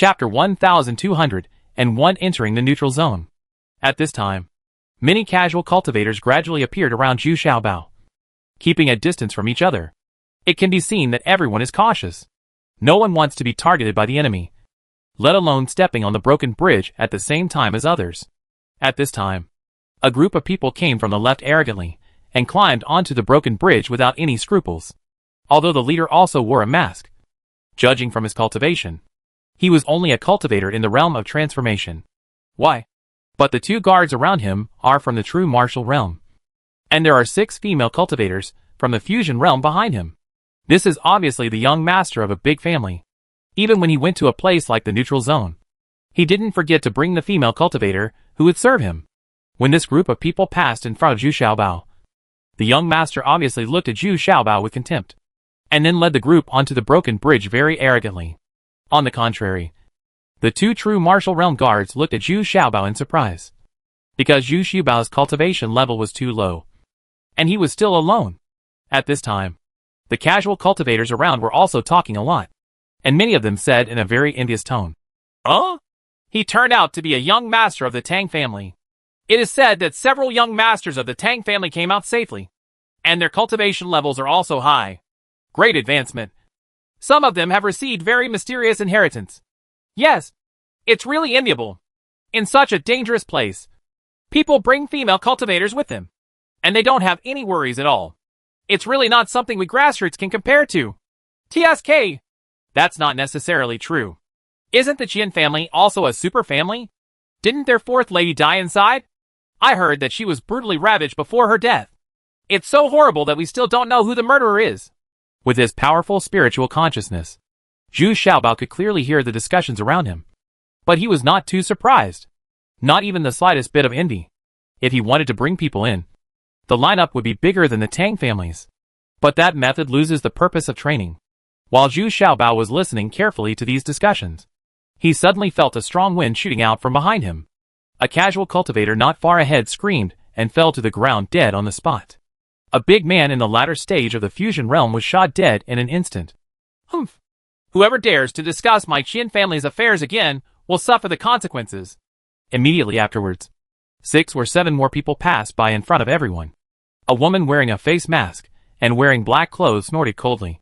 Chapter 1201 Entering the Neutral Zone. At this time, many casual cultivators gradually appeared around Zhu Xiaobao, keeping a distance from each other. It can be seen that everyone is cautious. No one wants to be targeted by the enemy, let alone stepping on the broken bridge at the same time as others. At this time, a group of people came from the left arrogantly and climbed onto the broken bridge without any scruples, although the leader also wore a mask. Judging from his cultivation, he was only a cultivator in the realm of transformation. Why? But the two guards around him are from the true martial realm. And there are 6 female cultivators from the fusion realm behind him. This is obviously the young master of a big family. Even when he went to a place like the neutral zone, he didn't forget to bring the female cultivator who would serve him. When this group of people passed in front of Zhu Xiaobao, the young master obviously looked at Zhu Xiaobao with contempt, and then led the group onto the broken bridge very arrogantly. On the contrary, the 2 true martial realm guards looked at Zhu Xiaobao in surprise, because Zhu Xiaobao's cultivation level was too low, and he was still alone. At this time, the casual cultivators around were also talking a lot, and many of them said in a very envious tone, He turned out to be a young master of the Tang family. It is said that several young masters of the Tang family came out safely, and their cultivation levels are also high. Great advancement. Some of them have received very mysterious inheritance. Yes, it's really enviable. In such a dangerous place, people bring female cultivators with them, and they don't have any worries at all. It's really not something we grassroots can compare to. TSK. That's not necessarily true. Isn't the Qian family also a super family? Didn't their 4th lady die inside? I heard that she was brutally ravaged before her death. It's so horrible that we still don't know who the murderer is. With his powerful spiritual consciousness, Zhu Xiaobao could clearly hear the discussions around him. But he was not too surprised. Not even the slightest bit of envy. If he wanted to bring people in, the lineup would be bigger than the Tang families. But that method loses the purpose of training. While Zhu Xiaobao was listening carefully to these discussions, he suddenly felt a strong wind shooting out from behind him. A casual cultivator not far ahead screamed and fell to the ground dead on the spot. A big man in the latter stage of the fusion realm was shot dead in an instant. Humph! Whoever dares to discuss my Qian family's affairs again will suffer the consequences. Immediately afterwards, 6 or 7 more people passed by in front of everyone. A woman wearing a face mask and wearing black clothes snorted coldly.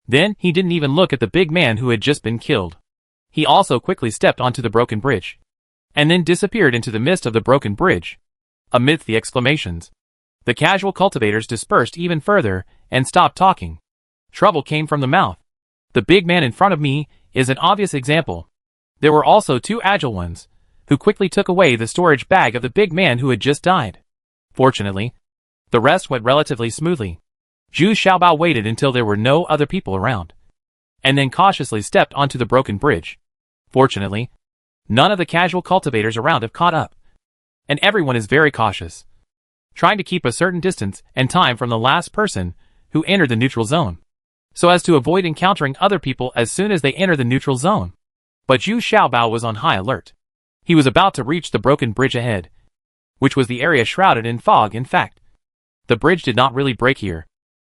Then he didn't even look at the big man who had just been killed. He also quickly stepped onto the broken bridge, and then disappeared into the mist of the broken bridge. Amidst the exclamations, the casual cultivators dispersed even further and stopped talking. Trouble came from the mouth. The big man in front of me is an obvious example. There were also 2 agile ones, who quickly took away the storage bag of the big man who had just died. Fortunately, the rest went relatively smoothly. Zhu Xiaobao waited until there were no other people around, and then cautiously stepped onto the broken bridge. Fortunately, none of the casual cultivators around have caught up, and everyone is very cautious, trying to keep a certain distance and time from the last person who entered the neutral zone, so as to avoid encountering other people as soon as they enter the neutral zone. But Zhu Xiaobao was on high alert. He was about to reach the broken bridge ahead, which was the area shrouded in fog. In fact, the bridge did not really break here,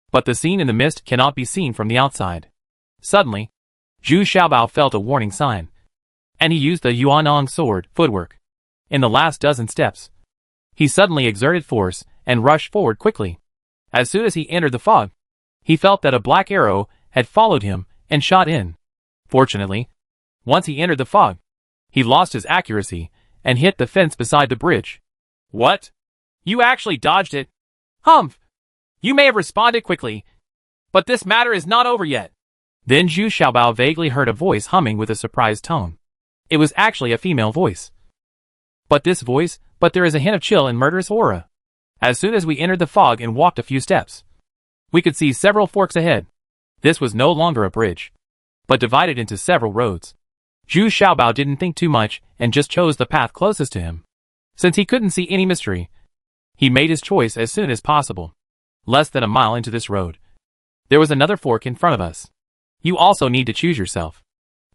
but the scene in the mist cannot be seen from the outside. Suddenly, Zhu Xiaobao felt a warning sign, and he used the Yuanong sword footwork. In the last dozen steps, he suddenly exerted force and rushed forward quickly. As soon as he entered the fog, he felt that a black arrow had followed him and shot in. Fortunately, once he entered the fog, he lost his accuracy and hit the fence beside the bridge. What? You actually dodged it? Humph! You may have responded quickly, but this matter is not over yet. Then Zhu Xiaobao vaguely heard a voice humming with a surprised tone. It was actually a female voice. But there is a hint of chill and murderous aura. As soon as we entered the fog and walked a few steps, we could see several forks ahead. This was no longer a bridge, but divided into several roads. Zhu Xiaobao didn't think too much and just chose the path closest to him. Since he couldn't see any mystery, he made his choice as soon as possible. Less than a mile into this road, there was another fork in front of us. You also need to choose yourself.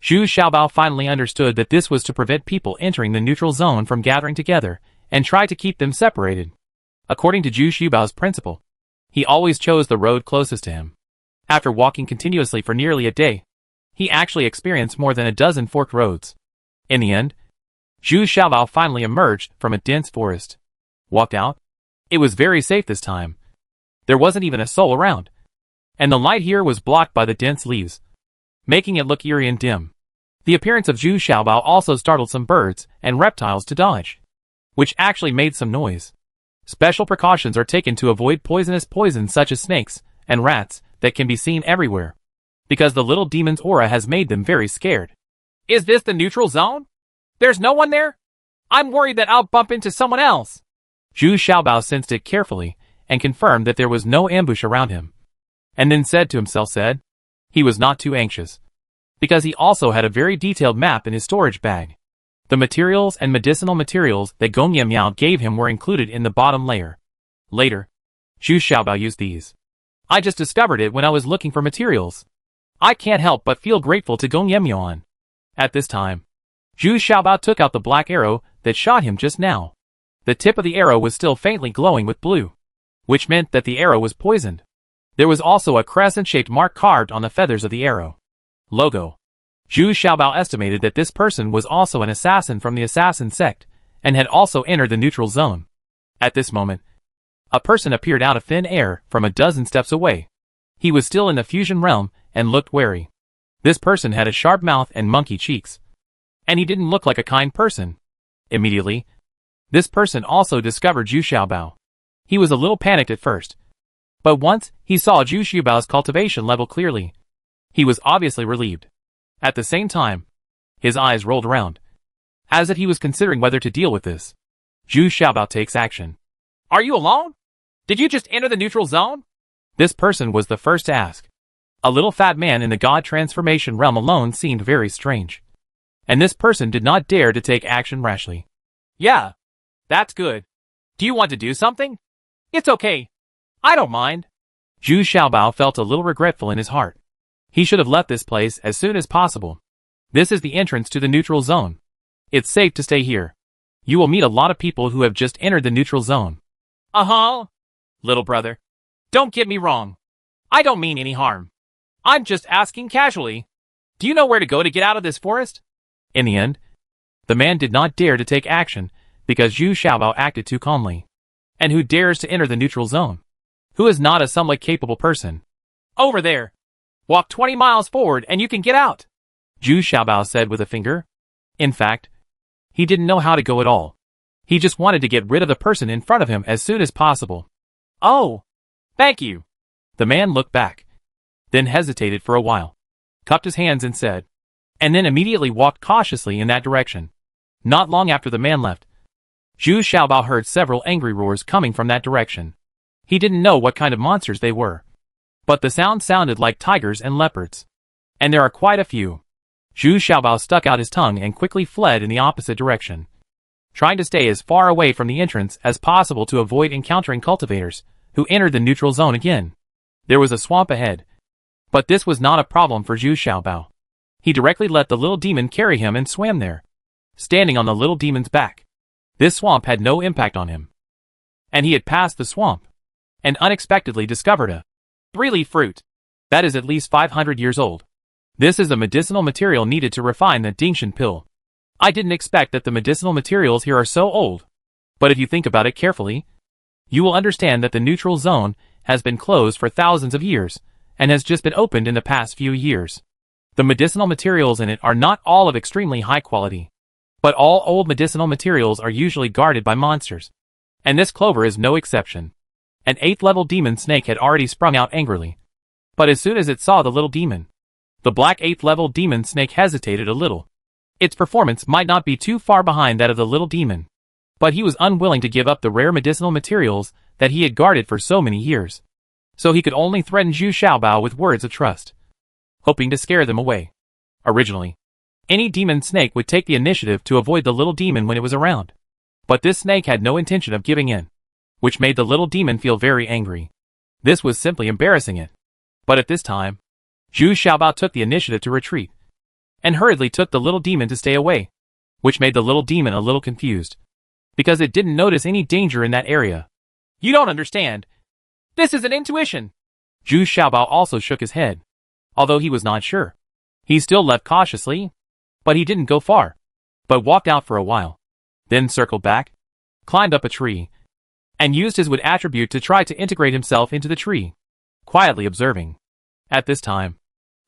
Zhu Xiaobao finally understood that this was to prevent people entering the neutral zone from gathering together and try to keep them separated. According to Zhu Xiaobao's principle, he always chose the road closest to him. After walking continuously for nearly a day, he actually experienced more than a dozen forked roads. In the end, Zhu Xiaobao finally emerged from a dense forest. Walked out. It was very safe this time. There wasn't even a soul around. And the light here was blocked by the dense leaves, making it look eerie and dim. The appearance of Zhu Xiaobao also startled some birds and reptiles to dodge, which actually made some noise. Special precautions are taken to avoid poisonous poisons such as snakes and rats that can be seen everywhere, because the little demon's aura has made them very scared. Is this the neutral zone? There's no one there? I'm worried that I'll bump into someone else. Zhu Xiaobao sensed it carefully and confirmed that there was no ambush around him. And then said to himself, he was not too anxious, because he also had a very detailed map in his storage bag. The materials and medicinal materials that Gong Miao gave him were included in the bottom layer. Later, Zhu Xiaobao used these. I just discovered it when I was looking for materials. I can't help but feel grateful to Gong Miao. At this time, Zhu Xiaobao took out the black arrow that shot him just now. The tip of the arrow was still faintly glowing with blue, which meant that the arrow was poisoned. There was also a crescent-shaped mark carved on the feathers of the arrow. Logo. Zhu Xiaobao estimated that this person was also an assassin from the assassin sect, and had also entered the neutral zone. At this moment, a person appeared out of thin air from a dozen steps away. He was still in the fusion realm and looked wary. This person had a sharp mouth and monkey cheeks, and he didn't look like a kind person. Immediately, this person also discovered Zhu Xiaobao. He was a little panicked at first, but once he saw Zhu Xiaobao's cultivation level clearly, he was obviously relieved. At the same time, his eyes rolled around, as if he was considering whether to deal with this. Zhu Xiaobao takes action. Are you alone? Did you just enter the neutral zone? This person was the first to ask. A little fat man in the god transformation realm alone seemed very strange, and this person did not dare to take action rashly. Yeah, that's good. Do you want to do something? It's okay. I don't mind. Zhu Xiaobao felt a little regretful in his heart. He should have left this place as soon as possible. This is the entrance to the neutral zone. It's safe to stay here. You will meet a lot of people who have just entered the neutral zone. Uh-huh. Little brother, don't get me wrong. I don't mean any harm. I'm just asking casually. Do you know where to go to get out of this forest? In the end, the man did not dare to take action because Zhu Xiaobao acted too calmly. And who dares to enter the neutral zone? Who is not a somewhat capable person? Over there. Walk 20 miles forward and you can get out, Zhu Xiaobao said with a finger. In fact, he didn't know how to go at all. He just wanted to get rid of the person in front of him as soon as possible. Oh, thank you. The man looked back, then hesitated for a while, cupped his hands and said, and then immediately walked cautiously in that direction. Not long after the man left, Zhu Xiaobao heard several angry roars coming from that direction. He didn't know what kind of monsters they were, but the sound sounded like tigers and leopards. And there are quite a few. Zhu Xiaobao stuck out his tongue and quickly fled in the opposite direction, trying to stay as far away from the entrance as possible to avoid encountering cultivators who entered the neutral zone again. There was a swamp ahead, but this was not a problem for Zhu Xiaobao. He directly let the little demon carry him and swam there, standing on the little demon's back. This swamp had no impact on him, and he had passed the swamp and unexpectedly discovered a 3-leaf fruit that is at least 500 years old. This is a medicinal material needed to refine the Dingshan pill. I didn't expect that the medicinal materials here are so old, but if you think about it carefully, you will understand that the neutral zone has been closed for thousands of years and has just been opened in the past few years. The medicinal materials in it are not all of extremely high quality, but all old medicinal materials are usually guarded by monsters, and this clover is no exception. An 8th level demon snake had already sprung out angrily, but as soon as it saw the little demon, the black 8th level demon snake hesitated a little. Its performance might not be too far behind that of the little demon, but he was unwilling to give up the rare medicinal materials that he had guarded for so many years. So he could only threaten Zhu Xiaobao with words of trust, hoping to scare them away. Originally, any demon snake would take the initiative to avoid the little demon when it was around, but this snake had no intention of giving in, which made the little demon feel very angry. This was simply embarrassing it. But at this time, Zhu Xiaobao took the initiative to retreat, and hurriedly took the little demon to stay away, which made the little demon a little confused, because it didn't notice any danger in that area. You don't understand. This is an intuition. Zhu Xiaobao also shook his head, although he was not sure. He still left cautiously, but he didn't go far. but walked out for a while, then circled back, climbed up a tree, and used his wood attribute to try to integrate himself into the tree, quietly observing. At this time,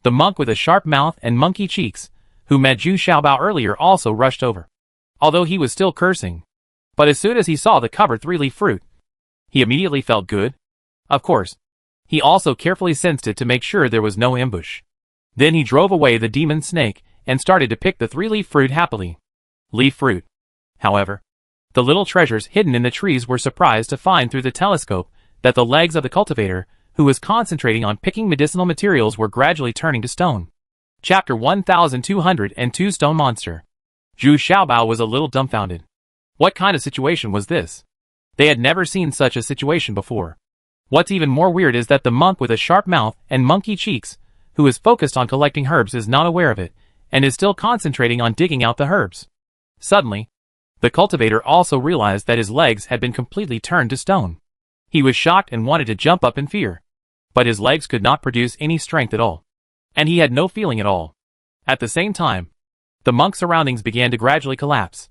the monk with a sharp mouth and monkey cheeks, who met Zhu Xiaobao earlier, also rushed over, although he was still cursing. But as soon as he saw the covered three-leaf fruit, he immediately felt good. Of course, he also carefully sensed it to make sure there was no ambush. Then he drove away the demon snake and started to pick the three-leaf fruit happily. Leaf fruit. However, the little treasures hidden in the trees were surprised to find through the telescope that the legs of the cultivator, who was concentrating on picking medicinal materials, were gradually turning to stone. Chapter 1202 Stone Monster. Zhu Xiaobao was a little dumbfounded. What kind of situation was this? They had never seen such a situation before. What's even more weird is that the monk with a sharp mouth and monkey cheeks, who is focused on collecting herbs, is not aware of it, and is still concentrating on digging out the herbs. Suddenly, the cultivator also realized that his legs had been completely turned to stone. He was shocked and wanted to jump up in fear, but his legs could not produce any strength at all, and he had no feeling at all. At the same time, the monk's surroundings began to gradually collapse,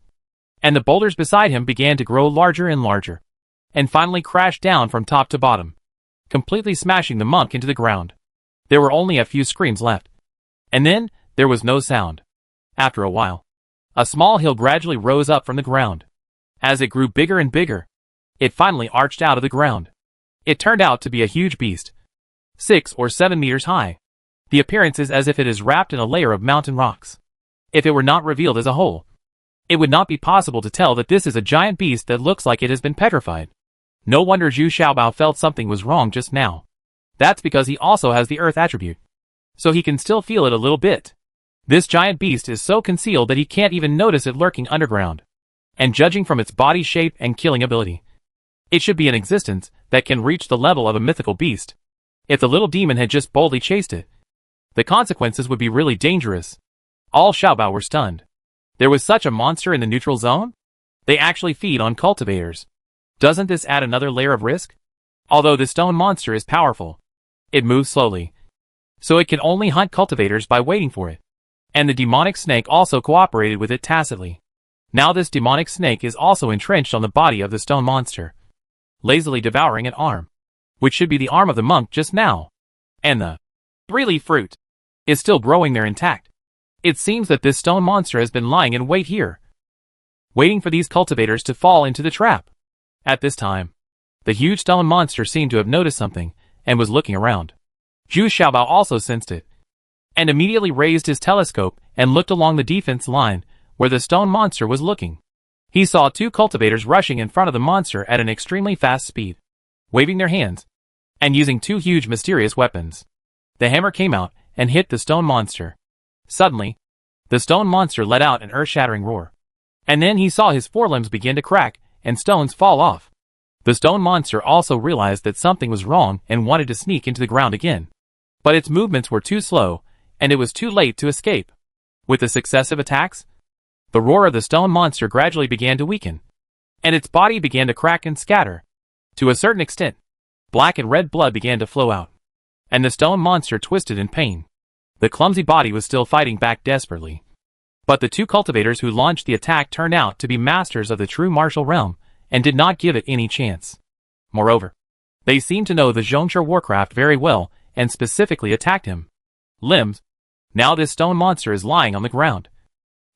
and the boulders beside him began to grow larger and larger, and finally crashed down from top to bottom, completely smashing the monk into the ground. There were only a few screams left, and then there was no sound. After a while, a small hill gradually rose up from the ground. As it grew bigger and bigger, it finally arched out of the ground. It turned out to be a huge beast, 6 or 7 meters high. The appearance is as if it is wrapped in a layer of mountain rocks. If it were not revealed as a whole, it would not be possible to tell that this is a giant beast that looks like it has been petrified. No wonder Zhu Xiaobao felt something was wrong just now. That's because he also has the earth attribute, so he can still feel it a little bit. This giant beast is so concealed that he can't even notice it lurking underground. And judging from its body shape and killing ability, it should be an existence that can reach the level of a mythical beast. If the little demon had just boldly chased it, the consequences would be really dangerous. All Xiaobao were stunned. There was such a monster in the neutral zone? They actually feed on cultivators. Doesn't this add another layer of risk? Although the stone monster is powerful, it moves slowly, so it can only hunt cultivators by waiting for it. And the demonic snake also cooperated with it tacitly. Now this demonic snake is also entrenched on the body of the stone monster, lazily devouring an arm, which should be the arm of the monk just now. And the three-leaf fruit is still growing there intact. It seems that this stone monster has been lying in wait here, waiting for these cultivators to fall into the trap. At this time, the huge stone monster seemed to have noticed something, and was looking around. Zhu Xiaobao also sensed it, and immediately raised his telescope and looked along the defense line where the stone monster was looking. He saw 2 cultivators rushing in front of the monster at an extremely fast speed, waving their hands, and using 2 huge mysterious weapons. The hammer came out and hit the stone monster. Suddenly, the stone monster let out an earth-shattering roar, and then he saw his forelimbs begin to crack and stones fall off. The stone monster also realized that something was wrong and wanted to sneak into the ground again, but its movements were too slow, and it was too late to escape. With the successive attacks, the roar of the stone monster gradually began to weaken, and its body began to crack and scatter. To a certain extent, black and red blood began to flow out, and the stone monster twisted in pain. The clumsy body was still fighting back desperately, but the 2 cultivators who launched the attack turned out to be masters of the true martial realm and did not give it any chance. Moreover, they seemed to know the Zhongsha warcraft very well and specifically attacked him. Limbs. Now this stone monster is lying on the ground,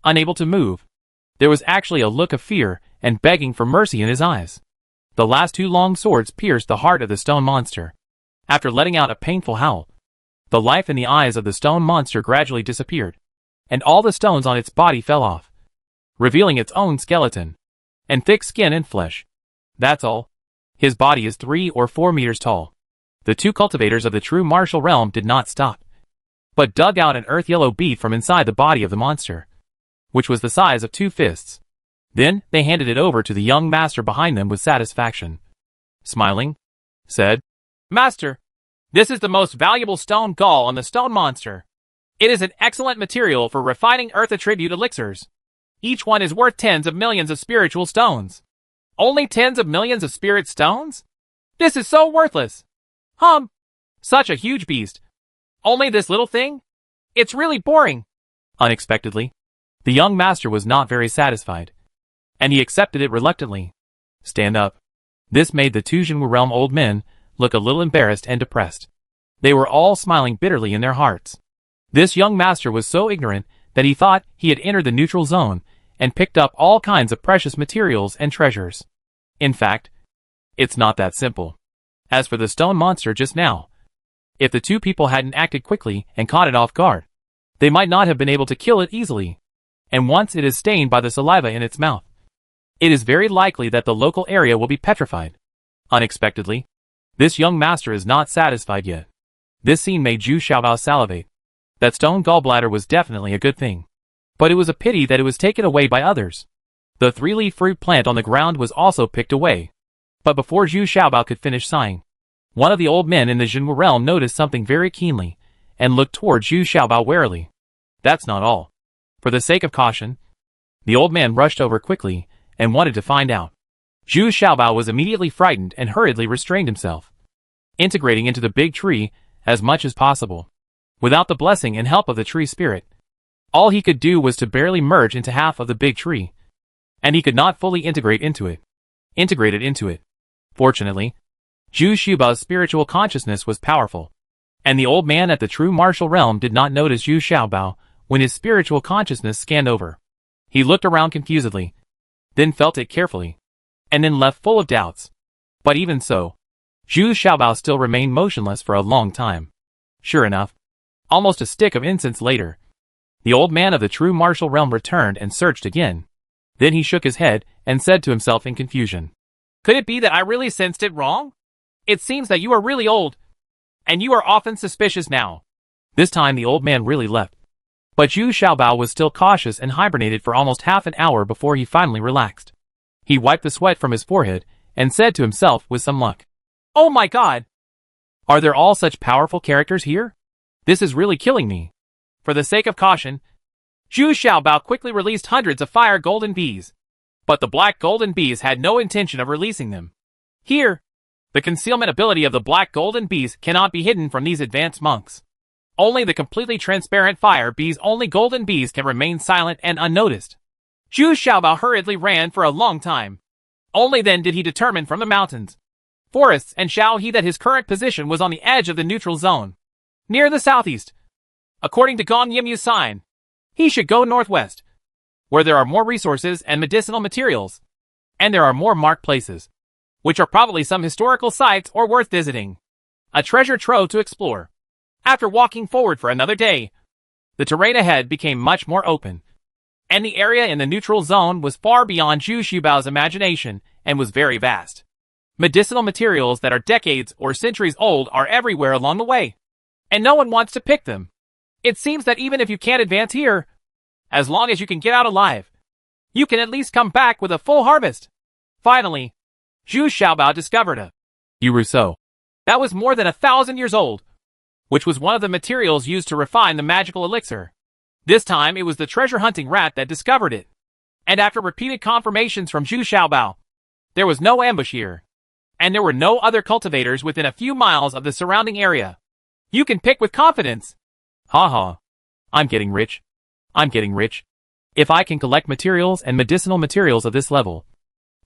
unable to move. There was actually a look of fear and begging for mercy in his eyes. The last 2 long swords pierced the heart of the stone monster. After letting out a painful howl, the life in the eyes of the stone monster gradually disappeared, and all the stones on its body fell off, revealing its own skeleton, and thick skin and flesh. That's all. His body is 3 or 4 meters tall. The 2 cultivators of the true martial realm did not stop, but dug out an earth-yellow bead from inside the body of the monster, which was the size of 2 fists. Then, they handed it over to the young master behind them with satisfaction. Smiling, said, "Master, this is the most valuable stone gall on the stone monster. It is an excellent material for refining earth attribute elixirs. Each one is worth tens of millions of spiritual stones." "Only tens of millions of spirit stones? This is so worthless. Such a huge beast. Only this little thing? It's really boring." Unexpectedly, The young master was not very satisfied, and he accepted it reluctantly. Stand up. This made the two Jinwu realm old men look a little embarrassed and depressed. They were all smiling bitterly in their hearts. This young master was so ignorant that he thought he had entered the neutral zone and picked up all kinds of precious materials and treasures. In fact, it's not that simple. As for the stone monster just now, if the two people hadn't acted quickly and caught it off guard, they might not have been able to kill it easily. And once it is stained by the saliva in its mouth, it is very likely that the local area will be petrified. Unexpectedly, this young master is not satisfied yet. This scene made Zhu Xiaobao salivate. That stone gallbladder was definitely a good thing. But it was a pity that it was taken away by others. The three-leaf fruit plant on the ground was also picked away. But before Zhu Xiaobao could finish sighing, one of the old men in the Jinwu realm noticed something very keenly, and looked toward Zhu Xiaobao warily. That's not all. For the sake of caution, the old man rushed over quickly, and wanted to find out. Zhu Xiaobao was immediately frightened and hurriedly restrained himself, integrating into the big tree as much as possible. Without the blessing and help of the tree spirit, all he could do was to barely merge into half of the big tree, and he could not fully integrate into it. Fortunately, Zhu Xiaobao's spiritual consciousness was powerful, and the old man at the true martial realm did not notice Zhu Xiaobao when his spiritual consciousness scanned over. He looked around confusedly, then felt it carefully, and then left full of doubts. But even so, Zhu Xiaobao still remained motionless for a long time. Sure enough, almost a stick of incense later, the old man of the true martial realm returned and searched again. Then he shook his head and said to himself in confusion, "Could it be that I really sensed it wrong? It seems that you are really old, and you are often suspicious now." This time the old man really left. But Zhu Xiaobao was still cautious and hibernated for almost half an hour before he finally relaxed. He wiped the sweat from his forehead and said to himself with some luck, "Oh my god! Are there all such powerful characters here? This is really killing me." For the sake of caution, Zhu Xiaobao quickly released hundreds of fire golden bees. But the black golden bees had no intention of releasing them. Here, the concealment ability of the black golden bees cannot be hidden from these advanced monks. Only the completely transparent fire bees, only golden bees, can remain silent and unnoticed. Zhu Xiaobao hurriedly ran for a long time. Only then did he determine from the mountains, forests and Shaohe that his current position was on the edge of the neutral zone, near the southeast. According to Gong Yimyu's sign, he should go northwest, where there are more resources and medicinal materials, and there are more marked places, which are probably some historical sites or worth visiting. A treasure trove to explore. After walking forward for another day, the terrain ahead became much more open, and the area in the neutral zone was far beyond Zhu Xiaobao's imagination and was very vast. Medicinal materials that are decades or centuries old are everywhere along the way, and no one wants to pick them. It seems that even if you can't advance here, as long as you can get out alive, you can at least come back with a full harvest. Finally, Zhu Xiaobao discovered a Rousseau that was more than 1,000 years old, which was one of the materials used to refine the magical elixir. This time it was the treasure-hunting rat that discovered it. And after repeated confirmations from Zhu Xiaobao, there was no ambush here, and there were no other cultivators within a few miles of the surrounding area. You can pick with confidence. Haha. I'm getting rich. If I can collect materials and medicinal materials of this level,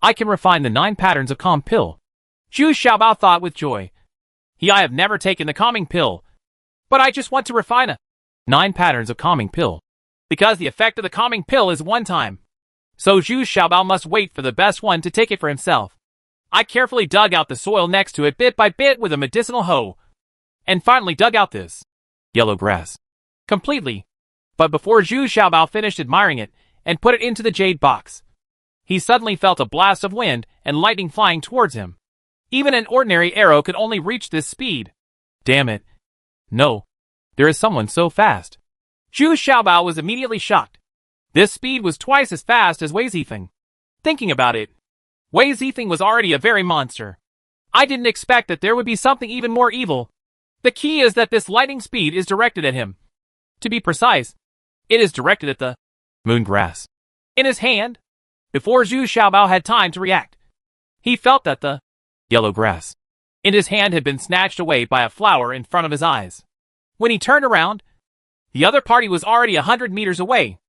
I can refine the 9 patterns of calm pill. Zhu Xiaobao thought with joy. I have never taken the calming pill, but I just want to refine a 9 patterns of calming pill, because the effect of the calming pill is one time. So Zhu Xiaobao must wait for the best one to take it for himself. I carefully dug out the soil next to it bit by bit with a medicinal hoe, and finally dug out this yellow grass completely. But before Zhu Xiaobao finished admiring it and put it into the jade box, he suddenly felt a blast of wind and lightning flying towards him. Even an ordinary arrow could only reach this speed. Damn it. No. There is someone so fast. Zhu Xiaobao was immediately shocked. This speed was twice as fast as Wei Zifeng. Thinking about it, Wei Zifeng was already a very monster. I didn't expect that there would be something even more evil. The key is that this lightning speed is directed at him. To be precise, it is directed at the moon grass in his hand. Before Zhu Xiaobao had time to react, he felt that the yellow grass in his hand had been snatched away by a flower in front of his eyes. When he turned around, the other party was already 100 meters away,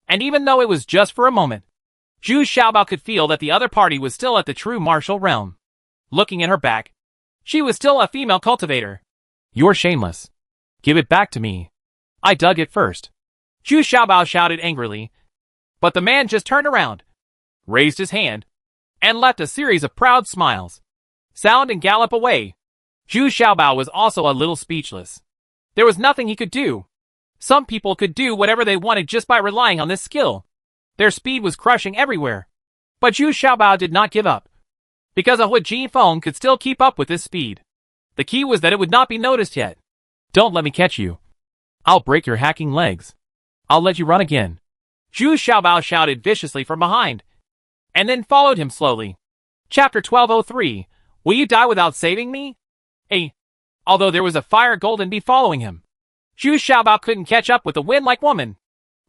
And even though it was just for a moment, Zhu Xiaobao could feel that the other party was still at the true martial realm. Looking at her back, she was still a female cultivator. You're shameless. Give it back to me. I dug it first. Zhu Xiaobao shouted angrily. But the man just turned around, raised his hand, and left a series of proud smiles. Sound and gallop away. Zhu Xiaobao was also a little speechless. There was nothing he could do. Some people could do whatever they wanted just by relying on this skill. Their speed was crushing everywhere. But Zhu Xiaobao did not give up. Because a Hui Ji phone could still keep up with this speed. The key was that it would not be noticed yet. Don't let me catch you. I'll break your hacking legs. I'll let you run again. Zhu Xiaobao shouted viciously from behind, and then followed him slowly. Chapter 1203, Will you die without saving me? Although there was a fire golden bee following him, Zhu Xiaobao couldn't catch up with the wind-like woman.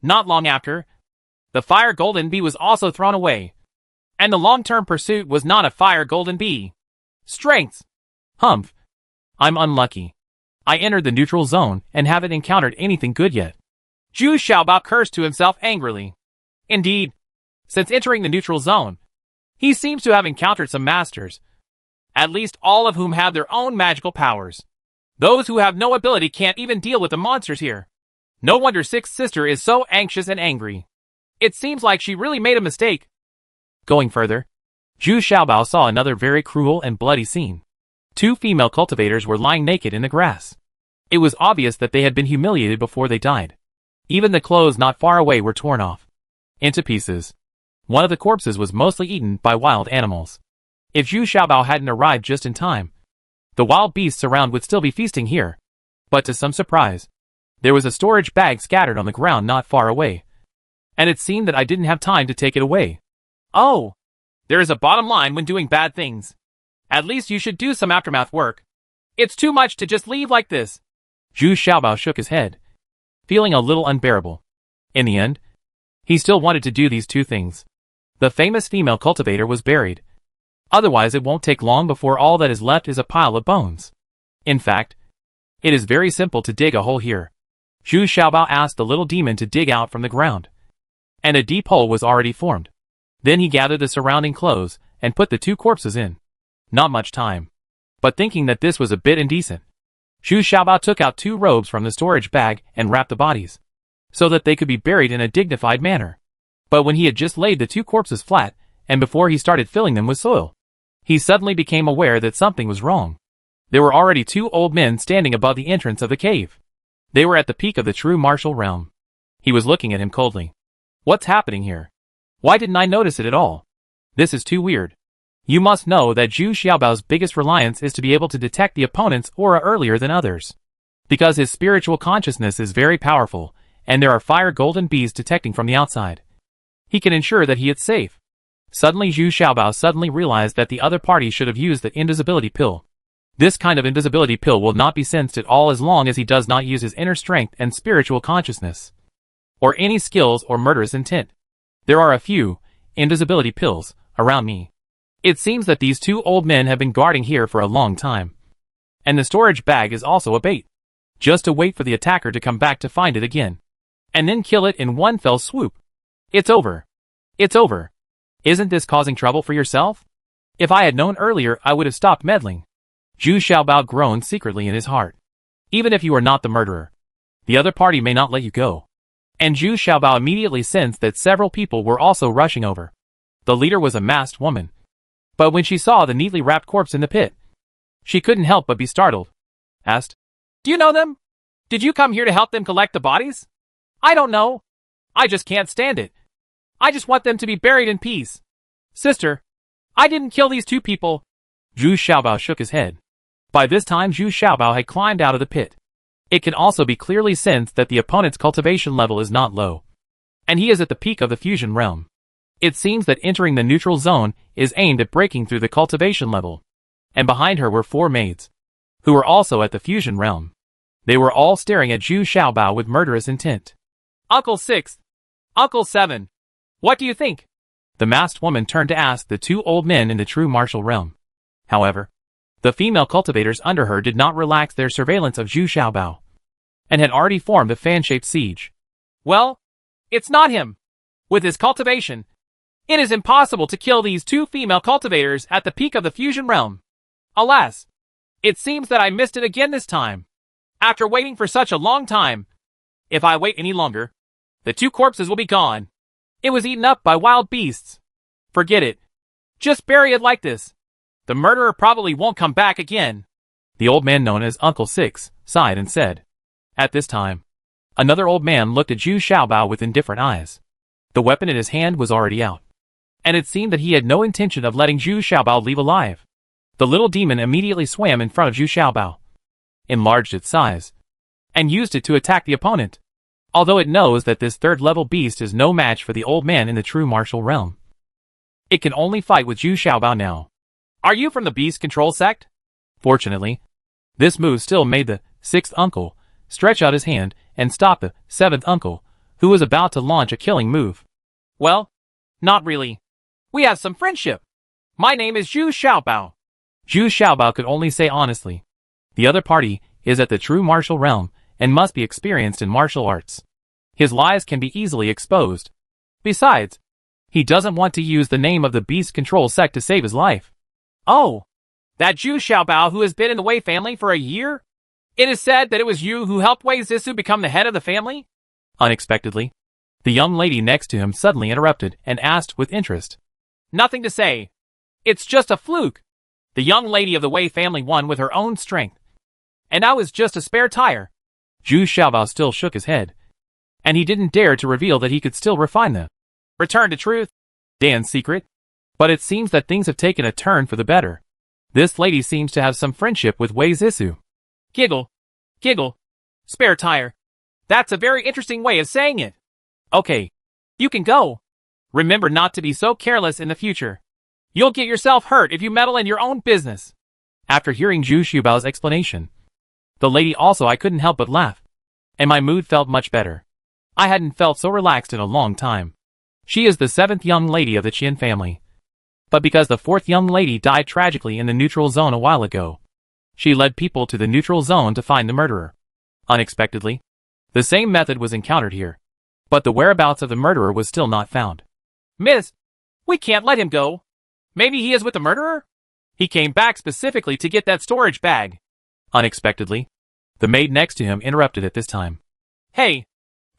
Not long after, the fire golden bee was also thrown away. And the long-term pursuit was not a fire golden bee. Strengths. Humph. I'm unlucky. I entered the neutral zone and haven't encountered anything good yet. Zhu Xiaobao cursed to himself angrily. Indeed, since entering the neutral zone, he seems to have encountered some masters, at least all of whom have their own magical powers. Those who have no ability can't even deal with the monsters here. No wonder Sixth Sister is so anxious and angry. It seems like she really made a mistake. Going further, Zhu Xiaobao saw another very cruel and bloody scene. Two female cultivators were lying naked in the grass. It was obvious that they had been humiliated before they died. Even the clothes not far away were torn off into pieces. One of the corpses was mostly eaten by wild animals. If Zhu Xiaobao hadn't arrived just in time, the wild beasts around would still be feasting here. But to some surprise, there was a storage bag scattered on the ground not far away. And it seemed that I didn't have time to take it away. Oh, there is a bottom line when doing bad things. At least you should do some aftermath work. It's too much to just leave like this. Zhu Xiaobao shook his head, feeling a little unbearable. In the end, he still wanted to do these two things. The famous female cultivator was buried. Otherwise it won't take long before all that is left is a pile of bones. In fact, it is very simple to dig a hole here. Zhu Xiaobao asked the little demon to dig out from the ground. And a deep hole was already formed. Then he gathered the surrounding clothes and put the two corpses in. Not much time. But thinking that this was a bit indecent, Zhu Xiaobao took out two robes from the storage bag and wrapped the bodies, so that they could be buried in a dignified manner. But when he had just laid the two corpses flat, and before he started filling them with soil, he suddenly became aware that something was wrong. There were already two old men standing above the entrance of the cave. They were at the peak of the true martial realm. He was looking at him coldly. What's happening here? Why didn't I notice it at all? This is too weird. You must know that Zhu Xiaobao's biggest reliance is to be able to detect the opponent's aura earlier than others. Because his spiritual consciousness is very powerful, and there are fire golden bees detecting from the outside. He can ensure that he is safe. Suddenly Zhu Xiaobao suddenly realized that the other party should have used the invisibility pill. This kind of invisibility pill will not be sensed at all as long as he does not use his inner strength and spiritual consciousness, or any skills or murderous intent. There are a few invisibility pills around me. It seems that these two old men have been guarding here for a long time. And the storage bag is also a bait. Just to wait for the attacker to come back to find it again. And then kill it in one fell swoop. It's over. It's over. Isn't this causing trouble for yourself? If I had known earlier, I would have stopped meddling. Zhu Xiaobao groaned secretly in his heart. Even if you are not the murderer, the other party may not let you go. And Zhu Xiaobao immediately sensed that several people were also rushing over. The leader was a masked woman. But when she saw the neatly wrapped corpse in the pit, she couldn't help but be startled. Asked, "Do you know them? Did you come here to help them collect the bodies?" "I don't know. I just can't stand it. I just want them to be buried in peace." "Sister, I didn't kill these two people." Zhu Xiaobao shook his head. By this time Zhu Xiaobao had climbed out of the pit. It can also be clearly sensed that the opponent's cultivation level is not low. And he is at the peak of the fusion realm. It seems that entering the neutral zone is aimed at breaking through the cultivation level. And behind her were four maids, who were also at the fusion realm. They were all staring at Zhu Xiaobao with murderous intent. "Uncle 6, Uncle 7, what do you think?" The masked woman turned to ask the two old men in the true martial realm. However, the female cultivators under her did not relax their surveillance of Zhu Xiaobao, and had already formed a fan-shaped siege. "Well, it's not him. With his cultivation, it is impossible to kill these two female cultivators at the peak of the fusion realm. Alas, it seems that I missed it again this time. After waiting for such a long time, if I wait any longer, the two corpses will be gone. It was eaten up by wild beasts. Forget it. Just bury it like this. The murderer probably won't come back again. The old man known as Uncle Six sighed and said. At this time, another old man looked at Zhu Xiaobao with indifferent eyes. The weapon in his hand was already out, and it seemed that he had no intention of letting Zhu Xiaobao leave alive. The little demon immediately swam in front of Zhu Xiaobao, enlarged its size, and used it to attack the opponent, although it knows that this third-level beast is no match for the old man in the true martial realm. It can only fight with Zhu Xiaobao now. Are you from the beast control sect? Fortunately, this move still made the sixth uncle stretch out his hand and stop the seventh uncle, who was about to launch a killing move. Well, not really. We have some friendship. My name is Zhu Xiaobao. Zhu Xiaobao could only say honestly. The other party is at the true martial realm and must be experienced in martial arts. His lies can be easily exposed. Besides, he doesn't want to use the name of the beast control sect to save his life. Oh, that Zhu Xiaobao who has been in the Wei family for a year? It is said that it was you who helped Wei Zissou become the head of the family? Unexpectedly, the young lady next to him suddenly interrupted and asked with interest. Nothing to say. It's just a fluke. The young lady of the Wei family won with her own strength. And I was just a spare tire. Zhu Xiaobao still shook his head, and he didn't dare to reveal that he could still refine the return to truth, Dan's secret. But it seems that things have taken a turn for the better. This lady seems to have some friendship with Wei Zissou. Giggle. Giggle. Spare tire. That's a very interesting way of saying it. Okay. You can go. Remember not to be so careless in the future. You'll get yourself hurt if you meddle in your own business. After hearing Zhu Xiaobao's explanation, the lady also I couldn't help but laugh, and my mood felt much better. I hadn't felt so relaxed in a long time. She is the seventh young lady of the Qian family. But because the fourth young lady died tragically in the neutral zone a while ago, she led people to the neutral zone to find the murderer. Unexpectedly, the same method was encountered here, but the whereabouts of the murderer was still not found. Miss, we can't let him go. Maybe he is with the murderer? He came back specifically to get that storage bag. Unexpectedly, the maid next to him interrupted at this time. Hey!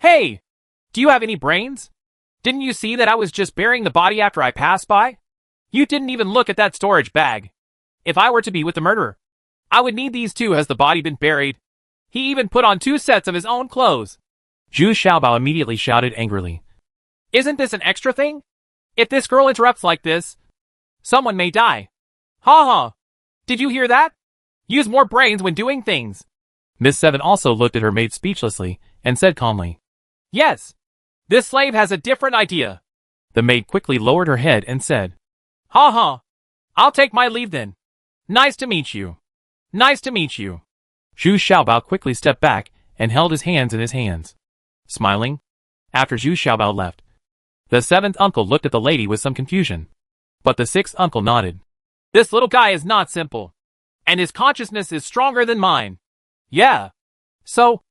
Hey! Do you have any brains? Didn't you see that I was just burying the body after I passed by? You didn't even look at that storage bag. If I were to be with the murderer, I would need these two. Has the body been buried? He even put on 2 sets of his own clothes. Zhu Xiaobao immediately shouted angrily. Isn't this an extra thing? If this girl interrupts like this, someone may die. Ha ha! Did you hear that? Use more brains when doing things. Miss Seven also looked at her maid speechlessly and said calmly. Yes. This slave has a different idea. The maid quickly lowered her head and said. Ha ha. I'll take my leave then. Nice to meet you. Nice to meet you. Zhu Xiaobao quickly stepped back and held his hands in his hands, smiling. After Zhu Xiaobao left, the seventh uncle looked at the lady with some confusion, but the sixth uncle nodded. This little guy is not simple, and his consciousness is stronger than mine. Yeah. So,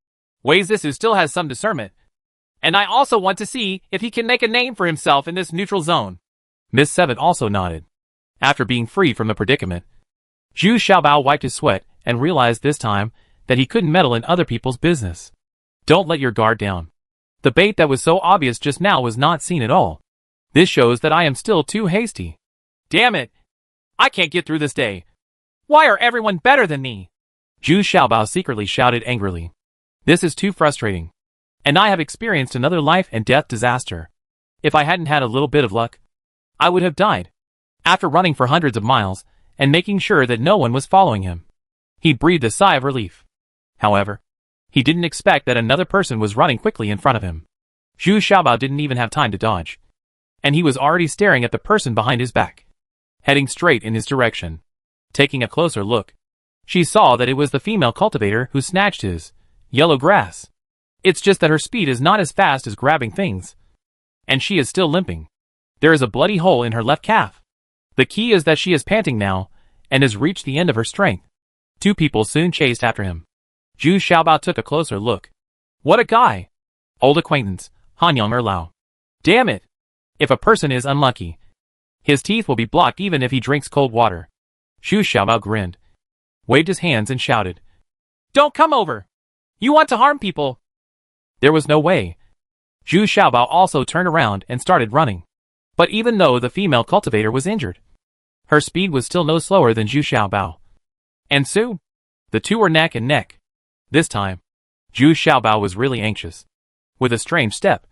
Wei Zissou still has some discernment, and I also want to see if he can make a name for himself in this neutral zone. Miss Seven also nodded. After being free from the predicament, Zhu Xiaobao wiped his sweat and realized this time that he couldn't meddle in other people's business. Don't let your guard down. The bait that was so obvious just now was not seen at all. This shows that I am still too hasty. Damn it! I can't get through this day. Why are everyone better than me? Zhu Xiaobao secretly shouted angrily. This is too frustrating. And I have experienced another life and death disaster. If I hadn't had a little bit of luck, I would have died. After running for hundreds of miles and making sure that no one was following him, he breathed a sigh of relief. However, he didn't expect that another person was running quickly in front of him. Zhu Xiaobao didn't even have time to dodge, and he was already staring at the person behind his back, heading straight in his direction. Taking a closer look, she saw that it was the female cultivator who snatched his yellow grass. It's just that her speed is not as fast as grabbing things, and she is still limping. There is a bloody hole in her left calf. The key is that she is panting now and has reached the end of her strength. 2 people soon chased after him. Zhu Xiaobao took a closer look. What a guy! Old acquaintance, Hanyang Erlao. Damn it! If a person is unlucky, his teeth will be blocked even if he drinks cold water. Zhu Xiaobao grinned, waved his hands and shouted, "Don't come over! You want to harm people!" There was no way. Zhu Xiaobao also turned around and started running. But even though the female cultivator was injured, her speed was still no slower than Zhu Xiaobao. And soon, the two were neck and neck. This time, Zhu Xiaobao was really anxious. With a strange step,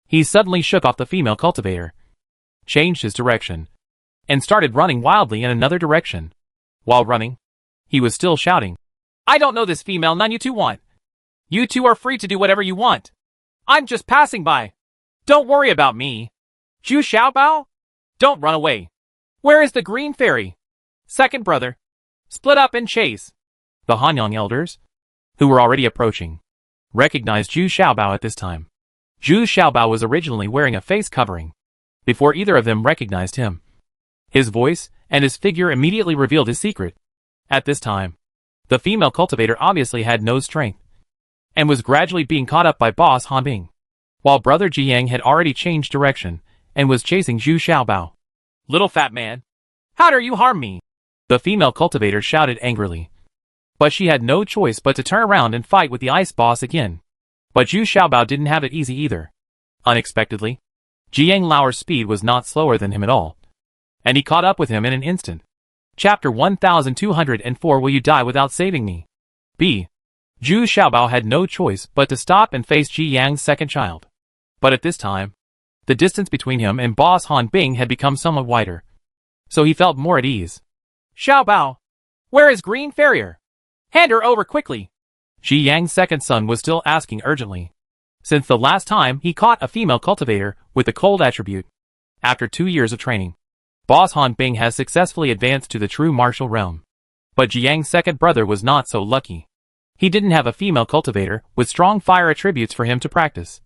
he suddenly shook off the female cultivator, changed his direction, and started running wildly in another direction. While running, he was still shouting, "I don't know this female, none you two want. You two are free to do whatever you want. I'm just passing by. Don't worry about me. Zhu Xiaobao, don't run away. Where is the green fairy? Second brother, split up and chase." The Hanyang elders, who were already approaching, recognized Zhu Xiaobao at this time. Zhu Xiaobao was originally wearing a face covering, before either of them recognized him. His voice and his figure immediately revealed his secret. At this time, the female cultivator obviously had no strength, and was gradually being caught up by boss Han Bing, while brother Jiang had already changed direction, and was chasing Zhu Xiaobao. "Little fat man, how dare you harm me?" The female cultivator shouted angrily. But she had no choice but to turn around and fight with the ice boss again. But Zhu Xiaobao didn't have it easy either. Unexpectedly, Jiang Lao's speed was not slower than him at all, and he caught up with him in an instant. Chapter 1204. Will you die without saving me? B. Zhu Xiaobao had no choice but to stop and face Ji Yang's second child. But at this time, the distance between him and boss Han Bing had become somewhat wider, so he felt more at ease. "Xiaobao, where is Green Farrier? Hand her over quickly." Ji Yang's second son was still asking urgently, since the last time he caught a female cultivator with the cold attribute. After 2 years of training, boss Han Bing has successfully advanced to the true martial realm. But Jiang's second brother was not so lucky. He didn't have a female cultivator with strong fire attributes for him to practice,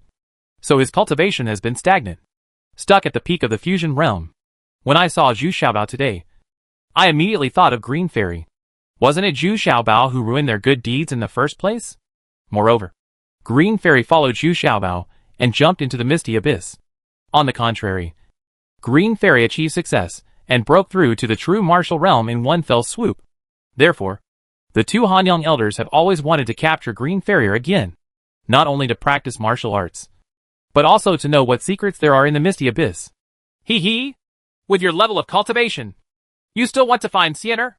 so his cultivation has been stagnant, stuck at the peak of the fusion realm. When I saw Zhu Xiaobao today, I immediately thought of Green Fairy. Wasn't it Zhu Xiaobao who ruined their good deeds in the first place? Moreover, Green Fairy followed Zhu Xiaobao and jumped into the misty abyss. On the contrary, Green Fairy achieved success and broke through to the true martial realm in one fell swoop. Therefore, the two Hanyang elders have always wanted to capture Green Farrier again, not only to practice martial arts, but also to know what secrets there are in the misty abyss. "Hee hee! With your level of cultivation, you still want to find Siener?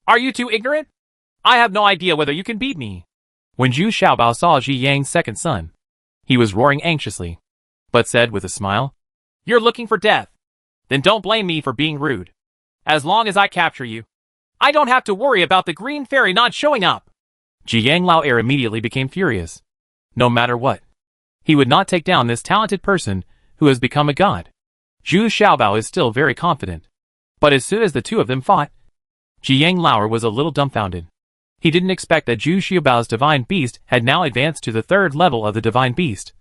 Are you too ignorant? I have no idea whether you can beat me." When Zhu Xiaobao saw Ji Yang's second son, he was roaring anxiously, but said with a smile, "You're looking for death? Then don't blame me for being rude. As long as I capture you, I don't have to worry about the Green Fairy not showing up." Jiang Lao immediately became furious. No matter what, he would not take down this talented person who has become a god. Zhu Xiaobao is still very confident, but as soon as the two of them fought, Jiang Lao was a little dumbfounded. He didn't expect that Zhu Xiaobao's divine beast had now advanced to the third level of the divine beast,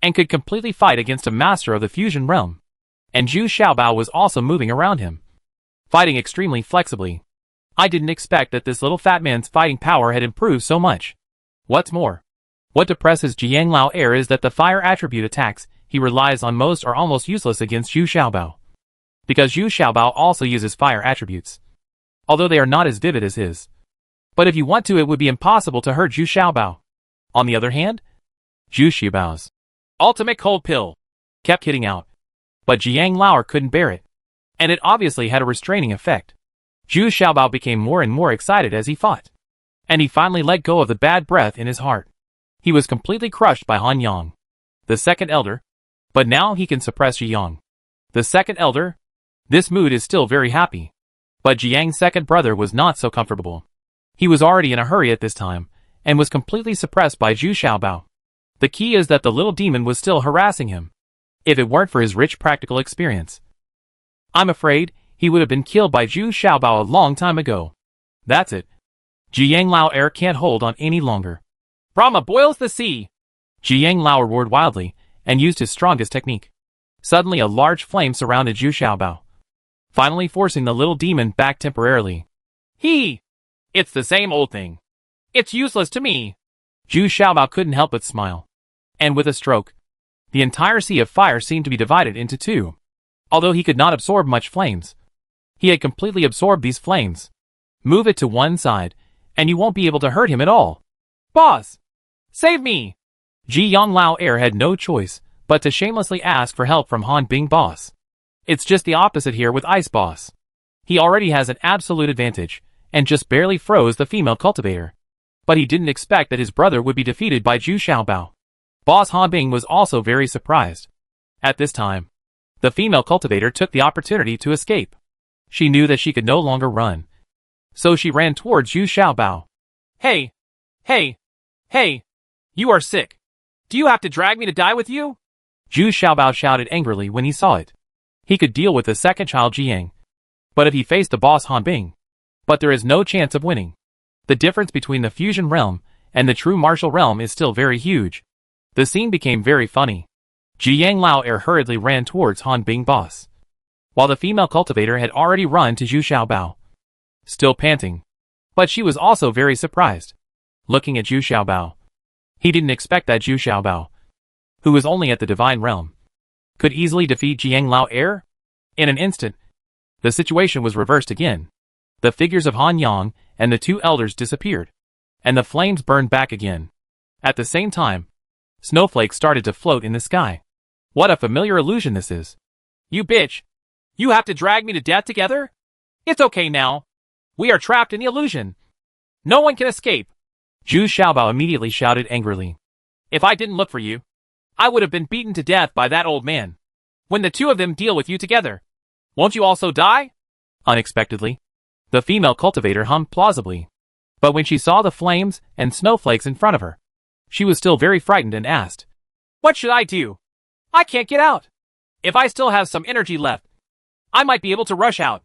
and could completely fight against a master of the fusion realm. And Zhu Xiaobao was also moving around him, fighting extremely flexibly. I didn't expect that this little fat man's fighting power had improved so much. What's more, what depresses Jiang Lao is that the fire attribute attacks he relies on most are almost useless against Zhu Xiaobao, because Zhu Xiaobao also uses fire attributes, although they are not as vivid as his. But if you want to, it would be impossible to hurt Zhu Xiaobao. On the other hand, Zhu Xiaobao's ultimate cold pill kept hitting out, but Jiang Lao couldn't bear it, and it obviously had a restraining effect. Zhu Xiaobao became more and more excited as he fought, and he finally let go of the bad breath in his heart. He was completely crushed by Han Yang, the second elder, but now he can suppress Ji Yang, the second elder. This mood is still very happy, but Jiang's second brother was not so comfortable. He was already in a hurry at this time, and was completely suppressed by Zhu Xiaobao. The key is that the little demon was still harassing him. If it weren't for his rich practical experience, I'm afraid he would have been killed by Zhu Xiaobao a long time ago. That's it. Jiang Lao can't hold on any longer. "Brahma boils the sea!" Jiang Lao roared wildly, and used his strongest technique. Suddenly a large flame surrounded Zhu Xiaobao, finally forcing the little demon back temporarily. It's the same old thing. It's useless to me." Zhu Xiaobao couldn't help but smile, and with a stroke, The entire sea of fire seemed to be divided into two. Although he could not absorb much flames, he had completely absorbed these flames. Move it to one side, and you won't be able to hurt him at all. Boss! Save me! Ji Yonglao Air had no choice but to shamelessly ask for help from Han Bing Boss. It's just the opposite here with Ice Boss. He already has an absolute advantage, and just barely froze the female cultivator. But he didn't expect that his brother would be defeated by Zhu Xiaobao. Boss Han Bing was also very surprised. At this time, the female cultivator took the opportunity to escape. She knew that she could no longer run. So she ran towards Zhu Xiaobao. Hey! Hey! Hey! You are sick! Do you have to drag me to die with you? Zhu Xiaobao shouted angrily when he saw it. He could deal with the second child Jiang. But if he faced the boss Han Bing, but there is no chance of winning. The difference between the fusion realm and the true martial realm is still very huge. The scene became very funny. Jiang Lao Er hurriedly ran towards Han Bing Boss, while the female cultivator had already run to Zhu Xiaobao, still panting. But she was also very surprised. Looking at Zhu Xiaobao, he didn't expect that Zhu Xiaobao, who was only at the divine realm, could easily defeat Jiang Lao Er. In an instant, the situation was reversed again. The figures of Han Yang and the two elders disappeared, and the flames burned back again. At the same time, snowflakes started to float in the sky. What a familiar illusion this is. You bitch! You have to drag me to death together? It's okay now. We are trapped in the illusion. No one can escape. Zhu Xiaobao immediately shouted angrily. If I didn't look for you, I would have been beaten to death by that old man. When the two of them deal with you together, won't you also die? Unexpectedly, the female cultivator hummed plausibly. But when she saw the flames and snowflakes in front of her, she was still very frightened and asked, What should I do? I can't get out. If I still have some energy left, I might be able to rush out.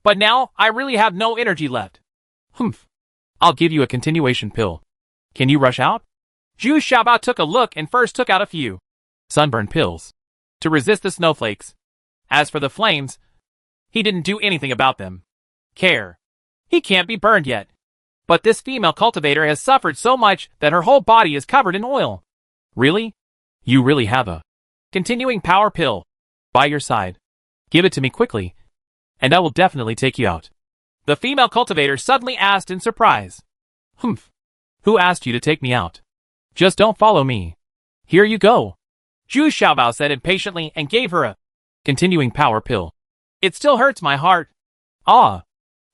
But now, I really have no energy left. Humph. I'll give you a continuation pill. Can you rush out? Zhu Xiaobao took a look and first took out a few sunburn pills to resist the snowflakes. As for the flames, he didn't do anything about them. He can't be burned yet. But this female cultivator has suffered so much that her whole body is covered in oil. Really? You really have a continuing power pill by your side. Give it to me quickly, and I will definitely take you out. The female cultivator suddenly asked in surprise. Humph. Who asked you to take me out? Just don't follow me. Here you go. Zhu Xiaobao said impatiently and gave her a continuing power pill. It still hurts my heart. Ah.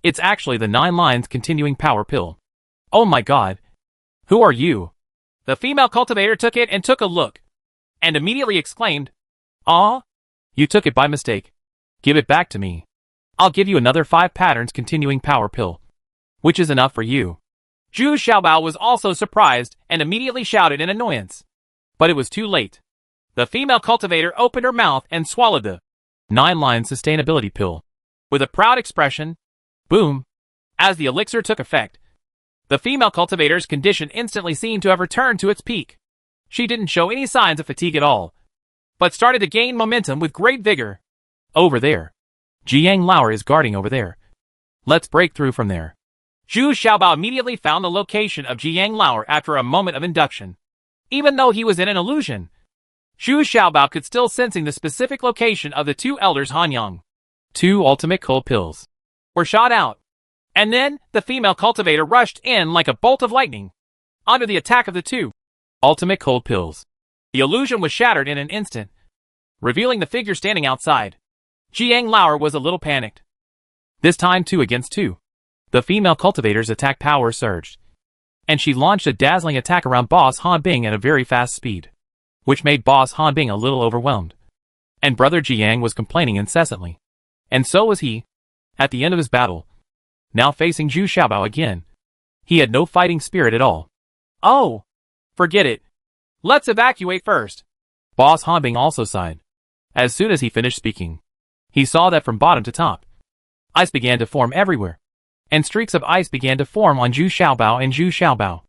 It's actually the 9 lines continuing power pill. Oh my god. Who are you? The female cultivator took it and took a look, and immediately exclaimed, Ah? You took it by mistake. Give it back to me. I'll give you another 5 patterns continuing power pill, which is enough for you. Zhu Xiaobao was also surprised and immediately shouted in annoyance. But it was too late. The female cultivator opened her mouth and swallowed the 9-line sustainability pill. With a proud expression, boom! As the elixir took effect, the female cultivator's condition instantly seemed to have returned to its peak. She didn't show any signs of fatigue at all, but started to gain momentum with great vigor. Over there. Jiang Lauer is guarding over there. Let's break through from there. Zhu Xiaobao immediately found the location of Jiang Lauer after a moment of induction. Even though he was in an illusion, Zhu Xiaobao could still sensing the specific location of the two elders Han Yang. 2 ultimate cold pills were shot out, and then the female cultivator rushed in like a bolt of lightning under the attack of the 2 ultimate cold pills. The illusion was shattered in an instant, revealing the figure standing outside. Jiang Lauer was a little panicked. This time 2 against 2. The female cultivator's attack power surged, and she launched a dazzling attack around Boss Han Bing at a very fast speed, which made Boss Han Bing a little overwhelmed. And Brother Jiang was complaining incessantly. And so was he. At the end of his battle, now facing Zhu Xiaobao again, he had no fighting spirit at all. Oh! Forget it. Let's evacuate first. Boss Han Bing also sighed. As soon as he finished speaking, he saw that from bottom to top, ice began to form everywhere, and streaks of ice began to form on Zhu Xiaobao and Zhu Xiaobao.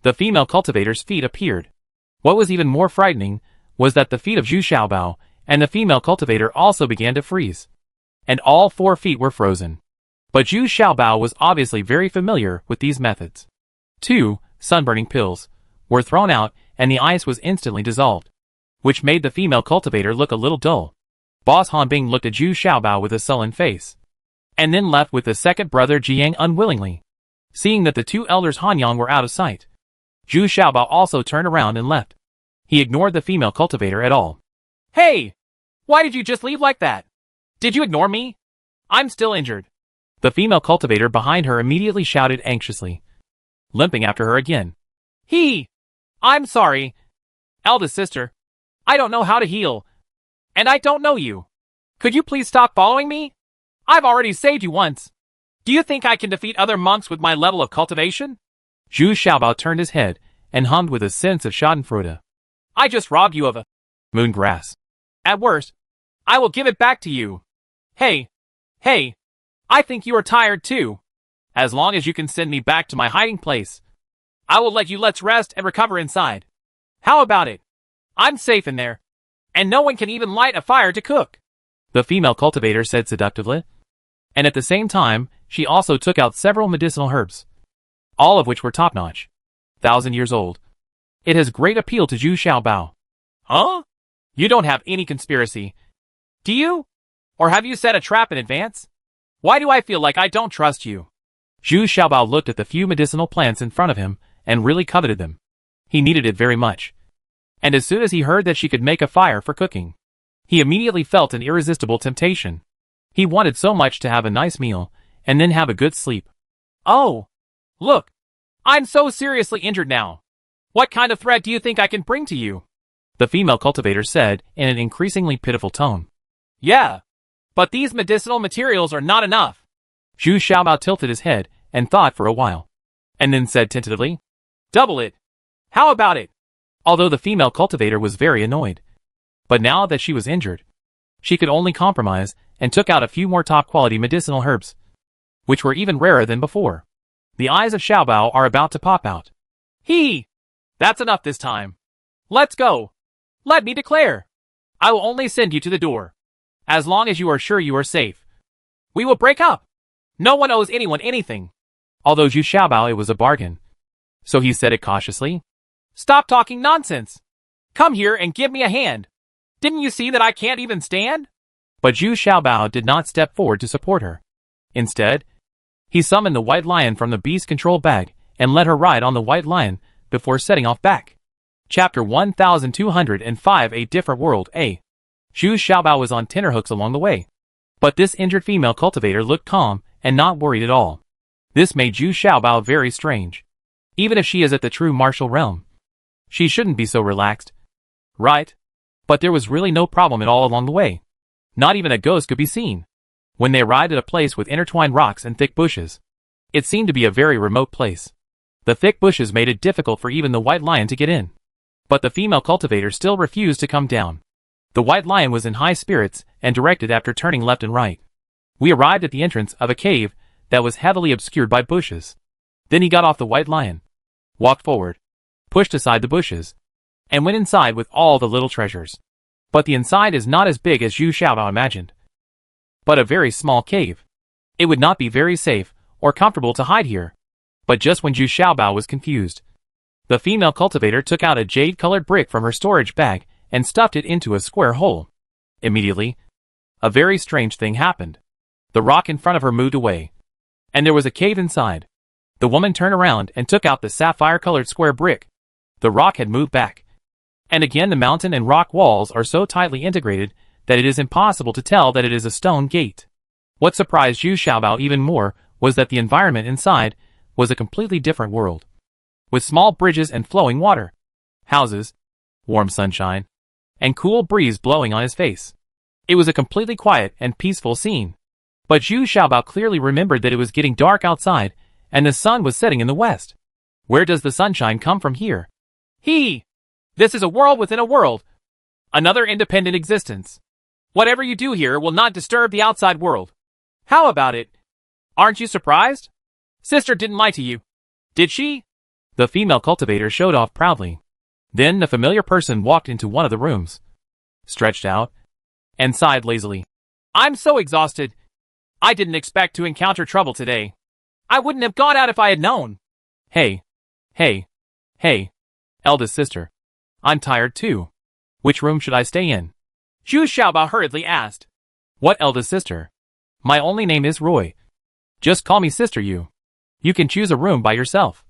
The female cultivator's feet appeared. What was even more frightening was that the feet of Zhu Xiaobao and the female cultivator also began to freeze, and all 4 feet were frozen. But Zhu Xiaobao was obviously very familiar with these methods. 2 sunburning pills were thrown out, and the ice was instantly dissolved. which made the female cultivator look a little dull. Boss Hanbing looked at Zhu Xiaobao with a sullen face, and then left with the second brother Jiang unwillingly. Seeing that the two elders Hanyang were out of sight, Zhu Xiaobao also turned around and left. He ignored the female cultivator at all. Hey! Why did you just leave like that? Did you ignore me? I'm still injured. The female cultivator behind her immediately shouted anxiously, limping after her again. I'm sorry. Eldest sister, I don't know how to heal. And I don't know you. Could you please stop following me? I've already saved you once. Do you think I can defeat other monks with my level of cultivation? Zhu Xiaobao turned his head and hummed with a sense of schadenfreude. I just robbed you of a moon grass. At worst, I will give it back to you. Hey, I think you are tired too. As long as you can send me back to my hiding place, I will let you let's rest and recover inside. How about it? I'm safe in there, and no one can even light a fire to cook. The female cultivator said seductively, and at the same time, she also took out several medicinal herbs, all of which were top-notch, 1,000 years old. It has great appeal to Zhu Xiaobao. Huh? You don't have any conspiracy, do you? Or have you set a trap in advance? Why do I feel like I don't trust you? Zhu Xiaobao looked at the few medicinal plants in front of him and really coveted them. He needed it very much. And as soon as he heard that she could make a fire for cooking, he immediately felt an irresistible temptation. He wanted so much to have a nice meal and then have a good sleep. Oh, look, I'm so seriously injured now. What kind of threat do you think I can bring to you? The female cultivator said in an increasingly pitiful tone. Yeah, but these medicinal materials are not enough. Zhu Xiaobao tilted his head and thought for a while, and then said tentatively, double it. How about it? Although the female cultivator was very annoyed. But now that she was injured, she could only compromise and took out a few more top-quality medicinal herbs, which were even rarer than before. The eyes of Xiaobao are about to pop out. That's enough this time. Let's go. Let me declare. I will only send you to the door, as long as you are sure you are safe. We will break up. No one owes anyone anything. Although Zhu Xiaobao it was a bargain, so he said it cautiously. Stop talking nonsense. Come here and give me a hand. Didn't you see that I can't even stand? But Zhu Xiaobao did not step forward to support her. Instead, he summoned the white lion from the beast control bag and let her ride on the white lion before setting off back. Chapter 1205 A Different World A. Zhu Xiaobao was on tenterhooks along the way. But this injured female cultivator looked calm and not worried at all. This made Zhu Xiaobao very strange. Even if she is at the true martial realm, she shouldn't be so relaxed. Right? But there was really no problem at all along the way. Not even a ghost could be seen. When they arrived at a place with intertwined rocks and thick bushes, it seemed to be a very remote place. The thick bushes made it difficult for even the white lion to get in. But the female cultivator still refused to come down. The white lion was in high spirits and directed after turning left and right. We arrived at the entrance of a cave that was heavily obscured by bushes. Then he got off the white lion, walked forward, pushed aside the bushes, and went inside with all the little treasures. But the inside is not as big as Zhu Xiaobao imagined, but a very small cave. It would not be very safe or comfortable to hide here. But just when Zhu Xiaobao was confused, the female cultivator took out a jade-colored brick from her storage bag and stuffed it into a square hole. Immediately, a very strange thing happened. The rock in front of her moved away, and there was a cave inside. The woman turned around and took out the sapphire-colored square brick. The rock had moved back. And again the mountain and rock walls are so tightly integrated that it is impossible to tell that it is a stone gate. What surprised Zhu Xiaobao even more was that the environment inside was a completely different world, with small bridges and flowing water, houses, warm sunshine, and cool breeze blowing on his face. It was a completely quiet and peaceful scene. But Zhu Xiaobao clearly remembered that it was getting dark outside and the sun was setting in the west. Where does the sunshine come from here? This is a world within a world. Another independent existence. Whatever you do here will not disturb the outside world. How about it? Aren't you surprised? Sister didn't lie to you, did she? The female cultivator showed off proudly. Then the familiar person walked into one of the rooms, stretched out, and sighed lazily. I'm so exhausted. I didn't expect to encounter trouble today. I wouldn't have gone out if I had known. Hey, eldest sister. I'm tired too. Which room should I stay in? Zhu Xiaobao hurriedly asked. What eldest sister? My only name is Roy. Just call me Sister Yu. You can choose a room by yourself.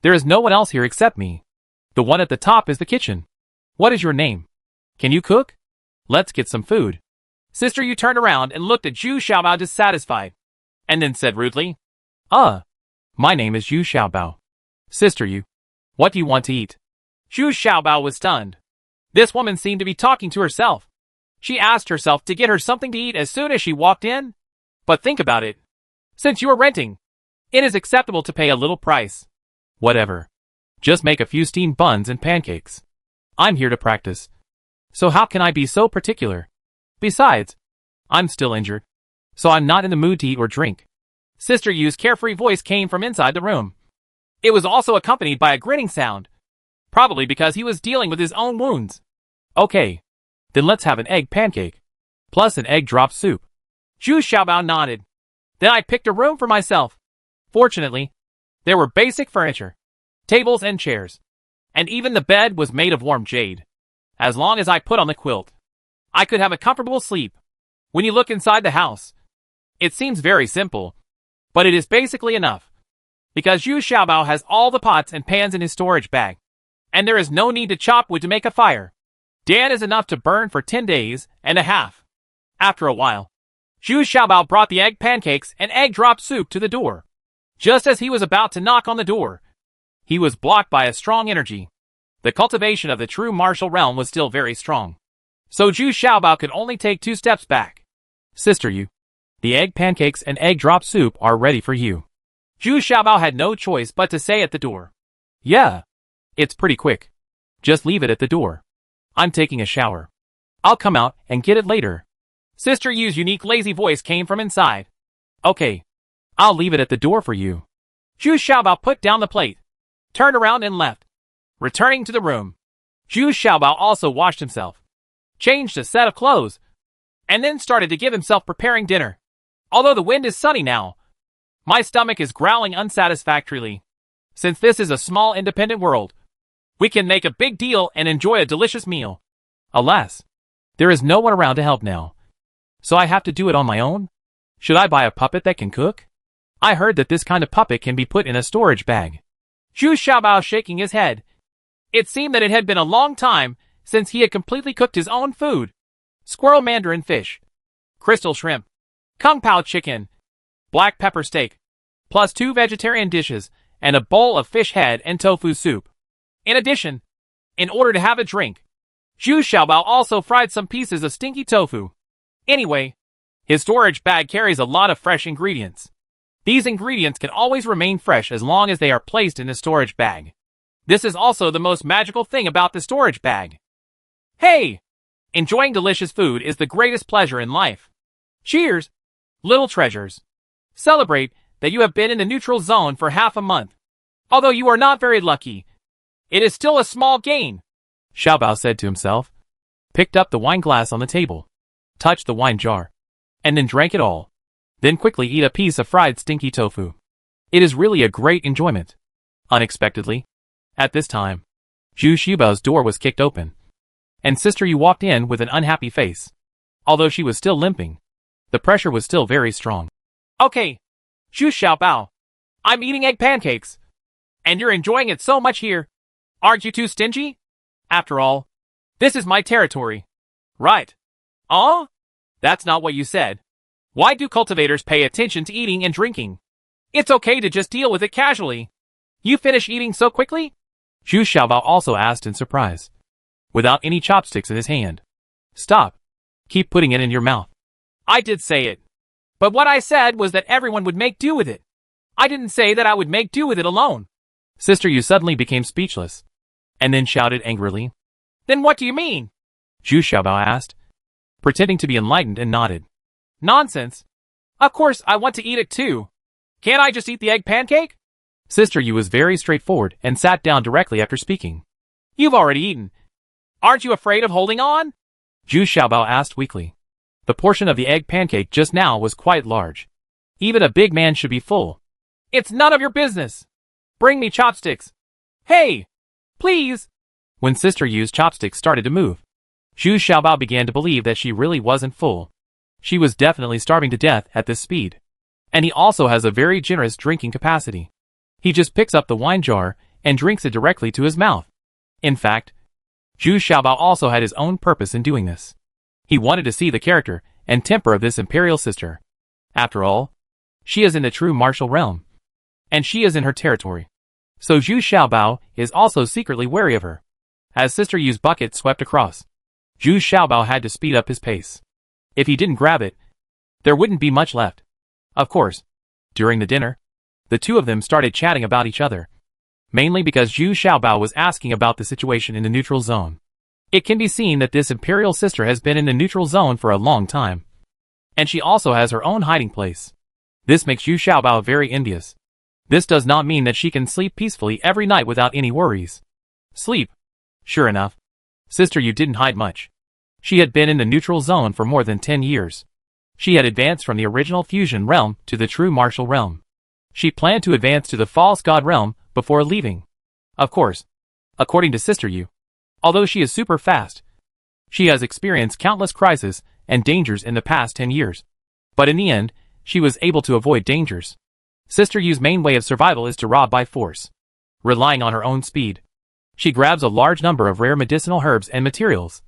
There is no one else here except me. The one at the top is the kitchen. What is your name? Can you cook? Let's get some food. Sister Yu turned around and looked at Zhu Xiaobao dissatisfied, and then said rudely, my name is Zhu Xiaobao. Sister Yu, what do you want to eat? Zhu Xiaobao was stunned. This woman seemed to be talking to herself. She asked herself to get her something to eat as soon as she walked in. But think about it. Since you are renting, it is acceptable to pay a little price. Whatever. Just make a few steamed buns and pancakes. I'm here to practice. So how can I be so particular? Besides, I'm still injured, so I'm not in the mood to eat or drink. Sister Yu's carefree voice came from inside the room. It was also accompanied by a grinning sound, probably because he was dealing with his own wounds. Okay, then let's have an egg pancake, plus an egg drop soup. Zhu Xiaobao nodded. Then I picked a room for myself. Fortunately, there were basic furniture, tables and chairs, and even the bed was made of warm jade. As long as I put on the quilt, I could have a comfortable sleep. When you look inside the house, it seems very simple, but it is basically enough. Because Zhu Xiaobao has all the pots and pans in his storage bag, and there is no need to chop wood to make a fire. Dan is enough to burn for 10 days and a half. After a while, Zhu Xiaobao brought the egg pancakes and egg drop soup to the door. Just as he was about to knock on the door, he was blocked by a strong energy. The cultivation of the true martial realm was still very strong, so Zhu Xiaobao could only take 2 steps back. Sister Yu, the egg pancakes and egg drop soup are ready for you. Zhu Xiaobao had no choice but to say at the door. Yeah, it's pretty quick. Just leave it at the door. I'm taking a shower. I'll come out and get it later. Sister Yu's unique lazy voice came from inside. Okay, I'll leave it at the door for you. Zhu Xiaobao put down the plate, turned around and left. Returning to the room, Zhu Xiaobao also washed himself, changed a set of clothes, and then started to give himself preparing dinner. Although the wind is sunny now, my stomach is growling unsatisfactorily. Since this is a small independent world, we can make a big deal and enjoy a delicious meal. Alas, there is no one around to help now, so I have to do it on my own. Should I buy a puppet that can cook? I heard that this kind of puppet can be put in a storage bag. Zhu Xiaobao shaking his head. It seemed that it had been a long time since he had completely cooked his own food. Squirrel mandarin fish, crystal shrimp, kung pao chicken, black pepper steak, plus 2 vegetarian dishes, and a bowl of fish head and tofu soup. In addition, in order to have a drink, Zhu Xiaobao also fried some pieces of stinky tofu. Anyway, his storage bag carries a lot of fresh ingredients. These ingredients can always remain fresh as long as they are placed in the storage bag. This is also the most magical thing about the storage bag. Hey! Enjoying delicious food is the greatest pleasure in life. Cheers, little treasures. Celebrate that you have been in the neutral zone for half a month. Although you are not very lucky, it is still a small gain, Xiaobao said to himself, picked up the wine glass on the table, touched the wine jar, and then drank it all. Then quickly eat a piece of fried stinky tofu. It is really a great enjoyment. Unexpectedly, at this time, Zhu Xiaobao's door was kicked open, and Sister Yu walked in with an unhappy face. Although she was still limping, the pressure was still very strong. Okay, Zhu Xiaobao, I'm eating egg pancakes, and you're enjoying it so much here. Aren't you too stingy? After all, this is my territory. Right. That's not what you said. Why do cultivators pay attention to eating and drinking? It's okay to just deal with it casually. You finish eating so quickly? Zhu Xiaobao also asked in surprise, without any chopsticks in his hand. Stop. Keep putting it in your mouth. I did say it. But what I said was that everyone would make do with it. I didn't say that I would make do with it alone. Sister Yu suddenly became speechless, and then shouted angrily. Then what do you mean? Zhu Xiaobao asked, pretending to be enlightened, and nodded. Nonsense. Of course I want to eat it too. Can't I just eat the egg pancake? Sister Yu was very straightforward and sat down directly after speaking. You've already eaten. Aren't you afraid of holding on? Zhu Xiaobao asked weakly. The portion of the egg pancake just now was quite large. Even a big man should be full. It's none of your business. Bring me chopsticks. Hey! Please! When Sister Yu's chopsticks started to move, Zhu Xiaobao began to believe that she really wasn't full. She was definitely starving to death at this speed. And he also has a very generous drinking capacity. He just picks up the wine jar and drinks it directly to his mouth. In fact, Zhu Xiaobao also had his own purpose in doing this. He wanted to see the character and temper of this imperial sister. After all, she is in the true martial realm, and she is in her territory. So Zhu Xiaobao is also secretly wary of her. As Sister Yu's bucket swept across, Zhu Xiaobao had to speed up his pace. If he didn't grab it, there wouldn't be much left. Of course, during the dinner, the two of them started chatting about each other, mainly because Zhu Xiaobao was asking about the situation in the neutral zone. It can be seen that this imperial sister has been in the neutral zone for a long time, and she also has her own hiding place. This makes Zhu Xiaobao very envious. This does not mean that she can sleep peacefully every night without any worries. Sleep. Sure enough, Sister Yu didn't hide much. She had been in the neutral zone for more than 10 years. She had advanced from the original fusion realm to the true martial realm. She planned to advance to the false god realm before leaving. Of course, according to Sister Yu, although she is super fast, she has experienced countless crises and dangers in the past 10 years. But in the end, she was able to avoid dangers. Sister Yu's main way of survival is to rob by force. Relying on her own speed, she grabs a large number of rare medicinal herbs and materials,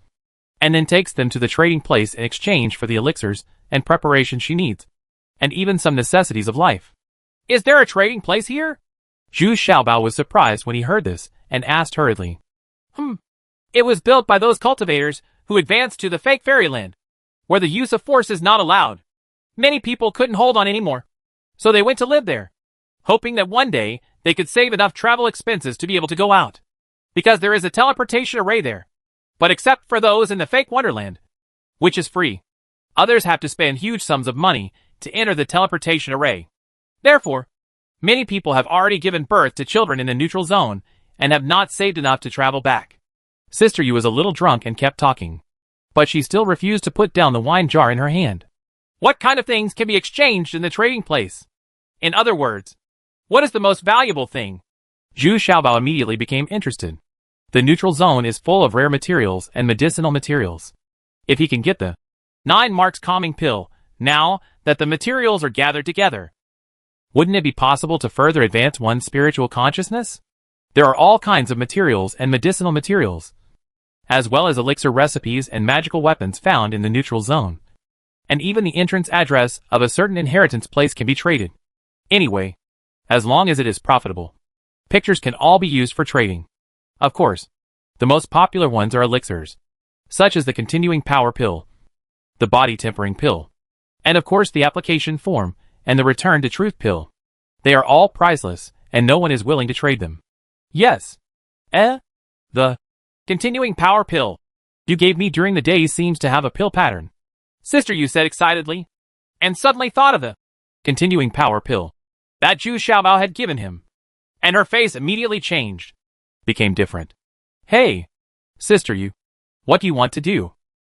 and then takes them to the trading place in exchange for the elixirs and preparations she needs, and even some necessities of life. Is there a trading place here? Zhu Xiaobao was surprised when he heard this, and asked hurriedly. It was built by those cultivators who advanced to the fake fairyland, where the use of force is not allowed. Many people couldn't hold on anymore, so they went to live there, hoping that one day they could save enough travel expenses to be able to go out, because there is a teleportation array there. But except for those in the fake wonderland, which is free, others have to spend huge sums of money to enter the teleportation array. Therefore, many people have already given birth to children in the neutral zone and have not saved enough to travel back. Sister Yu was a little drunk and kept talking, but she still refused to put down the wine jar in her hand. What kind of things can be exchanged in the trading place? In other words, what is the most valuable thing? Zhu Xiaobao immediately became interested. The neutral zone is full of rare materials and medicinal materials. If he can get the 9 marks calming pill, now that the materials are gathered together, wouldn't it be possible to further advance one's spiritual consciousness? There are all kinds of materials and medicinal materials, as well as elixir recipes and magical weapons found in the neutral zone. And even the entrance address of a certain inheritance place can be traded. Anyway, as long as it is profitable, pictures can all be used for trading. Of course, the most popular ones are elixirs, such as the continuing power pill, the body tempering pill, and of course the application form and the return to truth pill. They are all priceless, and no one is willing to trade them. Yes. The continuing power pill you gave me during the day seems to have a pill pattern, Sister Yu said excitedly, and suddenly thought of the continuing power pill that Zhu Xiaobao had given him, and her face immediately changed, became different. Hey, Sister Yu, what do you want to do?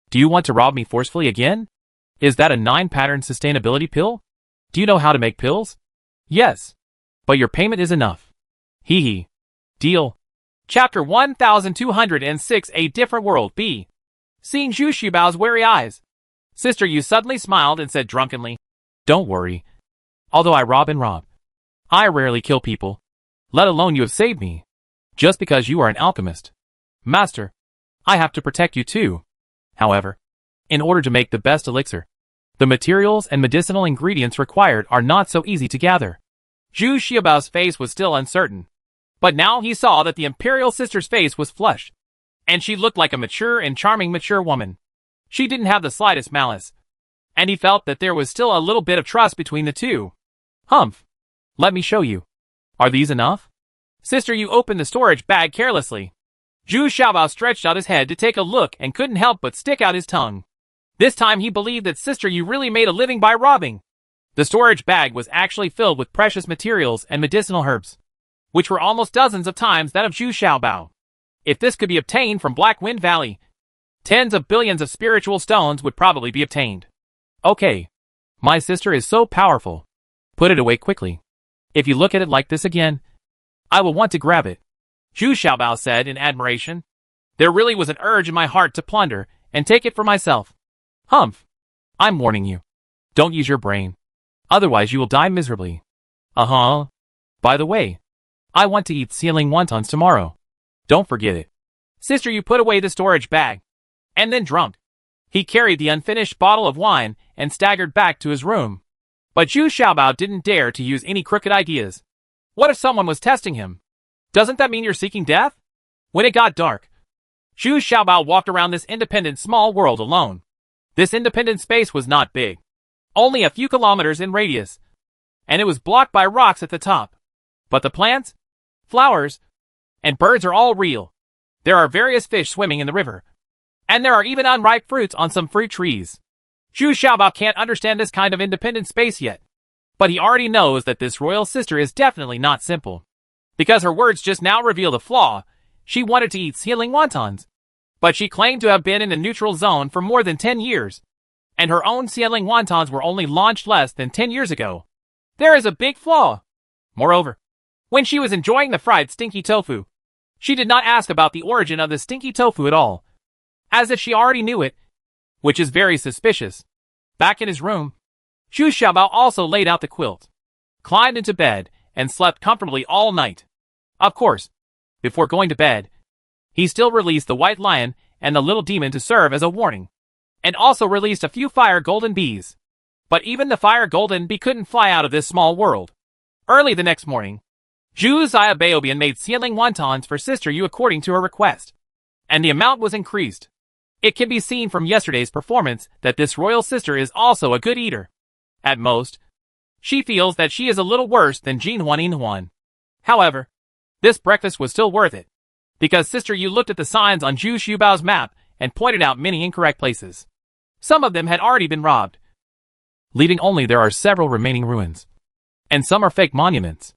Do you want to rob me forcefully again? Is that a 9-pattern sustainability pill? Do you know how to make pills? Yes, but your payment is enough. Hee hee. Deal. Chapter 1206, A Different World, B. Seeing Zhu Xiaobao's wary eyes, Sister Yu suddenly smiled and said drunkenly, Don't worry. Although I rob and rob, I rarely kill people, let alone you have saved me. Just because you are an alchemist, Master, I have to protect you too. However, in order to make the best elixir, the materials and medicinal ingredients required are not so easy to gather. Zhu Xiaobao's face was still uncertain, but now he saw that the imperial sister's face was flushed, and she looked like a mature and charming mature woman. She didn't have the slightest malice, and he felt that there was still a little bit of trust between the two. Humph. Let me show you. Are these enough? Sister Yu opened the storage bag carelessly. Zhu Xiaobao stretched out his head to take a look and couldn't help but stick out his tongue. This time he believed that Sister Yu really made a living by robbing. The storage bag was actually filled with precious materials and medicinal herbs, which were almost dozens of times that of Zhu Xiaobao. If this could be obtained from Black Wind Valley, tens of billions of spiritual stones would probably be obtained. Okay. My sister is so powerful. Put it away quickly. If you look at it like this again, I will want to grab it, Zhu Xiaobao said in admiration. There really was an urge in my heart to plunder and take it for myself. Humph. I'm warning you. Don't use your brain. Otherwise you will die miserably. Uh-huh. By the way, I want to eat ceiling wontons tomorrow. Don't forget it. Sister, you put away the storage bag. And then drunk. He carried the unfinished bottle of wine and staggered back to his room. But Zhu Xiaobao didn't dare to use any crooked ideas. What if someone was testing him? Doesn't that mean you're seeking death? When it got dark, Zhu Xiaobao walked around this independent small world alone. This independent space was not big. Only a few kilometers in radius. And it was blocked by rocks at the top. But the plants, flowers, and birds are all real. There are various fish swimming in the river. And there are even unripe fruits on some fruit trees. Zhu Xiaobao can't understand this kind of independent space yet. But he already knows that this royal sister is definitely not simple. Because her words just now revealed a flaw. She wanted to eat ceiling wontons. But she claimed to have been in the neutral zone for more than 10 years. And her own ceiling wontons were only launched less than 10 years ago. There is a big flaw. Moreover, when she was enjoying the fried stinky tofu, she did not ask about the origin of the stinky tofu at all. As if she already knew it, which is very suspicious. Back in his room, Zhu Xiaobao also laid out the quilt, climbed into bed, and slept comfortably all night. Of course, before going to bed, he still released the white lion and the little demon to serve as a warning, and also released a few fire golden bees. But even the fire golden bee couldn't fly out of this small world. Early the next morning, Zhu Xiaobian made ceiling wontons for Sister Yu according to her request, and the amount was increased. It can be seen from yesterday's performance that this royal sister is also a good eater. At most, she feels that she is a little worse than Jin Huan. However, this breakfast was still worth it, because Sister Yu looked at the signs on Zhu Xiaobao's map and pointed out many incorrect places. Some of them had already been robbed, leaving only there are several remaining ruins. And some are fake monuments.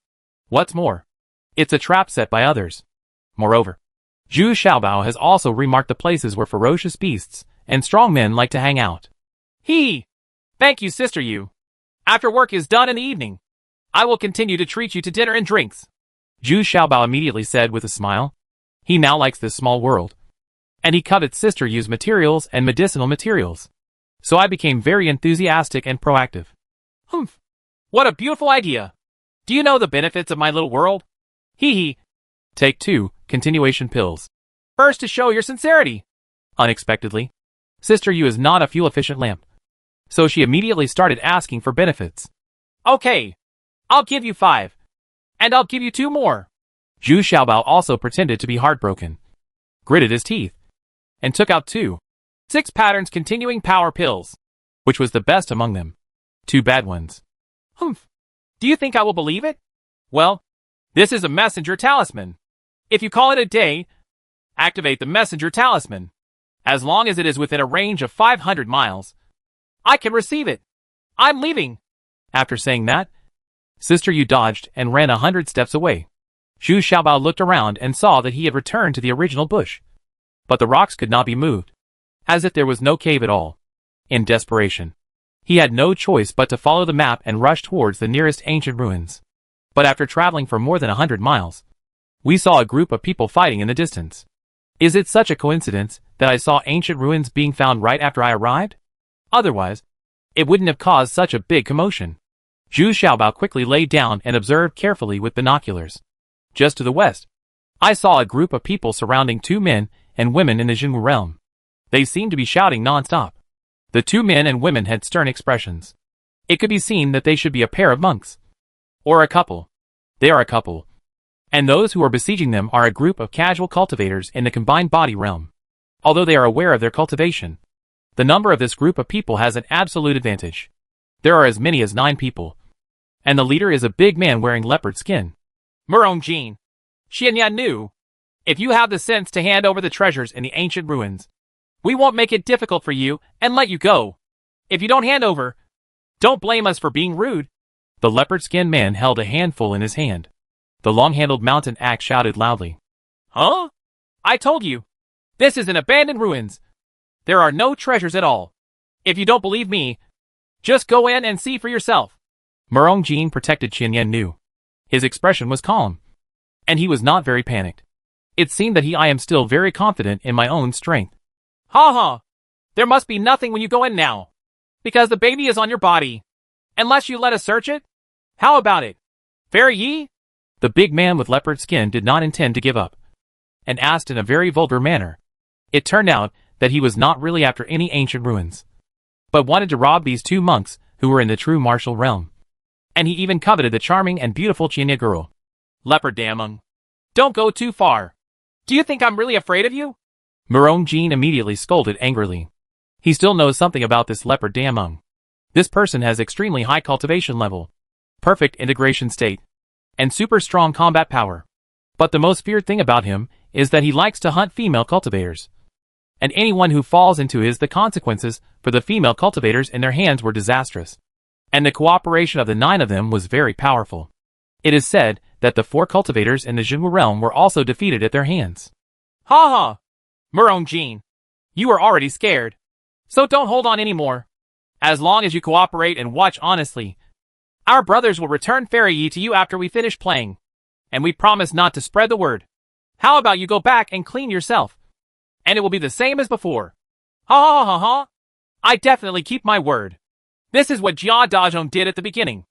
What's more, it's a trap set by others. Moreover, Zhu Xiaobao has also remarked the places where ferocious beasts and strong men like to hang out. Thank you, Sister Yu. After work is done in the evening, I will continue to treat you to dinner and drinks. Zhu Xiaobao immediately said with a smile. He now likes this small world. And he covets Sister Yu's materials and medicinal materials. So I became very enthusiastic and proactive. Humph. What a beautiful idea. Do you know the benefits of my little world? Take 2, continuation pills. First, to show your sincerity. Unexpectedly, Sister Yu is not a fuel-efficient lamp. So she immediately started asking for benefits. Okay, I'll give you 5. And I'll give you 2 more. Zhu Xiaobao also pretended to be heartbroken, gritted his teeth, and took out 2 6 patterns continuing power pills, which was the best among them. 2 bad ones. Humph. Do you think I will believe it? Well, this is a messenger talisman. If you call it a day, activate the messenger talisman. As long as it is within a range of 500 miles, I can receive it. I'm leaving. After saying that, Sister Yu dodged and ran 100 steps away. Zhu Xiaobao looked around and saw that he had returned to the original bush. But the rocks could not be moved, as if there was no cave at all. In desperation, he had no choice but to follow the map and rush towards the nearest ancient ruins. But after traveling for more than 100 miles, we saw a group of people fighting in the distance. Is it such a coincidence that I saw ancient ruins being found right after I arrived? Otherwise, it wouldn't have caused such a big commotion. Zhu Xiaobao quickly lay down and observed carefully with binoculars. Just to the west, I saw a group of people surrounding 2 men and women in the Jingwu realm. They seemed to be shouting non-stop. The 2 men and women had stern expressions. It could be seen that they should be a pair of monks. Or a couple. They are a couple. And those who are besieging them are a group of casual cultivators in the combined body realm. Although they are aware of their cultivation, the number of this group of people has an absolute advantage. There are as many as 9 people. And the leader is a big man wearing leopard skin. Jin, Xianyan knew. If you have the sense to hand over the treasures in the ancient ruins, we won't make it difficult for you and let you go. If you don't hand over, don't blame us for being rude. The leopard-skinned man held a handful in his hand. The long-handled mountain axe shouted loudly. Huh? I told you. This is an abandoned ruins. There are no treasures at all. If you don't believe me, just go in and see for yourself. Jin protected Qianyan Nu. His expression was calm, and he was not very panicked. It seemed that I am still very confident in my own strength. Ha ha! There must be nothing when you go in now, because the baby is on your body. Unless you let us search it? How about it? Fairy Yi? The big man with leopard skin did not intend to give up, and asked in a very vulgar manner. It turned out that he was not really after any ancient ruins, but wanted to rob these two monks who were in the true martial realm. And he even coveted the charming and beautiful Qianya girl. Leopard Damung. Don't go too far. Do you think I'm really afraid of you? Murong Jin immediately scolded angrily. He still knows something about this leopard Damung. This person has extremely high cultivation level, perfect integration state, and super strong combat power. But the most feared thing about him is that he likes to hunt female cultivators. And anyone who falls into the consequences for the female cultivators in their hands were disastrous. And the cooperation of the 9 of them was very powerful. It is said that the 4 cultivators in the Jinwu realm were also defeated at their hands. Ha ha! Murong Jin, you are already scared. So don't hold on anymore. As long as you cooperate and watch honestly, our brothers will return Fairy Yi to you after we finish playing. And we promise not to spread the word. How about you go back and clean yourself? And it will be the same as before. Ha ha ha ha! I definitely keep my word. This is what Jia Dajong did at the beginning.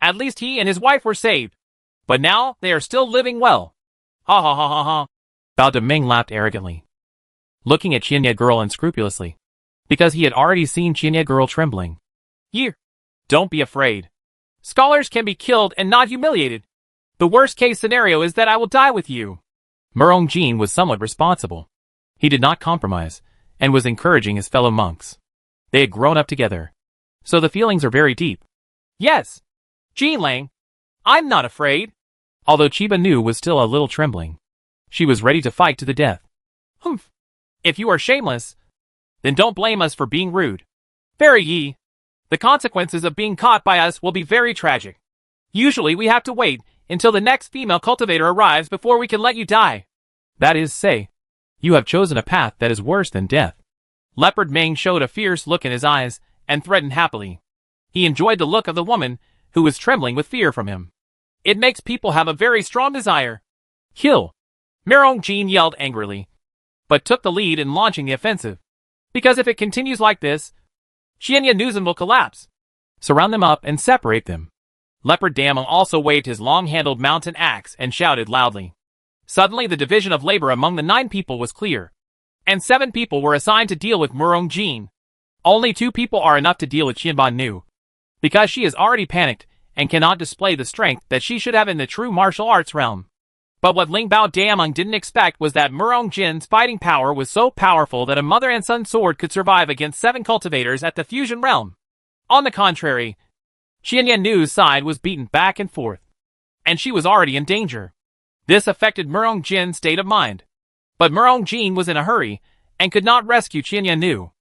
At least he and his wife were saved. But now they are still living well. Ha ha ha ha ha. Bao Deming laughed arrogantly, looking at Qianya girl unscrupulously, because he had already seen Qianya girl trembling. Here, don't be afraid. Scholars can be killed and not humiliated. The worst case scenario is that I will die with you. Murong Jin was somewhat responsible. He did not compromise, and was encouraging his fellow monks. They had grown up together, so the feelings are very deep. Yes, Jin Lang, I'm not afraid. Although Chiba Nu was still a little trembling, she was ready to fight to the death. Humph. If you are shameless, then don't blame us for being rude. Fairy Yi, the consequences of being caught by us will be very tragic. Usually we have to wait until the next female cultivator arrives before we can let you die. That is, say, you have chosen a path that is worse than death. Leopard Ming showed a fierce look in his eyes and threatened happily. He enjoyed the look of the woman who was trembling with fear from him. It makes people have a very strong desire. Kill! Murong Jin yelled angrily, but took the lead in launching the offensive. Because if it continues like this, Qianya Nuzan will collapse. Surround them up and separate them. Leopard Damon also waved his long-handled mountain axe and shouted loudly. Suddenly the division of labor among the 9 people was clear, and 7 people were assigned to deal with Murong Jin. Only 2 people are enough to deal with Qianban Nu, because she is already panicked and cannot display the strength that she should have in the true martial arts realm. But what Ling Bao Damong didn't expect was that Murong Jin's fighting power was so powerful that a mother and son sword could survive against 7 cultivators at the fusion realm. On the contrary, Qianyan Nu's side was beaten back and forth, and she was already in danger. This affected Murong Jin's state of mind. But Murong Jin was in a hurry and could not rescue Qianyan Nu.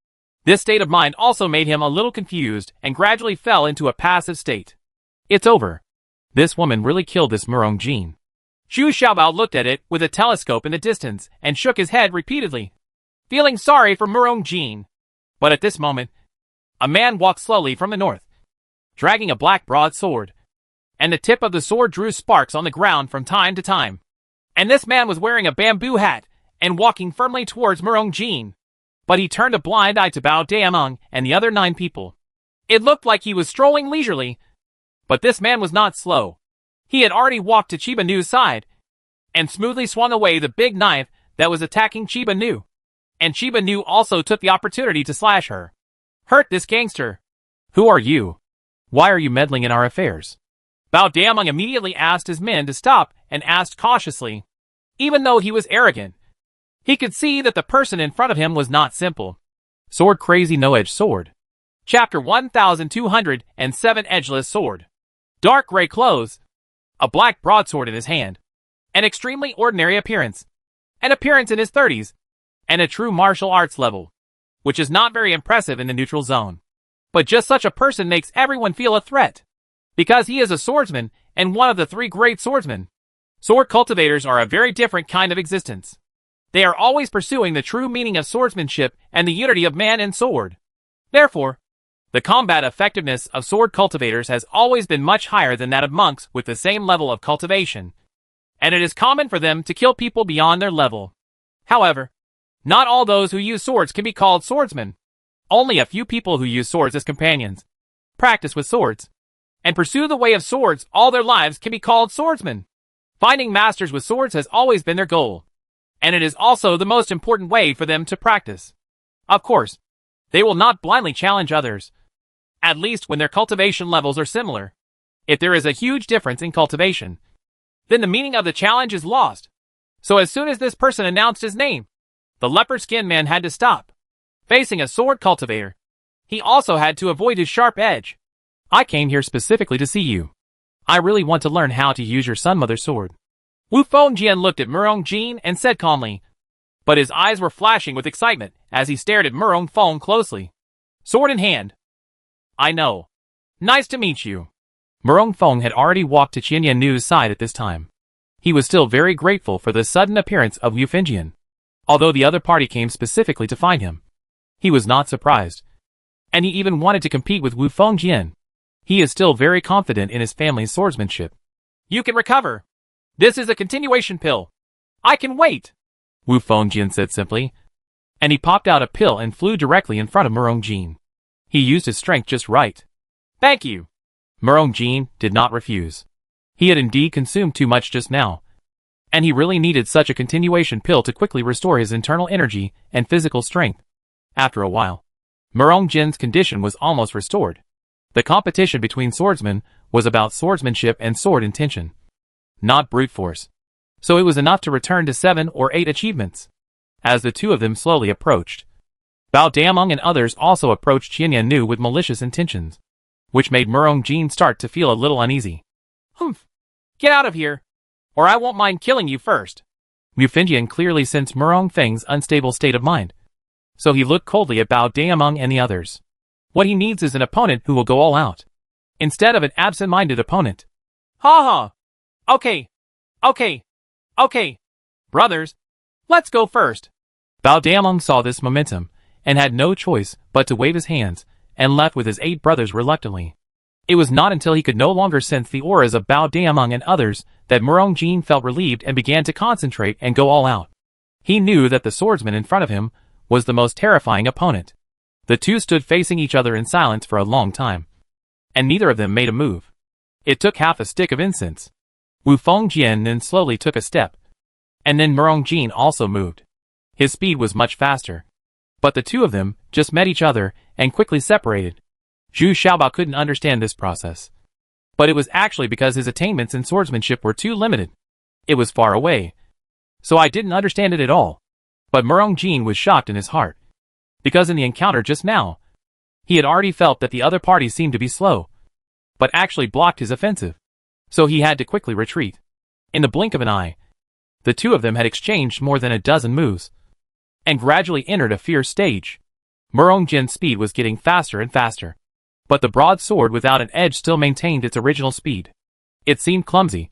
This state of mind also made him a little confused and gradually fell into a passive state. It's over. This woman really killed this Murong Jin. Zhu Xiaobao looked at it with a telescope in the distance and shook his head repeatedly, feeling sorry for Murong Jin. But at this moment, a man walked slowly from the north, dragging a black broadsword, and the tip of the sword drew sparks on the ground from time to time. And this man was wearing a bamboo hat and walking firmly towards Murong Jin. But he turned a blind eye to Bao Damong and the other 9 people. It looked like he was strolling leisurely, but this man was not slow. He had already walked to Chiba Nu's side, and smoothly swung away the big knife that was attacking Chiba Nu. And Chiba Nu also took the opportunity to slash her. Hurt this gangster. Who are you? Why are you meddling in our affairs? Bao Damong immediately asked his men to stop and asked cautiously. Even though he was arrogant, he could see that the person in front of him was not simple. Sword Crazy No-Edge Sword. Chapter 1207 Edgeless Sword. Dark gray clothes, a black broadsword in his hand, an extremely ordinary appearance, an appearance in his 30s, and a true martial arts level, which is not very impressive in the neutral zone. But just such a person makes everyone feel a threat, because he is a swordsman and one of the 3 great swordsmen. Sword cultivators are a very different kind of existence. They are always pursuing the true meaning of swordsmanship and the unity of man and sword. Therefore, the combat effectiveness of sword cultivators has always been much higher than that of monks with the same level of cultivation, and it is common for them to kill people beyond their level. However, not all those who use swords can be called swordsmen. Only a few people who use swords as companions, practice with swords, and pursue the way of swords all their lives can be called swordsmen. Finding masters with swords has always been their goal, and it is also the most important way for them to practice. Of course, they will not blindly challenge others, at least when their cultivation levels are similar. If there is a huge difference in cultivation, then the meaning of the challenge is lost. So as soon as this person announced his name, the leopard-skinned man had to stop. Facing a sword cultivator, he also had to avoid his sharp edge. I came here specifically to see you. I really want to learn how to use your Sun-Mother sword. Wu Fengjian looked at Murong Jin and said calmly, but his eyes were flashing with excitement as he stared at Murong Feng closely. Sword in hand. I know. Nice to meet you. Murong Feng had already walked to Qian Yannu's side at this time. He was still very grateful for the sudden appearance of Wu Fengjian. Although the other party came specifically to find him, he was not surprised. And he even wanted to compete with Wu Fengjian. He is still very confident in his family's swordsmanship. You can recover. This is a continuation pill. I can wait, Wu Fengjian said simply. And he popped out a pill and flew directly in front of Murong Jin. He used his strength just right. Thank you. Murong Jin did not refuse. He had indeed consumed too much just now, and he really needed such a continuation pill to quickly restore his internal energy and physical strength. After a while, Murong Jin's condition was almost restored. The competition between swordsmen was about swordsmanship and sword intention, not brute force. So it was enough to return to 7 or 8 achievements. As the two of them slowly approached, Bao Dameng and others also approached Qian Yannu with malicious intentions, which made Murong Jin start to feel a little uneasy. Humph! Get out of here, or I won't mind killing you first. Wu Fengjian clearly sensed Murong Feng's unstable state of mind, so he looked coldly at Bao Dameng and the others. What he needs is an opponent who will go all out, instead of an absent-minded opponent. Ha ha! Okay. Brothers, let's go first. Bao Dameng saw this momentum, and had no choice but to wave his hands, and left with his 8 brothers reluctantly. It was not until he could no longer sense the auras of Bao Dameng and others that Murong Jin felt relieved and began to concentrate and go all out. He knew that the swordsman in front of him was the most terrifying opponent. The two stood facing each other in silence for a long time, and neither of them made a move. It took half a stick of incense. Wu Fengjian then slowly took a step, and then Murong Jin also moved. His speed was much faster, but the two of them just met each other and quickly separated. Zhu Xiaobao couldn't understand this process, but it was actually because his attainments in swordsmanship were too limited. It was far away, so I didn't understand it at all. But Murong Jin was shocked in his heart, because in the encounter just now, he had already felt that the other party seemed to be slow, but actually blocked his offensive, so he had to quickly retreat. In the blink of an eye, the two of them had exchanged more than a dozen moves, and gradually entered a fierce stage. Murong Jin's speed was getting faster and faster, but the broadsword without an edge still maintained its original speed. It seemed clumsy,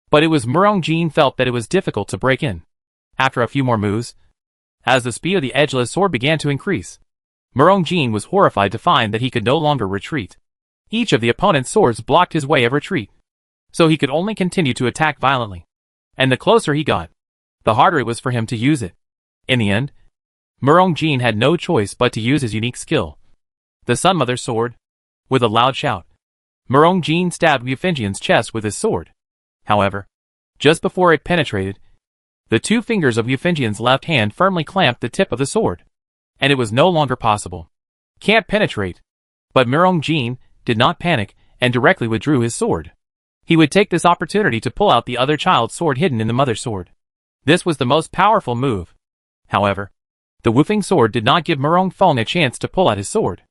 but it was Murong Jin felt that it was difficult to break in. After a few more moves, as the speed of the edgeless sword began to increase, Murong Jin was horrified to find that he could no longer retreat. Each of the opponent's swords blocked his way of retreat, so he could only continue to attack violently. And the closer he got, the harder it was for him to use it. In the end, Murong Jin had no choice but to use his unique skill, the Sun-Mother sword. With a loud shout, Murong Jin stabbed Wu Fengjian's chest with his sword. However, just before it penetrated, the 2 fingers of Wu Fengjian's left hand firmly clamped the tip of the sword, and it was no longer possible. Can't penetrate. But Murong Jin did not panic and directly withdrew his sword. He would take this opportunity to pull out the other child's sword hidden in the mother sword. This was the most powerful move. However, the Wufeng sword did not give Murong Feng a chance to pull out his sword.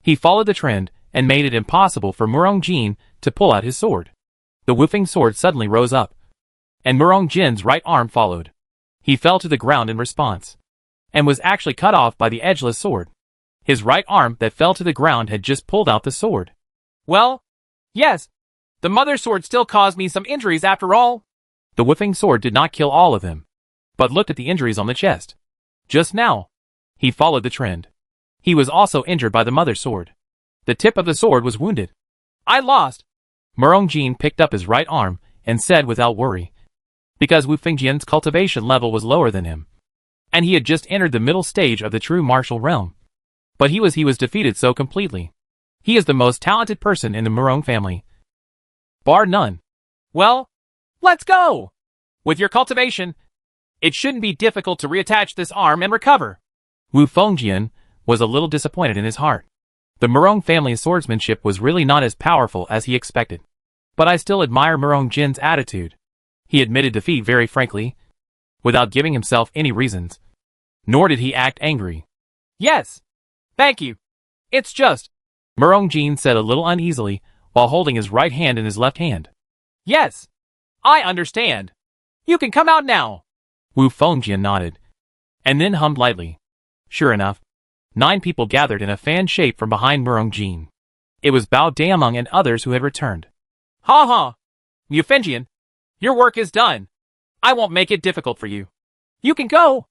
He followed the trend and made it impossible for Murong Jin to pull out his sword. The Wufeng sword suddenly rose up, and Murong Jin's right arm followed. He fell to the ground in response, and was actually cut off by the edgeless sword. His right arm that fell to the ground had just pulled out the sword. Well, yes, the mother sword still caused me some injuries after all. The Wufeng sword did not kill all of them, but looked at the injuries on the chest. Just now, he followed the trend. He was also injured by the mother sword. The tip of the sword was wounded. I lost. Murong Jin picked up his right arm and said without worry, because Wu Fengjian's cultivation level was lower than him, and he had just entered the middle stage of the true martial realm. But he was defeated so completely. He is the most talented person in the Murong family, bar none. Well, let's go! With your cultivation, it shouldn't be difficult to reattach this arm and recover. Wu Fengjian was a little disappointed in his heart. The Murong family's swordsmanship was really not as powerful as he expected. But I still admire Murong Jin's attitude. He admitted defeat very frankly, without giving himself any reasons. Nor did he act angry. Yes, thank you. It's just, Murong Jin said a little uneasily, while holding his right hand in his left hand. Yes, I understand. You can come out now. Wu Fengjian nodded, and then hummed lightly. Sure enough, 9 people gathered in a fan shape from behind Murong Jin. It was Bao Dameng and others who had returned. Ha ha! Wu Fengjian, your work is done. I won't make it difficult for you. You can go.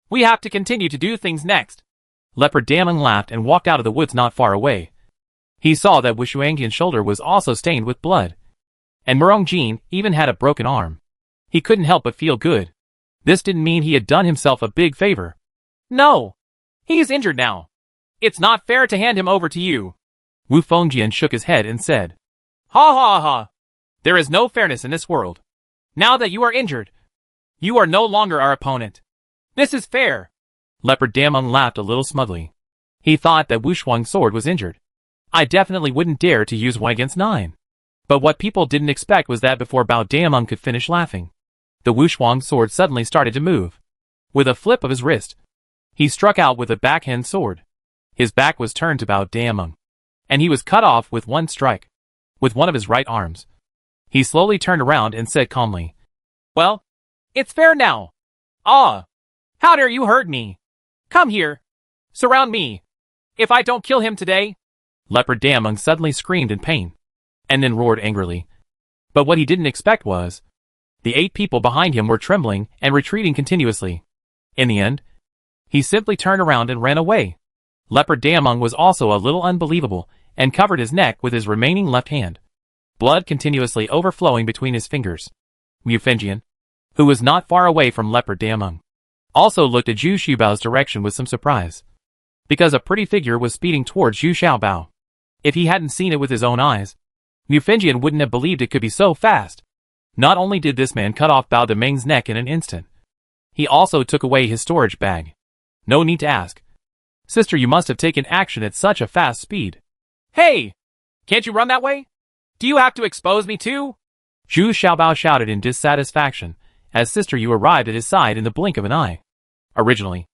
We have to continue to do things next. Leopard Dameng laughed and walked out of the woods not far away. He saw that Wu Shuangtian's shoulder was also stained with blood. And Murong Jin even had a broken arm. He couldn't help but feel good. This didn't mean he had done himself a big favor. No. He's injured now. It's not fair to hand him over to you. Wu Fengjian shook his head and said, Ha ha ha. There is no fairness in this world. Now that you are injured, you are no longer our opponent. This is fair. Leopard Dameng laughed a little smugly. He thought that Wu Shuang's sword was injured. I definitely wouldn't dare to use 1 against 9. But what people didn't expect was that before Bao Dameng could finish laughing, the Wu Shuang sword suddenly started to move. With a flip of his wrist, he struck out with a backhand sword. His back was turned to Bao Dameng, and he was cut off with one strike, with one of his right arms. He slowly turned around and said calmly, Well, it's fair now. Ah, how dare you hurt me? Come here. Surround me. If I don't kill him today. Leopard Dameng suddenly screamed in pain, and then roared angrily. But what he didn't expect was, the 8 people behind him were trembling and retreating continuously. In the end, he simply turned around and ran away. Leopard Dameng was also a little unbelievable, and covered his neck with his remaining left hand, blood continuously overflowing between his fingers. Wu Fengjian, who was not far away from Leopard Dameng, also looked at Zhu Xiaobao's direction with some surprise, because a pretty figure was speeding towards Zhu Xiaobao. If he hadn't seen it with his own eyes, Wu Fengjian wouldn't have believed it could be so fast. Not only did this man cut off Bao Dameng's neck in an instant, he also took away his storage bag. No need to ask. Sister, you must have taken action at such a fast speed. Hey! Can't you run that way? Do you have to expose me too? Zhu Xiaobao shouted in dissatisfaction, as Sister Yu arrived at his side in the blink of an eye. Originally,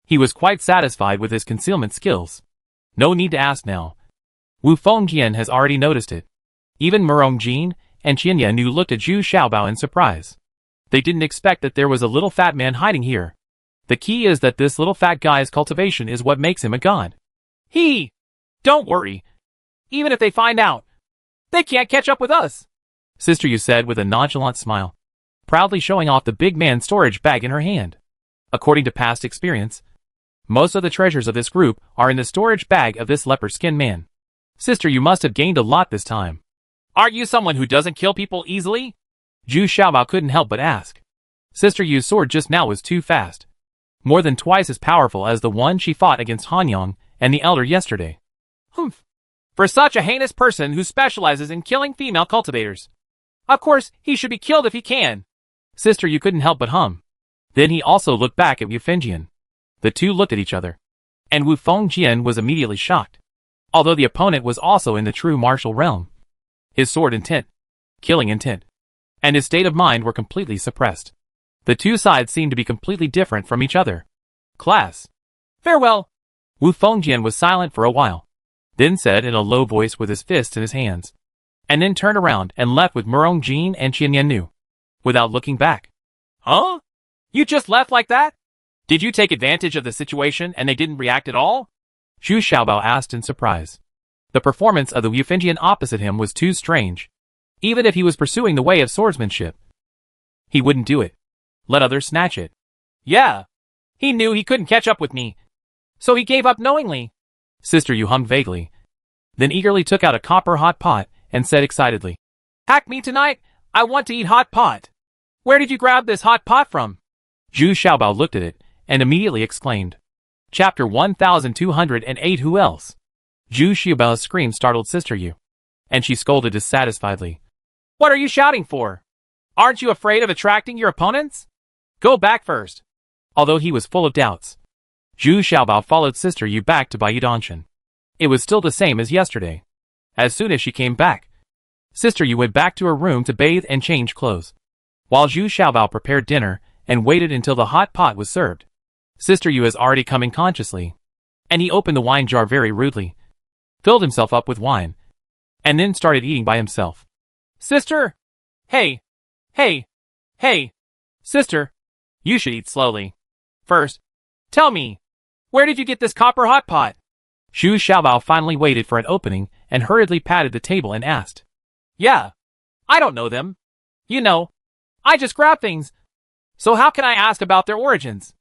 he was quite satisfied with his concealment skills. No need to ask now. Wu Fengjian has already noticed it. Even Murong Jin and Qian Yanu looked at Zhu Xiaobao in surprise. They didn't expect that there was a little fat man hiding here. The key is that this little fat guy's cultivation is what makes him a god. Don't worry. Even if they find out, they can't catch up with us, Sister Yu said with a nonchalant smile, proudly showing off the big man's storage bag in her hand. According to past experience, most of the treasures of this group are in the storage bag of this leopard skin man. Sister, you must have gained a lot this time. Are you someone who doesn't kill people easily? Zhu Xiaobao couldn't help but ask. Sister Yu's sword just now was too fast. More than twice as powerful as the one she fought against Han Yang and the Elder yesterday. Humph. For such a heinous person who specializes in killing female cultivators. Of course, he should be killed if he can. Sister Yu couldn't help but hum. Then he also looked back at Wu Fengjian. The two looked at each other, and Wu Fengjian was immediately shocked. Although the opponent was also in the true martial realm, his sword intent, killing intent, and his state of mind were completely suppressed. The two sides seemed to be completely different from each other. Class. Farewell. Wu Fengjian was silent for a while, then said in a low voice with his fists in his hands, and then turned around and left with Murong Jin and Qian Yanu, without looking back. Huh? You just left like that? Did you take advantage of the situation and they didn't react at all? Zhu Xiaobao asked in surprise. The performance of the Wu Fengjian opposite him was too strange. Even if he was pursuing the way of swordsmanship, he wouldn't do it. Let others snatch it. Yeah. He knew he couldn't catch up with me, so he gave up knowingly. Sister Yu hummed vaguely, then eagerly took out a copper hot pot and said excitedly, Hack me tonight, I want to eat hot pot. Where did you grab this hot pot from? Zhu Xiaobao looked at it and immediately exclaimed, Chapter 1208 Who else? Zhu Xiaobao's scream startled Sister Yu, and she scolded dissatisfiedly. What are you shouting for? Aren't you afraid of attracting your opponents? Go back first. Although he was full of doubts, Zhu Xiaobao followed Sister Yu back to Baiyu Danshan. It was still the same as yesterday. As soon as she came back, Sister Yu went back to her room to bathe and change clothes, while Zhu Xiaobao prepared dinner and waited until the hot pot was served. Sister Yu has already come in consciously, and he opened the wine jar very rudely, filled himself up with wine, and then started eating by himself. Sister! Hey! Sister! You should eat slowly. First, tell me, where did you get this copper hot pot? Zhu Xiaobao finally waited for an opening and hurriedly patted the table and asked. Yeah, I don't know them. You know, I just grab things. So how can I ask about their origins?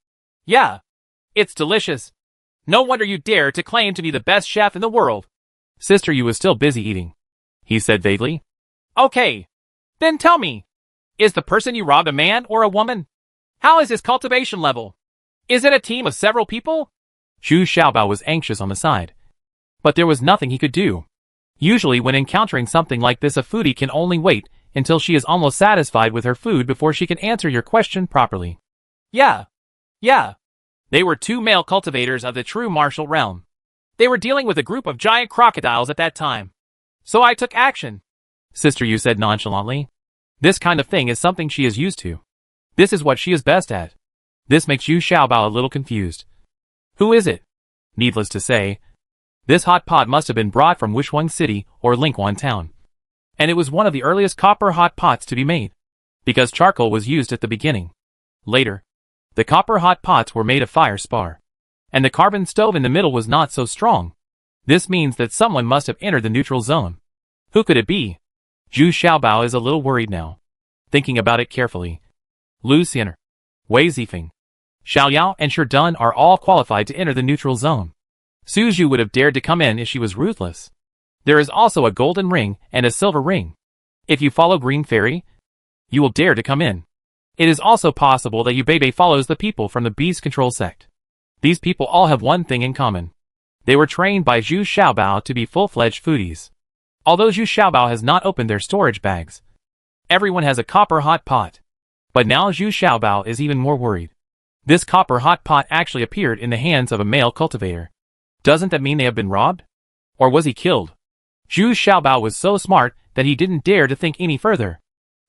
Yeah, it's delicious. No wonder you dare to claim to be the best chef in the world. Sister Yu was still busy eating. He said vaguely. Okay, then tell me, is the person you robbed a man or a woman? How is his cultivation level? Is it a team of several people? Zhu Xiaobao was anxious on the side, but there was nothing he could do. Usually when encountering something like this, a foodie can only wait until she is almost satisfied with her food before she can answer your question properly. Yeah. They were two male cultivators of the true martial realm. They were dealing with a group of giant crocodiles at that time. So I took action. Sister Yu said nonchalantly. This kind of thing is something she is used to. This is what she is best at. This makes Zhu Xiaobao a little confused. Who is it? Needless to say, this hot pot must have been brought from Wishuang City or Lingquan Town. And it was one of the earliest copper hot pots to be made, because charcoal was used at the beginning. Later, the copper hot pots were made of fire spar, and the carbon stove in the middle was not so strong. This means that someone must have entered the neutral zone. Who could it be? Zhu Xiaobao is a little worried now, thinking about it carefully. Lu Xianer, Wei Zifeng, Xiao Yao and Shi Dun are all qualified to enter the neutral zone. Su Zhu would have dared to come in if she was ruthless. There is also a golden ring and a silver ring. If you follow Green Fairy, you will dare to come in. It is also possible that Yubebe follows the people from the Beast Control sect. These people all have one thing in common. They were trained by Zhu Xiaobao to be full-fledged foodies. Although Zhu Xiaobao has not opened their storage bags, everyone has a copper hot pot. But now Zhu Xiaobao is even more worried. This copper hot pot actually appeared in the hands of a male cultivator. Doesn't that mean they have been robbed? Or was he killed? Zhu Xiaobao was so smart that he didn't dare to think any further.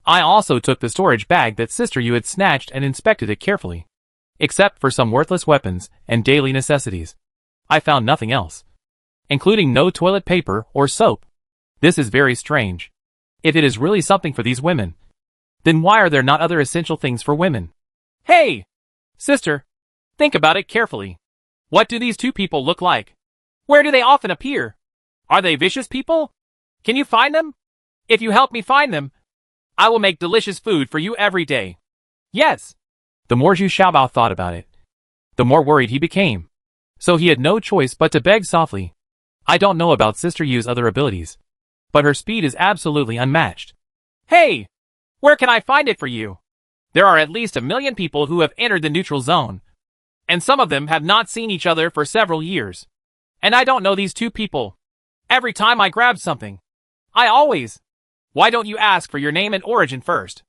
I also took the storage bag that Sister Yu had snatched and inspected it carefully. Except for some worthless weapons and daily necessities, I found nothing else, including no toilet paper or soap. This is very strange. If it is really something for these women, then why are there not other essential things for women? Hey! Sister, think about it carefully. What do these two people look like? Where do they often appear? Are they vicious people? Can you find them? If you help me find them, I will make delicious food for you every day. Yes. The more Zhu Xiaobao thought about it, the more worried he became. So he had no choice but to beg softly. I don't know about Sister Yu's other abilities, but her speed is absolutely unmatched. Hey! Where can I find it for you? There are at least 1 million people who have entered the neutral zone, and some of them have not seen each other for several years. And I don't know these two people. Every time I grab something, I always... Why don't you ask for your name and origin first?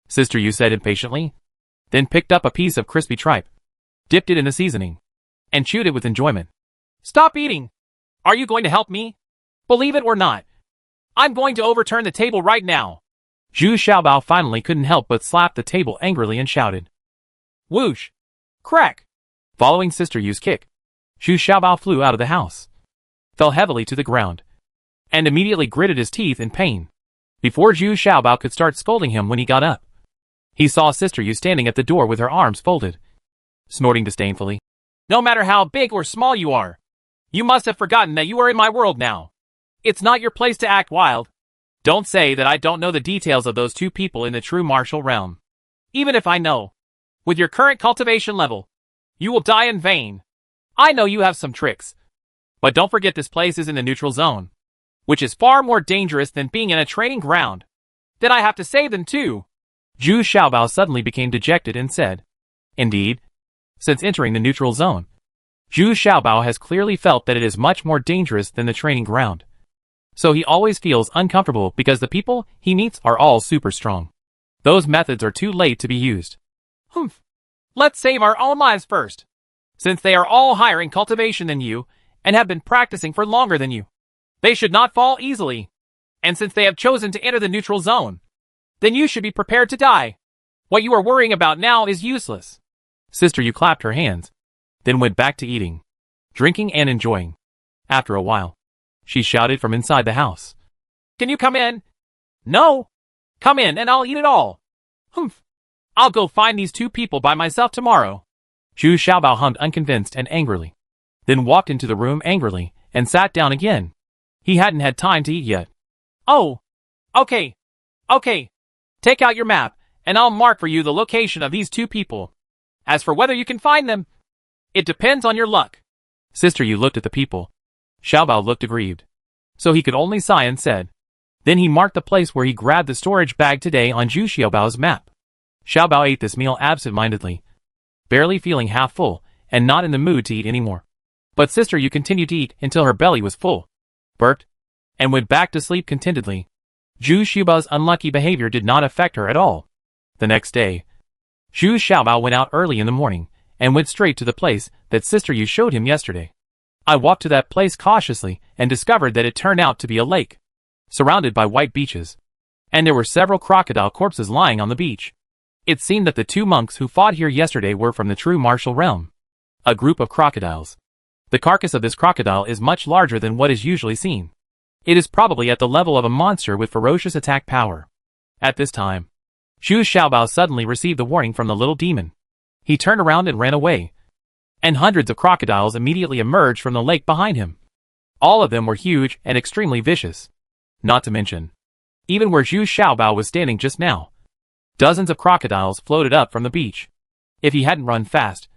Sister Yu said impatiently, then picked up a piece of crispy tripe, dipped it in the seasoning, and chewed it with enjoyment. Stop eating! Are you going to help me? Believe it or not, I'm going to overturn the table right now. Zhu Xiaobao finally couldn't help but slap the table angrily and shouted. Whoosh! Crack! Following Sister Yu's kick, Zhu Xiaobao flew out of the house, fell heavily to the ground, and immediately gritted his teeth in pain. Before Zhu Xiaobao could start scolding him when he got up, he saw Sister Yu standing at the door with her arms folded, snorting disdainfully. No matter how big or small you are, you must have forgotten that you are in my world now. It's not your place to act wild. Don't say that I don't know the details of those two people in the true martial realm. Even if I know, with your current cultivation level, you will die in vain. I know you have some tricks, but don't forget this place is in the neutral zone, which is far more dangerous than being in a training ground. Then I have to save them too. Zhu Xiaobao suddenly became dejected and said, Indeed, since entering the neutral zone, Zhu Xiaobao has clearly felt that it is much more dangerous than the training ground. So he always feels uncomfortable because the people he meets are all super strong. Those methods are too late to be used. Let's save our own lives first. Since they are all higher in cultivation than you, and have been practicing for longer than you, they should not fall easily. And since they have chosen to enter the neutral zone, then you should be prepared to die. What you are worrying about now is useless. Sister Yu clapped her hands, then went back to eating, drinking and enjoying. After a while, she shouted from inside the house. Can you come in? No. Come in and I'll eat it all. I'll go find these two people by myself tomorrow. Zhu Xiaobao hummed unconvinced and angrily, then walked into the room angrily and sat down again. He hadn't had time to eat yet. Oh, okay. Take out your map, and I'll mark for you the location of these two people. As for whether you can find them, it depends on your luck. Sister Yu looked at the people. Xiaobao looked aggrieved, so he could only sigh and said. Then he marked the place where he grabbed the storage bag today on Zhu Xiaobao's map. Xiaobao ate this meal absent-mindedly, barely feeling half full, and not in the mood to eat anymore. But Sister Yu continued to eat until her belly was full, burped, and went back to sleep contentedly. Zhu Xiaobao's unlucky behavior did not affect her at all. The next day, Zhu Xiaobao went out early in the morning, and went straight to the place that Sister Yu showed him yesterday. I walked to that place cautiously and discovered that it turned out to be a lake, surrounded by white beaches, and there were several crocodile corpses lying on the beach. It seemed that the two monks who fought here yesterday were from the true martial realm, a group of crocodiles. The carcass of this crocodile is much larger than what is usually seen. It is probably at the level of a monster with ferocious attack power. At this time, Zhu Xiaobao suddenly received the warning from the little demon. He turned around and ran away, and hundreds of crocodiles immediately emerged from the lake behind him. All of them were huge and extremely vicious. Not to mention, even where Zhu Xiaobao was standing just now, dozens of crocodiles floated up from the beach. If he hadn't run fast,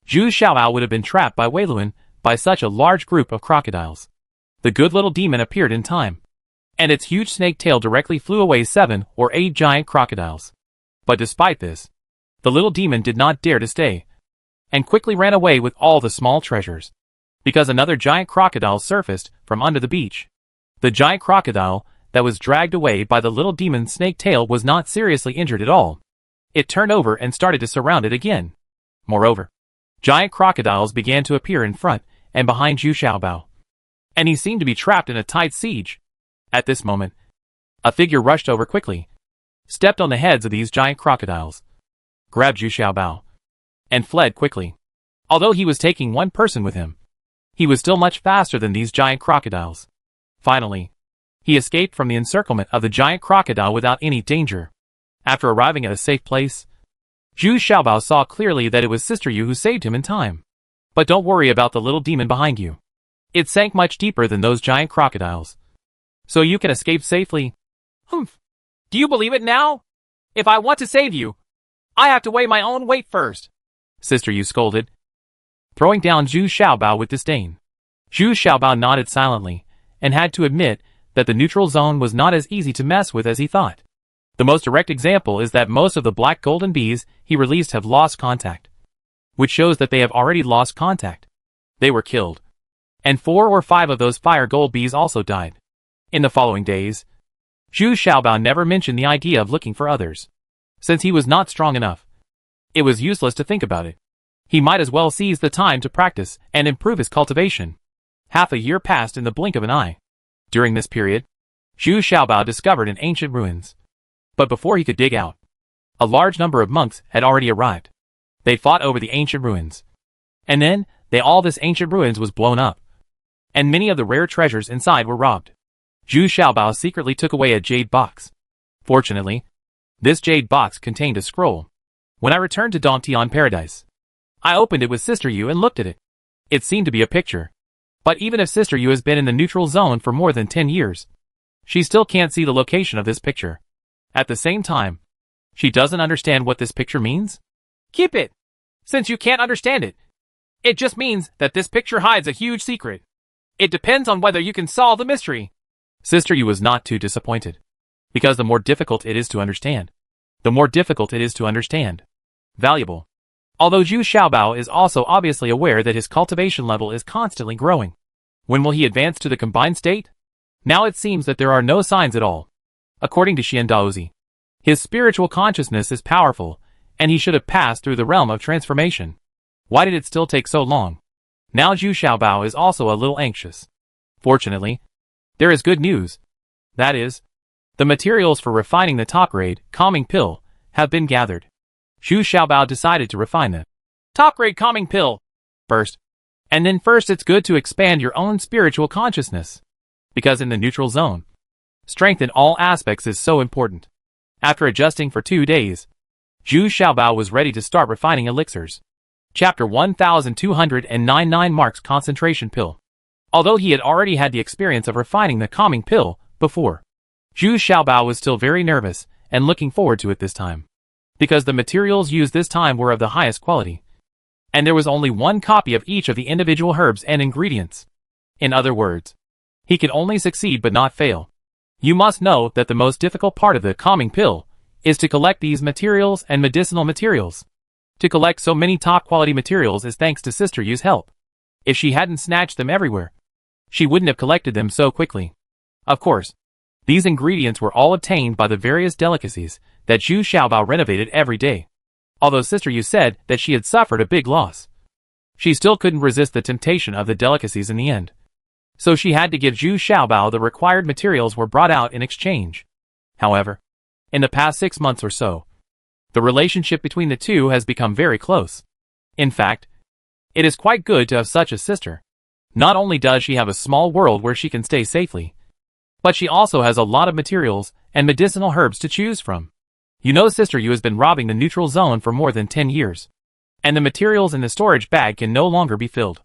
Zhu Xiaobao would have been trapped by Weiluan by such a large group of crocodiles. The good little demon appeared in time, and its huge snake tail directly flew away 7 or 8 giant crocodiles. But despite this, the little demon did not dare to stay, and quickly ran away with all the small treasures, because another giant crocodile surfaced from under the beach. The giant crocodile that was dragged away by the little demon's snake tail was not seriously injured at all. It turned over and started to surround it again. Moreover, giant crocodiles began to appear in front and behind Zhu Xiaobao, and he seemed to be trapped in a tight siege. At this moment, a figure rushed over quickly, stepped on the heads of these giant crocodiles, grabbed Zhu Xiaobao, and fled quickly. Although he was taking one person with him, he was still much faster than these giant crocodiles. Finally, he escaped from the encirclement of the giant crocodile without any danger. After arriving at a safe place, Zhu Xiaobao saw clearly that it was Sister Yu who saved him in time. But don't worry about the little demon behind you. It sank much deeper than those giant crocodiles, so you can escape safely. Do you believe it now? If I want to save you, I have to weigh my own weight first, Sister Yu scolded, throwing down Zhu Xiaobao with disdain. Zhu Xiaobao nodded silently, and had to admit that the neutral zone was not as easy to mess with as he thought. The most direct example is that most of the black golden bees he released have lost contact, which shows that they have already lost contact. They were killed, and 4 or 5 of those fire gold bees also died. In the following days, Zhu Xiaobao never mentioned the idea of looking for others. Since he was not strong enough, it was useless to think about it. He might as well seize the time to practice and improve his cultivation. Half a year passed in the blink of an eye. During this period, Zhu Xiaobao discovered an ancient ruins. But before he could dig out, a large number of monks had already arrived. They fought over the ancient ruins, and then all this ancient ruins was blown up, and many of the rare treasures inside were robbed. Zhu Xiaobao secretly took away a jade box. Fortunately, this jade box contained a scroll. When I returned to Dantian Paradise, I opened it with Sister Yu and looked at it. It seemed to be a picture. But even if Sister Yu has been in the neutral zone for more than 10 years, she still can't see the location of this picture. At the same time, she doesn't understand what this picture means. Keep it, since you can't understand it. It just means that this picture hides a huge secret. It depends on whether you can solve the mystery. Sister Yu was not too disappointed, because the more difficult it is to understand, the more difficult it is to understand. Valuable. Although Zhu Xiaobao is also obviously aware that his cultivation level is constantly growing. When will he advance to the combined state? Now it seems that there are no signs at all. According to Xian Daozi, his spiritual consciousness is powerful, and he should have passed through the realm of transformation. Why did it still take so long? Now Zhu Xiaobao is also a little anxious. Fortunately, there is good news. That is, the materials for refining the top-grade calming pill have been gathered. Zhu Xiaobao decided to refine the top-grade calming pill first. And then first it's good to expand your own spiritual consciousness. Because in the neutral zone, strength in all aspects is so important. After adjusting for 2 days, Zhu Xiaobao was ready to start refining elixirs. Chapter 1299 Mark's concentration pill. Although he had already had the experience of refining the calming pill before, Zhu Xiaobao was still very nervous and looking forward to it this time. Because the materials used this time were of the highest quality. And there was only one copy of each of the individual herbs and ingredients. In other words, he could only succeed but not fail. You must know that the most difficult part of the calming pill is to collect these materials and medicinal materials. To collect so many top-quality materials is thanks to Sister Yu's help. If she hadn't snatched them everywhere, she wouldn't have collected them so quickly. Of course, these ingredients were all obtained by the various delicacies that Zhu Xiaobao renovated every day. Although Sister Yu said that she had suffered a big loss, she still couldn't resist the temptation of the delicacies in the end. So she had to give Zhu Xiaobao the required materials were brought out in exchange. However, in the past 6 months or so, the relationship between the two has become very close. In fact, it is quite good to have such a sister. Not only does she have a small world where she can stay safely, but she also has a lot of materials and medicinal herbs to choose from. You know Sister Yu has been robbing the neutral zone for more than 10 years. And the materials in the storage bag can no longer be filled.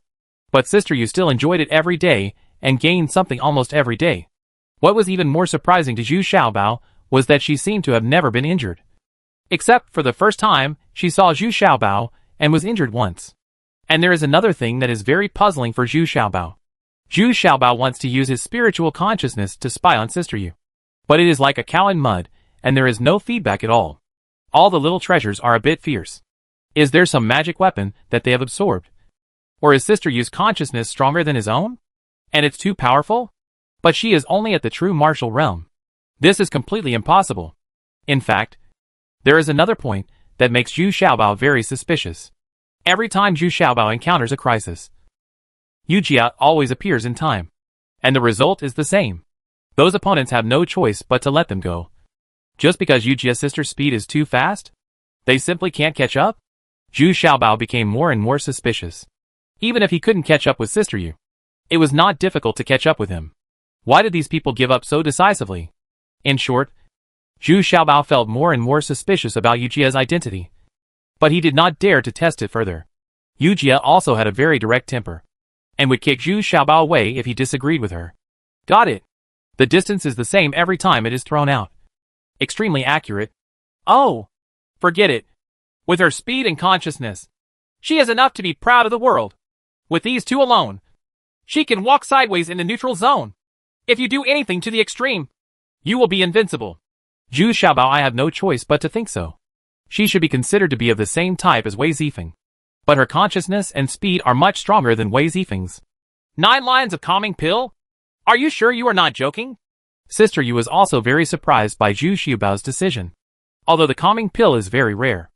But Sister Yu still enjoyed it every day and gained something almost every day. What was even more surprising to Zhu Xiaobao was that she seemed to have never been injured. Except for the first time she saw Zhu Xiaobao and was injured once. And there is another thing that is very puzzling for Zhu Xiaobao. Zhu Xiaobao wants to use his spiritual consciousness to spy on Sister Yu. But it is like a cow in mud, and there is no feedback at all. All the little treasures are a bit fierce. Is there some magic weapon that they have absorbed? Or is Sister Yu's consciousness stronger than his own? And it's too powerful? But she is only at the true martial realm. This is completely impossible. In fact, there is another point that makes Zhu Xiaobao very suspicious. Every time Zhu Xiaobao encounters a crisis, Yu Jia always appears in time. And the result is the same. Those opponents have no choice but to let them go. Just because Yu Jia's sister's speed is too fast? They simply can't catch up? Zhu Xiaobao became more and more suspicious. Even if he couldn't catch up with Sister Yu, it was not difficult to catch up with him. Why did these people give up so decisively? In short, Zhu Xiaobao felt more and more suspicious about Yu Jia's identity. But he did not dare to test it further. Yu Jia also had a very direct temper, and would kick Zhu Xiaobao away if he disagreed with her. Got it. The distance is the same every time it is thrown out. Extremely accurate. Oh, forget it. With her speed and consciousness, she is enough to be proud of the world. With these two alone, she can walk sideways in the neutral zone. If you do anything to the extreme, you will be invincible. Zhu Xiaobao, I have no choice but to think so. She should be considered to be of the same type as Wei Zifeng. But her consciousness and speed are much stronger than Wei Zifeng's. 9 lines of calming pill? Are you sure you are not joking? Sister Yu was also very surprised by Zhu Xiaobao's decision. Although the calming pill is very rare,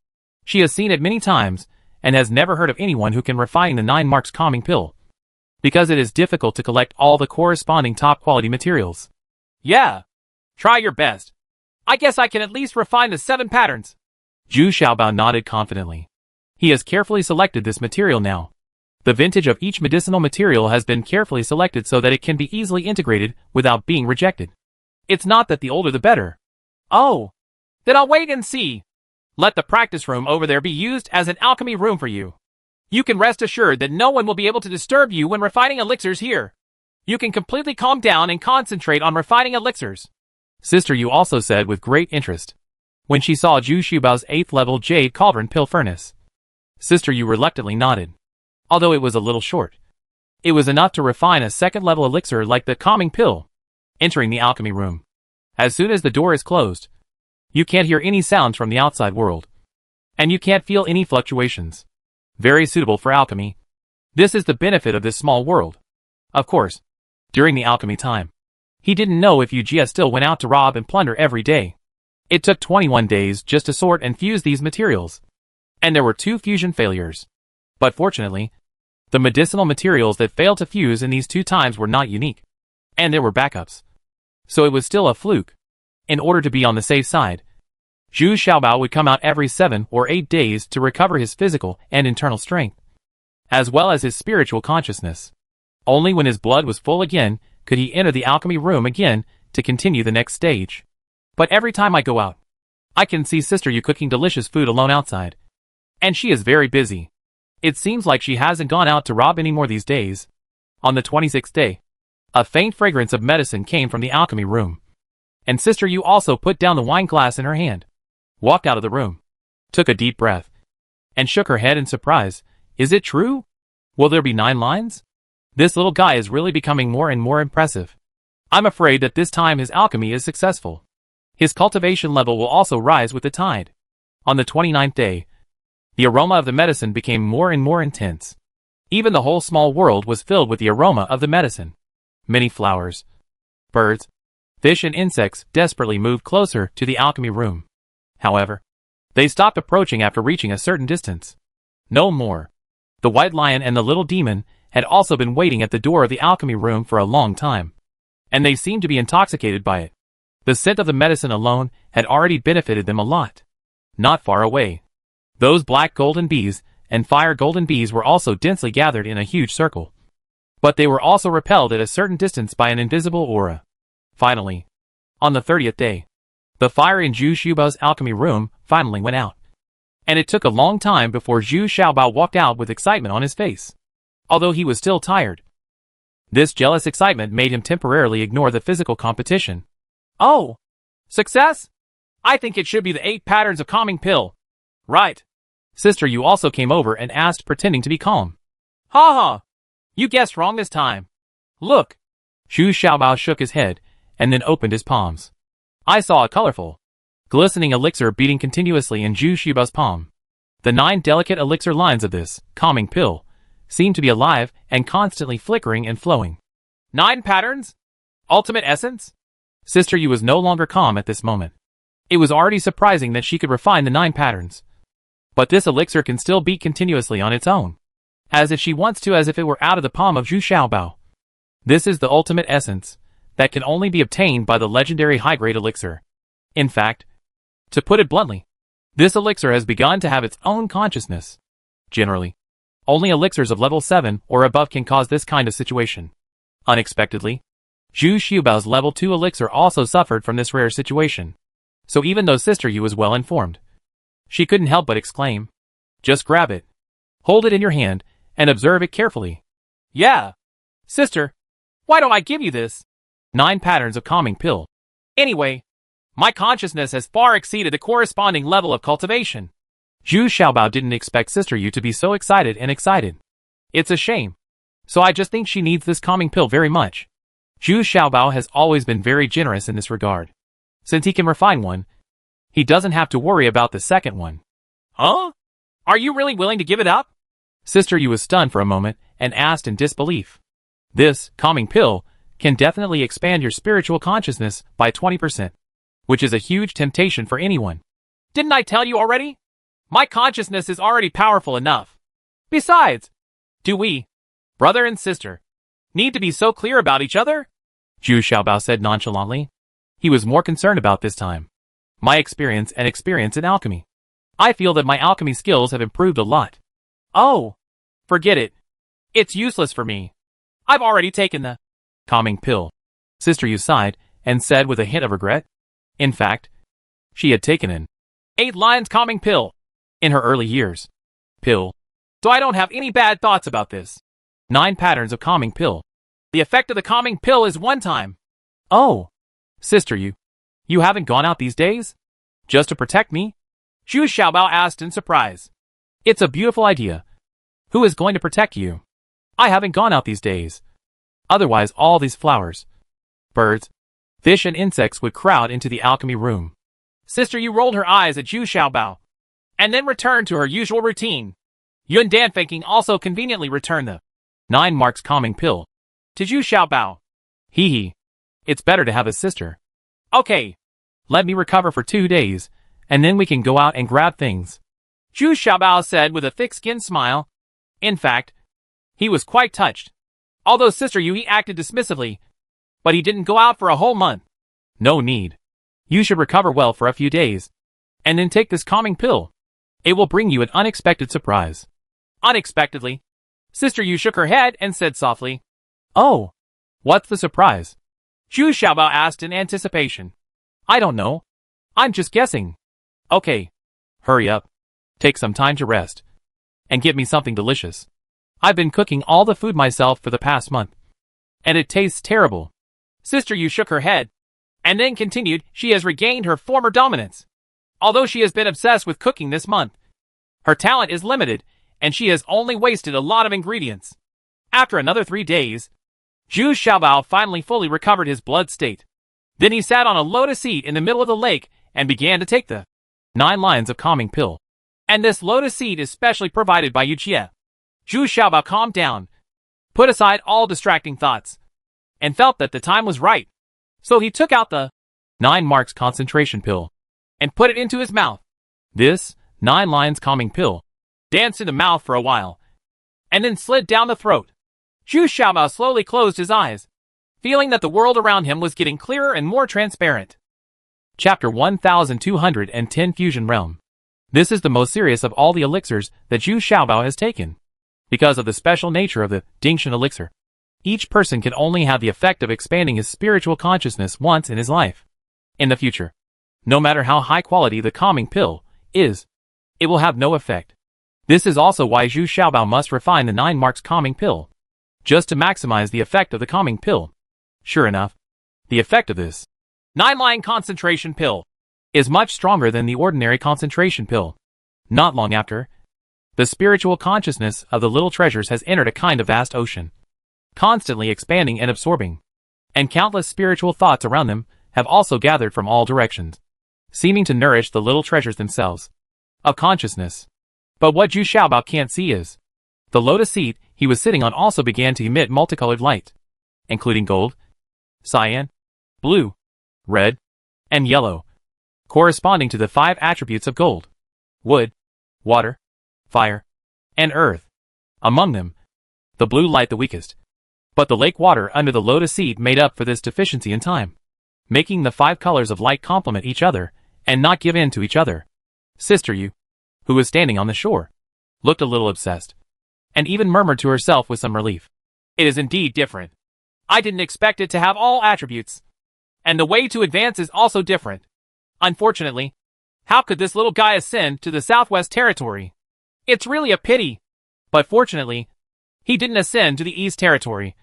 she has seen it many times, and has never heard of anyone who can refine the 9 marks calming pill. Because it is difficult to collect all the corresponding top-quality materials. Yeah. Try your best. I guess I can at least refine the 7 patterns. Zhu Xiaobao nodded confidently. He has carefully selected this material now. The vintage of each medicinal material has been carefully selected so that it can be easily integrated without being rejected. It's not that the older the better. Oh. Then I'll wait and see. Let the practice room over there be used as an alchemy room for you. You can rest assured that no one will be able to disturb you when refining elixirs here. You can completely calm down and concentrate on refining elixirs. Sister Yu also said with great interest, when she saw Zhu Xiaobao's 8th level Jade Cauldron Pill Furnace. Sister Yu reluctantly nodded. Although it was a little short, it was enough to refine a 2nd level elixir like the calming pill. Entering the alchemy room. As soon as the door is closed, you can't hear any sounds from the outside world. And you can't feel any fluctuations. very suitable for alchemy. This is the benefit of this small world. Of course, during the alchemy time, he didn't know if Ugia still went out to rob and plunder every day. It took 21 days just to sort and fuse these materials. And there were 2 fusion failures. But fortunately, the medicinal materials that failed to fuse in these 2 times were not unique. And there were backups. So it was still a fluke. In order to be on the safe side, Zhu Xiaobao would come out every 7 or 8 days to recover his physical and internal strength, as well as his spiritual consciousness. Only when his blood was full again could he enter the alchemy room again to continue the next stage. But every time I go out, I can see Sister Yu cooking delicious food alone outside. And she is very busy. It seems like she hasn't gone out to rob anymore these days. On the 26th day, a faint fragrance of medicine came from the alchemy room. And Sister Yu also put down the wine glass in her hand, walked out of the room, took a deep breath, and shook her head in surprise. Is it true? Will there be 9 lines? This little guy is really becoming more and more impressive. I'm afraid that this time his alchemy is successful. His cultivation level will also rise with the tide. On the 29th day, the aroma of the medicine became more and more intense. Even the whole small world was filled with the aroma of the medicine. Many flowers, birds, fish and insects desperately moved closer to the alchemy room. However, they stopped approaching after reaching a certain distance. No more. The white lion and the little demon had also been waiting at the door of the alchemy room for a long time, and they seemed to be intoxicated by it. The scent of the medicine alone had already benefited them a lot. Not far away, those black golden bees and fire golden bees were also densely gathered in a huge circle. But they were also repelled at a certain distance by an invisible aura. Finally, on the 30th day, the fire in Zhu Xiaobao's alchemy room finally went out. And it took a long time before Zhu Xiaobao walked out with excitement on his face. Although he was still tired. This jealous excitement made him temporarily ignore the physical competition. Oh! Success? I think it should be the 8 patterns of calming pill. Right. Sister Yu also came over and asked, pretending to be calm. Ha ha! You guessed wrong this time. Look! Zhu Xiaobao shook his head, and then opened his palms. I saw a colorful, glistening elixir beating continuously in Zhu Xiaobao's palm. The 9 delicate elixir lines of this calming pill seemed to be alive and constantly flickering and flowing. 9 patterns? Ultimate essence? Sister Yu was no longer calm at this moment. It was already surprising that she could refine the 9 patterns. But this elixir can still beat continuously on its own, as if she wants to, as if it were out of the palm of Zhu Xiaobao. This is the ultimate essence that can only be obtained by the legendary high-grade elixir. In fact, to put it bluntly, this elixir has begun to have its own consciousness. Generally, only elixirs of level 7 or above can cause this kind of situation. Unexpectedly, Zhu Xiaobao's level 2 elixir also suffered from this rare situation. So even though Sister Yu was well informed, she couldn't help but exclaim, "Just grab it. Hold it in your hand, and observe it carefully." Yeah. Sister, why don't I give you this 9 patterns of calming pill? Anyway, my consciousness has far exceeded the corresponding level of cultivation. Zhu Xiaobao didn't expect Sister Yu to be so excited. It's a shame. So I just think she needs this calming pill very much. Zhu Xiaobao has always been very generous in this regard. Since he can refine one, he doesn't have to worry about the second one. Huh? Are you really willing to give it up? Sister Yu was stunned for a moment and asked in disbelief. This calming pill can definitely expand your spiritual consciousness by 20%, which is a huge temptation for anyone. Didn't I tell you already? My consciousness is already powerful enough. Besides, do we, brother and sister, need to be so clear about each other? Zhu Xiaobao said nonchalantly. He was more concerned about this time. My experience in alchemy. I feel that my alchemy skills have improved a lot. Oh, forget it. It's useless for me. I've already taken the calming pill. Sister Yu sighed and said with a hint of regret. In fact, she had taken an 8 lines calming pill in her early years. Pill. So I don't have any bad thoughts about this. 9 patterns of calming pill. The effect of the calming pill is one time. Oh, Sister Yu, you haven't gone out these days? Just to protect me? Zhu Xiaobao asked in surprise. It's a beautiful idea. Who is going to protect you? I haven't gone out these days. Otherwise all these flowers, birds, fish and insects would crowd into the alchemy room. Sister Yu rolled her eyes at Zhu Xiaobao, and then returned to her usual routine. Yun Danfeng also conveniently returned the 9 marks calming pill to Zhu Xiaobao. Hee hee. It's better to have a sister. Okay. Let me recover for 2 days, and then we can go out and grab things. Zhu Xiaobao said with a thick-skinned smile. In fact, he was quite touched. Although Sister Yui acted dismissively, but he didn't go out for a whole month. No need. You should recover well for a few days, and then take this calming pill. It will bring you an unexpected surprise. Unexpectedly, Sister Yu shook her head and said softly, Oh, what's the surprise? Zhu Xiaobao asked in anticipation. I don't know. I'm just guessing. Okay. Hurry up. Take some time to rest. And get me something delicious. I've been cooking all the food myself for the past month. And it tastes terrible. Sister Yu shook her head, and then continued, she has regained her former dominance. Although she has been obsessed with cooking this month, her talent is limited, and she has only wasted a lot of ingredients. After another 3 days, Zhu Xiaobao finally fully recovered his blood state. Then he sat on a lotus seat in the middle of the lake and began to take the 9 lines of calming pill. And this lotus seed is specially provided by Yu Jie. Zhu Xiaobao calmed down, put aside all distracting thoughts, and felt that the time was right. So he took out the 9 marks concentration pill and put it into his mouth. This 9 lines calming pill danced in the mouth for a while, and then slid down the throat. Zhu Xiaobao slowly closed his eyes, feeling that the world around him was getting clearer and more transparent. Chapter 1210 Fusion Realm. This is the most serious of all the elixirs that Zhu Xiaobao has taken. Because of the special nature of the Dingshan elixir, each person can only have the effect of expanding his spiritual consciousness once in his life. In the future, no matter how high quality the calming pill is, it will have no effect. This is also why Zhu Xiaobao must refine the 9 marks calming pill, just to maximize the effect of the calming pill. Sure enough, the effect of this 9-line concentration pill is much stronger than the ordinary concentration pill. Not long after, the spiritual consciousness of the little treasures has entered a kind of vast ocean, constantly expanding and absorbing, and countless spiritual thoughts around them have also gathered from all directions, seeming to nourish the little treasures themselves of consciousness. But what Zhu Xiaobao can't see is, the lotus seat he was sitting on also began to emit multicolored light, including gold, cyan, blue, red, and yellow, corresponding to the 5 attributes of gold: wood, water, fire, and earth. Among them, the blue light the weakest. But the lake water under the lotus seed made up for this deficiency in time, making the 5 colors of light complement each other and not give in to each other. Sister Yu, who was standing on the shore, looked a little obsessed, and even murmured to herself with some relief. It is indeed different. I didn't expect it to have all attributes. And the way to advance is also different. Unfortunately, how could this little guy ascend to the Southwest Territory? It's really a pity. But fortunately, he didn't ascend to the East Territory.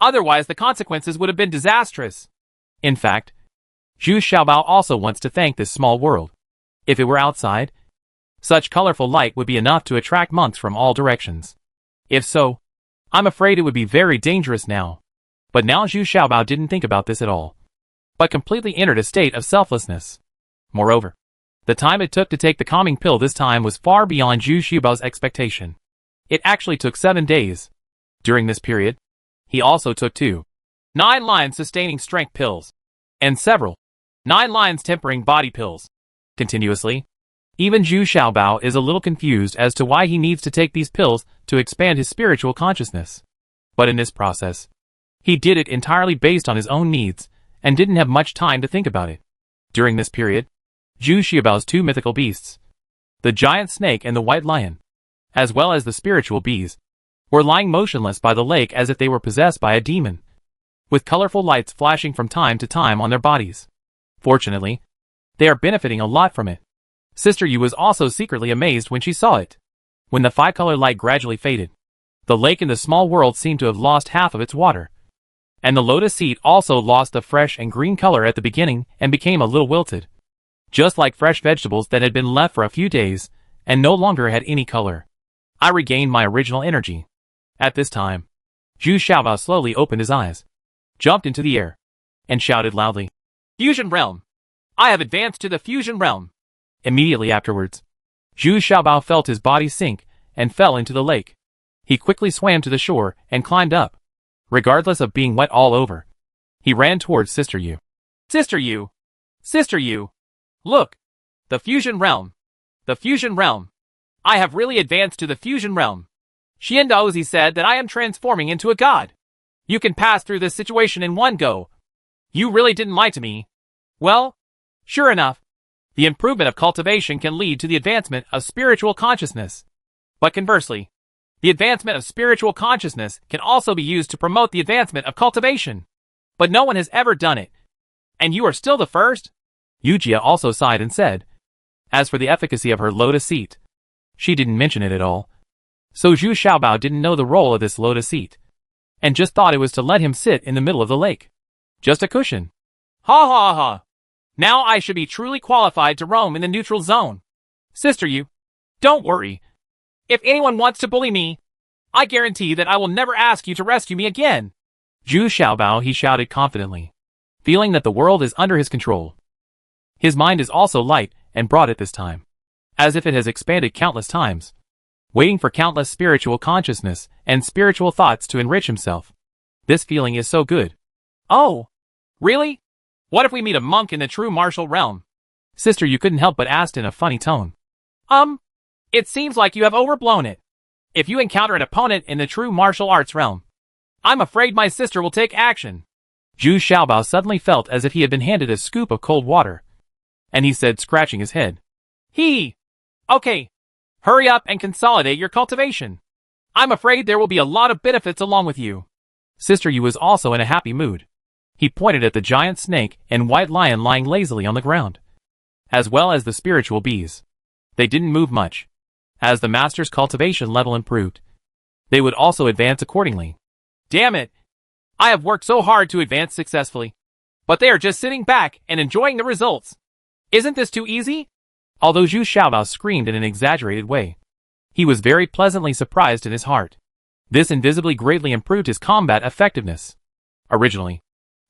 Otherwise the consequences would have been disastrous. In fact, Zhu Xiaobao also wants to thank this small world. If it were outside, such colorful light would be enough to attract monks from all directions. If so, I'm afraid it would be very dangerous now. But now Zhu Xiaobao didn't think about this at all, but completely entered a state of selflessness. Moreover, the time it took to take the calming pill this time was far beyond Zhu Xiaobao's expectation. It actually took 7 days. During this period, he also took 2 9 lines sustaining strength pills, and several 9 lines tempering body pills. Continuously, even Zhu Xiaobao is a little confused as to why he needs to take these pills to expand his spiritual consciousness. But in this process, he did it entirely based on his own needs, and didn't have much time to think about it. During this period, Zhu Xiaobao's 2 mythical beasts, the giant snake and the white lion, as well as the spiritual bees, were lying motionless by the lake as if they were possessed by a demon, with colorful lights flashing from time to time on their bodies. Fortunately, they are benefiting a lot from it. Sister Yu was also secretly amazed when she saw it. When the 5-color light gradually faded, the lake in the small world seemed to have lost half of its water, and the lotus seed also lost the fresh and green color at the beginning and became a little wilted, just like fresh vegetables that had been left for a few days and no longer had any color. I regained my original energy. At this time, Zhu Xiaobao slowly opened his eyes, jumped into the air, and shouted loudly, "Fusion Realm! I have advanced to the Fusion Realm!" Immediately afterwards, Zhu Xiaobao felt his body sink and fell into the lake. He quickly swam to the shore and climbed up. Regardless of being wet all over, he ran towards Sister Yu. Sister Yu! Sister Yu! Look! The fusion realm! The fusion realm! I have really advanced to the fusion realm. Xiandaozi said that I am transforming into a god. You can pass through this situation in one go. You really didn't lie to me. Well, sure enough, the improvement of cultivation can lead to the advancement of spiritual consciousness. But conversely, the advancement of spiritual consciousness can also be used to promote the advancement of cultivation. But no one has ever done it. And you are still the first? Yujia also sighed and said. As for the efficacy of her lotus seat, she didn't mention it at all. So Zhu Xiaobao didn't know the role of this lotus seat, and just thought it was to let him sit in the middle of the lake. Just a cushion. Ha ha ha! Now I should be truly qualified to roam in the neutral zone. Sister Yu, don't worry. If anyone wants to bully me, I guarantee that I will never ask you to rescue me again. Zhu Xiaobao, he shouted confidently, feeling that the world is under his control. His mind is also light and broad at this time, as if it has expanded countless times, waiting for countless spiritual consciousness and spiritual thoughts to enrich himself. This feeling is so good. Oh, really? What if we meet a monk in the true martial realm? Sister Yu couldn't help but asked in a funny tone. It seems like you have overblown it. If you encounter an opponent in the true martial arts realm, I'm afraid my sister will take action. Zhu Xiaobao suddenly felt as if he had been handed a scoop of cold water, and he said, scratching his head. Okay. Hurry up and consolidate your cultivation. I'm afraid there will be a lot of benefits along with you. Sister Yu was also in a happy mood. He pointed at the giant snake and white lion lying lazily on the ground, as well as the spiritual bees. They didn't move much. As the master's cultivation level improved, they would also advance accordingly. Damn it! I have worked so hard to advance successfully, but they are just sitting back and enjoying the results. Isn't this too easy? Although Zhu Xiaobao screamed in an exaggerated way, he was very pleasantly surprised in his heart. This invisibly greatly improved his combat effectiveness. Originally,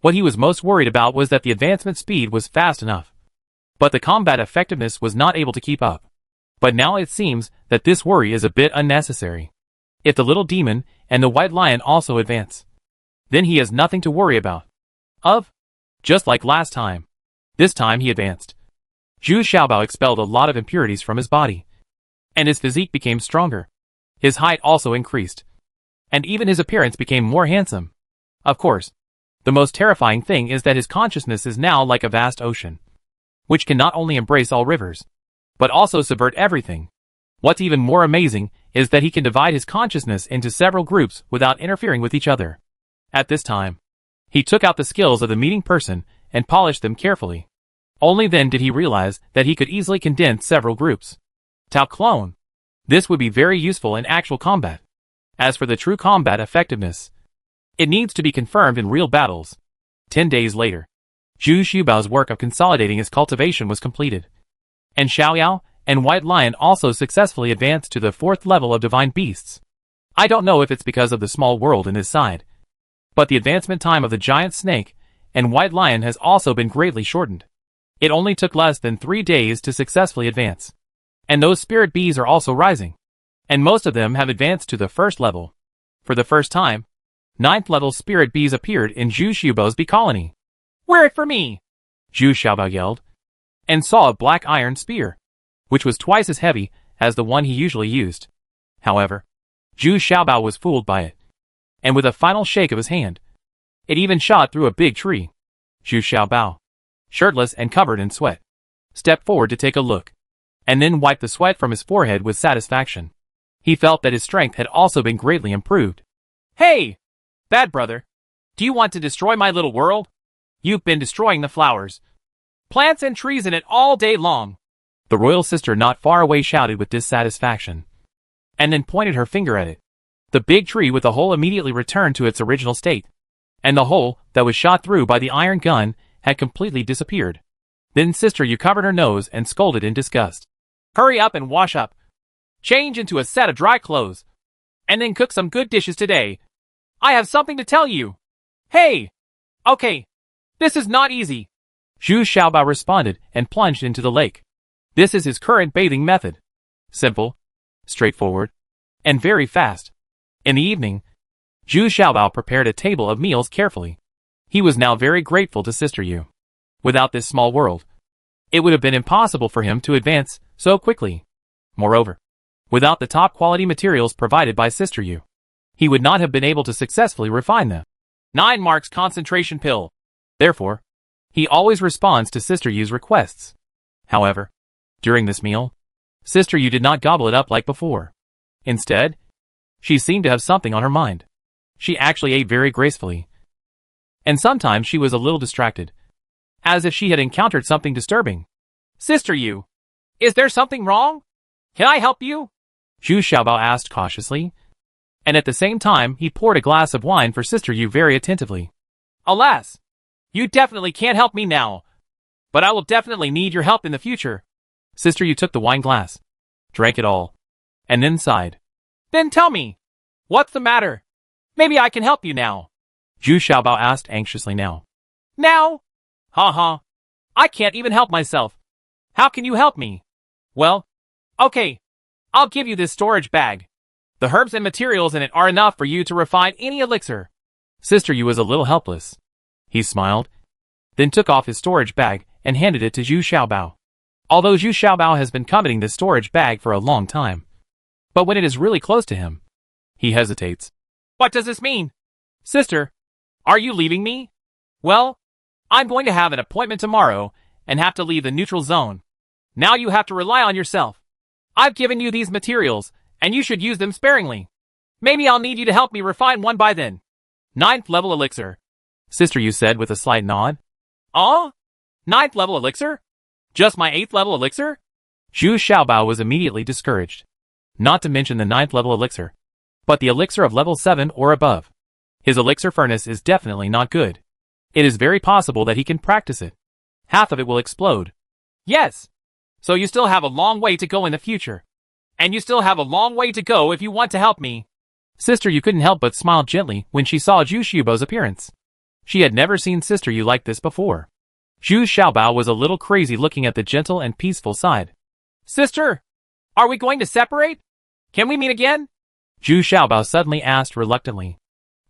what he was most worried about was that the advancement speed was fast enough, but the combat effectiveness was not able to keep up. But now it seems that this worry is a bit unnecessary. If the little demon and the white lion also advance, then he has nothing to worry about. Just like last time. This time he advanced. Zhu Xiaobao expelled a lot of impurities from his body, and his physique became stronger. His height also increased, and even his appearance became more handsome. Of course, the most terrifying thing is that his consciousness is now like a vast ocean, which can not only embrace all rivers, but also subvert everything. What's even more amazing is that he can divide his consciousness into several groups without interfering with each other. At this time, he took out the skills of the meeting person and polished them carefully. Only then did he realize that he could easily condense several groups. Tao clone. This would be very useful in actual combat. As for the true combat effectiveness, it needs to be confirmed in real battles. 10 days later, Zhu Xiaobao's work of consolidating his cultivation was completed, and Xiaoyao and White Lion also successfully advanced to the 4th level of divine beasts. I don't know if it's because of the small world in this side, but the advancement time of the giant snake and White Lion has also been greatly shortened. It only took less than 3 days to successfully advance. And those spirit bees are also rising, and most of them have advanced to the 1st level. For the first time, 9th level spirit bees appeared in Zhu Xiaobao's bee colony. Wear it for me! Zhu Xiaobao yelled, and saw a black iron spear, which was twice as heavy as the one he usually used. However, Zhu Xiaobao was fooled by it, and with a final shake of his hand, it even shot through a big tree. Zhu Xiaobao, shirtless and covered in sweat, stepped forward to take a look, and then wiped the sweat from his forehead with satisfaction. He felt that his strength had also been greatly improved. Hey! Bad brother! Do you want to destroy my little world? You've been destroying the flowers, plants and trees in it all day long. The royal sister not far away shouted with dissatisfaction, and then pointed her finger at it. The big tree with the hole immediately returned to its original state, and the hole that was shot through by the iron gun had completely disappeared. Then Sister Yu covered her nose and scolded in disgust. Hurry up and wash up. Change into a set of dry clothes, and then cook some good dishes today. I have something to tell you. Hey! Okay. This is not easy. Zhu Xiaobao responded and plunged into the lake. This is his current bathing method. Simple, straightforward, and very fast. In the evening, Zhu Xiaobao prepared a table of meals carefully. He was now very grateful to Sister Yu. Without this small world, it would have been impossible for him to advance so quickly. Moreover, without the top-quality materials provided by Sister Yu, he would not have been able to successfully refine them. 9 marks concentration pill. Therefore, he always responds to Sister Yu's requests. However, during this meal, Sister Yu did not gobble it up like before. Instead, she seemed to have something on her mind. She actually ate very gracefully. And sometimes she was a little distracted, as if she had encountered something disturbing. Sister Yu, is there something wrong? Can I help you? Zhu Xiaobao asked cautiously, and at the same time he poured a glass of wine for Sister Yu very attentively. Alas, you definitely can't help me now, but I will definitely need your help in the future. Sister Yu took the wine glass, drank it all, and then sighed. Then tell me, what's the matter? Maybe I can help you now. Zhu Xiaobao asked anxiously now. Now? Ha. I can't even help myself. How can you help me? Well, okay, I'll give you this storage bag. The herbs and materials in it are enough for you to refine any elixir. Sister Yu was a little helpless. He smiled, then took off his storage bag and handed it to Zhu Xiaobao. Although Zhu Xiaobao has been coveting this storage bag for a long time, but when it is really close to him, he hesitates. What does this mean? Sister, are you leaving me? Well, I'm going to have an appointment tomorrow and have to leave the neutral zone. Now you have to rely on yourself. I've given you these materials, and you should use them sparingly. Maybe I'll need you to help me refine one by then. 9th level elixir, Sister Yu said with a slight nod. Oh? 9th level elixir? Just my 8th level elixir? Zhu Xiaobao was immediately discouraged. Not to mention the 9th level elixir, but the elixir of level 7 or above. His elixir furnace is definitely not good. It is very possible that he can practice it. Half of it will explode. Yes. So you still have a long way to go in the future. And you still have a long way to go if you want to help me. Sister Yu couldn't help but smile gently when she saw Zhu Xiaobao's appearance. She had never seen Sister Yu like this before. Zhu Xiaobao was a little crazy looking at the gentle and peaceful side. Sister, are we going to separate? Can we meet again? Zhu Xiaobao suddenly asked reluctantly.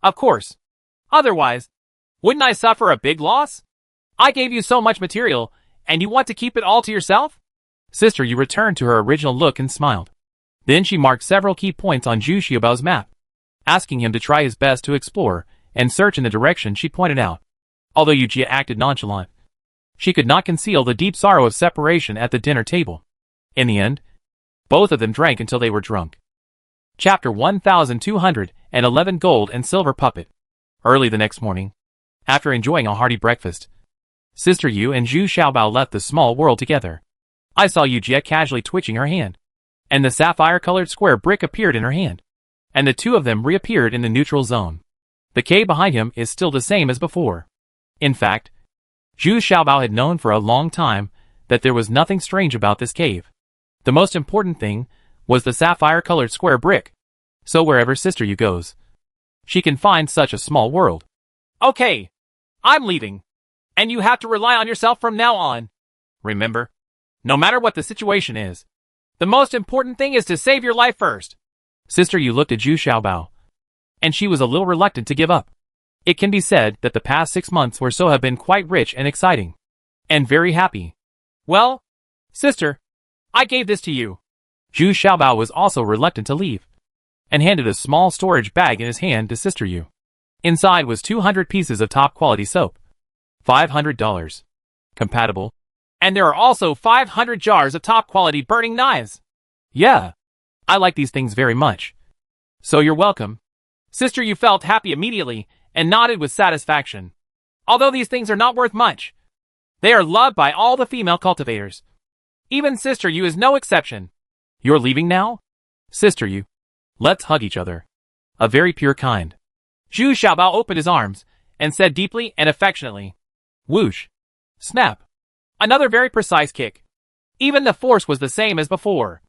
Of course. Otherwise, wouldn't I suffer a big loss? I gave you so much material, and you want to keep it all to yourself? Sister Yu returned to her original look and smiled. Then she marked several key points on Zhu Xiaobao's map, asking him to try his best to explore and search in the direction she pointed out. Although Yu Jie acted nonchalant, she could not conceal the deep sorrow of separation at the dinner table. In the end, both of them drank until they were drunk. Chapter 1211 Gold and Silver Puppet. Early the next morning, after enjoying a hearty breakfast, Sister Yu and Zhu Xiaobao left the small world together. I saw Yu Jie casually twitching her hand, and the sapphire-colored square brick appeared in her hand, and the two of them reappeared in the neutral zone. The cave behind him is still the same as before. In fact, Zhu Xiaobao had known for a long time that there was nothing strange about this cave. The most important thing was the sapphire-colored square brick. So wherever Sister Yu goes, she can find such a small world. Okay, I'm leaving, and you have to rely on yourself from now on. Remember, no matter what the situation is, the most important thing is to save your life first. Sister Yu looked at Zhu Xiaobao, and she was a little reluctant to give up. It can be said that the past 6 months or so have been quite rich and exciting, and very happy. Well, sister, I gave this to you. Zhu Xiaobao was also reluctant to leave, and handed a small storage bag in his hand to Sister Yu. Inside was 200 pieces of top-quality soap, $500, compatible, and there are also 500 jars of top-quality burning knives. Yeah, I like these things very much. So you're welcome. Sister Yu felt happy immediately and nodded with satisfaction. Although these things are not worth much, they are loved by all the female cultivators. Even Sister Yu is no exception. You're leaving now? Sister Yu, let's hug each other. A very pure kind. Zhu Xiaobao opened his arms and said deeply and affectionately. Whoosh. Snap. Another very precise kick. Even the force was the same as before.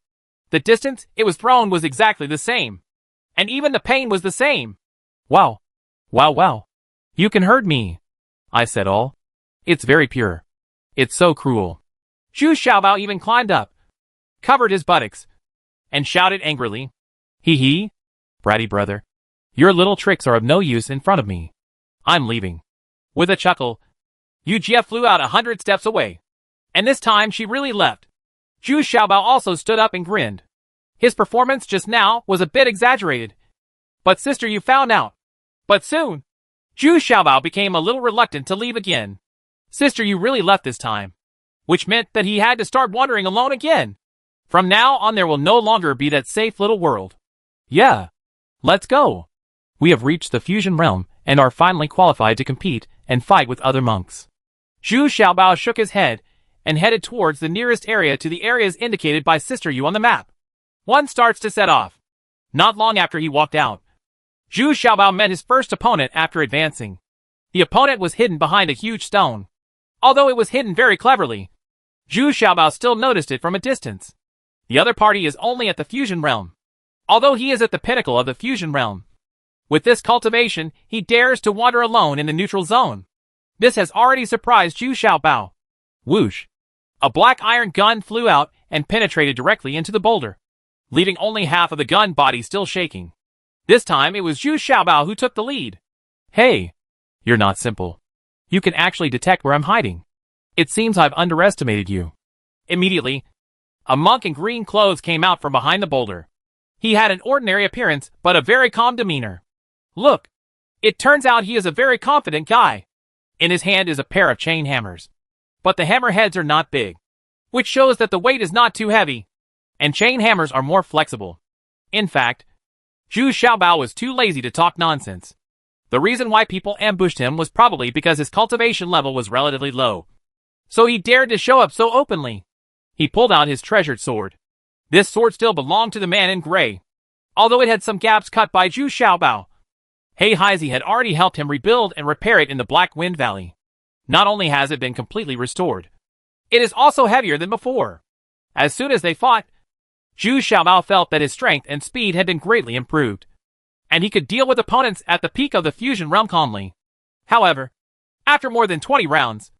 The distance it was thrown was exactly the same. And even the pain was the same. Wow. Wow. You can hurt me. I said all. It's very pure. It's so cruel. Zhu Xiaobao even climbed up, covered his buttocks, and shouted angrily. Hee hee. Bratty brother. Your little tricks are of no use in front of me. I'm leaving. With a chuckle, Yu Jie flew out 100 steps away. And this time she really left. Zhu Xiaobao also stood up and grinned. His performance just now was a bit exaggerated. But Sister Yu found out. But soon, Zhu Xiaobao became a little reluctant to leave again. Sister Yu really left this time, which meant that he had to start wandering alone again. From now on there will no longer be that safe little world. Yeah. Let's go. We have reached the fusion realm and are finally qualified to compete and fight with other monks. Zhu Xiaobao shook his head and headed towards the nearest area to the areas indicated by Sister Yu on the map. One starts to set off. Not long after he walked out, Zhu Xiaobao met his first opponent after advancing. The opponent was hidden behind a huge stone. Although it was hidden very cleverly, Zhu Xiaobao still noticed it from a distance. The other party is only at the fusion realm. Although he is at the pinnacle of the fusion realm. With this cultivation, he dares to wander alone in the neutral zone. This has already surprised Zhu Xiaobao. Whoosh! A black iron gun flew out and penetrated directly into the boulder, leaving only half of the gun body still shaking. This time it was Zhu Xiaobao who took the lead. Hey! You're not simple. You can actually detect where I'm hiding. It seems I've underestimated you. Immediately, a monk in green clothes came out from behind the boulder. He had an ordinary appearance, but a very calm demeanor. Look! It turns out he is a very confident guy. In his hand is a pair of chain hammers. But the hammer heads are not big, which shows that the weight is not too heavy, and chain hammers are more flexible. In fact, Zhu Xiaobao was too lazy to talk nonsense. The reason why people ambushed him was probably because his cultivation level was relatively low. So he dared to show up so openly. He pulled out his treasured sword. This sword still belonged to the man in gray, although it had some gaps cut by Zhu Xiaobao. Heizi had already helped him rebuild and repair it in the Black Wind Valley. Not only has it been completely restored, it is also heavier than before. As soon as they fought, Zhu Xiaobao felt that his strength and speed had been greatly improved, and he could deal with opponents at the peak of the fusion realm calmly. However, after more than 20 rounds,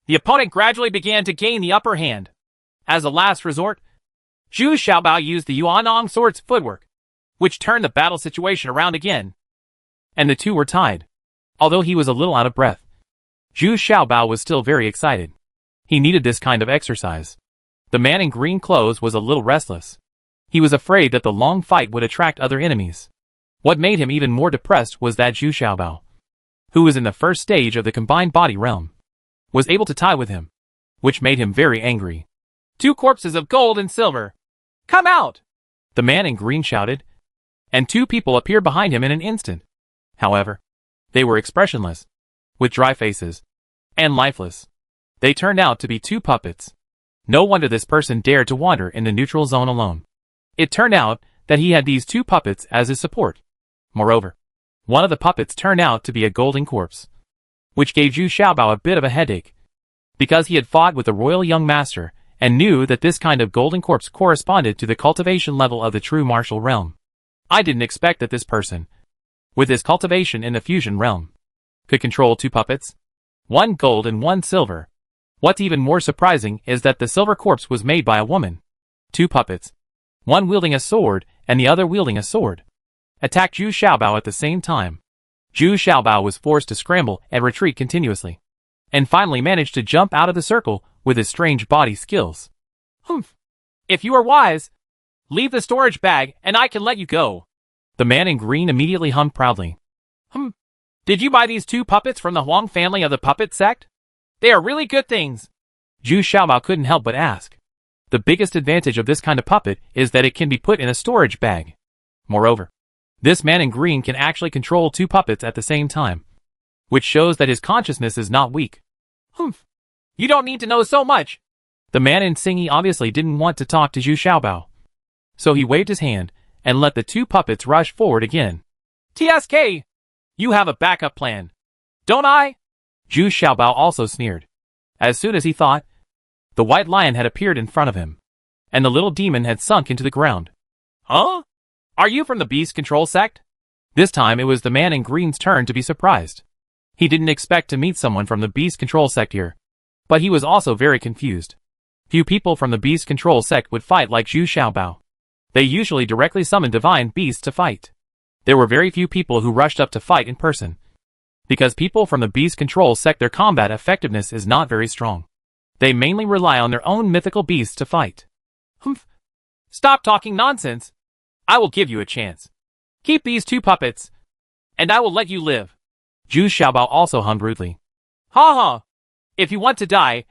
the opponent gradually began to gain the upper hand. As a last resort, Zhu Xiaobao used the Yuanong sword's footwork, which turned the battle situation around again. And the two were tied. Although he was a little out of breath, Zhu Xiaobao was still very excited. He needed this kind of exercise. The man in green clothes was a little restless. He was afraid that the long fight would attract other enemies. What made him even more depressed was that Zhu Xiaobao, who was in the first stage of the combined body realm, was able to tie with him, which made him very angry. Two corpses of gold and silver. Come out! The man in green shouted, and two people appeared behind him in an instant. However, they were expressionless, with dry faces, and lifeless. They turned out to be two puppets. No wonder this person dared to wander in the neutral zone alone. It turned out that he had these two puppets as his support. Moreover, one of the puppets turned out to be a golden corpse, which gave Zhu Xiaobao a bit of a headache, because he had fought with the royal young master and knew that this kind of golden corpse corresponded to the cultivation level of the true martial realm. I didn't expect that this person, with his cultivation in the fusion realm, could control two puppets, one gold and one silver. What's even more surprising is that the silver corpse was made by a woman. Two puppets, one wielding a sword and the other wielding a sword, attacked Zhu Xiaobao at the same time. Zhu Xiaobao was forced to scramble and retreat continuously, and finally managed to jump out of the circle with his strange body skills. Humph! If you are wise, leave the storage bag and I can let you go. The man in green immediately hummed proudly. Did you buy these two puppets from the Huang family of the puppet sect? They are really good things. Zhu Xiaobao couldn't help but ask. The biggest advantage of this kind of puppet is that it can be put in a storage bag. Moreover, this man in green can actually control two puppets at the same time, which shows that his consciousness is not weak. You don't need to know so much. The man in Singy obviously didn't want to talk to Zhu Xiaobao, so he waved his hand and let the two puppets rush forward again. TSK! You have a backup plan, don't I? Zhu Xiaobao also sneered. As soon as he thought, the white lion had appeared in front of him, and the little demon had sunk into the ground. Huh? Are you from the beast control sect? This time it was the man in green's turn to be surprised. He didn't expect to meet someone from the beast control sect here, but he was also very confused. Few people from the beast control sect would fight like Zhu Xiaobao. They usually directly summoned divine beasts to fight. There were very few people who rushed up to fight in person. Because people from the beast control sect, their combat effectiveness is not very strong. They mainly rely on their own mythical beasts to fight. Humph. Stop talking nonsense. I will give you a chance. Keep these 2 puppets, and I will let you live. Zhu Xiaobao also hummed rudely. Ha ha! If you want to die,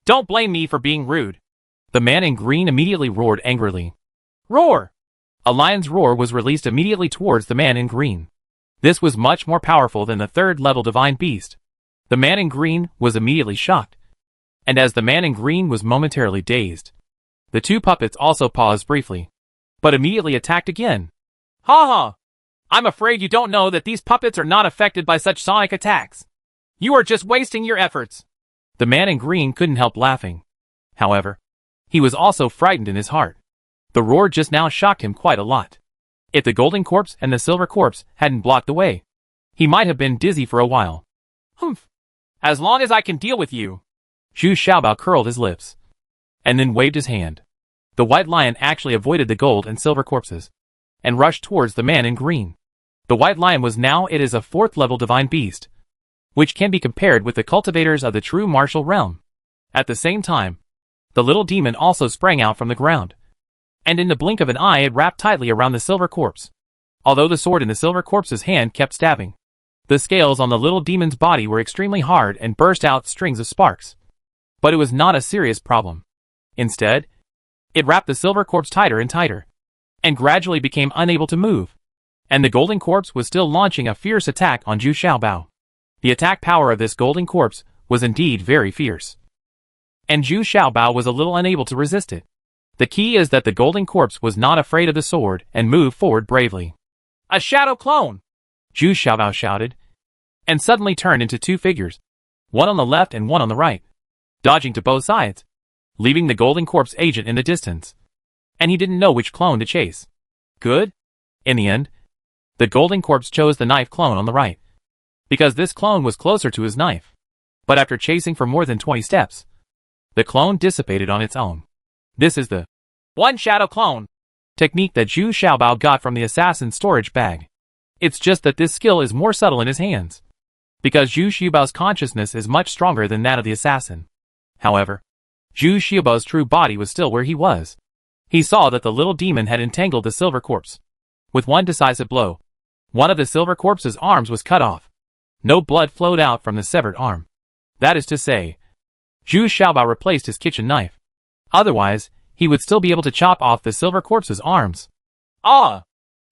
don't blame me for being rude. The man in green immediately roared angrily. Roar! A lion's roar was released immediately towards the man in green. This was much more powerful than the 3rd-level divine beast. The man in green was immediately shocked. And as the man in green was momentarily dazed, the 2 puppets also paused briefly, but immediately attacked again. Ha ha! I'm afraid you don't know that these puppets are not affected by such sonic attacks. You are just wasting your efforts. The man in green couldn't help laughing. However, he was also frightened in his heart. The roar just now shocked him quite a lot. If the golden corpse and the silver corpse hadn't blocked the way, he might have been dizzy for a while. Humph! As long as I can deal with you. Zhu Xiaobao curled his lips, and then waved his hand. The white lion actually avoided the gold and silver corpses, and rushed towards the man in green. The white lion was now it is a 4th-level divine beast, which can be compared with the cultivators of the true martial realm. At the same time, the little demon also sprang out from the ground, and in the blink of an eye it wrapped tightly around the silver corpse. Although the sword in the silver corpse's hand kept stabbing, the scales on the little demon's body were extremely hard and burst out strings of sparks. But it was not a serious problem. Instead, it wrapped the silver corpse tighter and tighter, and gradually became unable to move. And the golden corpse was still launching a fierce attack on Zhu Xiaobao. The attack power of this golden corpse was indeed very fierce, and Zhu Xiaobao was a little unable to resist it. The key is that the golden corpse was not afraid of the sword and moved forward bravely. A shadow clone! Zhu Xiaobao shouted, and suddenly turned into 2 figures, one on the left and one on the right, dodging to both sides, leaving the golden corpse agent in the distance. And he didn't know which clone to chase. Good? In the end, the golden corpse chose the knife clone on the right, because this clone was closer to his knife. But after chasing for more than 20 steps, the clone dissipated on its own. This is the one shadow clone technique that Zhu Xiaobao got from the assassin's storage bag. It's just that this skill is more subtle in his hands, because Zhu Xiaobao's consciousness is much stronger than that of the assassin. However, Zhu Xiaobao's true body was still where he was. He saw that the little demon had entangled the silver corpse. With one decisive blow, one of the silver corpse's arms was cut off. No blood flowed out from the severed arm. That is to say, Zhu Xiaobao replaced his kitchen knife. Otherwise, he would still be able to chop off the silver corpse's arms. Ah!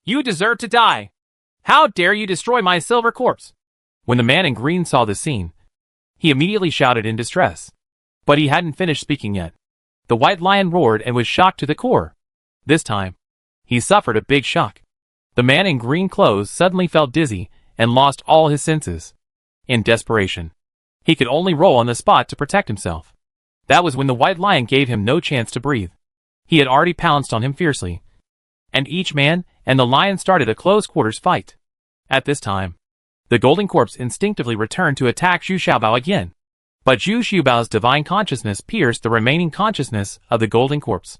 You deserve to die! How dare you destroy my silver corpse? When the man in green saw this scene, he immediately shouted in distress. But he hadn't finished speaking yet. The white lion roared and was shocked to the core. This time, he suffered a big shock. The man in green clothes suddenly felt dizzy and lost all his senses. In desperation, he could only roll on the spot to protect himself. That was when the white lion gave him no chance to breathe. He had already pounced on him fiercely, and each man and the lion started a close-quarters fight. At this time, the golden corpse instinctively returned to attack Zhu Xiaobao again. But Zhu Xiaobao's divine consciousness pierced the remaining consciousness of the golden corpse.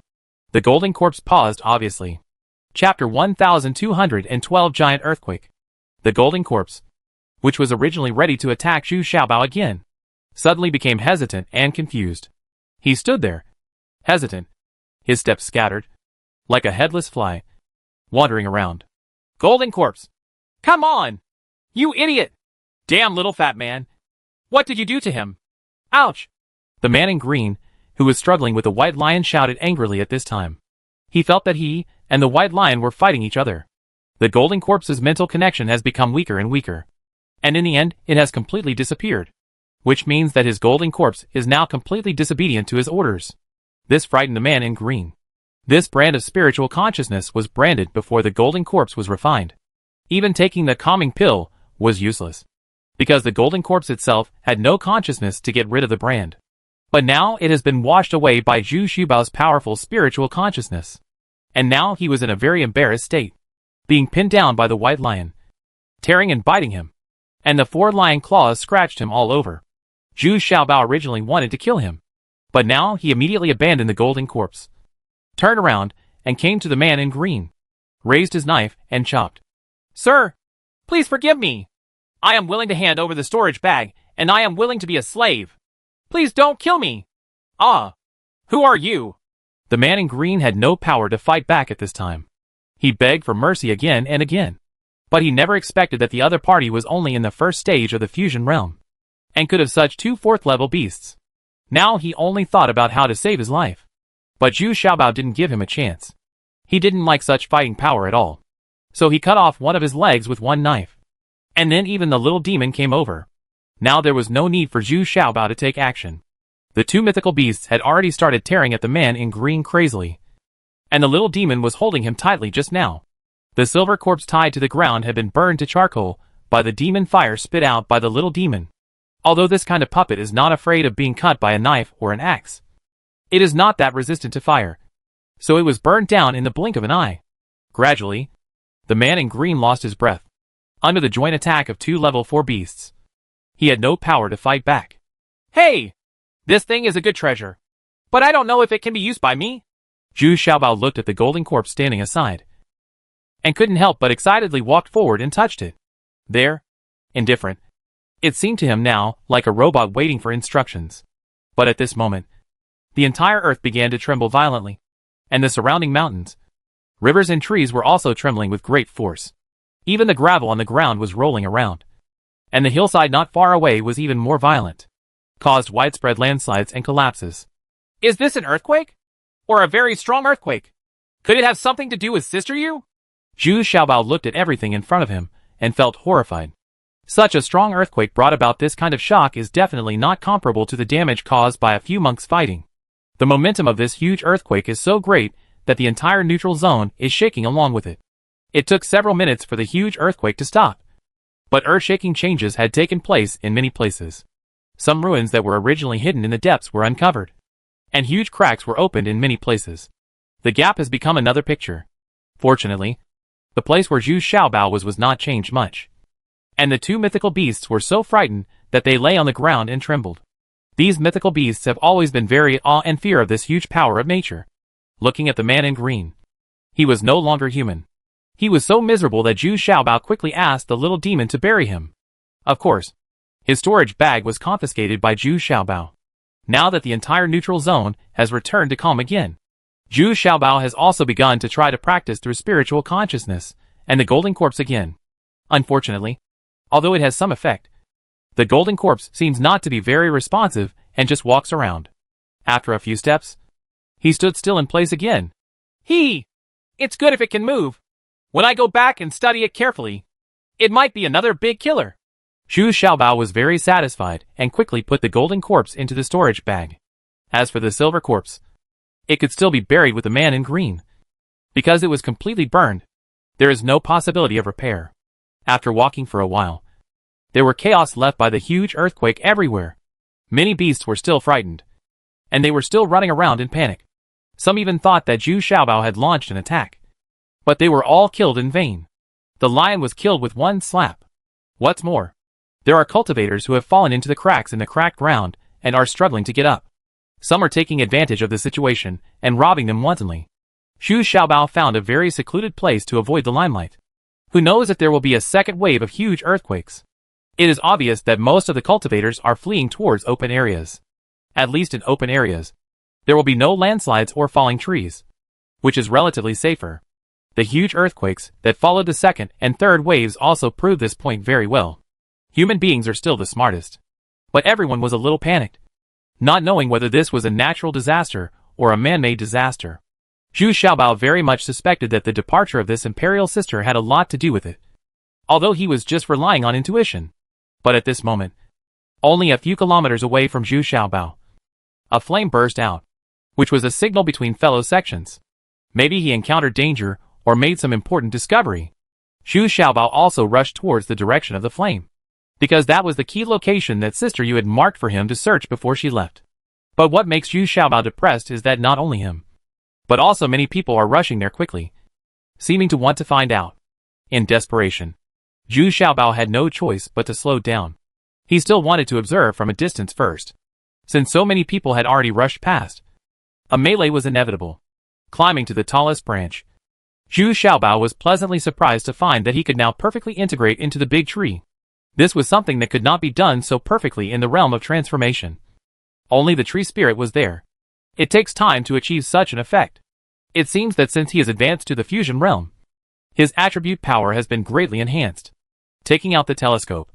The golden corpse paused obviously. Chapter 1212 Giant Earthquake. The golden corpse, which was originally ready to attack Zhu Xiaobao again, suddenly became hesitant and confused. He stood there, hesitant, his steps scattered, like a headless fly, wandering around. Golden corpse! Come on! You idiot! Damn little fat man! What did you do to him? Ouch! The man in green, who was struggling with the white lion, shouted angrily at this time. He felt that he and the white lion were fighting each other. The golden corpse's mental connection has become weaker and weaker, and in the end it has completely disappeared, which means that his golden corpse is now completely disobedient to his orders. This frightened the man in green. This brand of spiritual consciousness was branded before the golden corpse was refined. Even taking the calming pill was useless, because the golden corpse itself had no consciousness to get rid of the brand. But now it has been washed away by Zhu Xiaobao's powerful spiritual consciousness. And now he was in a very embarrassed state, being pinned down by the white lion, tearing and biting him, and the 4 lion claws scratched him all over. Zhu Xiaobao originally wanted to kill him, but now he immediately abandoned the golden corpse, turned around, and came to the man in green, raised his knife, and chopped. "Sir, please forgive me. I am willing to hand over the storage bag, and I am willing to be a slave. Please don't kill me." "Ah, who are you?" The man in green had no power to fight back at this time. He begged for mercy again and again. But he never expected that the other party was only in the first stage of the fusion realm, and could have such two fourth-level beasts. Now he only thought about how to save his life. But Zhu Xiaobao didn't give him a chance. He didn't like such fighting power at all. So he cut off one of his legs with one knife. And then even the little demon came over. Now there was no need for Zhu Xiaobao to take action. The two mythical beasts had already started tearing at the man in green crazily. And the little demon was holding him tightly just now. The silver corpse tied to the ground had been burned to charcoal by the demon fire spit out by the little demon. Although this kind of puppet is not afraid of being cut by a knife or an axe, it is not that resistant to fire. So it was burned down in the blink of an eye. Gradually, the man in green lost his breath under the joint attack of two level 4 beasts. He had no power to fight back. "Hey! This thing is a good treasure, but I don't know if it can be used by me." Zhu Xiaobao looked at the golden corpse standing aside, and couldn't help but excitedly walked forward and touched it. There, indifferent, it seemed to him now like a robot waiting for instructions. But at this moment, the entire earth began to tremble violently, and the surrounding mountains, rivers and trees were also trembling with great force. Even the gravel on the ground was rolling around, and the hillside not far away was even more violent, caused widespread landslides and collapses. "Is this an earthquake? Or a very strong earthquake? Could it have something to do with Sister Yu?" Zhu Xiaobao looked at everything in front of him and felt horrified. Such a strong earthquake brought about this kind of shock is definitely not comparable to the damage caused by a few monks fighting. The momentum of this huge earthquake is so great that the entire neutral zone is shaking along with it. It took several minutes for the huge earthquake to stop. But earth-shaking changes had taken place in many places. Some ruins that were originally hidden in the depths were uncovered, and huge cracks were opened in many places. The gap has become another picture. Fortunately, the place where Zhu Xiaobao was not changed much. And the two mythical beasts were so frightened that they lay on the ground and trembled. These mythical beasts have always been very awe and fear of this huge power of nature. Looking at the man in green, he was no longer human. He was so miserable that Zhu Xiaobao quickly asked the little demon to bury him. Of course, his storage bag was confiscated by Zhu Xiaobao. Now that the entire neutral zone has returned to calm again, Zhu Xiaobao has also begun to try to practice through spiritual consciousness and the golden corpse again. Unfortunately, although it has some effect, the golden corpse seems not to be very responsive and just walks around. After a few steps, he stood still in place again. It's good if it can move. When I go back and study it carefully, it might be another big killer." Zhu Xiaobao was very satisfied and quickly put the golden corpse into the storage bag. As for the silver corpse, it could still be buried with the man in green. Because it was completely burned, there is no possibility of repair. After walking for a while, there were chaos left by the huge earthquake everywhere. Many beasts were still frightened, and they were still running around in panic. Some even thought that Zhu Xiaobao had launched an attack. But they were all killed in vain. The lion was killed with one slap. What's more, there are cultivators who have fallen into the cracks in the cracked ground and are struggling to get up. Some are taking advantage of the situation and robbing them wantonly. Zhu Xiaobao found a very secluded place to avoid the limelight. Who knows if there will be a second wave of huge earthquakes? It is obvious that most of the cultivators are fleeing towards open areas. At least in open areas, there will be no landslides or falling trees, which is relatively safer. The huge earthquakes that followed the second and third waves also proved this point very well. Human beings are still the smartest. But everyone was a little panicked, not knowing whether this was a natural disaster or a man-made disaster. Zhu Xiaobao very much suspected that the departure of this imperial sister had a lot to do with it, although he was just relying on intuition. But at this moment, only a few kilometers away from Zhu Xiaobao, a flame burst out, which was a signal between fellow sections. Maybe he encountered danger or made some important discovery. Zhu Xiaobao also rushed towards the direction of the flame, because that was the key location that Sister Yu had marked for him to search before she left. But what makes Zhu Xiaobao depressed is that not only him, but also many people are rushing there quickly, seeming to want to find out. In desperation, Zhu Xiaobao had no choice but to slow down. He still wanted to observe from a distance first. Since so many people had already rushed past, a melee was inevitable. climbing to the tallest branch. Zhu Xiaobao was pleasantly surprised to find that he could now perfectly integrate into the big tree. This was something that could not be done so perfectly in the realm of transformation. Only the tree spirit was there. It takes time to achieve such an effect. It seems that since he has advanced to the fusion realm, his attribute power has been greatly enhanced. Taking out the telescope,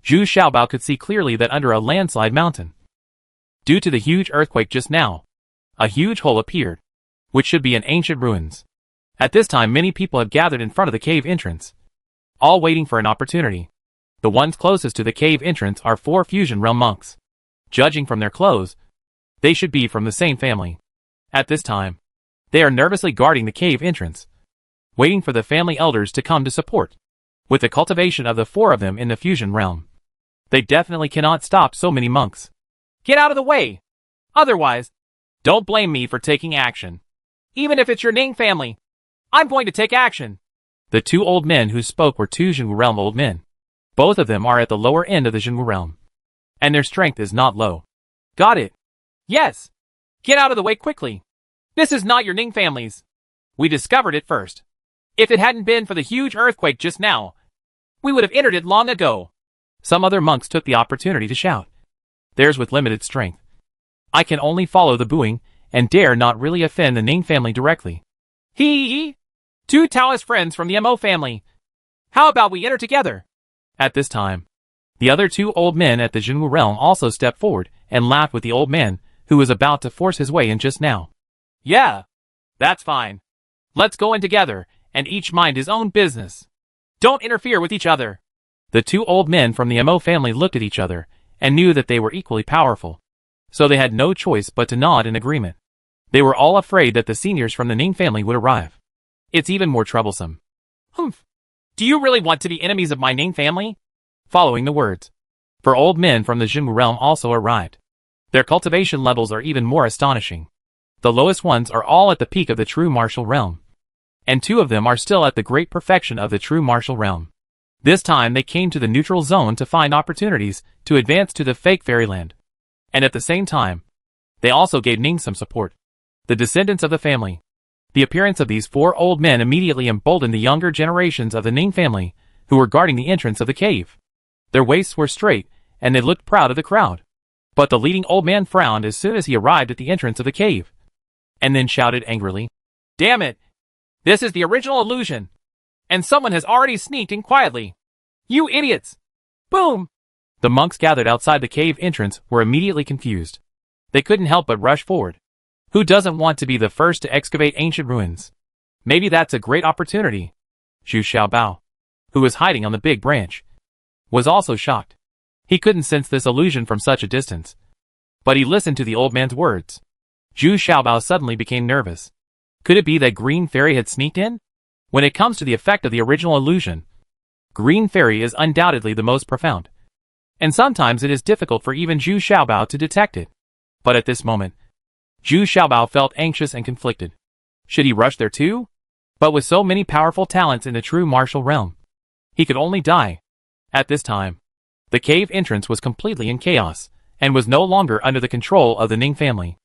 Zhu Xiaobao could see clearly that under a landslide mountain, due to the huge earthquake just now, a huge hole appeared, which should be an ancient ruins. At this time many people had gathered in front of the cave entrance, all waiting for an opportunity. The ones closest to the cave entrance are 4 fusion realm monks. Judging from their clothes, they should be from the same family. At this time, they are nervously guarding the cave entrance, waiting for the family elders to come to support. With the cultivation of the 4 of them in the fusion realm, they definitely cannot stop so many monks. Get out of the way! Otherwise, don't blame me for taking action. Even if it's your Ning family, I'm going to take action. The 2 old men who spoke were 2 Jinwu realm old men. Both of them are at the lower end of the Jinwu realm, and their strength is not low. Got it. Yes. Get out of the way quickly. This is not your Ning family's. We discovered it first. If it hadn't been for the huge earthquake just now, we would have entered it long ago. Some other monks took the opportunity to shout. Theirs with limited strength. I can only follow the booing, and dare not really offend the Ning family directly. Hee! 2 Taoist friends from the Mo family. How about we enter together? At this time, the other 2 old men at the Jinwu realm also stepped forward and laughed with the old man who was about to force his way in just now. Yeah, that's fine. Let's go in together and each mind his own business. Don't interfere with each other. The 2 old men from the Mo family looked at each other and knew that they were equally powerful, so they had no choice but to nod in agreement. They were all afraid that the seniors from the Ning family would arrive. It's even more troublesome. Humph. Do you really want to be enemies of my Ning family? Following the words, 4 old men from the Jinwu realm also arrived. Their cultivation levels are even more astonishing. The lowest ones are all at the peak of the true martial realm, and 2 of them are still at the great perfection of the true martial realm. This time they came to the neutral zone to find opportunities to advance to the fake fairyland. And at the same time, they also gave Ning some support. The descendants of the family. The appearance of these 4 old men immediately emboldened the younger generations of the Ning family, who were guarding the entrance of the cave. Their waists were straight, and they looked proud of the crowd. But the leading old man frowned as soon as he arrived at the entrance of the cave, and then shouted angrily, Damn it! This is the original illusion, and someone has already sneaked in quietly. You idiots! Boom! The monks gathered outside the cave entrance were immediately confused. They couldn't help but rush forward. Who doesn't want to be the first to excavate ancient ruins? Maybe that's a great opportunity. Zhu Xiaobao, who was hiding on the big branch, was also shocked. He couldn't sense this illusion from such a distance, but he listened to the old man's words. Zhu Xiaobao suddenly became nervous. Could it be that Green Fairy had sneaked in? When it comes to the effect of the original illusion, Green Fairy is undoubtedly the most profound, and sometimes it is difficult for even Zhu Xiaobao to detect it. But at this moment, Zhu Xiaobao felt anxious and conflicted. Should he rush there too? But with so many powerful talents in the true martial realm, he could only die. At this time, the cave entrance was completely in chaos, and was no longer under the control of the Ning family.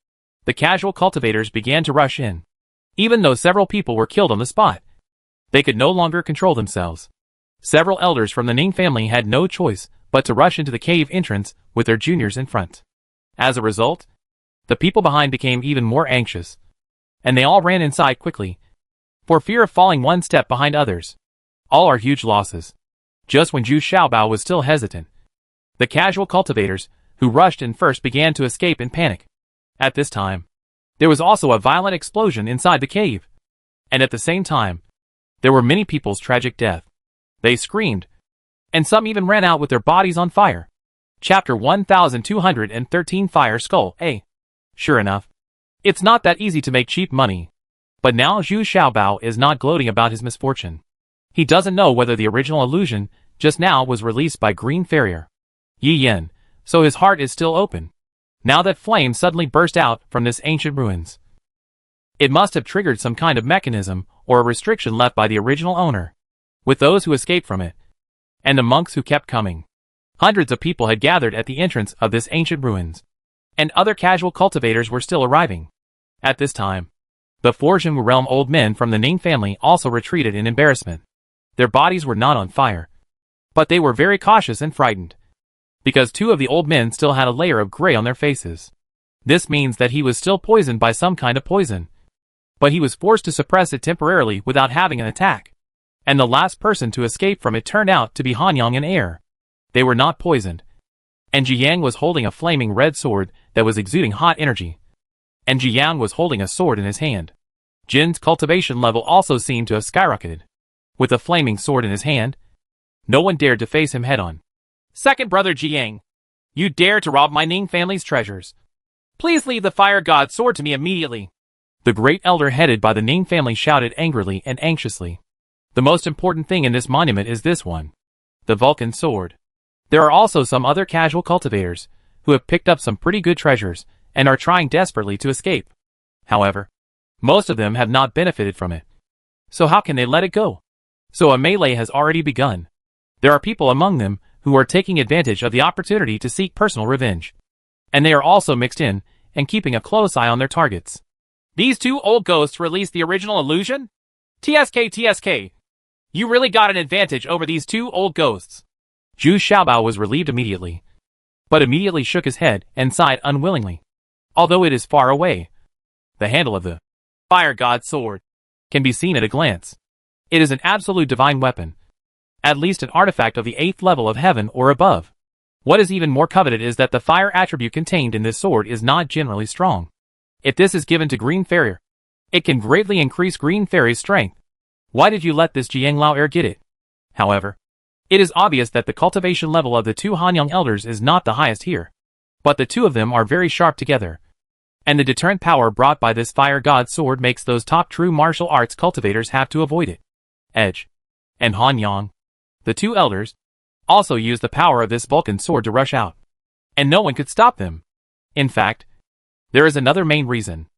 The casual cultivators began to rush in. Even though several people were killed on the spot, they could no longer control themselves. Several elders from the Ning family had no choice but to rush into the cave entrance with their juniors in front. As a result, the people behind became even more anxious, and they all ran inside quickly, for fear of falling one step behind others. All are huge losses. Just when Zhu Xiaobao was still hesitant, the casual cultivators, who rushed in first, began to escape in panic. At this time, there was also a violent explosion inside the cave, and at the same time, there were many people's tragic death. They screamed, and some even ran out with their bodies on fire. Chapter 1213 Fire Skull A. Sure enough, it's not that easy to make cheap money. But now Zhu Xiaobao is not gloating about his misfortune. He doesn't know whether the original illusion just now was released by Green Farrier Yi Yen, so his heart is still open. Now that flame suddenly burst out from this ancient ruins, it must have triggered some kind of mechanism or a restriction left by the original owner. With those who escaped from it, and the monks who kept coming, hundreds of people had gathered at the entrance of this ancient ruins, and other casual cultivators were still arriving. At this time, The Fortune Realm old men from the Ning family also retreated in embarrassment. Their bodies were not on fire, but they were very cautious and frightened, because two of the old men still had a layer of gray on their faces. This means that he was still poisoned by some kind of poison, but he was forced to suppress it temporarily without having an attack. And the last person to escape from it turned out to be Hanyang and Air. They were not poisoned, and Jiang was holding a flaming red sword that was exuding hot energy, and Jiang was holding a sword in his hand. Jin's cultivation level also seemed to have skyrocketed. With a flaming sword in his hand, no one dared to face him head-on. "Second brother Jiang, you dare to rob my Ning family's treasures. Please leave the fire god sword to me immediately." The great elder headed by the Ning family shouted angrily and anxiously. The most important thing in this monument is this one, the Vulcan sword. There are also some other casual cultivators who have picked up some pretty good treasures and are trying desperately to escape. However, most of them have not benefited from it. So how can they let it go? So a melee has already begun. There are people among them who are taking advantage of the opportunity to seek personal revenge. And they are also mixed in and keeping a close eye on their targets. "These two old ghosts released the original illusion? TSK. You really got an advantage over these two old ghosts." Zhu Xiaobao was relieved immediately, but immediately shook his head and sighed unwillingly. Although it is far away, the handle of the fire god sword can be seen at a glance. It is an absolute divine weapon, at least an artifact of the 8th level of heaven or above. What is even more coveted is that the fire attribute contained in this sword is not generally strong. If this is given to Green Fairy, it can greatly increase Green Fairy's strength. Why did you let this Jiang Lao'er get it? However, it is obvious that the cultivation level of the two Hanyang elders is not the highest here. But the two of them are very sharp together, and the deterrent power brought by this fire god sword makes those top true martial arts cultivators have to avoid it. Edge and Hanyang, the two elders, also used the power of this Vulcan sword to rush out, and no one could stop them. In fact, there is another main reason.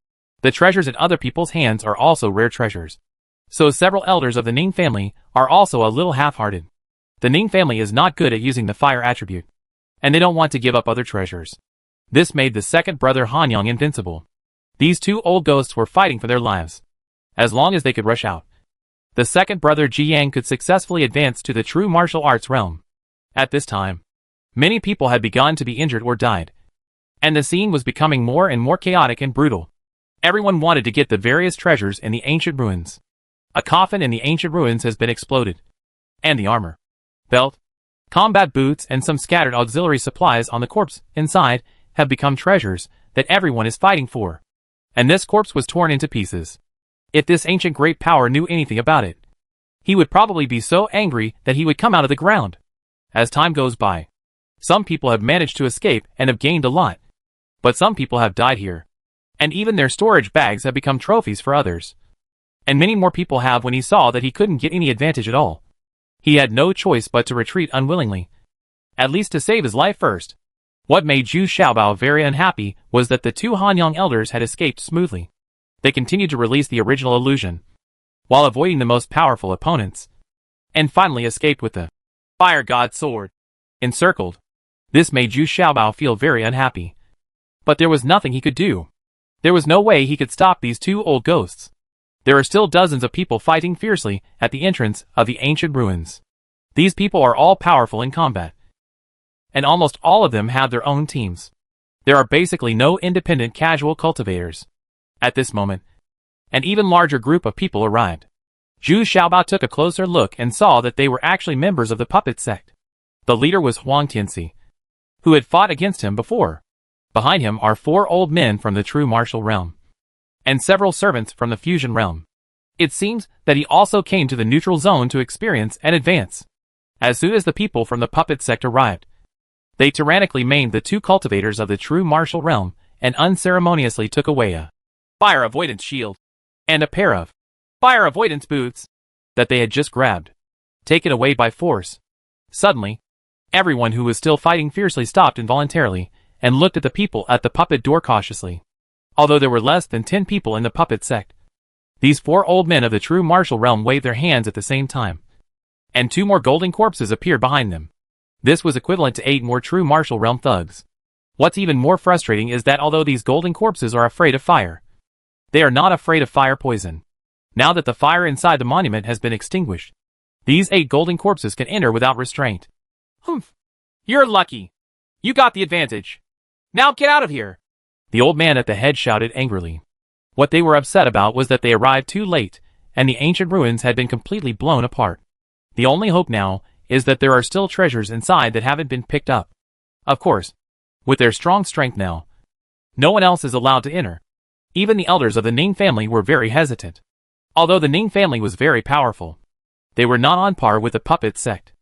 The treasures in other people's hands are also rare treasures. So several elders of the Ning family are also a little half-hearted. The Ning family is not good at using the fire attribute, and they don't want to give up other treasures. This made the second brother Hanyang invincible. These two old ghosts were fighting for their lives. As long as they could rush out, the second brother Jiang could successfully advance to the true martial arts realm. At this time, many people had begun to be injured or died, and the scene was becoming more and more chaotic and brutal. Everyone wanted to get the various treasures in the ancient ruins. A coffin in the ancient ruins has been exploded, and the armor, belt, combat boots and some scattered auxiliary supplies on the corpse inside have become treasures that everyone is fighting for. And this corpse was torn into pieces. If this ancient great power knew anything about it, he would probably be so angry that he would come out of the ground. As time goes by, some people have managed to escape and have gained a lot, but some people have died here, and even their storage bags have become trophies for others. And many more people have when he saw that he couldn't get any advantage at all. He had no choice but to retreat unwillingly, at least to save his life first. What made Zhu Xiaobao very unhappy was that the two Hanyang elders had escaped smoothly. They continued to release the original illusion, while avoiding the most powerful opponents, and finally escaped with the fire god sword encircled. This made Zhu Xiaobao feel very unhappy. But there was nothing he could do. There was no way he could stop these two old ghosts. There are still dozens of people fighting fiercely at the entrance of the ancient ruins. These people are all powerful in combat, and almost all of them have their own teams. There are basically no independent casual cultivators. At this moment, an even larger group of people arrived. Zhu Xiaobao took a closer look and saw that they were actually members of the puppet sect. The leader was Huang Tianxi, who had fought against him before. Behind him are 4 old men from the true martial realm, and several servants from the fusion realm. It seems that he also came to the neutral zone to experience and advance. As soon as the people from the puppet sect arrived, they tyrannically maimed the 2 cultivators of the true martial realm and unceremoniously took away a fire avoidance shield and a pair of fire avoidance boots that they had just grabbed, taken away by force. Suddenly, everyone who was still fighting fiercely stopped involuntarily and looked at the people at the puppet door cautiously. Although there were less than 10 people in the puppet sect, these 4 old men of the true martial realm waved their hands at the same time, and 2 more golden corpses appeared behind them. This was equivalent to 8 more true martial realm thugs. What's even more frustrating is that although these golden corpses are afraid of fire, They are not afraid of fire poison. Now that the fire inside the monument has been extinguished, these 8 golden corpses can enter without restraint. Humph. You're lucky. You got the advantage. Now get out of here. The old man at the head shouted angrily. What they were upset about was that they arrived too late, and the ancient ruins had been completely blown apart. The only hope now is that there are still treasures inside that haven't been picked up. Of course, with their strong strength now, no one else is allowed to enter. Even the elders of the Ning family were very hesitant. Although the Ning family was very powerful, they were not on par with the puppet sect.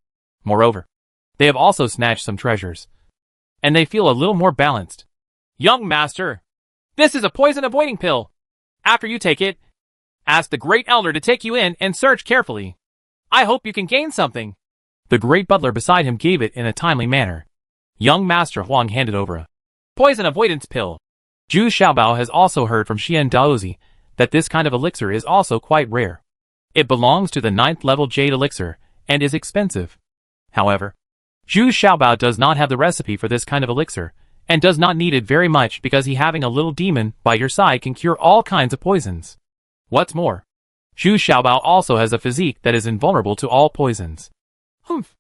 Moreover, they have also snatched some treasures, and they feel a little more balanced. Young master, this is a poison avoiding pill. After you take it, ask the great elder to take you in and search carefully. I hope you can gain something. The great butler beside him gave it in a timely manner. Young Master Huang handed over a poison avoidance pill. Zhu Xiaobao has also heard from Xian Daozi that this kind of elixir is also quite rare. It belongs to the 9th level jade elixir and is expensive. However, Zhu Xiaobao does not have the recipe for this kind of elixir and does not need it very much because he having a little demon by your side can cure all kinds of poisons. What's more, Zhu Xiaobao also has a physique that is invulnerable to all poisons. Humph.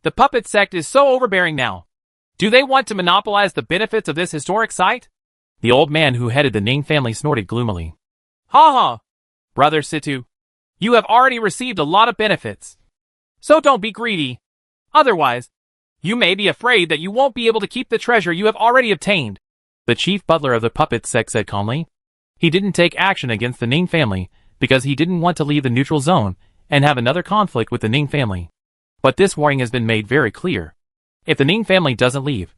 The puppet sect is so overbearing now. Do they want to monopolize the benefits of this historic site? The old man who headed the Ning family snorted gloomily. Ha ha! Brother Situ, you have already received a lot of benefits. So don't be greedy. Otherwise, you may be afraid that you won't be able to keep the treasure you have already obtained. The chief butler of the puppet sect said calmly. He didn't take action against the Ning family because he didn't want to leave the neutral zone and have another conflict with the Ning family. But this warning has been made very clear. If the Ning family doesn't leave,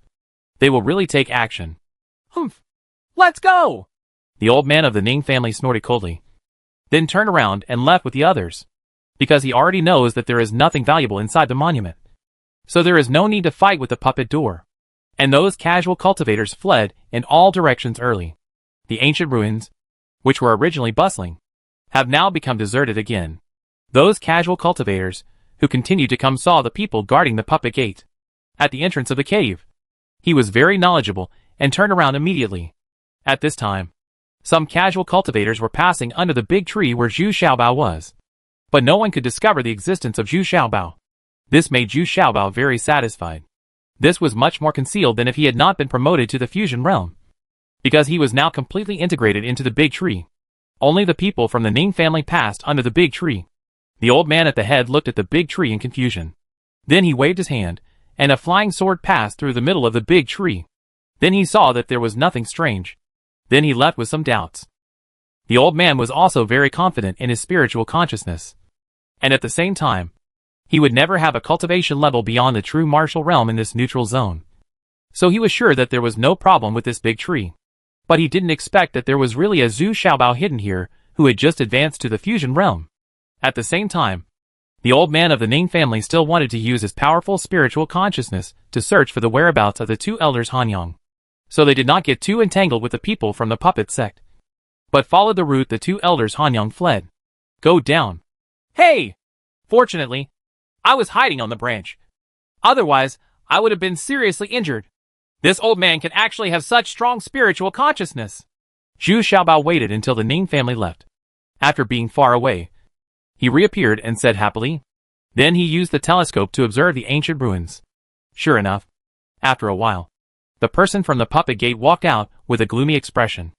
they will really take action. Humph. Let's go! The old man of the Ning family snorted coldly, then turned around and left with the others, because he already knows that there is nothing valuable inside the monument. So there is no need to fight with the puppet door. And those casual cultivators fled in all directions early. The ancient ruins, which were originally bustling, have now become deserted again. Those casual cultivators, who continued to come, saw the people guarding the puppet gate at the entrance of the cave. He was very knowledgeable and turned around immediately. At this time, some casual cultivators were passing under the big tree where Zhu Xiaobao was. But no one could discover the existence of Zhu Xiaobao. This made Zhu Xiaobao very satisfied. This was much more concealed than if he had not been promoted to the fusion realm, because he was now completely integrated into the big tree. Only the people from the Ning family passed under the big tree. The old man at the head looked at the big tree in confusion. Then he waved his hand, and a flying sword passed through the middle of the big tree. Then he saw that there was nothing strange. Then he left with some doubts. The old man was also very confident in his spiritual consciousness. And at the same time, he would never have a cultivation level beyond the true martial realm in this neutral zone. So he was sure that there was no problem with this big tree. But he didn't expect that there was really a Zhu Xiaobao hidden here who had just advanced to the fusion realm. At the same time, the old man of the Ning family still wanted to use his powerful spiritual consciousness to search for the whereabouts of the 2 elders Hanyang. So they did not get too entangled with the people from the puppet sect, but followed the route the 2 elders Hanyang fled. Go down. Hey! Fortunately, I was hiding on the branch. Otherwise, I would have been seriously injured. This old man can actually have such strong spiritual consciousness. Zhu Xiaobao waited until the Ning family left. After being far away, he reappeared and said happily. Then he used the telescope to observe the ancient ruins. Sure enough, after a while, the person from the puppet gate walked out with a gloomy expression.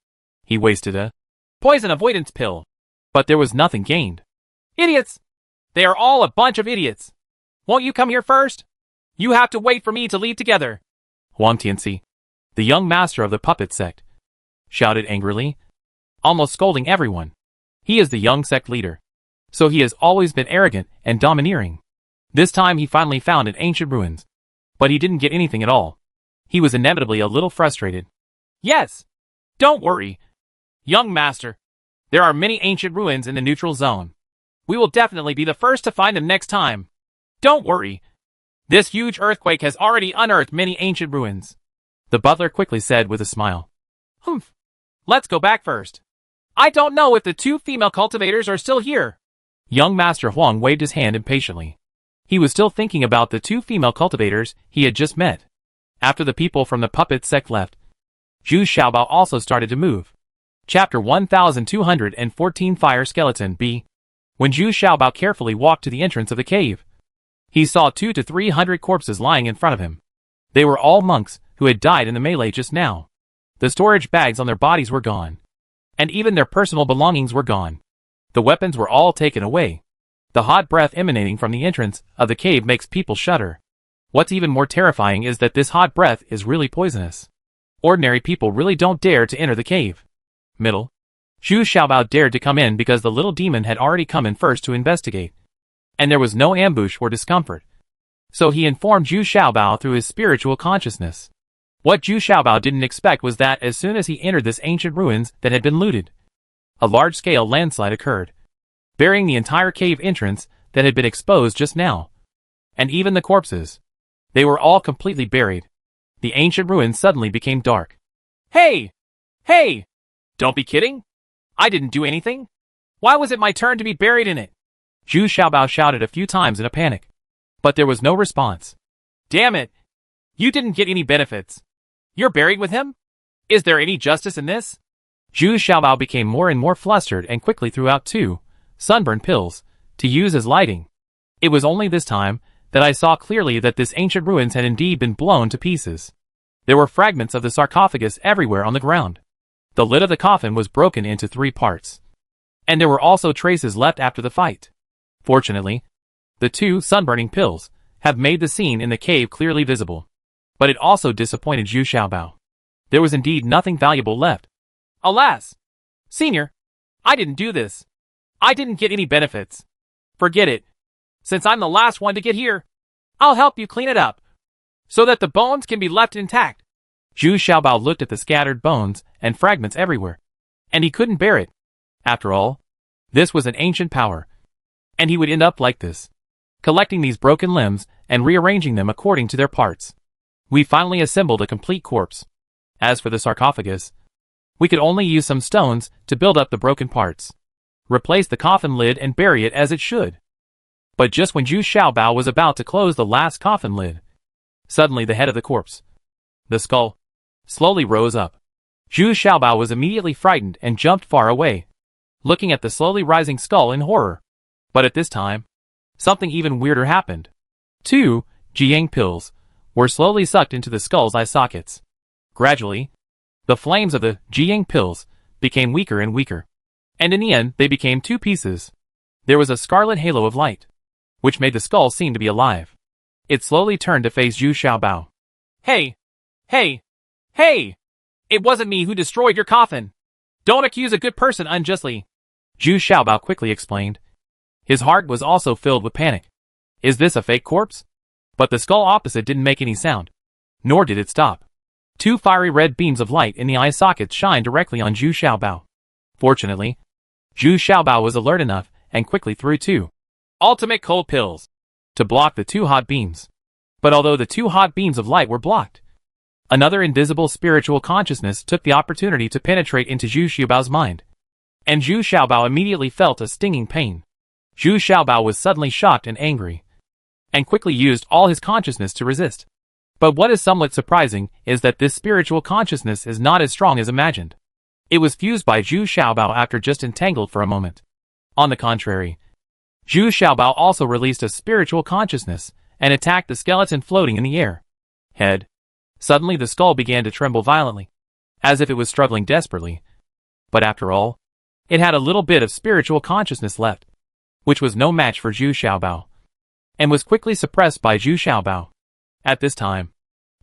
He wasted a poison avoidance pill, but there was nothing gained. Idiots! They are all a bunch of idiots. Won't you come here first? You have to wait for me to leave together. Huang Tianxi, the young master of the puppet sect, shouted angrily, almost scolding everyone. He is the young sect leader, so he has always been arrogant and domineering. This time he finally found an ancient ruins, but he didn't get anything at all. He was inevitably a little frustrated. Yes, don't worry, young master. There are many ancient ruins in the neutral zone. We will definitely be the first to find them next time. Don't worry. This huge earthquake has already unearthed many ancient ruins. The butler quickly said with a smile. Humph. Let's go back first. I don't know if the 2 female cultivators are still here. Young Master Huang waved his hand impatiently. He was still thinking about the 2 female cultivators he had just met. After the people from the puppet sect left, Zhu Xiaobao also started to move. Chapter 1214 Fire Skeleton B. When Zhu Xiaobao carefully walked to the entrance of the cave, he saw 200 to 300 corpses lying in front of him. They were all monks who had died in the melee just now. The storage bags on their bodies were gone, and even their personal belongings were gone. The weapons were all taken away. The hot breath emanating from the entrance of the cave makes people shudder. What's even more terrifying is that this hot breath is really poisonous. Ordinary people really don't dare to enter the cave. Middle. Zhu Xiaobao dared to come in because the little demon had already come in first to investigate, and there was no ambush or discomfort. So he informed Zhu Xiaobao through his spiritual consciousness. What Zhu Xiaobao didn't expect was that as soon as he entered this ancient ruins that had been looted, a large-scale landslide occurred, burying the entire cave entrance that had been exposed just now. And even the corpses. They were all completely buried. The ancient ruins suddenly became dark. Hey! Hey! Don't be kidding! I didn't do anything. Why was it my turn to be buried in it? Zhu Xiaobao shouted a few times in a panic. But there was no response. Damn it! You didn't get any benefits. You're buried with him? Is there any justice in this? Zhu Xiaobao became more and more flustered and quickly threw out 2 sunburn pills to use as lighting. It was only this time that I saw clearly that this ancient ruins had indeed been blown to pieces. There were fragments of the sarcophagus everywhere on the ground. The lid of the coffin was broken into 3 parts. And there were also traces left after the fight. Fortunately, the 2 sunburning pills have made the scene in the cave clearly visible. But it also disappointed Zhu Xiaobao. There was indeed nothing valuable left. Alas! Senior, I didn't do this. I didn't get any benefits. Forget it. Since I'm the last one to get here, I'll help you clean it up, so that the bones can be left intact. Zhu Xiaobao looked at the scattered bones and fragments everywhere, and he couldn't bear it. After all, this was an ancient power, and he would end up like this, collecting these broken limbs and rearranging them according to their parts. We finally assembled a complete corpse. As for the sarcophagus, we could only use some stones to build up the broken parts, replace the coffin lid and bury it as it should. But just when Zhu Xiaobao was about to close the last coffin lid, suddenly the head of the corpse, the skull, slowly rose up. Zhu Xiaobao was immediately frightened and jumped far away, looking at the slowly rising skull in horror. But at this time, something even weirder happened. 2 Jiang pills were slowly sucked into the skull's eye sockets. Gradually, the flames of the Jiang pills became weaker and weaker, and in the end they became 2 pieces. There was a scarlet halo of light, which made the skull seem to be alive. It slowly turned to face Zhu Xiaobao. Hey! Hey! Hey! It wasn't me who destroyed your coffin! Don't accuse a good person unjustly! Zhu Xiaobao quickly explained. His heart was also filled with panic. Is this a fake corpse? But the skull opposite didn't make any sound, nor did it stop. 2 fiery red beams of light in the eye sockets shined directly on Zhu Xiaobao. Fortunately, Zhu Xiaobao was alert enough and quickly threw 2 ultimate cold pills to block the 2 hot beams. But although the 2 hot beams of light were blocked, another invisible spiritual consciousness took the opportunity to penetrate into Zhu Xiaobao's mind, and Zhu Xiaobao immediately felt a stinging pain. Zhu Xiaobao was suddenly shocked and angry, and quickly used all his consciousness to resist. But what is somewhat surprising is that this spiritual consciousness is not as strong as imagined. It was fused by Zhu Xiaobao after just entangled for a moment. On the contrary, Zhu Xiaobao also released a spiritual consciousness and attacked the skeleton floating in the air. Head. Suddenly the skull began to tremble violently, as if it was struggling desperately. But after all, it had a little bit of spiritual consciousness left, which was no match for Zhu Xiaobao, and was quickly suppressed by Zhu Xiaobao. At this time,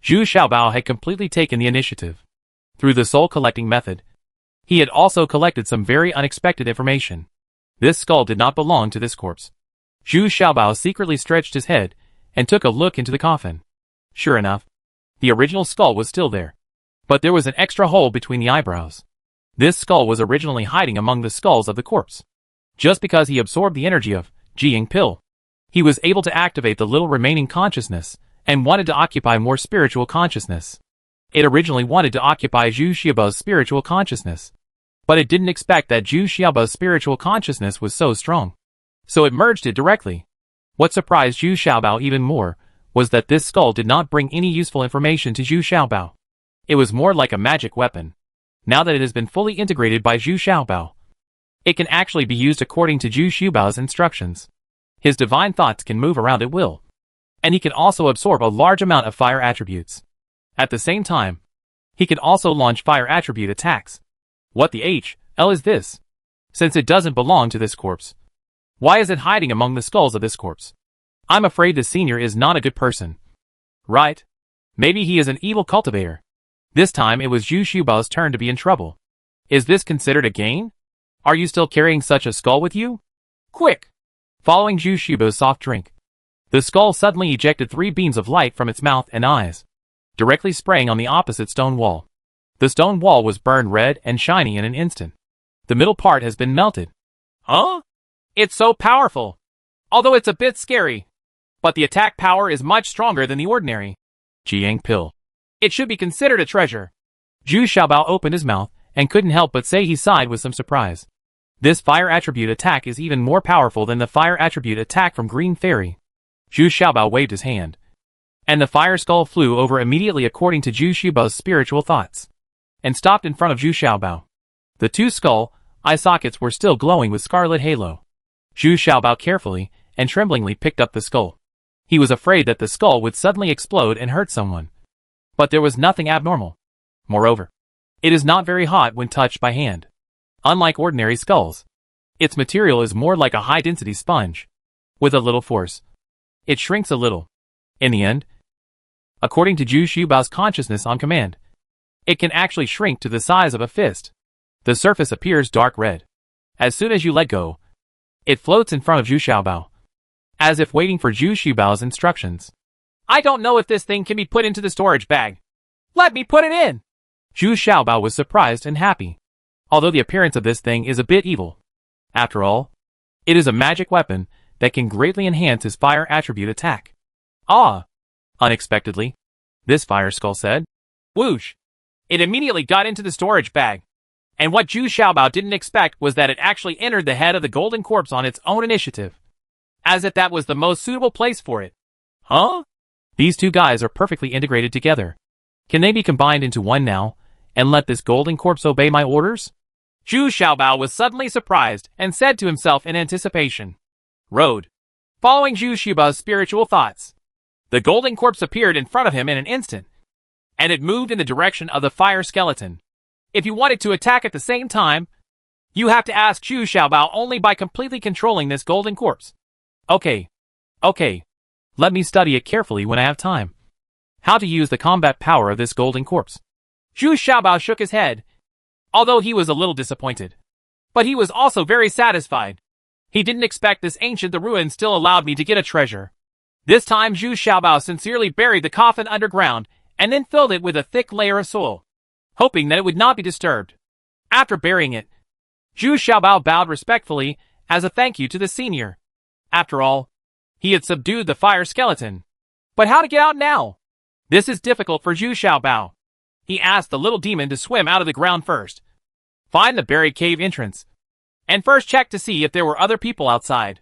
Zhu Xiaobao had completely taken the initiative. Through the soul-collecting method, he had also collected some very unexpected information. This skull did not belong to this corpse. Zhu Xiaobao secretly stretched his head and took a look into the coffin. Sure enough, the original skull was still there, but there was an extra hole between the eyebrows. This skull was originally hiding among the skulls of the corpse. Just because he absorbed the energy of Jiang pill, he was able to activate the little remaining consciousness and wanted to occupy more spiritual consciousness. It originally wanted to occupy Zhu Xiaobao's spiritual consciousness, but it didn't expect that Zhu Xiaobao's spiritual consciousness was so strong. So it merged it directly. What surprised Zhu Xiaobao even more was that this skull did not bring any useful information to Zhu Xiaobao. It was more like a magic weapon. now that it has been fully integrated by Zhu Xiaobao. It can actually be used according to Zhu Xiaobao's instructions. His divine thoughts can move around at will, and he can also absorb a large amount of fire attributes. At the same time, he can also launch fire attribute attacks. What the hell is this? Since it doesn't belong to this corpse, why is it hiding among the skulls of this corpse? I'm afraid the senior is not a good person. Right? Maybe he is an evil cultivator. This time it was Zhu Xiaobao's turn to be in trouble. Is this considered a gain? Are you still carrying such a skull with you? Quick! Following Zhu Xiaobao's soft drink, the skull suddenly ejected 3 beams of light from its mouth and eyes, directly spraying on the opposite stone wall. The stone wall was burned red and shiny in an instant. The middle part has been melted. Huh? It's so powerful. Although it's a bit scary. But the attack power is much stronger than the ordinary Jiang pill. It should be considered a treasure. Zhu Xiaobao opened his mouth and couldn't help but say he sighed with some surprise. This fire attribute attack is even more powerful than the fire attribute attack from Green Fairy. Zhu Xiaobao waved his hand, and the fire skull flew over immediately according to Zhu Xiaobao's spiritual thoughts, and stopped in front of Zhu Xiaobao. The 2 skull eye sockets were still glowing with scarlet halo. Zhu Xiaobao carefully and tremblingly picked up the skull. He was afraid that the skull would suddenly explode and hurt someone. But there was nothing abnormal. Moreover, it is not very hot when touched by hand. Unlike ordinary skulls, its material is more like a high-density sponge. With a little force, it shrinks a little. In the end, according to Zhu Xiaobao's consciousness on command, it can actually shrink to the size of a fist. The surface appears dark red. As soon as you let go, it floats in front of Zhu Xiaobao, as if waiting for Zhu Xiaobao's instructions. I don't know if this thing can be put into the storage bag. Let me put it in! Zhu Xiaobao was surprised and happy, although the appearance of this thing is a bit evil. After all, it is a magic weapon that can greatly enhance his fire attribute attack. Ah! Unexpectedly, this fire skull said. Whoosh! It immediately got into the storage bag. And what Zhu Xiaobao didn't expect was that it actually entered the head of the golden corpse on its own initiative, as if that was the most suitable place for it. Huh? These 2 guys are perfectly integrated together. Can they be combined into one now, and let this golden corpse obey my orders? Zhu Xiaobao was suddenly surprised and said to himself in anticipation. Road. Following Zhu Xiaobao's spiritual thoughts, the golden corpse appeared in front of him in an instant, and it moved in the direction of the fire skeleton. If you wanted to attack at the same time, you have to ask Zhu Xiaobao only by completely controlling this golden corpse. Okay. Let me study it carefully when I have time. How to use the combat power of this golden corpse. Zhu Xiaobao shook his head, although he was a little disappointed. But he was also very satisfied. He didn't expect this ancient the ruin still allowed me to get a treasure. This time Zhu Xiaobao sincerely buried the coffin underground and then filled it with a thick layer of soil, hoping that it would not be disturbed. After burying it, Zhu Xiaobao bowed respectfully as a thank you to the senior. After all, he had subdued the fire skeleton. But how to get out now? This is difficult for Zhu Xiaobao. He asked the little demon to swim out of the ground first, find the buried cave entrance, and first check to see if there were other people outside.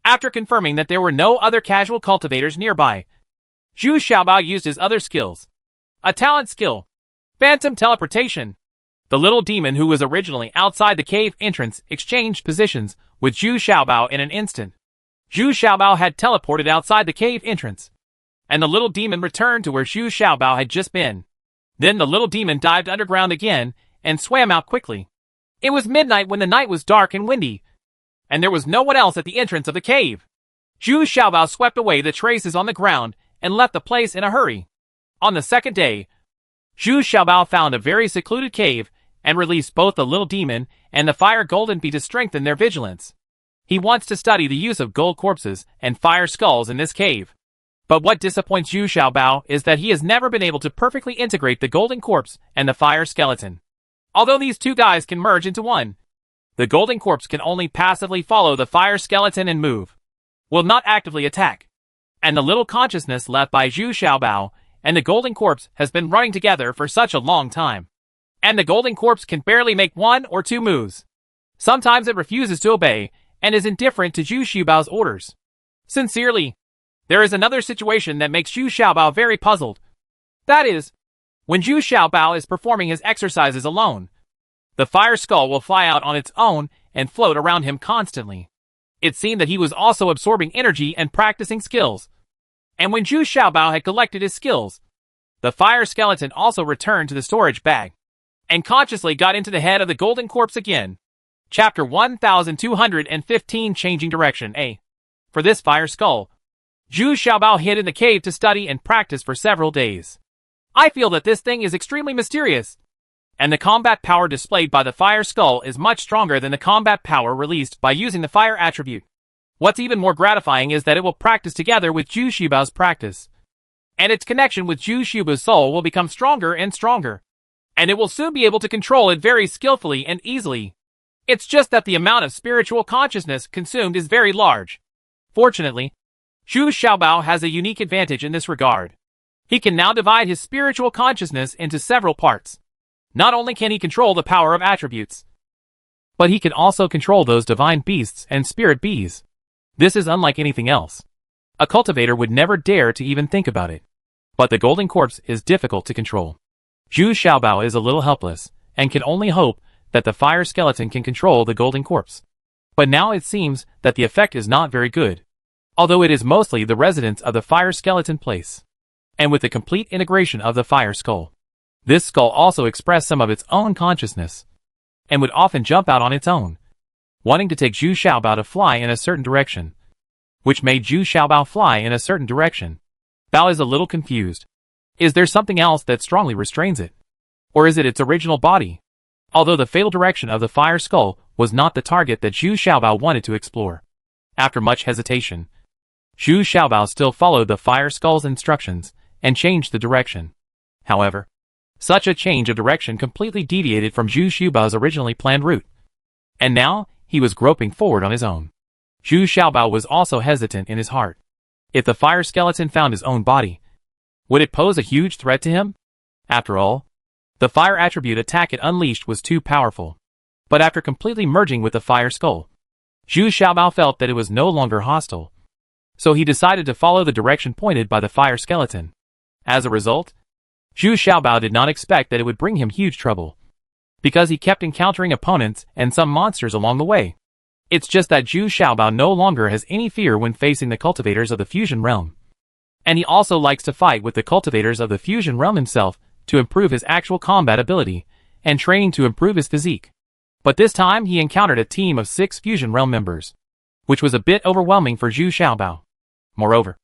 After confirming that there were no other casual cultivators nearby, Zhu Xiaobao used his other skills. A talent skill, phantom teleportation. The little demon who was originally outside the cave entrance exchanged positions with Zhu Xiaobao in an instant. Zhu Xiaobao had teleported outside the cave entrance, and the little demon returned to where Zhu Xiaobao had just been. Then the little demon dived underground again and swam out quickly. It was midnight when the night was dark and windy, and there was no one else at the entrance of the cave. Zhu Xiaobao swept away the traces on the ground and left the place in a hurry. On the second day, Zhu Xiaobao found a very secluded cave and released both the little demon and the fire golden bee to strengthen their vigilance. He wants to study the use of gold corpses and fire skulls in this cave. But what disappoints Zhu Xiaobao is that he has never been able to perfectly integrate the golden corpse and the fire skeleton. Although these 2 guys can merge into one, the golden corpse can only passively follow the fire skeleton and move, will not actively attack. And the little consciousness left by Zhu Xiaobao and the golden corpse has been running together for such a long time. And the golden corpse can barely make 1 or 2 moves. Sometimes it refuses to obey and is indifferent to Zhu Xiaobao's orders. Sincerely, there is another situation that makes Zhu Xiaobao very puzzled. That is, when Zhu Xiaobao is performing his exercises alone, The fire skull will fly out on its own and float around him constantly. It seemed that he was also absorbing energy and practicing skills. And when Zhu Xiaobao had collected his skills, the fire skeleton also returned to the storage bag and consciously got into the head of the golden corpse again. Chapter 1215 Changing Direction A. For this fire skull, Zhu Xiaobao hid in the cave to study and practice for several days. I feel that this thing is extremely mysterious, and the combat power displayed by the fire skull is much stronger than the combat power released by using the fire attribute. What's even more gratifying is that it will practice together with Zhu Xiaobao's practice, and its connection with Zhu Xiaobao's soul will become stronger and stronger, and it will soon be able to control it very skillfully and easily. It's just that the amount of spiritual consciousness consumed is very large. Fortunately, Zhu Xiaobao has a unique advantage in this regard. He can now divide his spiritual consciousness into several parts. Not only can he control the power of attributes, but he can also control those divine beasts and spirit bees. This is unlike anything else. A cultivator would never dare to even think about it. But the golden corpse is difficult to control. Zhu Xiaobao is a little helpless, and can only hope that the fire skeleton can control the golden corpse. But now it seems that the effect is not very good, although it is mostly the residence of the fire skeleton place. And with the complete integration of the fire skull, this skull also expressed some of its own consciousness, and would often jump out on its own, wanting to take Zhu Xiaobao to fly in a certain direction, which made Zhu Xiaobao fly in a certain direction. Bao is a little confused. Is there something else that strongly restrains it? Or is it its original body? Although the fatal direction of the fire skull was not the target that Zhu Xiaobao wanted to explore. After much hesitation, Zhu Xiaobao still followed the fire skull's instructions and changed the direction. However, such a change of direction completely deviated from Zhu Xiaobao's originally planned route. And now, he was groping forward on his own. Zhu Xiaobao was also hesitant in his heart. If the fire skeleton found his own body, would it pose a huge threat to him? After all, the fire attribute attack it unleashed was too powerful. But after completely merging with the fire skull, Zhu Xiaobao felt that it was no longer hostile. So he decided to follow the direction pointed by the fire skeleton. As a result, Zhu Xiaobao did not expect that it would bring him huge trouble, because he kept encountering opponents and some monsters along the way. It's just that Zhu Xiaobao no longer has any fear when facing the cultivators of the fusion realm. And he also likes to fight with the cultivators of the fusion realm himself to improve his actual combat ability and training to improve his physique. But this time he encountered a team of 6 fusion realm members, which was a bit overwhelming for Zhu Xiaobao. Moreover,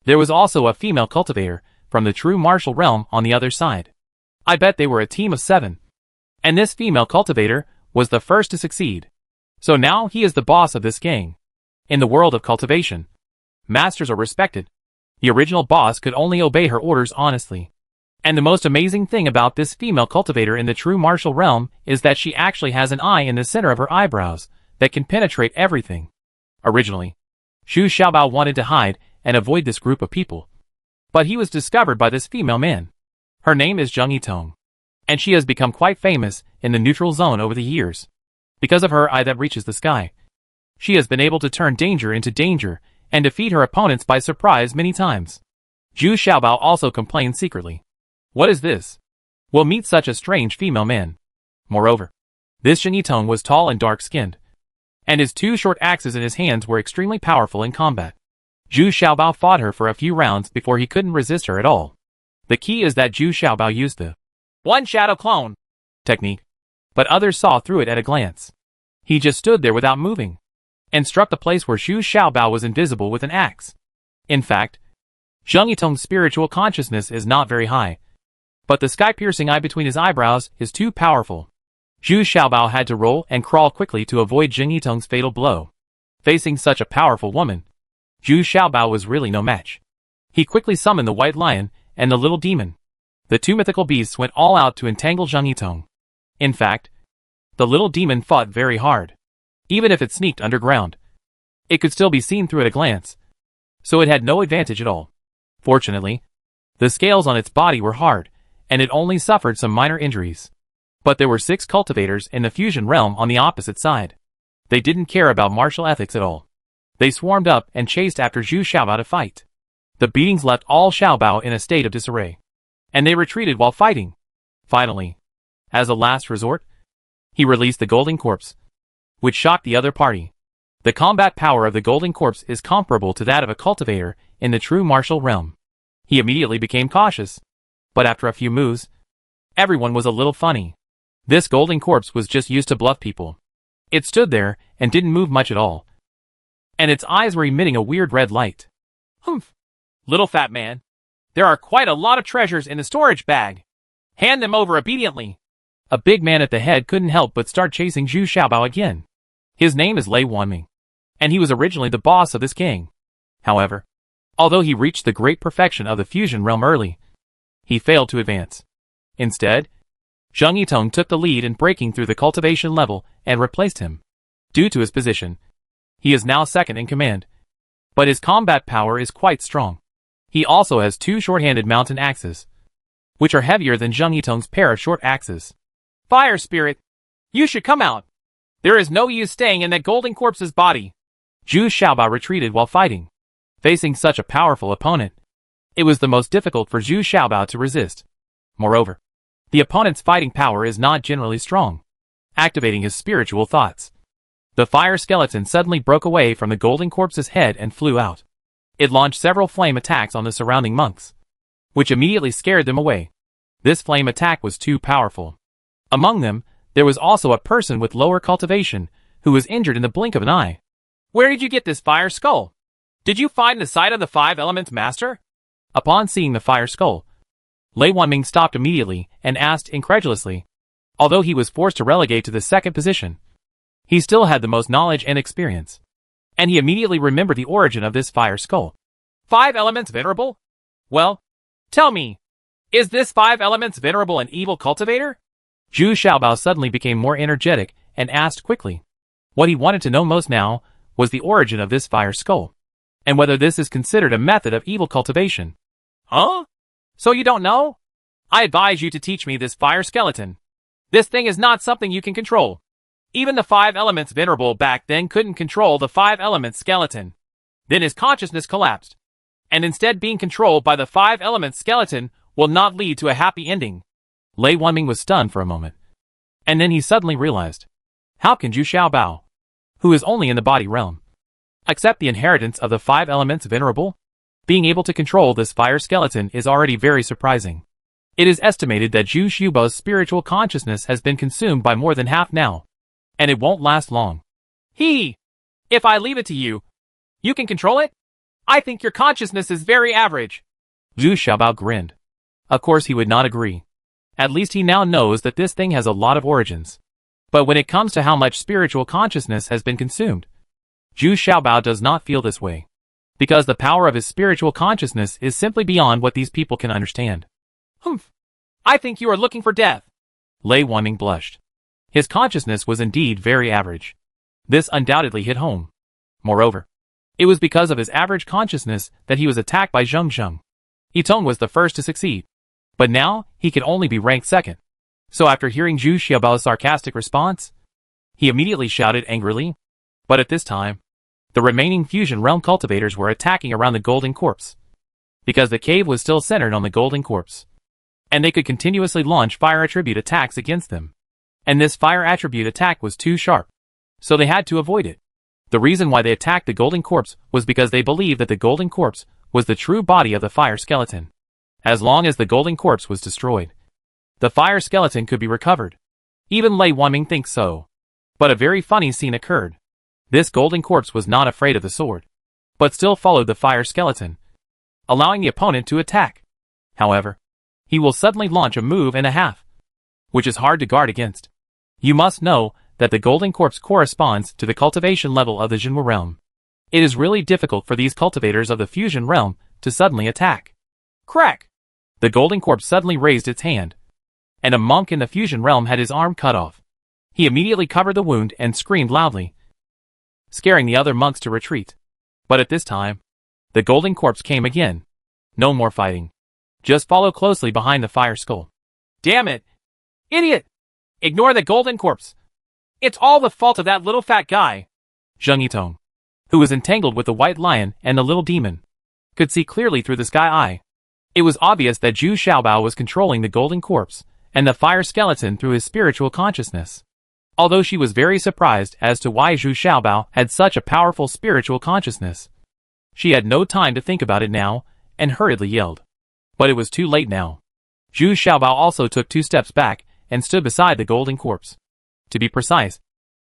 there was also a female cultivator from the true martial realm on the other side. I bet they were a team of 7. And this female cultivator was the first to succeed. So now he is the boss of this gang. In the world of cultivation, masters are respected. The original boss could only obey her orders honestly. And the most amazing thing about this female cultivator in the true martial realm is that she actually has an eye in the center of her eyebrows that can penetrate everything. Originally, Zhu Xiaobao wanted to hide and avoid this group of people. But he was discovered by this female man. Her name is Zheng Yitong, and she has become quite famous in the neutral zone over the years. Because of her eye that reaches the sky, she has been able to turn danger into danger and defeat her opponents by surprise many times. Zhu Xiaobao also complained secretly. What is this? We'll meet such a strange female man. Moreover, this Zheng Yitong was tall and dark-skinned, and his 2 short axes in his hands were extremely powerful in combat. Zhu Xiaobao fought her for a few rounds before he couldn't resist her at all. The key is that Zhu Xiaobao used the one shadow clone technique, but others saw through it at a glance. He just stood there without moving, and struck the place where Zhu Xiaobao was invisible with an axe. In fact, Zheng Yitong's spiritual consciousness is not very high, but the sky-piercing eye between his eyebrows is too powerful. Zhu Xiaobao had to roll and crawl quickly to avoid Zheng Yitong's fatal blow. Facing such a powerful woman, Zhu Xiaobao was really no match. He quickly summoned the white lion and the little demon. The 2 mythical beasts went all out to entangle Zheng Yitong. In fact, the little demon fought very hard. Even if it sneaked underground, it could still be seen through at a glance, so it had no advantage at all. Fortunately, the scales on its body were hard, and it only suffered some minor injuries. But there were 6 cultivators in the fusion realm on the opposite side. They didn't care about martial ethics at all. They swarmed up and chased after Zhu Xiaobao to fight. The beatings left all Xiaobao in a state of disarray, and they retreated while fighting. Finally, as a last resort, He released the golden corpse, which shocked the other party. The combat power of the golden corpse is comparable to that of a cultivator in the true martial realm. He immediately became cautious. But after a few moves, everyone was a little funny. This golden corpse was just used to bluff people. It stood there and didn't move much at all. And its eyes were emitting a weird red light. Humph. Little fat man. There are quite a lot of treasures in the storage bag. Hand them over obediently. A big man at the head couldn't help but start chasing Zhu Xiaobao again. His name is Lei Wanming, and he was originally the boss of this gang. However, although he reached the great perfection of the fusion realm early, he failed to advance. Instead, Zheng Yitong took the lead in breaking through the cultivation level and replaced him. Due to his position, he is now second in command, but his combat power is quite strong. He also has 2 short-handed mountain axes, which are heavier than Zheng Yitong's pair of short axes. Fire Spirit, you should come out. There is no use staying in that golden corpse's body. Zhu Xiaobao retreated while fighting. Facing such a powerful opponent, it was the most difficult for Zhu Xiaobao to resist. Moreover, the opponent's fighting power is not generally strong. Activating his spiritual thoughts, the fire skeleton suddenly broke away from the golden corpse's head and flew out. It launched several flame attacks on the surrounding monks, which immediately scared them away. This flame attack was too powerful. Among them, there was also a person with lower cultivation, who was injured in the blink of an eye. Where did you get this fire skull? Did you find the site of the 5 elements master? Upon seeing the fire skull, Lei Wanming stopped immediately and asked incredulously. Although he was forced to relegate to the second position, he still had the most knowledge and experience. And he immediately remembered the origin of this fire skull. 5 elements venerable? Well, tell me, is this 5 elements venerable an evil cultivator? Zhu Xiaobao suddenly became more energetic and asked quickly. What he wanted to know most now was the origin of this fire skull, and whether this is considered a method of evil cultivation. Huh? So you don't know? I advise you to teach me this fire skeleton. This thing is not something you can control. Even the 5 elements venerable back then couldn't control the 5 elements skeleton. Then his consciousness collapsed, and instead being controlled by the 5 elements skeleton will not lead to a happy ending. Lei Wanming was stunned for a moment, and then he suddenly realized. How can Zhu Xiaobao, who is only in the body realm, accept the inheritance of the 5 elements venerable? Being able to control this fire skeleton is already very surprising. It is estimated that Zhu Xiaobao's spiritual consciousness has been consumed by more than half now, and it won't last long. If I leave it to you, you can control it? I think your consciousness is very average. Zhu Xiaobao grinned. Of course he would not agree. At least he now knows that this thing has a lot of origins. But when it comes to how much spiritual consciousness has been consumed, Zhu Xiaobao does not feel this way, because the power of his spiritual consciousness is simply beyond what these people can understand. Humph. I think you are looking for death. Lei Wanming blushed. His consciousness was indeed very average. This undoubtedly hit home. Moreover, it was because of his average consciousness that he was attacked by Zheng. Yitong was the first to succeed, but now he could only be ranked second. So after hearing Zhu Xiaobao's sarcastic response, he immediately shouted angrily. But at this time, the remaining fusion realm cultivators were attacking around the golden corpse, because the cave was still centered on the golden corpse, and they could continuously launch fire attribute attacks against them. And this fire attribute attack was too sharp, so they had to avoid it. The reason why they attacked the golden corpse was because they believed that the golden corpse was the true body of the fire skeleton. As long as the golden corpse was destroyed, the fire skeleton could be recovered. Even Lei Wanming thinks so. But a very funny scene occurred. This golden corpse was not afraid of the sword, but still followed the fire skeleton, allowing the opponent to attack. However, he will suddenly launch a move and a half, which is hard to guard against. You must know that the golden corpse corresponds to the cultivation level of the Jinwu realm. It is really difficult for these cultivators of the fusion realm to suddenly attack. Crack! The golden corpse suddenly raised its hand, and a monk in the fusion realm had his arm cut off. He immediately covered the wound and screamed loudly, scaring the other monks to retreat. But at this time, the golden corpse came again. No more fighting. Just follow closely behind the fire skull. Damn it! Idiot! Ignore the golden corpse. It's all the fault of that little fat guy. Zheng Yitong, who was entangled with the white lion and the little demon, could see clearly through the sky eye. It was obvious that Zhu Xiaobao was controlling the golden corpse and the fire skeleton through his spiritual consciousness. although she was very surprised as to why Zhu Xiaobao had such a powerful spiritual consciousness. She had no time to think about it now, and hurriedly yelled. But it was too late now. Zhu Xiaobao also took 2 steps back, and stood beside the golden corpse. To be precise,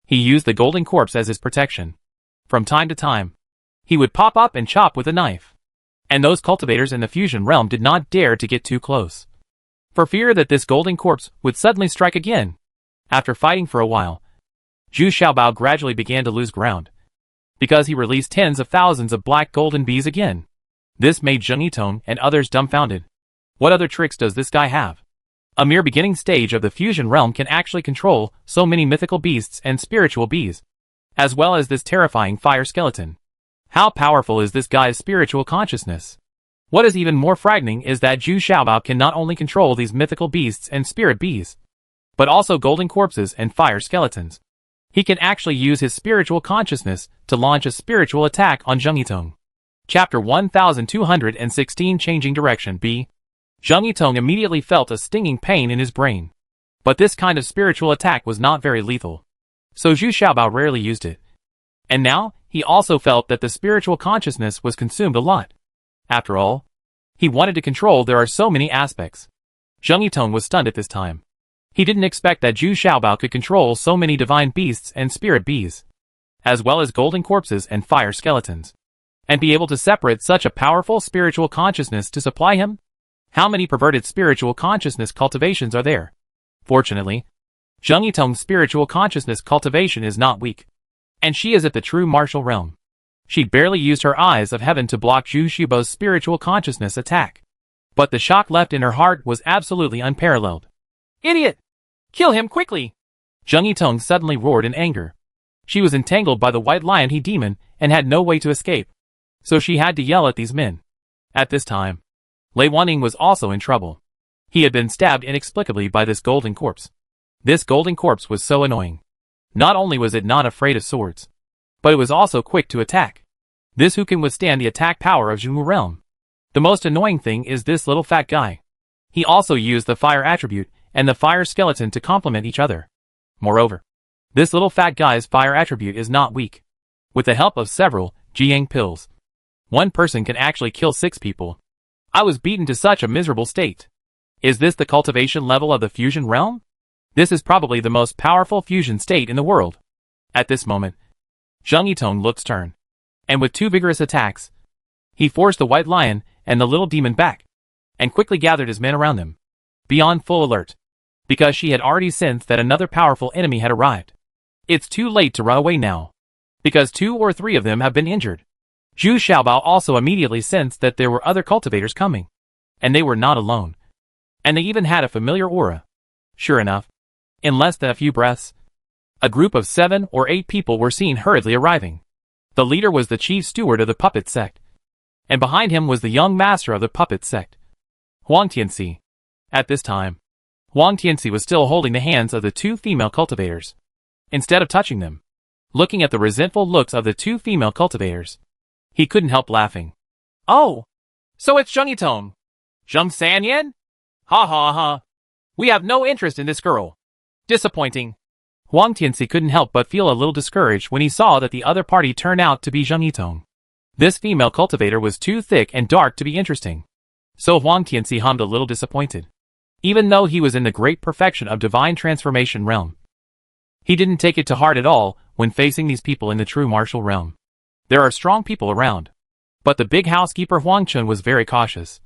he used the golden corpse as his protection. From time to time, he would pop up and chop with a knife. And those cultivators in the fusion realm did not dare to get too close, for fear that this golden corpse would suddenly strike again. After fighting for a while, Zhu Xiaobao gradually began to lose ground, because he released tens of thousands of black golden bees again. This made Zheng Yitong and others dumbfounded. What other tricks does this guy have? A mere beginning stage of the fusion realm can actually control so many mythical beasts and spiritual bees, as well as this terrifying fire skeleton. How powerful is this guy's spiritual consciousness? What is even more frightening is that Zhu Xiaobao can not only control these mythical beasts and spirit bees, but also golden corpses and fire skeletons. He can actually use his spiritual consciousness to launch a spiritual attack on Zheng Yitong. Chapter 1216 Changing Direction B. Zheng Yitong immediately felt a stinging pain in his brain. But this kind of spiritual attack was not very lethal, so Zhu Xiaobao rarely used it. And now, he also felt that the spiritual consciousness was consumed a lot. After all, he wanted to control there are so many aspects. Zheng Yitong was stunned at this time. He didn't expect that Zhu Xiaobao could control so many divine beasts and spirit bees, as well as golden corpses and fire skeletons, and be able to separate such a powerful spiritual consciousness to supply him? How many perverted spiritual consciousness cultivations are there? Fortunately, Zheng Yitong's spiritual consciousness cultivation is not weak, and she is at the true martial realm. She barely used her eyes of heaven to block Zhu Xiaobao's spiritual consciousness attack. But the shock left in her heart was absolutely unparalleled. Idiot! Kill him quickly! Zheng Yitong suddenly roared in anger. She was entangled by the white lion he demon and had no way to escape, so she had to yell at these men. At this time, Lei Waning was also in trouble. He had been stabbed inexplicably by this golden corpse. This golden corpse was so annoying. Not only was it not afraid of swords, but it was also quick to attack. This who can withstand the attack power of Zhongwu realm? The most annoying thing is this little fat guy. He also used the fire attribute and the fire skeleton to complement each other. Moreover, this little fat guy's fire attribute is not weak. With the help of several Jiang pills, one person can actually kill 6 people. I was beaten to such a miserable state. Is this the cultivation level of the fusion realm? This is probably the most powerful fusion state in the world. At this moment, Zheng Yitong looked stern, and with 2 vigorous attacks, he forced the white lion and the little demon back, and quickly gathered his men around him, beyond full alert, because she had already sensed that another powerful enemy had arrived. It's too late to run away now, because 2 or 3 of them have been injured. Zhu Xiaobao also immediately sensed that there were other cultivators coming, and they were not alone, and they even had a familiar aura. Sure enough, in less than a few breaths, a group of 7 or 8 people were seen hurriedly arriving. The leader was the chief steward of the puppet sect, and behind him was the young master of the puppet sect, Huang Tianxi. At this time, Huang Tianxi was still holding the hands of the 2 female cultivators, instead of touching them. Looking at the resentful looks of the 2 female cultivators, he couldn't help laughing. Oh, so it's Zheng Yitong. Zheng Sanyan? Ha ha ha. We have no interest in this girl. Disappointing. Huang Tianxi couldn't help but feel a little discouraged when he saw that the other party turned out to be Zheng Yitong. This female cultivator was too thick and dark to be interesting. So Huang Tianxi hummed a little disappointed. Even though he was in the great perfection of divine transformation realm, he didn't take it to heart at all when facing these people in the true martial realm. There are strong people around, but the big housekeeper Huang Chun was very cautious.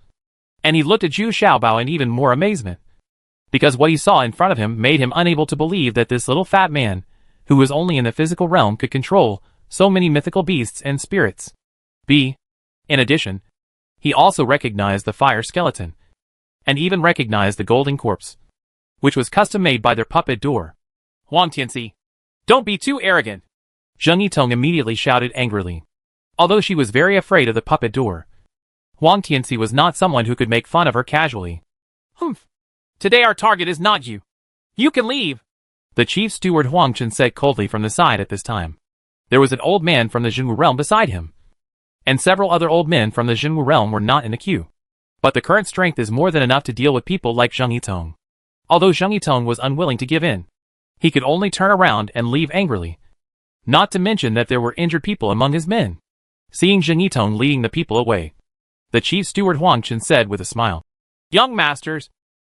And he looked at Zhu Xiaobao in even more amazement, because what he saw in front of him made him unable to believe that this little fat man, who was only in the physical realm, could control so many mythical beasts and spirits. In addition, he also recognized the fire skeleton, and even recognized the golden corpse, which was custom-made by their puppet door. Huang Tianxi, don't be too arrogant! Zheng Yitong immediately shouted angrily. Although she was very afraid of the puppet door, Huang Tianxi was not someone who could make fun of her casually. Humph! Today our target is not you. You can leave! The chief steward Huang Chun said coldly from the side at this time. There was an old man from the Zhongwu realm beside him, and several other old men from the Zhongwu realm were not in the queue. But the current strength is more than enough to deal with people like Zheng Yitong. Although Zheng Yitong was unwilling to give in, He could only turn around and leave angrily. Not to mention that there were injured people among his men. Seeing Zheng Yitong leading the people away, the chief steward Huang Chen said with a smile, "Young masters,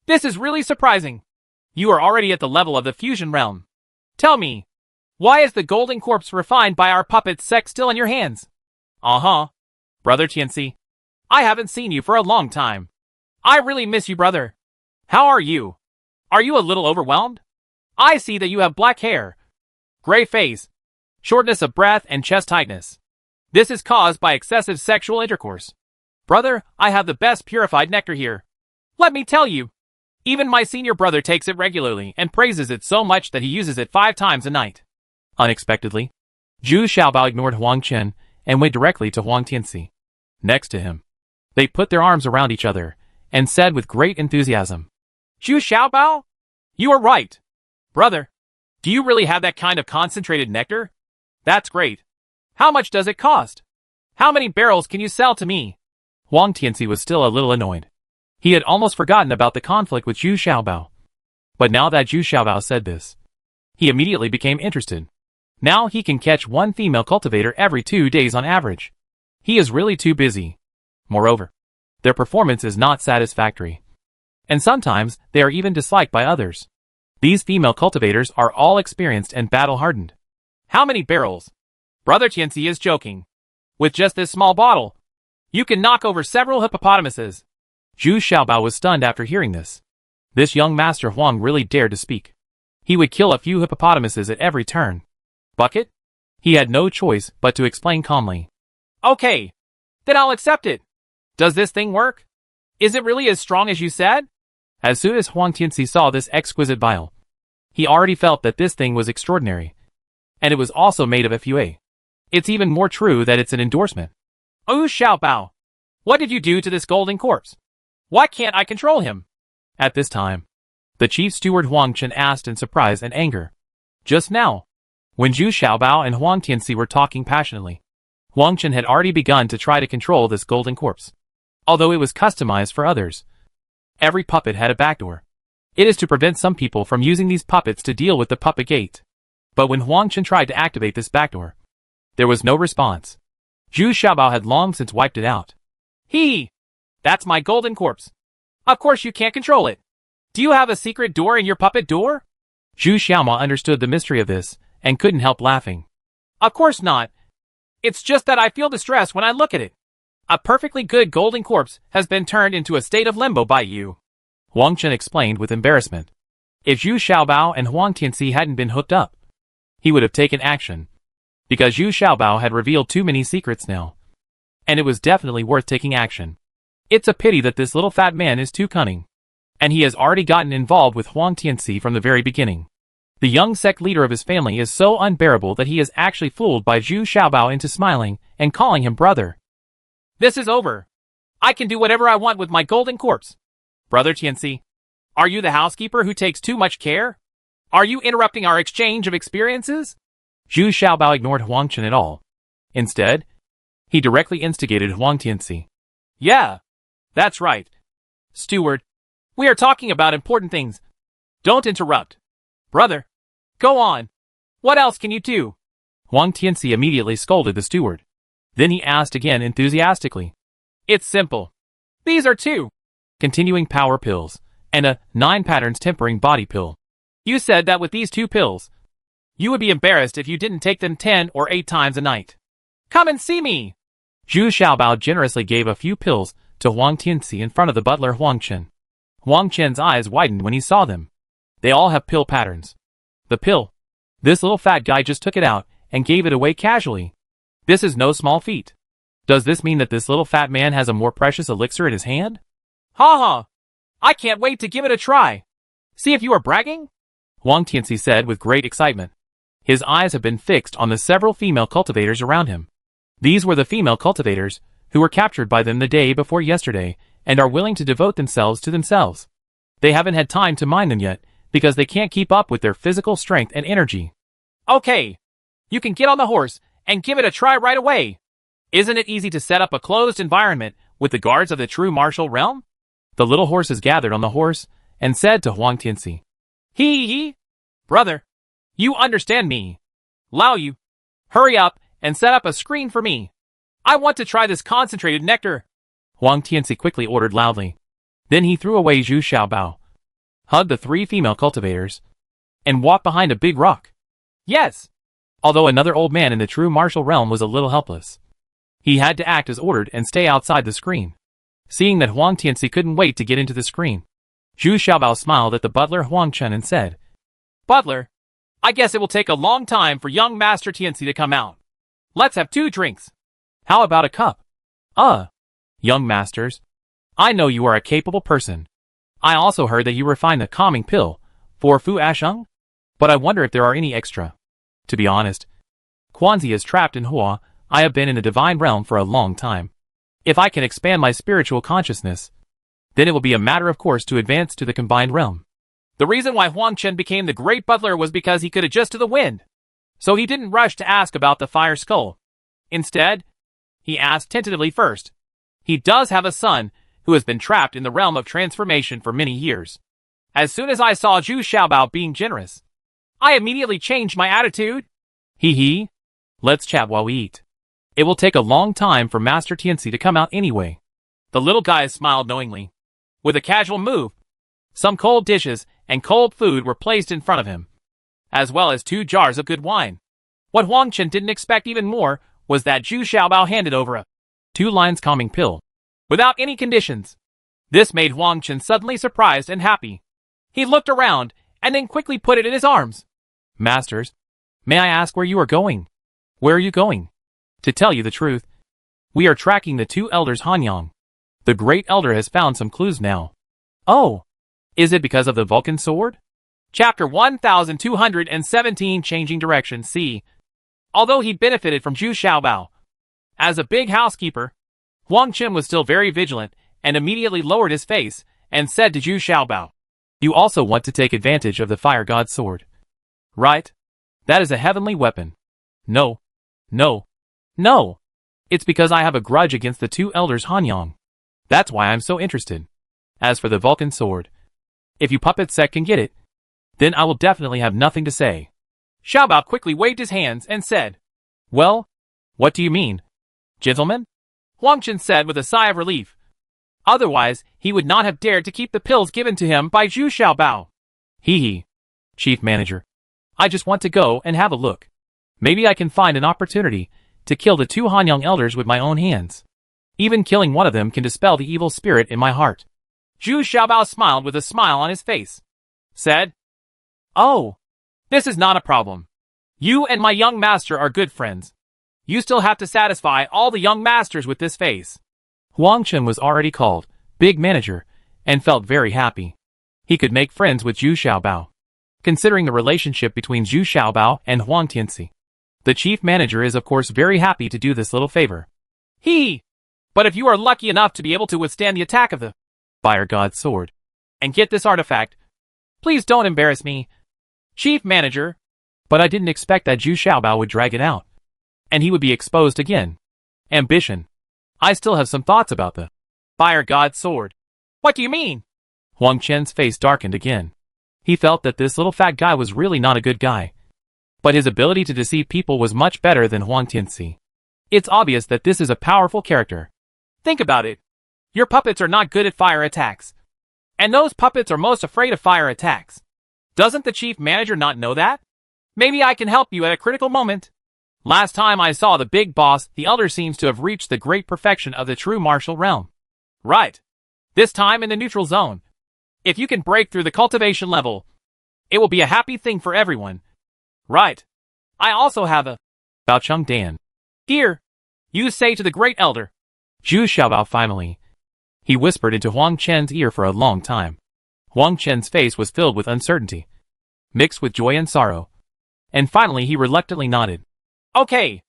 this is really surprising. You are already at the level of the fusion realm. Tell me, why is the golden corpse refined by our puppet sect still in your hands?" Brother Tianxi, I haven't seen you for a long time. I really miss you, brother. How are you? Are you a little overwhelmed? I see that you have black hair, gray face, shortness of breath, and chest tightness. This is caused by excessive sexual intercourse. Brother, I have the best purified nectar here. Let me tell you, even my senior brother takes it regularly and praises it so much that he uses it 5 times a night. Unexpectedly, Zhu Xiaobao ignored Huang Chen and went directly to Huang Tianxi. Next to him, they put their arms around each other and said with great enthusiasm, "Zhu Xiaobao, you are right. Brother, do you really have that kind of concentrated nectar? That's great. How much does it cost? How many barrels can you sell to me?" Huang Tianxi was still a little annoyed. He had almost forgotten about the conflict with Zhu Xiaobao. But now that Zhu Xiaobao said this, he immediately became interested. Now he can catch 1 female cultivator every 2 days on average. He is really too busy. Moreover, their performance is not satisfactory. And sometimes they are even disliked by others. These female cultivators are all experienced and battle-hardened. How many barrels? Brother Tianxi is joking. With just this small bottle, you can knock over several hippopotamuses. Zhu Xiaobao was stunned after hearing this. This young master Huang really dared to speak. He would kill a few hippopotamuses at every turn. Bucket? He had no choice but to explain calmly. Okay, then I'll accept it. Does this thing work? Is it really as strong as you said? As soon as Huang Tianxi saw this exquisite vial, he already felt that this thing was extraordinary. And it was also made of FUA. It's even more true that it's an endorsement. Oh, Xiaobao, what did you do to this golden corpse? Why can't I control him? At this time, the chief steward Huang Chen asked in surprise and anger. Just now, when Zhu Xiaobao and Huang Tianxi were talking passionately, Huang Chen had already begun to try to control this golden corpse. Although it was customized for others, every puppet had a backdoor. It is to prevent some people from using these puppets to deal with the puppet gate. But when Huang Chen tried to activate this backdoor, there was no response. Zhu Xiaobao had long since wiped it out. Hee! That's my golden corpse. Of course you can't control it. Do you have a secret door in your puppet door? Zhu Xiaoma understood the mystery of this and couldn't help laughing. Of course not. It's just that I feel distressed when I look at it. A perfectly good golden corpse has been turned into a state of limbo by you. Huang Chen explained with embarrassment. If Zhu Xiaobao and Huang Tianxi hadn't been hooked up, he would have taken action. Because Zhu Xiaobao had revealed too many secrets now. And it was definitely worth taking action. It's a pity that this little fat man is too cunning. And he has already gotten involved with Huang Tianxi from the very beginning. The young sect leader of his family is so unbearable that he is actually fooled by Zhu Xiaobao into smiling and calling him brother. This is over. I can do whatever I want with my golden corpse. Brother Tianxi, are you the housekeeper who takes too much care? Are you interrupting our exchange of experiences? Zhu Xiaobao ignored Huang Chen at all. Instead, he directly instigated Huang Tianxi. Yeah, that's right. Steward, we are talking about important things. Don't interrupt. Brother, go on. What else can you do? Huang Tianxi immediately scolded the steward. Then he asked again enthusiastically. It's simple. These are 2 continuing power pills and a 9 patterns tempering body pill. You said that with these 2 pills, you would be embarrassed if you didn't take them 10 or 8 times a night. Come and see me. Zhu Xiaobao generously gave a few pills to Huang Tianxi in front of the butler Huang Chen. Huang Chen's eyes widened when he saw them. They all have pill patterns. The pill. This little fat guy just took it out and gave it away casually. This is no small feat. Does this mean that this little fat man has a more precious elixir in his hand? Ha ha! I can't wait to give it a try. See if you are bragging? Huang Tianxi said with great excitement. His eyes have been fixed on the several female cultivators around him. These were the female cultivators who were captured by them the day before yesterday and are willing to devote themselves to themselves. They haven't had time to mind them yet because they can't keep up with their physical strength and energy. Okay, you can get on the horse and give it a try right away. Isn't it easy to set up a closed environment with the guards of the true martial realm? The little horses gathered on the horse and said to Huang Tianxi, Hee, brother, You understand me? Lao Yu, hurry up and set up a screen for me. I want to try this concentrated nectar. Huang Tianci quickly ordered loudly. Then he threw away Zhu Xiaobao, hugged the 3 female cultivators, and walked behind a big rock. Yes! Although another old man in the true martial realm was a little helpless, he had to act as ordered and stay outside the screen. Seeing that Huang Tianci couldn't wait to get into the screen, Zhu Xiaobao smiled at the butler Huang Chen and said, Butler, I guess it will take a long time for young Master Tianci to come out. Let's have 2 drinks. How about a cup? Young masters, I know you are a capable person. I also heard that you refined the calming pill for Fu Asheng, but I wonder if there are any extra. To be honest, Quanzi is trapped in Hua. I have been in the divine realm for a long time. If I can expand my spiritual consciousness, then it will be a matter of course to advance to the combined realm. The reason why Huang Chen became the great butler was because he could adjust to the wind, so he didn't rush to ask about the fire skull. Instead, he asked tentatively first. He does have a son who has been trapped in the realm of transformation for many years. As soon as I saw Zhu Xiaobao being generous, I immediately changed my attitude. Hee. Let's chat while we eat. It will take a long time for Master Tianci to come out anyway. The little guy smiled knowingly. With a casual move, some cold dishes and cold food were placed in front of him, as well as 2 jars of good wine. What Huang Chen didn't expect even more was that Zhu Xiaobao handed over a 2 lines calming pill, without any conditions. This made Huang Chen suddenly surprised and happy. He looked around and then quickly put it in his arms. Masters, may I ask where you are going? Where are you going? To tell you the truth, we are tracking the 2 elders Hanyang. The great elder has found some clues now. Oh, is it because of the Vulcan sword? Chapter 1217 Changing Direction C. Although he benefited from Zhu Xiaobao as a big housekeeper, Huang Chen was still very vigilant and immediately lowered his face and said to Zhu Xiaobao, You also want to take advantage of the fire god's sword, right? That is a heavenly weapon. No. It's because I have a grudge against the 2 elders Hanyang. That's why I'm so interested. As for the Vulcan sword, if you puppet sect can get it, then I will definitely have nothing to say. Xiaobao quickly waved his hands and said, Well, what do you mean? Gentlemen? Huang Chen said with a sigh of relief. Otherwise, he would not have dared to keep the pills given to him by Zhu Xiaobao. Hee. Chief Manager, I just want to go and have a look. Maybe I can find an opportunity to kill the 2 Hanyang elders with my own hands. Even killing one of them can dispel the evil spirit in my heart. Zhu Xiaobao smiled with a smile on his face. Said, Oh, this is not a problem. You and my young master are good friends. You still have to satisfy all the young masters with this face. Huang Chen was already called Big Manager and felt very happy. He could make friends with Zhu Xiaobao. Considering the relationship between Zhu Xiaobao and Huang Tianci, the chief manager is of course very happy to do this little favor. But if you are lucky enough to be able to withstand the attack of the fire god's sword and get this artifact, please don't embarrass me, chief manager. But I didn't expect that Zhu Xiaobao would drag it out, and he would be exposed again. Ambition. I still have some thoughts about the fire god's sword. What do you mean? Huang Chen's face darkened again. He felt that this little fat guy was really not a good guy. But his ability to deceive people was much better than Huang Tianci. It's obvious that this is a powerful character. Think about it. Your puppets are not good at fire attacks. And those puppets are most afraid of fire attacks. Doesn't the chief manager not know that? Maybe I can help you at a critical moment. Last time I saw the big boss, the elder seems to have reached the great perfection of the true martial realm. Right. This time in the neutral zone. If you can break through the cultivation level, it will be a happy thing for everyone. Right. I also have a Bao Chung Dan. Here, you say to the great elder. Zhu Xiaobao finally. He whispered into Huang Chen's ear for a long time. Huang Chen's face was filled with uncertainty, mixed with joy and sorrow. And finally he reluctantly nodded. Okay.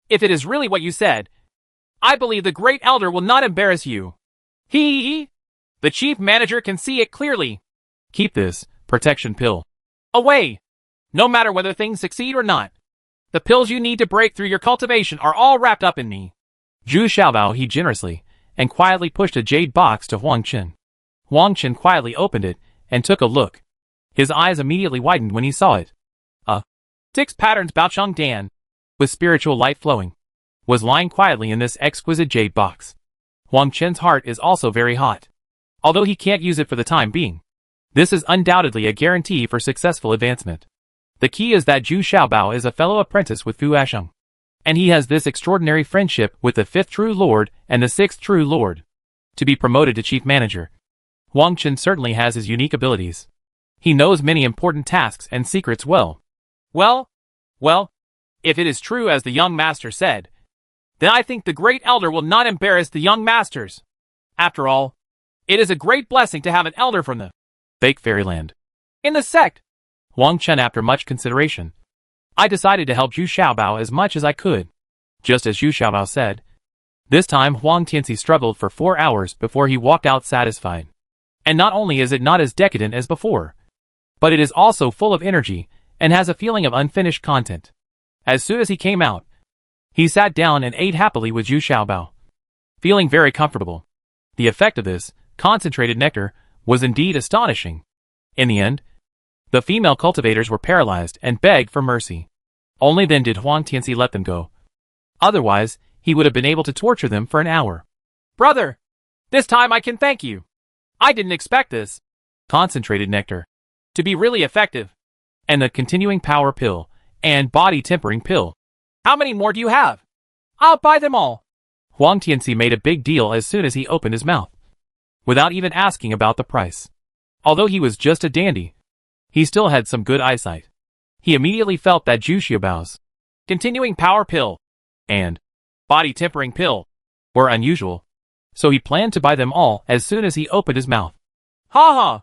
If it is really what you said, I believe the great elder will not embarrass you. The chief manager can see it clearly. Keep this protection pill away. No matter whether things succeed or not. The pills you need to break through your cultivation are all wrapped up in me. Zhu Xiaobao he generously and quietly pushed a jade box to Huang Chen. Huang Chen quietly opened it and took a look. His eyes immediately widened when he saw it. 6 patterns Baocheng Dan, with spiritual light flowing, was lying quietly in this exquisite jade box. Huang Chen's heart is also very hot. Although he can't use it for the time being, this is undoubtedly a guarantee for successful advancement. The key is that Zhu Xiaobao is a fellow apprentice with Fu Asheng, and he has this extraordinary friendship with the 5th True Lord and the 6th True Lord. To be promoted to Chief Manager, Huang Chen certainly has his unique abilities. He knows many important tasks and secrets well. Well, if it is true as the young master said, then I think the great elder will not embarrass the young masters. After all, it is a great blessing to have an elder from the fake fairyland in the sect. Huang Chen, after much consideration, I decided to help Zhu Xiaobao as much as I could. Just as Zhu Xiaobao said, this time Huang Tianxi struggled for 4 hours before he walked out satisfied. And not only is it not as decadent as before, but it is also full of energy and has a feeling of unfinished content. As soon as he came out, he sat down and ate happily with Zhu Xiaobao, feeling very comfortable. The effect of this concentrated nectar was indeed astonishing. In the end, the female cultivators were paralyzed and begged for mercy. Only then did Huang Tianxi let them go. Otherwise, he would have been able to torture them for an hour. Brother, this time I can thank you. I didn't expect this concentrated nectar to be really effective. And the continuing power pill and body tempering pill. How many more do you have? I'll buy them all. Huang Tianxi made a big deal as soon as he opened his mouth, without even asking about the price. Although he was just a dandy, he still had some good eyesight. He immediately felt that Zhu Xiaobao's continuing power pill and body tempering pill were unusual, so he planned to buy them all as soon as he opened his mouth. Ha ha!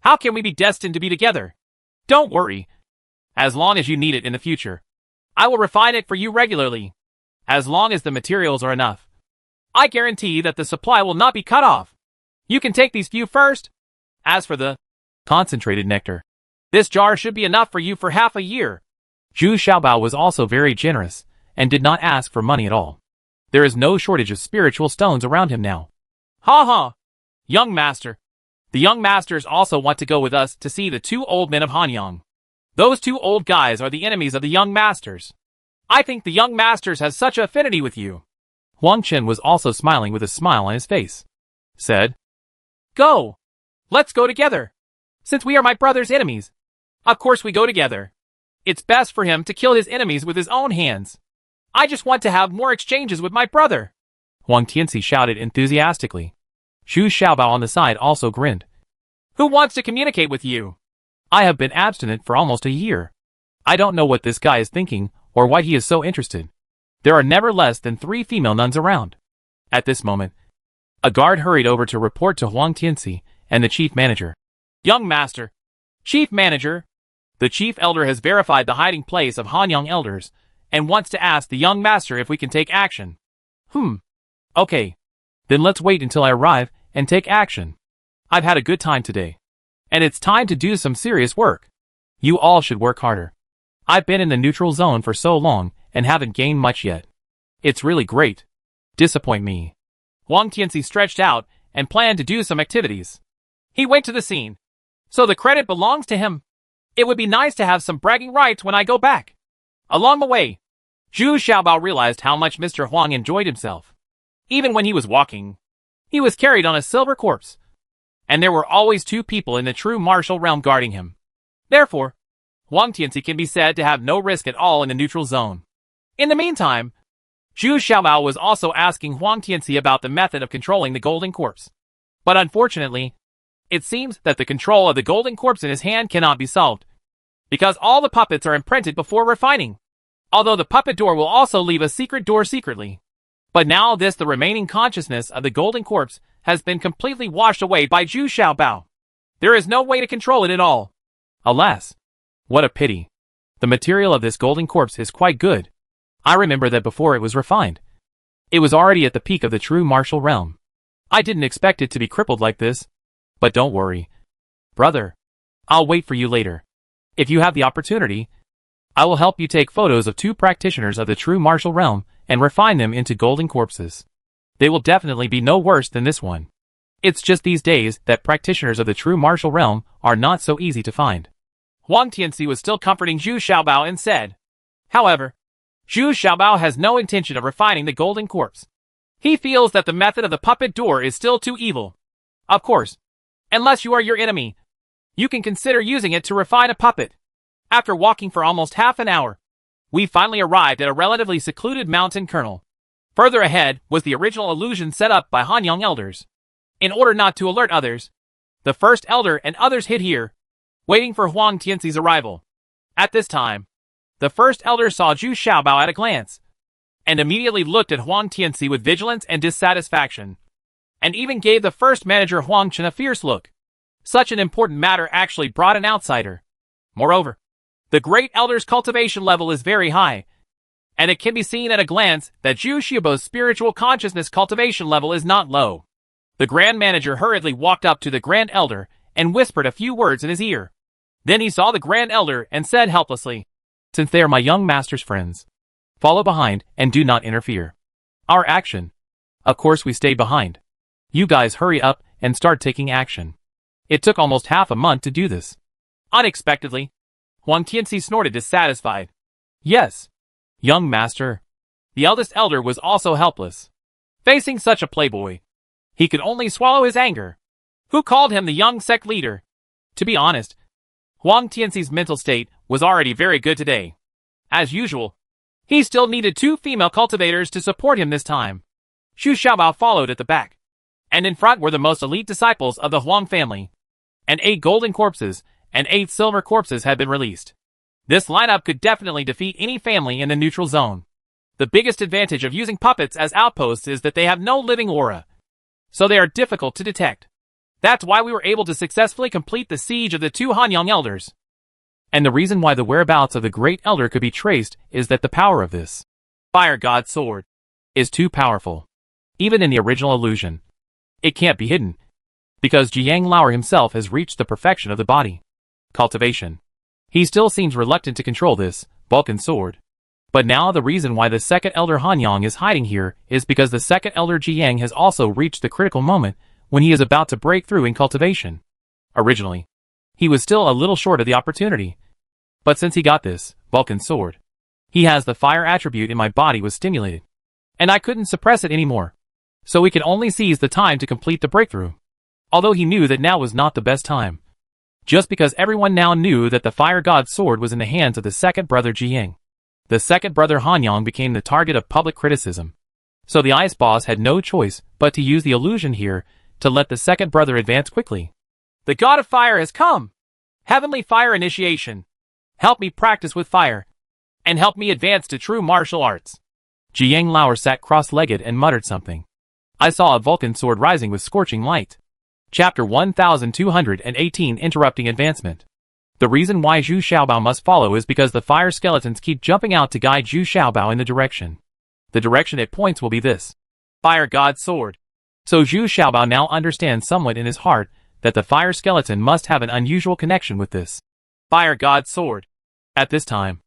How can we be destined to be together? Don't worry. As long as you need it in the future, I will refine it for you regularly. As long as the materials are enough, I guarantee that the supply will not be cut off. You can take these few first. As for the concentrated nectar, this jar should be enough for you for half a year. Zhu Xiaobao was also very generous and did not ask for money at all. There is no shortage of spiritual stones around him now. Ha ha! Young master. The young masters also want to go with us to see the 2 old men of Hanyang. Those 2 old guys are the enemies of the young masters. I think the young masters has such affinity with you. Huang Chen was also smiling with a smile on his face. Said, go! Let's go together. Since we are my brother's enemies, of course we go together. It's best for him to kill his enemies with his own hands. I just want to have more exchanges with my brother. Huang Tianxi shouted enthusiastically. Zhu Xiaobao on the side also grinned. Who wants to communicate with you? I have been abstinent for almost a year. I don't know what this guy is thinking or why he is so interested. There are never less than 3 female nuns around. At this moment, a guard hurried over to report to Huang Tianxi and the chief manager. Young master. Chief manager. The chief elder has verified the hiding place of Hanyang elders and wants to ask the young master if we can take action. Okay. Then let's wait until I arrive and take action. I've had a good time today, and it's time to do some serious work. You all should work harder. I've been in the neutral zone for so long and haven't gained much yet. It's really great. Disappoint me. Huang Tianxi stretched out and planned to do some activities. He went to the scene, so the credit belongs to him. It would be nice to have some bragging rights when I go back. Along the way, Zhu Xiaobao realized how much Mr. Huang enjoyed himself. Even when he was walking, he was carried on a silver corpse, and there were always 2 people in the true martial realm guarding him. Therefore, Huang Tianxi can be said to have no risk at all in the neutral zone. In the meantime, Zhu Xiaobao was also asking Huang Tianxi about the method of controlling the golden corpse. But unfortunately, it seems that the control of the golden corpse in his hand cannot be solved, because all the puppets are imprinted before refining. Although the puppet door will also leave a secret door secretly. But now the remaining consciousness of the golden corpse has been completely washed away by Zhu Xiaobao. There is no way to control it at all. Alas, what a pity. The material of this golden corpse is quite good. I remember that before it was refined, it was already at the peak of the true martial realm. I didn't expect it to be crippled like this. But don't worry, brother. I'll wait for you later. If you have the opportunity, I will help you take photos of 2 practitioners of the true martial realm and refine them into golden corpses. They will definitely be no worse than this one. It's just these days that practitioners of the true martial realm are not so easy to find. Huang Tianxi was still comforting Zhu Xiaobao and said, however, Zhu Xiaobao has no intention of refining the golden corpse. He feels that the method of the puppet door is still too evil. Of course, unless you are your enemy, you can consider using it to refine a puppet. After walking for almost half an hour, we finally arrived at a relatively secluded mountain kernel. Further ahead was the original illusion set up by Hanyang elders. In order not to alert others, the first elder and others hid here, waiting for Huang Tianxi's arrival. At this time, the first elder saw Zhu Xiaobao at a glance, and immediately looked at Huang Tianxi with vigilance and dissatisfaction, and even gave the first manager Huang Chen a fierce look. Such an important matter actually brought an outsider. Moreover, the great elder's cultivation level is very high, and it can be seen at a glance that Zhu Xiaobao's spiritual consciousness cultivation level is not low. The Grand Manager hurriedly walked up to the Grand Elder and whispered a few words in his ear. Then he saw the Grand Elder and said helplessly, since they are my young master's friends, follow behind and do not interfere. Our action. Of course we stayed behind. You guys hurry up and start taking action. It took almost half a month to do this. Unexpectedly, Huang Tianxi snorted dissatisfied. Yes, young master. The eldest elder was also helpless. Facing such a playboy, he could only swallow his anger. Who called him the young sect leader? To be honest, Huang Tianxi's mental state was already very good today. As usual, he still needed 2 female cultivators to support him this time. Zhu Xiaobao followed at the back, and in front were the most elite disciples of the Huang family. And 8 golden corpses and 8 silver corpses had been released. This lineup could definitely defeat any family in the neutral zone. The biggest advantage of using puppets as outposts is that they have no living aura, so they are difficult to detect. That's why we were able to successfully complete the siege of the 2 Hanyang elders. And the reason why the whereabouts of the Great Elder could be traced is that the power of this Fire God sword is too powerful. Even in the original illusion, it can't be hidden, because Jiang Lauer himself has reached the perfection of the body cultivation. He still seems reluctant to control this Vulcan sword. But now the reason why the second Elder Hanyang is hiding here is because the second Elder Jiang has also reached the critical moment when he is about to break through in cultivation. Originally, he was still a little short of the opportunity. But since he got this Vulcan sword, he has the fire attribute in my body was stimulated, and I couldn't suppress it anymore. So we could only seize the time to complete the breakthrough. Although he knew that now was not the best time. Just because everyone now knew that the Fire God's sword was in the hands of the second brother Jiang. The second brother Hanyang became the target of public criticism. So the ice boss had no choice but to use the illusion here to let the second brother advance quickly. The God of Fire has come! Heavenly Fire Initiation! Help me practice with fire, and help me advance to true martial arts. Jiang Lauer sat cross-legged and muttered something. I saw a Vulcan sword rising with scorching light. Chapter 1218 Interrupting Advancement. The reason why Zhu Xiaobao must follow is because the fire skeletons keep jumping out to guide Zhu Xiaobao in the direction. The direction it points will be this Fire God's sword. So Zhu Xiaobao now understands somewhat in his heart that the fire skeleton must have an unusual connection with this Fire God's sword. At this time,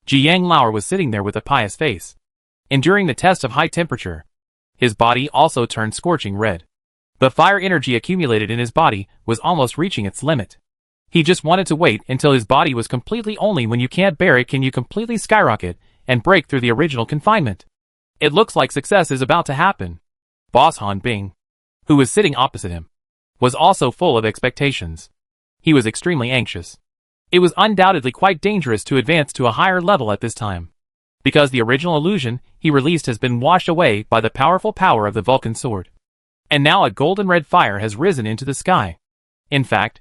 Jiang Lauer was sitting there with a pious face. Enduring the test of high temperature, his body also turned scorching red. The fire energy accumulated in his body was almost reaching its limit. He just wanted to wait until his body was completely only when you can't bear it can you completely skyrocket and break through the original confinement. It looks like success is about to happen. Boss Han Bing, who was sitting opposite him, was also full of expectations. He was extremely anxious. It was undoubtedly quite dangerous to advance to a higher level at this time, because the original illusion he released has been washed away by the powerful power of the Vulcan sword. And now a golden red fire has risen into the sky. In fact,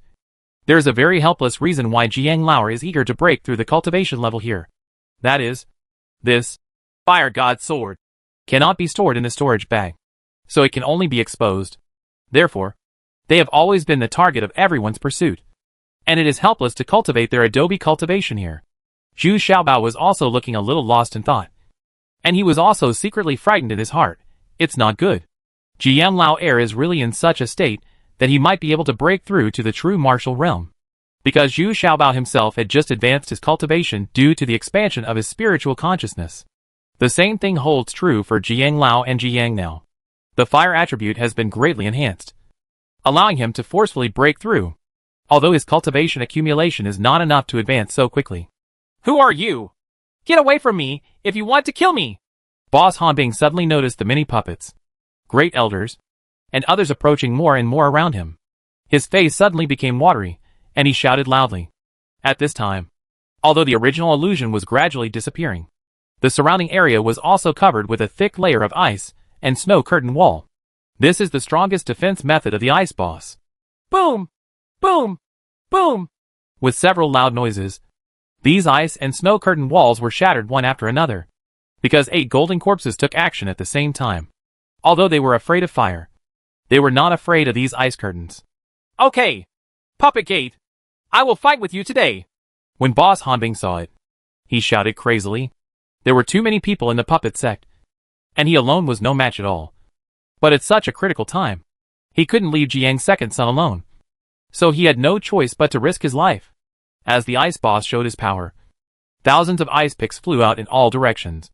there is a very helpless reason why Jiang Lauer is eager to break through the cultivation level here. That is, this Fire God sword cannot be stored in the storage bag, so it can only be exposed. Therefore, they have always been the target of everyone's pursuit, and it is helpless to cultivate their adobe cultivation here. Zhu Xiaobao was also looking a little lost in thought, and he was also secretly frightened in his heart. It's not good. Jiang Lauer is really in such a state that he might be able to break through to the true martial realm, because Zhu Xiaobao himself had just advanced his cultivation due to the expansion of his spiritual consciousness. The same thing holds true for Jiang Lao and Jiang now. The fire attribute has been greatly enhanced, allowing him to forcefully break through. although his cultivation accumulation is not enough to advance so quickly. Who are you? Get away from me if you want to kill me! Boss Hanbing suddenly noticed the many puppets, great elders, and others approaching more and more around him. His face suddenly became watery, and he shouted loudly. At this time, although the original illusion was gradually disappearing, the surrounding area was also covered with a thick layer of ice and snow curtain wall. This is the strongest defense method of the ice boss. Boom! Boom! Boom! With several loud noises, these ice and snow curtain walls were shattered one after another, because 8 golden corpses took action at the same time. Although they were afraid of fire, they were not afraid of these ice curtains. Okay, Puppet Gate, I will fight with you today. When Boss Hanbing saw it, he shouted crazily. There were too many people in the puppet sect, and he alone was no match at all. But at such a critical time, he couldn't leave Jiang's second son alone. So he had no choice but to risk his life. As the ice boss showed his power, thousands of ice picks flew out in all directions.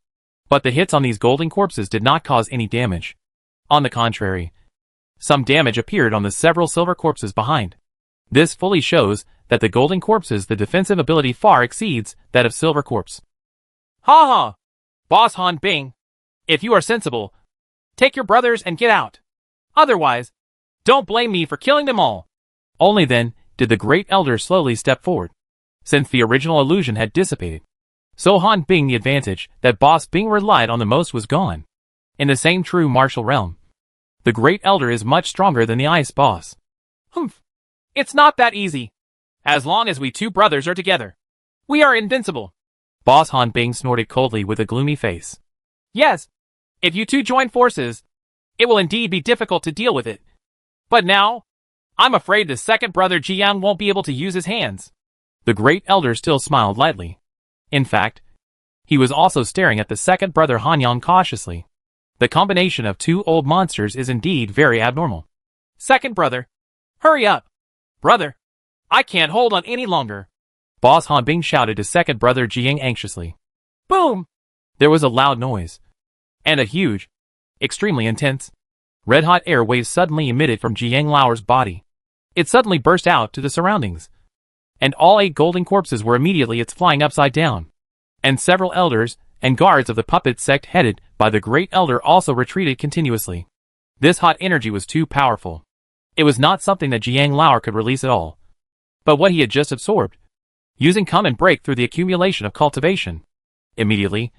But the hits on these golden corpses did not cause any damage. On the contrary, some damage appeared on the several silver corpses behind. This fully shows that the golden corpses' the defensive ability far exceeds that of silver corpse. Ha ha! Boss Hanbing, if you are sensible, take your brothers and get out. Otherwise, don't blame me for killing them all. Only then did the great elder slowly step forward. Since the original illusion had dissipated, so Hanbing, the advantage that Boss Bing relied on the most was gone. In the same true martial realm, the great elder is much stronger than the ice boss. Humph! It's not that easy. As long as we two brothers are together, we are invincible. Boss Hanbing snorted coldly with a gloomy face. Yes, if you two join forces, it will indeed be difficult to deal with it. But now, I'm afraid the second brother Jiang won't be able to use his hands. The great elder still smiled lightly. In fact, he was also staring at the second brother Hanyang cautiously. The combination of 2 old monsters is indeed very abnormal. Second brother, hurry up. Brother, I can't hold on any longer. Boss Hanbing shouted to second brother Jiang anxiously. Boom! There was a loud noise, and a huge, extremely intense, red-hot air wave suddenly emitted from Jiang Lao's body. It suddenly burst out to the surroundings, and all 8 golden corpses were immediately flying upside down. And several elders and guards of the puppet sect headed by the great elder also retreated continuously. This hot energy was too powerful. It was not something that Jiang Lao could release at all, but what he had just absorbed, using come and break through the accumulation of cultivation. Immediately,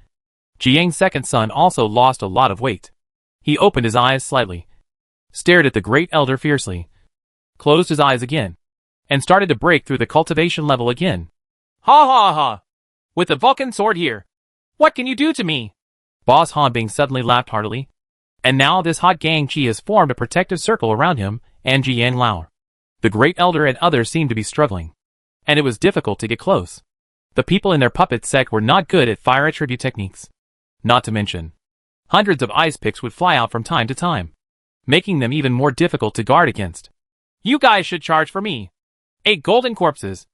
Jiang's second son also lost a lot of weight. He opened his eyes slightly, stared at the great elder fiercely, closed his eyes again, and started to break through the cultivation level again. Ha ha ha! With the Vulcan sword here, what can you do to me? Boss Hanbing suddenly laughed heartily. And now this hot gang chi has formed a protective circle around him and Jiang Lao. The great elder and others seemed to be struggling, and it was difficult to get close. The people in their puppet sect were not good at fire attribute techniques. Not to mention, hundreds of ice picks would fly out from time to time, making them even more difficult to guard against. You guys should charge for me. 8 golden corpses,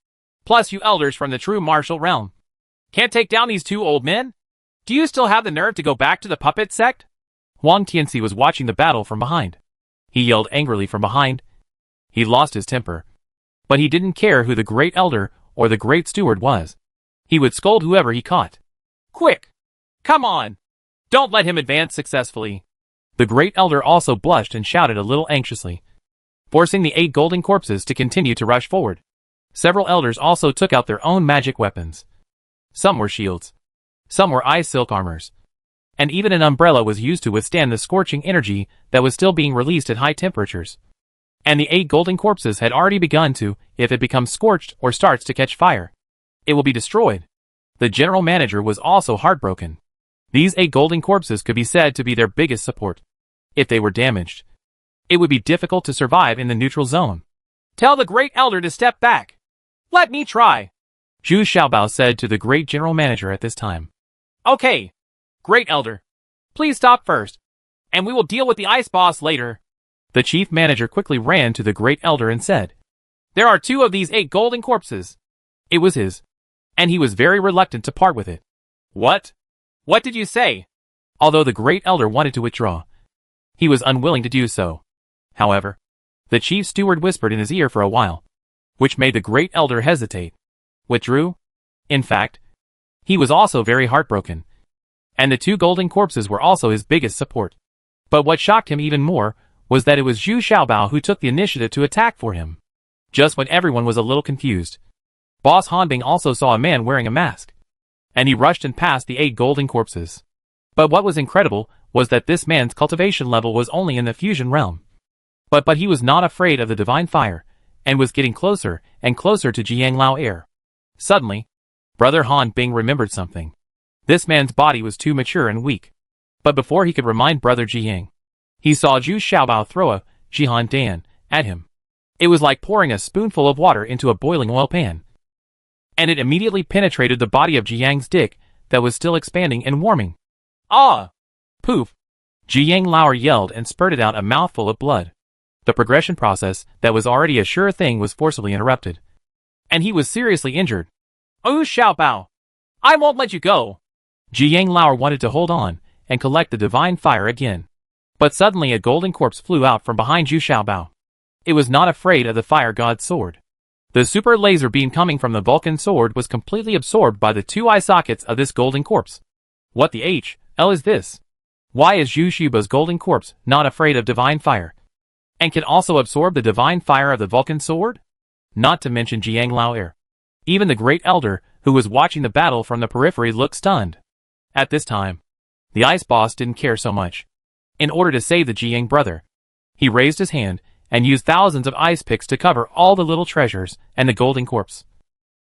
plus you elders from the true martial realm. Can't take down these 2 old men? Do you still have the nerve to go back to the puppet sect? Huang Tianxi was watching the battle from behind. He yelled angrily from behind. He lost his temper, but he didn't care who the great elder or the great steward was. He would scold whoever he caught. Quick! Come on! Don't let him advance successfully. The great elder also blushed and shouted a little anxiously, forcing the 8 golden corpses to continue to rush forward. Several elders also took out their own magic weapons. Some were shields, some were ice silk armors, and even an umbrella was used to withstand the scorching energy that was still being released at high temperatures. And the 8 golden corpses had already begun to, if it becomes scorched or starts to catch fire, it will be destroyed. The general manager was also heartbroken. These 8 golden corpses could be said to be their biggest support. If they were damaged, it would be difficult to survive in the neutral zone. Tell the great elder to step back. Let me try, Zhu Xiaobao said to the great general manager at this time. Okay, great elder. Please stop first, and we will deal with the ice boss later. The chief manager quickly ran to the great elder and said, there are 2 of these 8 golden corpses. It was his, and he was very reluctant to part with it. What? What did you say? Although the great elder wanted to withdraw, he was unwilling to do so. However, the chief steward whispered in his ear for a while. which made the great elder hesitate. Withdrew? In fact, he was also very heartbroken. And the two golden corpses were also his biggest support. But what shocked him even more was that it was Zhu Xiaobao who took the initiative to attack for him. Just when everyone was a little confused, Boss Hanbing also saw a man wearing a mask. And he rushed and passed the 8 golden corpses. But what was incredible was that this man's cultivation level was only in the fusion realm. But he was not afraid of the divine fire, and was getting closer and closer to Jiang Lao Air. Suddenly, Brother Han Bing remembered something. This man's body was too mature and weak. But before he could remind Brother Jiang, he saw Zhu Xiaobao throw a Jihan Dan at him. It was like pouring a spoonful of water into a boiling oil pan. And it immediately penetrated the body of Jiang's dick that was still expanding and warming. Ah! Poof! Jiang Lao yelled and spurted out a mouthful of blood. The progression process that was already a sure thing was forcibly interrupted. And he was seriously injured. Oh Xiaobao! I won't let you go! Jiang Lao wanted to hold on and collect the divine fire again. But suddenly a golden corpse flew out from behind Zhu Xiaobao. It was not afraid of the fire god's sword. The super laser beam coming from the Vulcan sword was completely absorbed by the 2 eye sockets of this golden corpse. What the hell is this? Why is Zhu Xiaobao's golden corpse not afraid of divine fire? And can also absorb the divine fire of the Vulcan sword? Not to mention Jiang Lao Air. Even the great elder, who was watching the battle from the periphery, looked stunned. At this time, the ice boss didn't care so much. In order to save the Jiang brother, he raised his hand and used thousands of ice picks to cover all the little treasures and the golden corpse,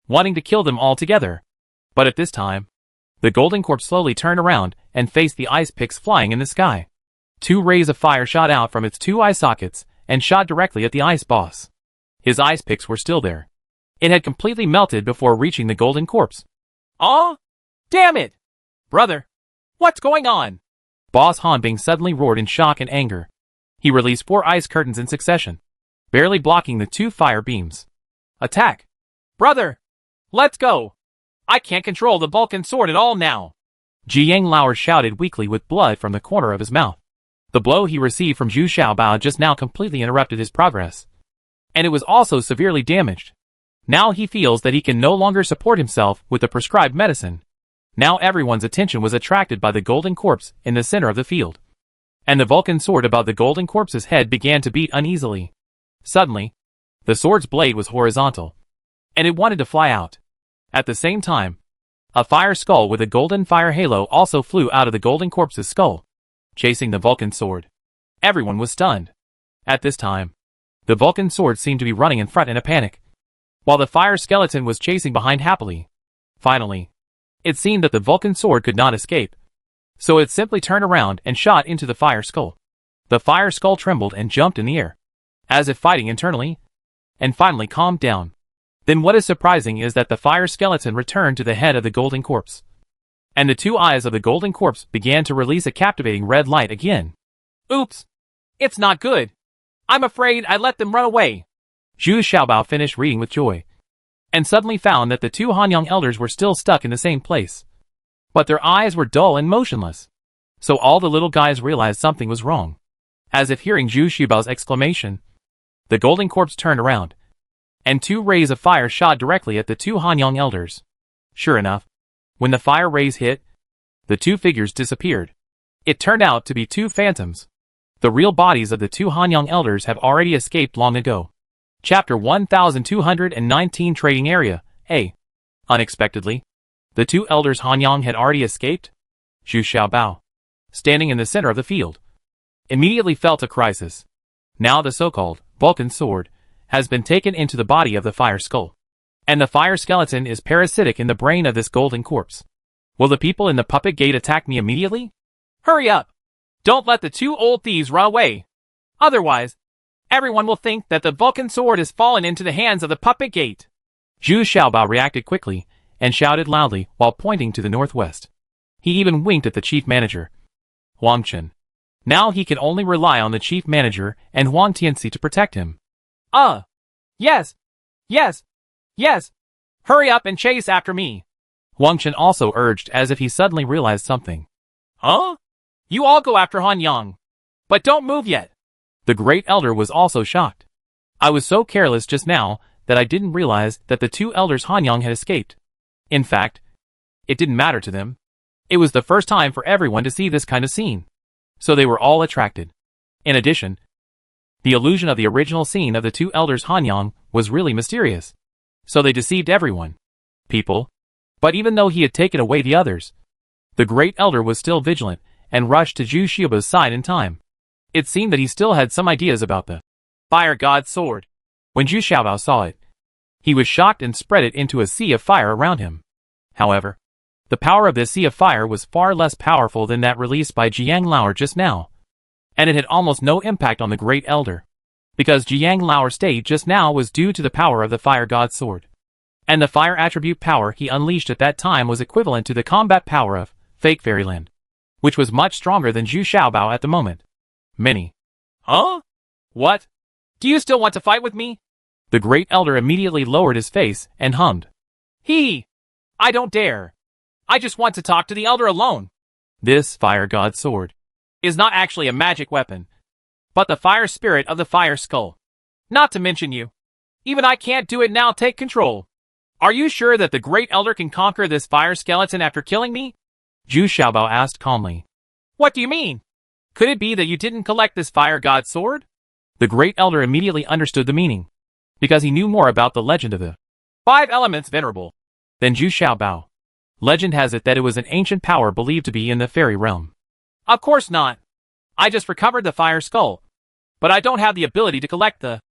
wanting to kill them all together. But at this time, the golden corpse slowly turned around and faced the ice picks flying in the sky. 2 rays of fire shot out from its 2 eye sockets and shot directly at the ice boss. His ice picks were still there. It had completely melted before reaching the golden corpse. Oh! Damn it! Brother! What's going on? Boss Hanbing suddenly roared in shock and anger. He released 4 ice curtains in succession, barely blocking the 2 fire beams. Attack! Brother! Let's go! I can't control the Vulcan sword at all now! Jiang Lao shouted weakly with blood from the corner of his mouth. The blow he received from Zhu Xiaobao just now completely interrupted his progress. And it was also severely damaged. Now he feels that he can no longer support himself with the prescribed medicine. Now everyone's attention was attracted by the golden corpse in the center of the field. And the Vulcan sword above the golden corpse's head began to beat uneasily. Suddenly, the sword's blade was horizontal, and it wanted to fly out. At the same time, a fire skull with a golden fire halo also flew out of the golden corpse's skull, chasing the Vulcan sword. Everyone was stunned. At this time, the Vulcan sword seemed to be running in front in a panic, while the fire skeleton was chasing behind happily. Finally, it seemed that the Vulcan sword could not escape, so it simply turned around and shot into the fire skull. The fire skull trembled and jumped in the air, as if fighting internally, and finally calmed down. Then what is surprising is that the fire skeleton returned to the head of the golden corpse, and the 2 eyes of the golden corpse began to release a captivating red light again. Oops! It's not good! I'm afraid I let them run away! Zhu Xiaobao finished reading with joy, and suddenly found that the 2 Hanyang elders were still stuck in the same place. But their eyes were dull and motionless. So all the little guys realized something was wrong. As if hearing Zhu Xiaobao's exclamation, the golden corpse turned around, and 2 rays of fire shot directly at the 2 Hanyang elders. Sure enough, when the fire rays hit, the 2 figures disappeared. It turned out to be 2 phantoms. The real bodies of the 2 Hanyang elders have already escaped long ago. Chapter 1219 Trading Area, A. Unexpectedly, the 2 elders Hanyang had already escaped. Zhu Xiaobao, standing in the center of the field, immediately felt a crisis. Now the so-called Vulcan sword has been taken into the body of the fire skull, and the fire skeleton is parasitic in the brain of this golden corpse. Will the people in the puppet gate attack me immediately? Hurry up! Don't let the 2 old thieves run away! Otherwise, everyone will think that the Vulcan sword has fallen into the hands of the puppet gate. Zhu Xiaobao reacted quickly and shouted loudly while pointing to the northwest. He even winked at the chief manager, Huang Chen. Now he could only rely on the chief manager and Huang Tianxi to protect him. Yes! Yes! Yes! Hurry up and chase after me! Huang Chen also urged as if he suddenly realized something. Huh? You all go after Han Yang. But don't move yet. The great elder was also shocked. I was so careless just now that I didn't realize that the two elders Hanyang had escaped. In fact, it didn't matter to them. It was the first time for everyone to see this kind of scene. So they were all attracted. In addition, the illusion of the original scene of the two elders Hanyang was really mysterious. So they deceived everyone. People. But even though he had taken away the others, the great elder was still vigilant and rushed to Zhu Xiaobao's side in time. It seemed that he still had some ideas about the fire god's sword. When Zhu Xiaobao saw it, he was shocked and spread it into a sea of fire around him. However, the power of this sea of fire was far less powerful than that released by Jiang Lauer just now, and it had almost no impact on the great elder, because Jiang Lauer's state just now was due to the power of the fire god's sword. And the fire attribute power he unleashed at that time was equivalent to the combat power of fake fairyland, which was much stronger than Zhu Xiaobao at the moment. Many. Huh? What? Do you still want to fight with me? The great elder immediately lowered his face and hummed. I don't dare. I just want to talk to the elder alone. This fire god's sword is not actually a magic weapon, but the fire spirit of the fire skull. Not to mention you. Even I can't do it now. Take control. Are you sure that the great elder can conquer this fire skeleton after killing me? Zhu Xiaobao asked calmly. What do you mean? Could it be that you didn't collect this fire god's sword? The great elder immediately understood the meaning, because he knew more about the legend of the 5 elements venerable than Zhu Xiaobao. Legend has it that it was an ancient power believed to be in the fairy realm. Of course not. I just recovered the fire skull, but I don't have the ability to collect the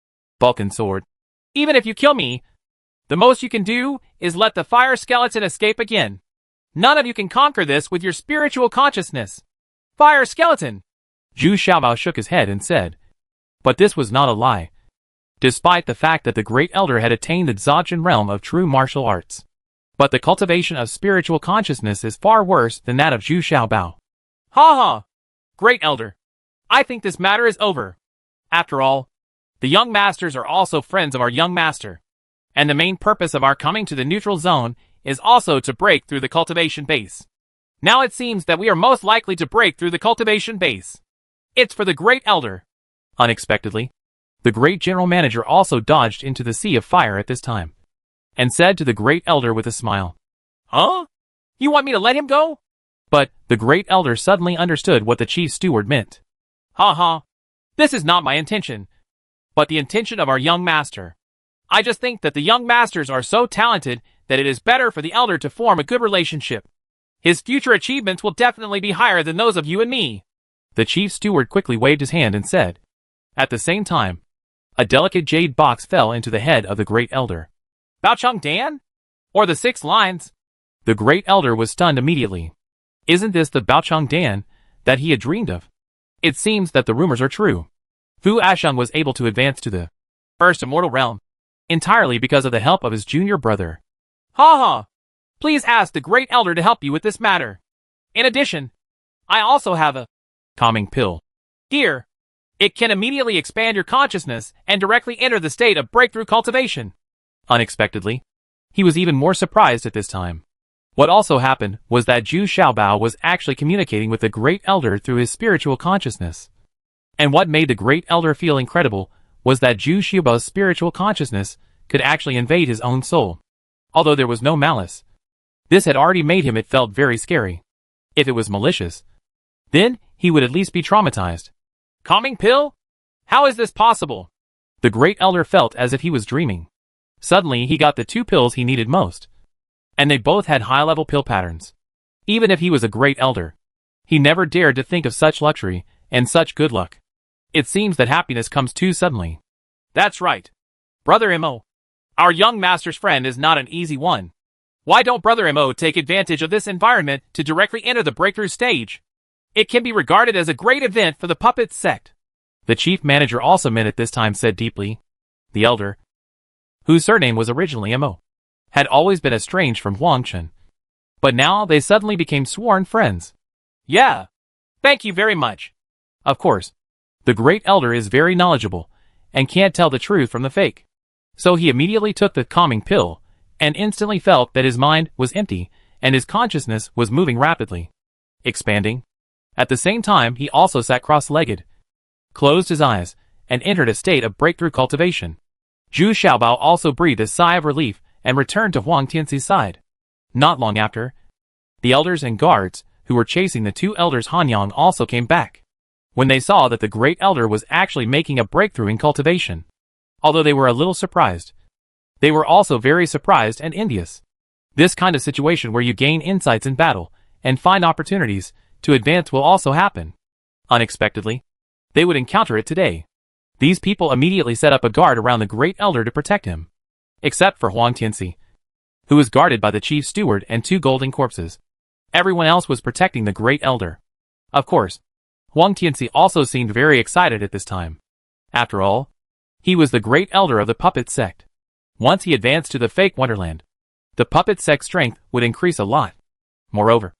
Vulcan sword. Even if you kill me, the most you can do is let the fire skeleton escape again. None of you can conquer this with your spiritual consciousness. Fire skeleton! Zhu Xiaobao shook his head and said. But this was not a lie. Despite the fact that the great elder had attained the Dzogchen realm of true martial arts. But the cultivation of spiritual consciousness is far worse than that of Zhu Xiaobao. Ha ha! Great elder. I think this matter is over. After all, the young masters are also friends of our young master. And the main purpose of our coming to the neutral zone is also to break through the cultivation base. Now it seems that we are most likely to break through the cultivation base. It's for the great elder. Unexpectedly, the great general manager also dodged into the sea of fire at this time, and said to the great elder with a smile. Huh? You want me to let him go? But the great elder suddenly understood what the chief steward meant. Ha ha. This is not my intention, but the intention of our young master. I just think that the young masters are so talented that it is better for the elder to form a good relationship. His future achievements will definitely be higher than those of you and me. The chief steward quickly waved his hand and said. At the same time, a delicate jade box fell into the head of the great elder. Baocheng Dan? Or the 6 lines? The great elder was stunned immediately. Isn't this the Baocheng Dan that he had dreamed of? It seems that the rumors are true. Fu Asheng was able to advance to the first immortal realm, entirely because of the help of his junior brother. Ha ha! Please ask the great elder to help you with this matter. In addition, I also have a calming pill. Here, it can immediately expand your consciousness and directly enter the state of breakthrough cultivation. Unexpectedly, he was even more surprised at this time. What also happened was that Zhu Xiaobao was actually communicating with the great elder through his spiritual consciousness. And what made the great elder feel incredible was that Zhu Xiaobao's spiritual consciousness could actually invade his own soul. Although there was no malice, this had already made him it felt very scary. If it was malicious, then he would at least be traumatized. Calming pill? How is this possible? The great elder felt as if he was dreaming. Suddenly he got the 2 pills he needed most. And they both had high-level pill patterns. Even if he was a great elder, he never dared to think of such luxury and such good luck. It seems that happiness comes too suddenly. That's right. Brother Mo. Our young master's friend is not an easy one. Why don't Brother Mo take advantage of this environment to directly enter the breakthrough stage? It can be regarded as a great event for the puppet sect. The chief manager also meant at this time said deeply. The elder, whose surname was originally Mo, had always been estranged from Huangchen. But now they suddenly became sworn friends. Yeah. Thank you very much. Of course, the great elder is very knowledgeable and can't tell the truth from the fake. So he immediately took the calming pill and instantly felt that his mind was empty and his consciousness was moving rapidly, expanding. At the same time, he also sat cross-legged, closed his eyes, and entered a state of breakthrough cultivation. Zhu Xiaobao also breathed a sigh of relief and returned to Huang Tianxi's side. Not long after, the elders and guards who were chasing the two elders Hanyang also came back. When they saw that the great elder was actually making a breakthrough in cultivation. Although they were a little surprised, they were also very surprised and envious. This kind of situation where you gain insights in battle and find opportunities to advance will also happen. Unexpectedly, they would encounter it today. These people immediately set up a guard around the great elder to protect him. Except for Huang Tianxi, who was guarded by the chief steward and two golden corpses. Everyone else was protecting the great elder. Of course, Huang Tianxi also seemed very excited at this time. After all, he was the great elder of the puppet sect. Once he advanced to the fake wonderland, the puppet sect's strength would increase a lot. Moreover,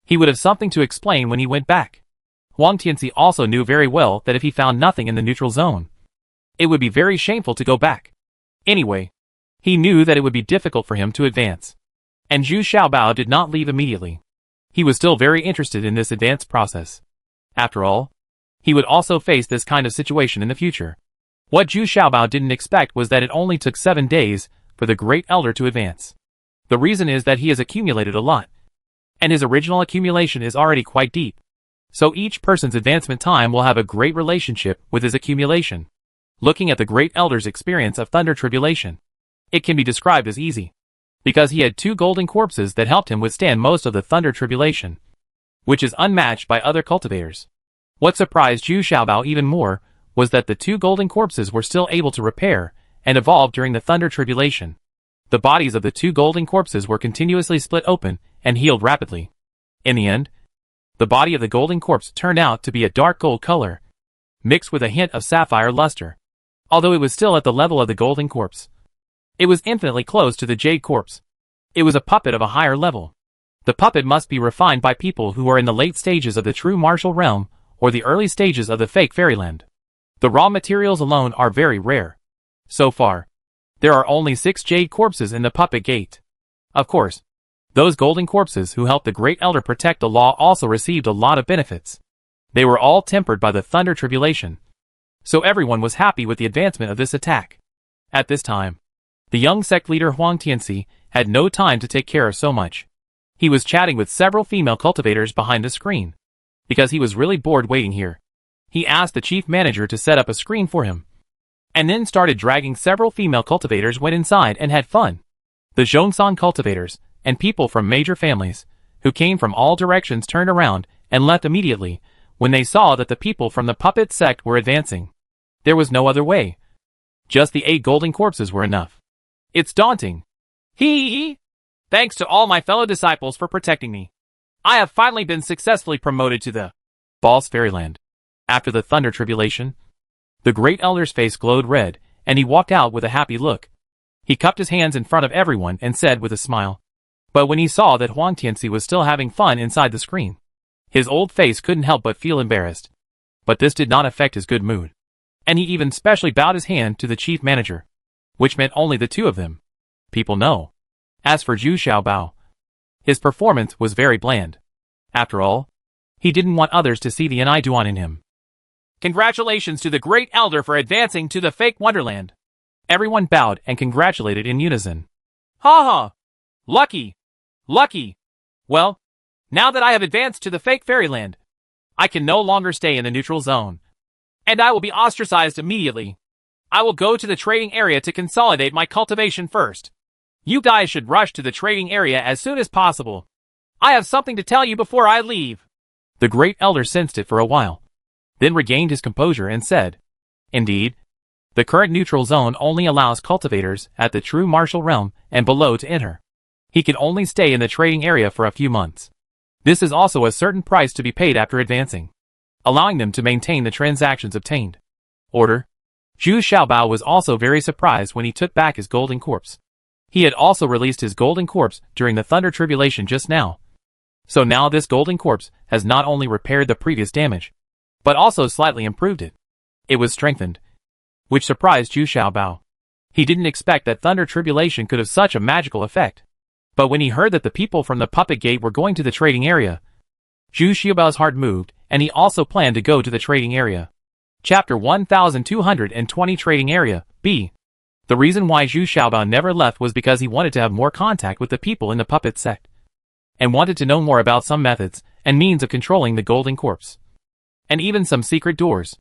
he would have something to explain when he went back. Huang Tianxi also knew very well that if he found nothing in the neutral zone, it would be very shameful to go back. Anyway, he knew that it would be difficult for him to advance. And Zhu Xiaobao did not leave immediately. He was still very interested in this advance process. After all, he would also face this kind of situation in the future. What Zhu Xiaobao didn't expect was that it only took 7 days for the great elder to advance. The reason is that he has accumulated a lot, and his original accumulation is already quite deep. So each person's advancement time will have a great relationship with his accumulation. Looking at the great elder's experience of thunder tribulation, it can be described as easy, because he had two golden corpses that helped him withstand most of the thunder tribulation, which is unmatched by other cultivators. What surprised Zhu Xiaobao even more was that the two golden corpses were still able to repair and evolve during the thunder tribulation. The bodies of the two golden corpses were continuously split open and healed rapidly. In the end, the body of the golden corpse turned out to be a dark gold color, mixed with a hint of sapphire luster. Although it was still at the level of the golden corpse, it was infinitely close to the jade corpse. It was a puppet of a higher level. The puppet must be refined by people who are in the late stages of the true martial realm or the early stages of the fake fairyland. The raw materials alone are very rare. So far, there are only 6 jade corpses in the puppet gate. Of course, those golden corpses who helped the great elder protect the law also received a lot of benefits. They were all tempered by the thunder tribulation. So everyone was happy with the advancement of this attack. At this time, the young sect leader Huang Tianxi had no time to take care of so much. He was chatting with several female cultivators behind the screen, because he was really bored waiting here. He asked the chief manager to set up a screen for him, and then started dragging several female cultivators went inside and had fun. The Zhongshan cultivators, and people from major families, who came from all directions turned around and left immediately when they saw that the people from the puppet sect were advancing. There was no other way. Just the 8 golden corpses were enough. It's daunting. Hee. Thanks to all my fellow disciples for protecting me. I have finally been successfully promoted to the false fairyland. After the thunder tribulation, the great elder's face glowed red, and he walked out with a happy look. He cupped his hands in front of everyone and said with a smile. But when he saw that Huang Tianxi was still having fun inside the screen, his old face couldn't help but feel embarrassed. But this did not affect his good mood. And he even specially bowed his hand to the chief manager, which meant only the two of them. People know. As for Zhu Xiaobao, his performance was very bland. After all, he didn't want others to see the Aniduan in him. Congratulations to the great elder for advancing to the fake wonderland. Everyone bowed and congratulated in unison. Ha ha! Lucky! Lucky! Well, now that I have advanced to the fake fairyland, I can no longer stay in the neutral zone. And I will be ostracized immediately. I will go to the trading area to consolidate my cultivation first. You guys should rush to the trading area as soon as possible. I have something to tell you before I leave. The great elder sensed it for a while, then regained his composure and said, Indeed, the current neutral zone only allows cultivators at the true martial realm and below to enter. He can only stay in the trading area for a few months. This is also a certain price to be paid after advancing, allowing them to maintain the transactions obtained. Order. Zhu Xiaobao was also very surprised when he took back his golden corpse. He had also released his golden corpse during the thunder tribulation just now. So now this golden corpse has not only repaired the previous damage, but also slightly improved it. It was strengthened, which surprised Zhu Xiaobao. He didn't expect that thunder tribulation could have such a magical effect. But when he heard that the people from the puppet gate were going to the trading area, Zhu Xiaobao's heart moved, and he also planned to go to the trading area. Chapter 1220 Trading Area, B. The reason why Zhu Xiaobao never left was because he wanted to have more contact with the people in the puppet sect, and wanted to know more about some methods and means of controlling the golden corpse, and even some secret doors.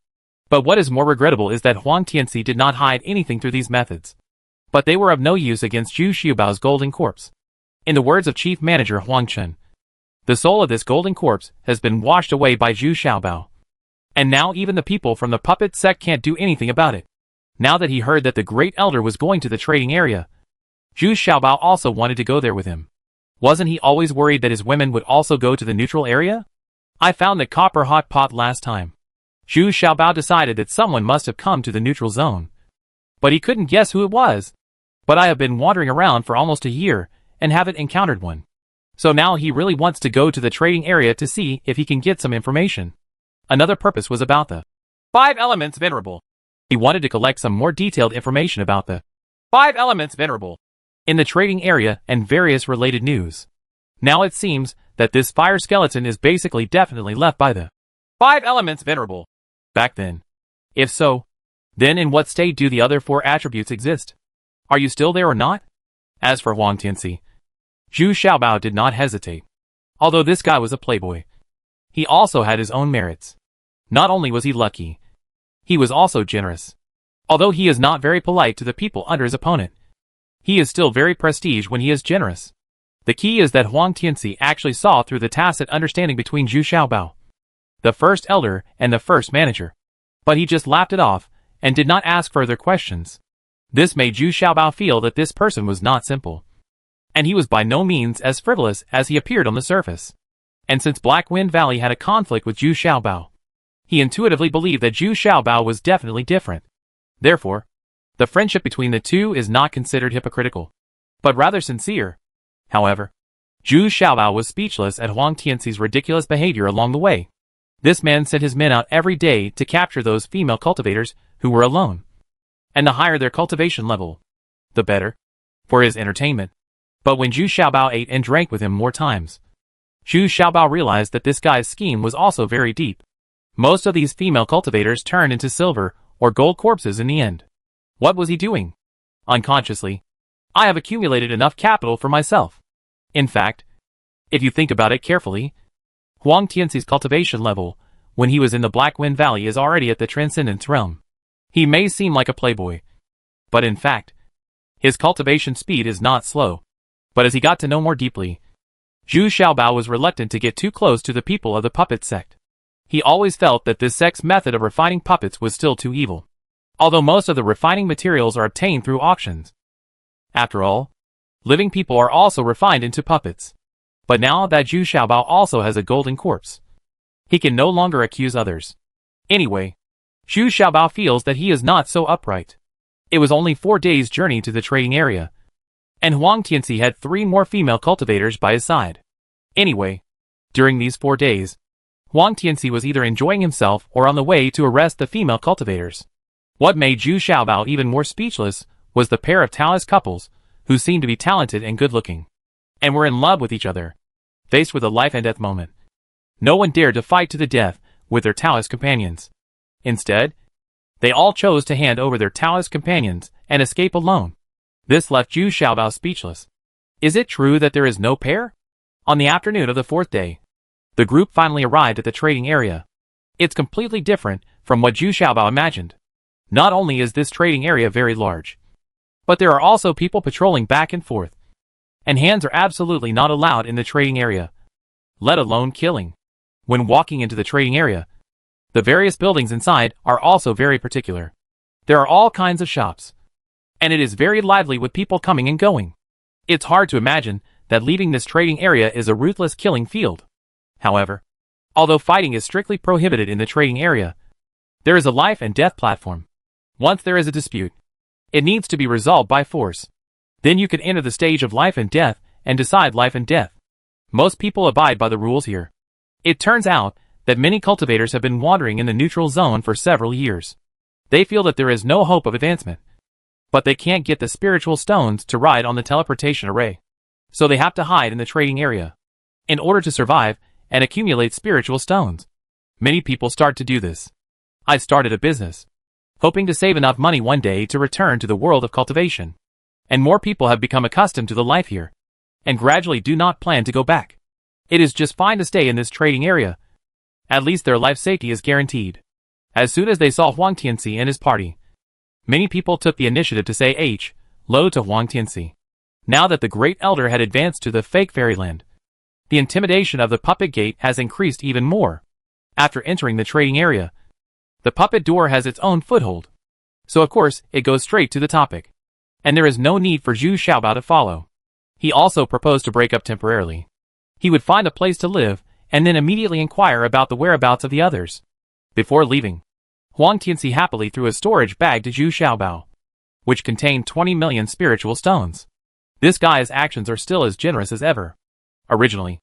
But what is more regrettable is that Huang Tianxi did not hide anything through these methods, but they were of no use against Zhu Xiaobao's golden corpse. In the words of Chief Manager Huang Chen, the soul of this golden corpse has been washed away by Zhu Xiaobao, and now even the people from the puppet sect can't do anything about it. Now that he heard that the Great Elder was going to the trading area, Zhu Xiaobao also wanted to go there with him. Wasn't he always worried that his women would also go to the neutral area? I found the copper hot pot last time. Zhu Xiaobao decided that someone must have come to the neutral zone, but he couldn't guess who it was. But I have been wandering around for almost a year and haven't encountered one. So now he really wants to go to the trading area to see if he can get some information. Another purpose was about the 5 elements venerable. He wanted to collect some more detailed information about the 5 elements venerable in the trading area and various related news. Now it seems that this fire skeleton is basically definitely left by the 5 elements venerable back then. If so, then in what state do the other 4 attributes exist? Are you still there or not? As for Huang Tianxi, Zhu Xiaobao did not hesitate. Although this guy was a playboy, he also had his own merits. Not only was he lucky, he was also generous. Although he is not very polite to the people under his opponent, he is still very prestige when he is generous. The key is that Huang Tianxi actually saw through the tacit understanding between Zhu Xiaobao, the first elder, and the first manager. But he just laughed it off and did not ask further questions. This made Zhu Xiaobao feel that this person was not simple, and he was by no means as frivolous as he appeared on the surface. And since Black Wind Valley had a conflict with Zhu Xiaobao, he intuitively believed that Zhu Xiaobao was definitely different. Therefore, the friendship between the two is not considered hypocritical, but rather sincere. However, Zhu Xiaobao was speechless at Huang Tianxi's ridiculous behavior along the way. This man sent his men out every day to capture those female cultivators who were alone, and the higher their cultivation level, the better, for his entertainment. But when Zhu Xiaobao ate and drank with him more times, Zhu Xiaobao realized that this guy's scheme was also very deep. Most of these female cultivators turned into silver or gold corpses in the end. What was he doing? Unconsciously, I have accumulated enough capital for myself. In fact, if you think about it carefully, Huang Tianxi's cultivation level, when he was in the Black Wind Valley, is already at the Transcendence realm. He may seem like a playboy, but in fact, his cultivation speed is not slow. But as he got to know more deeply, Zhu Xiaobao was reluctant to get too close to the people of the puppet sect. He always felt that this sect's method of refining puppets was still too evil, although most of the refining materials are obtained through auctions. After all, living people are also refined into puppets. But now that Zhu Xiaobao also has a golden corpse, he can no longer accuse others. Anyway, Zhu Xiaobao feels that he is not so upright. It was only 4 days' journey to the trading area, and Huang Tianxi had 3 more female cultivators by his side. Anyway, during these 4 days, Huang Tianxi was either enjoying himself or on the way to arrest the female cultivators. What made Zhu Xiaobao even more speechless was the pair of Taoist couples who seemed to be talented and good-looking, and were in love with each other. Faced with a life and death moment, no one dared to fight to the death with their Taoist companions. Instead, they all chose to hand over their Taoist companions and escape alone. This left Zhu Xiaobao speechless. Is it true that there is no pair? On the afternoon of the 4th day, the group finally arrived at the trading area. It's completely different from what Zhu Xiaobao imagined. Not only is this trading area very large, but there are also people patrolling back and forth, and hands are absolutely not allowed in the trading area, let alone killing. When walking into the trading area, the various buildings inside are also very particular. There are all kinds of shops, and it is very lively with people coming and going. It's hard to imagine that leaving this trading area is a ruthless killing field. However, although fighting is strictly prohibited in the trading area, there is a life and death platform. Once there is a dispute, it needs to be resolved by force. Then you can enter the stage of life and death and decide life and death. Most people abide by the rules here. It turns out that many cultivators have been wandering in the neutral zone for several years. They feel that there is no hope of advancement, but they can't get the spiritual stones to ride on the teleportation array. So they have to hide in the trading area in order to survive and accumulate spiritual stones. Many people start to do this. I started a business. hoping to save enough money one day to return to the world of cultivation. And more people have become accustomed to the life here, and gradually do not plan to go back. It is just fine to stay in this trading area. At least their life safety is guaranteed. As soon as they saw Huang Tianxi and his party, many people took the initiative to say hello to Huang Tianxi. Now that the great elder had advanced to the fake fairyland, the intimidation of the puppet gate has increased even more. After entering the trading area, the puppet door has its own foothold. So of course, it goes straight to the topic. And there is no need for Zhu Xiaobao to follow. He also proposed to break up temporarily. He would find a place to live, and then immediately inquire about the whereabouts of the others. Before leaving, Huang Tianxi happily threw a storage bag to Zhu Xiaobao, which contained 20 million spiritual stones. This guy's actions are still as generous as ever. Originally,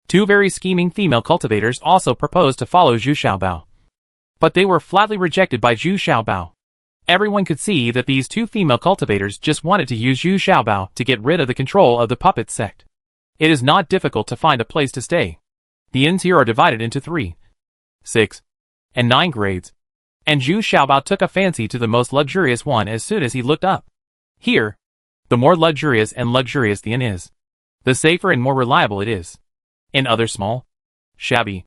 two very scheming female cultivators also proposed to follow Zhu Xiaobao, but they were flatly rejected by Zhu Xiaobao. Everyone could see that these two female cultivators just wanted to use Zhu Xiaobao to get rid of the control of the puppet sect. It is not difficult to find a place to stay. The inns here are divided into 3, 6, and 9 grades, and Zhu Xiaobao took a fancy to the most luxurious one as soon as he looked up. Here, the more luxurious the inn is, the safer and more reliable it is. In other small, shabby,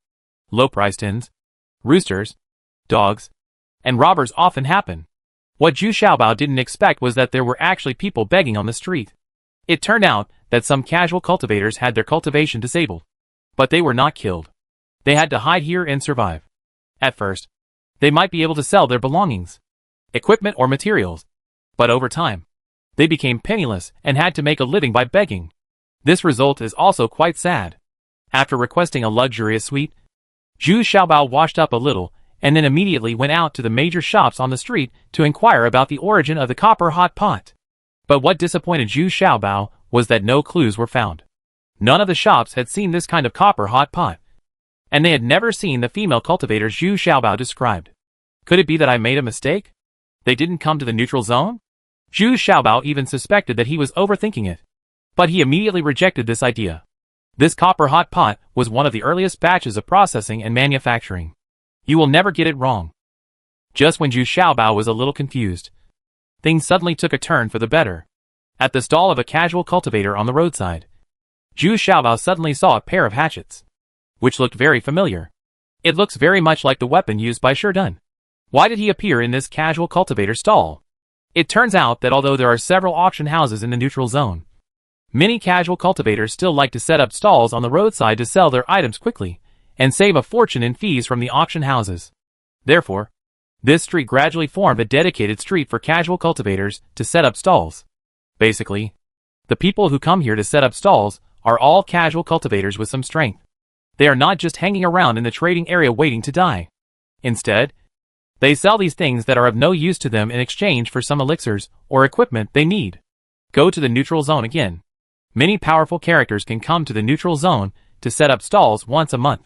low-priced inns, roosters, dogs, and robbers often happen. What Zhu Xiaobao didn't expect was that there were actually people begging on the street. It turned out that some casual cultivators had their cultivation disabled, but they were not killed. They had to hide here and survive. At first, they might be able to sell their belongings, equipment or materials, but over time, they became penniless and had to make a living by begging. This result is also quite sad. After requesting a luxurious suite, Zhu Xiaobao washed up a little and then immediately went out to the major shops on the street to inquire about the origin of the copper hot pot. But what disappointed Zhu Xiaobao was that no clues were found. None of the shops had seen this kind of copper hot pot, and they had never seen the female cultivators Zhu Xiaobao described. Could it be that I made a mistake? They didn't come to the neutral zone? Zhu Xiaobao even suspected that he was overthinking it, but he immediately rejected this idea. This copper hot pot was one of the earliest batches of processing and manufacturing. You will never get it wrong. Just when Zhu Xiaobao was a little confused, things suddenly took a turn for the better. At the stall of a casual cultivator on the roadside, Zhu Xiaobao suddenly saw a pair of hatchets, which looked very familiar. It looks very much like the weapon used by Sherdun. Why did he appear in this casual cultivator stall? It turns out that although there are several auction houses in the neutral zone, many casual cultivators still like to set up stalls on the roadside to sell their items quickly and save a fortune in fees from the auction houses. Therefore, this street gradually formed a dedicated street for casual cultivators to set up stalls. Basically, the people who come here to set up stalls are all casual cultivators with some strength. They are not just hanging around in the trading area waiting to die. Instead, they sell these things that are of no use to them in exchange for some elixirs or equipment they need. Go to the neutral zone again. Many powerful characters can come to the neutral zone to set up stalls once a month.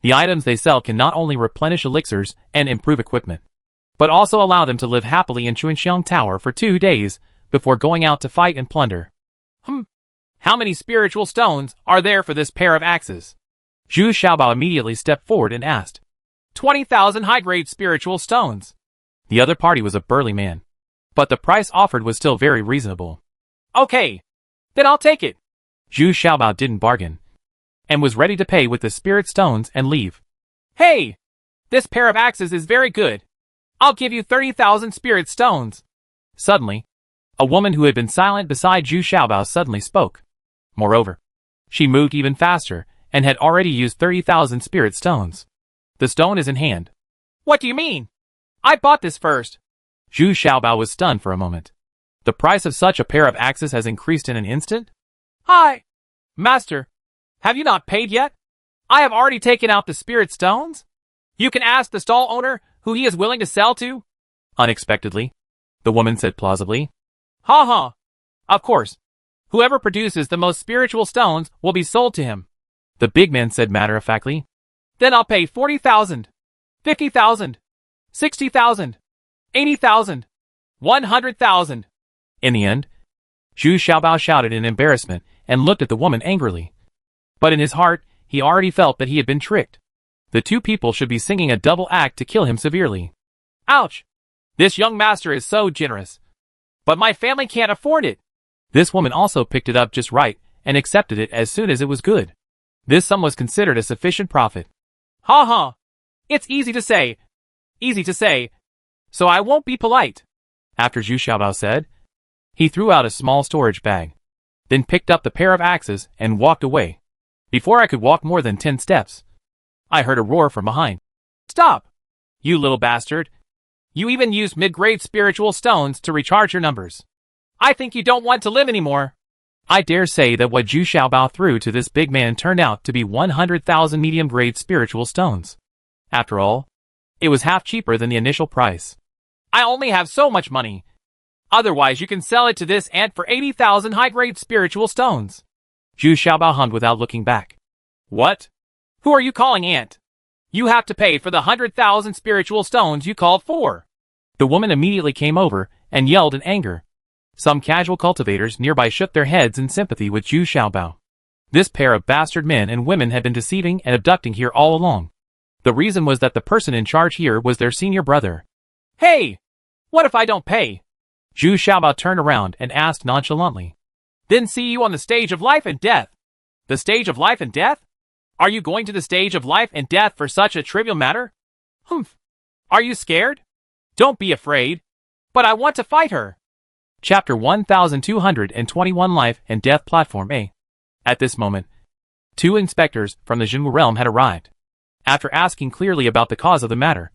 The items they sell can not only replenish elixirs and improve equipment, but also allow them to live happily in Chunxiang Tower for 2 days before going out to fight and plunder. How many spiritual stones are there for this pair of axes? Zhu Xiaobao immediately stepped forward and asked. 20,000 high-grade spiritual stones. The other party was a burly man, but the price offered was still very reasonable. Okay, then I'll take it. Zhu Xiaobao didn't bargain, and was ready to pay with the spirit stones and leave. Hey! This pair of axes is very good. I'll give you 30,000 spirit stones. Suddenly, a woman who had been silent beside Zhu Xiaobao suddenly spoke. Moreover, she moved even faster and had already used 30,000 spirit stones. The stone is in hand. What do you mean? I bought this first. Zhu Xiaobao was stunned for a moment. The price of such a pair of axes has increased in an instant? Hi! Master, have you not paid yet? I have already taken out the spirit stones. You can ask the stall owner who he is willing to sell to. Unexpectedly, the woman said plausibly. Ha ha! Of course. Whoever produces the most spiritual stones will be sold to him. The big man said matter-of-factly. Then I'll pay 40,000, 50,000, 60,000, 80,000, 100,000. In the end, Zhu Xiaobao shouted in embarrassment and looked at the woman angrily. But in his heart, he already felt that he had been tricked. The two people should be singing a double act to kill him severely. Ouch! This young master is so generous. But my family can't afford it. This woman also picked it up just right and accepted it as soon as it was good. This sum was considered a sufficient profit. Ha ha. It's easy to say. Easy to say. So I won't be polite. After Zhu Xiaobao said, he threw out a small storage bag, then picked up the pair of axes and walked away. Before I could walk more than 10 steps, I heard a roar from behind. Stop! You little bastard! You even used mid-grade spiritual stones to recharge your numbers. I think you don't want to live anymore. I dare say that what Zhu Xiaobao threw to this big man turned out to be 100,000 medium-grade spiritual stones. After all, it was half cheaper than the initial price. I only have so much money. Otherwise you can sell it to this ant for 80,000 high-grade spiritual stones. Zhu Xiaobao hummed without looking back. What? Who are you calling ant? You have to pay for the 100,000 spiritual stones you called for. The woman immediately came over and yelled in anger. Some casual cultivators nearby shook their heads in sympathy with Zhu Xiaobao. This pair of bastard men and women had been deceiving and abducting here all along. The reason was that the person in charge here was their senior brother. Hey! What if I don't pay? Zhu Xiaobao turned around and asked nonchalantly. Then see you on the stage of life and death. The stage of life and death? Are you going to the stage of life and death for such a trivial matter? Humph. Are you scared? Don't be afraid. But I want to fight her. Chapter 1221 Life and Death Platform A. At this moment, 2 inspectors from the Jinwu realm had arrived. After asking clearly about the cause of the matter,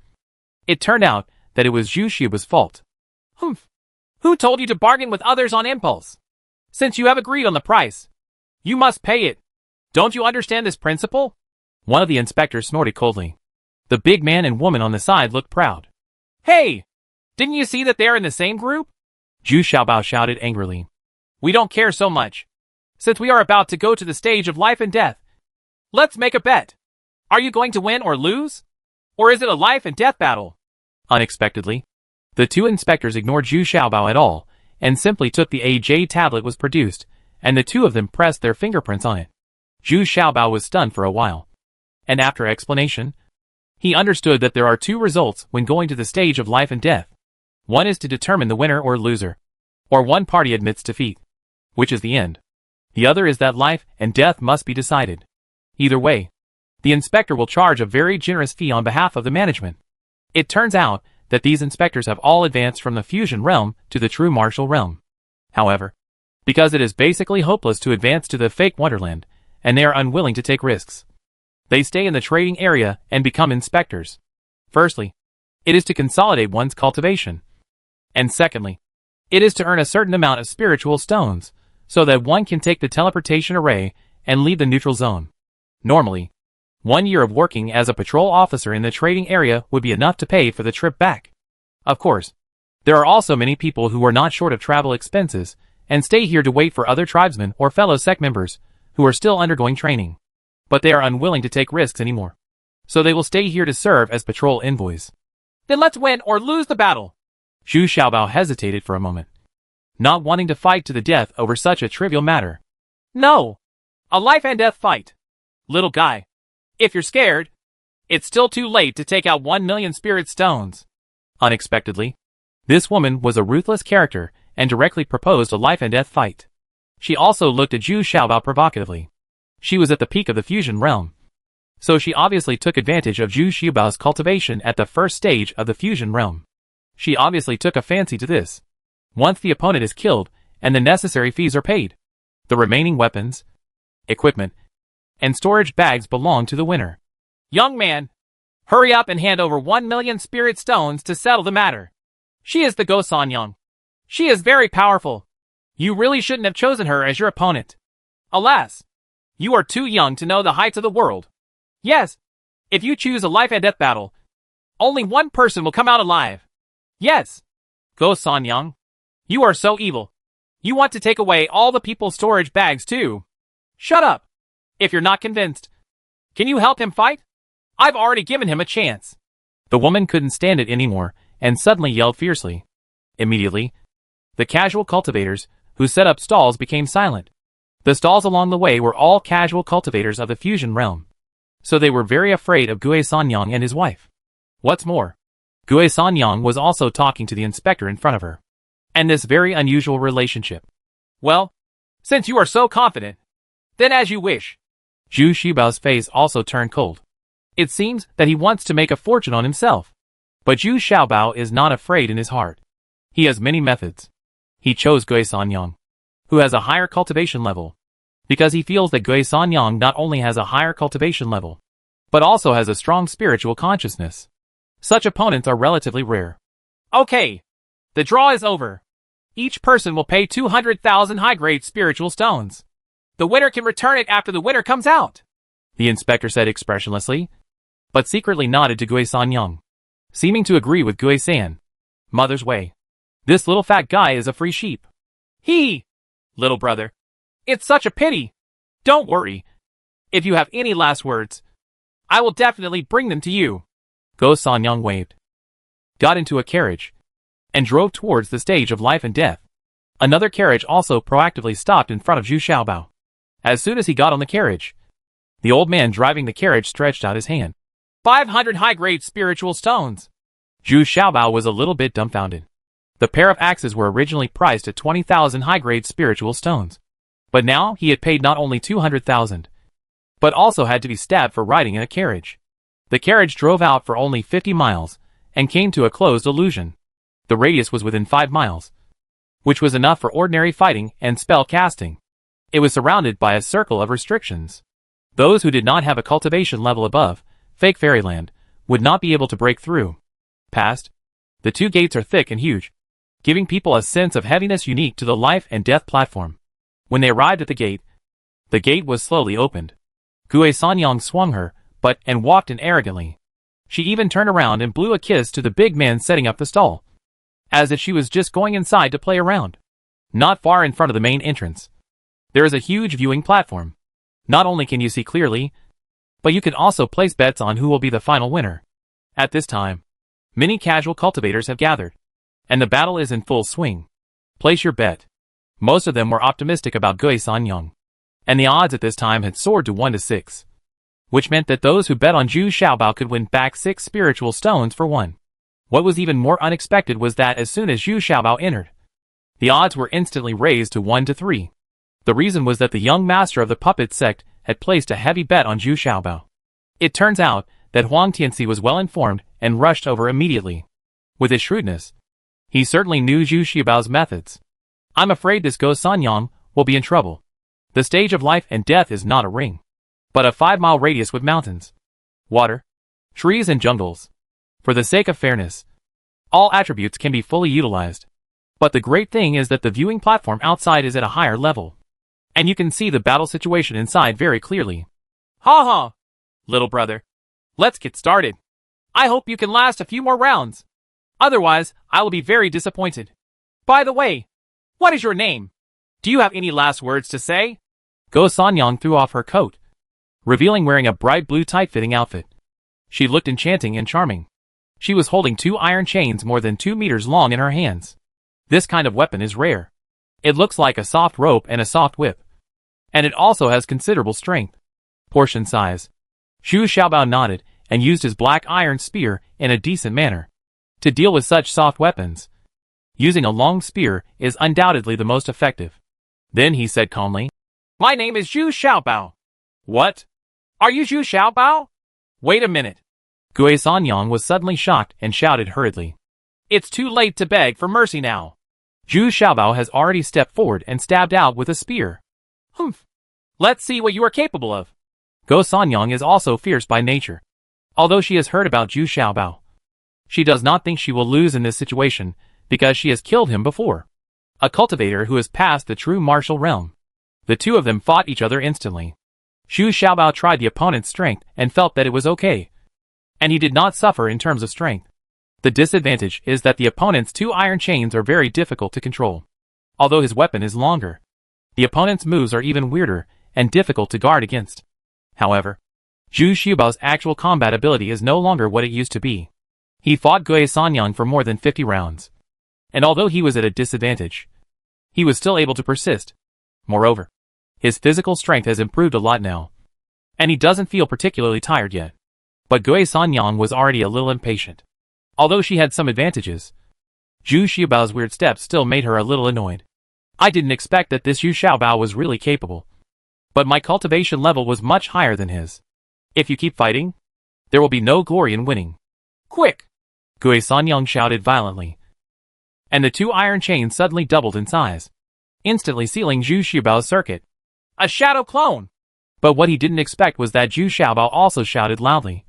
it turned out that it was Zhu Xiaobao's fault. Humph. Who told you to bargain with others on impulse? Since you have agreed on the price, you must pay it. Don't you understand this principle? One of the inspectors snorted coldly. The big man and woman on the side looked proud. Hey! Didn't you see that they're in the same group? Zhu Xiaobao shouted angrily. We don't care so much. Since we are about to go to the stage of life and death, let's make a bet. Are you going to win or lose? Or is it a life and death battle? Unexpectedly, the 2 inspectors ignored Zhu Xiaobao at all, and simply took the AJ tablet was produced, and the 2 of them pressed their fingerprints on it. Zhu Xiaobao was stunned for a while. And after explanation, he understood that there are 2 results when going to the stage of life and death. One is to determine the winner or loser, or one party admits defeat, which is the end. The other is that life and death must be decided. Either way, the inspector will charge a very generous fee on behalf of the management. It turns out that these inspectors have all advanced from the fusion realm to the true martial realm. However, because it is basically hopeless to advance to the fake wonderland, and they are unwilling to take risks, they stay in the trading area and become inspectors. Firstly, it is to consolidate one's cultivation. And secondly, it is to earn a certain amount of spiritual stones, so that one can take the teleportation array and leave the neutral zone. Normally, 1 year of working as a patrol officer in the trading area would be enough to pay for the trip back. Of course, there are also many people who are not short of travel expenses and stay here to wait for other tribesmen or fellow sect members who are still undergoing training. But they are unwilling to take risks anymore, so they will stay here to serve as patrol envoys. Then let's win or lose the battle. Zhu Xiaobao hesitated for a moment, not wanting to fight to the death over such a trivial matter. No! A life and death fight. Little guy, if you're scared, it's still too late to take out 1 million spirit stones. Unexpectedly, this woman was a ruthless character and directly proposed a life and death fight. She also looked at Zhu Xiaobao provocatively. She was at the peak of the fusion realm, so she obviously took advantage of Zhu Xiaobao's cultivation at the first stage of the fusion realm. She obviously took a fancy to this. Once the opponent is killed and the necessary fees are paid, the remaining weapons, equipment, and storage bags belong to the winner. Young man, hurry up and hand over 1 million spirit stones to settle the matter. She is the Go Sanyang. She is very powerful. You really shouldn't have chosen her as your opponent. Alas, you are too young to know the heights of the world. Yes, if you choose a life and death battle, only one person will come out alive. Yes, Go Sanyang, you are so evil. You want to take away all the people's storage bags too. Shut up. If you're not convinced, can you help him fight? I've already given him a chance. The woman couldn't stand it anymore and suddenly yelled fiercely. Immediately, the casual cultivators who set up stalls became silent. The stalls along the way were all casual cultivators of the fusion realm, so they were very afraid of Gue Sanyang and his wife. What's more, Gue Sanyang was also talking to the inspector in front of her. And this very unusual relationship. Well, since you are so confident, then as you wish. Zhu Xiaobao's face also turned cold. It seems that he wants to make a fortune on himself. But Zhu Xiaobao is not afraid in his heart. He has many methods. He chose Gue Sanyang, who has a higher cultivation level, because he feels that Gue Sanyang not only has a higher cultivation level, but also has a strong spiritual consciousness. Such opponents are relatively rare. Okay. The draw is over. Each person will pay 200,000 high-grade spiritual stones. The winner can return it after the winner comes out. The inspector said expressionlessly, but secretly nodded to Gue Sanyang, seeming to agree with Gue San. Mother's way. This little fat guy is a free sheep. Little brother. It's such a pity. Don't worry. If you have any last words, I will definitely bring them to you. Gue Sanyang waved, got into a carriage, and drove towards the stage of life and death. Another carriage also proactively stopped in front of Zhu Xiaobao. As soon as he got on the carriage, the old man driving the carriage stretched out his hand. 500 high-grade spiritual stones. Zhu Xiaobao was a little bit dumbfounded. The pair of axes were originally priced at 20,000 high-grade spiritual stones. But now he had paid not only 200,000, but also had to be stabbed for riding in a carriage. The carriage drove out for only 50 miles, and came to a closed illusion. The radius was within 5 miles, which was enough for ordinary fighting and spell casting. It was surrounded by a circle of restrictions. Those who did not have a cultivation level above fake fairyland would not be able to break through. Past. The two gates are thick and huge, giving people a sense of heaviness unique to the life and death platform. When they arrived at the gate was slowly opened. Gue Sanyang swung her butt and walked in arrogantly. She even turned around and blew a kiss to the big man setting up the stall, as if she was just going inside to play around. Not far in front of the main entrance, there is a huge viewing platform. Not only can you see clearly, but you can also place bets on who will be the final winner. At this time, many casual cultivators have gathered, and the battle is in full swing. Place your bet. Most of them were optimistic about Gue Sanyang, and the odds at this time had soared to 1 to 6, which meant that those who bet on Zhu Xiaobao could win back 6 spiritual stones for 1. What was even more unexpected was that as soon as Zhu Xiaobao entered, the odds were instantly raised to 1 to 3. The reason was that the young master of the puppet sect had placed a heavy bet on Zhu Xiaobao. It turns out that Huang Tianxi was well informed and rushed over immediately. With his shrewdness, he certainly knew Zhu Xiaobao's methods. I'm afraid this Gue Sanyang will be in trouble. The stage of life and death is not a ring, but a 5-mile radius with mountains, water, trees and jungles. For the sake of fairness, all attributes can be fully utilized. But the great thing is that the viewing platform outside is at a higher level, and you can see the battle situation inside very clearly. Ha ha! Little brother. Let's get started. I hope you can last a few more rounds. Otherwise, I will be very disappointed. By the way, what is your name? Do you have any last words to say? Gue Sanyang threw off her coat, revealing wearing a bright blue tight-fitting outfit. She looked enchanting and charming. She was holding 2 iron chains more than 2 meters long in her hands. This kind of weapon is rare. It looks like a soft rope and a soft whip, and it also has considerable strength. Portion size. Zhu Xiaobao nodded and used his black iron spear in a decent manner. To deal with such soft weapons, using a long spear is undoubtedly the most effective. Then he said calmly, My name is Zhu Xiaobao. What? Are you Zhu Xiaobao? Wait a minute. Gue Sanyang was suddenly shocked and shouted hurriedly. It's too late to beg for mercy now. Zhu Xiaobao has already stepped forward and stabbed out with a spear. Humph. Let's see what you are capable of. Gue Sanyang is also fierce by nature. Although she has heard about Zhu Xiaobao, she does not think she will lose in this situation because she has killed him before. A cultivator who has passed the true martial realm. The two of them fought each other instantly. Zhu Xiaobao tried the opponent's strength and felt that it was okay, and he did not suffer in terms of strength. The disadvantage is that the opponent's 2 iron chains are very difficult to control. Although his weapon is longer, the opponent's moves are even weirder and difficult to guard against. However, Zhu Xiaobao's actual combat ability is no longer what it used to be. He fought Gue Sanyang for more than 50 rounds, and although he was at a disadvantage, he was still able to persist. Moreover, his physical strength has improved a lot now, and he doesn't feel particularly tired yet. But Gue Sanyang was already a little impatient. Although she had some advantages, Zhu Xiaobao's weird steps still made her a little annoyed. I didn't expect that this Zhu Xiaobao was really capable. But my cultivation level was much higher than his. If you keep fighting, there will be no glory in winning. Quick! Gue Sanyang shouted violently. And the two iron chains suddenly doubled in size, instantly sealing Zhu Xiaobao's circuit. A shadow clone! But what he didn't expect was that Zhu Xiaobao also shouted loudly,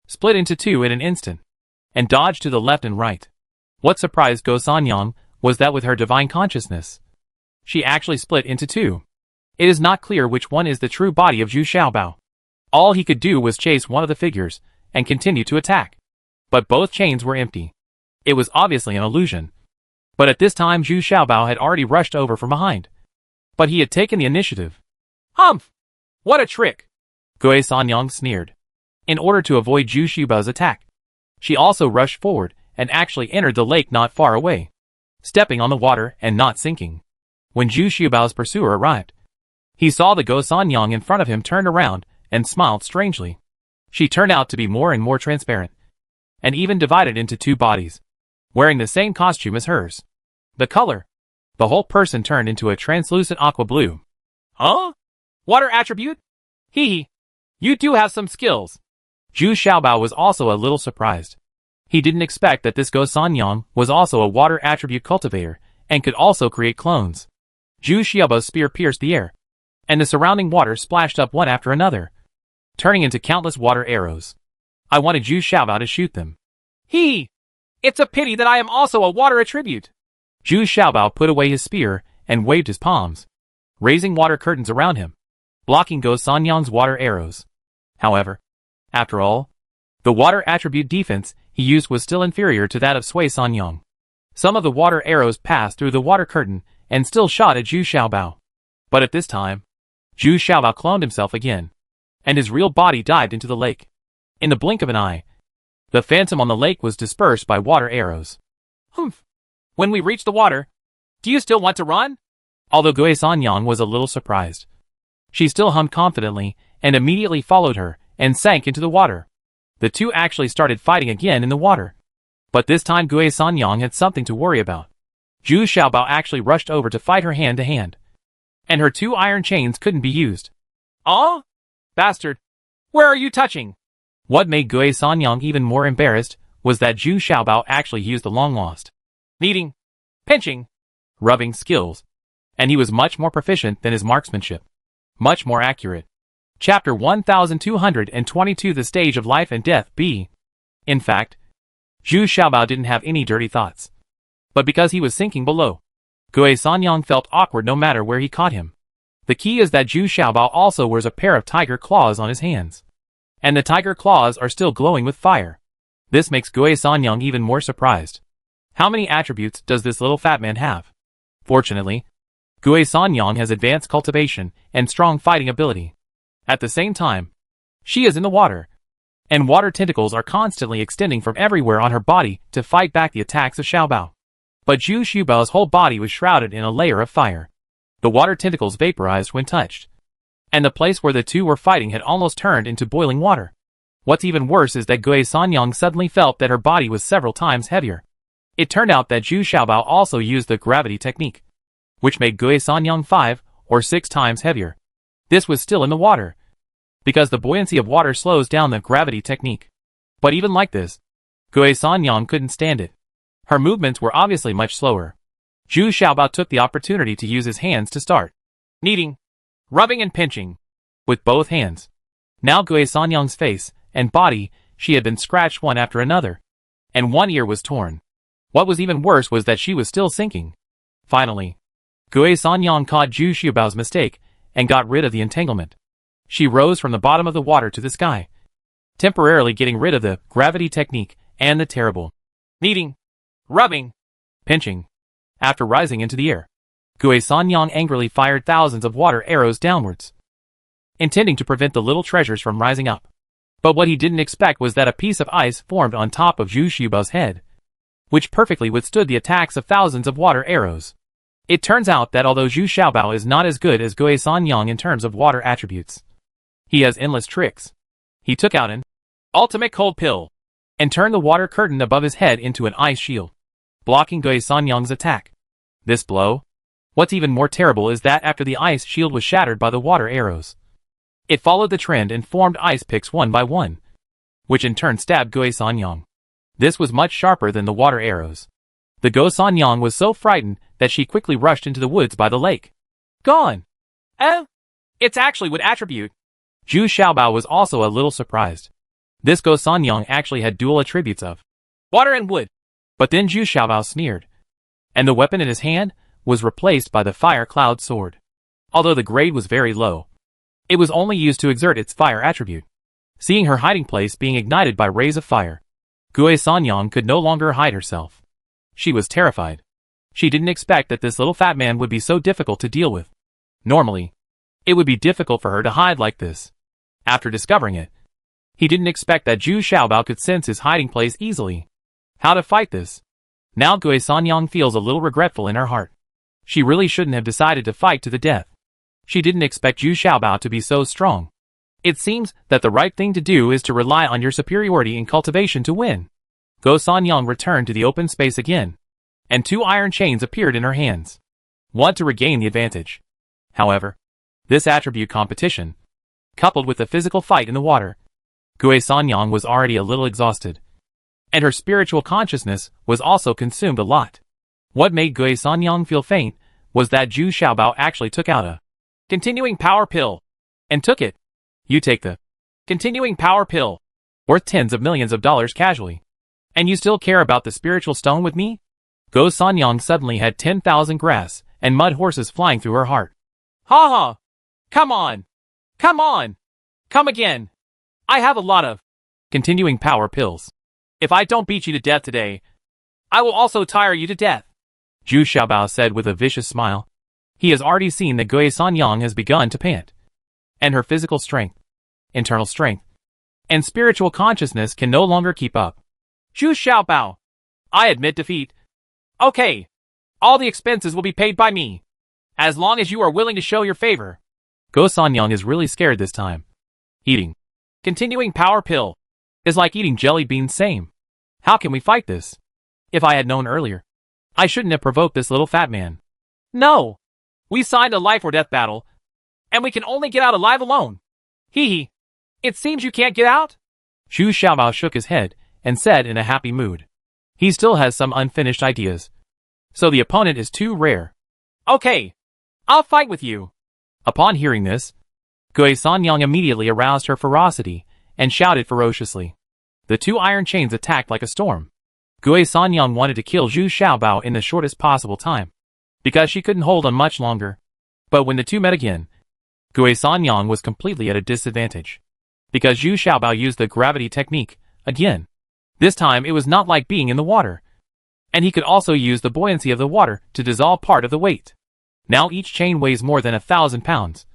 split into two in an instant, and dodged to the left and right. What surprised Go Sanyang was that with her divine consciousness, she actually split into two. It is not clear which one is the true body of Zhu Xiaobao. All he could do was chase one of the figures and continue to attack. But both chains were empty. It was obviously an illusion. But at this time Zhu Xiaobao had already rushed over from behind. But he had taken the initiative. Humph! What a trick! Gue Sanyang sneered. In order to avoid Zhu Xiaobao's attack, she also rushed forward and actually entered the lake not far away, stepping on the water and not sinking. When Zhu Xiaobao's pursuer arrived, he saw the Go Sanyang in front of him turned around and smiled strangely. She turned out to be more and more transparent, and even divided into two bodies, wearing the same costume as hers. The color, the whole person turned into a translucent aqua blue. Huh? Water attribute? Hee. You do have some skills. Zhu Xiaobao was also a little surprised. He didn't expect that this Go Sanyang was also a water attribute cultivator and could also create clones. Zhu Xiaobao's spear pierced the air, and the surrounding water splashed up one after another, turning into countless water arrows. I wanted Zhu Xiaobao to shoot them. Hee! It's a pity that I am also a water attribute. Zhu Xiaobao put away his spear and waved his palms, raising water curtains around him, blocking Go Sanyang's water arrows. However, after all, the water attribute defense he used was still inferior to that of Sui Sanyang. Some of the water arrows passed through the water curtain and still shot at Zhu Xiaobao. But at this time, Zhu Xiaobao cloned himself again, and his real body dived into the lake. In the blink of an eye, the phantom on the lake was dispersed by water arrows. Humph! When we reach the water, do you still want to run? Although Gue Sanyang was a little surprised, she still hummed confidently and immediately followed her and sank into the water. The two actually started fighting again in the water. But this time Gue Sanyang had something to worry about. Zhu Xiaobao actually rushed over to fight her hand to hand, and her two iron chains couldn't be used. Oh? Bastard! Where are you touching? What made Gue Sanyang even more embarrassed was that Zhu Xiaobao actually used the long-lost kneading, pinching, rubbing skills, and he was much more proficient than his marksmanship. Much more accurate. Chapter 1222 The Stage of Life and Death B. In fact, Zhu Xiaobao didn't have any dirty thoughts. But because he was sinking below, Gue Sanyang felt awkward no matter where he caught him. The key is that Zhu Xiaobao also wears a pair of tiger claws on his hands, and the tiger claws are still glowing with fire. This makes Gue Sanyang even more surprised. How many attributes does this little fat man have? Fortunately, Gue Sanyang has advanced cultivation and strong fighting ability. At the same time, she is in the water, and water tentacles are constantly extending from everywhere on her body to fight back the attacks of Xiaobao. But Zhu Xiaobao's whole body was shrouded in a layer of fire. The water tentacles vaporized when touched, and the place where the two were fighting had almost turned into boiling water. What's even worse is that Gue Sanyang suddenly felt that her body was several times heavier. It turned out that Zhu Xiaobao also used the gravity technique, which made Gue Sanyang 5 or 6 times heavier. This was still in the water, because the buoyancy of water slows down the gravity technique. But even like this, Gue Sanyang couldn't stand it. Her movements were obviously much slower. Zhu Xiaobao took the opportunity to use his hands to start kneading, rubbing and pinching with both hands. Now Gue Sanyang's face and body, she had been scratched one after another, and one ear was torn. What was even worse was that she was still sinking. Finally, Gue Sanyang caught Zhu Xiaobao's mistake and got rid of the entanglement. She rose from the bottom of the water to the sky, temporarily getting rid of the gravity technique and the terrible kneading, rubbing, pinching. After rising into the air, Gue Sanyang angrily fired thousands of water arrows downwards, intending to prevent the little treasures from rising up. But what he didn't expect was that a piece of ice formed on top of Zhu Xiaobao's head, which perfectly withstood the attacks of thousands of water arrows. It turns out that although Zhu Xiaobao is not as good as Gue Sanyang in terms of water attributes, he has endless tricks. He took out an ultimate cold pill, and turned the water curtain above his head into an ice shield, blocking Gui Sanyang's attack. This blow? What's even more terrible is that after the ice shield was shattered by the water arrows, it followed the trend and formed ice picks one by one, which in turn stabbed Gui Sanyang. This was much sharper than the water arrows. The Gui Sanyang was so frightened that she quickly rushed into the woods by the lake. Gone! It's actually wood attribute. Zhu Xiaobao was also a little surprised. This Gui Sanyang actually had dual attributes of water and wood. But then Zhu Xiaobao sneered, and the weapon in his hand was replaced by the fire cloud sword. Although the grade was very low, it was only used to exert its fire attribute. Seeing her hiding place being ignited by rays of fire, Gui Sanyang could no longer hide herself. She was terrified. She didn't expect that this little fat man would be so difficult to deal with. Normally, it would be difficult for her to hide like this. After discovering it, he didn't expect that Zhu Xiaobao could sense his hiding place easily. How to fight this? Now Gui Sanyang feels a little regretful in her heart. She really shouldn't have decided to fight to the death. She didn't expect Zhu Xiaobao to be so strong. It seems that the right thing to do is to rely on your superiority in cultivation to win. Gui Sanyang returned to the open space again, and 2 iron chains appeared in her hands. Want to regain the advantage. However, this attribute competition, coupled with the physical fight in the water, Gui Sanyang was already a little exhausted, and her spiritual consciousness was also consumed a lot. What made Gui Sanyang feel faint was that Zhu Xiaobao actually took out a continuing power pill, and took it. You take the continuing power pill, worth tens of millions of dollars casually, and you still care about the spiritual stone with me? Gui Sanyang suddenly had 10,000 grass and mud horses flying through her heart. Ha ha! Come on! Come on! Come again! I have a lot of continuing power pills. If I don't beat you to death today, I will also tire you to death. Zhu Xiaobao said with a vicious smile. He has already seen that Gui Sanyang has begun to pant, and her physical strength, internal strength, and spiritual consciousness can no longer keep up. Zhu Xiaobao, I admit defeat. Okay, all the expenses will be paid by me, as long as you are willing to show your favor. Gui Sanyang is really scared this time. Eating continuing power pill is like eating jelly beans same. How can we fight this? If I had known earlier, I shouldn't have provoked this little fat man. No! We signed a life or death battle, and we can only get out alive alone. Hee hee. It seems you can't get out? Zhu Xiaobao shook his head and said in a happy mood. He still has some unfinished ideas, so the opponent is too rare. Okay, I'll fight with you. Upon hearing this, Gui Sanyang immediately aroused her ferocity and shouted ferociously. The 2 iron chains attacked like a storm. Gui Sanyang wanted to kill Zhu Xiaobao in the shortest possible time, because she couldn't hold on much longer. But when the two met again, Gui Sanyang was completely at a disadvantage, because Zhu Xiaobao used the gravity technique again. This time it was not like being in the water, and he could also use the buoyancy of the water to dissolve part of the weight. Now each chain weighs more than 1,000 pounds,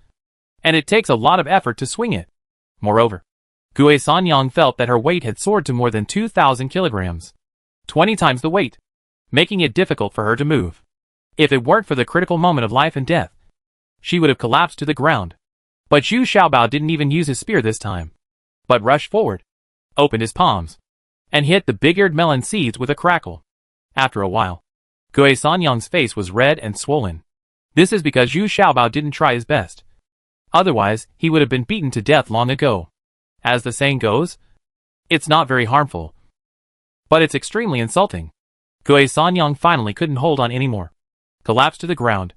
and it takes a lot of effort to swing it. Moreover, Gui Sanyang felt that her weight had soared to more than 2,000 kilograms, 20 times the weight, making it difficult for her to move. If it weren't for the critical moment of life and death, she would have collapsed to the ground. But Zhu Xiaobao didn't even use his spear this time, but rushed forward, opened his palms, and hit the big-eared melon seeds with a crackle. After a while, Gui Sanyang's face was red and swollen. This is because Zhu Xiaobao didn't try his best. Otherwise, he would have been beaten to death long ago. As the saying goes, it's not very harmful, but it's extremely insulting. Gui Sanyang finally couldn't hold on anymore, collapsed to the ground,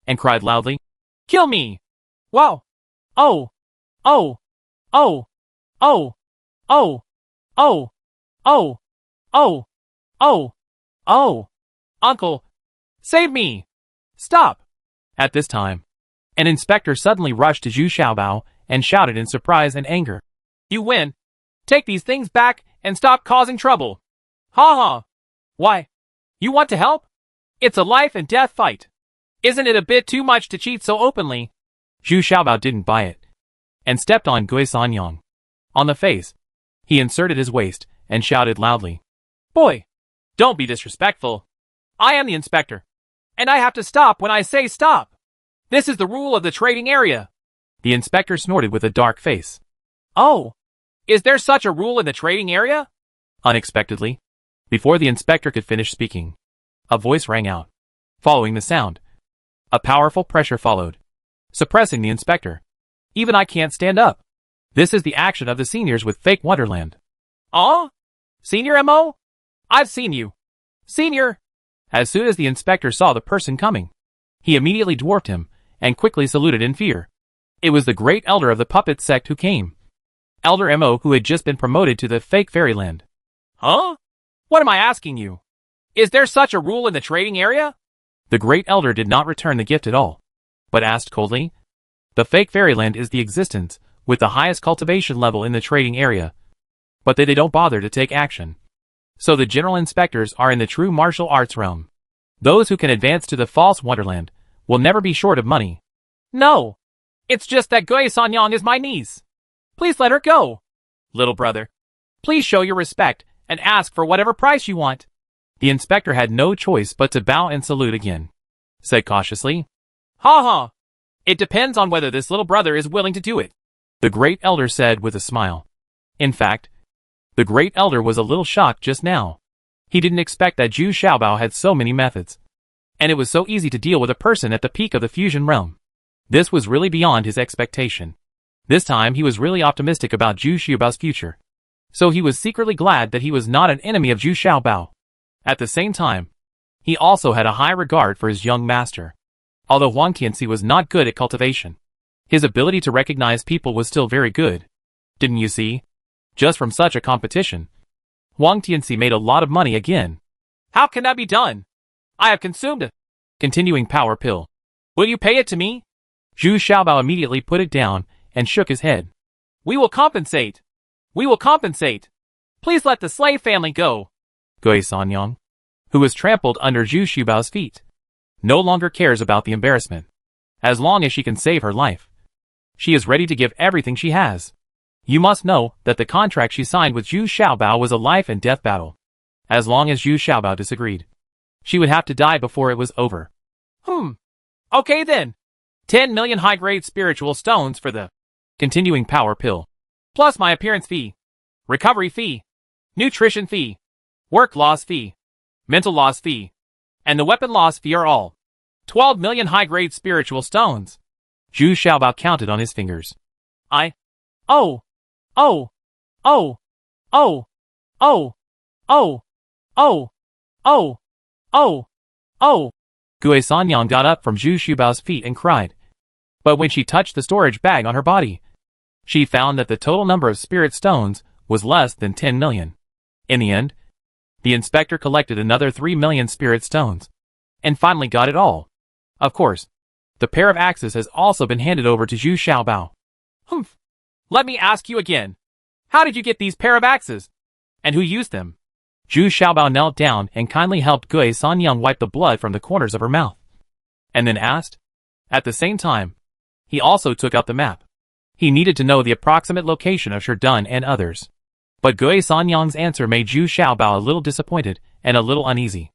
and cried loudly, "Kill me! Wow! Oh! Oh! Oh! Oh! Oh! Oh! Oh! Oh! Oh! Oh! Uncle! Save me! Stop!" At this time, an inspector suddenly rushed to Zhu Xiaobao and shouted in surprise and anger, "You win! Take these things back and stop causing trouble! Ha ha! Why? You want to help? It's a life and death fight! Isn't it a bit too much to cheat so openly?" Zhu Xiaobao didn't buy it, and stepped on Gui Sanyang. On the face, he inserted his waist and shouted loudly, "Boy, don't be disrespectful. I am the inspector, and I have to stop when I say stop. This is the rule of the trading area." The inspector snorted with a dark face. "Oh, is there such a rule in the trading area? Unexpectedly, before the inspector could finish speaking, a voice rang out. Following the sound, a powerful pressure followed, suppressing the inspector. Even I can't stand up. This is the action of the seniors with fake Wonderland. Senior M.O.? I've seen you. Senior! As soon as the inspector saw the person coming, he immediately dwarfed him and quickly saluted in fear. It was the great elder of the puppet sect who came. Elder M.O. who had just been promoted to the fake fairyland. Huh? What am I asking you? Is there such a rule in the trading area? The great elder did not return the gift at all, but asked coldly. The fake fairyland is the existence with the highest cultivation level in the trading area, but they don't bother to take action. So the general inspectors are in the true martial arts realm. Those who can advance to the false Wonderland will never be short of money. No, it's just that Gui Sanyang is my niece. Please let her go. Little brother, please show your respect and ask for whatever price you want. The inspector had no choice but to bow and salute again. Said cautiously, Ha ha, it depends on whether this little brother is willing to do it. The great elder said with a smile. In fact, the great elder was a little shocked just now. He didn't expect that Zhu Xiaobao had so many methods. And it was so easy to deal with a person at the peak of the fusion realm. This was really beyond his expectation. This time he was really optimistic about Zhu Xiaobao's future. So he was secretly glad that he was not an enemy of Zhu Xiaobao. At the same time, he also had a high regard for his young master. Although Huang Tianxi was not good at cultivation, his ability to recognize people was still very good. Didn't you see? Just from such a competition, Huang Tianxi made a lot of money again. How can that be done? I have consumed a continuing power pill. Will you pay it to me? Zhu Xiaobao immediately put it down and shook his head. We will compensate. We will compensate. Please let the slave family go. Gui Sanyang, who was trampled under Zhu Xiaobao's feet, no longer cares about the embarrassment. As long as she can save her life, she is ready to give everything she has. You must know that the contract she signed with Zhu Xiaobao was a life and death battle. As long as Zhu Xiaobao disagreed, she would have to die before it was over. Okay then. 10 million high-grade spiritual stones for the continuing power pill, plus my appearance fee, recovery fee, nutrition fee, work loss fee, mental loss fee, and the weapon loss fee are all 12 million high-grade spiritual stones. Zhu Xiaobao counted on his fingers. Oh. Gui Sanyang got up from Zhu Xiaobao's feet and cried. But when she touched the storage bag on her body, she found that the total number of spirit stones was less than 10 million. In the end, the inspector collected another 3 million spirit stones, and finally got it all. Of course, the pair of axes has also been handed over to Zhu Xiaobao. Let me ask you again. How did you get these pair of axes? And who used them? Zhu Xiaobao knelt down and kindly helped Gui Sanyang wipe the blood from the corners of her mouth. And then asked. At the same time, he also took out the map. He needed to know the approximate location of Sherdun and others. But Gui Sanyang's answer made Zhu Xiaobao a little disappointed and a little uneasy.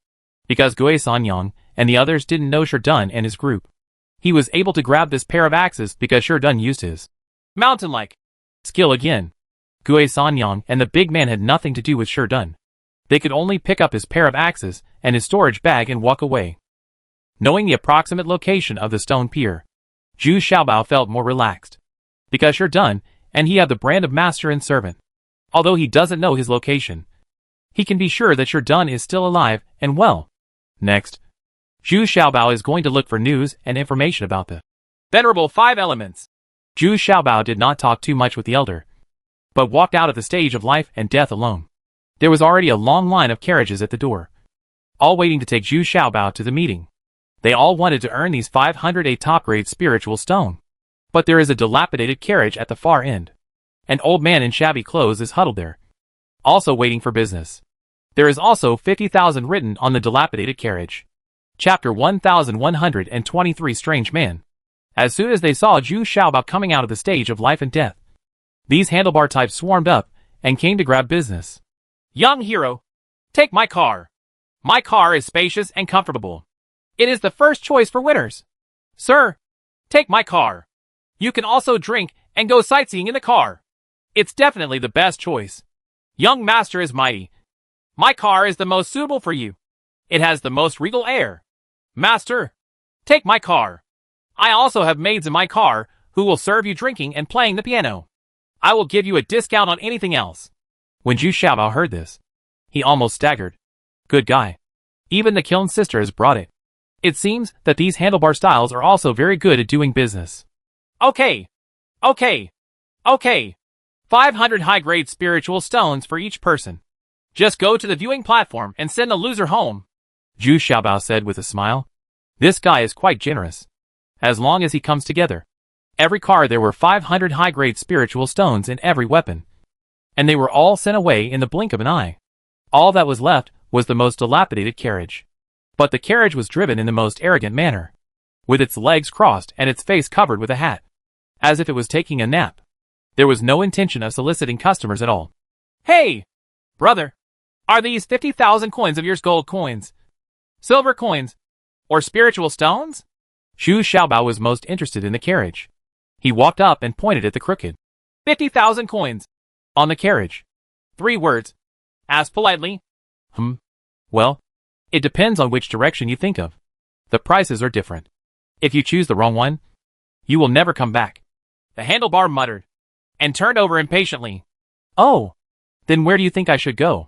Because Gui Sanyang and the others didn't know Sherdun and his group. He was able to grab this pair of axes because Sherdun used his mountain-like skill again. Gui Sanyang and the big man had nothing to do with Sherdun. They could only pick up his pair of axes and his storage bag and walk away. Knowing the approximate location of the stone pier, Zhu Xiaobao felt more relaxed. Because Sherdun and he have the brand of master and servant. Although he doesn't know his location, he can be sure that Sherdun is still alive and well. Next, Zhu Xiaobao is going to look for news and information about the venerable 5 elements. Zhu Xiaobao did not talk too much with the elder, but walked out of the stage of life and death alone. There was already a long line of carriages at the door, all waiting to take Zhu Xiaobao to the meeting. They all wanted to earn these 508 top-grade spiritual stone. But there is a dilapidated carriage at the far end. An old man in shabby clothes is huddled there, also waiting for business. There is also 50,000 written on the dilapidated carriage. Chapter 1123 Strange Man. As soon as they saw Zhu Xiaobao coming out of the stage of life and death, these handlebar types swarmed up and came to grab business. Young hero, take my car. My car is spacious and comfortable. It is the first choice for winners. Sir, take my car. You can also drink and go sightseeing in the car. It's definitely the best choice. Young master is mighty My car is the most suitable for you. It has the most regal air. Master, take my car. I also have maids in my car who will serve you drinking and playing the piano. I will give you a discount on anything else." When Zhu Xiaobao heard this, he almost staggered. Good guy. Even the kiln sisters brought it. It seems that these handlebar styles are also very good at doing business. Okay. 500 high-grade spiritual stones for each person. Just go to the viewing platform and send the loser home, Zhu Xiaobao said with a smile. This guy is quite generous. As long as he comes together. Every car there were 500 high-grade spiritual stones in every weapon. And they were all sent away in the blink of an eye. All that was left was the most dilapidated carriage. But the carriage was driven in the most arrogant manner, with its legs crossed and its face covered with a hat, as if it was taking a nap. There was no intention of soliciting customers at all. Hey, brother, are these 50,000 coins of yours gold coins, silver coins, or spiritual stones? Zhu Xiaobao was most interested in the carriage. He walked up and pointed at the crooked 50,000 coins on the carriage. 3 words. Asked politely. Well, it depends on which direction you think of. The prices are different. If you choose the wrong one, you will never come back. The handlebar muttered, and turned over impatiently. Oh, then where do you think I should go?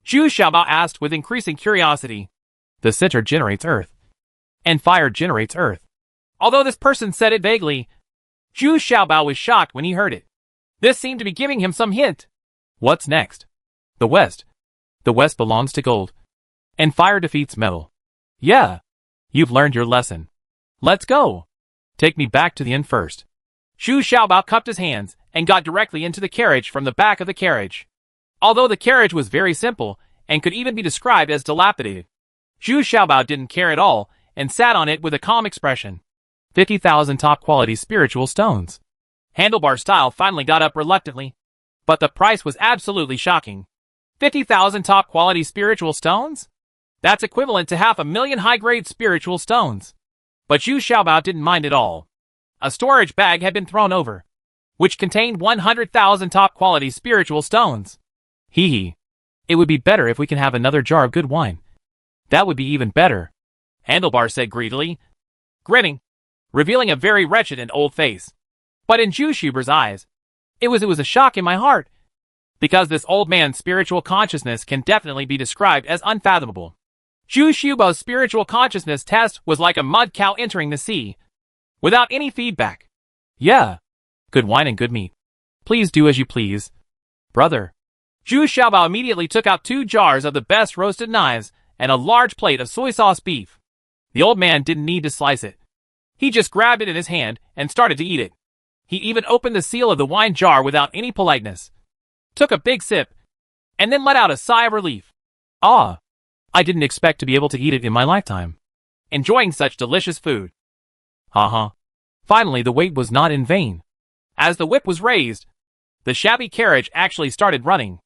Zhu Xiaobao asked with increasing curiosity. The center generates earth, and fire generates earth. Although this person said it vaguely, Zhu Xiaobao was shocked when he heard it. This seemed to be giving him some hint. What's next? The West. The West belongs to gold. And fire defeats metal. Yeah. You've learned your lesson. Let's go. Take me back to the inn first. Zhu Xiaobao cupped his hands and got directly into the carriage from the back of the carriage. Although the carriage was very simple and could even be described as dilapidated, Zhu Xiaobao didn't care at all and sat on it with a calm expression. 50,000 top-quality spiritual stones. Handlebar Style finally got up reluctantly. But the price was absolutely shocking. 50,000 top-quality spiritual stones? That's equivalent to 500,000 high-grade spiritual stones. But Zhu Xiaobao didn't mind at all. A storage bag had been thrown over, which contained 100,000 top-quality spiritual stones. Hee hee. It would be better if we can have another jar of good wine. That would be even better, Handlebar said greedily, grinning, revealing a very wretched and old face. But in Zhu Xiaobao's eyes, it was a shock in my heart, because this old man's spiritual consciousness can definitely be described as unfathomable. Zhu Xiaobao's spiritual consciousness test was like a mud cow entering the sea, without any feedback. Yeah. Good wine and good meat. Please do as you please, brother. Zhu Xiaobao immediately took out 2 jars of the best roasted knives and a large plate of soy sauce beef. The old man didn't need to slice it. He just grabbed it in his hand and started to eat it. He even opened the seal of the wine jar without any politeness, took a big sip, and then let out a sigh of relief. Ah, I didn't expect to be able to eat it in my lifetime. Enjoying such delicious food. Finally, the wait was not in vain. As the whip was raised, the shabby carriage actually started running.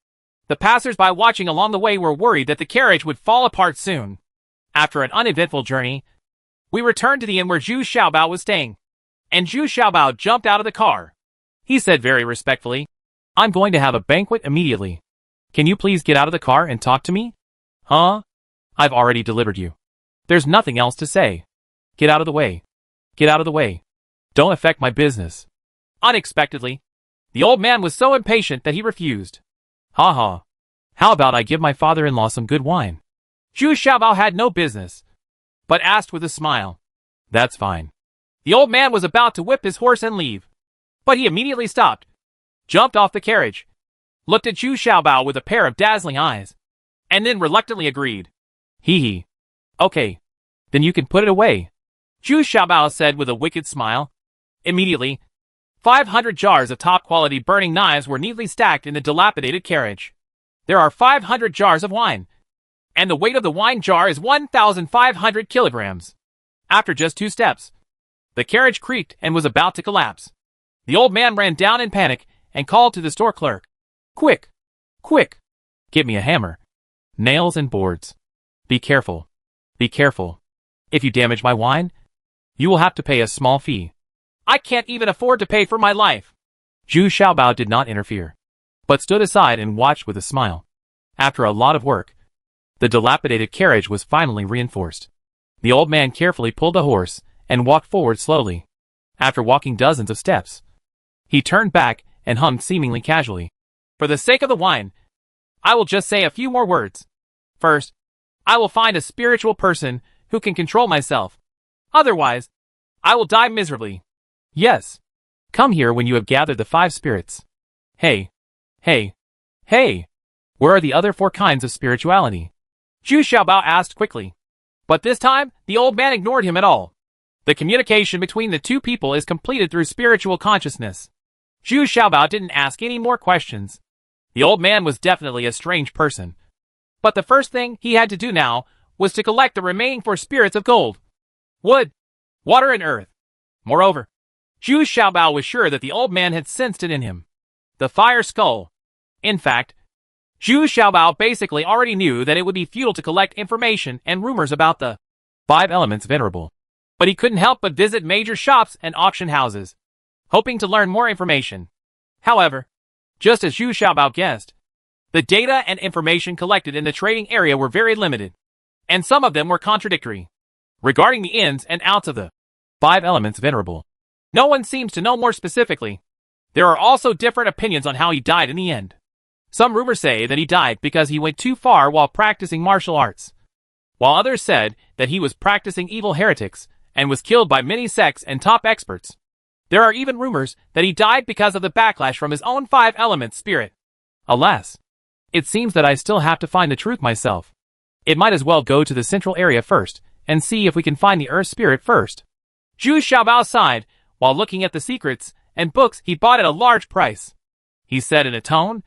The passers-by watching along the way were worried that the carriage would fall apart soon. After an uneventful journey, we returned to the inn where Zhu Xiaobao was staying, and Zhu Xiaobao jumped out of the car. He said very respectfully, I'm going to have a banquet immediately. Can you please get out of the car and talk to me? Huh? I've already delivered you. There's nothing else to say. Get out of the way. Get out of the way. Don't affect my business. Unexpectedly, the old man was so impatient that he refused. How about I give my father-in-law some good wine? Zhu Xiaobao had no business, but asked with a smile. That's fine. The old man was about to whip his horse and leave, but he immediately stopped, jumped off the carriage, looked at Zhu Xiaobao with a pair of dazzling eyes, and then reluctantly agreed. Hee hee. Okay, then you can put it away, Zhu Xiaobao said with a wicked smile. Immediately, 500 jars of top-quality burning knives were neatly stacked in the dilapidated carriage. There are 500 jars of wine, and the weight of the wine jar is 1,500 kilograms. After just 2 steps, the carriage creaked and was about to collapse. The old man ran down in panic and called to the store clerk. Quick! Quick! Get me a hammer, nails and boards. Be careful. Be careful. If you damage my wine, you will have to pay a small fee. I can't even afford to pay for my life. Zhu Xiaobao did not interfere, but stood aside and watched with a smile. After a lot of work, The dilapidated carriage was finally reinforced. The old man carefully pulled a horse and walked forward slowly. After walking dozens of steps, he turned back and hummed seemingly casually. For the sake of the wine, I will just say a few more words. First, I will find a spiritual person who can control myself. Otherwise, I will die miserably. Yes. Come here when you have gathered the 5 spirits. Hey. Hey. Hey. Where are the other 4 kinds of spirituality? Zhu Xiaobao asked quickly. But this time, the old man ignored him at all. The communication between the two people is completed through spiritual consciousness. Zhu Xiaobao didn't ask any more questions. The old man was definitely a strange person. But the first thing he had to do now was to collect the remaining 4 spirits of gold. Wood, water and earth. Moreover, Zhu Xiaobao was sure that the old man had sensed it in him. The fire skull. In fact, Zhu Xiaobao basically already knew that it would be futile to collect information and rumors about the 5 elements venerable. But he couldn't help but visit major shops and auction houses, hoping to learn more information. However, just as Zhu Xiaobao guessed, the data and information collected in the trading area were very limited, and some of them were contradictory. Regarding the ins and outs of the 5 elements venerable, no one seems to know more specifically. There are also different opinions on how he died in the end. Some rumors say that he died because he went too far while practicing martial arts, while others said that he was practicing evil heretics and was killed by many sects and top experts. There are even rumors that he died because of the backlash from his own 5 elements spirit. Alas, it seems that I still have to find the truth myself. It might as well go to the central area first and see if we can find the earth spirit first. Zhu Xiaobao sighed while looking at the secrets and books he bought at a large price. He said in a tone,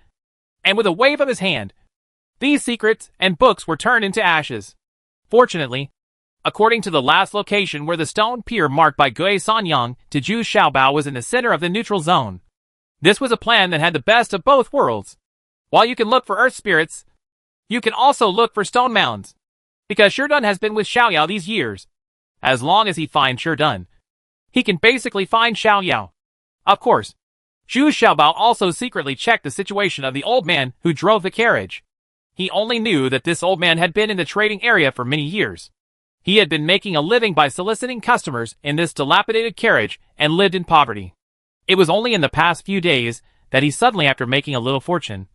and with a wave of his hand, these secrets and books were turned into ashes. Fortunately, according to the last location where the stone pier marked by Gui Sanyang to Zhu Xiaobao was in the center of the neutral zone. This was a plan that had the best of both worlds. While you can look for earth spirits, you can also look for stone mounds. Because Sherdun has been with Xiaoyao these years. As long as he finds Sherdun, he can basically find Xiaoyao. Of course, Zhu Xiaobao also secretly checked the situation of the old man who drove the carriage. He only knew that this old man had been in the trading area for many years. He had been making a living by soliciting customers in this dilapidated carriage and lived in poverty. It was only in the past few days that he suddenly, after making a little fortune,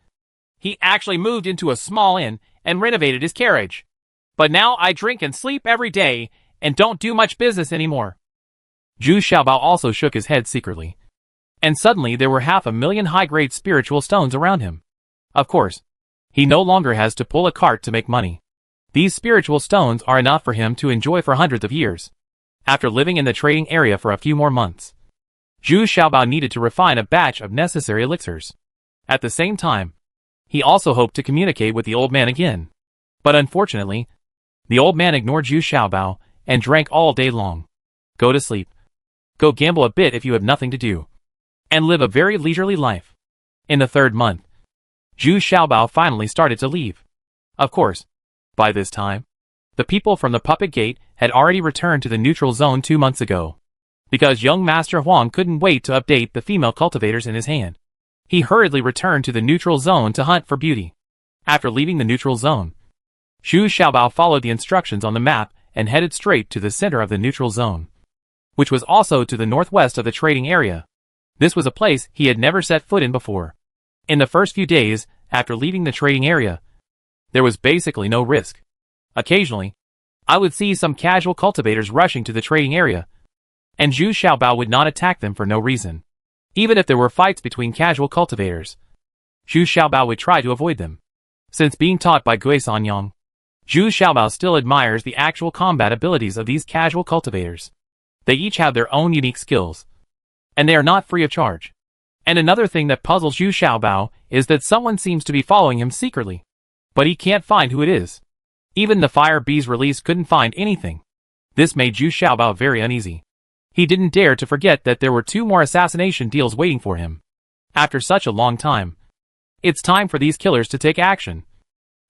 he actually moved into a small inn and renovated his carriage. But now I drink and sleep every day and don't do much business anymore. Zhu Xiaobao also shook his head secretly. And suddenly there were 500,000 high-grade spiritual stones around him. Of course, he no longer has to pull a cart to make money. These spiritual stones are enough for him to enjoy for hundreds of years. After living in the trading area for a few more months, Zhu Xiaobao needed to refine a batch of necessary elixirs. At the same time, he also hoped to communicate with the old man again. But unfortunately, the old man ignored Zhu Xiaobao and drank all day long. Go to sleep. Go gamble a bit if you have nothing to do. And live a very leisurely life. In the 3rd month, Zhu Xiaobao finally started to leave. Of course, by this time, the people from the puppet gate had already returned to the neutral zone 2 months ago. Because young Master Huang couldn't wait to update the female cultivators in his hand, he hurriedly returned to the neutral zone to hunt for beauty. After leaving the neutral zone, Zhu Xiaobao followed the instructions on the map and headed straight to the center of the neutral zone, which was also to the northwest of the trading area. This was a place he had never set foot in before. In the first few days after leaving the trading area, there was basically no risk. Occasionally, I would see some casual cultivators rushing to the trading area, and Zhu Xiaobao would not attack them for no reason. Even if there were fights between casual cultivators, Zhu Xiaobao would try to avoid them. Since being taught by Gui Sanyang, Zhu Xiaobao still admires the actual combat abilities of these casual cultivators. They each have their own unique skills, and they are not free of charge. And another thing that puzzles Zhu Xiaobao is that someone seems to be following him secretly. But he can't find who it is. Even the fire bees released couldn't find anything. This made Zhu Xiaobao very uneasy. He didn't dare to forget that there were 2 more assassination deals waiting for him. After such a long time, it's time for these killers to take action.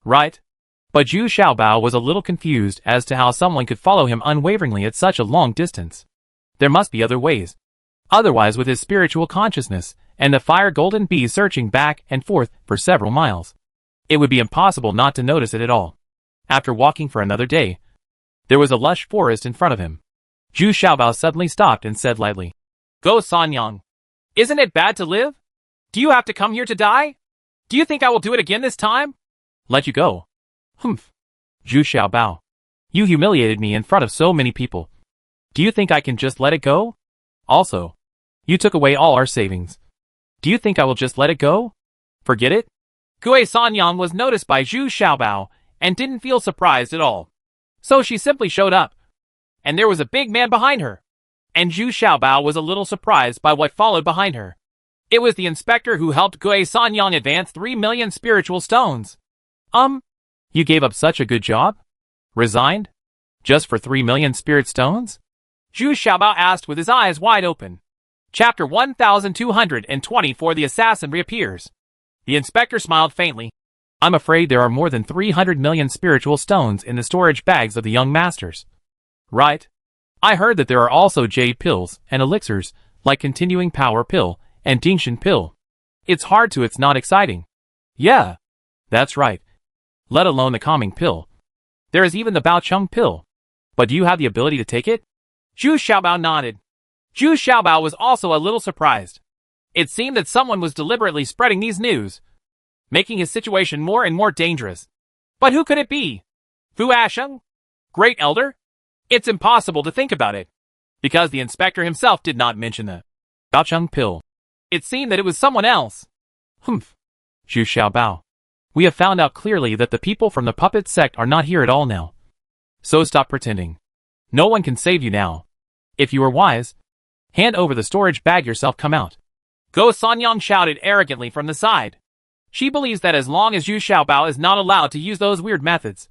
Right? But Zhu Xiaobao was a little confused as to how someone could follow him unwaveringly at such a long distance. There must be other ways. Otherwise, with his spiritual consciousness and the fire golden bee searching back and forth for several miles, it would be impossible not to notice it at all. After walking for another day, there was a lush forest in front of him. Zhu Xiaobao suddenly stopped and said lightly, "Go Sanyang. Isn't it bad to live? Do you have to come here to die? Do you think I will do it again this time?" "Let you go." "Humph. Zhu Xiaobao. You humiliated me in front of so many people. Do you think I can just let it go? Also, you took away all our savings. Do you think I will just let it go? Forget it?" Gue Sanyang was noticed by Zhu Xiaobao and didn't feel surprised at all. So she simply showed up. And there was a big man behind her. And Zhu Xiaobao was a little surprised by what followed behind her. It was the inspector who helped Gue Sanyang advance 3 million spiritual stones. You gave up such a good job? Resigned? Just for 3 million spirit stones? Zhu Xiaobao asked with his eyes wide open. Chapter 1224. The assassin reappears. The inspector smiled faintly. "I'm afraid there are more than 300 million spiritual stones in the storage bags of the young masters." "Right. I heard that there are also jade pills and elixirs, like continuing power pill and Dingshan pill. It's not exciting." "Yeah. That's right. Let alone the calming pill. There is even the Baocheng pill. But do you have the ability to take it?" Zhu Xiaobao nodded. Zhu Xiaobao was also a little surprised. It seemed that someone was deliberately spreading these news, making his situation more and more dangerous. But who could it be? Fu Asheng? Great Elder? It's impossible to think about it, because the inspector himself did not mention the Baocheng pill. It seemed that it was someone else. "Humph. Zhu Xiaobao. We have found out clearly that the people from the puppet sect are not here at all now. So stop pretending. No one can save you now. If you are wise, hand over the storage bag yourself. Come out." Go Sanyang shouted arrogantly from the side. She believes that as long as Zhu Xiaobao is not allowed to use those weird methods,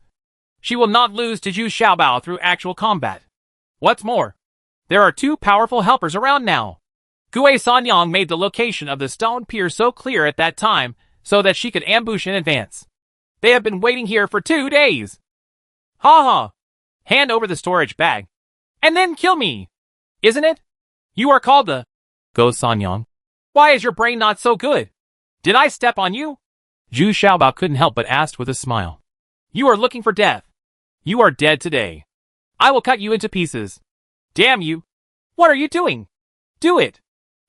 she will not lose to Zhu Xiaobao through actual combat. What's more, there are 2 powerful helpers around now. Gue Sanyang made the location of the stone pier so clear at that time so that she could ambush in advance. They have been waiting here for 2 days. "Ha ha. Hand over the storage bag, and then kill me. Isn't it? You are called the Go Sanyang. Why is your brain not so good? Did I step on you?" Zhu Xiaobao couldn't help but ask with a smile. "You are looking for death. You are dead today. I will cut you into pieces. Damn you. What are you doing? Do it."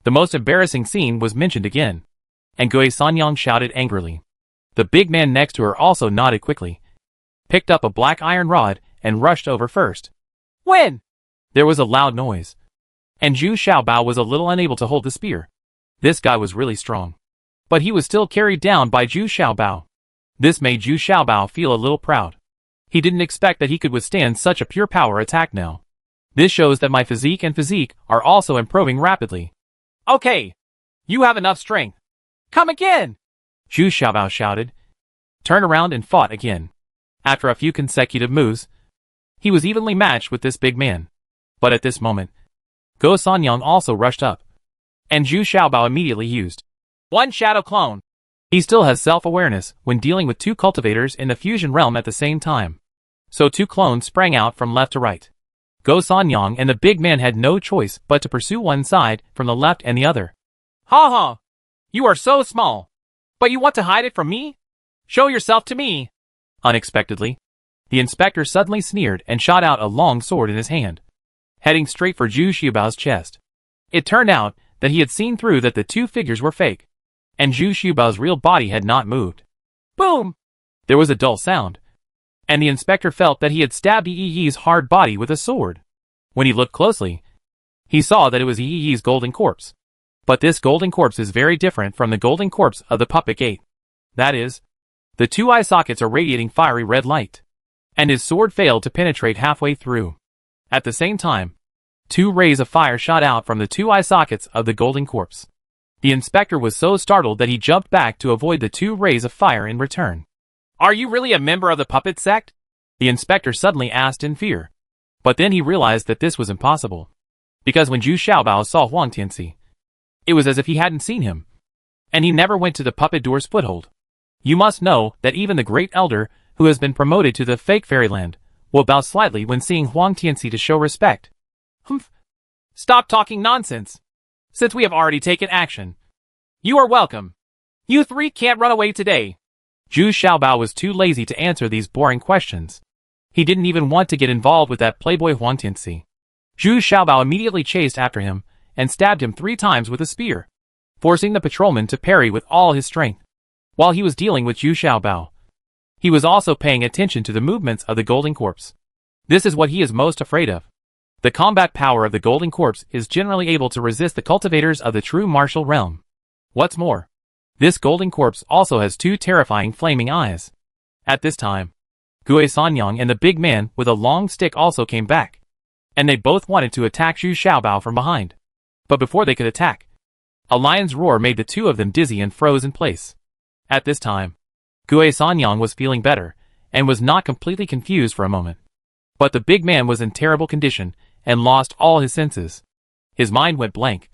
The most embarrassing scene was mentioned again, and Gue Sanyang shouted angrily. The big man next to her also nodded quickly, picked up a black iron rod, and rushed over first. When? There was a loud noise, and Zhu Xiaobao was a little unable to hold the spear. This guy was really strong, but he was still carried down by Zhu Xiaobao. This made Zhu Xiaobao feel a little proud. He didn't expect that he could withstand such a pure power attack now. This shows that my physique and physique are also improving rapidly. "Okay, you have enough strength. Come again!" Zhu Xiaobao shouted, turned around and fought again. After a few consecutive moves, he was evenly matched with this big man. But at this moment, Go Sanyang also rushed up, and Zhu Xiaobao immediately used one shadow clone. He still has self-awareness when dealing with 2 cultivators in the fusion realm at the same time. So 2 clones sprang out from left to right. Go Sanyang and the big man had no choice but to pursue one side from the left and the other. "Ha ha! You are so small, but you want to hide it from me? Show yourself to me!" Unexpectedly, the inspector suddenly sneered and shot out a long sword in his hand, heading straight for Zhu Xiaobao's chest. It turned out that he had seen through that the 2 figures were fake, and Zhu Xiaobao's real body had not moved. Boom! There was a dull sound, and the inspector felt that he had stabbed Yi's hard body with a sword. When he looked closely, he saw that it was Yi's golden corpse. But this golden corpse is very different from the golden corpse of the puppet gate. That is, the 2 eye sockets are radiating fiery red light, and his sword failed to penetrate halfway through. At the same time, 2 rays of fire shot out from the 2 eye sockets of the golden corpse. The inspector was so startled that he jumped back to avoid the 2 rays of fire in return. "Are you really a member of the puppet sect?" the inspector suddenly asked in fear. But then he realized that this was impossible, because when Zhu Xiaobao saw Huang Tianxi, it was as if he hadn't seen him, and he never went to the puppet door's foothold. You must know that even the great elder, who has been promoted to the fake fairyland, will bow slightly when seeing Huang Tianxi to show respect. Humph! Stop talking nonsense, since we have already taken action. You are welcome. You 3 can't run away today. Zhu Xiaobao was too lazy to answer these boring questions. He didn't even want to get involved with that playboy Huang Tianxi. Zhu Xiaobao immediately chased after him and stabbed him 3 times with a spear, forcing the patrolman to parry with all his strength. While he was dealing with Zhu Xiaobao, he was also paying attention to the movements of the Golden Corpse. This is what he is most afraid of. The combat power of the Golden Corpse is generally able to resist the cultivators of the true martial realm. What's more, this Golden Corpse also has 2 terrifying flaming eyes. At this time, Gue Sanyang and the big man with a long stick also came back, and they both wanted to attack Zhu Xiaobao from behind. But before they could attack, a lion's roar made the 2 of them dizzy and froze in place. At this time, Gue Sanyang was feeling better, and was not completely confused for a moment. But the big man was in terrible condition, and lost all his senses. His mind went blank.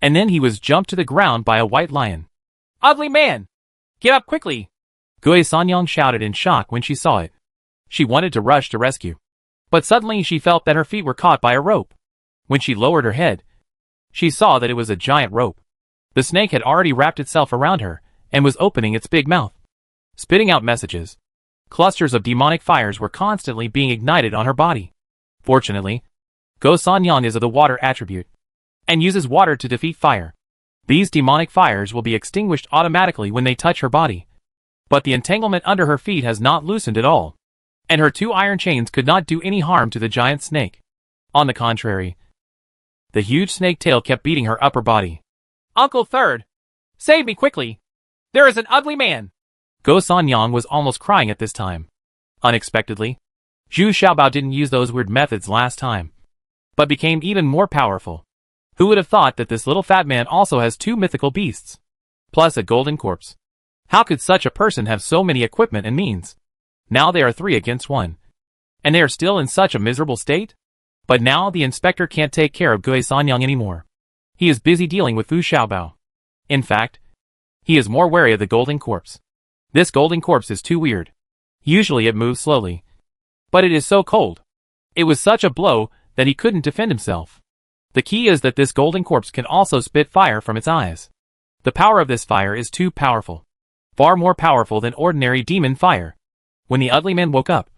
And then he was jumped to the ground by a white lion. "Ugly man! Get up quickly!" Gue Sanyang shouted in shock when she saw it. She wanted to rush to rescue. But suddenly she felt that her feet were caught by a rope. When she lowered her head, she saw that it was a giant rope. The snake had already wrapped itself around her, and was opening its big mouth, spitting out messages. Clusters of demonic fires were constantly being ignited on her body. Fortunately, Gue Sanyang is of the water attribute, and uses water to defeat fire. These demonic fires will be extinguished automatically when they touch her body. But the entanglement under her feet has not loosened at all, and her 2 iron chains could not do any harm to the giant snake. On the contrary, the huge snake tail kept beating her upper body. "Uncle Third! Save me quickly! There is an ugly man!" Gue Sanyang was almost crying at this time. Unexpectedly, Zhu Xiaobao didn't use those weird methods last time, but became even more powerful. Who would have thought that this little fat man also has 2 mythical beasts, plus a golden corpse? How could such a person have so many equipment and means? Now they are 3 against 1. And they are still in such a miserable state? But now the inspector can't take care of Gue Sanyang anymore. He is busy dealing with Fu Xiaobao. In fact, he is more wary of the golden corpse. This golden corpse is too weird. Usually it moves slowly, but it is so cold. It was such a blow that he couldn't defend himself. The key is that this golden corpse can also spit fire from its eyes. The power of this fire is too powerful. Far more powerful than ordinary demon fire. When the ugly man woke up,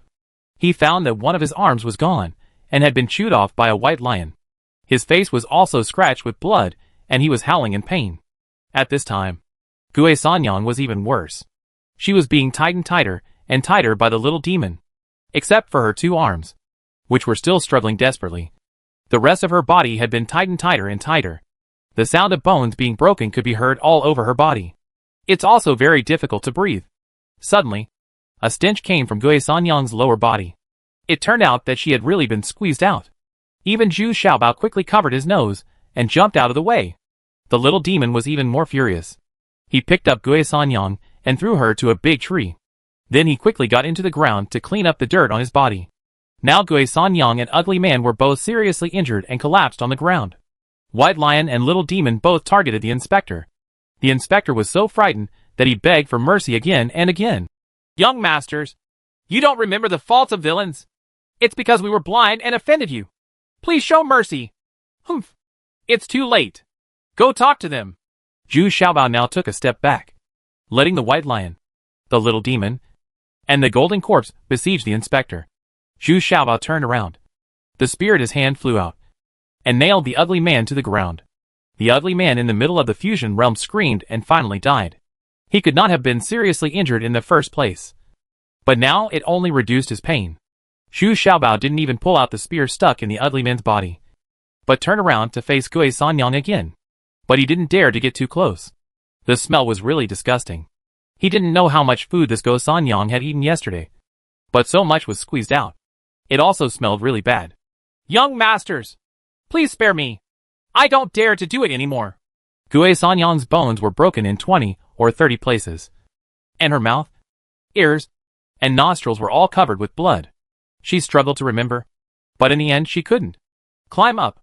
he found that one of his arms was gone, and had been chewed off by a white lion. His face was also scratched with blood, and he was howling in pain. At this time, Gue Sanyang was even worse. She was being tightened tighter and tighter by the little demon, except for her 2 arms, which were still struggling desperately. The rest of her body had been tightened tighter and tighter. The sound of bones being broken could be heard all over her body. It's also very difficult to breathe. Suddenly, a stench came from Gue Sanyang's lower body. It turned out that she had really been squeezed out. Even Zhu Xiaobao quickly covered his nose and jumped out of the way. The little demon was even more furious. He picked up Gue Sanyang and threw her to a big tree. Then he quickly got into the ground to clean up the dirt on his body. Now Gue Sanyang and Ugly Man were both seriously injured and collapsed on the ground. White Lion and Little Demon both targeted the inspector. The inspector was so frightened that he begged for mercy again and again. "Young masters, you don't remember the faults of villains? It's because we were blind and offended you. Please show mercy." "Humph. It's too late. Go talk to them." Zhu Xiaobao now took a step back, letting the White Lion, the Little Demon, and the Golden Corpse besiege the inspector. Zhu Xiaobao turned around. The spear at his hand flew out, and nailed the ugly man to the ground. The ugly man in the middle of the fusion realm screamed and finally died. He could not have been seriously injured in the first place, but now it only reduced his pain. Zhu Xiaobao didn't even pull out the spear stuck in the ugly man's body, but turned around to face Gue Sanyang again. But he didn't dare to get too close. The smell was really disgusting. He didn't know how much food this Gue Sanyang had eaten yesterday, but so much was squeezed out. It also smelled really bad. "Young masters, please spare me. I don't dare to do it anymore." Gue Sanyang's bones were broken in 20 or 30 places, and her mouth, ears, and nostrils were all covered with blood. She struggled to remember, but in the end she couldn't. Climb up.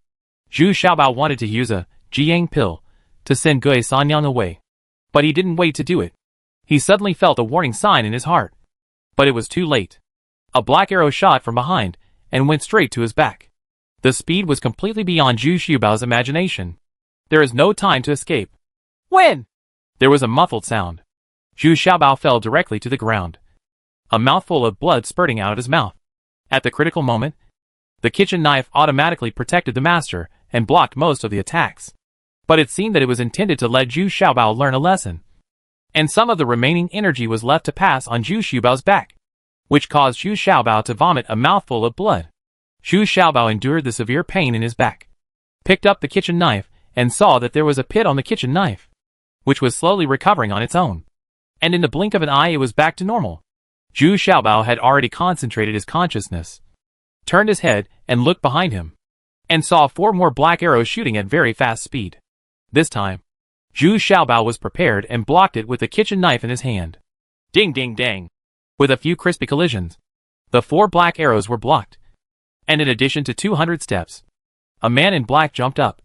Zhu Xiaobao wanted to use a Jiang pill to send Gue Sanyang away, but he didn't wait to do it. He suddenly felt a warning sign in his heart, but it was too late. A black arrow shot from behind and went straight to his back. The speed was completely beyond Zhu Xiaobao's imagination. There is no time to escape. When? There was a muffled sound. Zhu Xiaobao fell directly to the ground, a mouthful of blood spurting out of his mouth. At the critical moment, the kitchen knife automatically protected the master and blocked most of the attacks. But it seemed that it was intended to let Zhu Xiaobao learn a lesson, and some of the remaining energy was left to pass on Zhu Xiaobao's back, which caused Zhu Xiaobao to vomit a mouthful of blood. Zhu Xiaobao endured the severe pain in his back, picked up the kitchen knife, and saw that there was a pit on the kitchen knife, which was slowly recovering on its own. And in the blink of an eye it was back to normal. Zhu Xiaobao had already concentrated his consciousness, turned his head, and looked behind him, and saw 4 more black arrows shooting at very fast speed. This time, Zhu Xiaobao was prepared and blocked it with the kitchen knife in his hand. Ding ding dang! With a few crispy collisions, the 4 black arrows were blocked. And in addition to 200 steps, a man in black jumped up,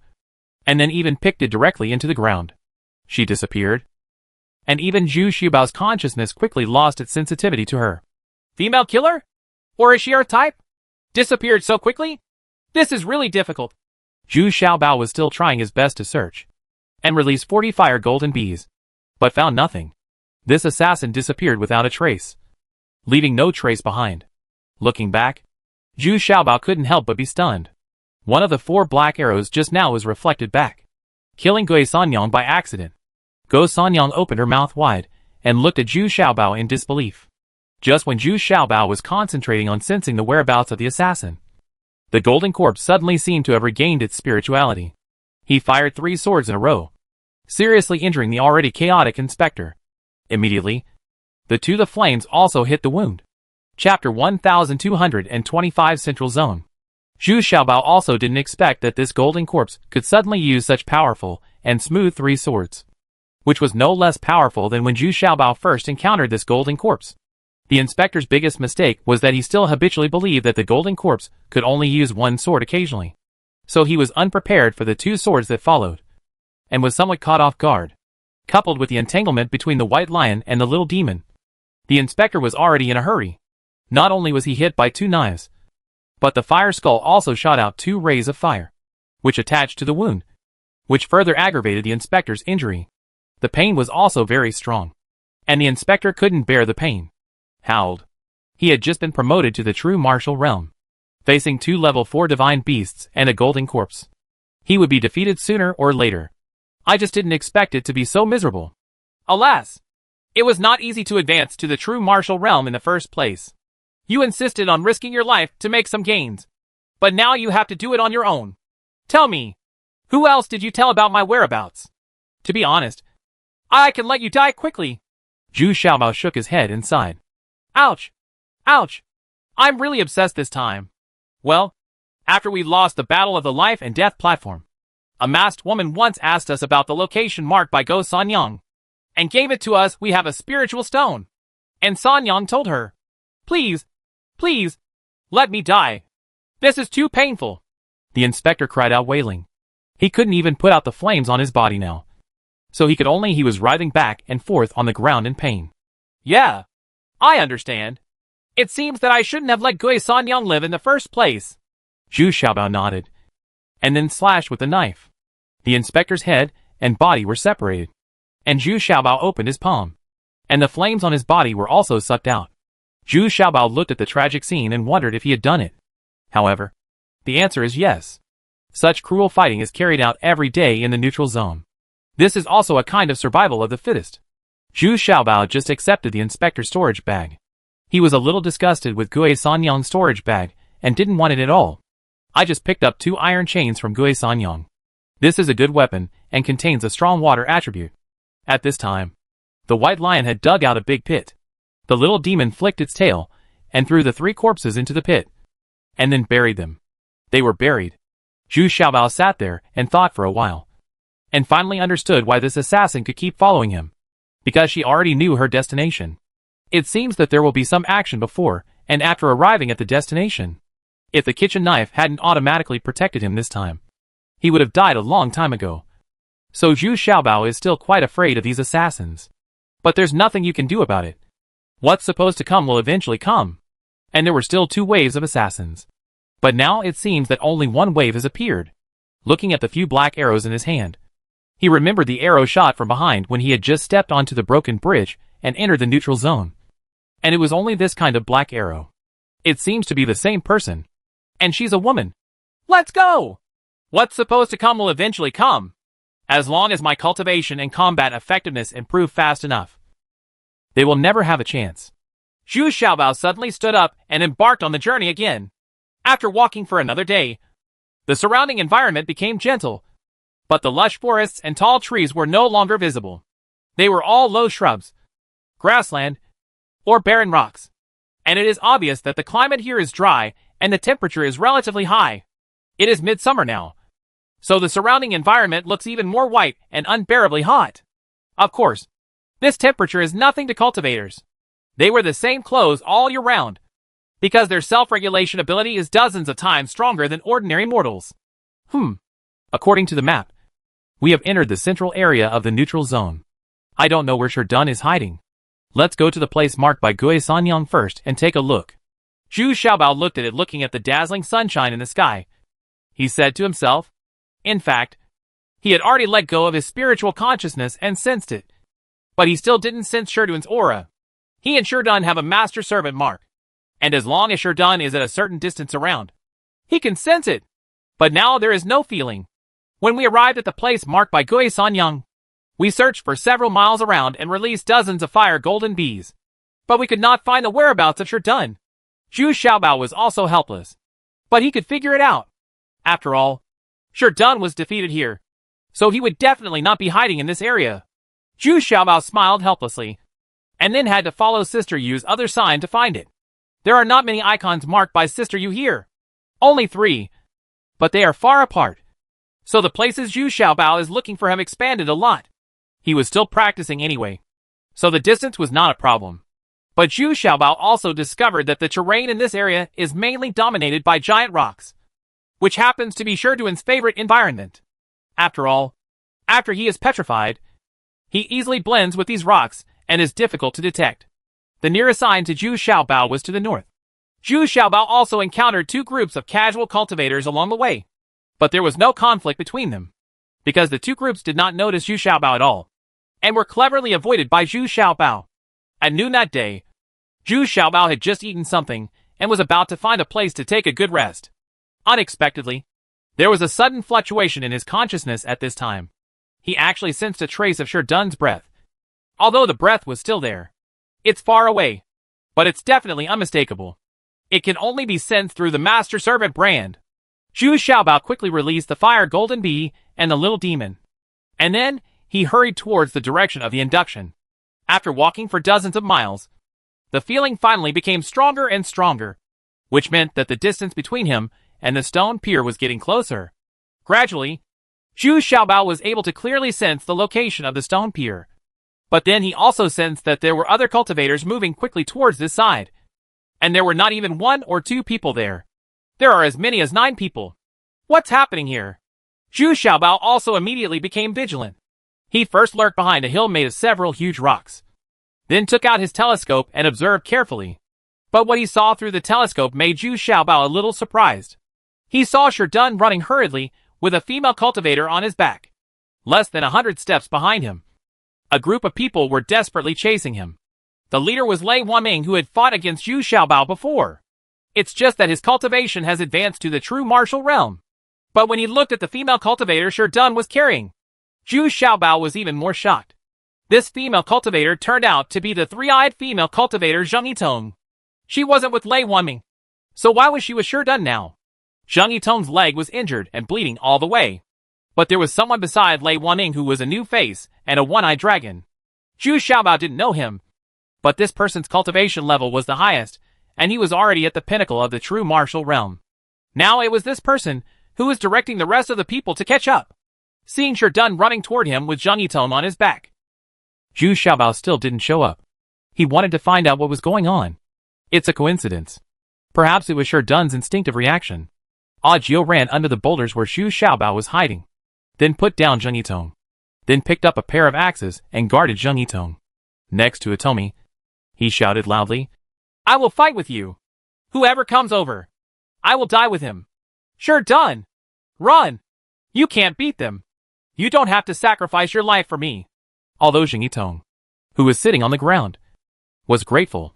and then even picked it directly into the ground. She disappeared, and even Zhu Xiaobao's consciousness quickly lost its sensitivity to her. Female killer? Or is she our type? Disappeared so quickly? This is really difficult. Zhu Xiaobao was still trying his best to search and release 40 fire golden bees, but found nothing. This assassin disappeared without a trace, leaving no trace behind. Looking back, Zhu Xiaobao couldn't help but be stunned. One of the 4 black arrows just now was reflected back, killing Gui Sanyang by accident. Gui Sanyang opened her mouth wide and looked at Zhu Xiaobao in disbelief. Just when Zhu Xiaobao was concentrating on sensing the whereabouts of the assassin, the golden corpse suddenly seemed to have regained its spirituality. He fired 3 swords in a row, seriously injuring the already chaotic inspector. Immediately, the flames also hit the wound. Chapter 1225 Central Zone. Zhu Xiaobao also didn't expect that this golden corpse could suddenly use such powerful and smooth 3 swords, which was no less powerful than when Zhu Xiaobao first encountered this golden corpse. The inspector's biggest mistake was that he still habitually believed that the golden corpse could only use 1 sword occasionally. So he was unprepared for the 2 swords that followed, and was somewhat caught off guard. Coupled with the entanglement between the white lion and the little demon, the inspector was already in a hurry. Not only was he hit by 2 knives, but the fire skull also shot out 2 rays of fire, which attached to the wound, which further aggravated the inspector's injury. The pain was also very strong, and the inspector couldn't bear the pain. Howled. He had just been promoted to the true martial realm, facing 2 level 4 divine beasts and a golden corpse. He would be defeated sooner or later. I just didn't expect it to be so miserable. Alas! It was not easy to advance to the true martial realm in the first place. You insisted on risking your life to make some gains, but now you have to do it on your own. Tell me, who else did you tell about my whereabouts? To be honest, I can let you die quickly. Zhu Xiaobao shook his head and sighed. Ouch! Ouch! I'm really obsessed this time. Well, after we lost the battle of the life and death platform, a masked woman once asked us about the location marked by Gui Sanyang, and gave it to us. We have a spiritual stone. And Sanyang told her, Please, please, let me die. This is too painful. The inspector cried out wailing. He couldn't even put out the flames on his body now, so he was writhing back and forth on the ground in pain. Yeah, I understand. It seems that I shouldn't have let Gui Sanyang live in the first place. Zhu Xiaobao nodded, and then slashed with the knife. The inspector's head and body were separated, and Zhu Xiaobao opened his palm, and the flames on his body were also sucked out. Zhu Xiaobao looked at the tragic scene and wondered if he had done it. However, the answer is yes. Such cruel fighting is carried out every day in the neutral zone. This is also a kind of survival of the fittest. Zhu Xiaobao just accepted the inspector's storage bag. He was a little disgusted with Gui Sanyang's storage bag and didn't want it at all. I just picked up 2 iron chains from Gui Sanyang. This is a good weapon and contains a strong water attribute. At this time, the white lion had dug out a big pit. The little demon flicked its tail and threw the 3 corpses into the pit, and then buried them. They were buried. Zhu Xiaobao sat there and thought for a while, and finally understood why this assassin could keep following him. Because she already knew her destination. It seems that there will be some action before and after arriving at the destination. If the kitchen knife hadn't automatically protected him this time, he would have died a long time ago. So Zhu Xiaobao is still quite afraid of these assassins. But there's nothing you can do about it. What's supposed to come will eventually come. And there were still 2 waves of assassins. But now it seems that only 1 wave has appeared. Looking at the few black arrows in his hand, he remembered the arrow shot from behind when he had just stepped onto the broken bridge and entered the neutral zone. And it was only this kind of black arrow. It seems to be the same person. And she's a woman. Let's go! What's supposed to come will eventually come, as long as my cultivation and combat effectiveness improve fast enough. They will never have a chance. Zhu Xiaobao suddenly stood up and embarked on the journey again. After walking for another day, the surrounding environment became gentle, but the lush forests and tall trees were no longer visible. They were all low shrubs, grassland, or barren rocks. And it is obvious that the climate here is dry and the temperature is relatively high. It is midsummer now, so the surrounding environment looks even more white and unbearably hot. Of course, this temperature is nothing to cultivators. They wear the same clothes all year round, because their self-regulation ability is dozens of times stronger than ordinary mortals. According to the map, we have entered the central area of the neutral zone. I don't know where Sherdun is hiding. Let's go to the place marked by Gui Sanyang first and take a look. Zhu Xiaobao looked at it, looking at the dazzling sunshine in the sky. He said to himself. In fact, he had already let go of his spiritual consciousness and sensed it. But he still didn't sense Sherdun's aura. He and Sherdun have a master-servant mark, and as long as Sherdun is at a certain distance around, he can sense it. But now there is no feeling. When we arrived at the place marked by Gui Sanyang, we searched for several miles around and released dozens of fire golden bees. But we could not find the whereabouts of Sherdun. Zhu Xiaobao was also helpless. But he could figure it out. After all, Sherdun was defeated here, so he would definitely not be hiding in this area. Zhu Xiaobao smiled helplessly, and then had to follow Sister Yu's other sign to find it. There are not many icons marked by Sister Yu here. Only 3. But they are far apart. So the places Zhu Xiaobao is looking for have expanded a lot. He was still practicing anyway, so the distance was not a problem. But Zhu Xiaobao also discovered that the terrain in this area is mainly dominated by giant rocks, which happens to be Sherdun's favorite environment. After all, after he is petrified, he easily blends with these rocks and is difficult to detect. The nearest sign to Zhu Xiaobao was to the north. Zhu Xiaobao also encountered 2 groups of casual cultivators along the way, but there was no conflict between them, because the 2 groups did not notice Zhu Xiaobao at all, and were cleverly avoided by Zhu Xiaobao. At noon that day, Zhu Xiaobao had just eaten something and was about to find a place to take a good rest. Unexpectedly, there was a sudden fluctuation in his consciousness at this time. He actually sensed a trace of Sherdun's breath. Although the breath was still there, it's far away, but it's definitely unmistakable. It can only be sensed through the Master Servant brand. Zhu Xiaobao quickly released the fire golden bee and the little demon, and then he hurried towards the direction of the induction. After walking for dozens of miles, the feeling finally became stronger and stronger, which meant that the distance between him and the stone pier was getting closer. Gradually, Zhu Xiaobao was able to clearly sense the location of the stone pier. But then he also sensed that there were other cultivators moving quickly towards this side. And there were not even 1 or 2 people there. There are as many as 9 people. What's happening here? Zhu Xiaobao also immediately became vigilant. He first lurked behind a hill made of several huge rocks, then took out his telescope and observed carefully. But what he saw through the telescope made Zhu Xiaobao a little surprised. He saw Sherdun running hurriedly with a female cultivator on his back, less than 100 steps behind him. A group of people were desperately chasing him. The leader was Lei Wanming, who had fought against Zhu Xiaobao before. It's just that his cultivation has advanced to the true martial realm. But when he looked at the female cultivator Sherdun was carrying, Zhu Xiaobao was even more shocked. This female cultivator turned out to be the 3-eyed female cultivator Zheng Yitong. She wasn't with Lei Wanming, so why was she with Sherdun now? Zheng Yitong's leg was injured and bleeding all the way. But there was someone beside Lei Wanming who was a new face and a 1-eyed dragon. Zhu Xiaobao didn't know him, but this person's cultivation level was the highest, and he was already at the pinnacle of the true martial realm. Now it was this person who was directing the rest of the people to catch up. Seeing Sherdun running toward him with Zheng Yitong on his back, Zhu Xiaobao still didn't show up. He wanted to find out what was going on. It's a coincidence. Perhaps it was Sherdun's instinctive reaction. Jiu ran under the boulders where Zhu Xiaobao was hiding, then put down Zheng Yitong, then picked up a pair of axes and guarded Zheng Yitong. Next to Atomi, he shouted loudly, "I will fight with you. Whoever comes over, I will die with him. Sherdun! Run! You can't beat them. You don't have to sacrifice your life for me." Although Zheng Yitong, who was sitting on the ground, was grateful.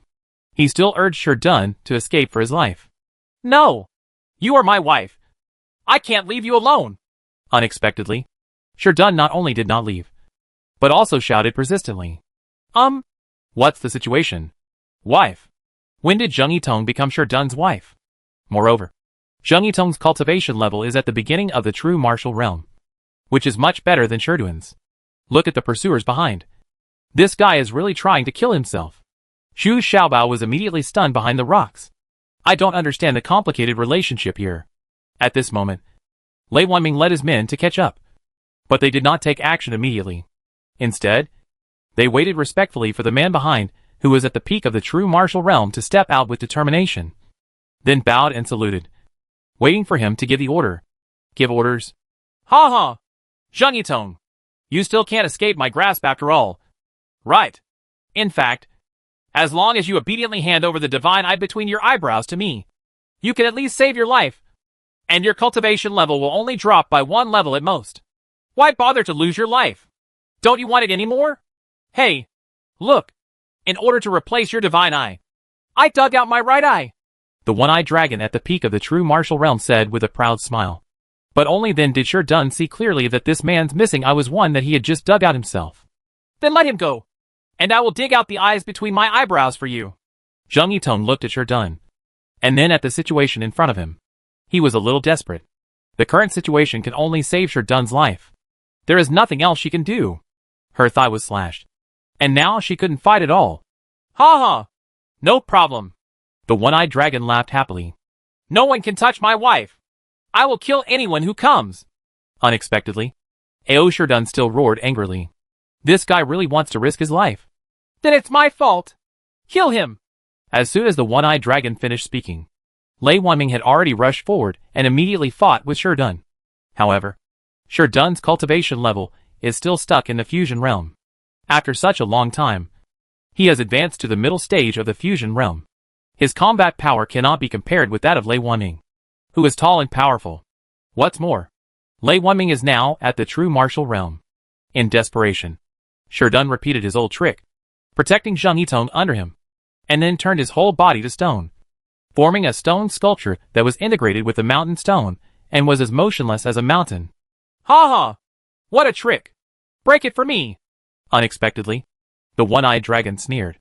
He still urged Sherdun to escape for his life. No! You are my wife. I can't leave you alone. Unexpectedly, Sherdun not only did not leave, but also shouted persistently. What's the situation? Wife. When did Zheng Yitong become Sherdun's wife? Moreover, Zheng Yitong's cultivation level is at the beginning of the true martial realm, which is much better than Sherdun's. Look at the pursuers behind. This guy is really trying to kill himself. Zhu Xiaobao was immediately stunned behind the rocks. I don't understand the complicated relationship here. At this moment, Lei Wanming led his men to catch up, but they did not take action immediately. Instead, they waited respectfully for the man behind, who was at the peak of the true martial realm, to step out with determination. Then bowed and saluted, waiting for him to give the order. Give orders? Ha ha! Zheng Yitong, you still can't escape my grasp after all. Right. In fact, as long as you obediently hand over the divine eye between your eyebrows to me, you can at least save your life, and your cultivation level will only drop by 1 level at most. Why bother to lose your life? Don't you want it anymore? Hey, look, in order to replace your divine eye, I dug out my right eye. The one-eyed dragon at the peak of the true martial realm said with a proud smile. But only then did Sherdun see clearly that this man's missing eye was one that he had just dug out himself. Then let him go, and I will dig out the eyes between my eyebrows for you. Zheng Yitong looked at Sherdun, and then at the situation in front of him. He was a little desperate. The current situation can only save Sherdun's life. There is nothing else she can do. Her thigh was slashed, and now she couldn't fight at all. Ha ha! No problem. The one-eyed dragon laughed happily. No one can touch my wife. I will kill anyone who comes. Unexpectedly, Ao Sherdun still roared angrily. This guy really wants to risk his life. Then it's my fault. Kill him. As soon as the one-eyed dragon finished speaking, Lei Wanming had already rushed forward and immediately fought with Sherdun. However, Sherdun's cultivation level is still stuck in the fusion realm. After such a long time, he has advanced to the middle stage of the fusion realm. His combat power cannot be compared with that of Lei Wanming, who is tall and powerful. What's more, Lei Wanming is now at the true martial realm. In desperation, Sherdun repeated his old trick, protecting Zheng Yitong under him, and then turned his whole body to stone, forming a stone sculpture that was integrated with the mountain stone and was as motionless as a mountain. Ha ha! What a trick! Break it for me! Unexpectedly, the one-eyed dragon sneered,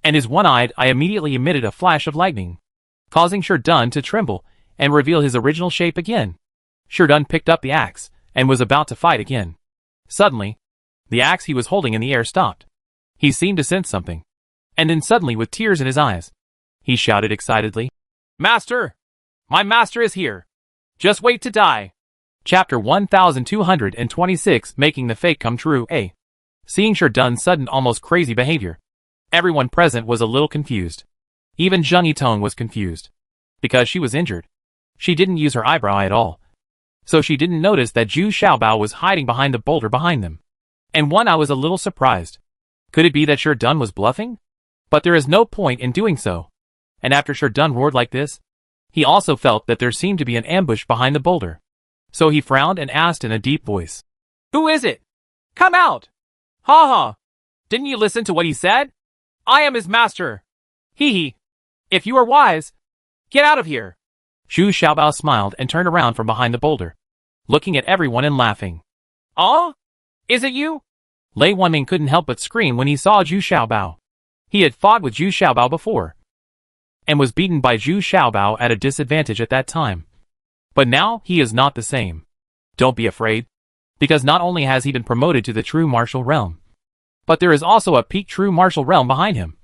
and his one-eyed eye immediately emitted a flash of lightning, causing Sherdun to tremble and reveal his original shape again. Sherdun picked up the axe and was about to fight again. Suddenly, the axe he was holding in the air stopped. He seemed to sense something, and then suddenly, with tears in his eyes, he shouted excitedly, Master! My master is here! Just wait to die! Chapter 1226, Making the Fake Come True. Seeing Sherdun's sudden, almost crazy behavior, everyone present was a little confused. Even Zheng Yitong was confused. Because she was injured, she didn't use her eyebrow eye at all, so she didn't notice that Zhu Xiaobao was hiding behind the boulder behind them. And one eye was a little surprised. Could it be that Sherdun was bluffing? But there is no point in doing so. And after Sherdun roared like this, he also felt that there seemed to be an ambush behind the boulder. So he frowned and asked in a deep voice, Who is it? Come out! Ha ha! Didn't you listen to what he said? I am his master! Hee hee! If you are wise, get out of here! Zhu Xiaobao smiled and turned around from behind the boulder, looking at everyone and laughing. Ah? Is it you? Lei Wanming couldn't help but scream when he saw Zhu Xiaobao. He had fought with Zhu Xiaobao before, and was beaten by Zhu Xiaobao at a disadvantage at that time. But now he is not the same. Don't be afraid, because not only has he been promoted to the true martial realm, but there is also a peak true martial realm behind him.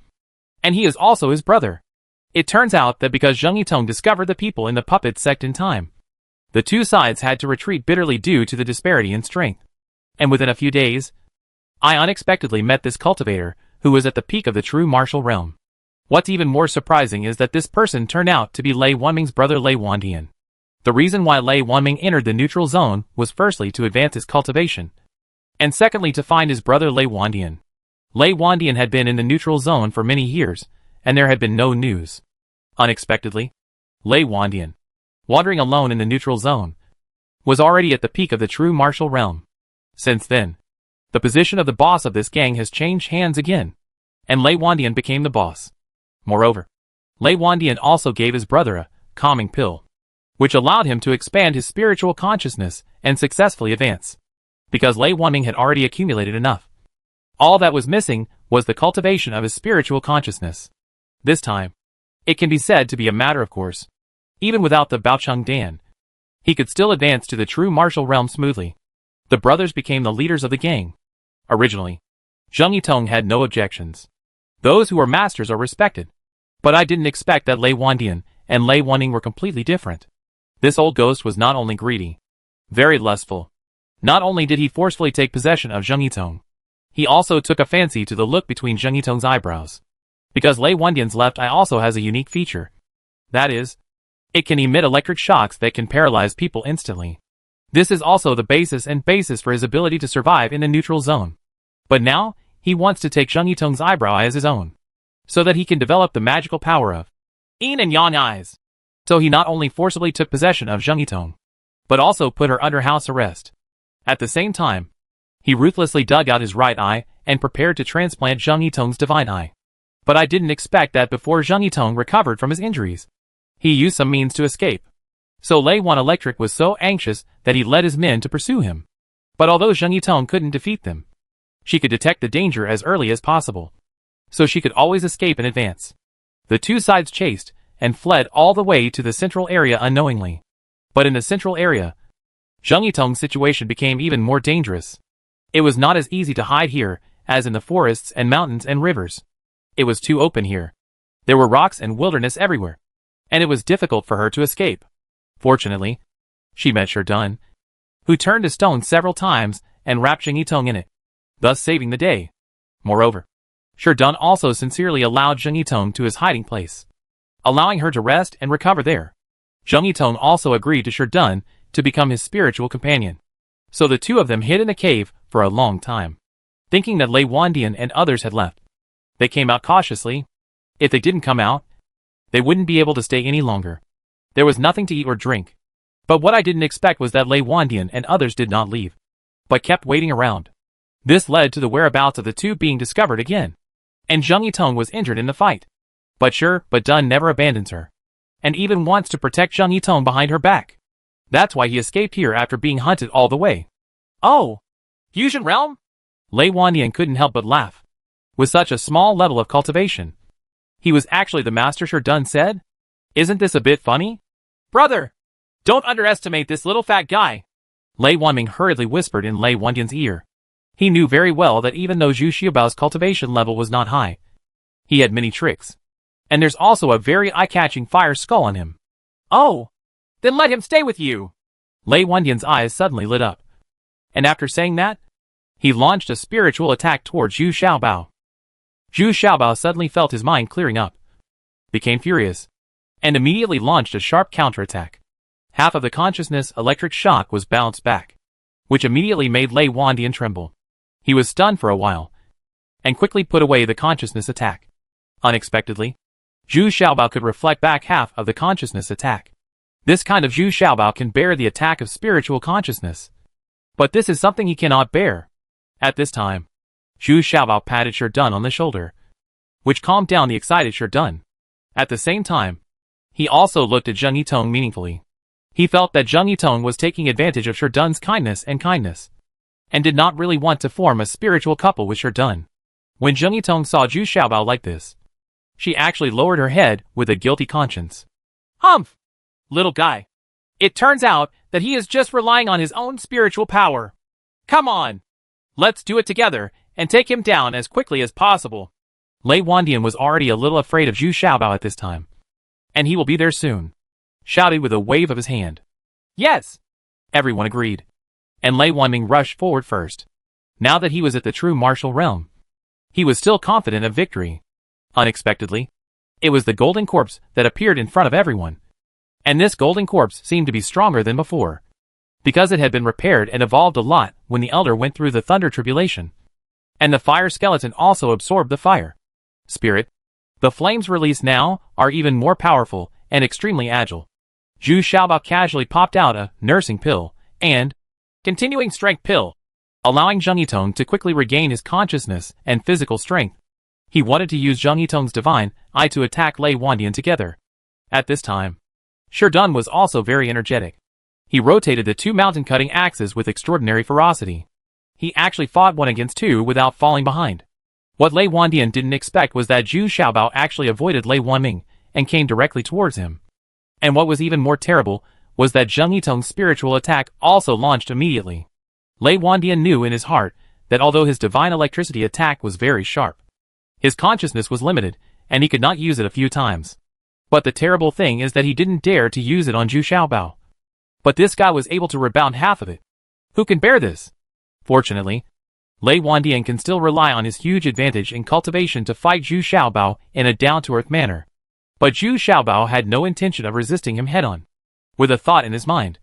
And he is also his brother. It turns out that because Zheng Yitong discovered the people in the puppet sect in time, the two sides had to retreat bitterly due to the disparity in strength. And within a few days, I unexpectedly met this cultivator, who was at the peak of the true martial realm. What's even more surprising is that this person turned out to be Lei Wanming's brother Lei Wandian. The reason why Lei Wanming entered the neutral zone was firstly to advance his cultivation, and secondly to find his brother Lei Wandian. Lei Wandian had been in the neutral zone for many years, and there had been no news. Unexpectedly, Lei Wandian, wandering alone in the neutral zone, was already at the peak of the true martial realm. Since then, the position of the boss of this gang has changed hands again. and Lei Wandian became the boss. Moreover, Lei Wandian also gave his brother a calming pill, which allowed him to expand his spiritual consciousness and successfully advance. Because Lei Wanming had already accumulated enough. All that was missing was the cultivation of his spiritual consciousness. This time, it can be said to be a matter of course. Even without the Baocheng Dan, he could still advance to the true martial realm smoothly. The brothers became the leaders of the gang. Originally, Zheng Yitong had no objections. Those who are masters are respected. But I didn't expect that Lei Wandian and Lei Wanning were completely different. This old ghost was not only greedy, very lustful. Not only did he forcefully take possession of Zheng Yitong, he also took a fancy to the look between Zheng Yitong's eyebrows. Because Lei Wandian's left eye also has a unique feature. That is, it can emit electric shocks that can paralyze people instantly. This is also the basis for his ability to survive in the neutral zone. But now, he wants to take Zheng Yitong's eyebrow eye as his own, so that he can develop the magical power of Yin and Yang eyes. So he not only forcibly took possession of Zheng Yitong, but also put her under house arrest. At the same time, he ruthlessly dug out his right eye and prepared to transplant Zheng Yitong's divine eye. But I didn't expect that before Zheng Yitong recovered from his injuries, he used some means to escape. So Lei Wan Electric was so anxious that he led his men to pursue him. But although Zheng Yitong couldn't defeat them, she could detect the danger as early as possible, so she could always escape in advance. The two sides chased and fled all the way to the central area unknowingly. But in the central area, Zheng Yitong's situation became even more dangerous. It was not as easy to hide here as in the forests and mountains and rivers. It was too open here. There were rocks and wilderness everywhere, and it was difficult for her to escape. Fortunately, she met Sherdun, who turned to stone several times and wrapped Zheng Yitong in it, thus saving the day. Moreover, Sherdun also sincerely allowed Zheng Yitong to his hiding place, allowing her to rest and recover there. Zheng Yitong also agreed to Sherdun to become his spiritual companion. So the two of them hid in a cave for a long time, thinking that Lei Wandian and others had left. They came out cautiously. If they didn't come out, they wouldn't be able to stay any longer. There was nothing to eat or drink. But what I didn't expect was that Lei Wandian and others did not leave, but kept waiting around. This led to the whereabouts of the two being discovered again. And Zheng Yitong was injured in the fight. But Dun never abandons her, and even wants to protect Zheng Yitong behind her back. That's why he escaped here after being hunted all the way. Oh! Fusion Realm? Lei Wandian couldn't help but laugh. With such a small level of cultivation, he was actually the master Sherdun said? Isn't this a bit funny? Brother! Don't underestimate this little fat guy! Lei Wanming hurriedly whispered in Lei Wandian's ear. He knew very well that even though Zhu Xiaobao's cultivation level was not high, he had many tricks. And there's also a very eye-catching fire skull on him. Oh! Then let him stay with you! Lei Wandian's eyes suddenly lit up. And after saying that, he launched a spiritual attack towards Zhu Xiaobao. Zhu Xiaobao suddenly felt his mind clearing up, became furious, and immediately launched a sharp counterattack. Half of the consciousness electric shock was bounced back, which immediately made Lei Wandian tremble. He was stunned for a while, and quickly put away the consciousness attack. Unexpectedly, Zhu Xiaobao could reflect back half of the consciousness attack. This kind of Zhu Xiaobao can bear the attack of spiritual consciousness. But this is something he cannot bear. At this time, Zhu Xiaobao patted Sherdun on the shoulder, which calmed down the excited Sherdun. At the same time, he also looked at Zheng Yitong meaningfully. He felt that Zheng Yitong was taking advantage of Sherdun's kindness, and did not really want to form a spiritual couple with Sherdun. When Zheng Yitong saw Zhu Xiaobao like this, she actually lowered her head with a guilty conscience. Humph! Little guy. It turns out that he is just relying on his own spiritual power. Come on! Let's do it together and take him down as quickly as possible. Lei Wandian was already a little afraid of Zhu Xiaobao at this time. And he will be there soon, shouted with a wave of his hand. Yes! Everyone agreed. And Lei Wanming rushed forward first. Now that he was at the true martial realm, he was still confident of victory. Unexpectedly, it was the golden corpse that appeared in front of everyone. And this golden corpse seemed to be stronger than before, because it had been repaired and evolved a lot when the elder went through the thunder tribulation. And the fire skeleton also absorbed the fire spirit. The flames released now are even more powerful and extremely agile. Zhu Xiaobao casually popped out a nursing pill and continuing strength pill, allowing Zheng Yitong to quickly regain his consciousness and physical strength. He wanted to use Zheng Yitong's divine eye to attack Lei Wandian together. At this time, Sherdun was also very energetic. He rotated the two mountain-cutting axes with extraordinary ferocity. He actually fought one against two without falling behind. What Lei Wandian didn't expect was that Zhu Xiaobao actually avoided Lei Wanming and came directly towards him. And what was even more terrible was that Zheng Yitong's spiritual attack also launched immediately. Lei Wandian knew in his heart that although his divine electricity attack was very sharp, his consciousness was limited, and he could not use it a few times. But the terrible thing is that he didn't dare to use it on Zhu Xiaobao. But this guy was able to rebound half of it. Who can bear this? Fortunately, Lei Wandian can still rely on his huge advantage in cultivation to fight Zhu Xiaobao in a down-to-earth manner. But Zhu Xiaobao had no intention of resisting him head-on. With a thought in his mind,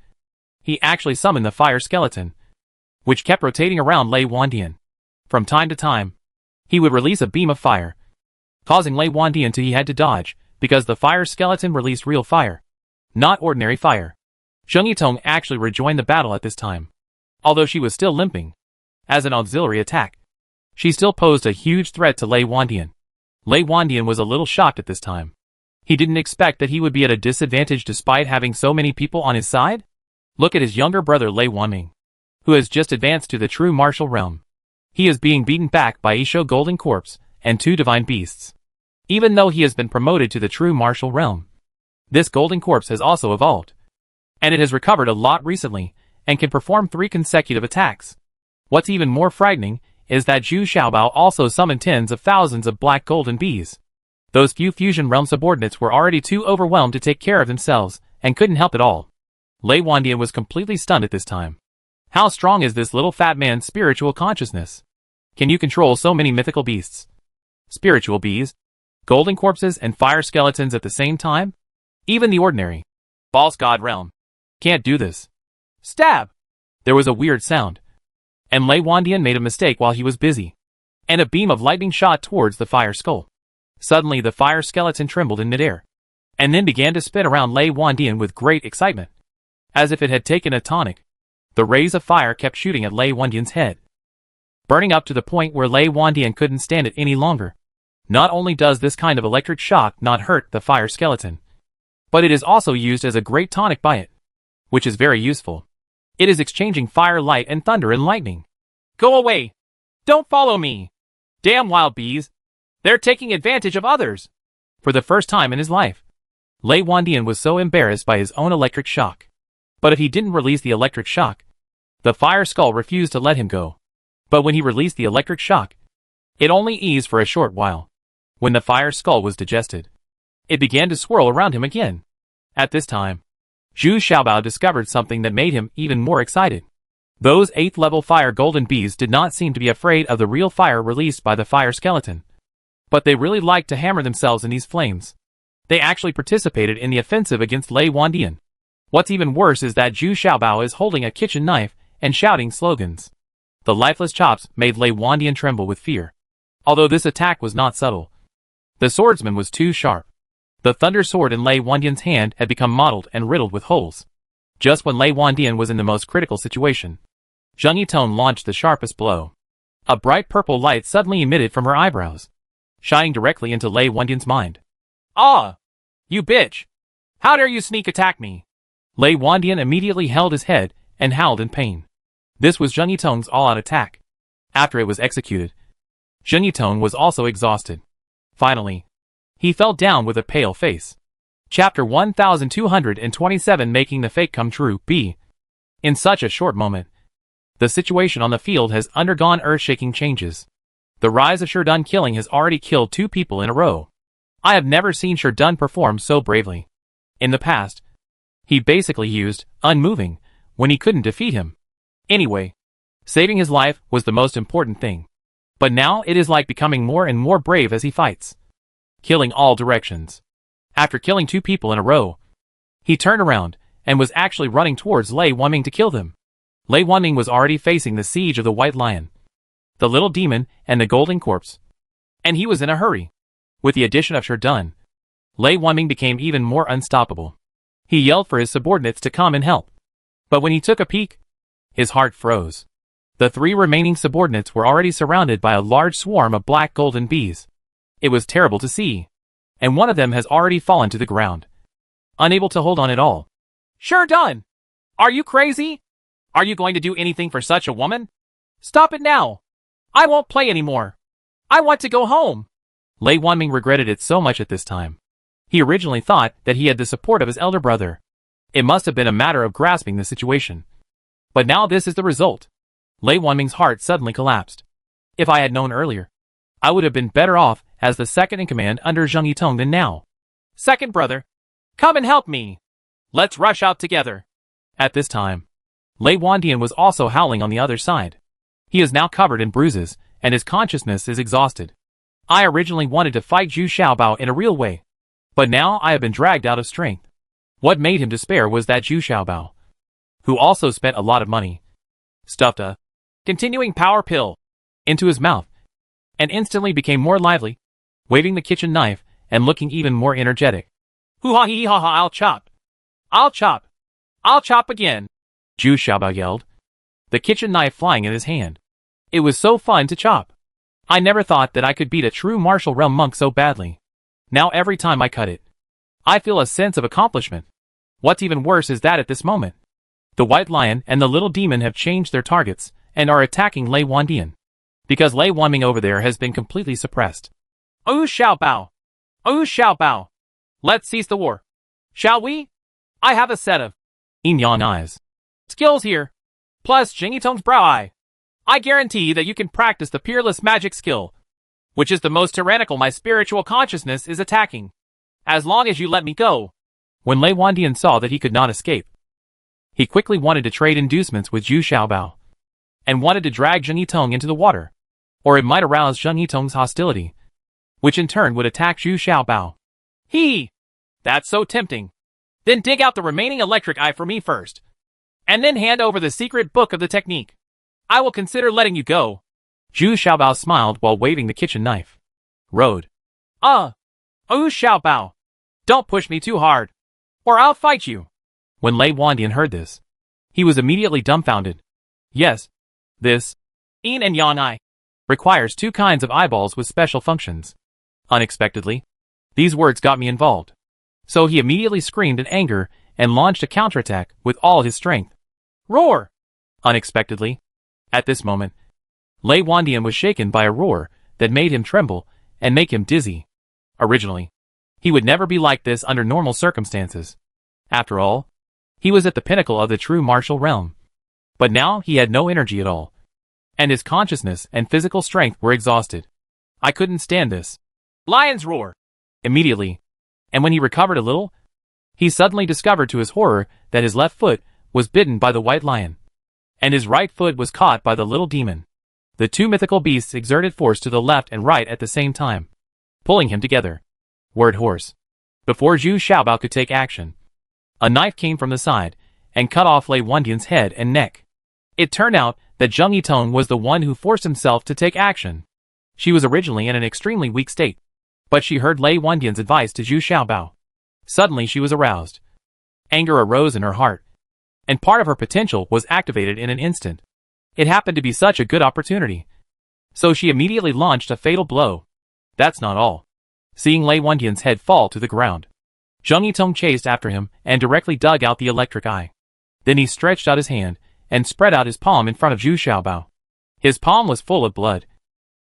he actually summoned the fire skeleton, which kept rotating around Lei Wandian. From time to time, he would release a beam of fire, causing Lei Wandian he had to dodge, because the fire skeleton released real fire, not ordinary fire. Zheng Yitong actually rejoined the battle at this time. Although she was still limping, as an auxiliary attack, she still posed a huge threat to Lei Wandian. Lei Wandian was a little shocked at this time. He didn't expect that he would be at a disadvantage despite having so many people on his side. Look at his younger brother Lei Wanming, who has just advanced to the true martial realm. He is being beaten back by Isho Golden Corpse and two divine beasts. Even though he has been promoted to the true martial realm, this Golden Corpse has also evolved, and it has recovered a lot recently and can perform 3 consecutive attacks. What's even more frightening is that Zhu Xiaobao also summoned tens of thousands of black golden bees. Those few fusion realm subordinates were already too overwhelmed to take care of themselves and couldn't help at all. Lei Wandian was completely stunned at this time. How strong is this little fat man's spiritual consciousness? Can you control so many mythical beasts, spiritual bees, golden corpses and fire skeletons at the same time? Even the ordinary false god realm can't do this. Stab! There was a weird sound, and Lei Wandian made a mistake while he was busy, and a beam of lightning shot towards the fire skull. Suddenly the fire skeleton trembled in midair, and then began to spin around Lei Wandian with great excitement. As if it had taken a tonic, the rays of fire kept shooting at Lei Wandian's head, burning up to the point where Lei Wandian couldn't stand it any longer. Not only does this kind of electric shock not hurt the fire skeleton, but it is also used as a great tonic by it, which is very useful. It is exchanging fire, light, and thunder and lightning. Go away! Don't follow me! Damn wild bees! They're taking advantage of others! For the first time in his life, Lei Wandian was so embarrassed by his own electric shock. But if he didn't release the electric shock, the fire skull refused to let him go. But when he released the electric shock, it only eased for a short while. When the fire skull was digested, it began to swirl around him again. At this time, Zhu Xiaobao discovered something that made him even more excited. Those 8th level fire golden bees did not seem to be afraid of the real fire released by the fire skeleton, but they really liked to hammer themselves in these flames. They actually participated in the offensive against Lei Wandian. What's even worse is that Zhu Xiaobao is holding a kitchen knife and shouting slogans. The lifeless chops made Lei Wandian tremble with fear. Although this attack was not subtle, the swordsman was too sharp. The thunder sword in Lei Wandian's hand had become mottled and riddled with holes. Just when Lei Wandian was in the most critical situation, Zheng Yitong launched the sharpest blow. A bright purple light suddenly emitted from her eyebrows, shining directly into Lei Wandian's mind. Ah! You bitch! How dare you sneak attack me? Lei Wandian immediately held his head and howled in pain. This was Zheng Yitong's all-out attack. After it was executed, Zheng Yitong was also exhausted. Finally, he fell down with a pale face. Chapter 1227, Making the Fake Come True, B. In such a short moment, the situation on the field has undergone earth-shaking changes. The rise of Sherdun killing has already killed 2 people in a row. I have never seen Sherdun perform so bravely. In the past, he basically used unmoving when he couldn't defeat him. Anyway, saving his life was the most important thing. But now it is like becoming more and more brave as he fights, killing all directions. After killing 2 people in a row, he turned around and was actually running towards Lei Wanming to kill them. Lei Wanming was already facing the siege of the White Lion, the little demon, and the Golden Corpse, and he was in a hurry. With the addition of Sherdun, Lei Wanming became even more unstoppable. He yelled for his subordinates to come and help. But when he took a peek, his heart froze. The 3 remaining subordinates were already surrounded by a large swarm of black golden bees. It was terrible to see. And one of them has already fallen to the ground, unable to hold on at all. Sure done! Are you crazy? Are you going to do anything for such a woman? Stop it now! I won't play anymore. I want to go home. Lei Wanming regretted it so much at this time. He originally thought that he had the support of his elder brother. It must have been a matter of grasping the situation. But now this is the result. Lei Wanming's heart suddenly collapsed. If I had known earlier, I would have been better off as the second in command under Zheng Yitong than now. Second brother, come and help me. Let's rush out together. At this time, Lei Wandian was also howling on the other side. He is now covered in bruises, and his consciousness is exhausted. I originally wanted to fight Zhu Xiaobao in a real way, but now I have been dragged out of strength. What made him despair was that Zhu Xiaobao, who also spent a lot of money, stuffed a continuing power pill into his mouth, and instantly became more lively, waving the kitchen knife and looking even more energetic. Hoo-ha-hee-ha-ha, I'll chop. I'll chop. I'll chop again, Zhu Xiaobao yelled, the kitchen knife flying in his hand. It was so fun to chop. I never thought that I could beat a true martial realm monk so badly. Now every time I cut it, I feel a sense of accomplishment. What's even worse is that at this moment, the White Lion and the Little Demon have changed their targets and are attacking Lei Wandian, because Lei Wanming over there has been completely suppressed. Oh Xiaobao! Oh Xiaobao! Let's cease the war. Shall we? I have a set of yin-yang eyes skills here, plus Zheng Yitong's brow eye. I guarantee that you can practice the peerless magic skill, which is the most tyrannical my spiritual consciousness is attacking, as long as you let me go. When Lei Wandian saw that he could not escape, he quickly wanted to trade inducements with Zhu Xiaobao, and wanted to drag Zheng Yitong into the water, or it might arouse Zheng Yitong's hostility, which in turn would attack Zhu Xiaobao. That's so tempting. Then dig out the remaining electric eye for me first, and then hand over the secret book of the technique. I will consider letting you go. Zhu Xiaobao smiled while waving the kitchen knife. Road. Oh Xiaobao. Don't push me too hard, or I'll fight you. When Lei Wandian heard this, he was immediately dumbfounded. Yes, this yin and yang eye requires two kinds of eyeballs with special functions. Unexpectedly, these words got me involved. So he immediately screamed in anger and launched a counterattack with all his strength. Roar! Unexpectedly, at this moment, Lei Wandian was shaken by a roar that made him tremble and make him dizzy. Originally, he would never be like this under normal circumstances. After all, he was at the pinnacle of the true martial realm. But now he had no energy at all, and his consciousness and physical strength were exhausted. I couldn't stand this. Lion's roar! Immediately, and when he recovered a little, he suddenly discovered to his horror that his left foot was bitten by the White Lion, and his right foot was caught by the Little Demon. The two mythical beasts exerted force to the left and right at the same time, pulling him together. Word horse. Before Zhu Xiaobao could take action, a knife came from the side and cut off Lei Wandian's head and neck. It turned out that Zheng Yitong was the one who forced himself to take action. She was originally in an extremely weak state, but she heard Lei Wandian's advice to Zhu Xiaobao. Suddenly she was aroused. Anger arose in her heart, and part of her potential was activated in an instant. It happened to be such a good opportunity, so she immediately launched a fatal blow. That's not all. Seeing Lei Wandian's head fall to the ground, Zheng Yitong chased after him and directly dug out the electric eye. Then he stretched out his hand and spread out his palm in front of Zhu Xiaobao. His palm was full of blood,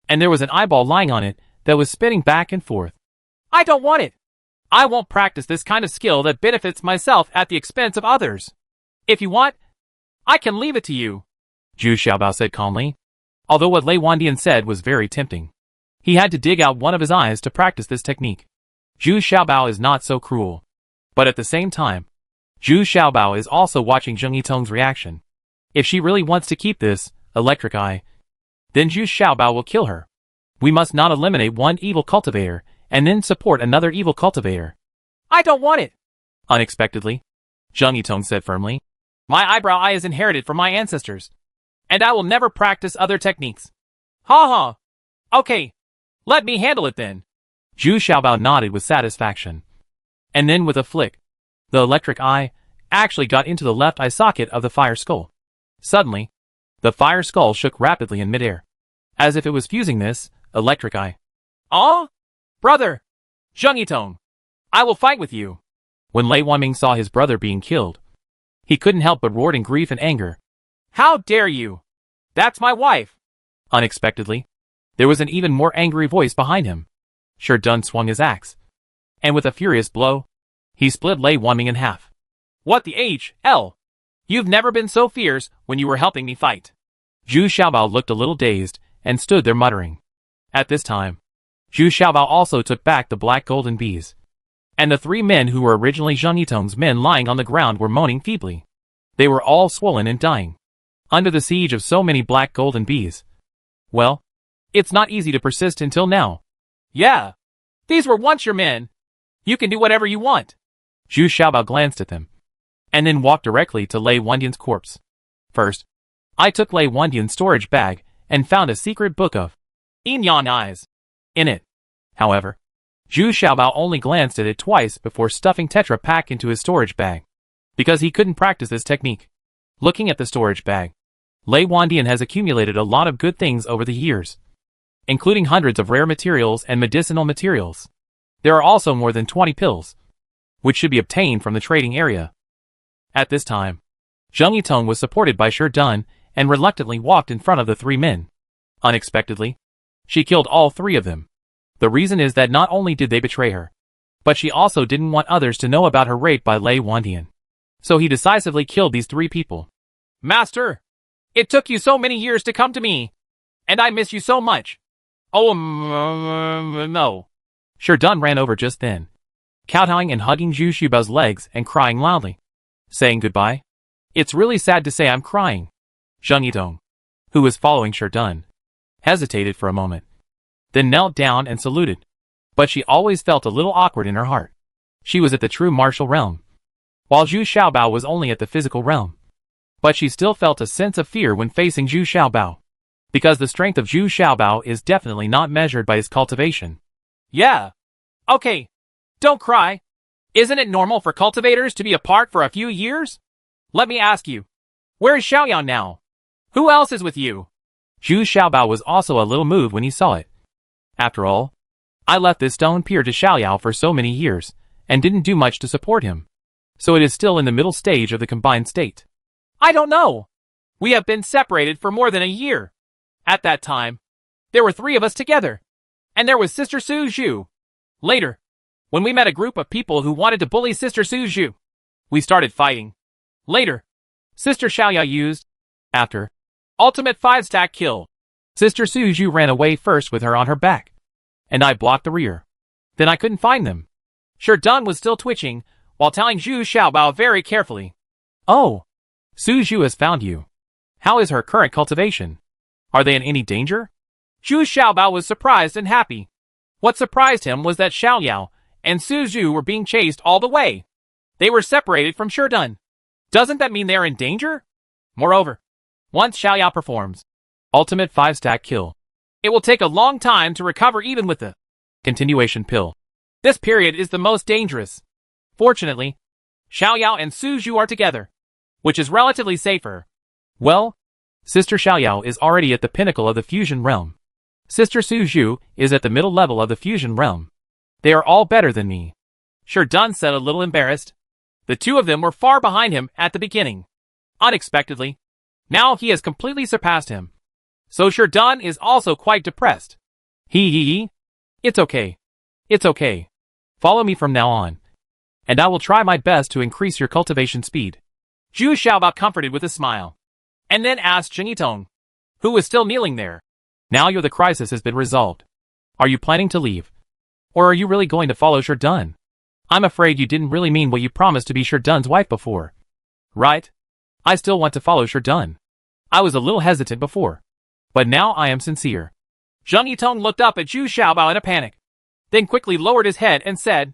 and there was an eyeball lying on it that was spinning back and forth. I don't want it. I won't practice this kind of skill that benefits myself at the expense of others. If you want, I can leave it to you, Zhu Xiaobao said calmly. Although what Lei Wandian said was very tempting, he had to dig out one of his eyes to practice this technique. Zhu Xiaobao is not so cruel. But at the same time, Zhu Xiaobao is also watching Zheng Yitong's reaction. If she really wants to keep this electric eye, then Zhu Xiaobao will kill her. We must not eliminate one evil cultivator and then support another evil cultivator. I don't want it. Unexpectedly, Zheng Yitong said firmly. My eyebrow eye is inherited from my ancestors, and I will never practice other techniques. Ha ha. Okay, let me handle it then. Zhu Xiaobao nodded with satisfaction. And then with a flick, the electric eye actually got into the left eye socket of the fire skull. Suddenly, the fire skull shook rapidly in midair, as if it was fusing this electric eye. Oh? Brother! Zheng Yitong! I will fight with you! When Lei Wanming saw his brother being killed, he couldn't help but roar in grief and anger. How dare you! That's my wife! Unexpectedly, there was an even more angry voice behind him. Shi Dun swung his axe, and with a furious blow, he split Lei Wanming in half. What the H.L.? You've never been so fierce when you were helping me fight. Zhu Xiaobao looked a little dazed and stood there muttering. At this time, Zhu Xiaobao also took back the black golden bees, and the three men who were originally Zheng Yitong's men lying on the ground were moaning feebly. They were all swollen and dying, under the siege of so many black golden bees. Well, it's not easy to persist until now. Yeah, these were once your men. You can do whatever you want. Zhu Xiaobao glanced at them, and then walked directly to Lei Wandian's corpse. First, I took Lei Wandian's storage bag and found a secret book of Yin Yang eyes in it. However, Zhu Xiaobao only glanced at it twice before stuffing Tetra Pak into his storage bag, because he couldn't practice this technique. Looking at the storage bag, Lei Wandian has accumulated a lot of good things over the years, including hundreds of rare materials and medicinal materials. There are also more than 20 pills, which should be obtained from the trading area. At this time, Zheng Yitong was supported by Shi Dun and reluctantly walked in front of the three men. Unexpectedly, she killed all three of them. The reason is that not only did they betray her, but she also didn't want others to know about her rape by Lei Wandian. So he decisively killed these three people. Master! It took you so many years to come to me, and I miss you so much. Oh, no. Shi Dun ran over just then, kowtowing and hugging Zhu Xiaobao's legs and crying loudly, saying goodbye. It's really sad to say I'm crying. Zheng Yitong, who was following Shi Dun, hesitated for a moment, then knelt down and saluted. But she always felt a little awkward in her heart. She was at the true martial realm, while Zhu Xiaobao was only at the physical realm. But she still felt a sense of fear when facing Zhu Xiaobao, because the strength of Zhu Xiaobao is definitely not measured by his cultivation. Yeah. Okay. Don't cry. Isn't it normal for cultivators to be apart for a few years? Let me ask you, where is Xiaoyao now? Who else is with you? Zhu Xiaobao was also a little moved when he saw it. After all, I left this stone pier to Xiaoyao for so many years, and didn't do much to support him. So it is still in the middle stage of the combined state. I don't know. We have been separated for more than a year. At that time, there were three of us together. And there was Sister Su Zhu. Later, when we met a group of people who wanted to bully Sister Su Zhu, we started fighting. Later, Sister Xiaoyao used, after, ultimate 5-stack kill. Sister Su Zhu ran away first with her on her back, and I blocked the rear. Then I couldn't find them. Shi Dun was still twitching, while telling Zhu Xiaobao very carefully. Oh, Su Zhu has found you. How is her current cultivation? Are they in any danger? Zhu Xiaobao was surprised and happy. What surprised him was that Xiaoyao and Su Zhu were being chased all the way. They were separated from Shi Dun. Doesn't that mean they are in danger? Moreover, once Xiaoyao performs ultimate 5-stack kill, it will take a long time to recover even with the continuation pill. This period is the most dangerous. Fortunately, Xiaoyao and Su Zhu are together, which is relatively safer. Well, Sister Xiaoyao is already at the pinnacle of the fusion realm. Sister Su Zhu is at the middle level of the fusion realm. They are all better than me. Shi Dun said, a little embarrassed. The two of them were far behind him at the beginning. Unexpectedly, now he has completely surpassed him. So Shi Dun is also quite depressed. Hee. It's okay. It's okay. Follow me from now on, and I will try my best to increase your cultivation speed. Zhu Xiaobao comforted with a smile, and then asked Zheng Yitong, who was still kneeling there. Now the crisis has been resolved. Are you planning to leave? Or are you really going to follow Shi Dun? I'm afraid you didn't really mean what you promised to be Shi Dun's wife before. Right? I still want to follow Shi Dun. I was a little hesitant before, but now I am sincere. Zheng Yitong looked up at Zhu Xiaobao in a panic, then quickly lowered his head and said,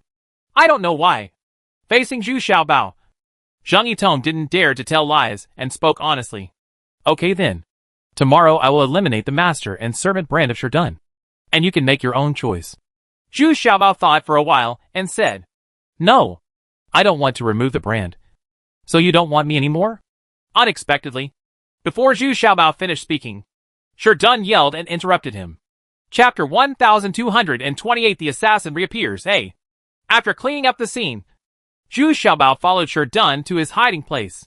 I don't know why. Facing Zhu Xiaobao, Zheng Yitong didn't dare to tell lies and spoke honestly. Okay then. Tomorrow I will eliminate the master and servant brand of Shi Dun, and you can make your own choice. Zhu Xiaobao thought for a while and said, No, I don't want to remove the brand. So you don't want me anymore? Unexpectedly, before Zhu Xiaobao finished speaking, Shi Dun yelled and interrupted him. Chapter 1228. The assassin reappears. After cleaning up the scene, Zhu Xiaobao followed Shi Dun to his hiding place.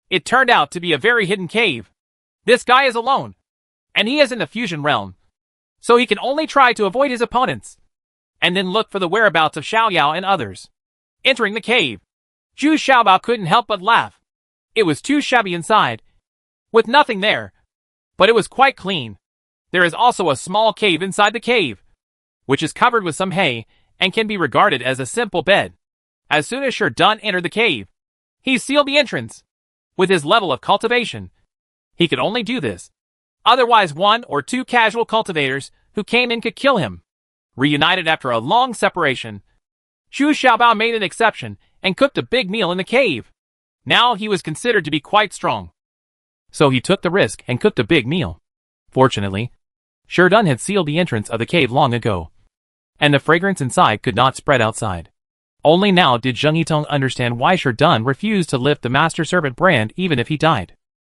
It turned out to be a very hidden cave. This guy is alone, and he is in the fusion realm, so he can only try to avoid his opponents, and then look for the whereabouts of Xiao Yao and others. Entering the cave, Zhu Xiaobao couldn't help but laugh. It was too shabby inside, with nothing there, but it was quite clean. There is also a small cave inside the cave, which is covered with some hay and can be regarded as a simple bed. As soon as Shi Dun entered the cave, he sealed the entrance. With his level of cultivation, he could only do this. Otherwise, one or two casual cultivators who came in could kill him. Reunited after a long separation, Zhu Xiaobao made an exception and cooked a big meal in the cave. Now he was considered to be quite strong, so he took the risk and cooked a big meal. Fortunately, Shi Dun had sealed the entrance of the cave long ago, and the fragrance inside could not spread outside. Only now did Zheng Yitong understand why Shi Dun refused to lift the master servant brand even if he died.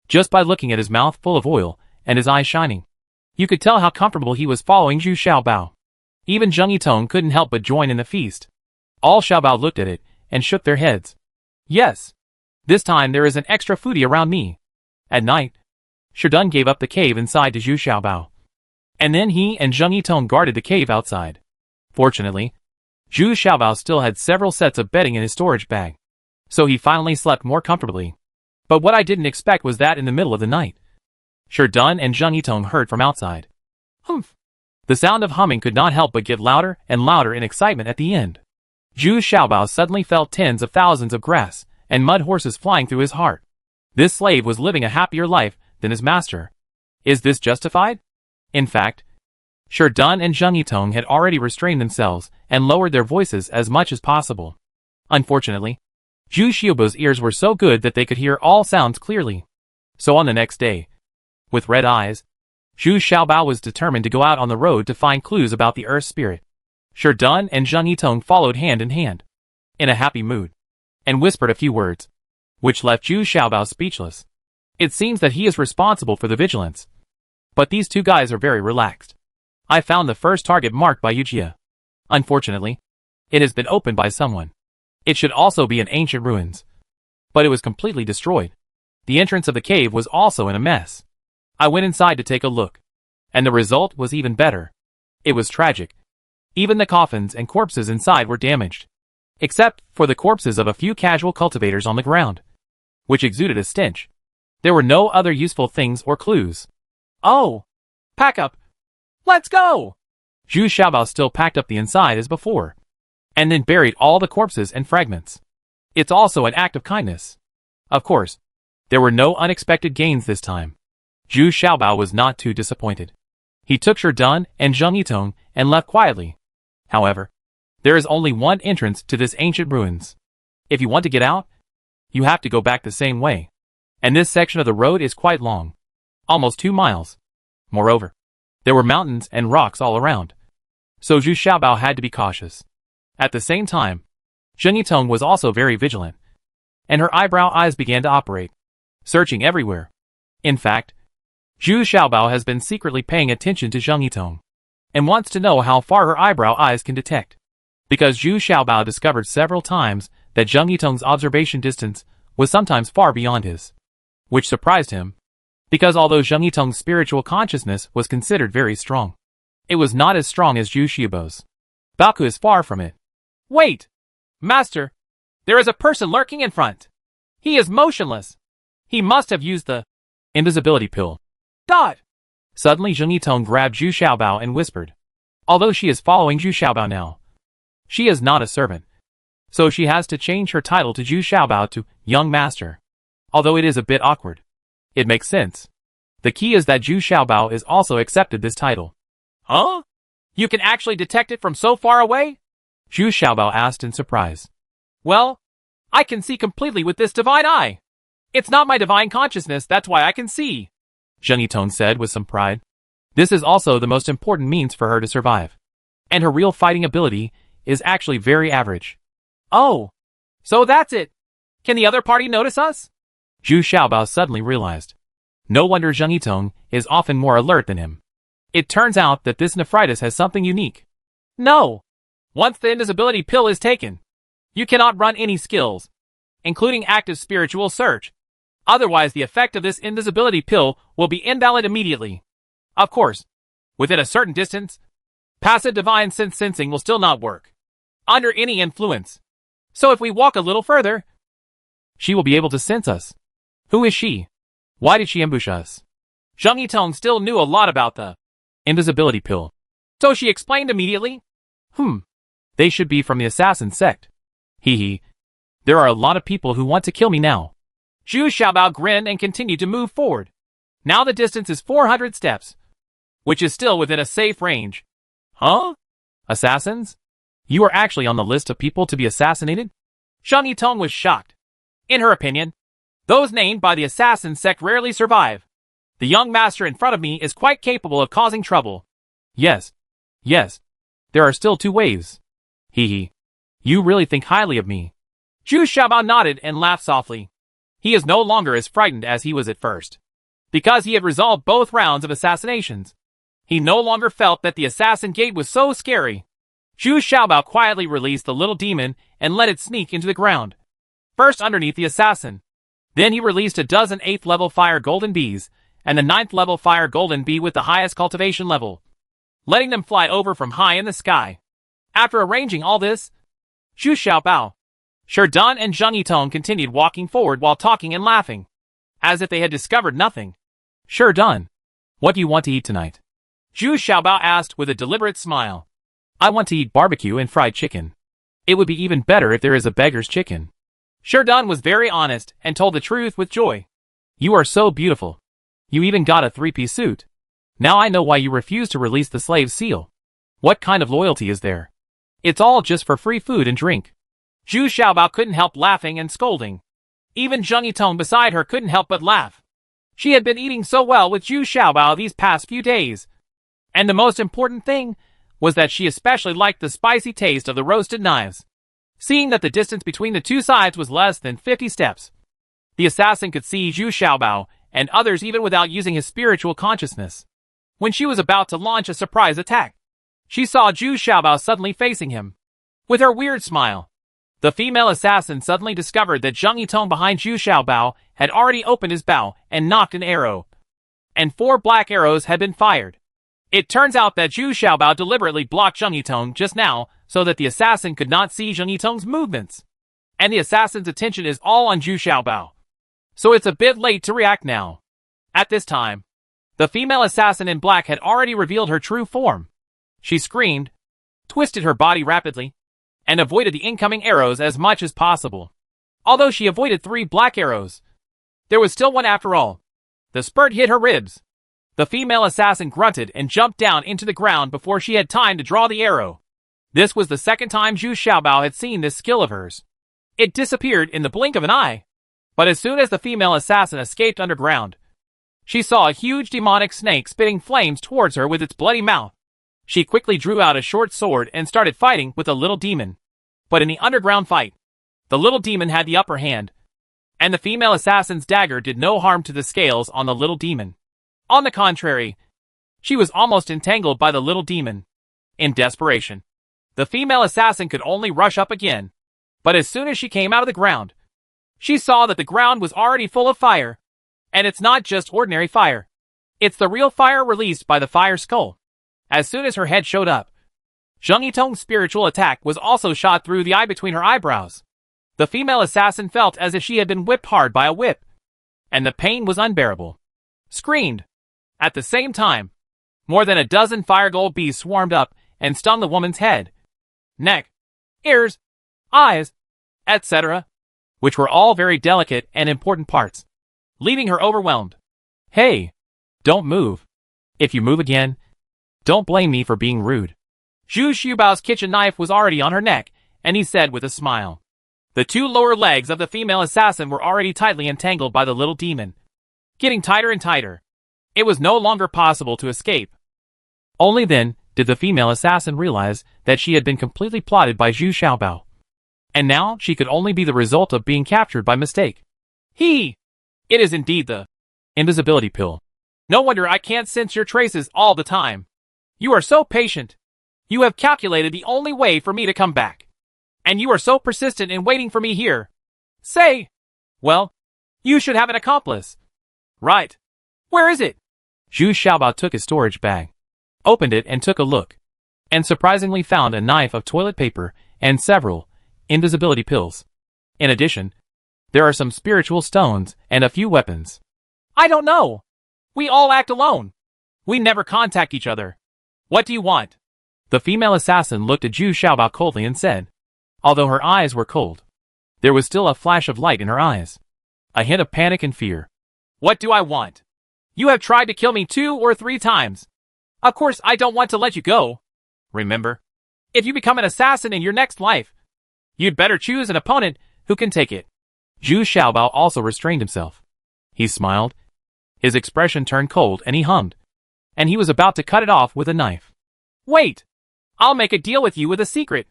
Just by looking at his mouth full of oil and his eyes shining, you could tell how comfortable he was following Zhu Xiaobao. Even Zheng Yitong couldn't help but join in the feast. All Xiaobao looked at it and shook their heads. Yes, this time there is an extra foodie around me. At night, Shi Dun gave up the cave inside to Zhu Xiaobao, and then he and Zheng Yitong guarded the cave outside. Fortunately, Zhu Xiaobao still had several sets of bedding in his storage bag, so he finally slept more comfortably. But what I didn't expect was that in the middle of the night, Shi Dun and Zheng Yitong heard from outside. Humph! The sound of humming could not help but get louder and louder in excitement at the end. Zhu Xiaobao suddenly felt tens of thousands of grass and mud horses flying through his heart. This slave was living a happier life than his master. Is this justified? In fact, Shi Dun and Zheng Yitong had already restrained themselves and lowered their voices as much as possible. Unfortunately, Zhu Xiaobao's ears were so good that they could hear all sounds clearly. So on the next day, with red eyes, Zhu Xiaobao was determined to go out on the road to find clues about the earth spirit. Shi Dun and Zheng Yitong followed hand in hand, in a happy mood, and whispered a few words, which left Zhu Xiaobao speechless. It seems that he is responsible for the vigilance, but these two guys are very relaxed. I found the first target marked by Yujia. Unfortunately, it has been opened by someone. It should also be in ancient ruins, but it was completely destroyed. The entrance of the cave was also in a mess. I went inside to take a look, and the result was even better. It was tragic. Even the coffins and corpses inside were damaged, except for the corpses of a few casual cultivators on the ground, which exuded a stench. There were no other useful things or clues. Oh! Pack up! Let's go! Zhu Xiaobao still packed up the inside as before, and then buried all the corpses and fragments. It's also an act of kindness. Of course, there were no unexpected gains this time. Zhu Xiaobao was not too disappointed. He took Shi Dun and Zheng Yitong and left quietly. However, there is only one entrance to this ancient ruins. If you want to get out, you have to go back the same way. And this section of the road is quite long, almost 2 miles. Moreover, there were mountains and rocks all around, so Zhu Xiaobao had to be cautious. At the same time, Zheng Yitong was also very vigilant, and her eyebrow eyes began to operate, searching everywhere. In fact, Zhu Xiaobao has been secretly paying attention to Zheng Yitong, and wants to know how far her eyebrow eyes can detect. Because Zhu Xiaobao discovered several times that Zheng Yitong's observation distance was sometimes far beyond his, which surprised him, because although Zheng Yitong's spiritual consciousness was considered very strong, it was not as strong as Zhu Xiaobao's. Baoku is far from it. Wait! Master! There is a person lurking in front! He is motionless! He must have used the invisibility pill. Dot! Suddenly Zheng Yitong grabbed Zhu Xiaobao and whispered. Although she is following Zhu Xiaobao now, she is not a servant, so she has to change her title to Zhu Xiaobao to Young Master. Although it is a bit awkward, it makes sense. The key is that Zhu Xiaobao is also accepted this title. Huh? You can actually detect it from so far away? Zhu Xiaobao asked in surprise. Well, I can see completely with this divine eye. It's not my divine consciousness, that's why I can see, Zheng Yitong said with some pride. This is also the most important means for her to survive, and her real fighting ability is actually very average. Oh, so that's it. Can the other party notice us? Zhu Xiaobao suddenly realized. No wonder Zheng Yitong is often more alert than him. It turns out that this nephritis has something unique. No! Once the invisibility pill is taken, you cannot run any skills, including active spiritual search. Otherwise, the effect of this invisibility pill will be invalid immediately. Of course, within a certain distance, passive divine sense sensing will still not work under any influence. So if we walk a little further, she will be able to sense us. Who is she? Why did she ambush us? Zhang Yitong still knew a lot about the invisibility pill, so she explained immediately. They should be from the assassin sect. Hee. There are a lot of people who want to kill me now. Zhu Xiaobao grinned and continued to move forward. Now the distance is 400 steps, which is still within a safe range. Huh? Assassins? You are actually on the list of people to be assassinated? Zhang Yitong was shocked. In her opinion, those named by the assassin sect rarely survive. The young master in front of me is quite capable of causing trouble. Yes. There are still 2 waves. Hee. You really think highly of me. Zhu Xiaobao nodded and laughed softly. He is no longer as frightened as he was at first, because he had resolved both rounds of assassinations. He no longer felt that the assassin gate was so scary. Zhu Xiaobao quietly released the little demon and let it sneak into the ground, first underneath the assassin. Then he released a dozen 8th level fire golden bees and the 9th level fire golden bee with the highest cultivation level, letting them fly over from high in the sky. After arranging all this, Zhu Xiaobao, Sherdun and Zhang Yitong continued walking forward while talking and laughing, as if they had discovered nothing. Sherdun, what do you want to eat tonight? Zhu Xiaobao asked with a deliberate smile. I want to eat barbecue and fried chicken. It would be even better if there is a beggar's chicken. Sherdun was very honest and told the truth with joy. You are so beautiful. You even got a 3-piece suit. Now I know why you refuse to release the slave seal. What kind of loyalty is there? It's all just for free food and drink. Zhu Xiaobao couldn't help laughing and scolding. Even Zhang Yitong beside her couldn't help but laugh. She had been eating so well with Zhu Xiaobao these past few days. And the most important thing was that she especially liked the spicy taste of the roasted knives. Seeing that the distance between the 2 sides was less than 50 steps, the assassin could see Zhu Xiaobao and others even without using his spiritual consciousness. When she was about to launch a surprise attack, she saw Zhu Xiaobao suddenly facing him. With her weird smile, the female assassin suddenly discovered that Zhang Yitong behind Zhu Xiaobao had already opened his bow and knocked an arrow, and 4 black arrows had been fired. It turns out that Zhu Xiaobao deliberately blocked Zhang Yitong just now so that the assassin could not see Zhang Yitong's movements. And the assassin's attention is all on Zhu Xiaobao, so it's a bit late to react now. At this time, the female assassin in black had already revealed her true form. She screamed, twisted her body rapidly, and avoided the incoming arrows as much as possible. Although she avoided 3 black arrows, there was still one after all. The spurt hit her ribs. The female assassin grunted and jumped down into the ground before she had time to draw the arrow. This was the second time Zhu Xiaobao had seen this skill of hers. It disappeared in the blink of an eye. But as soon as the female assassin escaped underground, she saw a huge demonic snake spitting flames towards her with its bloody mouth. She quickly drew out a short sword and started fighting with the little demon. But in the underground fight, the little demon had the upper hand, and the female assassin's dagger did no harm to the scales on the little demon. On the contrary, she was almost entangled by the little demon. In desperation, the female assassin could only rush up again. But as soon as she came out of the ground, she saw that the ground was already full of fire. And it's not just ordinary fire. It's the real fire released by the fire skull. As soon as her head showed up, Zhang Yitong's spiritual attack was also shot through the eye between her eyebrows. The female assassin felt as if she had been whipped hard by a whip, and the pain was unbearable. Screamed. At the same time, more than a dozen fire gold bees swarmed up and stung the woman's head, neck, ears, eyes, etc., which were all very delicate and important parts, leaving her overwhelmed. Hey, don't move. If you move again, don't blame me for being rude. Zhu Xiaobao's kitchen knife was already on her neck, and he said with a smile. The 2 lower legs of the female assassin were already tightly entangled by the little demon, getting tighter and tighter. It was no longer possible to escape. Only then did the female assassin realize that she had been completely plotted by Zhu Xiaobao. And now she could only be the result of being captured by mistake. It is indeed the invisibility pill. No wonder I can't sense your traces all the time. You are so patient. You have calculated the only way for me to come back. And you are so persistent in waiting for me here. Say, well, you should have an accomplice. Right. Where is it? Zhu Xiaobao took his storage bag, opened it and took a look, and surprisingly found a knife of toilet paper and several invisibility pills. In addition, there are some spiritual stones and a few weapons. I don't know. We all act alone. We never contact each other. What do you want? The female assassin looked at Zhu Xiaobao coldly and said, although her eyes were cold, there was still a flash of light in her eyes, a hint of panic and fear. What do I want? You have tried to kill me 2 or 3 times. Of course I don't want to let you go. Remember, if you become an assassin in your next life, you'd better choose an opponent who can take it. Zhu Xiaobao also restrained himself. He smiled. His expression turned cold and he hummed. And he was about to cut it off with a knife. Wait! I'll make a deal with you with a secret.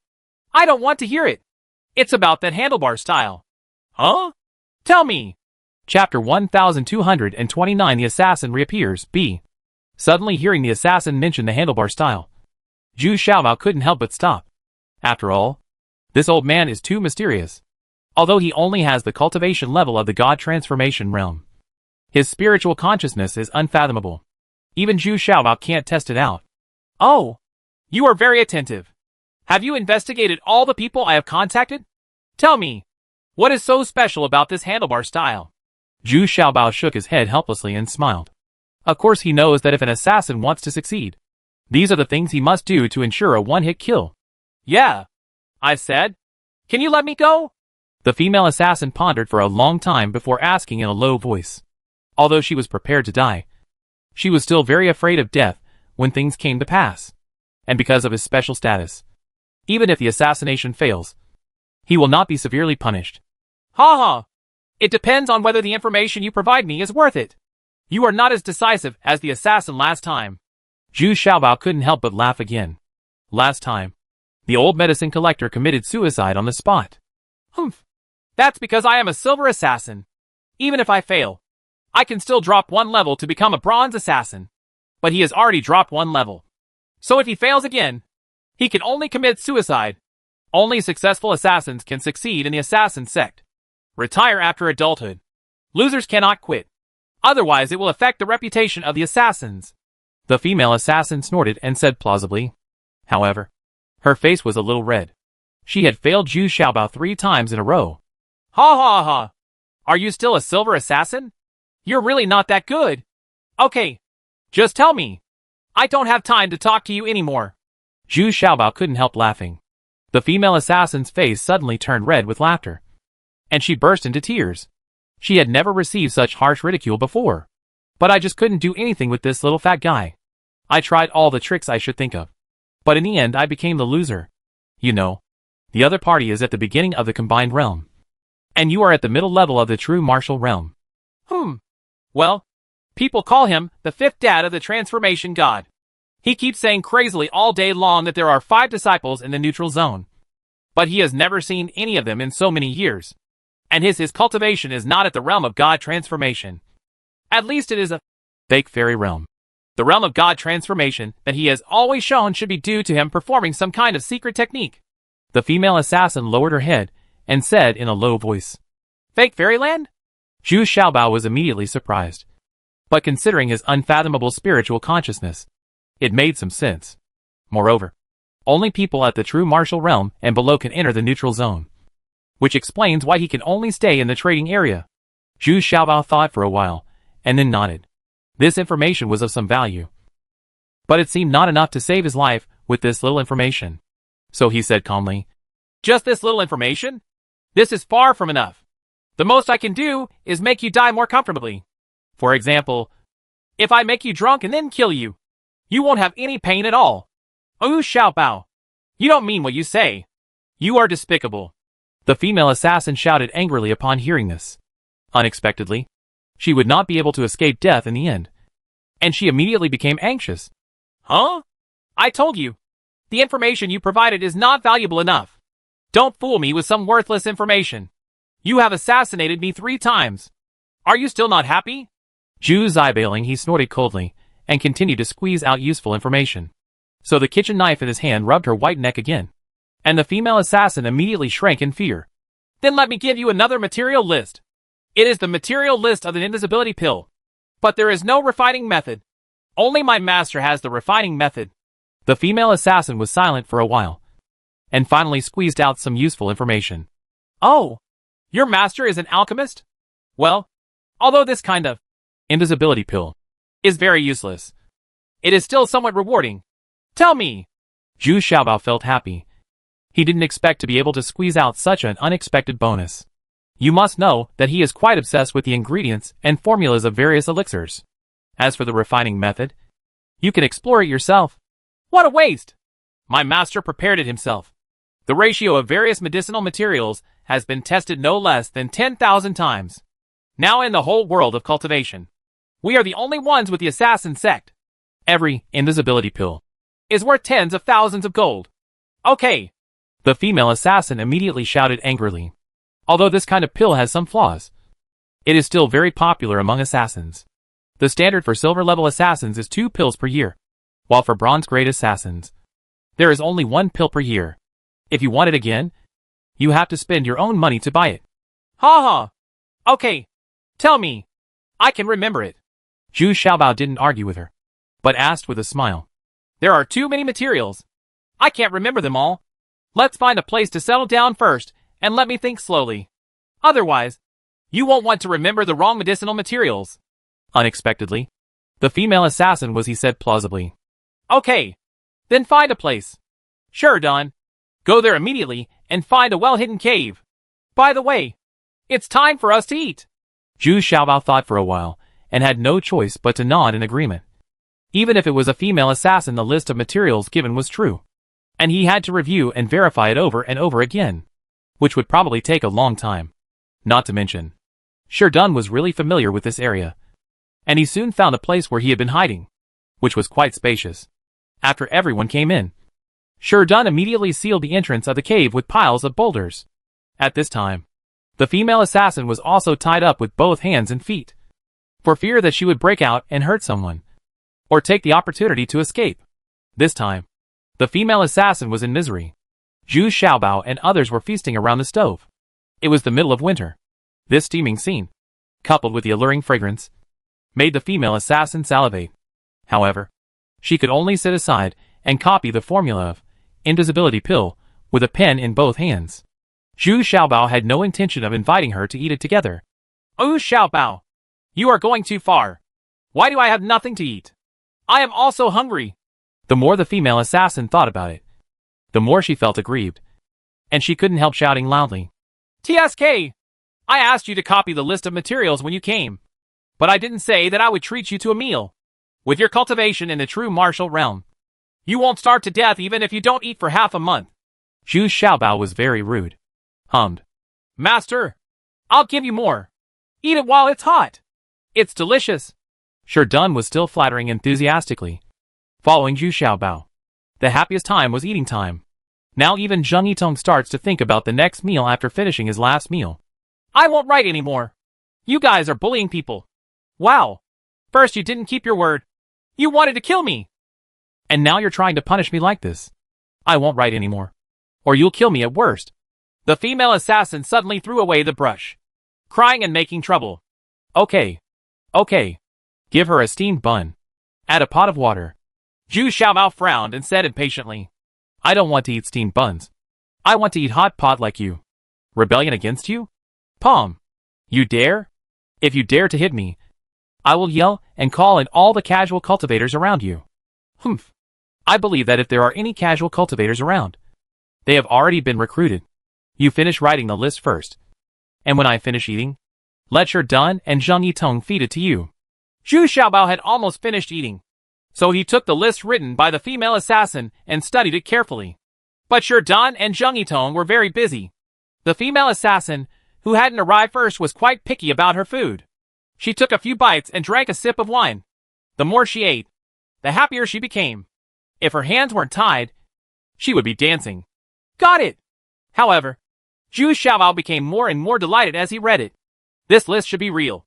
I don't want to hear it. It's about that handlebar style. Huh? Tell me. Chapter 1229 The Assassin Reappears, B. Suddenly hearing the assassin mention the handlebar style, Zhu Xiaobao couldn't help but stop. After all, this old man is too mysterious. Although he only has the cultivation level of the God transformation realm, his spiritual consciousness is unfathomable. Even Zhu Xiaobao can't test it out. Oh, you are very attentive. Have you investigated all the people I have contacted? Tell me, what is so special about this handlebar style? Zhu Xiaobao shook his head helplessly and smiled. Of course he knows that if an assassin wants to succeed, these are the things he must do to ensure a one-hit kill. Yeah, I said. Can you let me go? The female assassin pondered for a long time before asking in a low voice. Although she was prepared to die, she was still very afraid of death when things came to pass. And because of his special status, even if the assassination fails, he will not be severely punished. Ha ha! It depends on whether the information you provide me is worth it. You are not as decisive as the assassin last time. Zhu Xiaobao couldn't help but laugh again. Last time, the old medicine collector committed suicide on the spot. Humph. That's because I am a silver assassin. Even if I fail, I can still drop 1 level to become a bronze assassin. But he has already dropped 1 level. So if he fails again, he can only commit suicide. Only successful assassins can succeed in the assassin sect. Retire after adulthood. Losers cannot quit. Otherwise it will affect the reputation of the assassins. The female assassin snorted and said plausibly. However, her face was a little red. She had failed Zhu Xiaobao 3 times in a row. Ha ha ha! Are you still a silver assassin? You're really not that good. Okay, just tell me. I don't have time to talk to you anymore. Zhu Xiaobao couldn't help laughing. The female assassin's face suddenly turned red with laughter, and she burst into tears. She had never received such harsh ridicule before. But I just couldn't do anything with this little fat guy. I tried all the tricks I should think of. But in the end I became the loser. You know, the other party is at the beginning of the combined realm. And you are at the middle level of the true martial realm. Well, people call him the 5th dad of the transformation god. He keeps saying crazily all day long that there are 5 disciples in the neutral zone. But he has never seen any of them in so many years. And his cultivation is not at the realm of God transformation. At least it is a fake fairy realm. The realm of God transformation that he has always shown should be due to him performing some kind of secret technique. The female assassin lowered her head and said in a low voice, Fake fairyland? Zhu Xiaobao was immediately surprised. But considering his unfathomable spiritual consciousness, it made some sense. Moreover, only people at the true martial realm and below can enter the neutral zone, which explains why he can only stay in the trading area. Zhu Xiaobao thought for a while, and then nodded. This information was of some value. But it seemed not enough to save his life with this little information. So he said calmly, Just this little information? This is far from enough. The most I can do is make you die more comfortably. For example, if I make you drunk and then kill you, you won't have any pain at all. Oh, Xiaobao, you don't mean what you say. You are despicable. The female assassin shouted angrily upon hearing this. Unexpectedly, she would not be able to escape death in the end. And she immediately became anxious. Huh? I told you. The information you provided is not valuable enough. Don't fool me with some worthless information. You have assassinated me 3 times. Are you still not happy? Zhu's eyeballing, he snorted coldly, and continued to squeeze out useful information. So the kitchen knife in his hand rubbed her white neck again. And the female assassin immediately shrank in fear. Then let me give you another material list. It is the material list of an invisibility pill. But there is no refining method. Only my master has the refining method. The female assassin was silent for a while, and finally squeezed out some useful information. Oh, your master is an alchemist? Well, although this kind of invisibility pill is very useless, it is still somewhat rewarding. Tell me. Zhu Xiaobao felt happy. He didn't expect to be able to squeeze out such an unexpected bonus. You must know that he is quite obsessed with the ingredients and formulas of various elixirs. As for the refining method, you can explore it yourself. What a waste! My master prepared it himself. The ratio of various medicinal materials has been tested no less than 10,000 times. Now in the whole world of cultivation, we are the only ones with the assassin sect. Every invisibility pill is worth tens of thousands of gold. Okay. The female assassin immediately shouted angrily. Although this kind of pill has some flaws, it is still very popular among assassins. The standard for silver-level assassins is 2 pills per year, while for bronze-grade assassins, there is only 1 pill per year. If you want it again, you have to spend your own money to buy it. Ha ha! Okay, tell me. I can remember it. Zhu Xiaobao didn't argue with her, but asked with a smile. There are too many materials. I can't remember them all. Let's find a place to settle down first, and let me think slowly. Otherwise, you won't want to remember the wrong medicinal materials. Unexpectedly, the female assassin was, he said plausibly. Okay, then find a place. Sure, Don. Go there immediately and find a well-hidden cave. By the way, it's time for us to eat. Zhu Xiaobao thought for a while, and had no choice but to nod in agreement. Even if it was a female assassin, the list of materials given was true, and he had to review and verify it over and over again, which would probably take a long time. Not to mention, Sherdun was really familiar with this area, and he soon found a place where he had been hiding, which was quite spacious. After everyone came in, Sherdun immediately sealed the entrance of the cave with piles of boulders. At this time, the female assassin was also tied up with both hands and feet, for fear that she would break out and hurt someone, or take the opportunity to escape. This time, the female assassin was in misery. Zhu Xiaobao and others were feasting around the stove. It was the middle of winter. This steaming scene, coupled with the alluring fragrance, made the female assassin salivate. However, she could only sit aside and copy the formula of invisibility pill with a pen in both hands. Zhu Xiaobao had no intention of inviting her to eat it together. Oh, Xiaobao, you are going too far. Why do I have nothing to eat? I am also hungry. The more the female assassin thought about it, the more she felt aggrieved, and she couldn't help shouting loudly. TSK! I asked you to copy the list of materials when you came, but I didn't say that I would treat you to a meal. With your cultivation in the true martial realm, you won't starve to death even if you don't eat for half a month. Zhu Xiaobao was very rude. Hummed. Master, I'll give you more. Eat it while it's hot. It's delicious. Sherdun was still flattering enthusiastically, following Zhu Xiaobao. The happiest time was eating time. Now even Zheng Yitong starts to think about the next meal after finishing his last meal. I won't write anymore. You guys are bullying people. Wow. First you didn't keep your word. You wanted to kill me. And now you're trying to punish me like this. I won't write anymore, or you'll kill me at worst. The female assassin suddenly threw away the brush, crying and making trouble. Okay. Okay. Give her a steamed bun. Add a pot of water. Zhu Xiaobao frowned and said impatiently, I don't want to eat steamed buns. I want to eat hot pot like you. Rebellion against you? Palm. You dare? If you dare to hit me, I will yell and call in all the casual cultivators around you. Humph. I believe that if there are any casual cultivators around, they have already been recruited. You finish writing the list first, and when I finish eating, let Sherdun and Zheng Yitong feed it to you. Zhu Xiaobao had almost finished eating, so he took the list written by the female assassin and studied it carefully. But Sherdun and Zheng Yitong were very busy. The female assassin, who hadn't arrived first, was quite picky about her food. She took a few bites and drank a sip of wine. The more she ate, the happier she became. If her hands weren't tied, she would be dancing. Got it! However, Zhu Xiaobao became more and more delighted as he read it. This list should be real.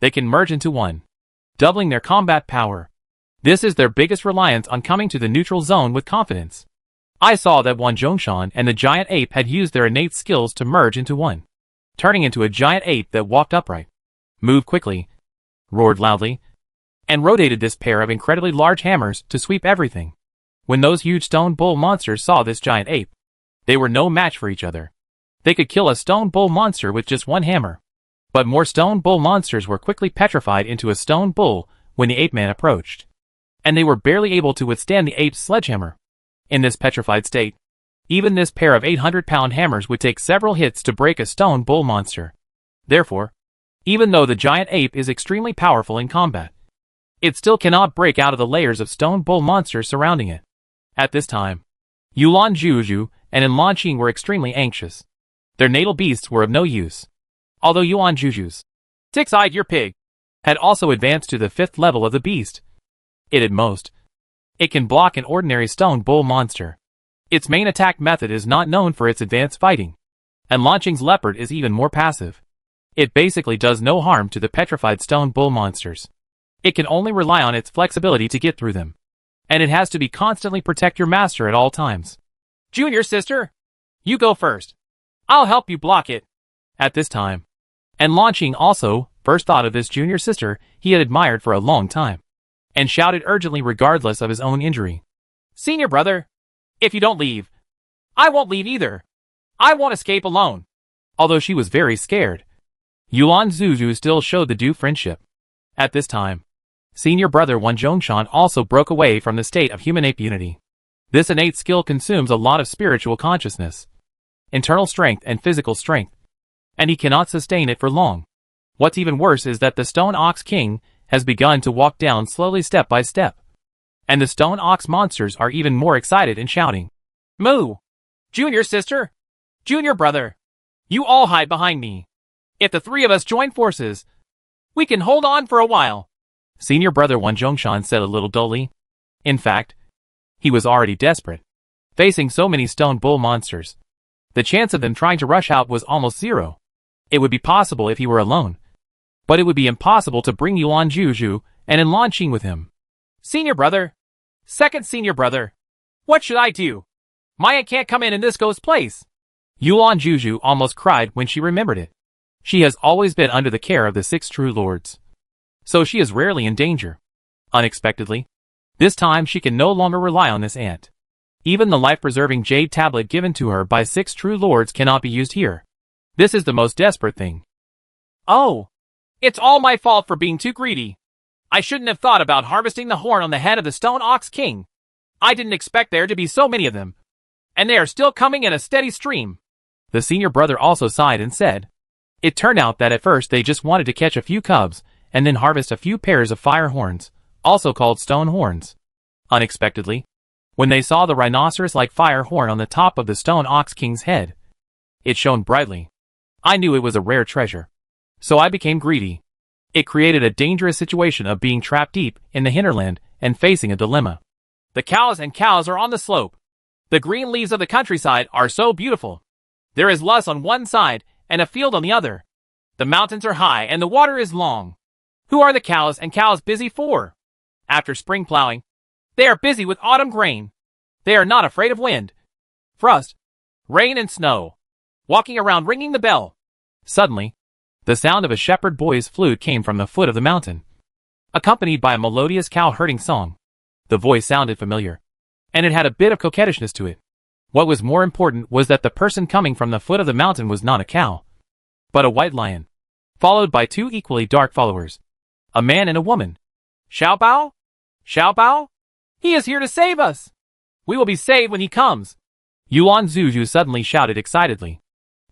they can merge into one, doubling their combat power. This is their biggest reliance on coming to the neutral zone with confidence. I saw that Wan Zhongshan and the giant ape had used their innate skills to merge into one, turning into a giant ape that walked upright, moved quickly, roared loudly, and rotated this pair of incredibly large hammers to sweep everything. When those huge stone bull monsters saw this giant ape, they were no match for each other. They could kill a stone bull monster with just one hammer. But more stone bull monsters were quickly petrified into a stone bull when the ape man approached, and they were barely able to withstand the ape's sledgehammer. In this petrified state, even this pair of 800-pound hammers would take several hits to break a stone bull monster. Therefore, even though the giant ape is extremely powerful in combat, it still cannot break out of the layers of stone bull monsters surrounding it. At this time, Yuan Zhuozhu and Enlan Qing were extremely anxious. Their natal beasts were of no use. Although Yuan Zhuozhu's six-eyed ear pig had also advanced to the 5th level of the beast, it can block an ordinary stone bull monster. Its main attack method is not known for its advanced fighting, and Enlan Qing's leopard is even more passive. It basically does no harm to the petrified stone bull monsters. It can only rely on its flexibility to get through them, and it has to be constantly protect your master at all times. Junior sister, you go first. I'll help you block it. At this time, Enlan Qing also first thought of this junior sister he had admired for a long time, and shouted urgently regardless of his own injury. Senior brother, if you don't leave, I won't leave either. I won't escape alone. Although she was very scared, Yuan Zhuozhu still showed the due friendship. At this time, senior brother Wan Zhongshan also broke away from the state of human-ape unity. This innate skill consumes a lot of spiritual consciousness, internal strength and physical strength, and he cannot sustain it for long. What's even worse is that the Stone Ox King has begun to walk down slowly step by step, and the Stone Ox monsters are even more excited and shouting, Moo! Junior sister! Junior brother! You all hide behind me. If the three of us join forces, we can hold on for a while. Senior brother Wan Zhongshan said a little dully. In fact, he was already desperate. Facing so many stone bull monsters, the chance of them trying to rush out was almost zero. It would be possible if he were alone, but it would be impossible to bring Yuan Zhuozhu and Enlan Qing with him. Senior brother, second senior brother, what should I do? Maya can't come in this ghost's place. Yuan Zhuozhu almost cried when she remembered it. She has always been under the care of the 6 true lords, so she is rarely in danger. Unexpectedly, this time she can no longer rely on this aunt. Even the life-preserving jade tablet given to her by 6 true lords cannot be used here. This is the most desperate thing. Oh, it's all my fault for being too greedy. I shouldn't have thought about harvesting the horn on the head of the Stone Ox King. I didn't expect there to be so many of them, and they are still coming in a steady stream. The senior brother also sighed and said, it turned out that at first they just wanted to catch a few cubs and then harvest a few pairs of fire horns, also called stone horns. Unexpectedly, when they saw the rhinoceros-like fire horn on the top of the Stone Ox King's head, it shone brightly. I knew it was a rare treasure, so I became greedy. It created a dangerous situation of being trapped deep in the hinterland and facing a dilemma. The cows are on the slope. The green leaves of the countryside are so beautiful. There is lush on one side and a field on the other. The mountains are high and the water is long. Who are the cows busy for? After spring plowing, they are busy with autumn grain. They are not afraid of wind, frost, rain and snow, walking around ringing the bell. Suddenly, the sound of a shepherd boy's flute came from the foot of the mountain, accompanied by a melodious cow-herding song. The voice sounded familiar, and it had a bit of coquettishness to it. What was more important was that the person coming from the foot of the mountain was not a cow, but a white lion, followed by 2 equally dark followers, a man and a woman. Xiaobao? Xiaobao? He is here to save us! We will be saved when he comes! Yuan Zhuozhu suddenly shouted excitedly.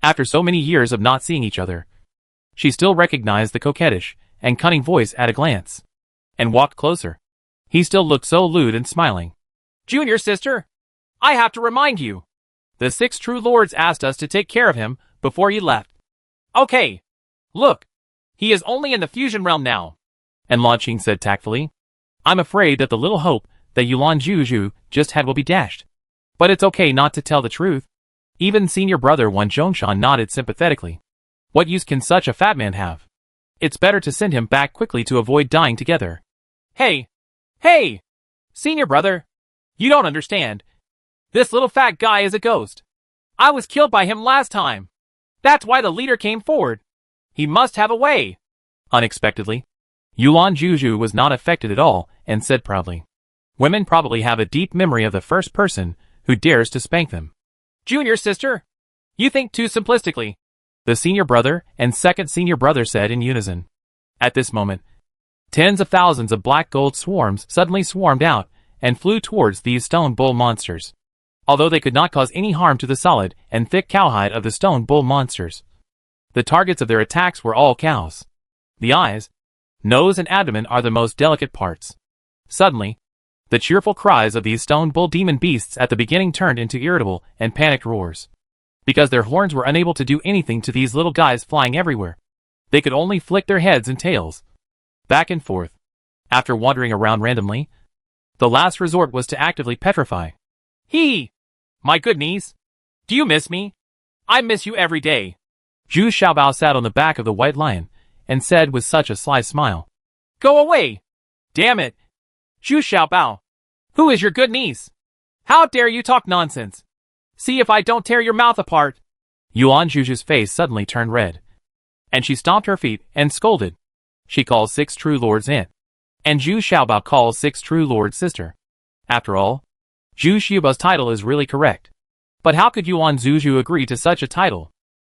After so many years of not seeing each other, she still recognized the coquettish and cunning voice at a glance, and walked closer. He still looked so lewd and smiling. Junior sister, I have to remind you. The 6 true lords asked us to take care of him before he left. Okay. Look. He is only in the fusion realm now. Enlan Qing said tactfully. I'm afraid that the little hope that Yuan Zhuozhu just had will be dashed. But it's okay not to tell the truth. Even senior brother Wan Zhongshan nodded sympathetically. What use can such a fat man have? It's better to send him back quickly to avoid dying together. Hey! Hey! Senior brother! You don't understand. This little fat guy is a ghost. I was killed by him last time. That's why the leader came forward. He must have a way. Unexpectedly, Yuan Juju was not affected at all and said proudly, women probably have a deep memory of the first person who dares to spank them. Junior sister, you think too simplistically, the senior brother and second senior brother said in unison. At this moment, tens of thousands of black gold swarms suddenly swarmed out and flew towards these stone bull monsters. Although they could not cause any harm to the solid and thick cowhide of the stone bull monsters, the targets of their attacks were all cows. The eyes, nose and abdomen are the most delicate parts. Suddenly, the cheerful cries of these stone bull demon beasts at the beginning turned into irritable and panicked roars. Because their horns were unable to do anything to these little guys flying everywhere. They could only flick their heads and tails back and forth. After wandering around randomly, the last resort was to actively petrify. Hee! My good niece! Do you miss me? I miss you every day. Zhu Xiaobao sat on the back of the white lion and said with such a sly smile. Go away! Damn it! Zhu Xiaobao! Who is your good niece? How dare you talk nonsense? See if I don't tear your mouth apart! Yuan Juju's face suddenly turned red, and she stomped her feet and scolded. She calls 6 true lords aunt, and Zhu Xiaobao calls 6 true lords sister. After all, Zhu Xiaobao's title is really correct. But how could Yuan Juju agree to such a title?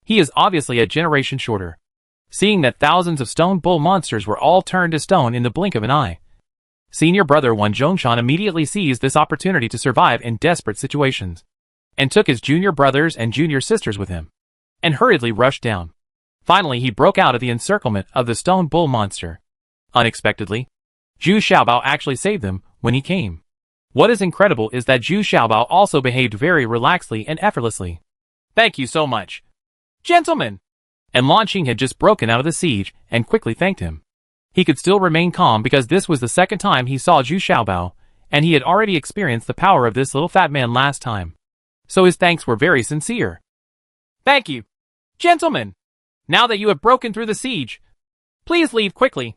He is obviously a generation shorter. Seeing that thousands of stone bull monsters were all turned to stone in the blink of an eye, senior brother Wan Zhongshan immediately seized this opportunity to survive in desperate situations, and took his junior brothers and junior sisters with him, and hurriedly rushed down. Finally he broke out of the encirclement of the stone bull monster. Unexpectedly, Zhu Xiaobao actually saved them when he came. What is incredible is that Zhu Xiaobao also behaved very relaxedly and effortlessly. Thank you so much, gentlemen! And Lan Qing had just broken out of the siege and quickly thanked him. He could still remain calm because this was the second time he saw Zhu Xiaobao, and he had already experienced the power of this little fat man last time. So his thanks were very sincere. Thank you, gentlemen! Now that you have broken through the siege, please leave quickly.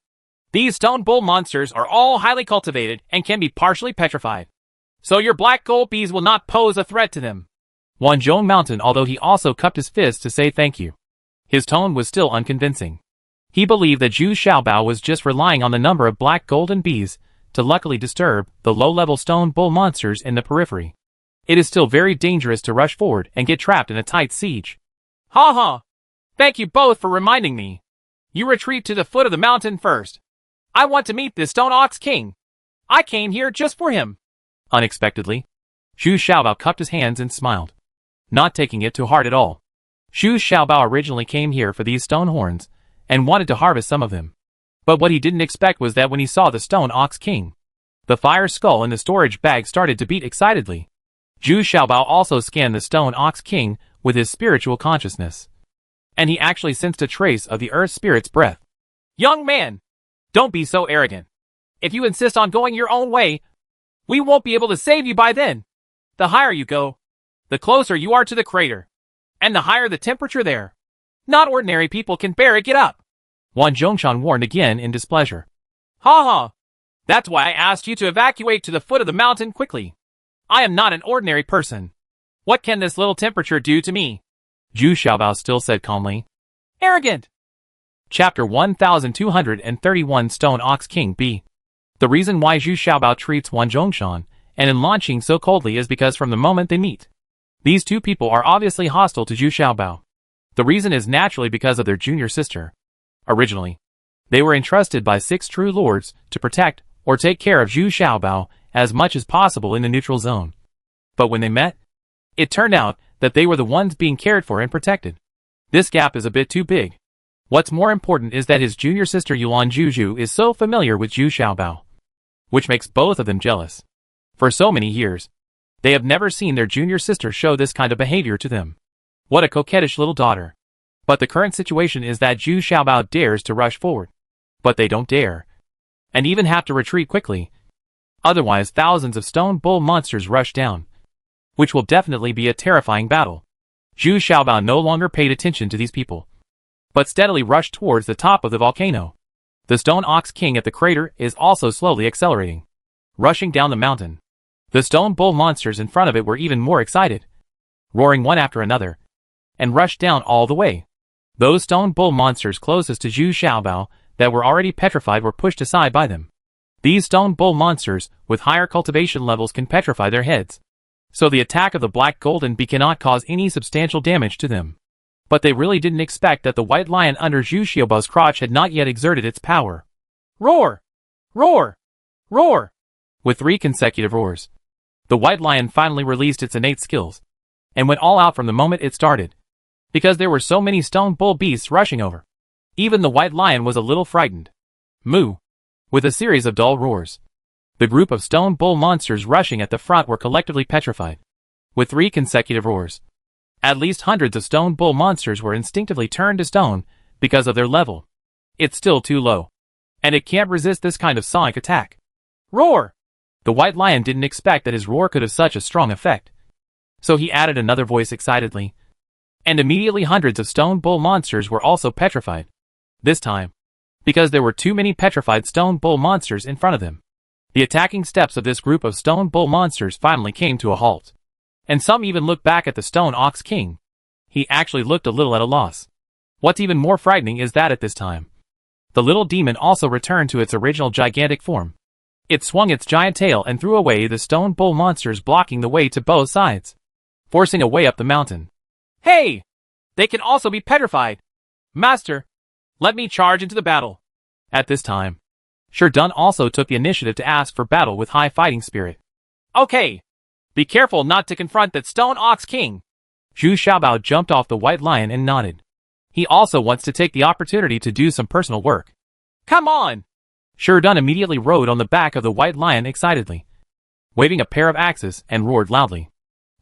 These stone bull monsters are all highly cultivated and can be partially petrified, so your black gold bees will not pose a threat to them. Wan Zhong mounted, although he also cupped his fist to say thank you. His tone was still unconvincing. He believed that Zhu Xiaobao was just relying on the number of black golden bees to luckily disturb the low-level stone bull monsters in the periphery. It is still very dangerous to rush forward and get trapped in a tight siege. Ha ha! Thank you both for reminding me. You retreat to the foot of the mountain first. I want to meet this Stone Ox King. I came here just for him. Unexpectedly, Zhu Xiaobao cupped his hands and smiled, not taking it to heart at all. Zhu Xiaobao originally came here for these stone horns and wanted to harvest some of them. But what he didn't expect was that when he saw the Stone Ox King, the fire skull in the storage bag started to beat excitedly. Zhu Xiaobao also scanned the Stone Ox King with his spiritual consciousness, and he actually sensed a trace of the Earth Spirit's breath. Young man, don't be so arrogant. If you insist on going your own way, we won't be able to save you by then. The higher you go, the closer you are to the crater, and the higher the temperature there. Not ordinary people can bear it. Get up. Wan Zhongshan warned again in displeasure. Ha ha! That's why I asked you to evacuate to the foot of the mountain quickly. I am not an ordinary person. What can this little temperature do to me? Zhu Xiaobao still said calmly. Arrogant! Chapter 1231 Stone Ox King B. The reason why Zhu Xiaobao treats Wan Zhongshan and Lan Qing so coldly is because from the moment they meet, these two people are obviously hostile to Zhu Xiaobao. The reason is naturally because of their junior sister. Originally, they were entrusted by 6 true lords to protect or take care of Zhu Xiaobao as much as possible in the neutral zone. But when they met, it turned out that they were the ones being cared for and protected. This gap is a bit too big. What's more important is that his junior sister Yuan Juju is so familiar with Zhu Xiaobao, which makes both of them jealous. For so many years, they have never seen their junior sister show this kind of behavior to them. What a coquettish little daughter. But the current situation is that Zhu Xiaobao dares to rush forward, but they don't dare, and even have to retreat quickly. Otherwise thousands of stone bull monsters rush down, which will definitely be a terrifying battle. Zhu Xiaobao no longer paid attention to these people. but steadily rushed towards the top of the volcano. The Stone Ox King at the crater is also slowly accelerating, rushing down the mountain. The stone bull monsters in front of it were even more excited, roaring one after another, and rushed down all the way. Those stone bull monsters closest to Zhu Xiaobao that were already petrified were pushed aside by them. These stone bull monsters with higher cultivation levels can petrify their heads, so the attack of the black golden bee cannot cause any substantial damage to them. But they really didn't expect that the white lion under Zhu Xiaobao's crotch had not yet exerted its power. Roar! Roar! Roar! With 3 consecutive roars, the white lion finally released its innate skills, and went all out from the moment it started, because there were so many stone bull beasts rushing over. Even the white lion was a little frightened. Moo! With a series of dull roars, the group of stone bull monsters rushing at the front were collectively petrified. With 3 consecutive roars, at least hundreds of stone bull monsters were instinctively turned to stone because of their level. It's still too low, and it can't resist this kind of sonic attack. Roar! The white lion didn't expect that his roar could have such a strong effect, so he added another voice excitedly, and immediately hundreds of stone bull monsters were also petrified. This time, because there were too many petrified stone bull monsters in front of them. The attacking steps of this group of stone bull monsters finally came to a halt, and some even looked back at the Stone Ox King. He actually looked a little at a loss. What's even more frightening is that at this time, the little demon also returned to its original gigantic form. It swung its giant tail and threw away the stone bull monsters, blocking the way to both sides, forcing a way up the mountain. Hey! They can also be petrified! Master, let me charge into the battle. At this time, Sherdun also took the initiative to ask for battle with high fighting spirit. Okay! Be careful not to confront that Stone Ox King. Zhu Xiaobao jumped off the white lion and nodded. He also wants to take the opportunity to do some personal work. Come on! Sherdun immediately rode on the back of the white lion excitedly, waving a pair of axes, and roared loudly.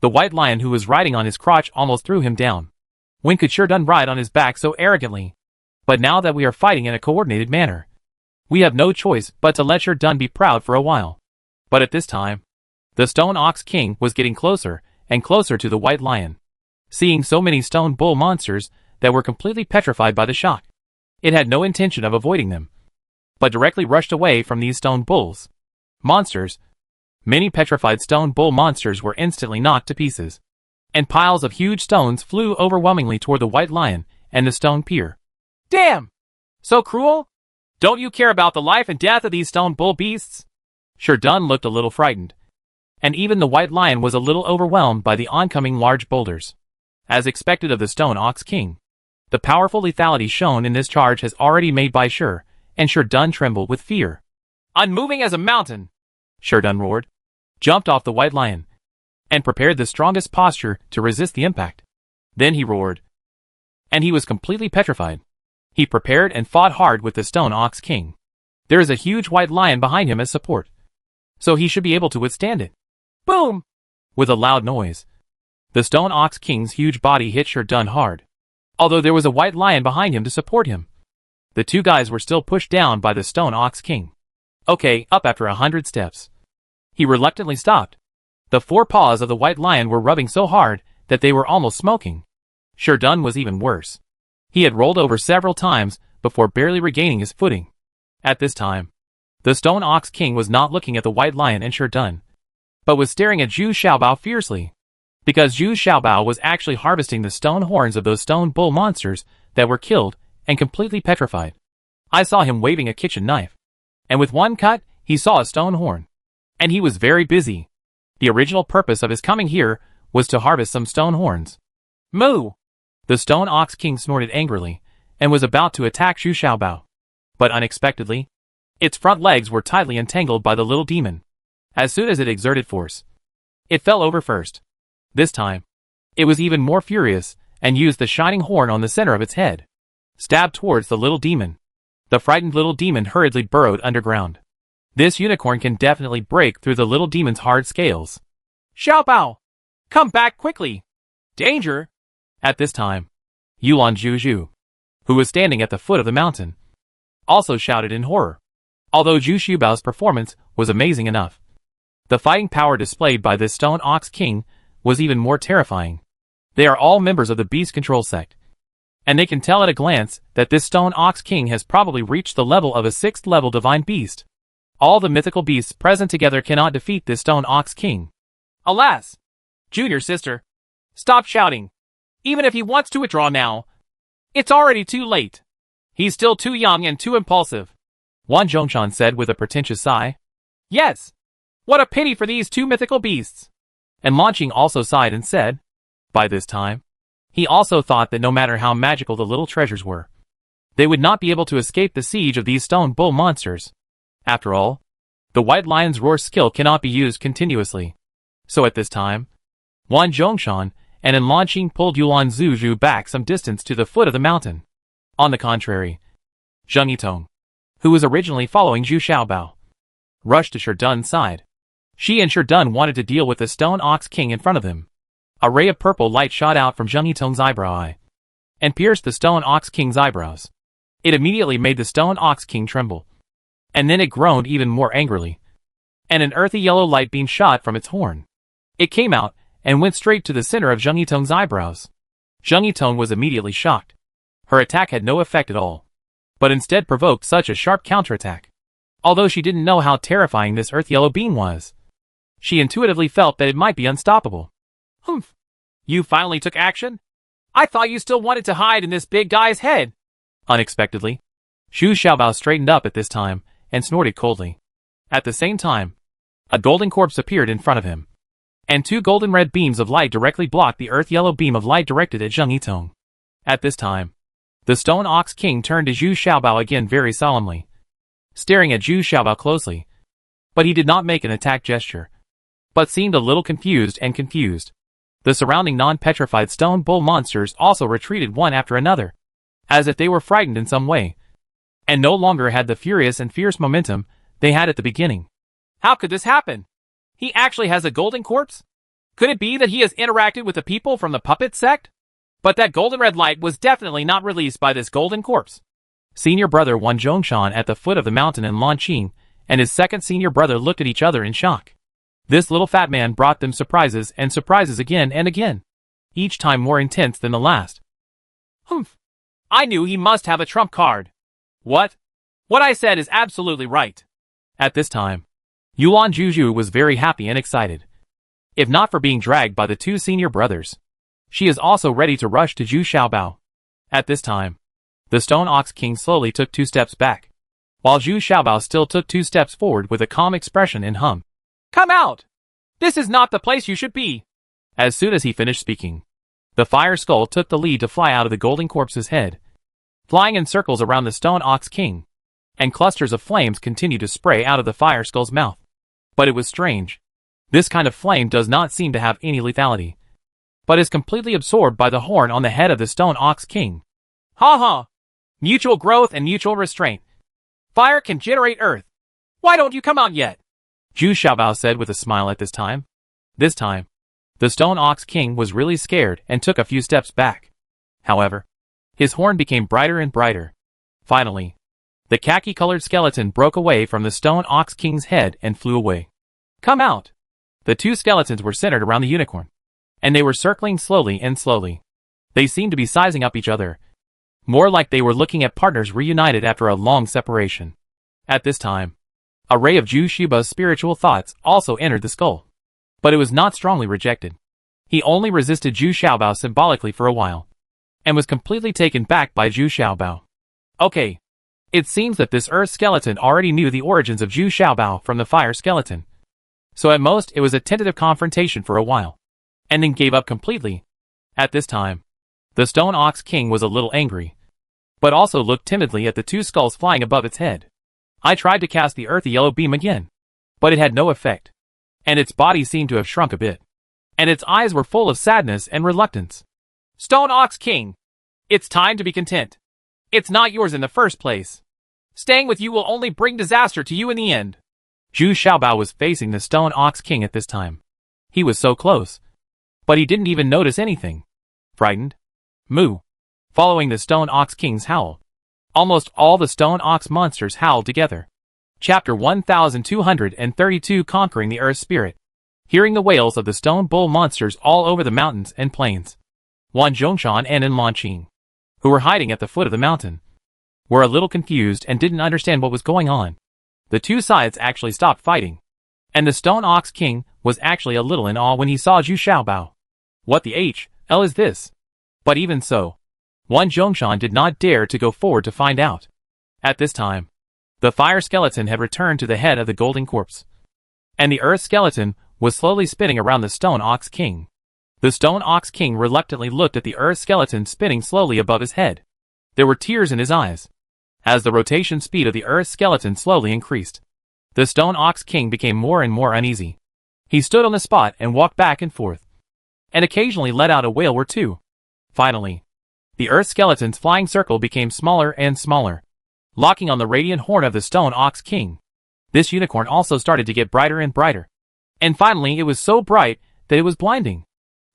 The white lion who was riding on his crotch almost threw him down. When could Sherdun ride on his back so arrogantly? But now that we are fighting in a coordinated manner, we have no choice but to let Sherdun be proud for a while. But at this time, the Stone Ox King was getting closer and closer to the white lion. Seeing so many stone bull monsters that were completely petrified by the shock, it had no intention of avoiding them, but directly rushed away from these stone bulls. Monsters. Many petrified stone bull monsters were instantly knocked to pieces, and piles of huge stones flew overwhelmingly toward the white lion and the stone pier. Damn! So cruel? Don't you care about the life and death of these stone bull beasts? Sherdun looked a little frightened, and even the white lion was a little overwhelmed by the oncoming large boulders. As expected of the Stone Ox King, the powerful lethality shown in this charge has already made by Shur, and Sherdun trembled with fear. Unmoving as a mountain! Sherdun roared, jumped off the white lion, and prepared the strongest posture to resist the impact. Then he roared, and he was completely petrified. He prepared and fought hard with the Stone Ox King. There is a huge white lion behind him as support, so he should be able to withstand it. Boom! With a loud noise, the Stone Ox King's huge body hit Sherdun hard, although there was a white lion behind him to support him. The two guys were still pushed down by the Stone Ox King. Okay, up after 100 steps. He reluctantly stopped. The 4 paws of the white lion were rubbing so hard that they were almost smoking. Sherdun was even worse. He had rolled over several times before barely regaining his footing. At this time, the Stone Ox King was not looking at the white lion and Sherdun, but was staring at Zhu Xiaobao fiercely, because Zhu Xiaobao was actually harvesting the stone horns of those stone bull monsters that were killed and completely petrified. I saw him waving a kitchen knife, and with one cut, he saw a stone horn. And he was very busy. The original purpose of his coming here was to harvest some stone horns. Moo! The Stone Ox King snorted angrily, and was about to attack Zhu Xiaobao. But unexpectedly, its front legs were tightly entangled by the little demon. As soon as it exerted force, it fell over first. This time, it was even more furious, and used the shining horn on the center of its head, stabbed towards the little demon. The frightened little demon hurriedly burrowed underground. This unicorn can definitely break through the little demon's hard scales. Xiaobao! Come back quickly! Danger! At this time, Yuan Zhu, who was standing at the foot of the mountain, also shouted in horror. Although Zhu Xiaobao's performance was amazing enough, the fighting power displayed by this Stone Ox King was even more terrifying. They are all members of the Beast Control sect, and they can tell at a glance that this stone ox king has probably reached the level of a 6th level divine beast. All the mythical beasts present together cannot defeat this stone ox king. Alas! Junior sister, stop shouting. Even if he wants to withdraw now, it's already too late. He's still too young and too impulsive. Wan Zhongshan said with a pretentious sigh. Yes. What a pity for these two mythical beasts. And Lan Qing also sighed and said, by this time, he also thought that no matter how magical the little treasures were, they would not be able to escape the siege of these stone bull monsters. After all, the White Lion's roar skill cannot be used continuously. So at this time, Wan Zhongshan and Lan Qing pulled Yuan Zhuzhu back some distance to the foot of the mountain. On the contrary, Zheng Yitong, who was originally following Zhu Xiaobao, rushed to Sherdun's side. She and Sherdun wanted to deal with the stone ox king in front of them. A ray of purple light shot out from Zheng Yitong's eyebrow eye and pierced the stone ox king's eyebrows. It immediately made the stone ox king tremble. And then it groaned even more angrily, and an earthy yellow light beam shot from its horn. It came out and went straight to the center of Zheng Yitong's eyebrows. Zheng Yitong was immediately shocked. Her attack had no effect at all, but instead provoked such a sharp counterattack. Although she didn't know how terrifying this earth yellow beam was, she intuitively felt that it might be unstoppable. Humph! You finally took action? I thought you still wanted to hide in this big guy's head. Unexpectedly, Zhu Xiaobao straightened up at this time and snorted coldly. At the same time, a golden corpse appeared in front of him, and two golden red beams of light directly blocked the earth yellow beam of light directed at Zheng Yitong. At this time, the stone ox king turned to Zhu Xiaobao again very solemnly, staring at Zhu Xiaobao closely. But he did not make an attack gesture, but seemed a little confused. The surrounding non-petrified stone bull monsters also retreated one after another, as if they were frightened in some way, and no longer had the furious and fierce momentum they had at the beginning. How could this happen? He actually has a golden corpse? Could it be that he has interacted with the people from the puppet sect? But that golden red light was definitely not released by this golden corpse. Senior brother Wan Zhongshan at the foot of the mountain and Lan Qing and his second senior brother looked at each other in shock. This little fat man brought them surprises and surprises again and again, each time more intense than the last. Humph! I knew he must have a trump card. What? What I said is absolutely right. At this time, Yuan Zhuzhu was very happy and excited. If not for being dragged by the two senior brothers, she is also ready to rush to Zhu Xiaobao. At this time, the stone ox king slowly took 2 steps back, while Zhu Xiaobao still took 2 steps forward with a calm expression and hum. Come out! This is not the place you should be! As soon as he finished speaking, the fire skull took the lead to fly out of the golden corpse's head, flying in circles around the stone ox king, and clusters of flames continued to spray out of the fire skull's mouth. But it was strange. This kind of flame does not seem to have any lethality, but is completely absorbed by the horn on the head of the stone ox king. Ha ha! Mutual growth and mutual restraint. Fire can generate earth. Why don't you come out yet? Zhu Xiaobao said with a smile at this time. This time, the stone ox king was really scared and took a few steps back. However, his horn became brighter and brighter. Finally, the khaki-colored skeleton broke away from the stone ox king's head and flew away. Come out! The 2 skeletons were centered around the unicorn, and they were circling slowly and slowly. They seemed to be sizing up each other, more like they were looking at partners reunited after a long separation. At this time, a ray of Zhu Xiaobao's spiritual thoughts also entered the skull, but it was not strongly rejected. He only resisted Zhu Xiaobao symbolically for a while, and was completely taken back by Zhu Xiaobao. Okay. It seems that this earth skeleton already knew the origins of Zhu Xiaobao from the fire skeleton. So at most it was a tentative confrontation for a while, and then gave up completely. At this time, the stone ox king was a little angry, but also looked timidly at the 2 skulls flying above its head. I tried to cast the earthy yellow beam again, but it had no effect, and its body seemed to have shrunk a bit, and its eyes were full of sadness and reluctance. Stone ox king! It's time to be content. It's not yours in the first place. Staying with you will only bring disaster to you in the end. Zhu Xiaobao was facing the stone ox king at this time. He was so close, but he didn't even notice anything. Frightened? Moo. Following the stone ox king's howl, almost all the stone ox monsters howled together. Chapter 1232 Conquering the Earth Spirit. Hearing the wails of the stone bull monsters all over the mountains and plains, Wan Zhongshan and Lan Qing who were hiding at the foot of the mountain, were a little confused and didn't understand what was going on. The two sides actually stopped fighting, and the Stone Ox King was actually a little in awe when he saw Zhu Xiaobao. What the hell is this? But even so, Wan Zhongshan did not dare to go forward to find out. At this time, the fire skeleton had returned to the head of the golden corpse, and the earth skeleton was slowly spinning around the Stone Ox King. The Stone Ox King reluctantly looked at the earth skeleton spinning slowly above his head. There were tears in his eyes. As the rotation speed of the earth skeleton slowly increased, the Stone Ox King became more and more uneasy. He stood on the spot and walked back and forth, and occasionally let out a wail or two. Finally, the earth skeleton's flying circle became smaller and smaller, locking on the radiant horn of the Stone Ox King. This unicorn also started to get brighter and brighter, and finally it was so bright that it was blinding.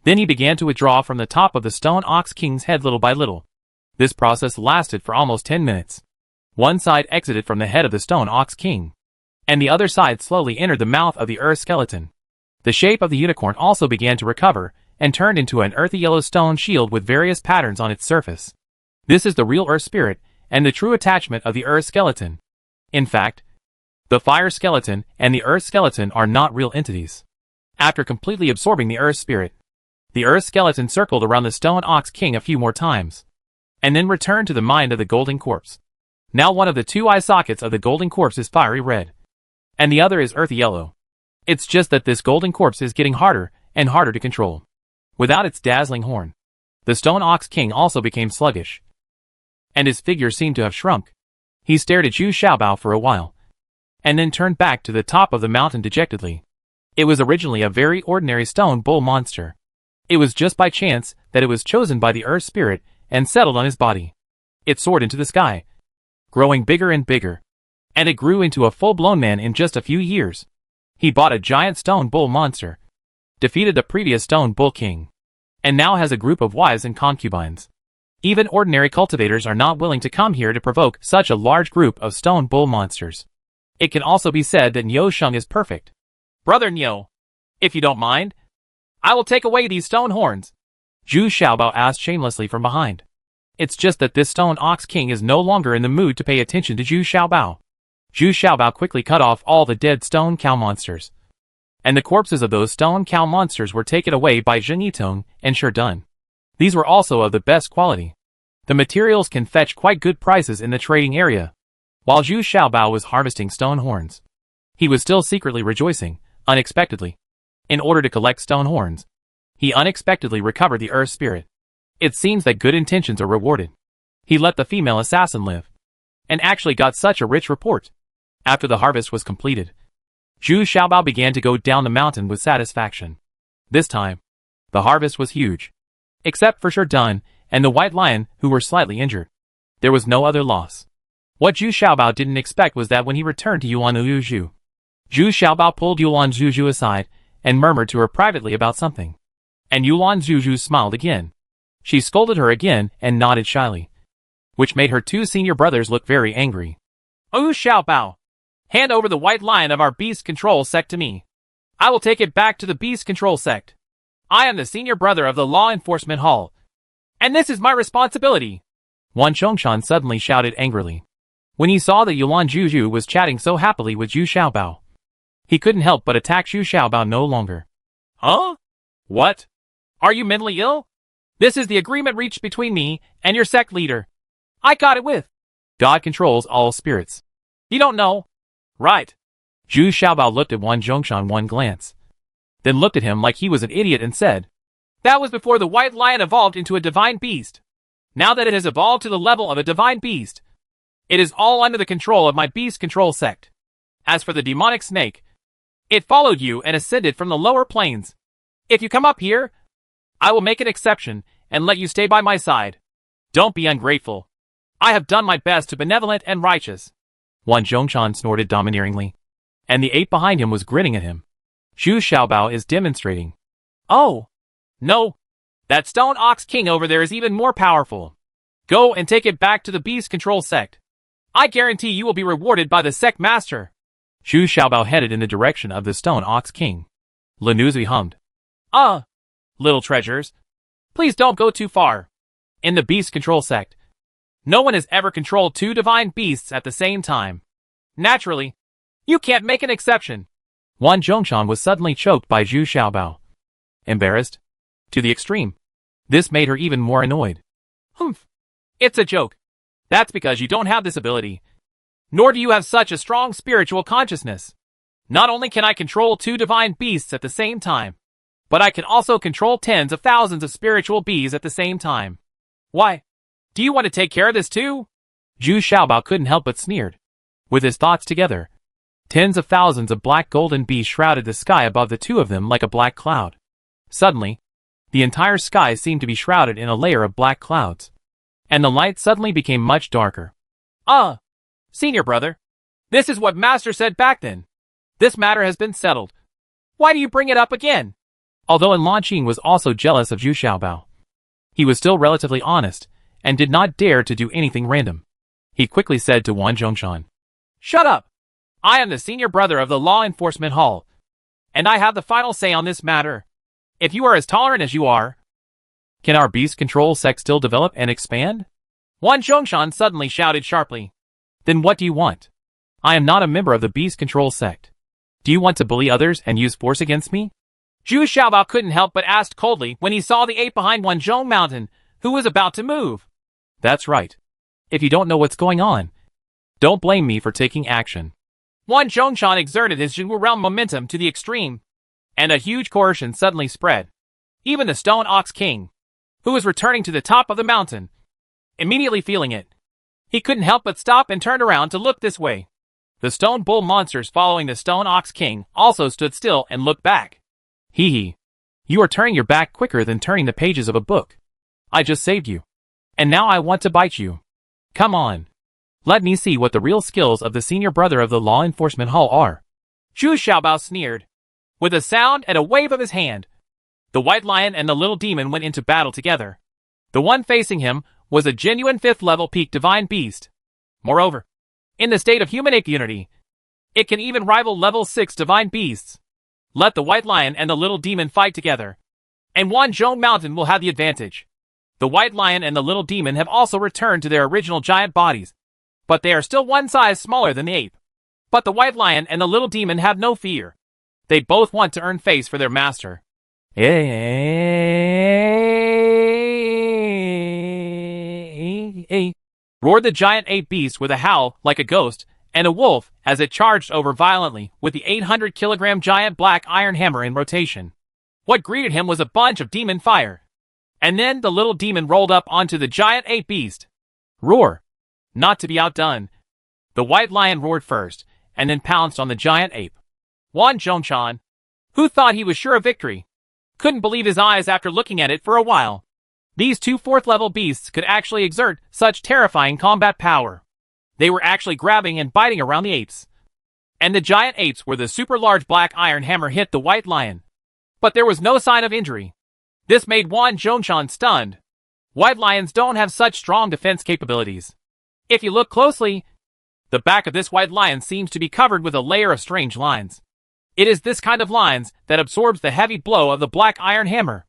Then he began to withdraw from the top of the Stone Ox King's head little by little. This process lasted for almost 10 minutes. One side exited from the head of the Stone Ox King, and the other side slowly entered the mouth of the earth skeleton. The shape of the unicorn also began to recover, and turned into an earthy yellow stone shield with various patterns on its surface. This is the real earth spirit, and the true attachment of the earth skeleton. In fact, the fire skeleton and the earth skeleton are not real entities. After completely absorbing the earth spirit, the earth skeleton circled around the Stone Ox King a few more times, and then returned to the mind of the golden corpse. Now one of the two eye sockets of the golden corpse is fiery red, and the other is earthy yellow. It's just that this golden corpse is getting harder and harder to control. Without its dazzling horn, the Stone Ox King also became sluggish, and his figure seemed to have shrunk. He stared at Zhu Xiaobao for a while, and then turned back to the top of the mountain dejectedly. It was originally a very ordinary stone bull monster. It was just by chance that it was chosen by the earth spirit and settled on his body. It soared into the sky, growing bigger and bigger, and it grew into a full-blown man in just a few years. He bought a giant stone bull monster, defeated the previous stone bull king, and now has a group of wives and concubines. Even ordinary cultivators are not willing to come here to provoke such a large group of stone bull monsters. It can also be said that Niu Sheng is perfect. Brother Niu, if you don't mind, I will take away these stone horns, Zhu Xiaobao asked shamelessly from behind. It's just that this Stone Ox King is no longer in the mood to pay attention to Zhu Xiaobao. Zhu Xiaobao quickly cut off all the dead stone cow monsters, and the corpses of those stone cow monsters were taken away by Zheng Yitong and Shi Dun. These were also of the best quality. The materials can fetch quite good prices in the trading area. While Zhu Xiaobao was harvesting stone horns, he was still secretly rejoicing, unexpectedly. In order to collect stone horns, he unexpectedly recovered the earth spirit. It seems that good intentions are rewarded. He let the female assassin live, and actually got such a rich report. After the harvest was completed, Zhu Xiaobao began to go down the mountain with satisfaction. This time, the harvest was huge. Except for Shi Dun and the white lion, who were slightly injured, there was no other loss. What Zhu Xiaobao didn't expect was that when he returned to Yuan Zhu, Zhu Xiaobao pulled Yuan Zhu aside and murmured to her privately about something. And Yuan Zhu smiled again. She scolded her again and nodded shyly, which made her two senior brothers look very angry. Oh Xiaobao, hand over the white lion of our beast control sect to me. I will take it back to the beast control sect. I am the senior brother of the law enforcement hall, and this is my responsibility. Wan Zhongshan suddenly shouted angrily, when he saw that Yuan Zhu was chatting so happily with Zhu Xiaobao. He couldn't help but attack Zhu Xiaobao no longer. Huh? What? Are you mentally ill? This is the agreement reached between me and your sect leader. I got it with. God controls all spirits. You don't know. Right. Zhu Xiaobao looked at Wan Zhongshan one glance, then looked at him like he was an idiot and said, that was before the white lion evolved into a divine beast. Now that it has evolved to the level of a divine beast, it is all under the control of my beast control sect. As for the demonic snake, it followed you and ascended from the lower planes. If you come up here, I will make an exception and let you stay by my side. Don't be ungrateful. I have done my best to be benevolent and righteous. Wan Zhongshan snorted domineeringly, and the ape behind him was grinning at him. Zhu Xiaobao is demonstrating. Oh, no. That Stone Ox King over there is even more powerful. Go and take it back to the beast control sect. I guarantee you will be rewarded by the sect master. Zhu Xiaobao headed in the direction of the Stone Ox King. Lanuzui hummed. Little treasures, please don't go too far. In the beast control sect, No one has ever controlled two divine beasts at the same time. Naturally, you can't make an exception. Wang Zhongshan was suddenly choked by Zhu Xiaobao. Embarrassed to the extreme. This made her even more annoyed. Humph. It's a joke. That's because you don't have this ability. Nor do you have such a strong spiritual consciousness. Not only can I control two divine beasts at the same time, but I can also control tens of thousands of spiritual bees at the same time. Why? Do you want to take care of this too? Zhu Xiaobao couldn't help but sneered. With his thoughts together, tens of thousands of black golden bees shrouded the sky above the two of them like a black cloud. Suddenly, the entire sky seemed to be shrouded in a layer of black clouds, and the light suddenly became much darker. Senior brother, this is what Master said back then. This matter has been settled. Why do you bring it up again? Although Lan Qing was also jealous of Zhu Xiaobao, he was still relatively honest and did not dare to do anything random. He quickly said to Wang Zhongshan, "Shut up! I am the senior brother of the Law Enforcement Hall, and I have the final say on this matter. If you are as tolerant as you are, can our beast control sect still develop and expand?" Wang Zhongshan suddenly shouted sharply. "Then what do you want? I am not a member of the beast control sect. Do you want to bully others and use force against me?" Zhu Xiaobao couldn't help but ask coldly when he saw the ape behind Wanzhong Mountain, who was about to move. "That's right. If you don't know what's going on, don't blame me for taking action." Wang Zhongshan exerted his Zhu realm momentum to the extreme, and a huge coercion suddenly spread. Even the Stone Ox King, who was returning to the top of the mountain, immediately feeling it. He couldn't help but stop and turn around to look this way. The Stone Bull monsters following the Stone Ox King also stood still and looked back. Hee hee. You are turning your back quicker than turning the pages of a book. I just saved you. And now I want to bite you. Come on. Let me see what the real skills of the senior brother of the Law Enforcement Hall are. Zhu Xiaobao sneered. With a sound and a wave of his hand, the White Lion and the Little Demon went into battle together. The one facing him was a genuine 5th level peak divine beast. Moreover, in the state of humanic unity, it can even rival level 6 divine beasts. Let the White Lion and the Little Demon fight together, and Wanzhong Mountain will have the advantage. The White Lion and the Little Demon have also returned to their original giant bodies, but they are still one size smaller than the ape. But the White Lion and the Little Demon have no fear. They both want to earn face for their master. Roared the giant ape beast with a howl like a ghost and a wolf as it charged over violently with the 800-kilogram giant black iron hammer in rotation. What greeted him was a bunch of demon fire. And then the little demon rolled up onto the giant ape beast. Roar! Not to be outdone, the White Lion roared first, and then pounced on the giant ape. Wang Zhongshan, who thought he was sure of victory, couldn't believe his eyes after looking at it for a while. These two 4th-level beasts could actually exert such terrifying combat power. They were actually grabbing and biting around the apes. And the giant apes where the super-large black iron hammer hit the White Lion. But there was no sign of injury. This made Wang Zhongshan stunned. White lions don't have such strong defense capabilities. If you look closely, the back of this white lion seems to be covered with a layer of strange lines. It is this kind of lines that absorbs the heavy blow of the black iron hammer.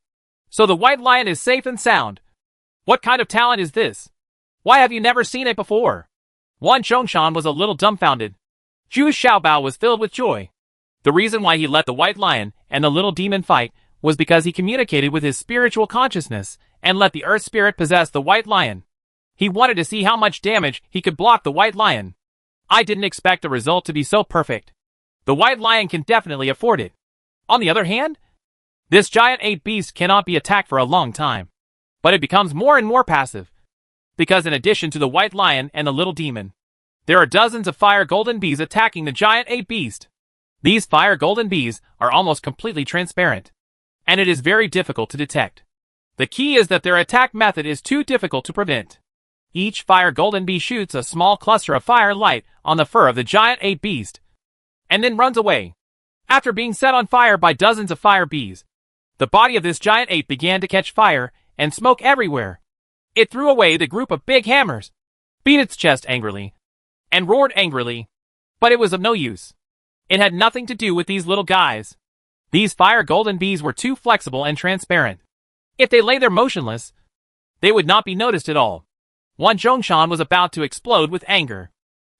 So the White Lion is safe and sound. What kind of talent is this? Why have you never seen it before? Wang Zhongshan was a little dumbfounded. Zhu Xiaobao was filled with joy. The reason why he let the White Lion and the Little Demon fight was because he communicated with his spiritual consciousness and let the Earth Spirit possess the White Lion. He wanted to see how much damage he could block the White Lion. I didn't expect the result to be so perfect. The White Lion can definitely afford it. On the other hand, this giant ape beast cannot be attacked for a long time. But it becomes more and more passive. Because in addition to the White Lion and the Little Demon, there are dozens of fire golden bees attacking the giant ape beast. These fire golden bees are almost completely transparent, and it is very difficult to detect. The key is that their attack method is too difficult to prevent. Each fire golden bee shoots a small cluster of fire light on the fur of the giant ape beast, and then runs away. After being set on fire by dozens of fire bees, the body of this giant ape began to catch fire and smoke everywhere. It threw away the group of big hammers, beat its chest angrily, and roared angrily. But it was of no use. It had nothing to do with these little guys. These fire golden bees were too flexible and transparent. If they lay there motionless, they would not be noticed at all. Wan Zhongshan was about to explode with anger.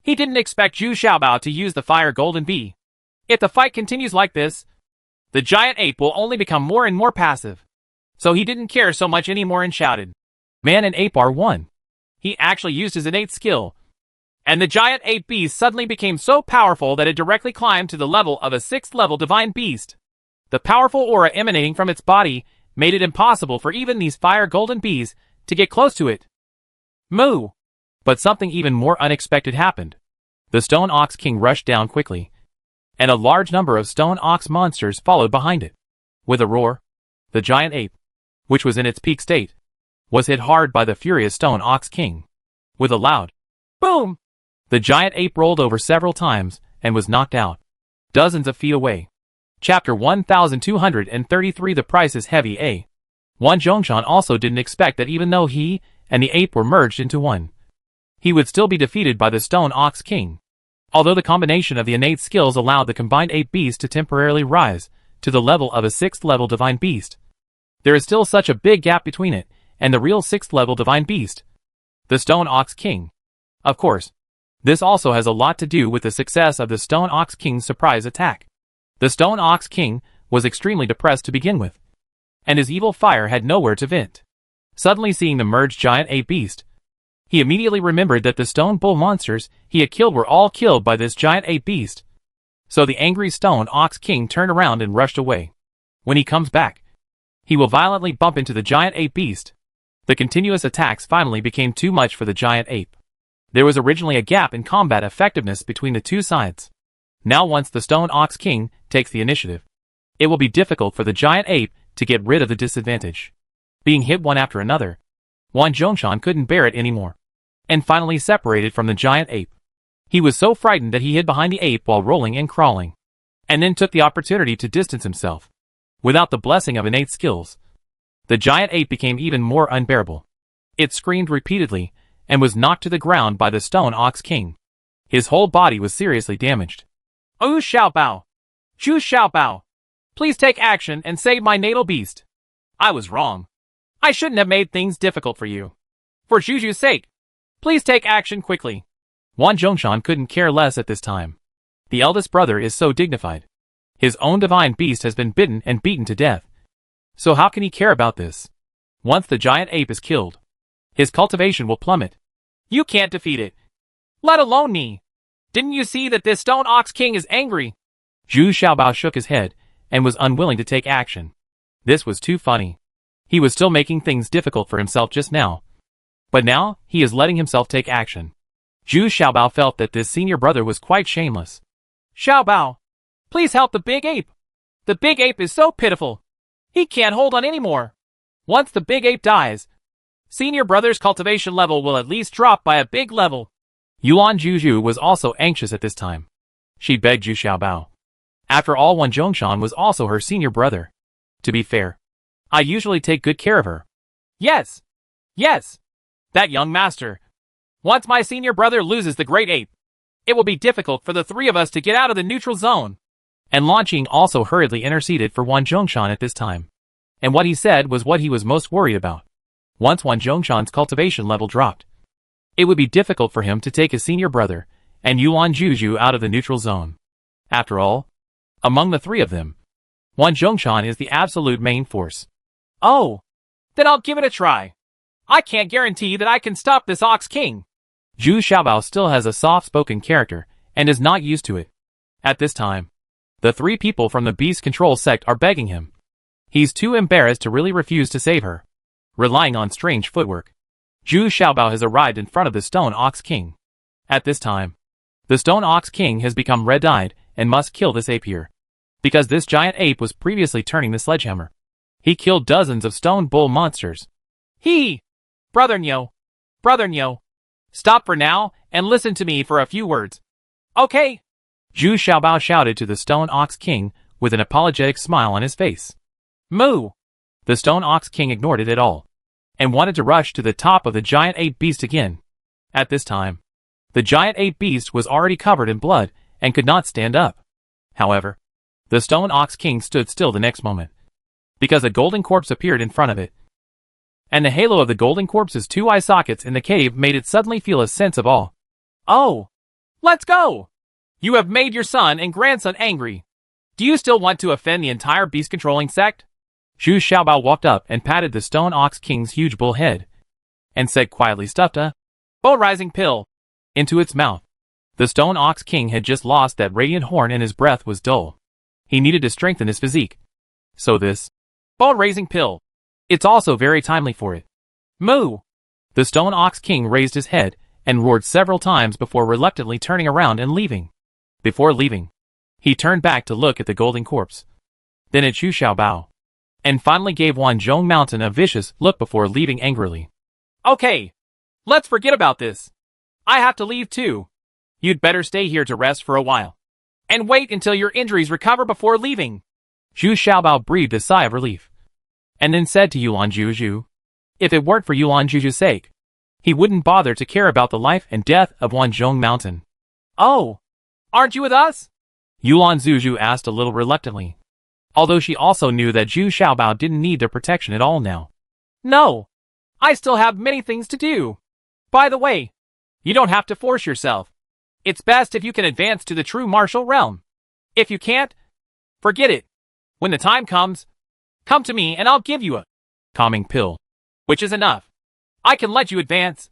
He didn't expect Zhu Xiaobao to use the fire golden bee. If the fight continues like this, the giant ape will only become more and more passive. So he didn't care so much anymore and shouted, "Man and ape are one." He actually used his innate skill, and the giant ape beast suddenly became so powerful that it directly climbed to the level of a 6th level divine beast. The powerful aura emanating from its body made it impossible for even these fire golden bees to get close to it. Moo! But something even more unexpected happened. The Stone Ox King rushed down quickly, and a large number of Stone Ox monsters followed behind it. With a roar, the giant ape, which was in its peak state, was hit hard by the furious Stone Ox King. With a loud boom, the giant ape rolled over several times and was knocked out, dozens of feet away. Chapter 1233. The price is heavy. Wan Zhongshan also didn't expect that even though he and the ape were merged into one, he would still be defeated by the Stone Ox King. Although the combination of the innate skills allowed the combined ape beast to temporarily rise to the level of a 6th level divine beast, there is still such a big gap between it and the real 6th level divine beast, the Stone Ox King. Of course, this also has a lot to do with the success of the Stone Ox King's surprise attack. The Stone Ox King was extremely depressed to begin with, and his evil fire had nowhere to vent. Suddenly seeing the merged giant ape beast, he immediately remembered that the stone bull monsters he had killed were all killed by this giant ape beast. So the angry Stone Ox King turned around and rushed away. When he comes back, he will violently bump into the giant ape beast. The continuous attacks finally became too much for the giant ape. There was originally a gap in combat effectiveness between the two sides. Now once the Stone Ox King takes the initiative, it will be difficult for the giant ape to get rid of the disadvantage. Being hit one after another, Wan Zhongshan couldn't bear it anymore, and finally separated from the giant ape. He was so frightened that he hid behind the ape while rolling and crawling, and then took the opportunity to distance himself. Without the blessing of innate skills, the giant ape became even more unbearable. It screamed repeatedly, and was knocked to the ground by the Stone Ox King. His whole body was seriously damaged. "Oh Xiaobao! Zhu Xiaobao! Please take action and save my natal beast. I was wrong. I shouldn't have made things difficult for you. For Zhu's sake, please take action quickly." Wan Zhongshan couldn't care less at this time. The eldest brother is so dignified. His own divine beast has been bitten and beaten to death. So how can he care about this? Once the giant ape is killed, his cultivation will plummet. You can't defeat it, let alone me. Didn't you see that this Stone Ox King is angry? Zhu Xiaobao shook his head and was unwilling to take action. This was too funny. He was still making things difficult for himself just now, but now he is letting himself take action. Zhu Xiaobao felt that this senior brother was quite shameless. "Xiaobao, please help the big ape. The big ape is so pitiful. He can't hold on anymore. Once the big ape dies, senior brother's cultivation level will at least drop by a big level." Yuan Juju was also anxious at this time. She begged Zhu Xiaobao. After all, Wan Zhongshan was also her senior brother. To be fair, I usually take good care of her. Yes, yes, that young master. Once my senior brother loses the great ape, it will be difficult for the three of us to get out of the neutral zone. And Lan Qing also hurriedly interceded for Wan Zhongshan at this time. And what he said was what he was most worried about. Once Wan Zhongshan's cultivation level dropped, it would be difficult for him to take his senior brother and Yuan Juju out of the neutral zone. After all, among the three of them, Wan Zhongshan is the absolute main force. Oh, then I'll give it a try. I can't guarantee that I can stop this Ox King. Zhu Xiaobao still has a soft-spoken character and is not used to it. At this time, the three people from the Beast Control sect are begging him. He's too embarrassed to really refuse to save her. Relying on strange footwork, Zhu Xiaobao has arrived in front of the Stone Ox King. At this time, the Stone Ox King has become red-eyed and must kill this ape here, because this giant ape was previously turning the sledgehammer. He killed dozens of stone bull monsters. Brother Nyo, stop for now and listen to me for a few words. Okay? Zhu Xiaobao shouted to the Stone Ox King with an apologetic smile on his face. Moo! The Stone Ox King ignored it at all, and wanted to rush to the top of the giant ape beast again. At this time, the giant ape beast was already covered in blood and could not stand up. However, the Stone Ox King stood still the next moment, because a golden corpse appeared in front of it. and the halo of the golden corpse's two eye sockets in the cave made it suddenly feel a sense of awe. Oh! Let's go! You have made your son and grandson angry. Do you still want to offend the entire beast-controlling sect? Zhu Xiaobao walked up and patted the stone ox king's huge bull head, and said quietly, stuffed a bone-rising pill into its mouth. The stone ox king had just lost that radiant horn and his breath was dull. He needed to strengthen his physique. So this bone-raising pill, it's also very timely for it. Moo! The stone ox king raised his head and roared several times before reluctantly turning around and leaving. Before leaving, he turned back to look at the golden corpse, then at Zhu Xiaobao, and finally gave Wanzhong Mountain a vicious look before leaving angrily. Okay, let's forget about this. I have to leave too. You'd better stay here to rest for a while, and wait until your injuries recover before leaving. Zhu Xiaobao breathed a sigh of relief, and then said to Yuan Zhuzhu, if it weren't for Yuan Zhuzhu's sake, he wouldn't bother to care about the life and death of Wanzhong Mountain. Oh, aren't you with us? Yuan Zhuzhu asked a little reluctantly, although she also knew that Zhu Xiaobao didn't need their protection at all now. No, I still have many things to do. By the way, you don't have to force yourself. It's best if you can advance to the true martial realm. If you can't, forget it. When the time comes, come to me and I'll give you a calming pill, which is enough. I can let you advance.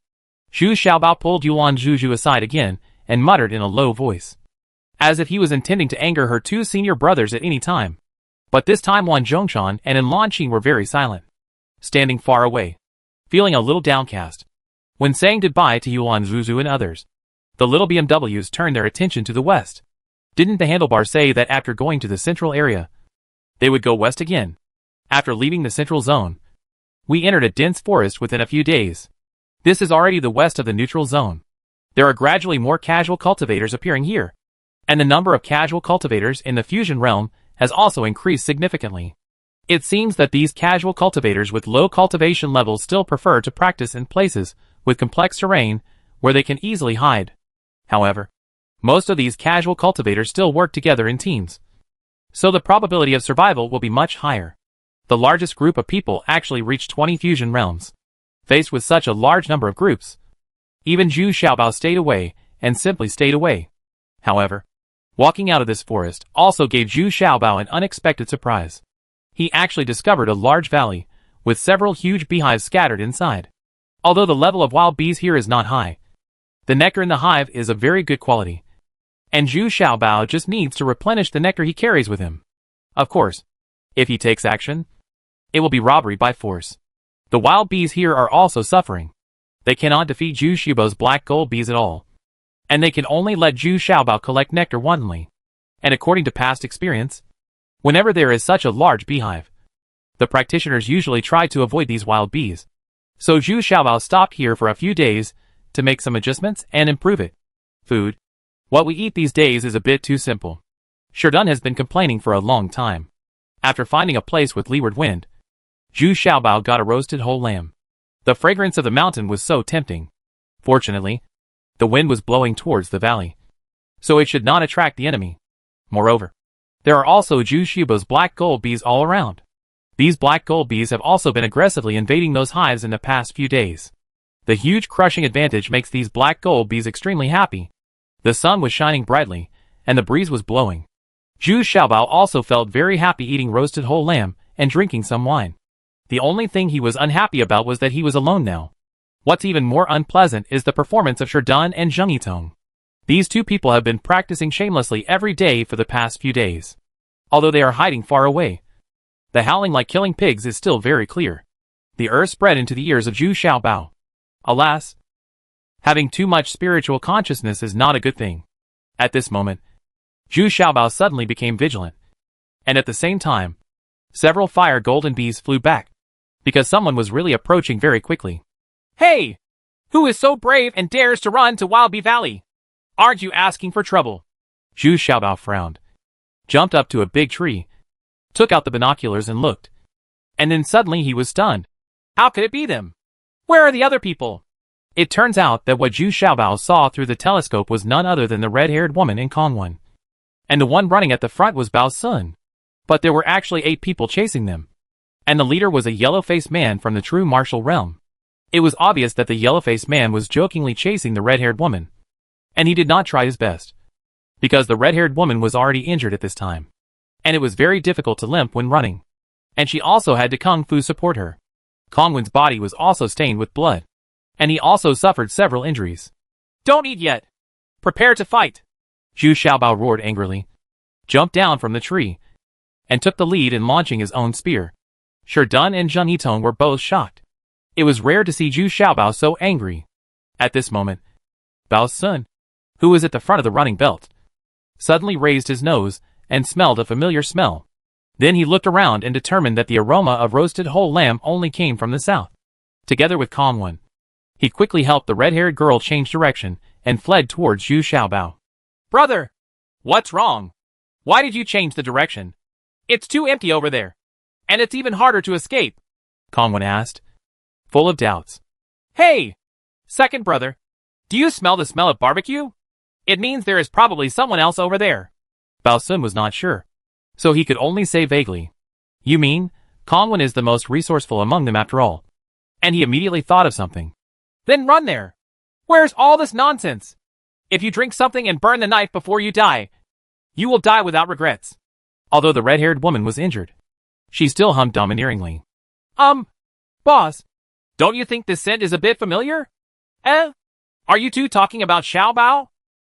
Zhu Xiaobao pulled Yuan Zhuzhu aside again and muttered in a low voice, as if he was intending to anger her two senior brothers at any time. But this time Wan Zhongshan and Lan Qing were very silent, standing far away, feeling a little downcast. When saying goodbye to Yuan Zhuzhu and others, the little BMWs turned their attention to the west. Didn't the handlebar say that after going to the central area, they would go west again? After leaving the central zone, we entered a dense forest within a few days. This is already the west of the neutral zone. There are gradually more casual cultivators appearing here, and the number of casual cultivators in the fusion realm has also increased significantly. It seems that these casual cultivators with low cultivation levels still prefer to practice in places with complex terrain where they can easily hide. However, most of these casual cultivators still work together in teams, so the probability of survival will be much higher. The largest group of people actually reached 20 fusion realms. Faced with such a large number of groups, even Zhu Xiaobao stayed away and simply stayed away. However, walking out of this forest also gave Zhu Xiaobao an unexpected surprise. He actually discovered a large valley with several huge beehives scattered inside. Although the level of wild bees here is not high, the nectar in the hive is of very good quality, and Zhu Xiaobao just needs to replenish the nectar he carries with him. Of course, if he takes action, it will be robbery by force. The wild bees here are also suffering. They cannot defeat Zhu Xiaobao's black gold bees at all, and they can only let Zhu Xiaobao collect nectar wantonly. And according to past experience, whenever there is such a large beehive, the practitioners usually try to avoid these wild bees. So Zhu Xiaobao stopped here for a few days to make some adjustments and improve it. Food. What we eat these days is a bit too simple. Sherdun has been complaining for a long time. After finding a place with leeward wind, Zhu Xiaobao got a roasted whole lamb. The fragrance of the mountain was so tempting. Fortunately, the wind was blowing towards the valley, so it should not attract the enemy. Moreover, there are also Zhu Xiaobao's black gold bees all around. These black gold bees have also been aggressively invading those hives in the past few days. The huge crushing advantage makes these black gold bees extremely happy. The sun was shining brightly, and the breeze was blowing. Zhu Xiaobao also felt very happy eating roasted whole lamb and drinking some wine. The only thing he was unhappy about was that he was alone now. What's even more unpleasant is the performance of Sherdun and Zheng Yitong. These two people have been practicing shamelessly every day for the past few days. Although they are hiding far away, the howling like killing pigs is still very clear. The earth spread into the ears of Zhu Xiaobao. Alas, having too much spiritual consciousness is not a good thing. At this moment, Zhu Xiaobao suddenly became vigilant, and at the same time, several fire golden bees flew back, because someone was really approaching very quickly. Hey! Who is so brave and dares to run to Wild Bee Valley? Aren't you asking for trouble? Zhu Xiaobao frowned, jumped up to a big tree, took out the binoculars and looked. And then suddenly he was stunned. How could it be them? Where are the other people? It turns out that what Zhu Xiaobao saw through the telescope was none other than the red-haired woman in Kongwan. And the one running at the front was Bao Sun. But there were actually 8 people chasing them. And the leader was a yellow-faced man from the true martial realm. It was obvious that the yellow-faced man was jokingly chasing the red-haired woman. And he did not try his best. Because the red-haired woman was already injured at this time. And it was very difficult to limp when running. And she also had to kung fu support her. Kongwen's body was also stained with blood. And he also suffered several injuries. Don't eat yet. Prepare to fight. Zhu Xiaobao roared angrily, jumped down from the tree, and took the lead in launching his own spear. Shi Dun and Zheng Yitong were both shocked. It was rare to see Zhu Xiaobao so angry. At this moment, Bao Sun, who was at the front of the running belt, suddenly raised his nose and smelled a familiar smell. Then he looked around and determined that the aroma of roasted whole lamb only came from the south. Together with Kongwen, he quickly helped the red-haired girl change direction and fled towards Zhu Xiaobao. Brother! What's wrong? Why did you change the direction? It's too empty over there. And it's even harder to escape, Kongwen asked, full of doubts. Hey! Second brother, do you smell the smell of barbecue? It means there is probably someone else over there. Bao Sun was not sure, so he could only say vaguely. You mean, Kongwen is the most resourceful among them after all. And he immediately thought of something. Then run there. Where's all this nonsense? If you drink something and burn the knife before you die, you will die without regrets. Although the red-haired woman was injured, she still hummed domineeringly. Boss, don't you think this scent is a bit familiar? Are you two talking about Xiaobao?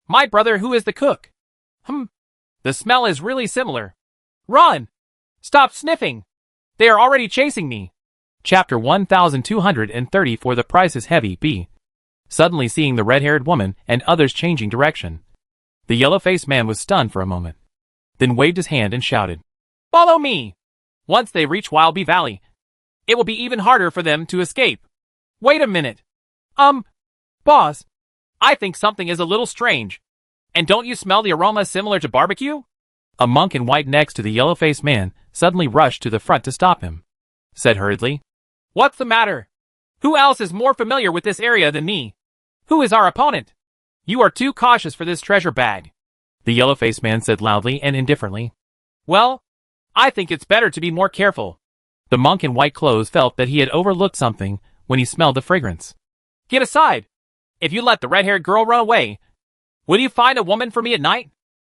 My brother who is the cook. The smell is really similar. Run! Stop sniffing! They are already chasing me. Chapter 1230 For the Price is Heavy B. Suddenly seeing the red-haired woman and others changing direction, the yellow-faced man was stunned for a moment, then waved his hand and shouted, Follow me! Once they reach Wild Bee Valley, it will be even harder for them to escape. Wait a minute. Boss, I think something is a little strange. And don't you smell the aroma similar to barbecue? A monk in white next to the yellow-faced man suddenly rushed to the front to stop him, said hurriedly, What's the matter? Who else is more familiar with this area than me? Who is our opponent? You are too cautious for this treasure bag, the yellow-faced man said loudly and indifferently. Well, I think it's better to be more careful. The monk in white clothes felt that he had overlooked something when he smelled the fragrance. Get aside! If you let the red-haired girl run away, will you find a woman for me at night?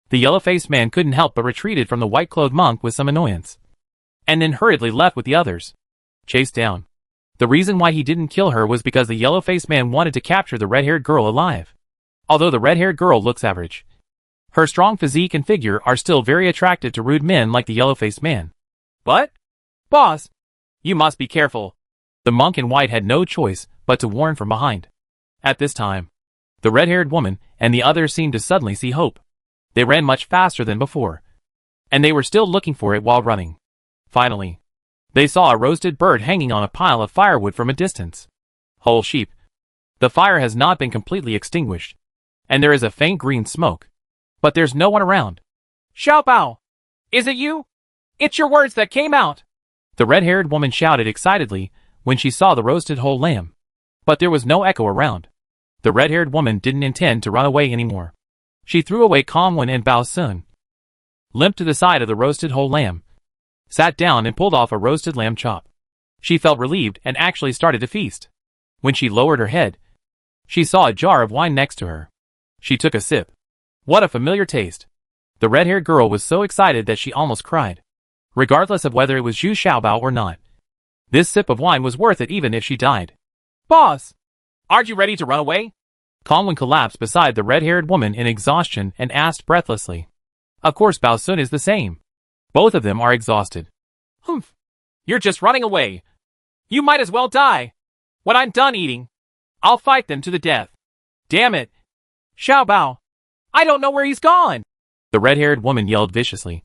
The yellow-faced man couldn't help but retreated from the white-clothed monk with some annoyance, and then hurriedly left with the others, chased down. The reason why he didn't kill her was because the yellow-faced man wanted to capture the red-haired girl alive. Although the red-haired girl looks average, her strong physique and figure are still very attractive to rude men like the yellow-faced man. But, boss, you must be careful. The monk in white had no choice but to warn from behind. At this time, the red-haired woman and the others seemed to suddenly see hope. They ran much faster than before, and they were still looking for it while running. Finally, they saw a roasted bird hanging on a pile of firewood from a distance. Whole sheep. The fire has not been completely extinguished, and there is a faint green smoke. But there's no one around. Xiaobao! Is it you? It's your words that came out! The red-haired woman shouted excitedly when she saw the roasted whole lamb. But there was no echo around. The red-haired woman didn't intend to run away anymore. She threw away Kongwen and Bao Sun, limped to the side of the roasted whole lamb, sat down and pulled off a roasted lamb chop. She felt relieved and actually started to feast. When she lowered her head, she saw a jar of wine next to her. She took a sip. What a familiar taste. The red-haired girl was so excited that she almost cried, regardless of whether it was Zhu Xiaobao or not. This sip of wine was worth it even if she died. Boss! Aren't you ready to run away? Kongwen collapsed beside the red-haired woman in exhaustion and asked breathlessly. Of course Bao Sun is the same. Both of them are exhausted. Humph! You're just running away. You might as well die. When I'm done eating, I'll fight them to the death. Damn it! Xiaobao! I don't know where he's gone! The red-haired woman yelled viciously.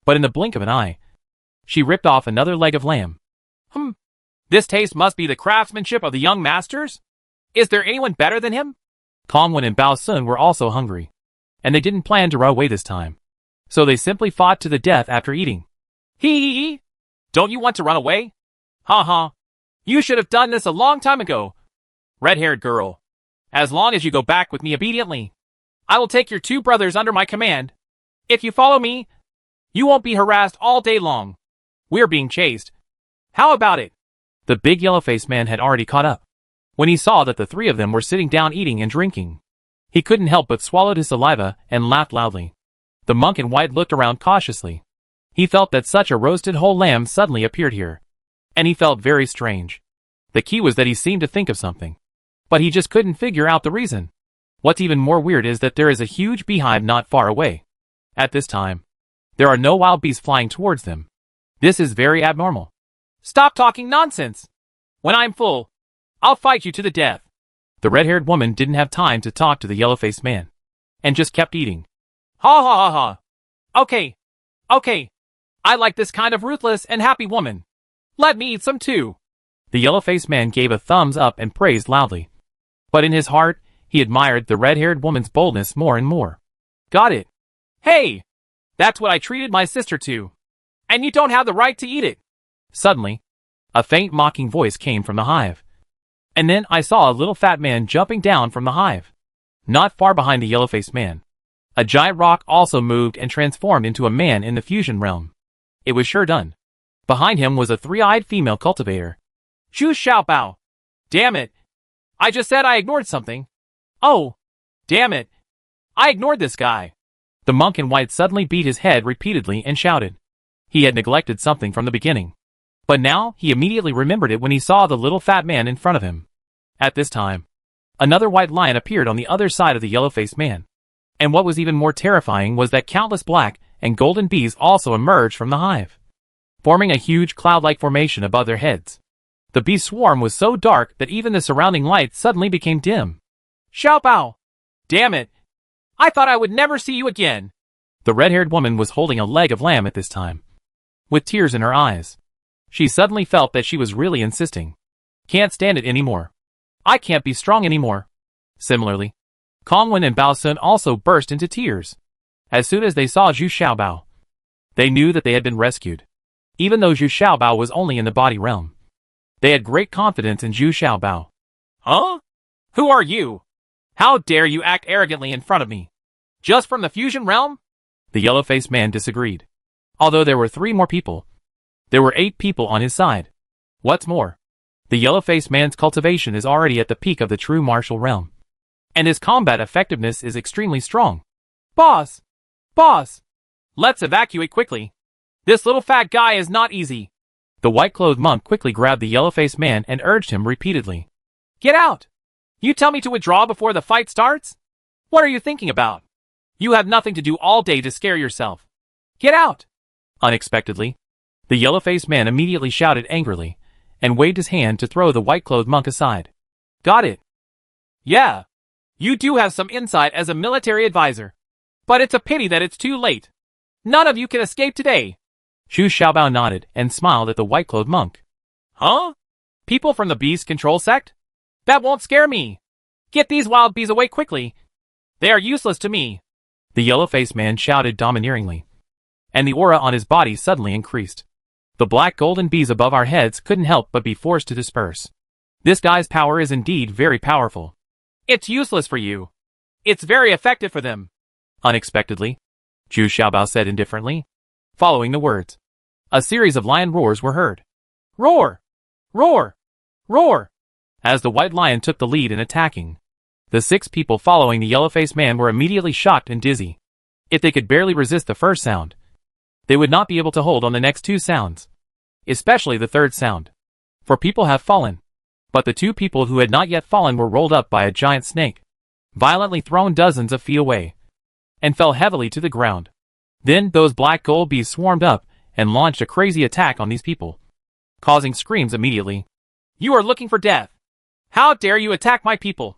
But in the blink of an eye, she ripped off another leg of lamb. This taste must be the craftsmanship of the young masters? Is there anyone better than him? Kongwen and Bao Sun were also hungry, and they didn't plan to run away this time. So they simply fought to the death after eating. Hee! Don't you want to run away? Ha! You should have done this a long time ago. Red-haired girl, as long as you go back with me obediently, I will take your two brothers under my command. If you follow me, you won't be harassed all day long. We're being chased. How about it? The big yellow-faced man had already caught up. When he saw that the three of them were sitting down eating and drinking, he couldn't help but swallowed his saliva and laughed loudly. The monk in white looked around cautiously. He felt that such a roasted whole lamb suddenly appeared here. And he felt very strange. The key was that he seemed to think of something. But he just couldn't figure out the reason. What's even more weird is that there is a huge beehive not far away. At this time, there are no wild bees flying towards them. This is very abnormal. Stop talking nonsense! When I'm full, I'll fight you to the death. The red-haired woman didn't have time to talk to the yellow-faced man, and just kept eating. Ha ha ha ha! Okay, I like this kind of ruthless and happy woman. Let me eat some too. The yellow-faced man gave a thumbs up and praised loudly. But in his heart, he admired the red-haired woman's boldness more and more. Got it. Hey! That's what I treated my sister to. And you don't have the right to eat it. Suddenly, a faint mocking voice came from the hive. And then I saw a little fat man jumping down from the hive. Not far behind the yellow-faced man, a giant rock also moved and transformed into a man in the fusion realm. It was sure done. Behind him was a three-eyed female cultivator. Zhu Xiaobao. Damn it. I just said I ignored something. Oh. Damn it. I ignored this guy. The monk in white suddenly beat his head repeatedly and shouted. He had neglected something from the beginning. But now, he immediately remembered it when he saw the little fat man in front of him. At this time, another white lion appeared on the other side of the yellow-faced man. And what was even more terrifying was that countless black and golden bees also emerged from the hive, forming a huge cloud-like formation above their heads. The bee swarm was so dark that even the surrounding light suddenly became dim. Xiaobao! Damn it! I thought I would never see you again! The red-haired woman was holding a leg of lamb at this time, with tears in her eyes. She suddenly felt that she was really insisting. Can't stand it anymore. I can't be strong anymore. Similarly, Kongwen and Bao Sun also burst into tears. As soon as they saw Zhu Xiaobao, they knew that they had been rescued. Even though Zhu Xiaobao was only in the body realm, they had great confidence in Zhu Xiaobao. Huh? Who are you? How dare you act arrogantly in front of me? Just from the fusion realm? The yellow-faced man disagreed. Although there were 3 more people, there were 8 people on his side. What's more, the yellow-faced man's cultivation is already at the peak of the true martial realm, and his combat effectiveness is extremely strong. Boss! Boss! Let's evacuate quickly. This little fat guy is not easy. The white-clothed monk quickly grabbed the yellow-faced man and urged him repeatedly. Get out! You tell me to withdraw before the fight starts? What are you thinking about? You have nothing to do all day to scare yourself. Get out! Unexpectedly, the yellow-faced man immediately shouted angrily, and waved his hand to throw the white-clothed monk aside. Got it. Yeah. You do have some insight as a military advisor. But it's a pity that it's too late. None of you can escape today. Zhu Xiaobao nodded and smiled at the white-clothed monk. Huh? People from the beast control sect? That won't scare me. Get these wild bees away quickly. They are useless to me. The yellow-faced man shouted domineeringly, and the aura on his body suddenly increased. The black golden bees above our heads couldn't help but be forced to disperse. This guy's power is indeed very powerful. It's useless for you. It's very effective for them. Unexpectedly, Zhu Xiaobao said indifferently. Following the words, a series of lion roars were heard. Roar! Roar! Roar! As the white lion took the lead in attacking, the 6 people following the yellow-faced man were immediately shocked and dizzy. If they could barely resist the first sound, they would not be able to hold on the next 2 sounds, especially the third sound. For people have fallen, but the 2 people who had not yet fallen were rolled up by a giant snake, violently thrown dozens of feet away, and fell heavily to the ground. Then those black gold bees swarmed up and launched a crazy attack on these people, causing screams immediately. You are looking for death. How dare you attack my people?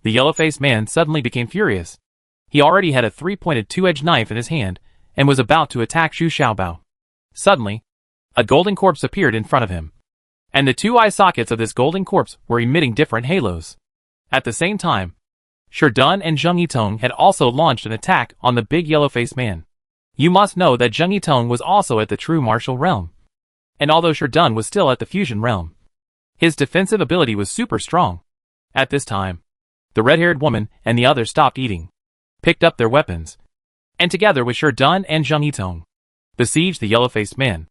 The yellow-faced man suddenly became furious. He already had a 3-pointed 2-edged knife in his hand and was about to attack Zhu Xiaobao. Suddenly, a golden corpse appeared in front of him, and the 2 eye sockets of this golden corpse were emitting different halos. At the same time, Sherdun and Zheng Yitong had also launched an attack on the big yellow-faced man. You must know that Zheng Yitong was also at the true martial realm, and although Sherdun was still at the fusion realm, his defensive ability was super strong. At this time, the red-haired woman and the others stopped eating, picked up their weapons, and together with Sherdun and Zheng Yitong, besieged the yellow-faced man,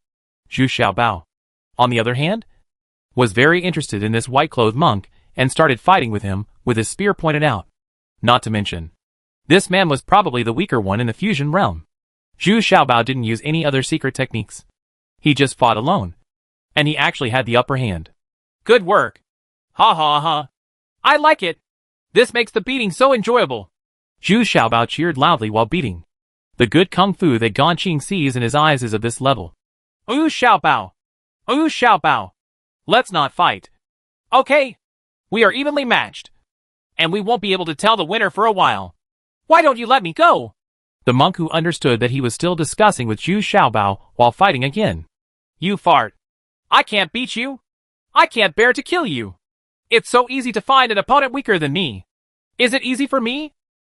Zhu Xiaobao. on the other hand, was very interested in this white-clothed monk and started fighting with him with his spear pointed out. Not to mention, this man was probably the weaker one in the fusion realm. Zhu Xiaobao didn't use any other secret techniques. He just fought alone. And he actually had the upper hand. Good work. Ha ha ha. I like it. This makes the beating so enjoyable. Zhu Xiaobao cheered loudly while beating. The good kung fu that Ganqing sees in his eyes is of this level. Zhu Xiaobao. Zhu Xiaobao. Let's not fight. Okay. We are evenly matched. And we won't be able to tell the winner for a while. Why don't you let me go? The monk who understood that he was still discussing with Zhu Xiaobao while fighting again. You fart. I can't beat you. I can't bear to kill you. It's so easy to find an opponent weaker than me. Is it easy for me?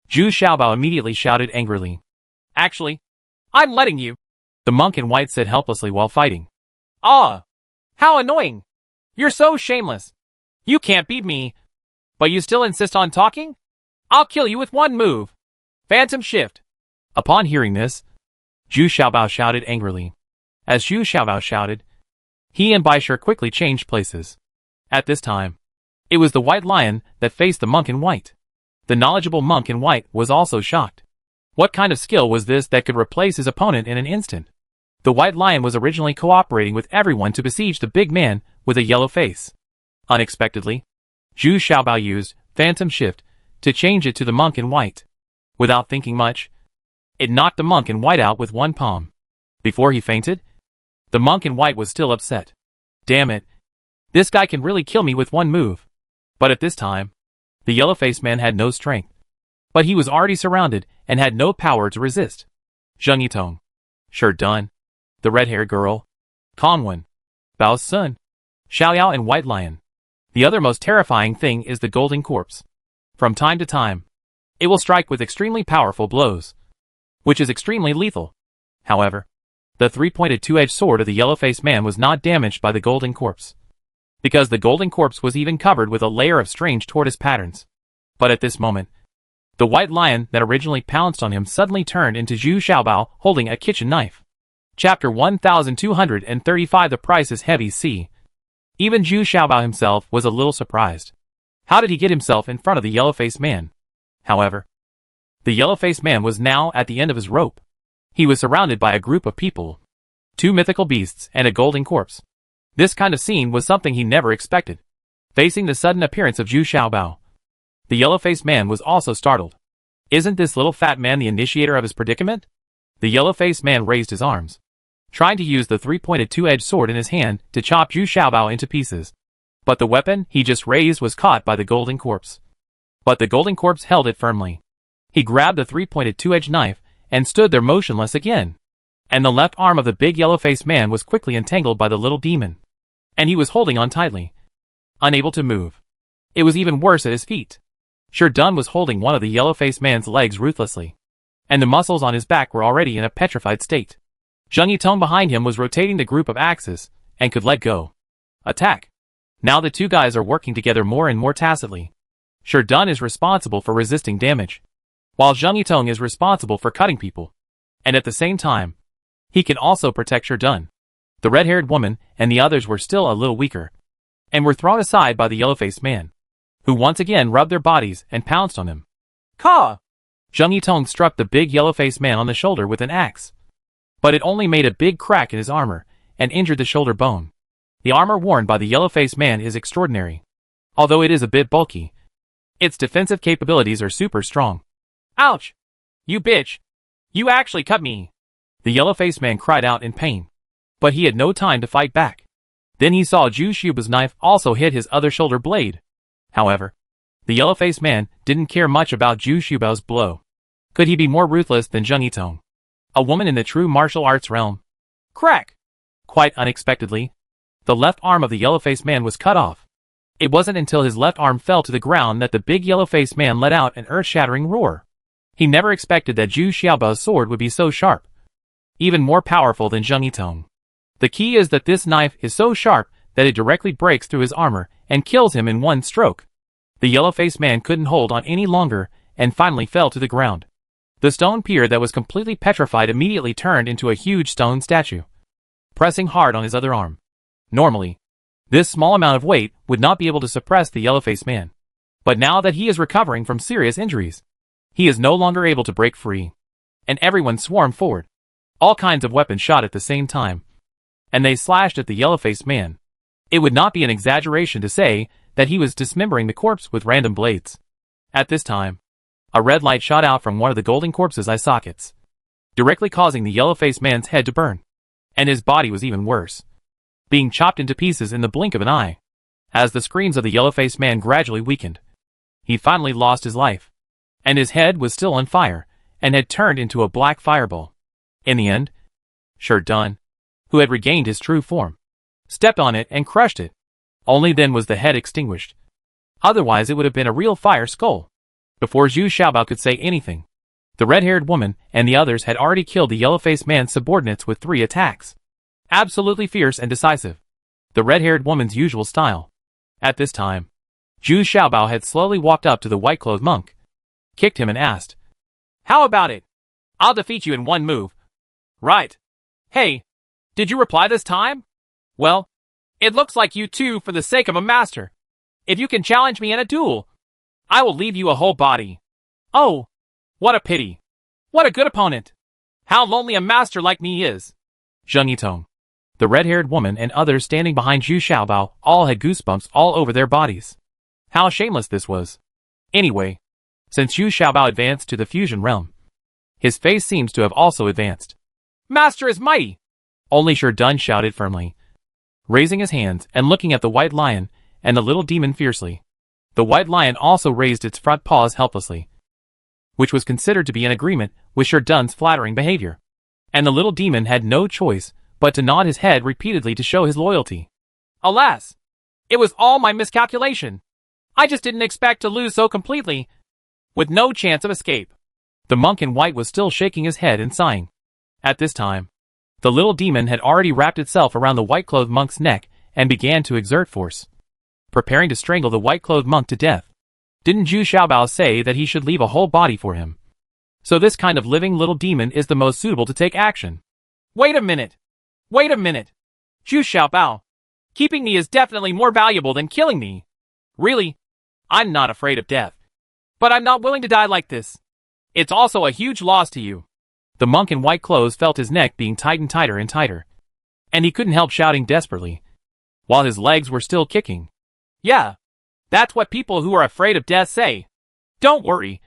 Zhu Xiaobao immediately shouted angrily. Actually, I'm letting you. The monk in white said helplessly while fighting. Ah! How annoying! You're so shameless. You can't beat me. But you still insist on talking? I'll kill you with one move. Phantom Shift. Upon hearing this, Zhu Xiaobao shouted angrily. As Zhu Xiaobao shouted, he and Baishir quickly changed places. At this time, it was the white lion that faced the monk in white. The knowledgeable monk in white was also shocked. What kind of skill was this that could replace his opponent in an instant? The white lion was originally cooperating with everyone to besiege the big man with a yellow face. Unexpectedly, Zhu Xiaobao used Phantom Shift to change it to the monk in white. Without thinking much, it knocked the monk in white out with one palm. Before he fainted, the monk in white was still upset. Damn it. This guy can really kill me with one move. But at this time, the yellow-faced man had no strength. But he was already surrounded and had no power to resist. Zheng Yitong, Sure Done, the red-haired girl, Kongwen, Bao's son, Xiaoyao and White Lion. The other most terrifying thing is the golden corpse. From time to time, it will strike with extremely powerful blows, which is extremely lethal. However, the three-pointed two-edged sword of the yellow-faced man was not damaged by the golden corpse, because the golden corpse was even covered with a layer of strange tortoise patterns. But at this moment, the white lion that originally pounced on him suddenly turned into Zhu Xiaobao holding a kitchen knife. Chapter 1235. The price is heavy. C. Even Zhu Xiaobao himself was a little surprised. How did he get himself in front of the yellow-faced man? However, the yellow-faced man was now at the end of his rope. He was surrounded by a group of people, 2 mythical beasts and a golden corpse. This kind of scene was something he never expected. Facing the sudden appearance of Zhu Xiaobao, the yellow-faced man was also startled. Isn't this little fat man the initiator of his predicament? The yellow-faced man raised his arms, trying to use the three-pointed two-edged sword in his hand to chop Zhu Xiaobao into pieces. But the weapon he just raised was caught by the golden corpse. But the golden corpse held it firmly. He grabbed the three-pointed two-edged knife and stood there motionless again. And the left arm of the big yellow-faced man was quickly entangled by the little demon. And he was holding on tightly, unable to move. It was even worse at his feet. Sure Dun was holding one of the yellow-faced man's legs ruthlessly, and the muscles on his back were already in a petrified state. Zheng Yitong behind him was rotating the group of axes, and could let go. Attack! Now the two guys are working together more and more tacitly. Sure Dun is responsible for resisting damage, while Zheng Yitong is responsible for cutting people. And at the same time, he can also protect Sure Dun. The red-haired woman and the others were still a little weaker, and were thrown aside by the yellow-faced man, who once again rubbed their bodies and pounced on him. Ka! Zheng Yitong struck the big yellow-faced man on the shoulder with an axe. But it only made a big crack in his armor, and injured the shoulder bone. The armor worn by the yellow-faced man is extraordinary. Although it is a bit bulky, its defensive capabilities are super strong. Ouch! You bitch! You actually cut me! The yellow-faced man cried out in pain. But he had no time to fight back. Then he saw Zhu Xiaobao's knife also hit his other shoulder blade. However, the yellow-faced man didn't care much about Zhu Xiaobao's blow. Could he be more ruthless than Zheng Yitong, a woman in the true martial arts realm? Crack! Quite unexpectedly, the left arm of the yellow-faced man was cut off. It wasn't until his left arm fell to the ground that the big yellow-faced man let out an earth-shattering roar. He never expected that Zhu Xiaobao's sword would be so sharp, even more powerful than Zheng Yitong. The key is that this knife is so sharp that it directly breaks through his armor and kills him in one stroke. The yellow-faced man couldn't hold on any longer and finally fell to the ground. The stone pier that was completely petrified immediately turned into a huge stone statue, pressing hard on his other arm. Normally, this small amount of weight would not be able to suppress the yellow-faced man. But now that he is recovering from serious injuries, he is no longer able to break free. And everyone swarmed forward. All kinds of weapons shot at the same time. And they slashed at the yellow-faced man. It would not be an exaggeration to say that he was dismembering the corpse with random blades. At this time, a red light shot out from one of the golden corpse's eye sockets, directly causing the yellow-faced man's head to burn. And his body was even worse, being chopped into pieces in the blink of an eye. As the screams of the yellow-faced man gradually weakened, he finally lost his life. And his head was still on fire, and had turned into a black fireball. In the end, Sherdun, who had regained his true form, stepped on it and crushed it. Only then was the head extinguished. Otherwise it would have been a real fire skull. Before Zhu Xiaobao could say anything, the red-haired woman and the others had already killed the yellow-faced man's subordinates with 3 attacks. Absolutely fierce and decisive. The red-haired woman's usual style. At this time, Zhu Xiaobao had slowly walked up to the white-clothed monk, kicked him and asked, "How about it? I'll defeat you in one move." "Right. Hey, did you reply this time? Well, it looks like you two for the sake of a master. If you can challenge me in a duel, I will leave you a whole body." "Oh, what a pity. What a good opponent. How lonely a master like me is." Zheng Yitong, the red-haired woman and others standing behind Zhu Xiaobao all had goosebumps all over their bodies. How shameless this was. Anyway, since Zhu Xiaobao advanced to the fusion realm, his face seems to have also advanced. "Master is mighty!" Only Sherdun shouted firmly, raising his hands and looking at the white lion and the little demon fiercely. The white lion also raised its front paws helplessly, which was considered to be in agreement with Sherdun's flattering behavior. And the little demon had no choice but to nod his head repeatedly to show his loyalty. "Alas! It was all my miscalculation. I just didn't expect to lose so completely, with no chance of escape." The monk in white was still shaking his head and sighing. At this time, the little demon had already wrapped itself around the white-clothed monk's neck and began to exert force, preparing to strangle the white-clothed monk to death. Didn't Zhu Xiaobao say that he should leave a whole body for him? So this kind of living little demon is the most suitable to take action. Wait a minute! Wait a minute! Zhu Xiaobao, keeping me is definitely more valuable than killing me. Really? I'm not afraid of death. But I'm not willing to die like this. It's also a huge loss to you. The monk in white clothes felt his neck being tightened tighter and tighter, and he couldn't help shouting desperately, while his legs were still kicking. "Yeah, that's what people who are afraid of death say. Don't worry.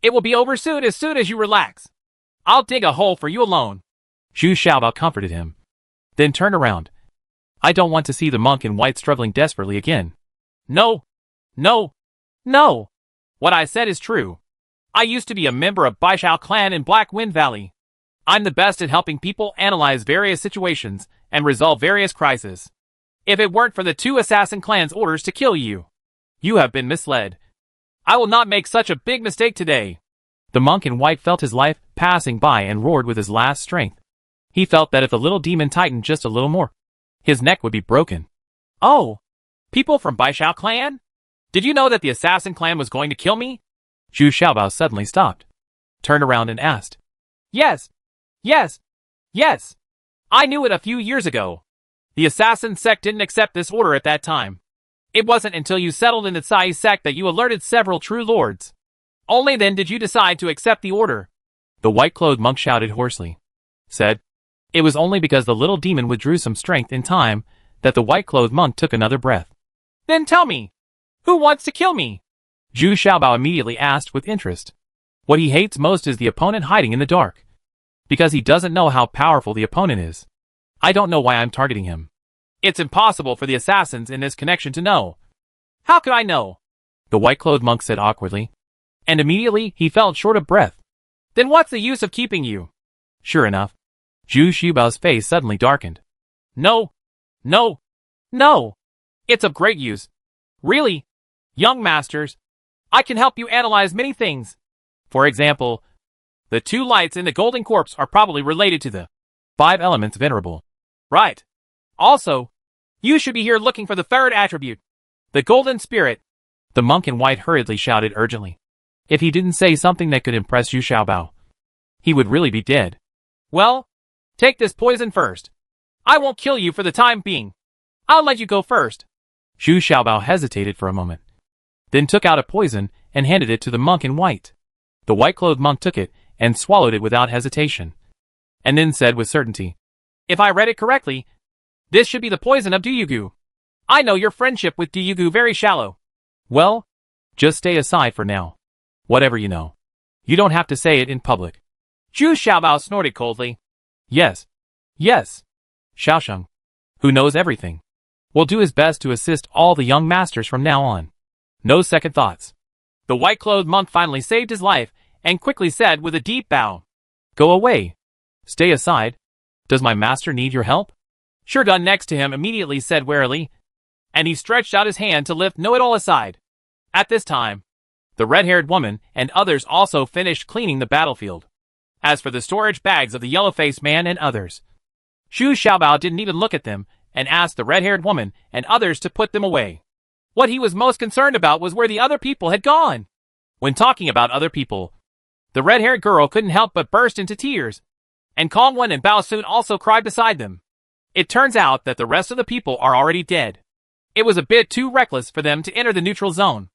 It will be over soon as you relax. I'll dig a hole for you alone." Zhu Xiaobao comforted him, then turned around. "I don't want to see the monk in white struggling desperately again." No. What I said is true. I used to be a member of Baishao clan in Black Wind Valley. I'm the best at helping people analyze various situations and resolve various crises. If it weren't for the 2 assassin clan's orders to kill you, you have been misled. I will not make such a big mistake today." The monk in white felt his life passing by and roared with his last strength. He felt that if the little demon tightened just a little more, his neck would be broken. "Oh, people from Baishao clan? Did you know that the assassin clan was going to kill me?" Zhu Xiaobao suddenly stopped, turned around and asked. Yes. I knew it a few years ago. The assassin sect didn't accept this order at that time. It wasn't until you settled in the Tsai sect that you alerted several true lords. Only then did you decide to accept the order." The white-clothed monk shouted hoarsely. Said, "It was only because the little demon withdrew some strength in time that the white-clothed monk took another breath." "Then tell me, who wants to kill me?" Zhu Xiaobao immediately asked with interest. What he hates most is the opponent hiding in the dark, because he doesn't know how powerful the opponent is. I don't know why I'm targeting him. It's impossible for the assassins in this connection to know. "How could I know?" the white-clothed monk said awkwardly, and immediately he felt short of breath. "Then what's the use of keeping you?" Sure enough, Zhu Xiaobao's face suddenly darkened. No. It's of great use. Really, young masters, I can help you analyze many things. For example, the 2 lights in the golden corpse are probably related to the 5 elements venerable. Right. Also, you should be here looking for the 3rd attribute, the golden spirit." The monk in white hurriedly shouted urgently. If he didn't say something that could impress Zhu Xiaobao, he would really be dead. "Well, take this poison first. I won't kill you for the time being. I'll let you go first. Zhu Xiaobao hesitated for a moment, then took out a poison and handed it to the monk in white. The white-clothed monk took it and swallowed it without hesitation, and then said with certainty, "If I read it correctly, this should be the poison of Duyugu. I know your friendship with Duyugu very shallow. Well, just stay aside for now. Whatever you know, you don't have to say it in public." Zhu Xiaobao snorted coldly. Yes. Xiaosheng, who knows everything, will do his best to assist all the young masters from now on. No second thoughts. The white-clothed monk finally saved his life and quickly said with a deep bow, "Go away. Stay aside. Does my master need your help?" Sherdun next to him immediately said warily, and he stretched out his hand to lift Know-it-all aside. At this time, the red-haired woman and others also finished cleaning the battlefield. As for the storage bags of the yellow-faced man and others, Zhu Xiaobao didn't even look at them and asked the red-haired woman and others to put them away. What he was most concerned about was where the other people had gone. When talking about other people, the red-haired girl couldn't help but burst into tears, and Kongwen and Bao Sun also cried beside them. It turns out that the rest of the people are already dead. It was a bit too reckless for them to enter the neutral zone.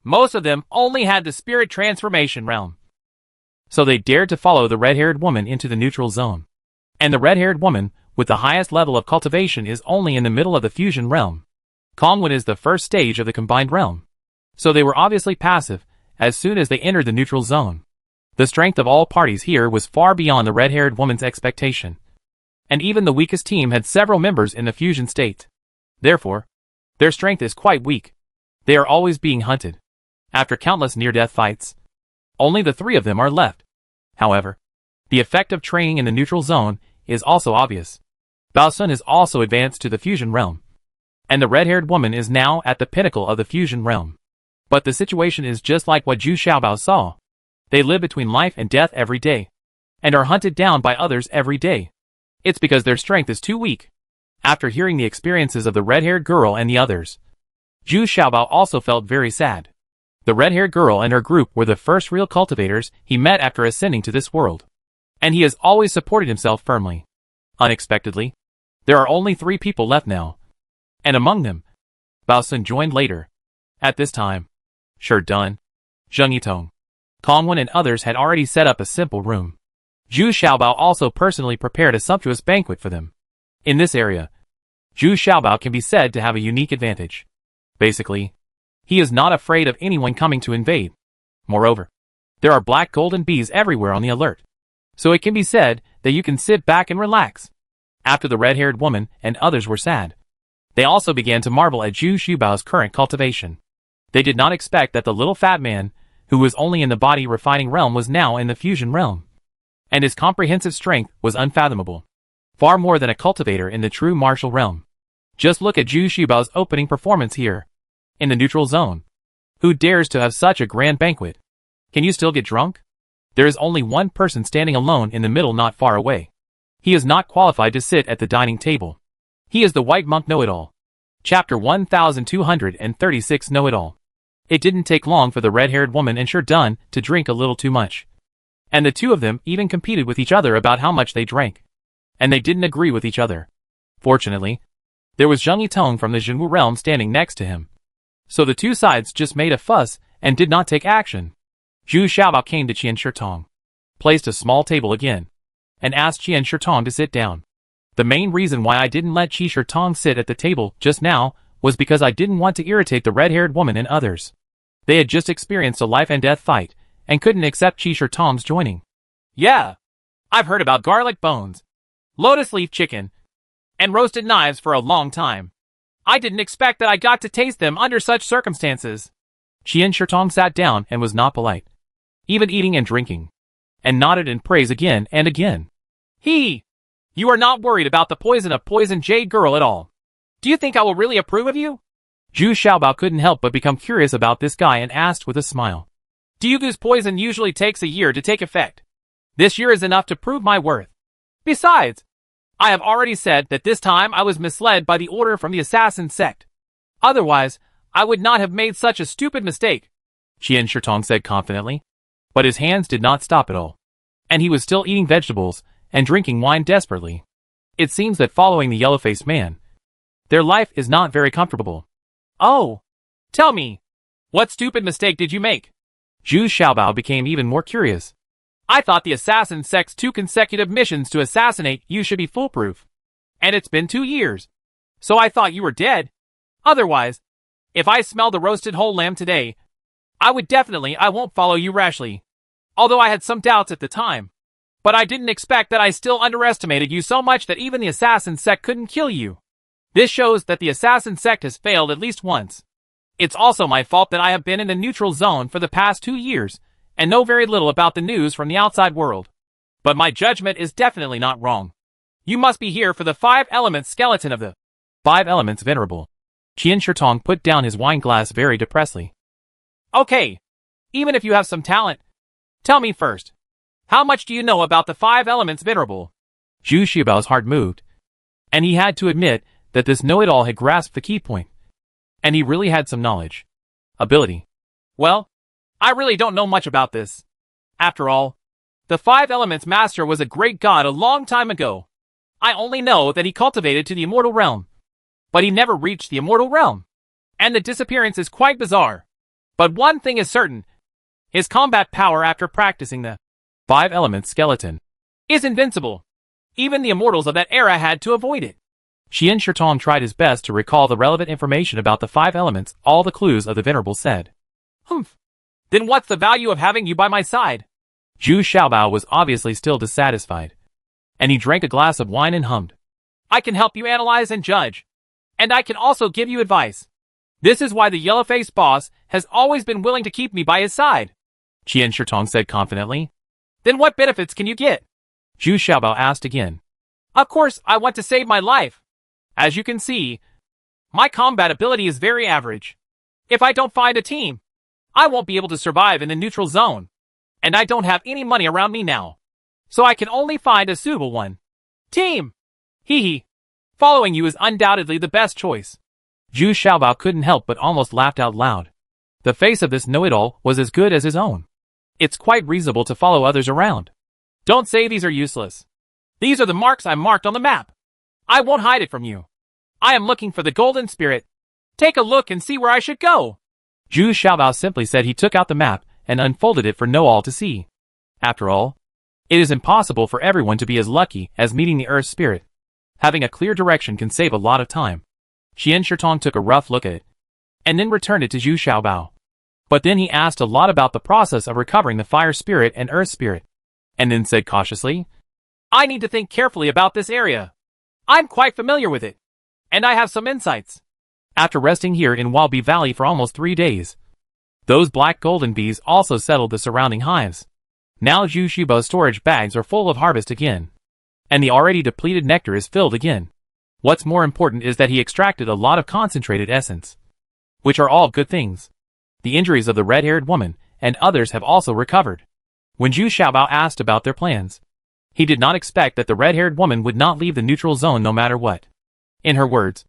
Most of them only had the spirit transformation realm, so they dared to follow the red-haired woman into the neutral zone. And the red-haired woman, with the highest level of cultivation, is only in the middle of the fusion realm. Kongwen is the first stage of the combined realm, so they were obviously passive as soon as they entered the neutral zone. The strength of all parties here was far beyond the red-haired woman's expectation, and even the weakest team had several members in the fusion state. Therefore, their strength is quite weak. They are always being hunted. After countless near-death fights, only the three of them are left. However, the effect of training in the neutral zone is also obvious. Bao Sun is also advanced to the fusion realm, and the red-haired woman is now at the pinnacle of the fusion realm. But the situation is just like what Zhu Xiaobao saw. They live between life and death every day, and are hunted down by others every day. It's because their strength is too weak. After hearing the experiences of the red-haired girl and the others, Zhu Xiaobao also felt very sad. The red-haired girl and her group were the first real cultivators he met after ascending to this world, and he has always supported himself firmly. Unexpectedly, there are only 3 people left now, and among them, Bao Sun joined later. At this time, Sherdun, Zheng Yitong, Kongwen and others had already set up a simple room. Zhu Xiaobao also personally prepared a sumptuous banquet for them. In this area, Zhu Xiaobao can be said to have a unique advantage. Basically, he is not afraid of anyone coming to invade. Moreover, there are black golden bees everywhere on the alert, so it can be said that you can sit back and relax. After the red-haired woman and others were sad, they also began to marvel at Zhu Xiaobao's current cultivation. They did not expect that the little fat man, who was only in the body refining realm, was now in the fusion realm, and his comprehensive strength was unfathomable, far more than a cultivator in the true martial realm. Just look at Zhu Xiaobao's opening performance here, in the neutral zone. Who dares to have such a grand banquet? Can you still get drunk? There is only one person standing alone in the middle not far away. He is not qualified to sit at the dining table. He is the white monk Know-it-all. Chapter 1236 Know-it-all. It didn't take long for the red-haired woman and Sherdun to drink a little too much, and the two of them even competed with each other about how much they drank. And they didn't agree with each other. Fortunately, there was Zheng Yitong from the Zhenwu realm standing next to him, so the two sides just made a fuss and did not take action. Zhu Xiaobao came to Qian Shitong, placed a small table again, and asked Qian Shitong to sit down. The main reason why I didn't let Qi Shitong sit at the table just now was because I didn't want to irritate the red-haired woman and others. They had just experienced a life-and-death fight and couldn't accept Qi Shitong's joining. Yeah, I've heard about garlic bones, lotus leaf chicken, and roasted knives for a long time. I didn't expect that I got to taste them under such circumstances. Qian Shitong sat down and was not polite, even eating and drinking, and nodded in praise again and again. You are not worried about the poison of Poison Jade Girl at all. Do you think I will really approve of you? Zhu Xiaobao couldn't help but become curious about this guy and asked with a smile. Duyugu's poison usually takes a year to take effect. This year is enough to prove my worth. Besides, I have already said that this time I was misled by the order from the assassin sect. Otherwise, I would not have made such a stupid mistake, Qian Shitong said confidently. But his hands did not stop at all, and he was still eating vegetables and drinking wine desperately. It seems that following the yellow-faced man, Their life is not very comfortable. Oh, tell me, what stupid mistake did you make? Zhu Xiaobao became even more curious. I thought the assassin sect's 2 consecutive missions to assassinate you should be foolproof. And it's been 2 years. So I thought you were dead. Otherwise, if I smelled a roasted whole lamb today, I won't follow you rashly. Although I had some doubts at the time. But I didn't expect that I still underestimated you so much that even the assassin sect couldn't kill you. This shows that the assassin sect has failed at least once. It's also my fault that I have been in the neutral zone for the past 2 years, and know very little about the news from the outside world. But my judgment is definitely not wrong. You must be here for the 5 elements skeleton of the 5 elements venerable. Qian Shitong put down his wine glass very depressedly. Okay, even if you have some talent, tell me first. How much do you know about the 5 elements venerable? Zhu Xiaobao's heart moved, and he had to admit that this know-it-all had grasped the key point. And he really had some knowledge. Ability. Well, I really don't know much about this. After all, the 5 elements master was a great god a long time ago. I only know that he cultivated to the immortal realm. But he never reached the immortal realm. And the disappearance is quite bizarre. But one thing is certain. His combat power after practicing the 5 elements skeleton is invincible. Even the immortals of that era had to avoid it. Qian Shitong tried his best to recall the relevant information about the 5 elements all the clues of the venerable said. Humph. Then what's the value of having you by my side? Zhu Xiaobao was obviously still dissatisfied. And he drank a glass of wine and hummed. I can help you analyze and judge. And I can also give you advice. This is why the yellow-faced boss has always been willing to keep me by his side. Qian Shitong said confidently. Then what benefits can you get? Zhu Xiaobao asked again. Of course, I want to save my life. As you can see, my combat ability is very average. If I don't find a team, I won't be able to survive in the neutral zone. And I don't have any money around me now. So I can only find a suitable one. Team! Hee hee. Following you is undoubtedly the best choice. Zhu Xiaobao couldn't help but almost laughed out loud. The face of this know-it-all was as good as his own. It's quite reasonable to follow others around. Don't say these are useless. These are the marks I marked on the map. I won't hide it from you. I am looking for the golden spirit. Take a look and see where I should go. Zhu Xiaobao simply said he took out the map and unfolded it for know-all to see. After all, it is impossible for everyone to be as lucky as meeting the earth spirit. Having a clear direction can save a lot of time. Qian Shitong took a rough look at it, and then returned it to Zhu Xiaobao. But then he asked a lot about the process of recovering the fire spirit and earth spirit, and then said cautiously, I need to think carefully about this area. I'm quite familiar with it, and I have some insights. After resting here in Walby Valley for almost 3 days, those black golden bees also settled the surrounding hives. Now Zhu Xiaobao's storage bags are full of harvest again, and the already depleted nectar is filled again. What's more important is that he extracted a lot of concentrated essence, which are all good things. The injuries of the red-haired woman and others have also recovered. When Zhu Xiaobao asked about their plans, he did not expect that the red-haired woman would not leave the neutral zone no matter what. In her words,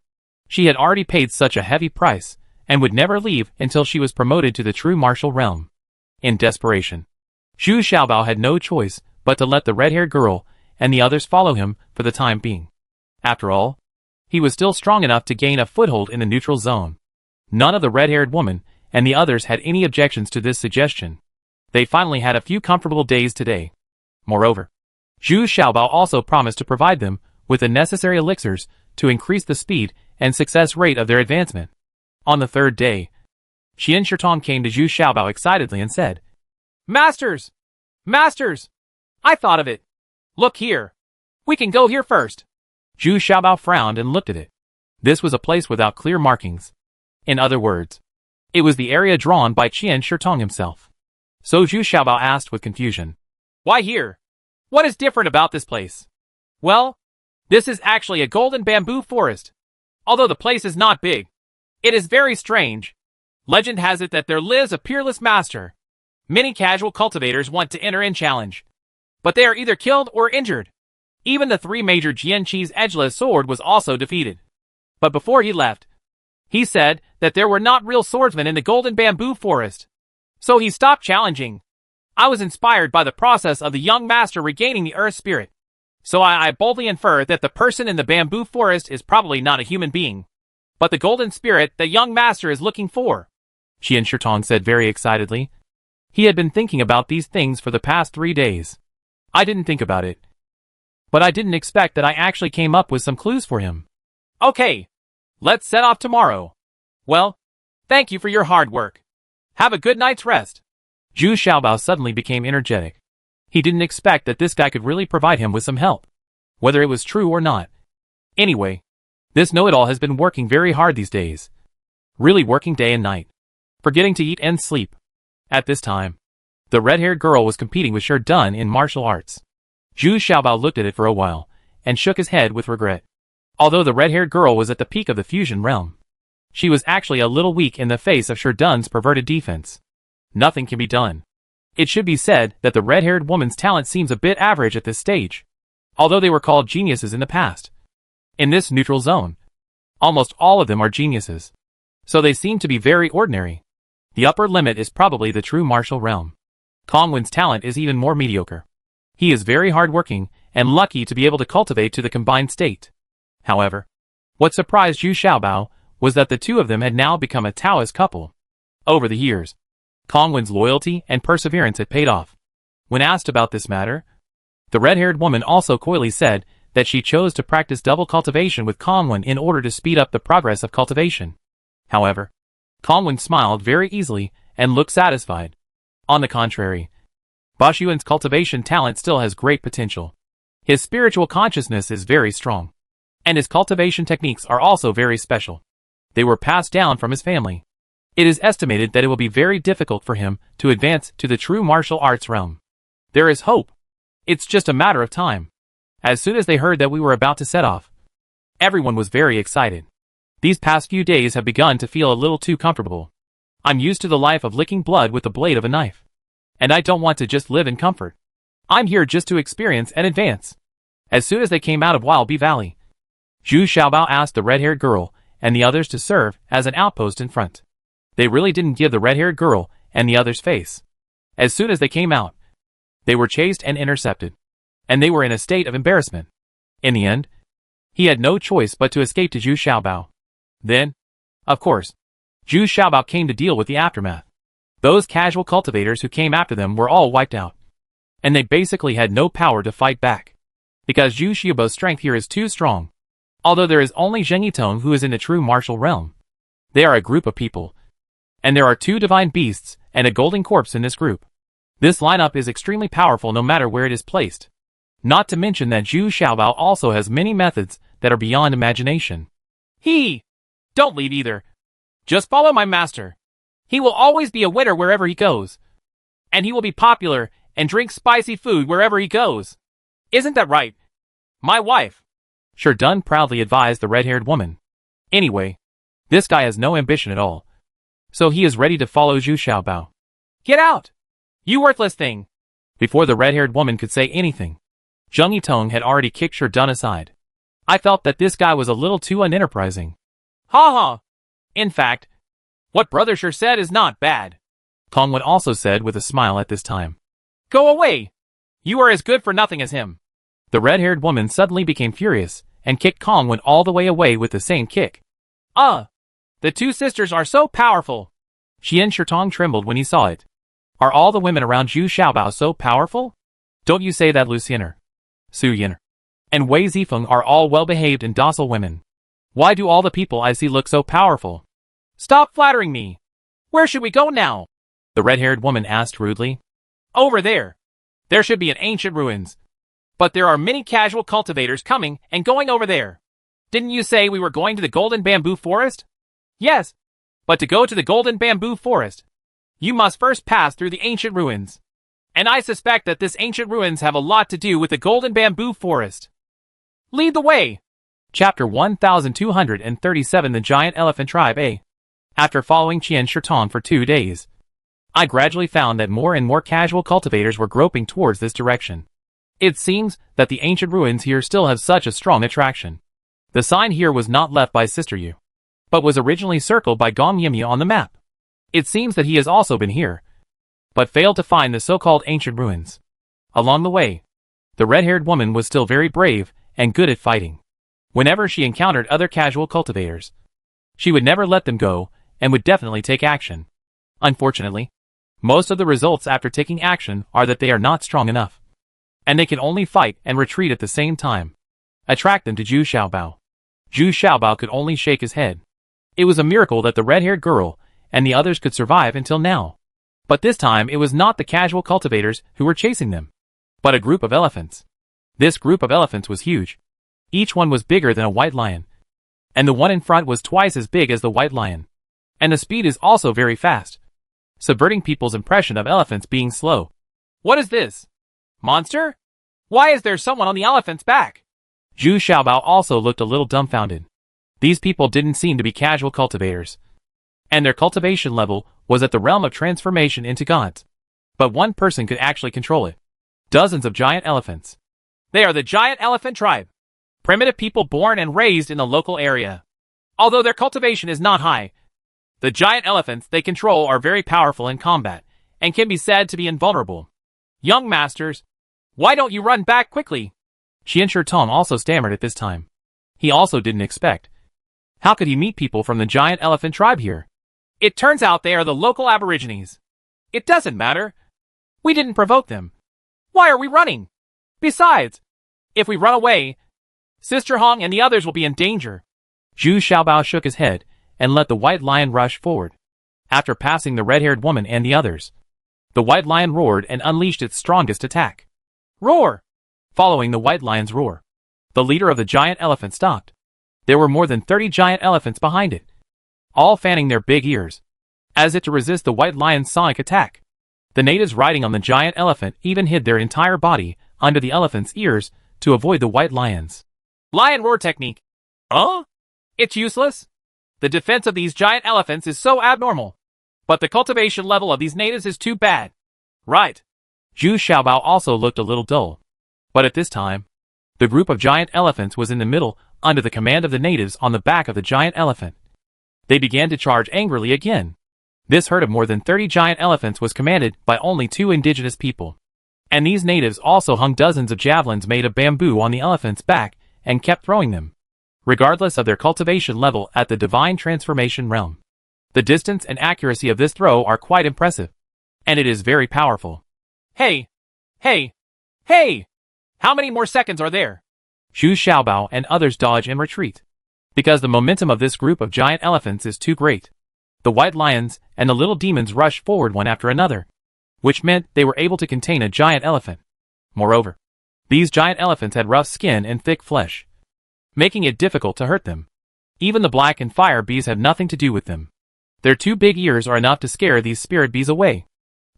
she had already paid such a heavy price, and would never leave until she was promoted to the true martial realm. In desperation, Zhu Xiaobao had no choice but to let the red-haired girl and the others follow him for the time being. After all, he was still strong enough to gain a foothold in the neutral zone. None of the red-haired woman and the others had any objections to this suggestion. They finally had a few comfortable days today. Moreover, Zhu Xiaobao also promised to provide them with the necessary elixirs to increase the speed and success rate of their advancement. On the 3rd day, Qian Shitong came to Zhu Xiaobao excitedly and said, Masters! Masters! I thought of it. Look here. We can go here first. Zhu Xiaobao frowned and looked at it. This was a place without clear markings. In other words, it was the area drawn by Qian Shitong himself. So Zhu Xiaobao asked with confusion, Why here? What is different about this place? Well, this is actually a golden bamboo forest. Although the place is not big, it is very strange. Legend has it that there lives a peerless master. Many casual cultivators want to enter and challenge, but they are either killed or injured. Even the 3 major Jianqi's edgeless sword was also defeated. But before he left, he said that there were not real swordsmen in the golden bamboo forest. So he stopped challenging. I was inspired by the process of the young master regaining the earth spirit. So I boldly infer that the person in the bamboo forest is probably not a human being. but the golden spirit the young master is looking for," Qian Shitong said very excitedly. He had been thinking about these things for the past 3 days. "I didn't think about it. But I didn't expect that I actually came up with some clues for him." "Okay. Let's set off tomorrow." "Well, thank you for your hard work. Have a good night's rest." Zhu Xiaobao suddenly became energetic. He didn't expect that this guy could really provide him with some help, whether it was true or not. Anyway, this know-it-all has been working very hard these days. Really working day and night, forgetting to eat and sleep. At this time, the red-haired girl was competing with Shi Dun in martial arts. Zhu Xiaobao looked at it for a while, and shook his head with regret. Although the red-haired girl was at the peak of the fusion realm, she was actually a little weak in the face of Shi Dun's perverted defense. Nothing can be done. It should be said that the red-haired woman's talent seems a bit average at this stage, although they were called geniuses in the past. In this neutral zone, almost all of them are geniuses, so they seem to be very ordinary. The upper limit is probably the true martial realm. Kongwen's talent is even more mediocre. He is very hardworking and lucky to be able to cultivate to the combined state. However, what surprised Zhu Xiaobao was that the two of them had now become a Taoist couple. Over the years, Kongwen's loyalty and perseverance had paid off. When asked about this matter, the red-haired woman also coyly said that she chose to practice double cultivation with Kongwen in order to speed up the progress of cultivation. However, Kongwen smiled very easily and looked satisfied. On the contrary, Bashuan's cultivation talent still has great potential. His spiritual consciousness is very strong, and his cultivation techniques are also very special. They were passed down from his family. It is estimated that it will be very difficult for him to advance to the true martial arts realm. There is hope. It's just a matter of time. As soon as they heard that we were about to set off, everyone was very excited. These past few days have begun to feel a little too comfortable. I'm used to the life of licking blood with the blade of a knife, and I don't want to just live in comfort. I'm here just to experience and advance. As soon as they came out of Wild Bee Valley, Zhu Xiaobao asked the red-haired girl and the others to serve as an outpost in front. They really didn't give the red-haired girl and the others face. As soon as they came out, they were chased and intercepted, and they were in a state of embarrassment. In the end, he had no choice but to escape to Zhu Xiaobao. Then, of course, Zhu Xiaobao came to deal with the aftermath. Those casual cultivators who came after them were all wiped out, and they basically had no power to fight back, because Zhu Xiaobao's strength here is too strong. Although there is only Zheng Yitong who is in the true martial realm. They are a group of people, and there are 2 divine beasts and a golden corpse in this group. This lineup is extremely powerful no matter where it is placed. Not to mention that Zhu Xiaobao also has many methods that are beyond imagination. Don't leave either. Just follow my master. He will always be a winner wherever he goes. And he will be popular and drink spicy food wherever he goes. Isn't that right, my wife? Shi Dun proudly advised the red-haired woman. Anyway, this guy has no ambition at all, so he is ready to follow Zhu Xiaobao. Get out, you worthless thing! Before the red-haired woman could say anything, Zheng Yitong had already kicked Shi Dun aside. I felt that this guy was a little too unenterprising. Ha ha! In fact, what Brother Shi said is not bad, Kongwen also said with a smile at this time. Go away! You are as good for nothing as him. The red-haired woman suddenly became furious and kicked Kongwen all the way away with the same kick. The 2 sisters are so powerful. Qian Shitong trembled when he saw it. Are all the women around Zhu Xiaobao so powerful? Don't you say that, Lu Xin'er, Su Yin'er, and Wei Zifeng are all well-behaved and docile women. Why do all the people I see look so powerful? Stop flattering me. Where should we go now? The red-haired woman asked rudely. Over there. There should be an ancient ruins. But there are many casual cultivators coming and going over there. Didn't you say we were going to the Golden Bamboo Forest? Yes. But to go to the Golden Bamboo Forest, you must first pass through the ancient ruins. And I suspect that this ancient ruins have a lot to do with the Golden Bamboo Forest. Lead the way. Chapter 1237 The Giant Elephant Tribe A. After following Qian Shitong for 2 days, I gradually found that more and more casual cultivators were groping towards this direction. It seems that the ancient ruins here still have such a strong attraction. The sign here was not left by Sister Yu, but was originally circled by Gong Yimya on the map. It seems that he has also been here, but failed to find the so-called ancient ruins. Along the way, the red-haired woman was still very brave and good at fighting. Whenever she encountered other casual cultivators, She would never let them go, and would definitely take action. Unfortunately, most of the results after taking action are that they are not strong enough, and they can only fight and retreat at the same time. Attract them to Zhu Xiaobao. Zhu Xiaobao could only shake his head. It was a miracle that the red-haired girl and the others could survive until now. But this time it was not the casual cultivators who were chasing them, but a group of elephants. This group of elephants was huge. Each one was bigger than a white lion, and the one in front was twice as big as the white lion. And the speed is also very fast, subverting people's impression of elephants being slow. What is this? Monster? Why is there someone on the elephant's back? Zhu Xiaobao also looked a little dumbfounded. These people didn't seem to be casual cultivators, and their cultivation level was at the realm of transformation into gods. But one person could actually control it. Dozens of giant elephants. They are the giant elephant tribe. Primitive people born and raised in the local area. Although their cultivation is not high, the giant elephants they control are very powerful in combat, and can be said to be invulnerable. Young masters, why don't you run back quickly? Xian Shitong also stammered at this time. He also didn't expect. How could he meet people from the giant elephant tribe here? It turns out they are the local aborigines. It doesn't matter. We didn't provoke them. Why are we running? Besides, if we run away, Sister Hong and the others will be in danger. Zhu Xiaobao shook his head and let the white lion rush forward. After passing the red-haired woman and the others, the white lion roared and unleashed its strongest attack. Roar! Following the white lion's roar, the leader of the giant elephant stopped. There were more than 30 giant elephants behind it, all fanning their big ears, as if to resist the white lion's sonic attack. The natives riding on the giant elephant even hid their entire body under the elephant's ears to avoid the white lions. Lion roar technique. Huh? It's useless. The defense of these giant elephants is so abnormal. But the cultivation level of these natives is too bad. Right. Zhu Xiaobao also looked a little dull. But at this time, the group of giant elephants was in the middle under the command of the natives on the back of the giant elephant. They began to charge angrily again. This herd of more than 30 giant elephants was commanded by only 2 indigenous people. And these natives also hung dozens of javelins made of bamboo on the elephant's back and kept throwing them, regardless of their cultivation level at the divine transformation realm. The distance and accuracy of this throw are quite impressive, and it is very powerful. Hey! Hey! Hey! How many more seconds are there? Zhu Xiaobao and others dodge and retreat, because the momentum of this group of giant elephants is too great. The white lions and the little demons rush forward one after another, which meant they were able to contain a giant elephant. Moreover, these giant elephants had rough skin and thick flesh, making it difficult to hurt them. Even the black and fire bees had nothing to do with them. Their 2 big ears are enough to scare these spirit bees away.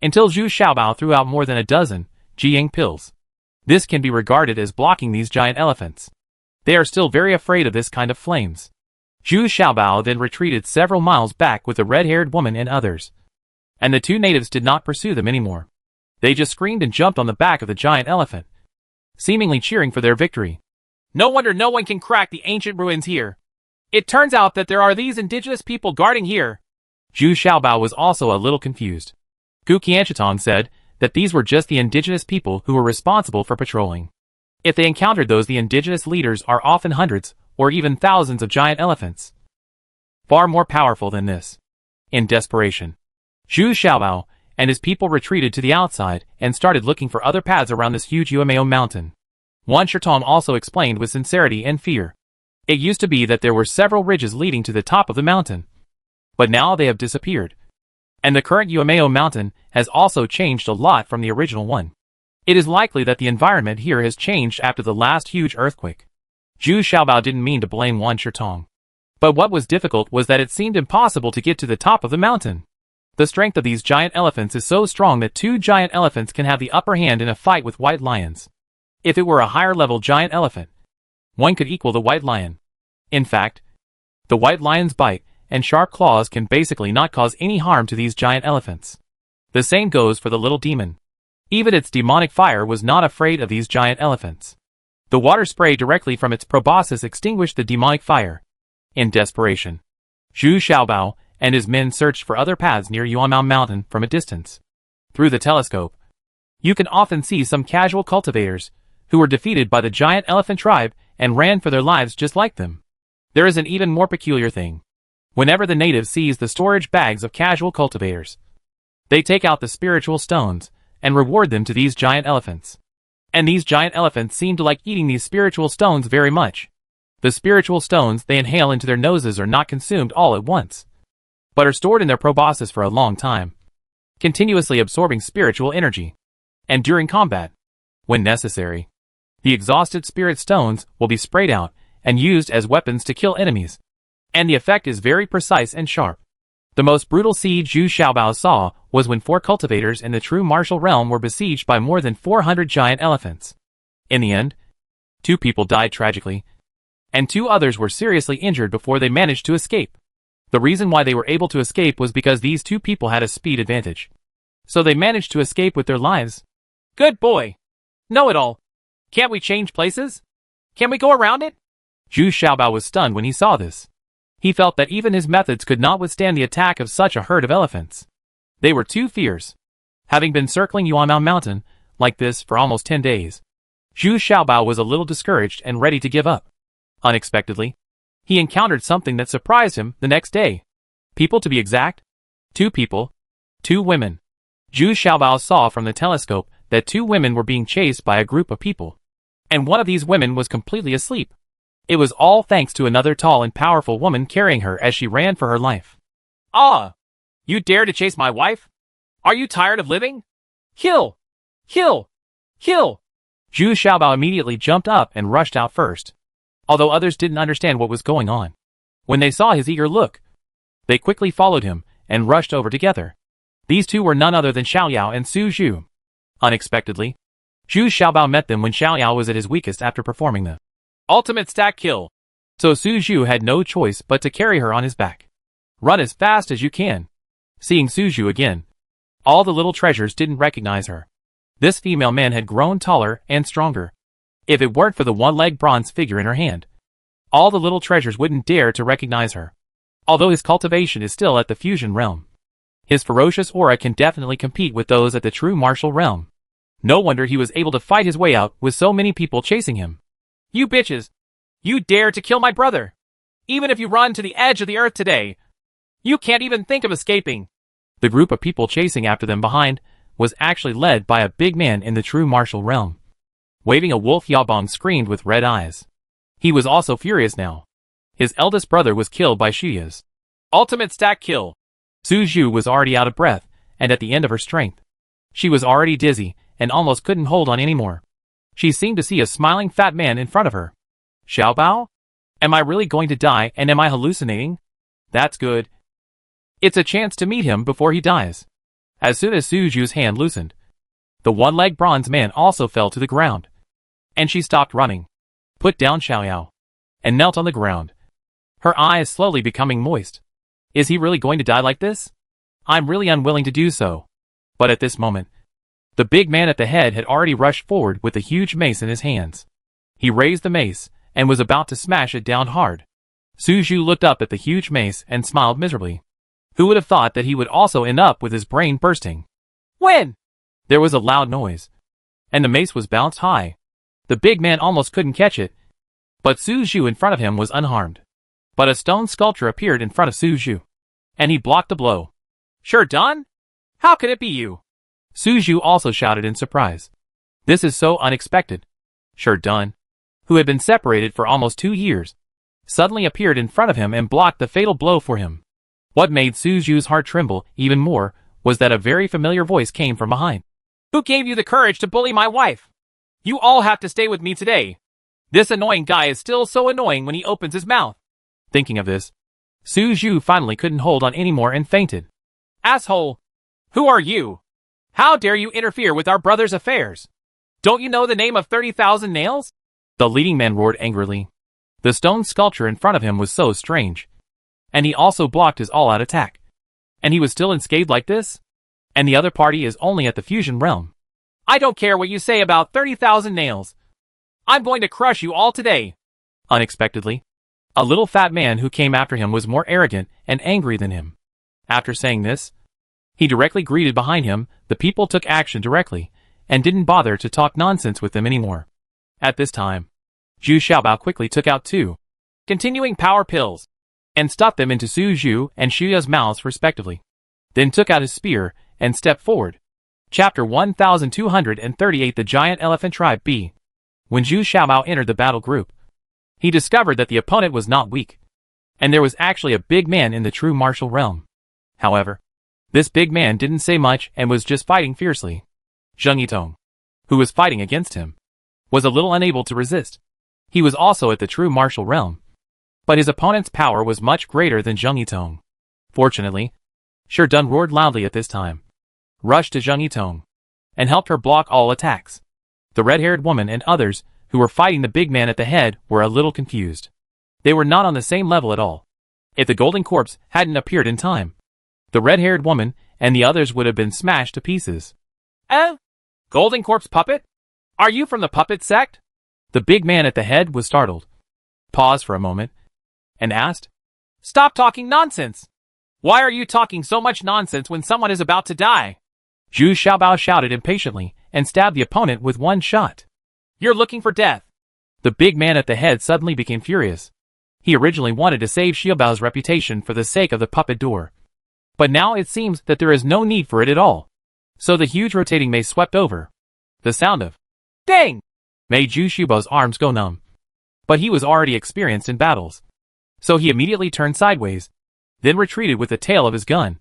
Until Zhu Xiaobao threw out more than a dozen Jiying pills. This can be regarded as blocking these giant elephants. They are still very afraid of this kind of flames. Zhu Xiaobao then retreated several miles back with the red-haired woman and others. And the 2 natives did not pursue them anymore. They just screamed and jumped on the back of the giant elephant, seemingly cheering for their victory. No wonder no one can crack the ancient ruins here. It turns out that there are these indigenous people guarding here. Zhu Xiaobao was also a little confused. Gu Qianshitong said that these were just the indigenous people who were responsible for patrolling. If they encountered those, the indigenous leaders are often hundreds or even thousands of giant elephants, far more powerful than this. In desperation, Zhu Xiaobao and his people retreated to the outside and started looking for other paths around this huge Umao mountain. Wan Shitong also explained with sincerity and fear. It used to be that there were several ridges leading to the top of the mountain, but now they have disappeared. And the current Umao mountain has also changed a lot from the original one. It is likely that the environment here has changed after the last huge earthquake. Zhu Xiaobao didn't mean to blame Wan Shitong, but what was difficult was that it seemed impossible to get to the top of the mountain. The strength of these giant elephants is so strong that 2 giant elephants can have the upper hand in a fight with white lions. If it were a higher level giant elephant, one could equal the white lion. In fact, the white lion's bite and sharp claws can basically not cause any harm to these giant elephants. The same goes for the little demon. Even its demonic fire was not afraid of these giant elephants. The water spray directly from its proboscis extinguished the demonic fire. In desperation, Zhu Xiaobao and his men searched for other paths near Yuanmao Mountain from a distance. Through the telescope, you can often see some casual cultivators who were defeated by the giant elephant tribe and ran for their lives just like them. There is an even more peculiar thing. Whenever the natives seize the storage bags of casual cultivators, they take out the spiritual stones and reward them to these giant elephants. And these giant elephants seem to like eating these spiritual stones very much. The spiritual stones they inhale into their noses are not consumed all at once, but are stored in their proboscis for a long time, continuously absorbing spiritual energy. And during combat, when necessary, the exhausted spirit stones will be sprayed out and used as weapons to kill enemies. And the effect is very precise and sharp. The most brutal siege Zhu Xiaobao saw was when 4 cultivators in the true martial realm were besieged by more than 400 giant elephants. In the end, 2 people died tragically, and 2 others were seriously injured before they managed to escape. The reason why they were able to escape was because these 2 people had a speed advantage. So they managed to escape with their lives. Good boy! Know-it-all! Can't we change places? Can we go around it? Zhu Xiaobao was stunned when he saw this. He felt that even his methods could not withstand the attack of such a herd of elephants. They were too fierce. Having been circling Yuanmao Mountain like this for almost 10 days, Zhu Xiaobao was a little discouraged and ready to give up. Unexpectedly, he encountered something that surprised him the next day. People, to be exact. 2 people. 2 women. Zhu Xiaobao saw from the telescope that 2 women were being chased by a group of people. And one of these women was completely asleep. It was all thanks to another tall and powerful woman carrying her as she ran for her life. Ah! You dare to chase my wife? Are you tired of living? Kill! Kill! Kill! Zhu Xiaobao immediately jumped up and rushed out first, although others didn't understand what was going on. When they saw his eager look, they quickly followed him and rushed over together. These 2 were none other than Xiaoyao and Su Zhu. Unexpectedly, Zhu Xiaobao met them when Xiaoyao was at his weakest after performing the ultimate stack kill. So Su Zhu had no choice but to carry her on his back. Run as fast as you can. Seeing Su Zhu again, all the little treasures didn't recognize her. This female man had grown taller and stronger. If it weren't for the 1-leg bronze figure in her hand, all the little treasures wouldn't dare to recognize her. Although his cultivation is still at the fusion realm, his ferocious aura can definitely compete with those at the true martial realm. No wonder he was able to fight his way out with so many people chasing him. You bitches! You dare to kill my brother! Even if you run to the edge of the earth today, you can't even think of escaping! The group of people chasing after them behind was actually led by a big man in the true martial realm. Waving a wolf, Yabong screamed with red eyes. He was also furious now. His eldest brother was killed by Shuya's ultimate stack kill. Su Zhu was already out of breath and at the end of her strength. She was already dizzy and almost couldn't hold on anymore. She seemed to see a smiling fat man in front of her. Xiaobao? Am I really going to die and am I hallucinating? That's good. It's a chance to meet him before he dies. As soon as Su Zhu's hand loosened, the 1-leg bronze man also fell to the ground. And she stopped running, put down Xiaoyao, and knelt on the ground, her eyes slowly becoming moist. Is he really going to die like this? I'm really unwilling to do so. But at this moment, the big man at the head had already rushed forward with a huge mace in his hands. He raised the mace and was about to smash it down hard. Su Zhu looked up at the huge mace and smiled miserably. Who would have thought that he would also end up with his brain bursting? When? There was a loud noise, and the mace was bounced high. The big man almost couldn't catch it, but Su Zhu in front of him was unharmed. But a stone sculpture appeared in front of Su Zhu, and he blocked the blow. Sure done? How could it be you? Su Zhu also shouted in surprise. This is so unexpected. Sure done, who had been separated for almost 2 years, suddenly appeared in front of him and blocked the fatal blow for him. What made Su Zhu's heart tremble even more was that a very familiar voice came from behind. Who gave you the courage to bully my wife? You all have to stay with me today. This annoying guy is still so annoying when he opens his mouth. Thinking of this, Su Zhu finally couldn't hold on anymore and fainted. Asshole! Who are you? How dare you interfere with our brother's affairs? Don't you know the name of 30,000 nails? The leading man roared angrily. The stone sculpture in front of him was so strange. And he also blocked his all-out attack. And he was still unscathed like this? And the other party is only at the fusion realm. I don't care what you say about 30,000 nails. I'm going to crush you all today. Unexpectedly, a little fat man who came after him was more arrogant and angry than him. After saying this, he directly greeted behind him. The people took action directly, and didn't bother to talk nonsense with them anymore. At this time, Zhu Xiaobao quickly took out 2 continuing power pills. and stuffed them into Su Zhu and Xiuya's mouths respectively. Then took out his spear and stepped forward. Chapter 1238 The Giant Elephant Tribe B. When Zhu Xiaobao entered the battle group, he discovered that the opponent was not weak, and there was actually a big man in the true martial realm. However, this big man didn't say much and was just fighting fiercely. Zheng Yitong, who was fighting against him, was a little unable to resist. He was also at the true martial realm, but his opponent's power was much greater than Zheng Yitong. Fortunately, Shi Dun roared loudly at this time, rushed to Zheng Yitong, and helped her block all attacks. The red-haired woman and others who were fighting the big man at the head were a little confused. They were not on the same level at all. If the golden corpse hadn't appeared in time, the red-haired woman and the others would have been smashed to pieces. Golden corpse puppet? Are you from the puppet sect? The big man at the head was startled, paused for a moment, and asked, Stop talking nonsense! Why are you talking so much nonsense when someone is about to die? Zhu Xiaobao shouted impatiently and stabbed the opponent with one shot. You're looking for death. The big man at the head suddenly became furious. He originally wanted to save Xiaobao's reputation for the sake of the puppet door, but now it seems that there is no need for it at all. So the huge rotating mace swept over. The sound of dang made Zhu Xiaobao's arms go numb. But he was already experienced in battles, so he immediately turned sideways, then retreated with the tail of his gun,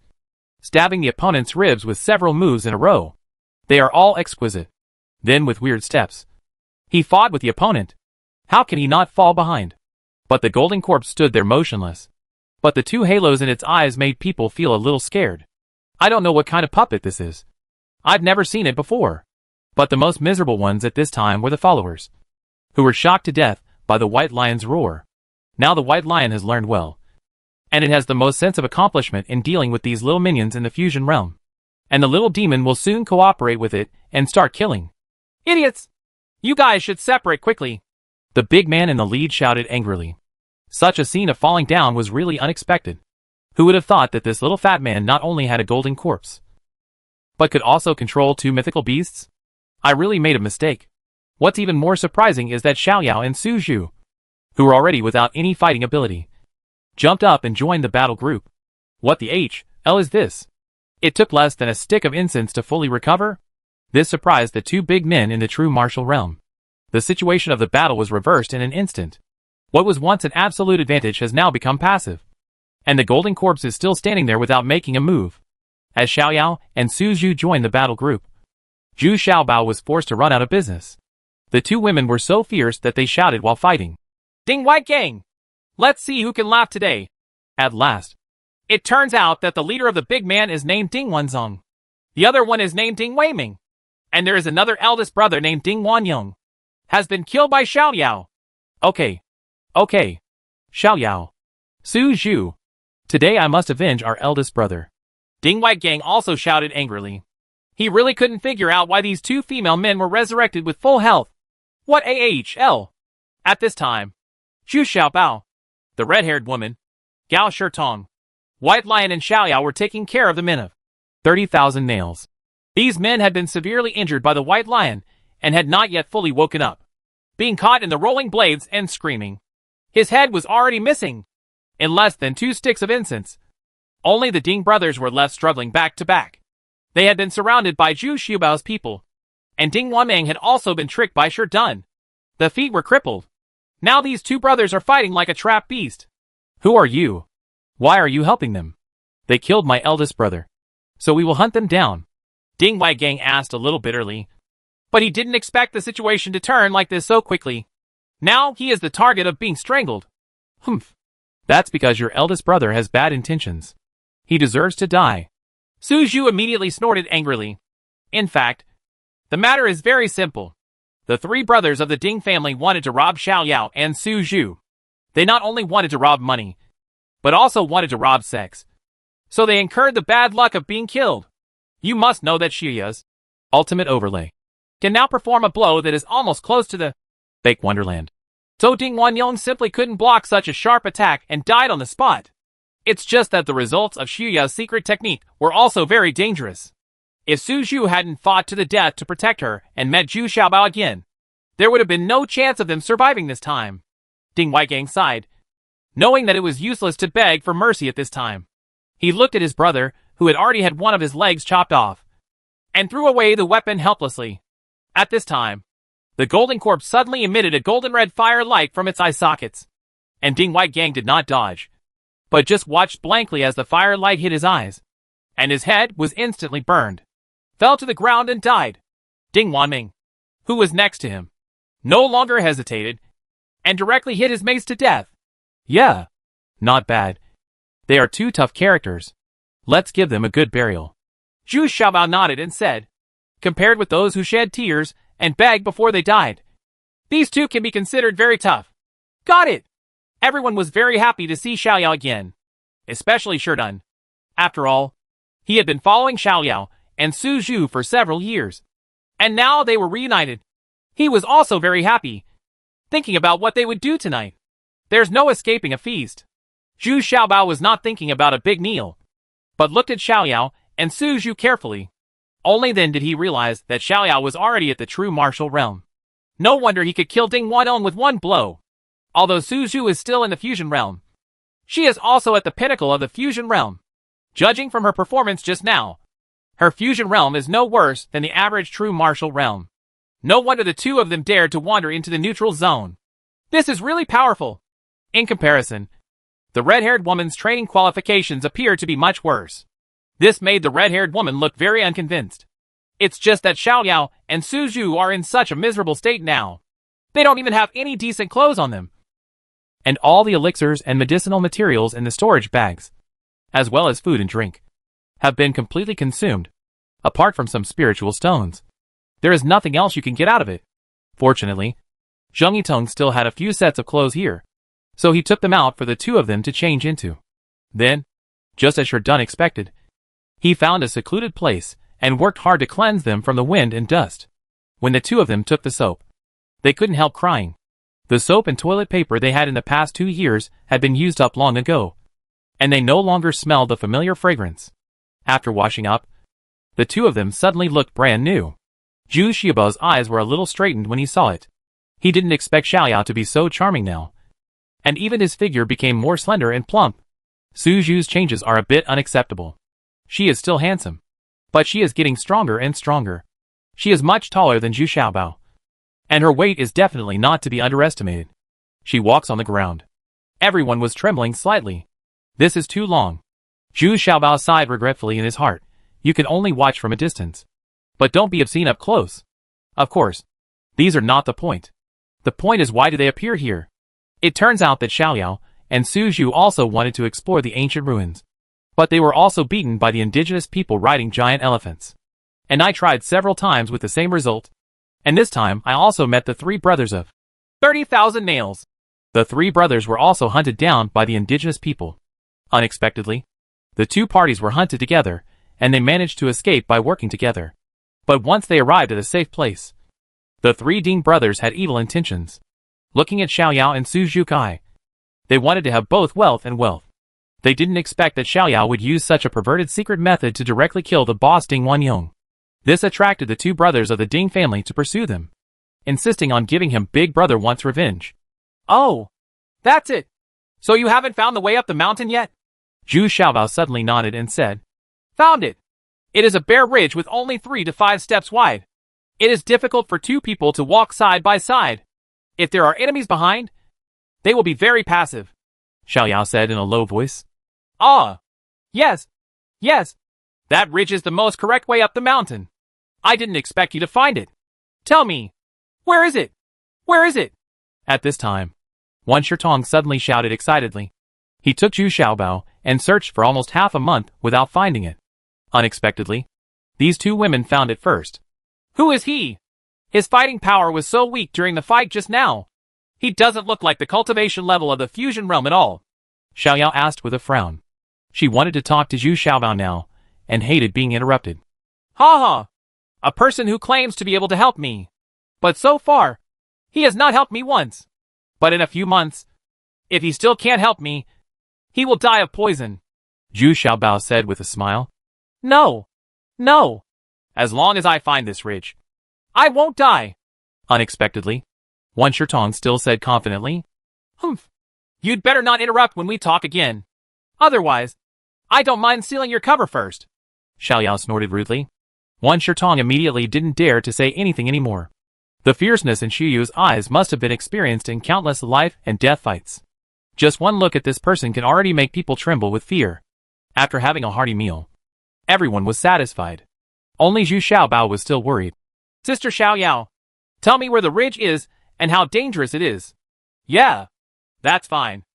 stabbing the opponent's ribs with several moves in a row. They are all exquisite. Then with weird steps, he fought with the opponent. How can he not fall behind? But the golden corpse stood there motionless. But the two halos in its eyes made people feel a little scared. I don't know what kind of puppet this is. I've never seen it before. But the most miserable ones at this time were the followers, who were shocked to death by the white lion's roar. Now the white lion has learned well, and it has the most sense of accomplishment in dealing with these little minions in the fusion realm. And the little demon will soon cooperate with it and start killing. Idiots! You guys should separate quickly. The big man in the lead shouted angrily. Such a scene of falling down was really unexpected. Who would have thought that this little fat man not only had a golden corpse, but could also control two mythical beasts? I really made a mistake. What's even more surprising is that Xiaoyao and Su Zhu, who were already without any fighting ability, jumped up and joined the battle group. What the hell is this? It took less than a stick of incense to fully recover? This surprised the two big men in the true martial realm. The situation of the battle was reversed in an instant. What was once an absolute advantage has now become passive. And the golden corpse is still standing there without making a move. As Xiaoyao and Su Zhu joined the battle group, Zhu Xiaobao was forced to run out of business. The two women were so fierce that they shouted while fighting. Ding White Gang! Let's see who can laugh today. At last, it turns out that the leader of the big man is named Ding Wanzong. The other one is named Ding Weiming. And there is another eldest brother named Ding Wanyong. Has been killed by Xiaoyao. Okay. Xiaoyao. Su Zhu. Today I must avenge our eldest brother. Ding White Gang also shouted angrily. He really couldn't figure out why these two female men were resurrected with full health. What AHL? At this time, Zhu Xiaobao, the red-haired woman, Gao Shitong, White Lion and Xiaoyao were taking care of the men of 30,000 nails. These men had been severely injured by the White Lion and had not yet fully woken up, being caught in the rolling blades and screaming. His head was already missing. In less than 2 sticks of incense, only the Ding brothers were left struggling back to back. They had been surrounded by Zhu Xiaobao's people, and Ding Wanmeng had also been tricked by Shi Dun. The feet were crippled. Now these two brothers are fighting like a trapped beast. Who are you? Why are you helping them? They killed my eldest brother, so we will hunt them down. Ding Wai Gang asked a little bitterly. But he didn't expect the situation to turn like this so quickly. Now he is the target of being strangled. Humph. That's because your eldest brother has bad intentions. He deserves to die. Su Zhu immediately snorted angrily. In fact, the matter is very simple. The 3 brothers of the Ding family wanted to rob Xiaoyao and Su Zhu. They not only wanted to rob money, but also wanted to rob sex. So they incurred the bad luck of being killed. You must know that Xiuya's ultimate overlay can now perform a blow that is almost close to the fake Wonderland. So Ding Wanyong simply couldn't block such a sharp attack and died on the spot. It's just that the results of Xiuya's secret technique were also very dangerous. If Su Zhu hadn't fought to the death to protect her and met Zhu Xiaobao again, there would have been no chance of them surviving this time. Ding Waigang sighed. knowing that it was useless to beg for mercy at this time. He looked at his brother, who had already had one of his legs chopped off, and threw away the weapon helplessly. At this time, the golden corpse suddenly emitted a golden red fire light from its eye sockets, and Ding White Gang did not dodge, but just watched blankly as the fire light hit his eyes, and his head was instantly burned, fell to the ground and died. Ding Wanming, who was next to him, no longer hesitated, and directly hit his mates to death. Yeah, not bad. They are two tough characters. Let's give them a good burial. Zhu Xiaobao nodded and said, compared with those who shed tears and begged before they died, these two can be considered very tough. Got it! Everyone was very happy to see Xiaoyao again, especially Sherdun. After all, he had been following Xiaoyao and Su Zhu for several years, and now they were reunited. He was also very happy, thinking about what they would do tonight. There's no escaping a feast. Zhu Xiaobao was not thinking about a big meal, but looked at Xiaoyao and Su Zhu carefully. Only then did he realize that Xiaoyao was already at the true martial realm. No wonder he could kill Ding Wanong with one blow. Although Su Zhu is still in the fusion realm, she is also at the pinnacle of the fusion realm. Judging from her performance just now, her fusion realm is no worse than the average true martial realm. No wonder the two of them dared to wander into the neutral zone. This is really powerful. In comparison, the red-haired woman's training qualifications appear to be much worse. This made the red-haired woman look very unconvinced. It's just that Xiaoyao and Su Zhu are in such a miserable state now. They don't even have any decent clothes on them. And all the elixirs and medicinal materials in the storage bags, as well as food and drink, have been completely consumed, apart from some spiritual stones. There is nothing else you can get out of it. Fortunately, Zheng Yitong still had a few sets of clothes here, so he took them out for the two of them to change into. Then, just as Sherdun expected, he found a secluded place and worked hard to cleanse them from the wind and dust. When the two of them took the soap, they couldn't help crying. The soap and toilet paper they had in the past 2 years had been used up long ago, and they no longer smelled the familiar fragrance. After washing up, the two of them suddenly looked brand new. Zhu Xiaobao's eyes were a little straightened when he saw it. He didn't expect Xiaoyao to be so charming now, and even his figure became more slender and plump. Su Zhu's changes are a bit unacceptable. She is still handsome, but she is getting stronger and stronger. She is much taller than Zhu Xiaobao, and her weight is definitely not to be underestimated. She walks on the ground. Everyone was trembling slightly. This is too long. Zhu Xiaobao sighed regretfully in his heart. You can only watch from a distance, but don't be obscene up close. Of course, these are not the point. The point is, why do they appear here? It turns out that Xiaoyao and Su Zhu also wanted to explore the ancient ruins, but they were also beaten by the indigenous people riding giant elephants. And I tried several times with the same result. And this time I also met the 3 brothers of 30,000 nails. The 3 brothers were also hunted down by the indigenous people. Unexpectedly, the 2 parties were hunted together, and they managed to escape by working together. But once they arrived at a safe place, the 3 Ding brothers had evil intentions. Looking at Xiaoyao and Su Zhukai, they wanted to have both wealth and wealth. They didn't expect that Xiaoyao would use such a perverted secret method to directly kill the boss Ding Wanyong. This attracted the 2 brothers of the Ding family to pursue them, insisting on giving him Big Brother wants revenge. Oh, that's it. So you haven't found the way up the mountain yet? Zhu Xiaobao suddenly nodded and said, Found it. It is a bare ridge with only 3 to 5 steps wide. It is difficult for 2 people to walk side by side. If there are enemies behind, they will be very passive, Xiaoyao said in a low voice. Ah, yes, yes. That ridge is the most correct way up the mountain. I didn't expect you to find it. Tell me, where is it? Where is it? At this time, Wan Shitong suddenly shouted excitedly. He took Zhu Xiaobao and searched for almost half a month without finding it. Unexpectedly, these 2 women found it first. Who is he? His fighting power was so weak during the fight just now. He doesn't look like the cultivation level of the fusion realm at all, Xiaoyao asked with a frown. She wanted to talk to Zhu Xiaobao now, and hated being interrupted. Ha ha! A person who claims to be able to help me. But so far, he has not helped me once. But in a few months, if he still can't help me, he will die of poison, Zhu Xiaobao said with a smile. No, no. As long as I find this ridge, I won't die. Unexpectedly, Wan Shitong still said confidently. Humph. You'd better not interrupt when we talk again. Otherwise, I don't mind stealing your cover first. Xiaoyao snorted rudely. Wan Shirtong immediately didn't dare to say anything anymore. The fierceness in Shuyu's eyes must have been experienced in countless life and death fights. Just one look at this person can already make people tremble with fear. After having a hearty meal, everyone was satisfied. Only Zhu Xiaobao was still worried. Sister Xiaoyao, tell me where the ridge is and how dangerous it is. Yeah, that's fine.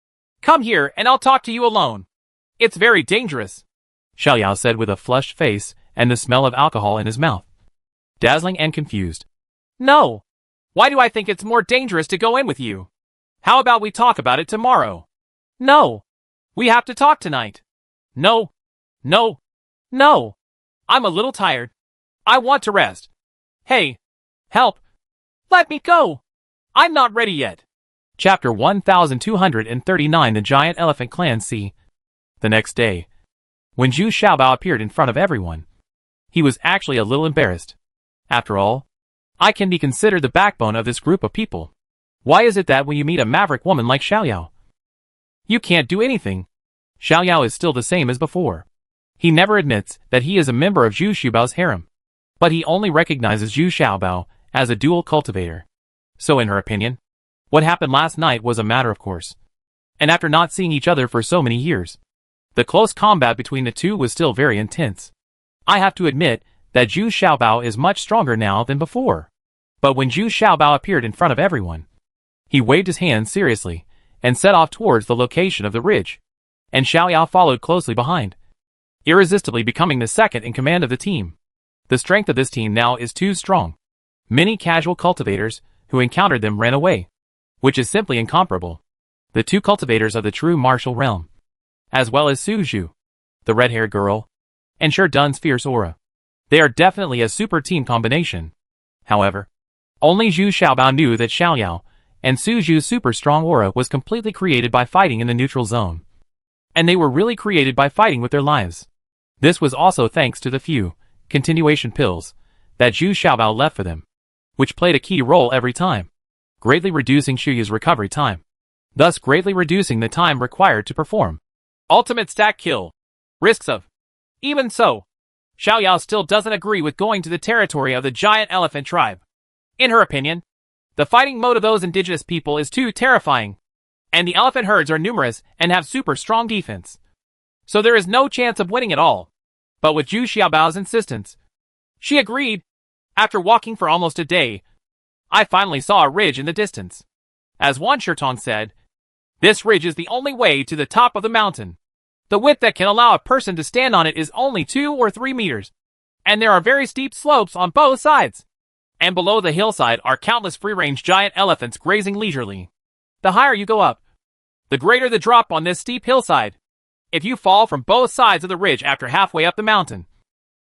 Come here and I'll talk to you alone. It's very dangerous, Xiaoyao said with a flushed face and the smell of alcohol in his mouth. Dazzling and confused. No. Why do I think it's more dangerous to go in with you? How about we talk about it tomorrow? No. We have to talk tonight. No. No. No. I'm a little tired. I want to rest. Hey. Help. Let me go. I'm not ready yet. Chapter 1239 The Giant Elephant Clan C. The next day, when Zhu Xiaobao appeared in front of everyone, he was actually a little embarrassed. After all, I can be considered the backbone of this group of people. Why is it that when you meet a maverick woman like Xiaoyao, you can't do anything? Xiaoyao is still the same as before. He never admits that he is a member of Zhu Xiaobao's harem, but he only recognizes Zhu Xiaobao as a dual cultivator. So in her opinion, what happened last night was a matter of course. And after not seeing each other for so many years, the close combat between the two was still very intense. I have to admit that Zhu Xiaobao is much stronger now than before. But when Zhu Xiaobao appeared in front of everyone, he waved his hand seriously and set off towards the location of the ridge, and Xiaoyao followed closely behind, irresistibly becoming the second in command of the team. The strength of this team now is too strong. Many casual cultivators who encountered them ran away, which is simply incomparable. The two cultivators of the true martial realm, as well as Su Zhu, the red-haired girl, and Shi Dun's fierce aura. They are definitely a super team combination. However, only Zhu Xiaobao knew that Xiaoyao and Su Zhu's super strong aura was completely created by fighting in the neutral zone. And they were really created by fighting with their lives. This was also thanks to the few continuation pills that Zhu Xiaobao left for them, which played a key role every time, greatly reducing Shuyu's recovery time, thus greatly reducing the time required to perform ultimate stack kill. Risks of. Even so, Xiaoyao still doesn't agree with going to the territory of the giant elephant tribe. In her opinion, the fighting mode of those indigenous people is too terrifying, and the elephant herds are numerous and have super strong defense. So there is no chance of winning at all. But with Zhu Xiaobao's insistence, she agreed. After walking for almost a day, I finally saw a ridge in the distance. As Wan Shirtong said, this ridge is the only way to the top of the mountain. The width that can allow a person to stand on it is only 2 or 3 meters, and there are very steep slopes on both sides. And below the hillside are countless free-range giant elephants grazing leisurely. The higher you go up, the greater the drop on this steep hillside. If you fall from both sides of the ridge after halfway up the mountain,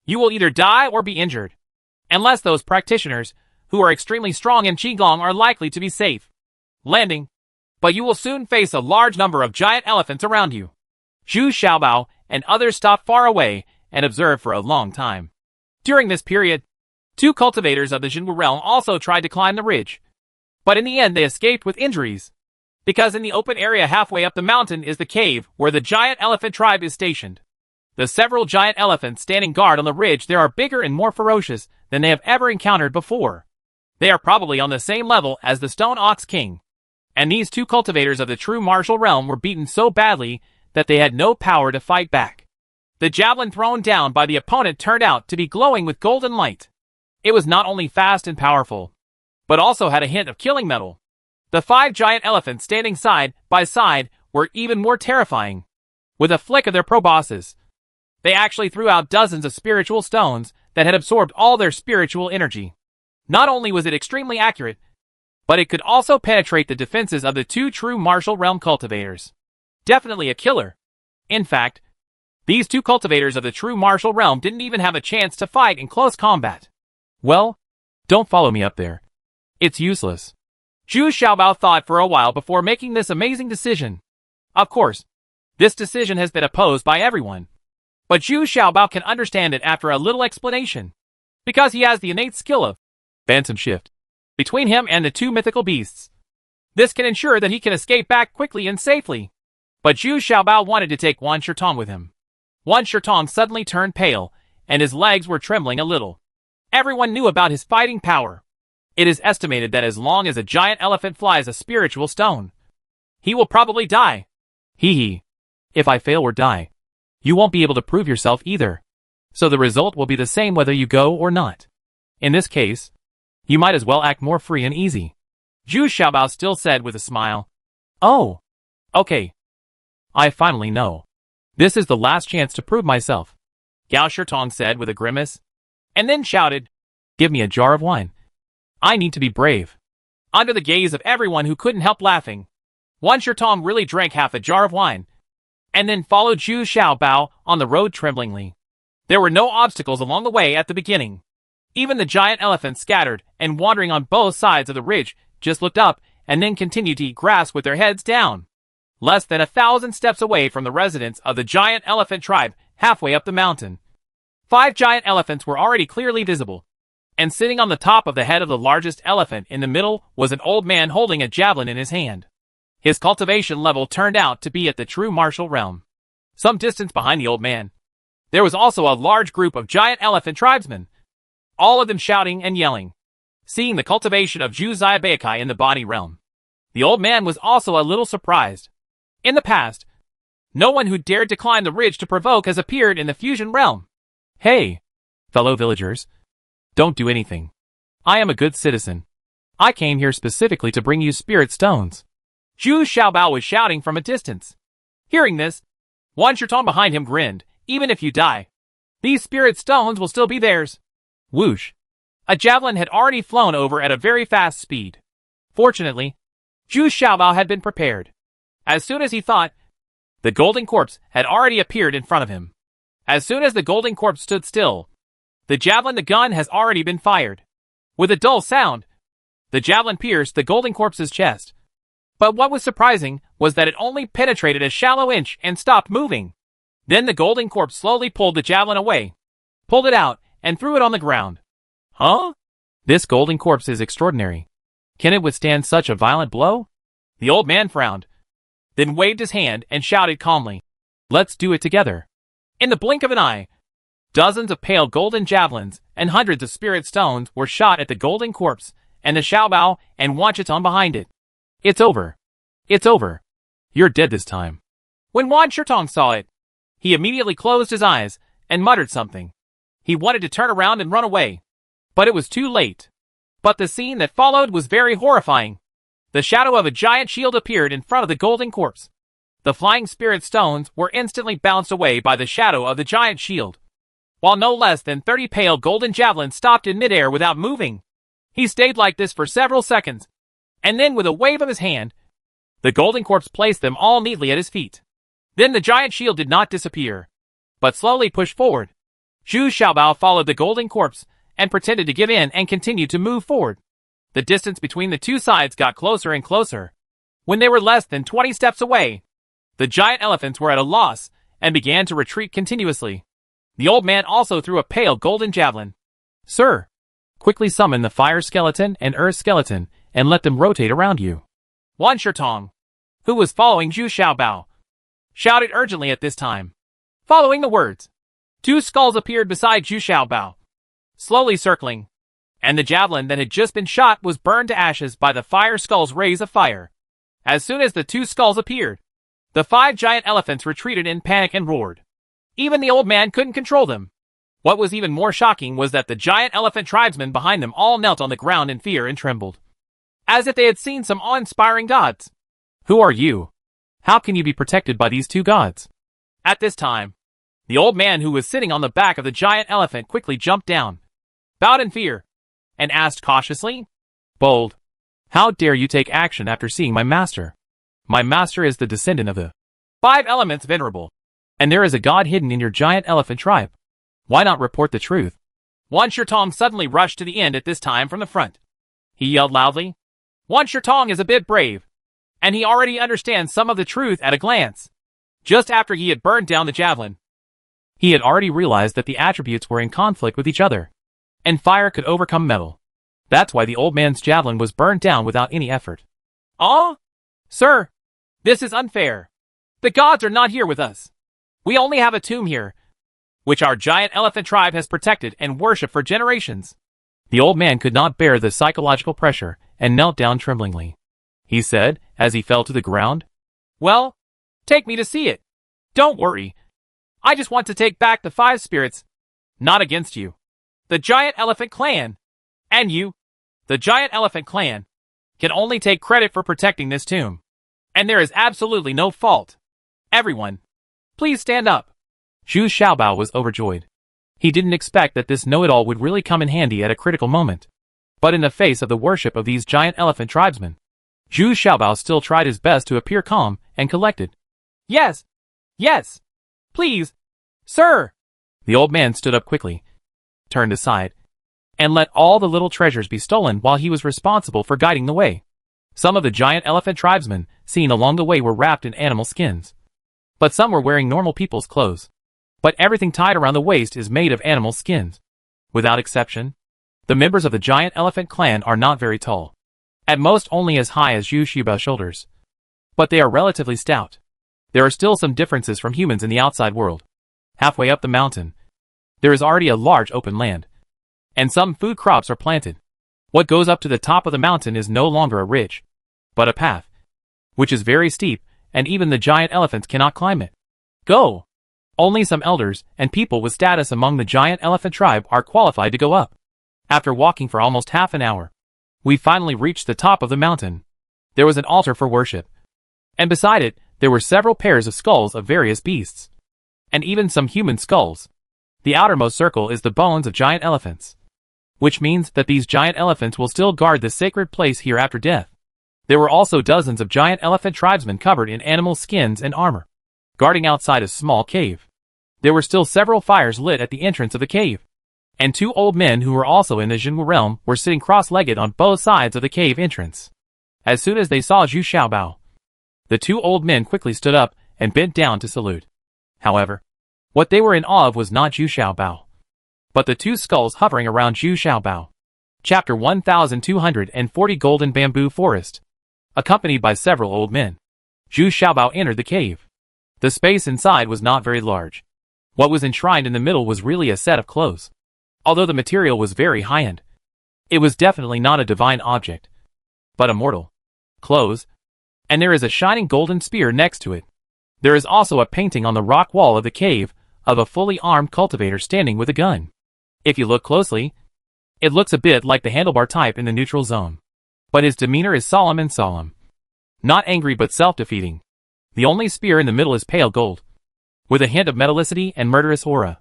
you will either die or be injured. Unless those practitioners, who are extremely strong in Qigong, are likely to be safe landing. But you will soon face a large number of giant elephants around you. Zhu Xiaobao and others stopped far away and observed for a long time. During this period, 2 cultivators of the Jinwu realm also tried to climb the ridge. But in the end they escaped with injuries, because in the open area halfway up the mountain is the cave where the giant elephant tribe is stationed. The several giant elephants standing guard on the ridge there are bigger and more ferocious than they have ever encountered before. They are probably on the same level as the Stone Ox King. And these 2 cultivators of the true martial realm were beaten so badly that they had no power to fight back. The javelin thrown down by the opponent turned out to be glowing with golden light. It was not only fast and powerful, but also had a hint of killing metal. The 5 giant elephants standing side by side were even more terrifying. With a flick of their proboscis, they actually threw out dozens of spiritual stones that had absorbed all their spiritual energy. Not only was it extremely accurate, but it could also penetrate the defenses of the 2 true martial realm cultivators. Definitely a killer. In fact, these 2 cultivators of the true martial realm didn't even have a chance to fight in close combat. Well, don't follow me up there. It's useless. Zhu Xiaobao thought for a while before making this amazing decision. Of course, this decision has been opposed by everyone. But Zhu Xiaobao can understand it after a little explanation, because he has the innate skill of phantom shift between him and the 2 mythical beasts. This can ensure that he can escape back quickly and safely. But Zhu Xiaobao wanted to take Wan Shirtong with him. Wan Shirtong suddenly turned pale, and his legs were trembling a little. Everyone knew about his fighting power. It is estimated that as long as a giant elephant flies a spiritual stone, he will probably die. Hee hee. If I fail or die, you won't be able to prove yourself either. So the result will be the same whether you go or not. In this case, you might as well act more free and easy. Zhu Xiaobao still said with a smile. Oh, okay. I finally know. This is the last chance to prove myself, Gao Shirtong said with a grimace, and then shouted, Give me a jar of wine. I need to be brave. Under the gaze of everyone who couldn't help laughing, Wan Shirtong really drank half a jar of wine, and then followed Zhu Xiaobao on the road tremblingly. There were no obstacles along the way at the beginning. Even the giant elephants scattered and wandering on both sides of the ridge just looked up and then continued to eat grass with their heads down. Less than 1,000 steps away from the residence of the giant elephant tribe, halfway up the mountain, 5 giant elephants were already clearly visible. And sitting on the top of the head of the largest elephant in the middle was an old man holding a javelin in his hand. His cultivation level turned out to be at the true martial realm. Some distance behind the old man, there was also a large group of giant elephant tribesmen, all of them shouting and yelling. Seeing the cultivation of Zhu Xiaobeikai in the body realm, the old man was also a little surprised. In the past, no one who dared to climb the ridge to provoke has appeared in the fusion realm. Hey, fellow villagers, don't do anything. I am a good citizen. I came here specifically to bring you spirit stones. Zhu Xiaobao was shouting from a distance. Hearing this, Wan Shirtong behind him grinned. Even if you die, these spirit stones will still be theirs. Whoosh. A javelin had already flown over at a very fast speed. Fortunately, Zhu Xiaobao had been prepared. As soon as he thought, the golden corpse had already appeared in front of him. As soon as the golden corpse stood still, the gun has already been fired. With a dull sound, the javelin pierced the golden corpse's chest. But what was surprising was that it only penetrated a shallow inch and stopped moving. Then the golden corpse slowly pulled the javelin away, pulled it out, and threw it on the ground. Huh? This golden corpse is extraordinary. Can it withstand such a violent blow? The old man frowned, then waved his hand and shouted calmly, Let's do it together. In the blink of an eye, dozens of pale golden javelins and hundreds of spirit stones were shot at the golden corpse and the Xiaobao and Wan Shirtong behind it. It's over. It's over. You're dead this time. When Wan Shirtong saw it, he immediately closed his eyes and muttered something. He wanted to turn around and run away, but it was too late. But the scene that followed was very horrifying. The shadow of a giant shield appeared in front of the golden corpse. The flying spirit stones were instantly bounced away by the shadow of the giant shield, while no less than 30 pale golden javelins stopped in midair without moving. He stayed like this for several seconds, and then with a wave of his hand, the golden corpse placed them all neatly at his feet. Then the giant shield did not disappear, but slowly pushed forward. Zhu Xiaobao followed the golden corpse and pretended to give in and continued to move forward. The distance between the two sides got closer and closer. When they were less than 20 steps away, the giant elephants were at a loss and began to retreat continuously. The old man also threw a pale golden javelin. Sir, quickly summon the fire skeleton and earth skeleton and let them rotate around you. Wan Shirtong, who was following Zhu Xiaobao, shouted urgently at this time. Following the words, 2 skulls appeared beside Zhu Xiaobao, slowly circling, and the javelin that had just been shot was burned to ashes by the fire skull's rays of fire. As soon as the 2 skulls appeared, the 5 giant elephants retreated in panic and roared. Even the old man couldn't control them. What was even more shocking was that the giant elephant tribesmen behind them all knelt on the ground in fear and trembled, as if they had seen some awe-inspiring gods. Who are you? How can you be protected by these 2 gods? At this time, the old man who was sitting on the back of the giant elephant quickly jumped down, bowed in fear, and asked cautiously, Bold, how dare you take action after seeing my master? My master is the descendant of the 5 elements, venerable, and there is a god hidden in your giant elephant tribe. Why not report the truth? Wan Shirtong suddenly rushed to the end at this time from the front. He yelled loudly, Wan Shirtong is a bit brave, and he already understands some of the truth at a glance. Just after he had burned down the javelin, he had already realized that the attributes were in conflict with each other, and fire could overcome metal. That's why the old man's javelin was burned down without any effort. Ah? Sir, this is unfair. The gods are not here with us. We only have a tomb here, which our giant elephant tribe has protected and worshipped for generations. The old man could not bear the psychological pressure and knelt down tremblingly. He said, as he fell to the ground, "Well, take me to see it. Don't worry. I just want to take back the 5 spirits. Not against you, the giant elephant clan. And you, the giant elephant clan, can only take credit for protecting this tomb. And there is absolutely no fault. Everyone, please stand up." Zhu Xiaobao was overjoyed. He didn't expect that this know-it-all would really come in handy at a critical moment. But in the face of the worship of these giant elephant tribesmen, Zhu Xiaobao still tried his best to appear calm and collected. "Yes, yes, please, sir." The old man stood up quickly, turned aside, and let all the little treasures be stolen while he was responsible for guiding the way. Some of the giant elephant tribesmen seen along the way were wrapped in animal skins, but some were wearing normal people's clothes. But everything tied around the waist is made of animal skins. Without exception, the members of the giant elephant clan are not very tall, at most only as high as Zhu Xiaobao's shoulders. But they are relatively stout. There are still some differences from humans in the outside world. Halfway up the mountain, there is already a large open land, and some food crops are planted. What goes up to the top of the mountain is no longer a ridge, but a path, which is very steep, and even the giant elephants cannot climb it. Go! Only some elders and people with status among the giant elephant tribe are qualified to go up. After walking for almost half an hour, we finally reached the top of the mountain. There was an altar for worship, and beside it, there were several pairs of skulls of various beasts, and even some human skulls. The outermost circle is the bones of giant elephants, which means that these giant elephants will still guard the sacred place here after death. There were also dozens of giant elephant tribesmen covered in animal skins and armor, guarding outside a small cave. There were still several fires lit at the entrance of the cave, and 2 old men who were also in the Jinwu realm were sitting cross-legged on both sides of the cave entrance. As soon as they saw Zhu Xiaobao, the 2 old men quickly stood up and bent down to salute. However, what they were in awe of was not Zhu Xiaobao, but the 2 skulls hovering around Zhu Xiaobao. Chapter 1240 Golden Bamboo Forest. Accompanied by several old men, Zhu Xiaobao entered the cave. The space inside was not very large. What was enshrined in the middle was really a set of clothes. Although the material was very high-end, it was definitely not a divine object, but a mortal clothes, and there is a shining golden spear next to it. There is also a painting on the rock wall of the cave of a fully armed cultivator standing with a gun. If you look closely, it looks a bit like the handlebar type in the neutral zone, but his demeanor is solemn and solemn. Not angry but self-defeating. The only spear in the middle is pale gold, with a hint of metallicity and murderous aura.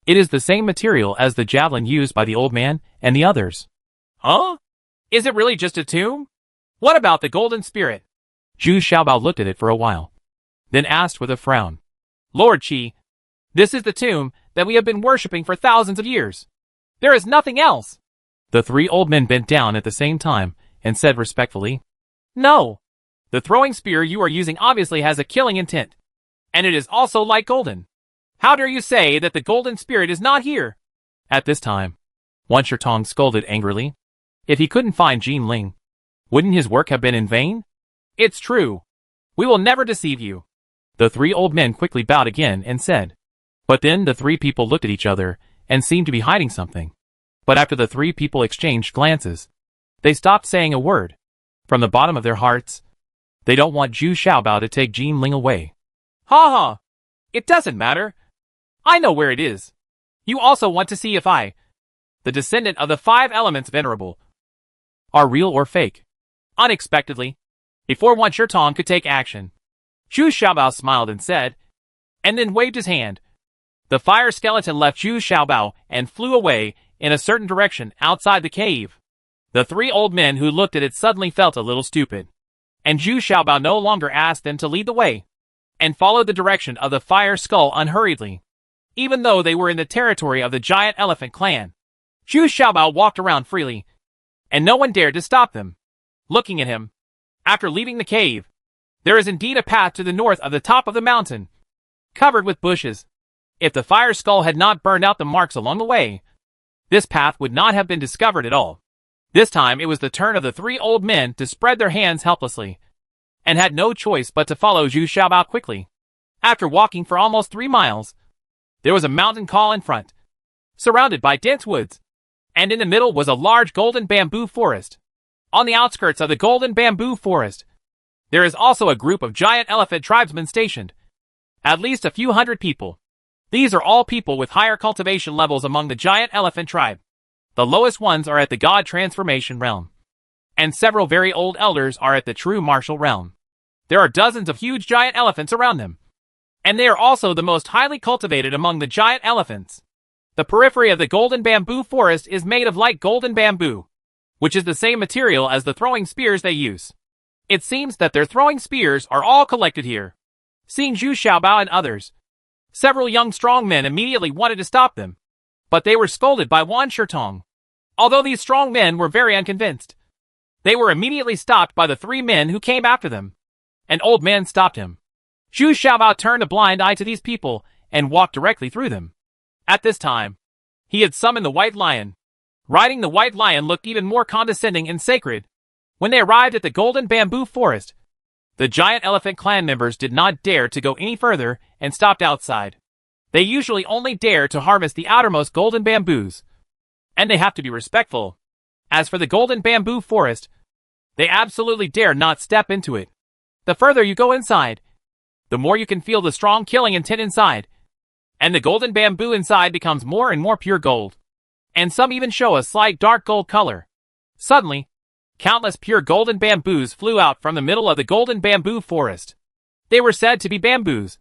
It is the same material as the javelin used by the old man and the others. Huh? Is it really just a tomb? What about the golden spirit? Zhu Xiaobao looked at it for a while, then asked with a frown. Lord Qi, this is the tomb that we have been worshipping for thousands of years. There is nothing else. The 3 old men bent down at the same time and said respectfully, No. The throwing spear you are using obviously has a killing intent, and it is also light golden. How dare you say that the golden spirit is not here? At this time, Wan Shitong scolded angrily. If he couldn't find Jin Ling, wouldn't his work have been in vain? It's true. We will never deceive you. The 3 old men quickly bowed again and said. But then the 3 people looked at each other and seemed to be hiding something. But after the 3 people exchanged glances, they stopped saying a word. From the bottom of their hearts, they don't want Zhu Xiaobao to take Jin Ling away. Ha ha! It doesn't matter. I know where it is. You also want to see if I, the descendant of the 5 elements venerable, are real or fake. Unexpectedly, before Wan Shitong could take action, Zhu Xiaobao smiled and said, and then waved his hand. The fire skeleton left Zhu Xiaobao and flew away in a certain direction outside the cave. The 3 old men who looked at it suddenly felt a little stupid, and Zhu Xiaobao no longer asked them to lead the way, and followed the direction of the fire skull unhurriedly. Even though they were in the territory of the giant elephant clan, Zhu Xiaobao walked around freely, and no one dared to stop them. Looking at him, after leaving the cave, there is indeed a path to the north of the top of the mountain, covered with bushes. If the fire skull had not burned out the marks along the way, this path would not have been discovered at all. This time it was the turn of the three old men to spread their hands helplessly, and had no choice but to follow Zhu Xiaobao quickly. After walking for almost 3 miles, there was a mountain col in front, surrounded by dense woods, and in the middle was a large golden bamboo forest. On the outskirts of the golden bamboo forest, there is also a group of giant elephant tribesmen stationed, at least a few hundred people. These are all people with higher cultivation levels among the giant elephant tribe. The lowest ones are at the god transformation realm, and several very old elders are at the true martial realm. There are dozens of huge giant elephants around them, and they are also the most highly cultivated among the giant elephants. The periphery of the golden bamboo forest is made of light golden bamboo, which is the same material as the throwing spears they use. It seems that their throwing spears are all collected here. Seeing Zhu Xiaobao and others, several young strong men immediately wanted to stop them, but they were scolded by Wan Shirtong. Although these strong men were very unconvinced, they were immediately stopped by the 3 men who came after them. An old man stopped him. Zhu Xiaobao turned a blind eye to these people and walked directly through them. At this time, he had summoned the white lion. Riding the white lion looked even more condescending and sacred. When they arrived at the golden bamboo forest, the giant elephant clan members did not dare to go any further and stopped outside. They usually only dare to harvest the outermost golden bamboos, and they have to be respectful. As for the golden bamboo forest, they absolutely dare not step into it. The further you go inside, the more you can feel the strong killing intent inside, and the golden bamboo inside becomes more and more pure gold, and some even show a slight dark gold color. Suddenly, countless pure golden bamboos flew out from the middle of the golden bamboo forest. They were said to be bamboos,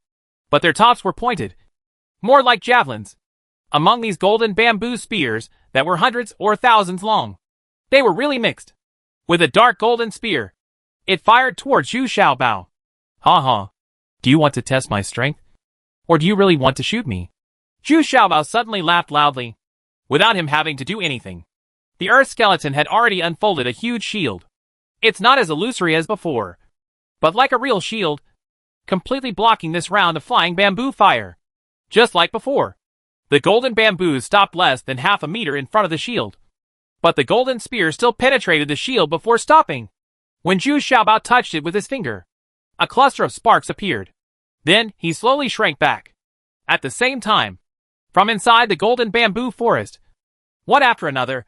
but their tops were pointed, more like javelins. Among these golden bamboo spears that were hundreds or thousands long, they were really mixed. With a dark golden spear, it fired towards Zhu Xiaobao. Ha ha. Do you want to test my strength? Or do you really want to shoot me? Zhu Xiaobao suddenly laughed loudly, without him having to do anything. The earth skeleton had already unfolded a huge shield. It's not as illusory as before, but like a real shield, completely blocking this round of flying bamboo fire. Just like before, the golden bamboos stopped less than half a meter in front of the shield, but the golden spear still penetrated the shield before stopping. When Zhu Xiaobao touched it with his finger, a cluster of sparks appeared. Then he slowly shrank back. At the same time, from inside the golden bamboo forest, one after another,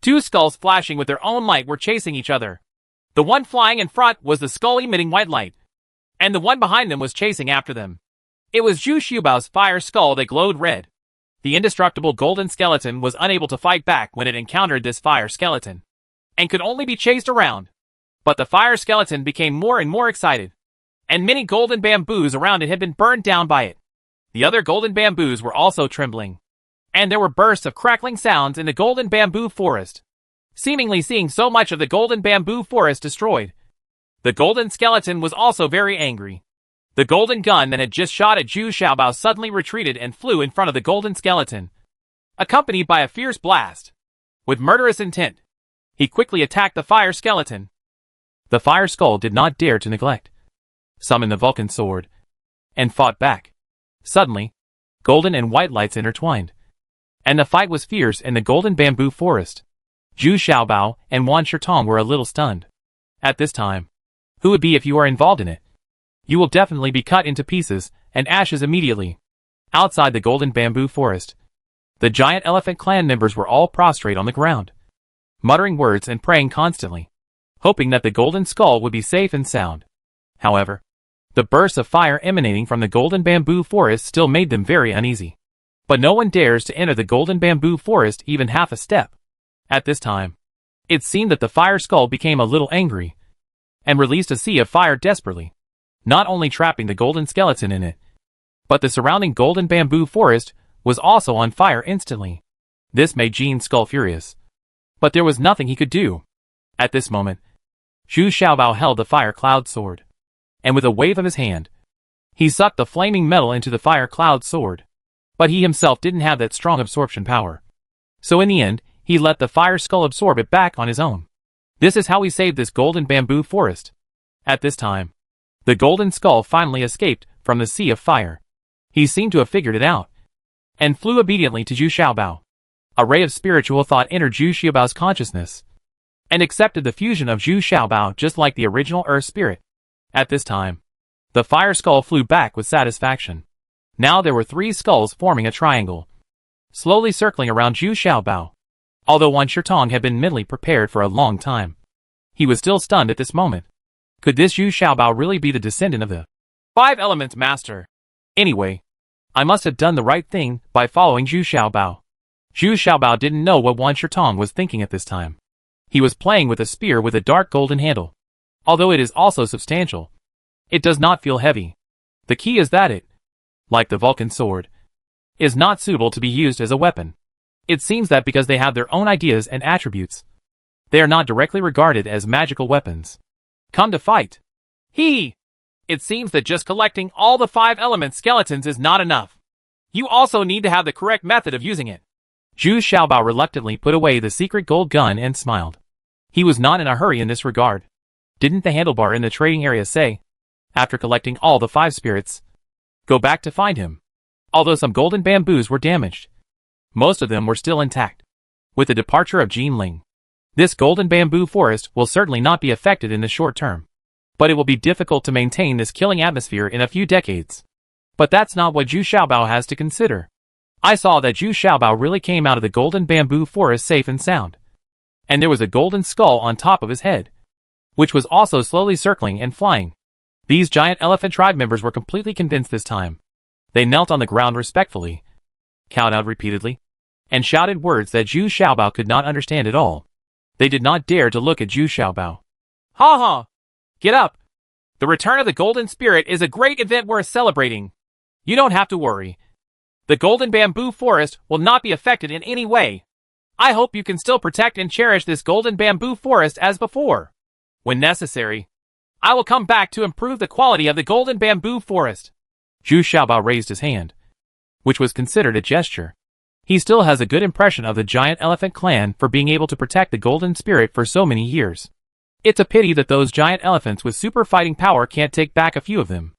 2 skulls flashing with their own light were chasing each other. The one flying in front was the skull emitting white light, and the one behind them was chasing after them. It was Zhu Xiaobao's fire skull that glowed red. The indestructible golden skeleton was unable to fight back when it encountered this fire skeleton, and could only be chased around. But the fire skeleton became more and more excited, and many golden bamboos around it had been burned down by it. The other golden bamboos were also trembling, and there were bursts of crackling sounds in the golden bamboo forest. Seemingly seeing so much of the golden bamboo forest destroyed, the golden skeleton was also very angry. The golden gun that had just shot at Zhu Xiaobao suddenly retreated and flew in front of the golden skeleton, accompanied by a fierce blast. With murderous intent, he quickly attacked the fire skeleton. The fire skull did not dare to neglect, summoned the Vulcan sword, and fought back. Suddenly, golden and white lights intertwined, and the fight was fierce in the golden bamboo forest. Zhu Xiaobao and Wan Shirtong were a little stunned. At this time, who would be if you are involved in it? You will definitely be cut into pieces and ashes immediately. Outside the golden bamboo forest, the giant elephant clan members were all prostrate on the ground, muttering words and praying constantly, hoping that the golden skull would be safe and sound. However, the bursts of fire emanating from the golden bamboo forest still made them very uneasy. But no one dares to enter the golden bamboo forest even half a step. At this time, it seemed that the fire skull became a little angry, and released a sea of fire desperately, not only trapping the golden skeleton in it, but the surrounding golden bamboo forest was also on fire instantly. This made Jin's skull furious, but there was nothing he could do. At this moment, Zhu Xiaobao held the fire cloud sword, and with a wave of his hand, he sucked the flaming metal into the fire cloud sword. But he himself didn't have that strong absorption power, so in the end, he let the fire skull absorb it back on his own. This is how he saved this golden bamboo forest. At this time, the golden skull finally escaped from the sea of fire. He seemed to have figured it out, and flew obediently to Zhu Xiaobao. A ray of spiritual thought entered Zhu Xiaobao's consciousness, and accepted the fusion of Zhu Xiaobao just like the original Earth spirit. At this time, the fire skull flew back with satisfaction. Now there were 3 skulls forming a triangle, slowly circling around Zhu Xiaobao. Although Wan Shitong had been mentally prepared for a long time, he was still stunned at this moment. Could this Zhu Xiaobao really be the descendant of the 5 Elements Master? Anyway, I must have done the right thing by following Zhu Xiaobao. Zhu Xiaobao didn't know what Wan Shitong was thinking at this time. He was playing with a spear with a dark golden handle. Although it is also substantial, it does not feel heavy. The key is that it, like the Vulcan sword, is not suitable to be used as a weapon. It seems that because they have their own ideas and attributes, they are not directly regarded as magical weapons. Come to fight. It seems that just collecting all the 5 element skeletons is not enough. You also need to have the correct method of using it. Zhu Xiaobao reluctantly put away the secret gold gun and smiled. He was not in a hurry in this regard. Didn't the handlebar in the trading area say, after collecting all the 5 spirits, go back to find him? Although some golden bamboos were damaged, most of them were still intact. With the departure of Jin Ling, this golden bamboo forest will certainly not be affected in the short term. But it will be difficult to maintain this killing atmosphere in a few decades. But that's not what Zhu Xiaobao has to consider. I saw that Zhu Xiaobao really came out of the golden bamboo forest safe and sound. And there was a golden skull on top of his head, which was also slowly circling and flying. These giant elephant tribe members were completely convinced this time. They knelt on the ground respectfully, cowed out repeatedly, and shouted words that Zhu Xiaobao could not understand at all. They did not dare to look at Zhu Xiaobao. Ha ha! Get up! The return of the Golden Spirit is a great event worth celebrating. You don't have to worry. The Golden Bamboo Forest will not be affected in any way. I hope you can still protect and cherish this Golden Bamboo Forest as before. When necessary, I will come back to improve the quality of the Golden Bamboo Forest. Zhu Xiaobao raised his hand, which was considered a gesture. He still has a good impression of the giant elephant clan for being able to protect the Golden Spirit for so many years. It's a pity that those giant elephants with super fighting power can't take back a few of them.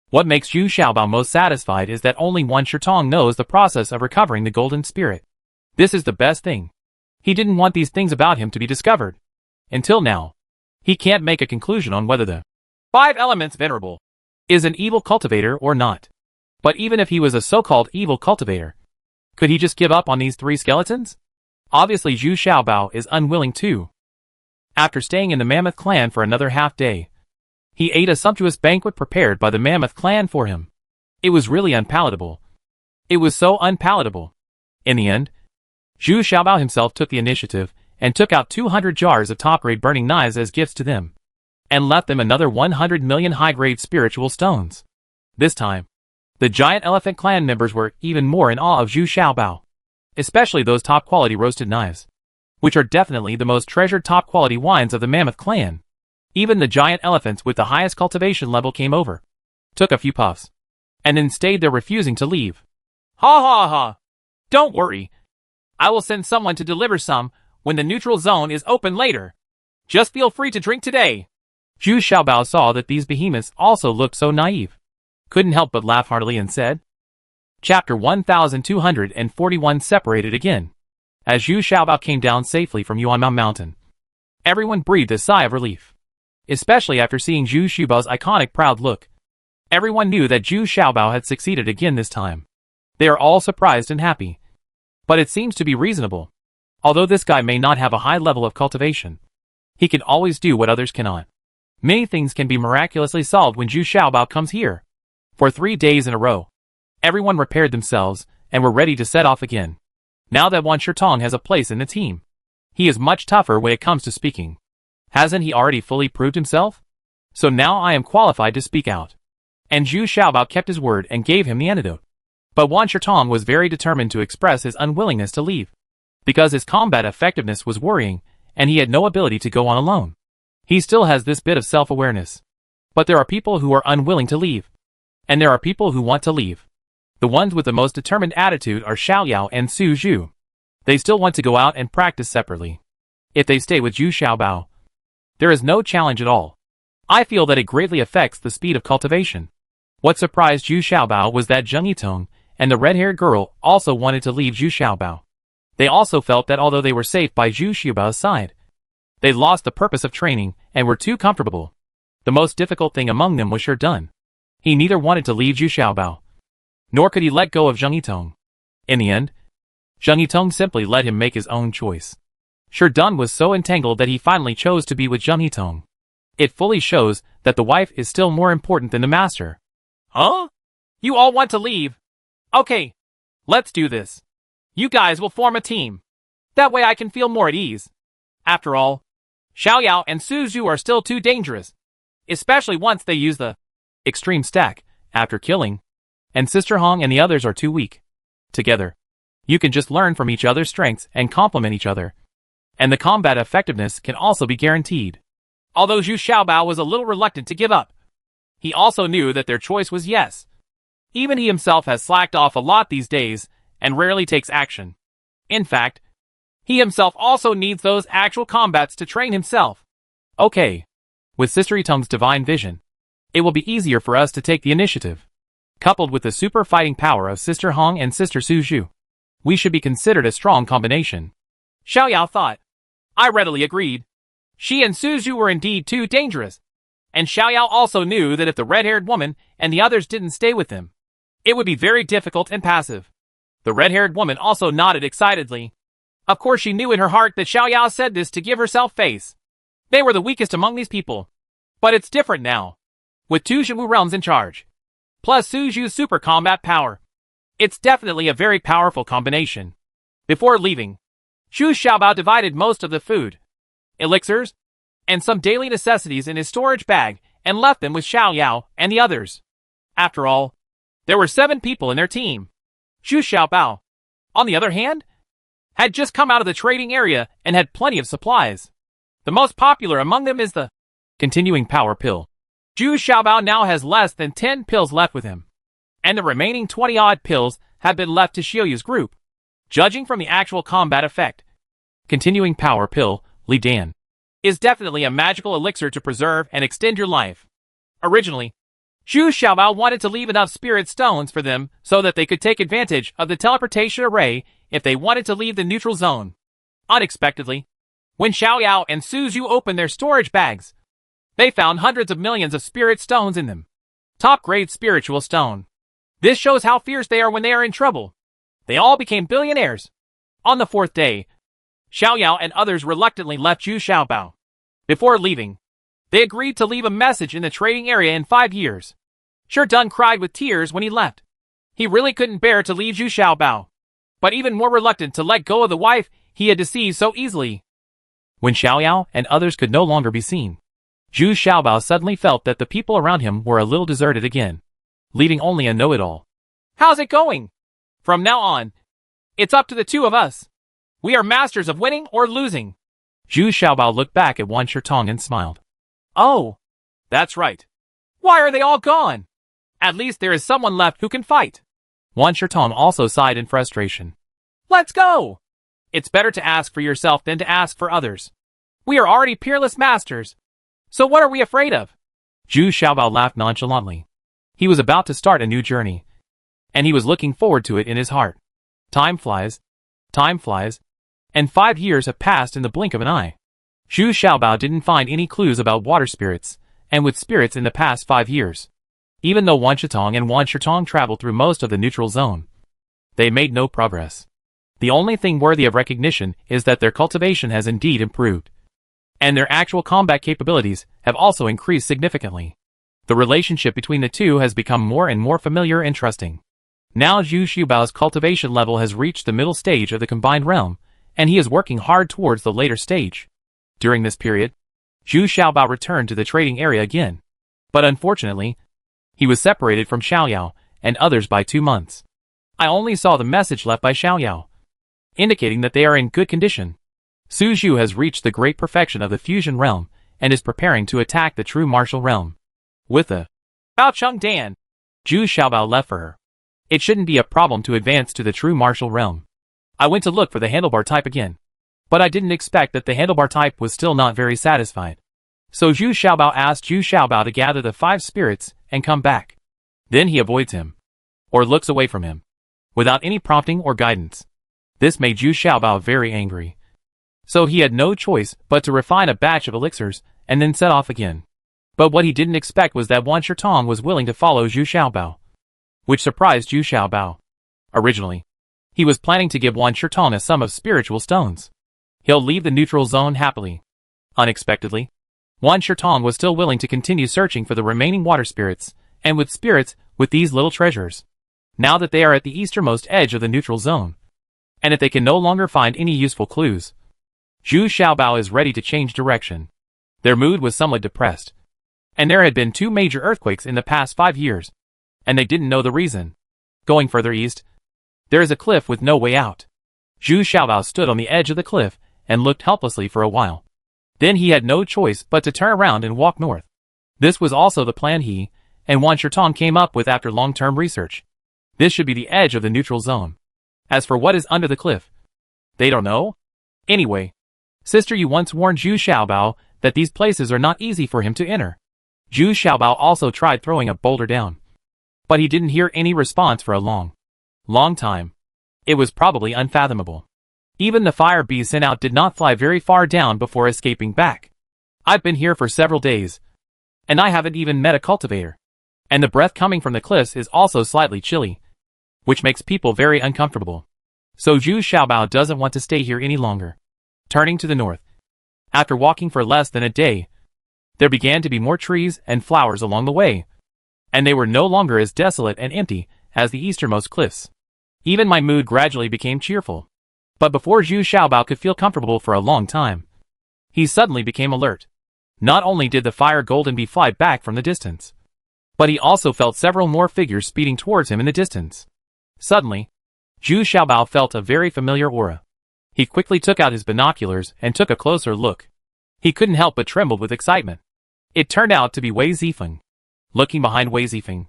What makes Zhu Xiaobao most satisfied is that only Wan Shitong knows the process of recovering the Golden Spirit. This is the best thing. He didn't want these things about him to be discovered. Until now, he can't make a conclusion on whether the 5 Elements Venerable is an evil cultivator or not. But even if he was a so-called evil cultivator, could he just give up on these 3 skeletons? Obviously Zhu Xiaobao is unwilling to. After staying in the Mammoth clan for another half day, he ate a sumptuous banquet prepared by the Mammoth clan for him. It was really unpalatable. It was so unpalatable. In the end, Zhu Xiaobao himself took the initiative and took out 200 jars of top-grade burning knives as gifts to them, and left them another 100 million high-grade spiritual stones. This time, the giant elephant clan members were even more in awe of Zhu Xiaobao, especially those top-quality roasted knives, which are definitely the most treasured top-quality wines of the Mammoth clan. Even the giant elephants with the highest cultivation level came over, took a few puffs, and then stayed there refusing to leave. Ha ha ha! Don't worry. I will send someone to deliver some when the neutral zone is open later. Just feel free to drink today. Zhu Xiaobao saw that these behemoths also looked so naive. Couldn't help but laugh heartily and said, Chapter 1241 separated again. As Zhu Xiaobao came down safely from Yuanmao Mountain, everyone breathed a sigh of relief. Especially after seeing Zhu Xiaobao's iconic proud look. Everyone knew that Zhu Xiaobao had succeeded again this time. They are all surprised and happy. But it seems to be reasonable. Although this guy may not have a high level of cultivation, he can always do what others cannot. Many things can be miraculously solved when Zhu Xiaobao comes here. For 3 days in a row, everyone repaired themselves and were ready to set off again. Now that Wan Shitong has a place in the team, he is much tougher when it comes to speaking. Hasn't he already fully proved himself? So now I am qualified to speak out. And Zhu Xiaobao kept his word and gave him the antidote. But Wan Shitong was very determined to express his unwillingness to leave, because his combat effectiveness was worrying, and he had no ability to go on alone. He still has this bit of self-awareness. But there are people who are unwilling to leave. And there are people who want to leave. The ones with the most determined attitude are Xiao Yao and Su Zhu. They still want to go out and practice separately. If they stay with Zhu Xiaobao, there is no challenge at all. I feel that it greatly affects the speed of cultivation. What surprised Zhu Xiaobao was that Zheng Yitong and the red-haired girl also wanted to leave Zhu Xiaobao. They also felt that although they were safe by Zhu Xiaobao's side, They lost the purpose of training and were too comfortable. The most difficult thing among them was Dun. He neither wanted to leave Zhu Xiaobao, nor could he let go of Zheng Yitong. In the end, Zheng Yitong simply let him make his own choice. Dun was so entangled that he finally chose to be with Zheng Yitong. It fully shows that the wife is still more important than the master. Huh? You all want to leave? Okay, let's do this. You guys will form a team. That way I can feel more at ease. After all, Xiaoyao and Su Zhu are still too dangerous, especially once they use the extreme stack after killing, and Sister Hong and the others are too weak. Together, you can just learn from each other's strengths and complement each other, and the combat effectiveness can also be guaranteed. Although Zhu Xiaobao was a little reluctant to give up, he also knew that their choice was yes. Even he himself has slacked off a lot these days and rarely takes action. In fact, he himself also needs those actual combats to train himself. Okay. With Sister Yitong's divine vision, it will be easier for us to take the initiative. Coupled with the super fighting power of Sister Hong and Sister Su Zhu, we should be considered a strong combination. Xiaoyao thought. I readily agreed. She and Su Zhu were indeed too dangerous. And Xiaoyao also knew that if the red-haired woman and the others didn't stay with him, it would be very difficult and passive. The red-haired woman also nodded excitedly. Of course she knew in her heart that Xiaoyao said this to give herself face. They were the weakest among these people. But it's different now. With two Zhenwu realms in charge, plus Su Zhu's super combat power, it's definitely a very powerful combination. Before leaving, Zhu Xiaobao divided most of the food, elixirs, and some daily necessities in his storage bag and left them with Xiaoyao and the others. After all, there were 7 people in their team. Zhu Xiaobao, on the other hand, had just come out of the trading area and had plenty of supplies. The most popular among them is the continuing power pill. Zhu Xiaobao now has less than 10 pills left with him, and the remaining 20-odd pills have been left to Xiaoyu's group. Judging from the actual combat effect, continuing power pill, Li Dan, is definitely a magical elixir to preserve and extend your life. Originally, Zhu Xiaobao wanted to leave enough spirit stones for them so that they could take advantage of the teleportation array if they wanted to leave the neutral zone. Unexpectedly, when Xiaoyao and Su Zhu opened their storage bags, they found hundreds of millions of spirit stones in them. Top-grade spiritual stone. This shows how fierce they are when they are in trouble. They all became billionaires. On the 4th day, Xiaoyao and others reluctantly left Zhu Xiaobao. Before leaving, they agreed to leave a message in the trading area in 5 years. Dun cried with tears when he left. He really couldn't bear to leave Zhu Xiaobao, but even more reluctant to let go of the wife he had deceived so easily. When Xiaoyao and others could no longer be seen, Zhu Xiaobao suddenly felt that the people around him were a little deserted again, leaving only a know-it-all. How's it going? From now on, it's up to the two of us. We are masters of winning or losing. Zhu Xiaobao looked back at Wan Shitong and smiled. Oh, that's right. Why are they all gone? At least there is someone left who can fight. Wan Shitong also sighed in frustration. Let's go! It's better to ask for yourself than to ask for others. We are already peerless masters. So what are we afraid of? Zhu Xiaobao laughed nonchalantly. He was about to start a new journey, and he was looking forward to it in his heart. Time flies, and 5 years have passed in the blink of an eye. Zhu Xiaobao didn't find any clues about water spirits, and with spirits in the past 5 years. Even though Wan Shitong and Wan Shitong traveled through most of the neutral zone, they made no progress. The only thing worthy of recognition is that their cultivation has indeed improved, and their actual combat capabilities have also increased significantly. The relationship between the two has become more and more familiar and trusting. Now Zhu Xiaobao's cultivation level has reached the middle stage of the combined realm, and he is working hard towards the later stage. During this period, Zhu Xiaobao returned to the trading area again. But unfortunately, he was separated from Xiaoyao and others by 2 months. I only saw the message left by Xiaoyao, indicating that they are in good condition. Su Zhu has reached the great perfection of the fusion realm and is preparing to attack the true martial realm. With the Bao Cheng Dan, Zhu Xiaobao left for her. It shouldn't be a problem to advance to the true martial realm. I went to look for the handlebar type again, but I didn't expect that the handlebar type was still not very satisfied. So Zhu Xiaobao asked Zhu Xiaobao to gather the 5 spirits and come back. Then he avoids him, or looks away from him, without any prompting or guidance. This made Zhu Xiaobao very angry. So he had no choice but to refine a batch of elixirs and then set off again. But what he didn't expect was that Wan Shitong was willing to follow Zhu Xiaobao, which surprised Zhu Xiaobao. Originally, he was planning to give Wan Shitong a sum of spiritual stones. He'll leave the neutral zone happily. Unexpectedly, Wan Shitong was still willing to continue searching for the remaining water spirits, and with spirits with these little treasures. Now that they are at the easternmost edge of the neutral zone, and if they can no longer find any useful clues, Zhu Xiaobao is ready to change direction. Their mood was somewhat depressed, and there had been 2 major earthquakes in the past 5 years, and they didn't know the reason. Going further east, there is a cliff with no way out. Zhu Xiaobao stood on the edge of the cliff and looked helplessly for a while. Then he had no choice but to turn around and walk north. This was also the plan he and Wan Shitong came up with after long-term research. This should be the edge of the neutral zone. As for what is under the cliff, they don't know. Anyway, Sister Yu once warned Zhu Xiaobao that these places are not easy for him to enter. Zhu Xiaobao also tried throwing a boulder down, but he didn't hear any response for a long time. It was probably unfathomable. Even the fire bees sent out did not fly very far down before escaping back. I've been here for several days, and I haven't even met a cultivator. And the breath coming from the cliffs is also slightly chilly, which makes people very uncomfortable. So Zhu Xiaobao doesn't want to stay here any longer. Turning to the north, after walking for less than a day, there began to be more trees and flowers along the way, and they were no longer as desolate and empty as the easternmost cliffs. Even my mood gradually became cheerful. But before Zhu Xiaobao could feel comfortable for a long time, he suddenly became alert. Not only did the fire golden bee fly back from the distance, but he also felt several more figures speeding towards him in the distance. Suddenly, Zhu Xiaobao felt a very familiar aura. He quickly took out his binoculars and took a closer look. He couldn't help but tremble with excitement. It turned out to be Wei Zifeng. Looking behind Wei Zifeng,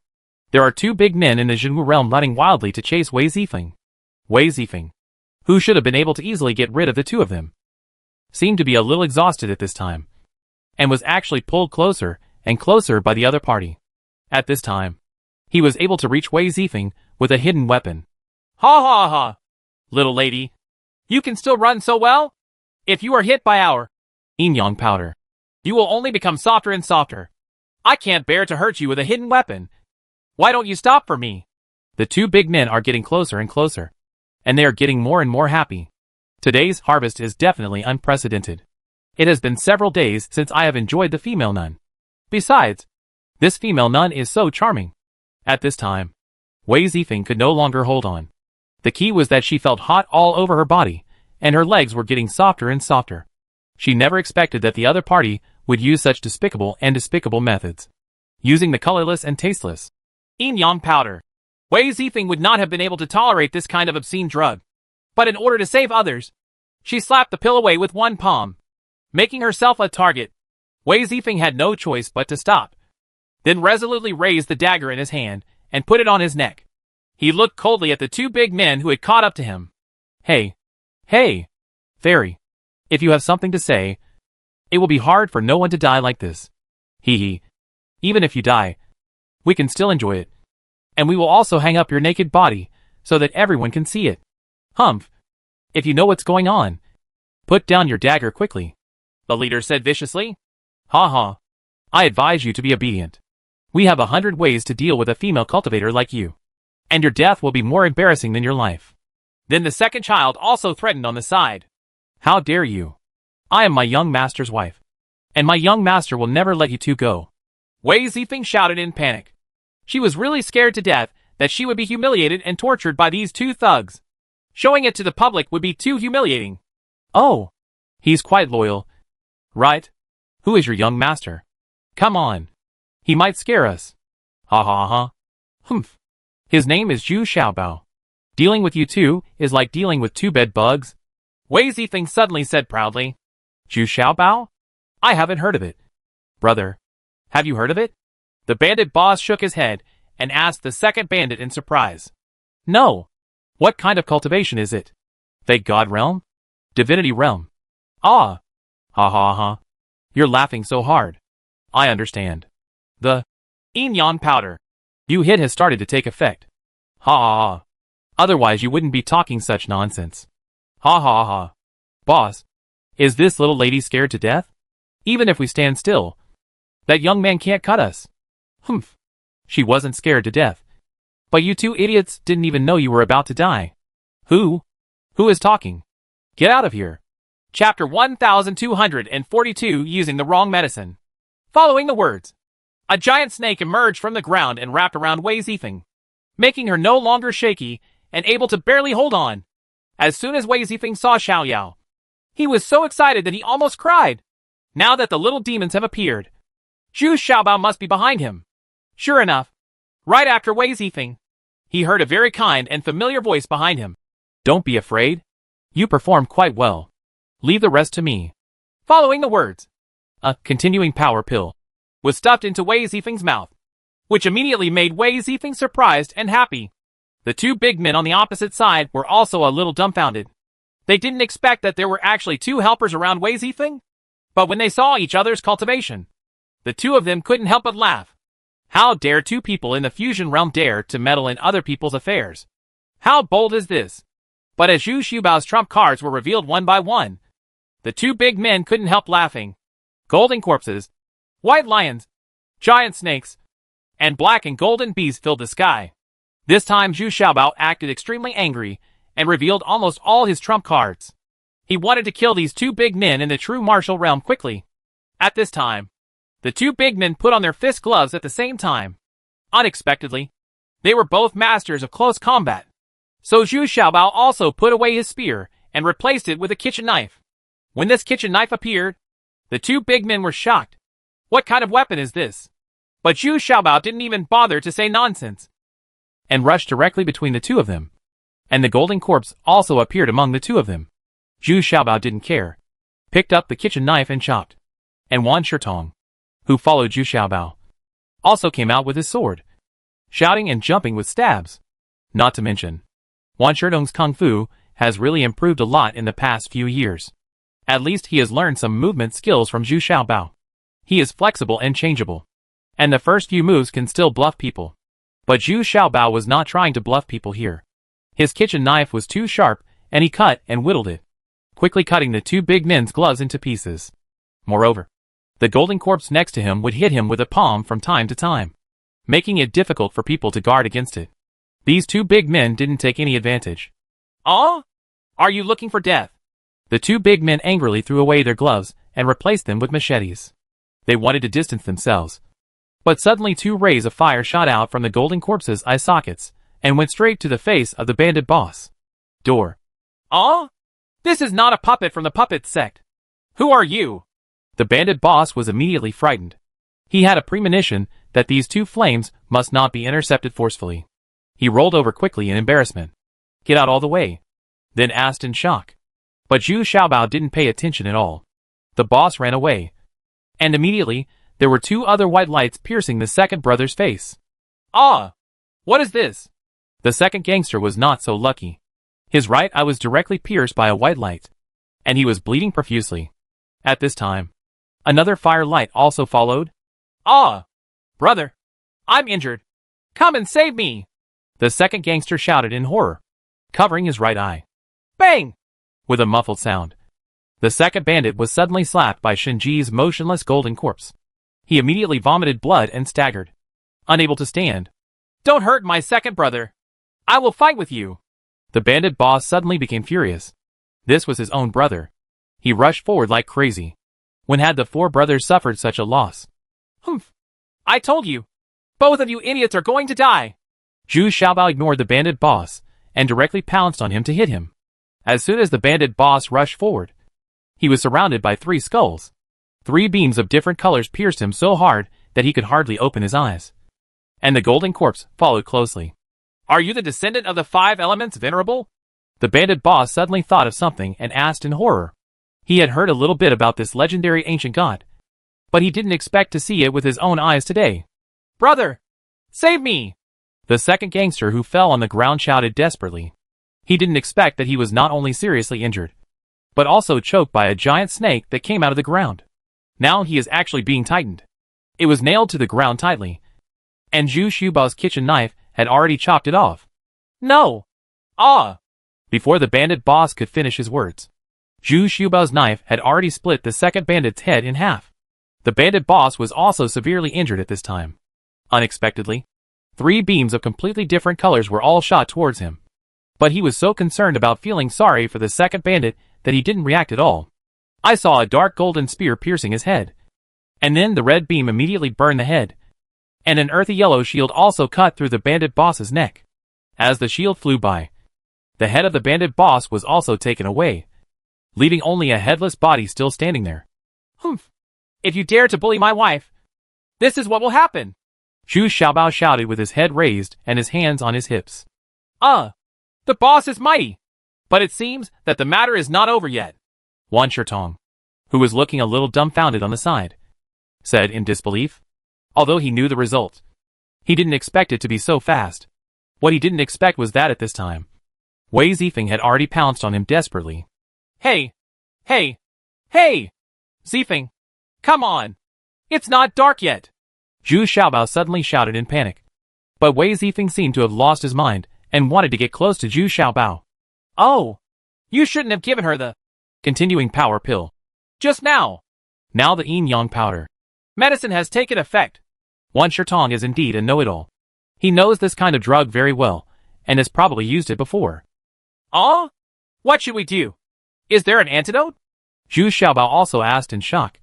there are 2 big men in the Jinwu realm running wildly to chase Wei Zifeng. Wei Zifeng, who should have been able to easily get rid of the 2 of them, seemed to be a little exhausted at this time, and was actually pulled closer and closer by the other party. At this time, he was able to reach Wei Zifeng with a hidden weapon. Ha ha ha! Little lady, you can still run so well? If you are hit by our yin yang powder, you will only become softer and softer. I can't bear to hurt you with a hidden weapon. Why don't you stop for me? The 2 big men are getting closer and closer, and they are getting more and more happy. Today's harvest is definitely unprecedented. It has been several days since I have enjoyed the female nun. Besides, this female nun is so charming. At this time, Wei Zifeng could no longer hold on. The key was that she felt hot all over her body, and her legs were getting softer and softer. She never expected that the other party would use such despicable methods. Using the colorless and tasteless yin yang powder, Wei Zifeng would not have been able to tolerate this kind of obscene drug. But in order to save others, she slapped the pill away with one palm, making herself a target. Wei Zifeng had no choice but to stop, then resolutely raised the dagger in his hand and put it on his neck. He looked coldly at the 2 big men who had caught up to him. Hey, fairy, if you have something to say, it will be hard for no one to die like this. Hee. Even if you die, we can still enjoy it. And we will also hang up your naked body, so that everyone can see it. Humph. If you know what's going on, put down your dagger quickly, the leader said viciously. Ha ha. I advise you to be obedient. We have 100 ways to deal with a female cultivator like you, and your death will be more embarrassing than your life. Then the second child also threatened on the side. How dare you? I am my young master's wife, and my young master will never let you 2 go. Wei Zifeng shouted in panic. She was really scared to death that she would be humiliated and tortured by these 2 thugs. Showing it to the public would be too humiliating. Oh, he's quite loyal, right? Who is your young master? Come on. He might scare us. Ha ha ha. Humph. His name is Zhu Xiaobao. Dealing with you 2 is like dealing with 2 bed bugs. Wei Zifeng suddenly said proudly. Zhu Xiaobao? I haven't heard of it. Brother, have you heard of it? The bandit boss shook his head and asked the second bandit in surprise. No. What kind of cultivation is it? Fake God realm? Divinity realm? Ah. Ha ha ha. You're laughing so hard. I understand. The yin yang powder you hid has started to take effect. Ha ha ha. Otherwise you wouldn't be talking such nonsense. Ha ha ha. Boss, Is this little lady scared to death? Even if we stand still, that young man can't cut us. Humph. She wasn't scared to death. But you two idiots didn't even know you were about to die. Who? Who is talking? Get out of here. Chapter 1242, Using the Wrong Medicine. Following the words, a giant snake emerged from the ground and wrapped around Wei Zifeng, making her no longer shaky and able to barely hold on. As soon as Wei Zifeng saw Xiao Yao, he was so excited that he almost cried. Now that the little demons have appeared, Zhu Xiaobao must be behind him. Sure enough, right after Wei Zifeng, he heard a very kind and familiar voice behind him. Don't be afraid. You performed quite well. Leave the rest to me. Following the words, a continuing power pill was stuffed into Wei Zifeng's mouth, which immediately made Wei Zifeng surprised and happy. The two big men on the opposite side were also a little dumbfounded. They didn't expect that there were actually two helpers around Wei Zifeng, but when they saw each other's cultivation, the two of them couldn't help but laugh. How dare two people in the fusion realm dare to meddle in other people's affairs? How bold is this? But as Zhu Xiaobao's trump cards were revealed one by one, the two big men couldn't help laughing. Golden corpses, white lions, giant snakes, and black and golden bees filled the sky. This time Zhu Xiaobao acted extremely angry and revealed almost all his trump cards. He wanted to kill these two big men in the true martial realm quickly. At this time, the two big men put on their fist gloves at the same time. Unexpectedly, they were both masters of close combat. So Zhu Xiaobao also put away his spear and replaced it with a kitchen knife. When this kitchen knife appeared, the two big men were shocked. What kind of weapon is this? But Zhu Xiaobao didn't even bother to say nonsense and rushed directly between the two of them. And the golden corpse also appeared among the two of them. Zhu Xiaobao didn't care, picked up the kitchen knife and chopped. And Wan Shitong, who followed Zhu Xiaobao, also came out with his sword, shouting and jumping with stabs. Not to mention, Wan Shitong's kung fu has really improved a lot in the past few years. At least he has learned some movement skills from Zhu Xiaobao. He is flexible and changeable, and the first few moves can still bluff people. But Zhu Xiaobao was not trying to bluff people here. His kitchen knife was too sharp, and he cut and whittled it, quickly cutting the two big men's gloves into pieces. Moreover, the golden corpse next to him would hit him with a palm from time to time, making it difficult for people to guard against it. These two big men didn't take any advantage. Oh? Are you looking for death? The two big men angrily threw away their gloves and replaced them with machetes. They wanted to distance themselves. But suddenly two rays of fire shot out from the golden corpse's eye sockets and went straight to the face of the bandit boss. Door. Oh? This is not a puppet from the puppet sect. Who are you? The bandit boss was immediately frightened. He had a premonition that these two flames must not be intercepted forcefully. He rolled over quickly in embarrassment. Get out all the way. Then asked in shock. But Zhu Xiaobao didn't pay attention at all. The boss ran away. And immediately, there were two other white lights piercing the second brother's face. Ah! What is this? The second gangster was not so lucky. His right eye was directly pierced by a white light, and he was bleeding profusely. At this time, another fire light also followed. Ah! Brother! I'm injured! Come and save me! The second gangster shouted in horror, covering his right eye. Bang! With a muffled sound, the second bandit was suddenly slapped by Shinji's motionless golden corpse. He immediately vomited blood and staggered, unable to stand. Don't hurt my second brother! I will fight with you! The bandit boss suddenly became furious. This was his own brother. He rushed forward like crazy. When had the four brothers suffered such a loss? Humph! I told you! Both of you idiots are going to die! Zhu Xiaobao ignored the bandit boss and directly pounced on him to hit him. As soon as the bandit boss rushed forward, he was surrounded by three skulls. Three beams of different colors pierced him so hard that he could hardly open his eyes. And the golden corpse followed closely. Are you the descendant of the five elements, Venerable? The bandit boss suddenly thought of something and asked in horror. He had heard a little bit about this legendary ancient god, but he didn't expect to see it with his own eyes today. Brother! Save me! The second gangster who fell on the ground shouted desperately. He didn't expect that he was not only seriously injured, but also choked by a giant snake that came out of the ground. Now he is actually being tightened. It was nailed to the ground tightly, and Zhu Xiaobao's kitchen knife had already chopped it off. No! Ah! Before the bandit boss could finish his words, Zhu Xiaobao's knife had already split the second bandit's head in half. The bandit boss was also severely injured at this time. Unexpectedly, 3 beams of completely different colors were all shot towards him. But he was so concerned about feeling sorry for the second bandit that he didn't react at all. I saw a dark golden spear piercing his head. And then the red beam immediately burned the head. And an earthy yellow shield also cut through the bandit boss's neck. As the shield flew by, the head of the bandit boss was also taken away, leaving only a headless body still standing there. Humph! If you dare to bully my wife, this is what will happen! Zhu Xiaobao shouted with his head raised and his hands on his hips. The boss is mighty! But it seems that the matter is not over yet. Wan Shitong, who was looking a little dumbfounded on the side, said in disbelief. Although he knew the result, he didn't expect it to be so fast. What he didn't expect was that at this time, Wei Zifeng had already pounced on him desperately. Hey! Hey! Hey! Zifeng! Come on! It's not dark yet! Zhu Xiaobao suddenly shouted in panic. But Wei Zifeng seemed to have lost his mind and wanted to get close to Zhu Xiaobao. Oh! You shouldn't have given her the continuing power pill. Just now! Now the yin-yang powder medicine has taken effect. Wan Shitong is indeed a know-it-all. He knows this kind of drug very well, and has probably used it before. What should we do? Is there an antidote? Zhu Xiaobao also asked in shock,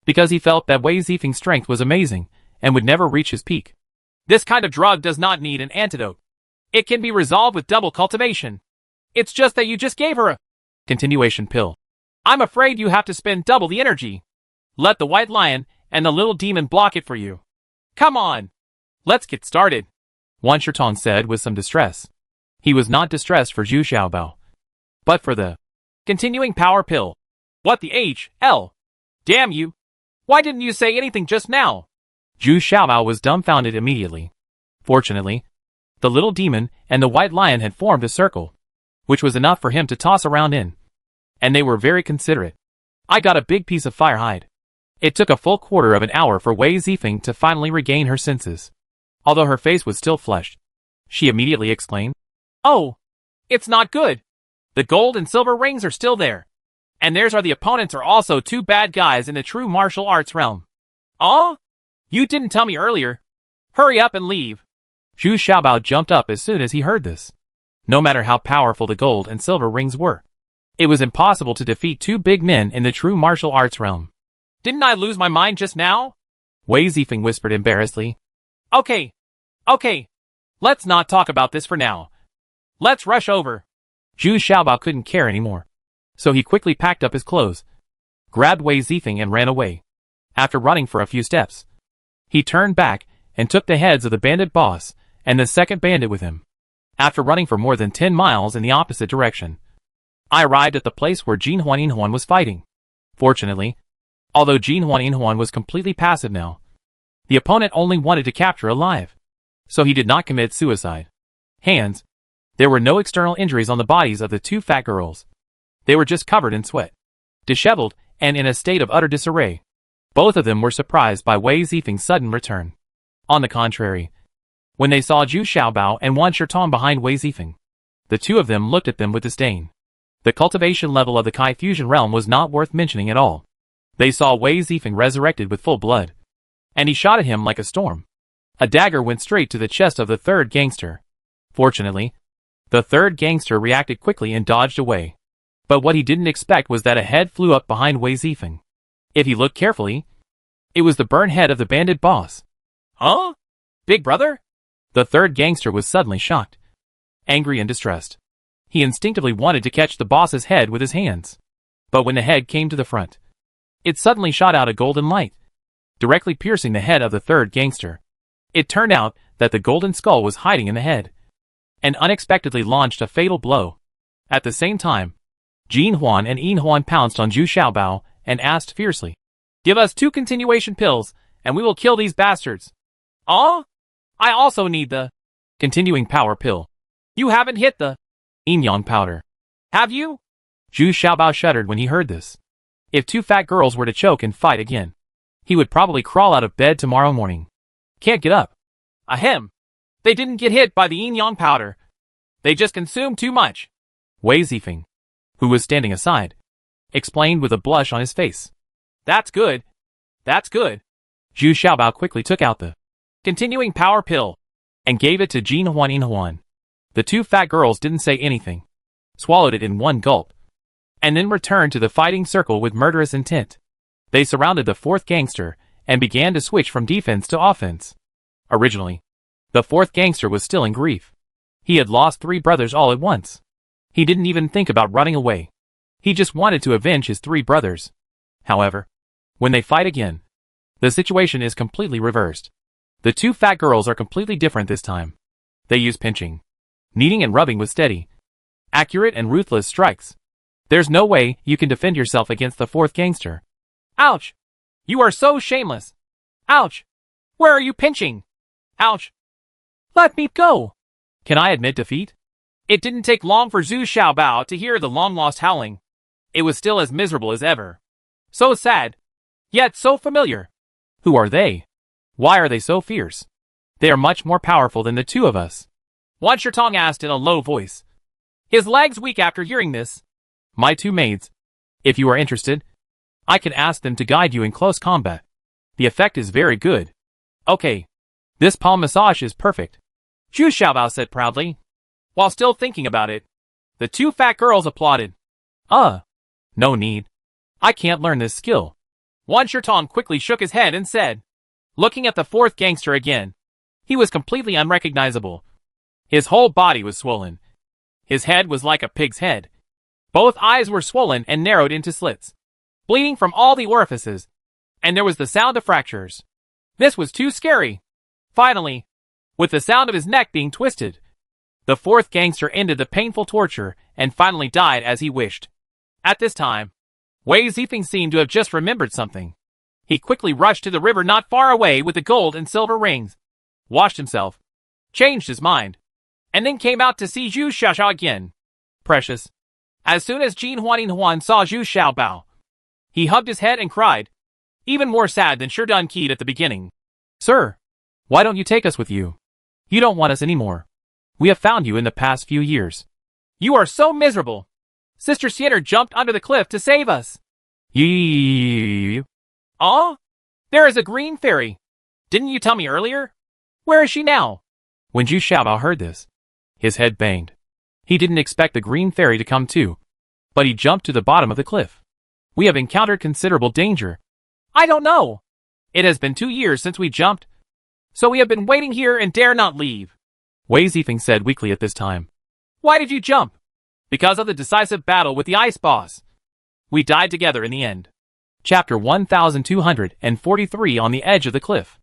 because he felt that Wei Zifeng's strength was amazing, and would never reach his peak. This kind of drug does not need an antidote. It can be resolved with double cultivation. It's just that you just gave her a continuation pill. I'm afraid you have to spend double the energy. Let the white lion and the little demon block it for you. Come on! Let's get started, Wan Shitong said with some distress. He was not distressed for Zhu Xiaobao, but for the continuing power pill. What the hell? Damn you! Why didn't you say anything just now? Zhu Xiaobao was dumbfounded immediately. Fortunately, the little demon and the white lion had formed a circle, which was enough for him to toss around in. And they were very considerate. I got a big piece of fire hide. It took a full quarter of an hour for Wei Zifeng to finally regain her senses. Although her face was still flushed, she immediately exclaimed, Oh! It's not good! The gold and silver rings are still there. And theirs are the opponents are also 2 bad guys in the true martial arts realm. You didn't tell me earlier. Hurry up and leave. Zhu Xiaobao jumped up as soon as he heard this. No matter how powerful the gold and silver rings were, it was impossible to defeat 2 big men in the true martial arts realm. Didn't I lose my mind just now? Wei Zifeng whispered embarrassedly. Okay. Let's not talk about this for now. Let's rush over. Zhu Xiaobao couldn't care anymore, so he quickly packed up his clothes, grabbed Wei Zifeng and ran away. After running for a few steps, he turned back and took the heads of the bandit boss and the second bandit with him. After running for more than 10 miles in the opposite direction, I arrived at the place where Jin Huan Yinhuan was fighting. Fortunately, although Jin Huan Yinhuan was completely passive now, the opponent only wanted to capture alive, so he did not commit suicide. There were no external injuries on the bodies of the 2 fat girls. They were just covered in sweat, disheveled, and in a state of utter disarray. Both of them were surprised by Wei Zifeng's sudden return. On the contrary, when they saw Zhu Xiaobao and Wan Shitong behind Wei Zifeng, the 2 of them looked at them with disdain. The cultivation level of the Kai Fusion realm was not worth mentioning at all. They saw Wei Zifeng resurrected with full blood, and he shot at him like a storm. A dagger went straight to the chest of the 3rd gangster. Fortunately, the 3rd gangster reacted quickly and dodged away. But what he didn't expect was that a head flew up behind Wei Zifeng. If he looked carefully, it was the burnt head of the bandit boss. Huh? Big brother? The 3rd gangster was suddenly shocked, angry and distressed. He instinctively wanted to catch the boss's head with his hands. But when the head came to the front, it suddenly shot out a golden light, directly piercing the head of the 3rd gangster. It turned out that the golden skull was hiding in the head, and unexpectedly launched a fatal blow. At the same time, Jin Huan and Yin Huan pounced on Zhu Xiaobao and asked fiercely, Give us 2 continuation pills, and we will kill these bastards. I also need the continuing power pill. You haven't hit the yin-yang powder, have you? Zhu Xiaobao shuddered when he heard this. If 2 fat girls were to choke and fight again, he would probably crawl out of bed tomorrow morning. Can't get up. Ahem. They didn't get hit by the yin-yang powder. They just consumed too much. Wei Zifeng, who was standing aside, explained with a blush on his face. That's good. That's good. Zhu Xiaobao quickly took out the continuing power pill and gave it to Jin Huan. The two fat girls didn't say anything, swallowed it in one gulp, and then returned to the fighting circle with murderous intent. They surrounded the fourth gangster and began to switch from defense to offense. Originally, the fourth gangster was still in grief. He had lost 3 brothers all at once. He didn't even think about running away. He just wanted to avenge his 3 brothers. However, when they fight again, the situation is completely reversed. The two fat girls are completely different this time. They use pinching, kneading and rubbing with steady, accurate and ruthless strikes. There's no way you can defend yourself against the fourth gangster. Ouch! You are so shameless! Ouch! Where are you pinching? Ouch! Let me go! Can I admit defeat? It didn't take long for Zhu Xiaobao to hear the long-lost howling. It was still as miserable as ever. So sad, yet so familiar. Who are they? Why are they so fierce? They are much more powerful than the two of us. Wan Shitong asked in a low voice. His legs weak after hearing this. My 2 maids. If you are interested, I can ask them to guide you in close combat. The effect is very good. Okay. This palm massage is perfect. Zhu Xiaobao said proudly. While still thinking about it, the 2 fat girls applauded. No need. I can't learn this skill. Wan Shitong quickly shook his head and said, looking at the fourth gangster again. He was completely unrecognizable. His whole body was swollen. His head was like a pig's head. Both eyes were swollen and narrowed into slits, bleeding from all the orifices, and there was the sound of fractures. This was too scary. Finally, with the sound of his neck being twisted, the fourth gangster ended the painful torture and finally died as he wished. At this time, Wei Zifeng seemed to have just remembered something. He quickly rushed to the river not far away with the gold and silver rings, washed himself, changed his mind, and then came out to see Zhu Xiaobao again. Precious. As soon as Jin Huan saw Zhu Xiaobao, he hugged his head and cried, even more sad than Sherdun Qi at the beginning. Sir, why don't you take us with you? You don't want us anymore. We have found you in the past few years. You are so miserable. Sister Sienner jumped under the cliff to save us. Ah? There is a green fairy. Didn't you tell me earlier? Where is she now? When Zhu Xiaobao heard this, his head banged. He didn't expect the green fairy to come too, but he jumped to the bottom of the cliff. We have encountered considerable danger. I don't know. It has been 2 years since we jumped, so we have been waiting here and dare not leave. Wei Zifeng said weakly at this time. Why did you jump? Because of the decisive battle with the ice boss. We died together in the end. Chapter 1243 on the edge of the cliff.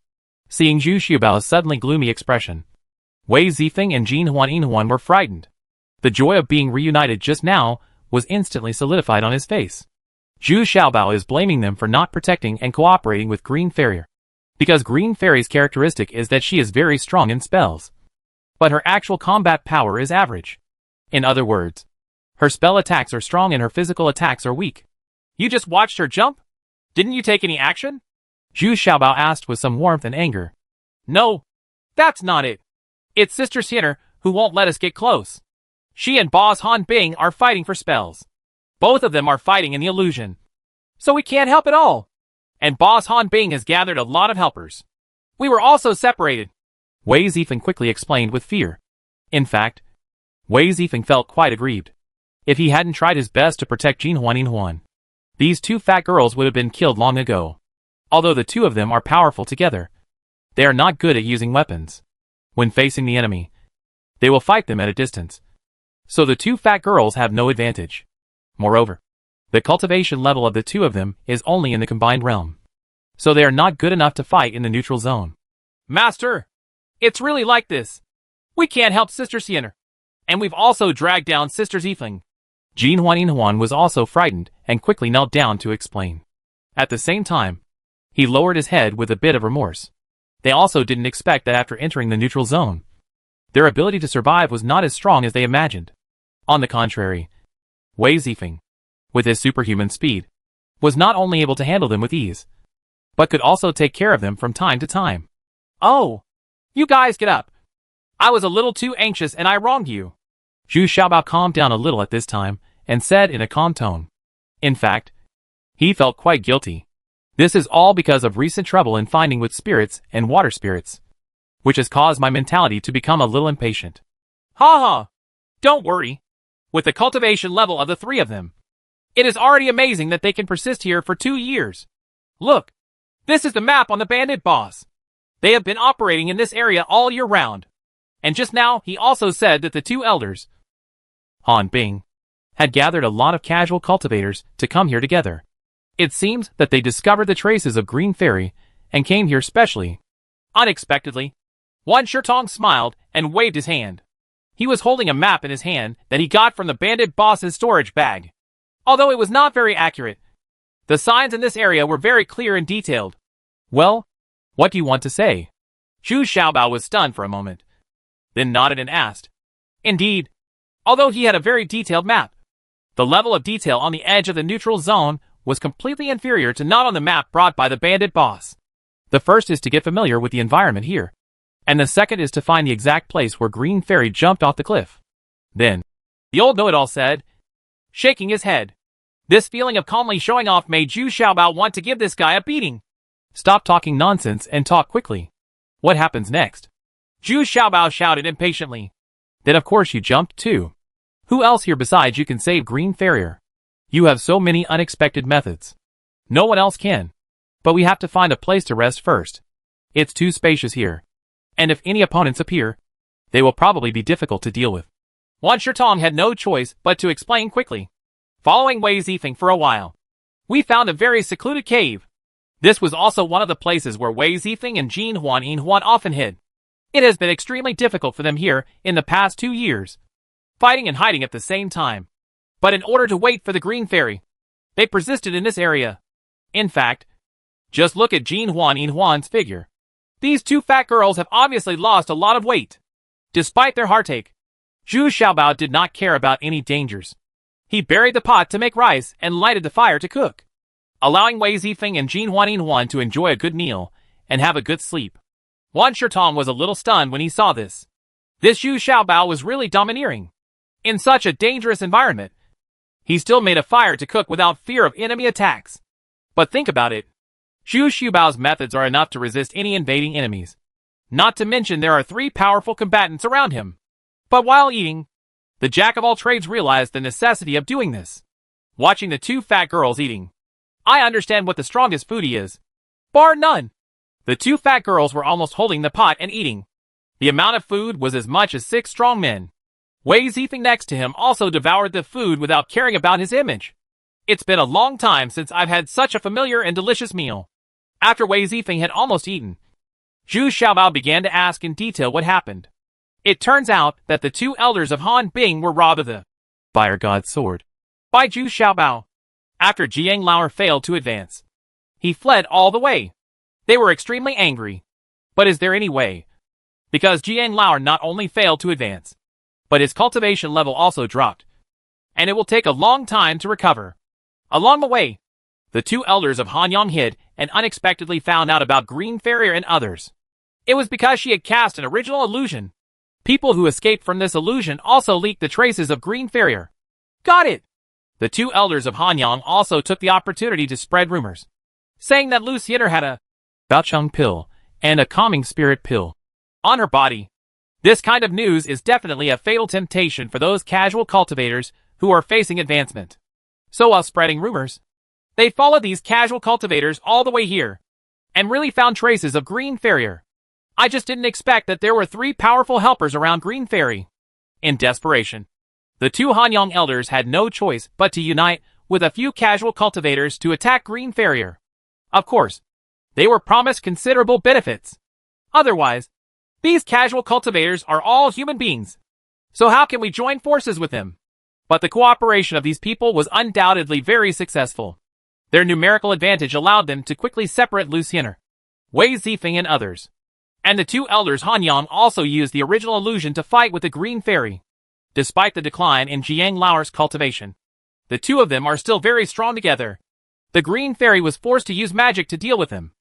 Seeing Zhu Xiaobao's suddenly gloomy expression, Wei Zifeng and Jin Huan were frightened. The joy of being reunited just now was instantly solidified on his face. Zhu Xiaobao is blaming them for not protecting and cooperating with Green Fairy, because Green Fairy's characteristic is that she is very strong in spells, but her actual combat power is average. In other words, her spell attacks are strong and her physical attacks are weak. You just watched her jump? Didn't you take any action? Zhu Xiaobao asked with some warmth and anger. No, that's not it. It's Sister Sienner who won't let us get close. She and Boss Han Bing are fighting for spells. Both of them are fighting in the illusion, so we can't help at all. And Boss Han Bing has gathered a lot of helpers. We were also separated. Wei Zifeng quickly explained with fear. In fact, Wei Zifeng felt quite aggrieved. If he hadn't tried his best to protect Jin Huan, these 2 fat girls would have been killed long ago. Although the 2 of them are powerful together, they are not good at using weapons. When facing the enemy, they will fight them at a distance. So the 2 fat girls have no advantage. Moreover, the cultivation level of the 2 of them is only in the combined realm. So they are not good enough to fight in the neutral zone. Master, it's really like this. We can't help Sister Sienner. And we've also dragged down Sister Zifeng. Jin Huan was also frightened and quickly knelt down to explain. At the same time, he lowered his head with a bit of remorse. They also didn't expect that after entering the neutral zone, their ability to survive was not as strong as they imagined. On the contrary, Wei Zifeng, with his superhuman speed, was not only able to handle them with ease, but could also take care of them from time to time. Oh, you guys get up. I was a little too anxious and I wronged you. Zhu Xiaobao calmed down a little at this time and said in a calm tone. In fact, he felt quite guilty. This is all because of recent trouble in finding with spirits and water spirits, which has caused my mentality to become a little impatient. Ha ha! Don't worry. With the cultivation level of the three of them, it is already amazing that they can persist here for 2 years. Look, this is the map on the bandit boss. They have been operating in this area all year round. And just now, he also said that the two elders, Han Bing, had gathered a lot of casual cultivators to come here together. It seems that they discovered the traces of Green Fairy and came here specially. Unexpectedly, Wan Shirtong smiled and waved his hand. He was holding a map in his hand that he got from the bandit boss's storage bag. Although it was not very accurate, the signs in this area were very clear and detailed. Well, what do you want to say? Zhu Xiaobao was stunned for a moment, then nodded and asked. Indeed, although he had a very detailed map, the level of detail on the edge of the neutral zone was completely inferior to not on the map brought by the bandit boss. The first is to get familiar with the environment here, and the second is to find the exact place where Green Fairy jumped off the cliff. Then, the old know-it-all said, shaking his head. This feeling of calmly showing off made Zhu Xiaobao want to give this guy a beating. Stop talking nonsense and talk quickly. What happens next? Zhu Xiaobao shouted impatiently. Then of course you jumped too. Who else here besides you can save Green Farrier? You have so many unexpected methods. No one else can. But we have to find a place to rest first. It's too spacious here. And if any opponents appear, they will probably be difficult to deal with. Wan Shirtong had no choice but to explain quickly. Following Wei Zifeng for a while, we found a very secluded cave. This was also one of the places where Wei Zifeng and Jin Huan Yinhuan often hid. It has been extremely difficult for them here in the past 2 years, fighting and hiding at the same time. But in order to wait for the Green Fairy, they persisted in this area. In fact, just look at Jin Huan Yinhuan's figure. These two fat girls have obviously lost a lot of weight. Despite their heartache, Zhu Xiaobao did not care about any dangers. He buried the pot to make rice and lighted the fire to cook, allowing Wei Zifeng and Jin Huan Yinhuan to enjoy a good meal and have a good sleep. Wan Shirtong was a little stunned when he saw this. This Zhu Xiaobao was really domineering. In such a dangerous environment, he still made a fire to cook without fear of enemy attacks. But think about it. Zhu Xiaobao's methods are enough to resist any invading enemies. Not to mention there are 3 powerful combatants around him. But while eating, the jack-of-all-trades realized the necessity of doing this. Watching the 2 fat girls eating, I understand what the strongest foodie is. Bar none. The 2 fat girls were almost holding the pot and eating. The amount of food was as much as 6 strong men. Wei Zifeng next to him also devoured the food without caring about his image. It's been a long time since I've had such a familiar and delicious meal. After Wei Zifeng had almost eaten, Zhu Xiaobao began to ask in detail what happened. It turns out that the 2 elders of Han Bing were robbed of the Fire God's sword by Zhu Xiaobao. After Jiang Lauer failed to advance, he fled all the way. They were extremely angry. But is there any way? Because Jiang Lauer not only failed to advance, but his cultivation level also dropped, and it will take a long time to recover. Along the way, the 2 elders of Hanyang hid and unexpectedly found out about Green Farrier and others. It was because she had cast an original illusion. People who escaped from this illusion also leaked the traces of Green Farrier. Got it! The 2 elders of Hanyang also took the opportunity to spread rumors, saying that Lu Xiener had a Baocheng pill and a calming spirit pill on her body. This kind of news is definitely a fatal temptation for those casual cultivators who are facing advancement. So while spreading rumors, they followed these casual cultivators all the way here, and really found traces of Green Farrier. I just didn't expect that there were 3 powerful helpers around Green Fairy. In desperation, the 2 Hanyang elders had no choice but to unite with a few casual cultivators to attack Green Farrier. Of course, they were promised considerable benefits. Otherwise, these casual cultivators are all human beings. So how can we join forces with them? But the cooperation of these people was undoubtedly very successful. Their numerical advantage allowed them to quickly separate Lu Xiener, Wei Zifeng and others. And the 2 elders Hanyang also used the original illusion to fight with the Green Fairy. Despite the decline in Jiang Lauer's cultivation, the 2 of them are still very strong together. The Green Fairy was forced to use magic to deal with them.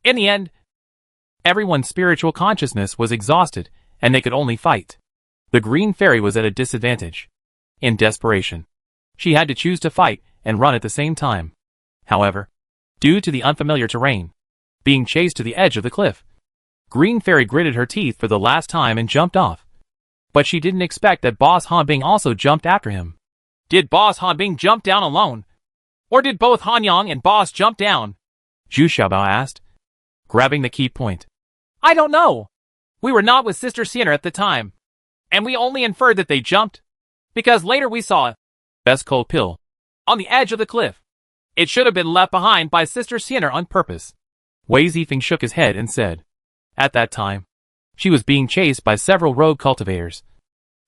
In the end, everyone's spiritual consciousness was exhausted, and they could only fight. The Green Fairy was at a disadvantage. In desperation, she had to choose to fight and run at the same time. However, due to the unfamiliar terrain, being chased to the edge of the cliff, Green Fairy gritted her teeth for the last time and jumped off. But she didn't expect that Boss Hanbing also jumped after him. Did Boss Hanbing jump down alone? Or did both Hanyang and Boss jump down? Zhu Xiaobao asked, grabbing the key point. I don't know. We were not with Sister Sienna at the time, and we only inferred that they jumped, because later we saw a best cold pill on the edge of the cliff. It should have been left behind by Sister Sienna on purpose. Wei Zifeng shook his head and said, at that time, she was being chased by several rogue cultivators,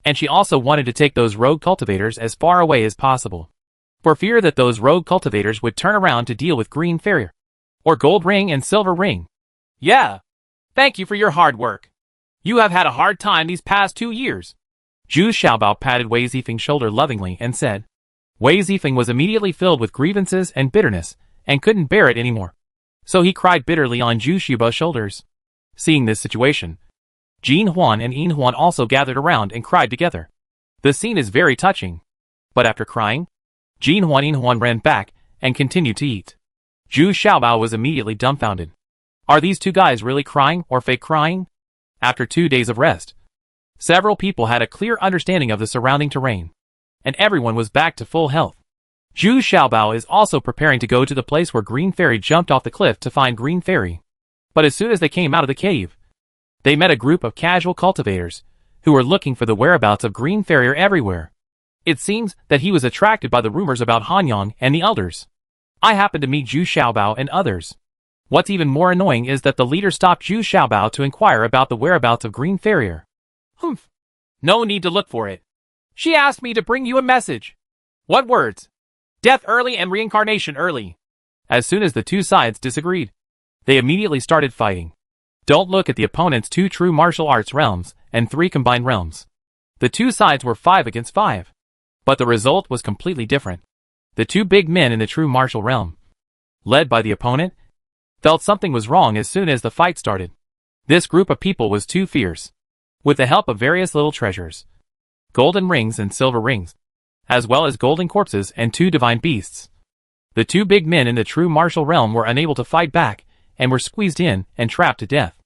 and she also wanted to take those rogue cultivators as far away as possible, for fear that those rogue cultivators would turn around to deal with Green Fairy, or Gold Ring and Silver Ring. Yeah. Thank you for your hard work. You have had a hard time these past 2 years. Zhu Xiaobao patted Wei Zifeng's shoulder lovingly and said. Wei Zifeng was immediately filled with grievances and bitterness, and couldn't bear it anymore. So he cried bitterly on Zhu Xiaobao's shoulders. Seeing this situation, Jin Huan and Yin Huan also gathered around and cried together. The scene is very touching. But after crying, Jin Huan and Yin Huan ran back and continued to eat. Zhu Xiaobao was immediately dumbfounded. Are these two guys really crying or fake crying? After 2 days of rest, several people had a clear understanding of the surrounding terrain, and everyone was back to full health. Zhu Xiaobao is also preparing to go to the place where Green Fairy jumped off the cliff to find Green Fairy. But as soon as they came out of the cave, they met a group of casual cultivators who were looking for the whereabouts of Green Fairy everywhere. It seems that he was attracted by the rumors about Hanyang and the elders. I happened to meet Zhu Xiaobao and others. What's even more annoying is that the leader stopped Zhu Xiaobao to inquire about the whereabouts of Green Fairy. Humph. No need to look for it. She asked me to bring you a message. What words? Death early and reincarnation early. As soon as the two sides disagreed, they immediately started fighting. Don't look at the opponent's 2 true martial arts realms and 3 combined realms. The two sides were 5 against 5. But the result was completely different. The 2 big men in the true martial realm, led by the opponent, felt something was wrong as soon as the fight started. This group of people was too fierce. With the help of various little treasures, golden rings and silver rings, as well as golden corpses and 2 divine beasts, the 2 big men in the true martial realm were unable to fight back and were squeezed in and trapped to death.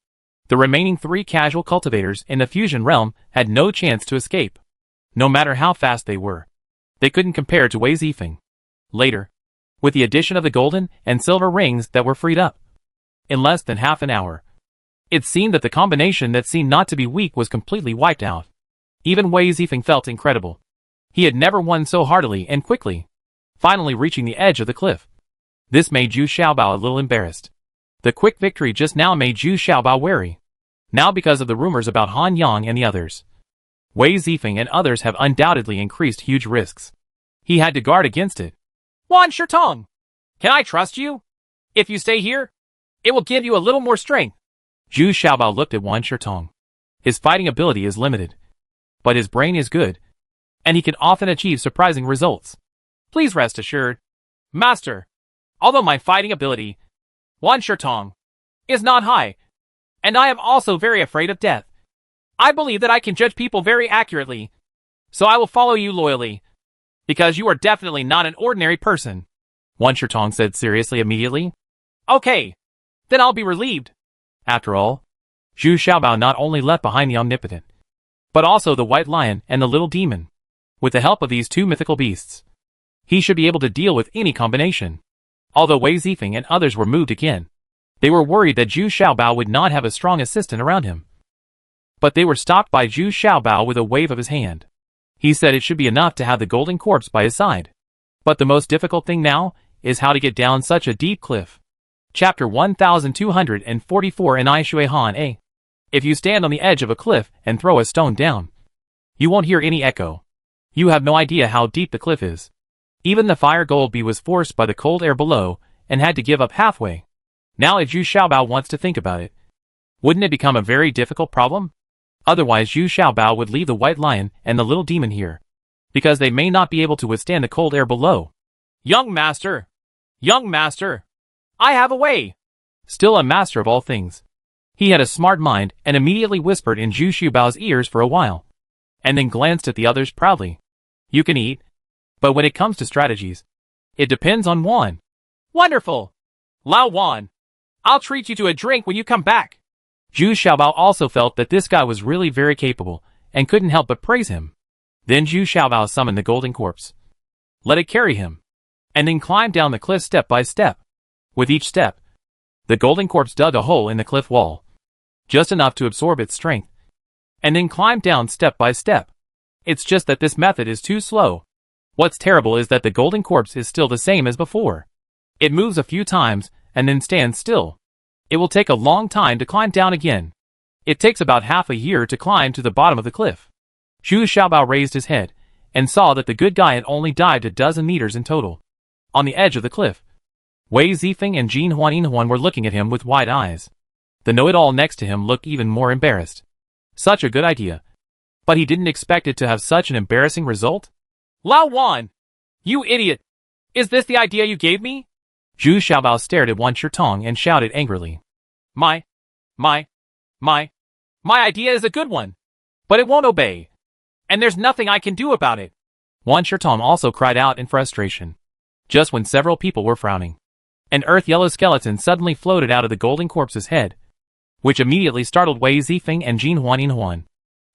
The remaining 3 casual cultivators in the fusion realm had no chance to escape. No matter how fast they were, they couldn't compare to Wei Zifeng. Later, with the addition of the golden and silver rings that were freed up, in less than half an hour, it seemed that the combination that seemed not to be weak was completely wiped out. Even Wei Zifeng felt incredible. He had never won so heartily and quickly, finally reaching the edge of the cliff. This made Zhu Xiaobao a little embarrassed. The quick victory just now made Zhu Xiaobao wary. Now because of the rumors about Han Yang and the others, Wei Zifeng and others have undoubtedly increased huge risks. He had to guard against it. Wan Shitong, can I trust you? If you stay here, it will give you a little more strength. Zhu Xiaobao looked at Wan Shitong. His fighting ability is limited, but his brain is good, and he can often achieve surprising results. Please rest assured, Master, although my fighting ability, Wan Shitong, is not high, and I am also very afraid of death, I believe that I can judge people very accurately, so I will follow you loyally, because you are definitely not an ordinary person, Wan Shitong said seriously immediately. Okay, then I'll be relieved. After all, Zhu Xiaobao not only left behind the omnipotent, but also the white lion and the little demon. With the help of these 2 mythical beasts, he should be able to deal with any combination. Although Wei Zifeng and others were moved again, they were worried that Zhu Xiaobao would not have a strong assistant around him. But they were stopped by Zhu Xiaobao with a wave of his hand. He said it should be enough to have the golden corpse by his side. But the most difficult thing now is how to get down such a deep cliff. Chapter 1244 in I Shui Han A. If you stand on the edge of a cliff and throw a stone down, you won't hear any echo. You have no idea how deep the cliff is. Even the fire gold bee was forced by the cold air below and had to give up halfway. Now if Zhu Xiaobao wants to think about it, wouldn't it become a very difficult problem? Otherwise Zhu Xiaobao would leave the white lion and the little demon here, because they may not be able to withstand the cold air below. Young master! Young master! I have a way! Still a master of all things, he had a smart mind and immediately whispered in Zhu Xiaobao's ears for a while, and then glanced at the others proudly. You can eat, but when it comes to strategies, It depends on Juan. Wonderful! Lao Juan, I'll treat you to a drink when you come back. Zhu Xiaobao also felt that this guy was really very capable, and couldn't help but praise him. Then Zhu Xiaobao summoned the golden corpse. Let it carry him. And then climbed down the cliff step by step. With each step, the golden corpse dug a hole in the cliff wall. Just enough to absorb its strength. And then climbed down step by step. It's just that this method is too slow. What's terrible is that the golden corpse is still the same as before. It moves a few times, and then stands still. It will take a long time to climb down again. It takes about half a year to climb to the bottom of the cliff. Zhu Xiaobao raised his head, and saw that the good guy had only dived a dozen meters in total. On the edge of the cliff, Wei Zifeng and Jin Huan were looking at him with wide eyes. The know-it-all next to him looked even more embarrassed. Such a good idea. But he didn't expect it to have such an embarrassing result. Lao Juan! You idiot! Is this the idea you gave me? Zhu Xiaobao stared at Wan Shitong and shouted angrily. My idea is a good one. But it won't obey. And there's nothing I can do about it. Wan Shitong also cried out in frustration. Just when several people were frowning, an earth-yellow skeleton suddenly floated out of the golden corpse's head, which immediately startled Wei Zifeng and Jin Huan.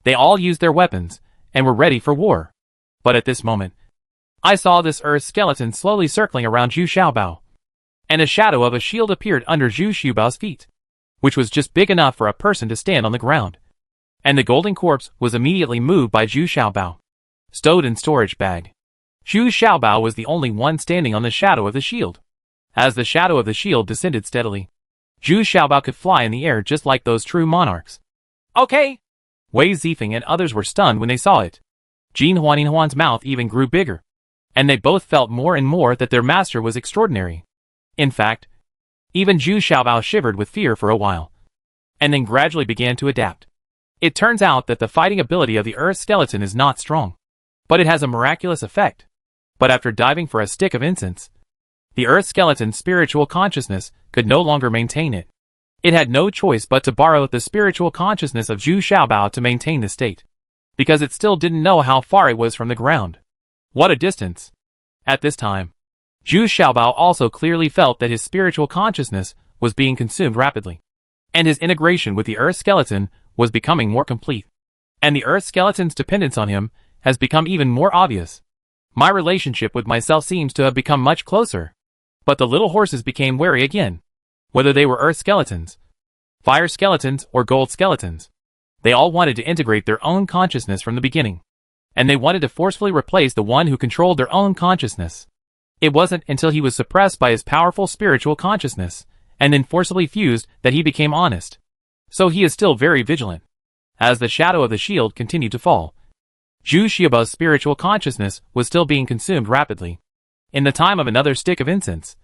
They all used their weapons, and were ready for war. But at this moment, I saw this earth skeleton slowly circling around Zhu Xiaobao, and a shadow of a shield appeared under Zhu Xiaobao's feet, which was just big enough for a person to stand on the ground. And the golden corpse was immediately moved by Zhu Xiaobao, stowed in storage bag. Zhu Xiaobao was the only one standing on the shadow of the shield. As the shadow of the shield descended steadily, Zhu Xiaobao could fly in the air just like those true monarchs. Okay! Wei Zifeng and others were stunned when they saw it. Jin Huan's mouth even grew bigger, and they both felt more and more that their master was extraordinary. In fact, even Zhu Xiaobao shivered with fear for a while, and then gradually began to adapt. It turns out that the fighting ability of the earth skeleton is not strong, but it has a miraculous effect. But after diving for a stick of incense, the earth skeleton's spiritual consciousness could no longer maintain it. It had no choice but to borrow the spiritual consciousness of Zhu Xiaobao to maintain the state, because it still didn't know how far it was from the ground. What a distance! At this time, Zhu Xiaobao also clearly felt that his spiritual consciousness was being consumed rapidly, and his integration with the earth skeleton was becoming more complete, and the earth skeleton's dependence on him has become even more obvious. My relationship with myself seems to have become much closer. But the little horses became wary again. Whether they were earth skeletons, fire skeletons, or gold skeletons, they all wanted to integrate their own consciousness from the beginning. And they wanted to forcefully replace the one who controlled their own consciousness. It wasn't until he was suppressed by his powerful spiritual consciousness, and then forcibly fused, that he became honest. So he is still very vigilant. As the shadow of the shield continued to fall, Zhu Xiaobao's spiritual consciousness was still being consumed rapidly. In the time of another stick of incense,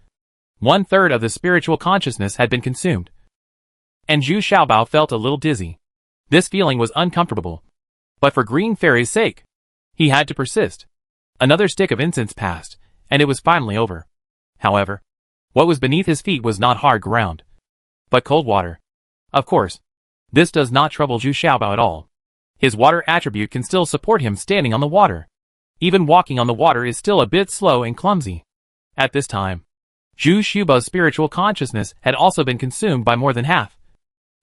1/3 of the spiritual consciousness had been consumed. And Zhu Xiaobao felt a little dizzy. This feeling was uncomfortable. But for Green Fairy's sake, he had to persist. Another stick of incense passed, and it was finally over. However, what was beneath his feet was not hard ground, but cold water. Of course, this does not trouble Zhu Xiaobao at all. His water attribute can still support him standing on the water. Even walking on the water is still a bit slow and clumsy. At this time, Zhu Xiaobao's spiritual consciousness had also been consumed by more than half,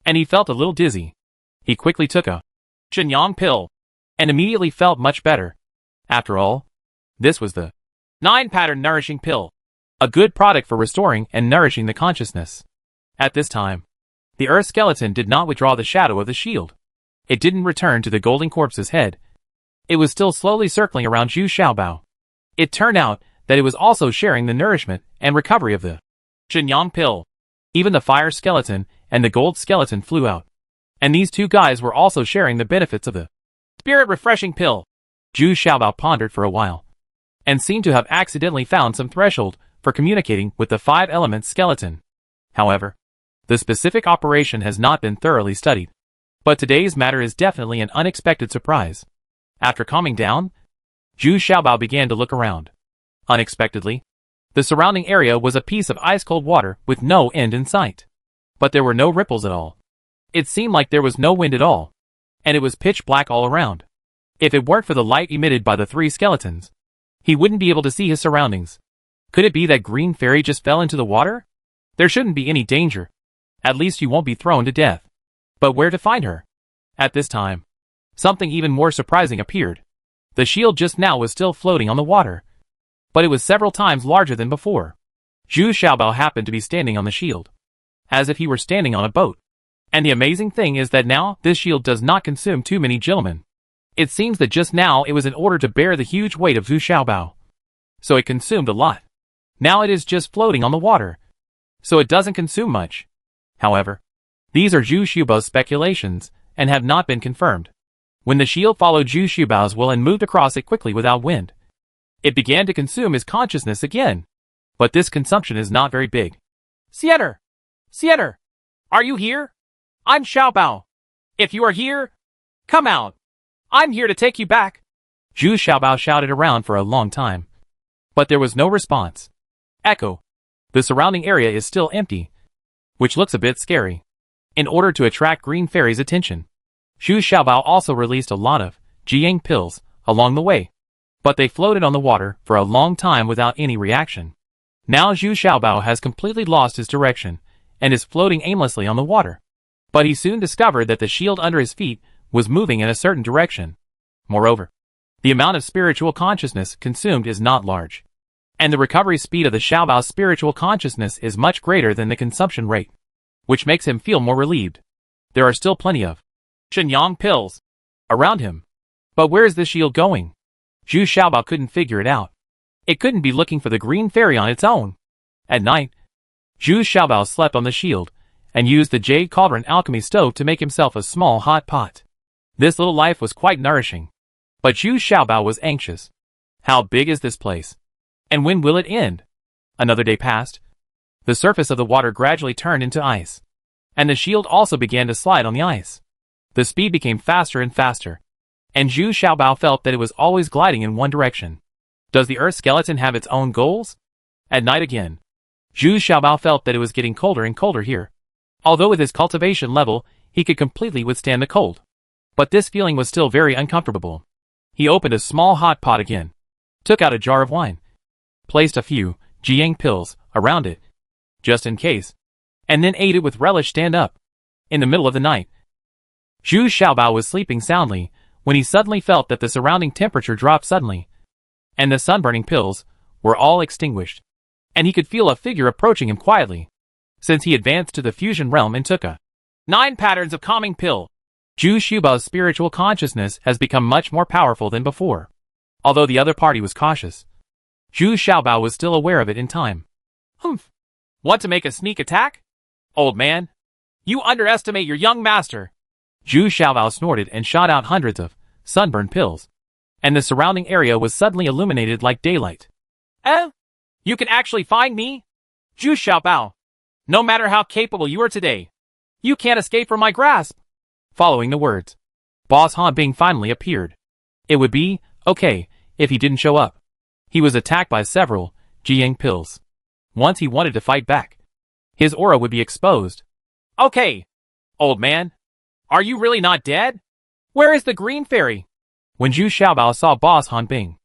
and he felt a little dizzy. He quickly took a Shenyang pill, and immediately felt much better. After all, this was the 9-pattern nourishing pill, a good product for restoring and nourishing the consciousness. At this time, the earth skeleton did not withdraw the shadow of the shield. It didn't return to the golden corpse's head. It was still slowly circling around Zhu Xiaobao. It turned out that it was also sharing the nourishment and recovery of the Shenyang pill. Even the fire skeleton and the gold skeleton flew out. And these two guys were also sharing the benefits of the spirit refreshing pill. Zhu Xiaobao pondered for a while, and seemed to have accidentally found some threshold for communicating with the 5-element skeleton. However, the specific operation has not been thoroughly studied. But today's matter is definitely an unexpected surprise. After calming down, Zhu Xiaobao began to look around. Unexpectedly, the surrounding area was a piece of ice-cold water with no end in sight. But there were no ripples at all. It seemed like there was no wind at all, and it was pitch black all around. If it weren't for the light emitted by the 3 skeletons, he wouldn't be able to see his surroundings. Could it be that green fairy just fell into the water? There shouldn't be any danger. At least you won't be thrown to death. But where to find her? At this time, something even more surprising appeared. The shield just now was still floating on the water, but it was several times larger than before. Zhu Xiaobao happened to be standing on the shield, as if he were standing on a boat. And the amazing thing is that now, this shield does not consume too many gentlemen. It seems that just now it was in order to bear the huge weight of Zhu Xiaobao. So it consumed a lot. Now it is just floating on the water, so it doesn't consume much. However, these are Zhu Xiaobao's speculations, and have not been confirmed. When the shield followed Zhu Xiaobao's will and moved across it quickly without wind, it began to consume his consciousness again. But this consumption is not very big. Sienner! Sienner! Are you here? I'm Xiaobao. If you are here, come out. I'm here to take you back. Zhu Xiaobao shouted around for a long time, but there was no response. Echo. The surrounding area is still empty, which looks a bit scary. In order to attract Green Fairy's attention, Zhu Xiaobao also released a lot of Jiang pills along the way, but they floated on the water for a long time without any reaction. Now Zhu Xiaobao has completely lost his direction and is floating aimlessly on the water. But he soon discovered that the shield under his feet was moving in a certain direction. Moreover, the amount of spiritual consciousness consumed is not large, and the recovery speed of the Xiaobao's spiritual consciousness is much greater than the consumption rate, which makes him feel more relieved. There are still plenty of Shenyang pills around him. But where is the shield going? Zhu Xiaobao couldn't figure it out. It couldn't be looking for the green fairy on its own. At night, Zhu Xiaobao slept on the shield and used the jade cauldron alchemy stove to make himself a small hot pot. This little life was quite nourishing. But Zhu Xiaobao was anxious. How big is this place? And when will it end? Another day passed. The surface of the water gradually turned into ice, and the shield also began to slide on the ice. The speed became faster and faster, and Zhu Xiaobao felt that it was always gliding in one direction. Does the earth skeleton have its own goals? At night again, Zhu Xiaobao felt that it was getting colder and colder here. Although with his cultivation level, he could completely withstand the cold. But this feeling was still very uncomfortable. He opened a small hot pot again, took out a jar of wine, placed a few Jiang pills around it, just in case, and then ate it with relish. Stand up. In the middle of the night, Zhu Xiaobao was sleeping soundly when he suddenly felt that the surrounding temperature dropped suddenly, and the sunburning pills were all extinguished, and he could feel a figure approaching him quietly, since he advanced to the fusion realm and took a 9 patterns of calming pill. Zhu Xiaobao's spiritual consciousness has become much more powerful than before. Although the other party was cautious, Zhu Xiaobao was still aware of it in time. Humph! Want to make a sneak attack? Old man, you underestimate your young master. Zhu Xiaobao snorted and shot out hundreds of sunburn pills, and the surrounding area was suddenly illuminated like daylight. You can actually find me? Zhu Xiaobao, no matter how capable you are today, you can't escape from my grasp. Following the words, Boss Han Bing finally appeared. It would be okay if he didn't show up. He was attacked by several Jiang pills. Once he wanted to fight back, his aura would be exposed. Okay, old man, are you really not dead? Where is the green fairy? When Zhu Xiaobao saw Boss Han Bing,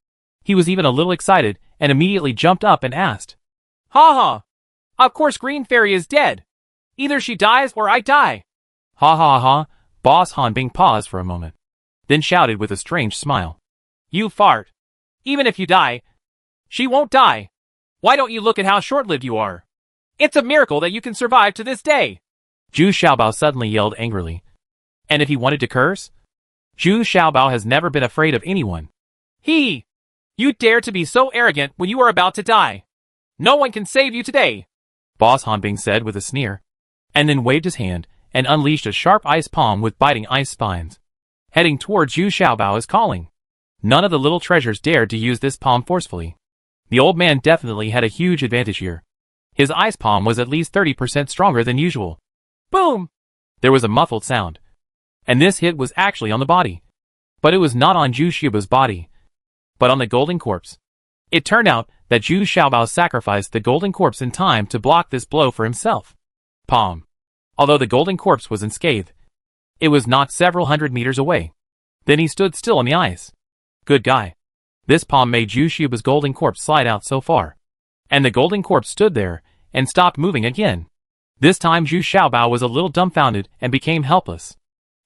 he was even a little excited and immediately jumped up and asked, Ha ha! Of course green fairy is dead. Either she dies or I die. Ha ha ha! Boss Han Bing paused for a moment, then shouted with a strange smile. You fart. Even if you die, she won't die. Why don't you look at how short-lived you are? It's a miracle that you can survive to this day. Zhu Xiaobao suddenly yelled angrily. And if he wanted to curse? Zhu Xiaobao has never been afraid of anyone. You dare to be so arrogant when you are about to die. No one can save you today, Boss Han Bing said with a sneer, and then waved his hand and unleashed a sharp ice palm with biting ice spines. Heading towards Zhu Xiaobao is calling. None of the little treasures dared to use this palm forcefully. The old man definitely had a huge advantage here. His ice palm was at least 30% stronger than usual. Boom! There was a muffled sound, and this hit was actually on the body. But it was not on Zhu Xiaobao's body, but on the golden corpse. It turned out that Zhu Xiaobao sacrificed the golden corpse in time to block this blow for himself. Palm. Although the golden corpse was unscathed, it was not several hundred meters away. Then he stood still on the ice. Good guy. This palm made Zhu Xiaobao's golden corpse slide out so far. And the golden corpse stood there, and stopped moving again. This time Zhu Xiaobao was a little dumbfounded and became helpless.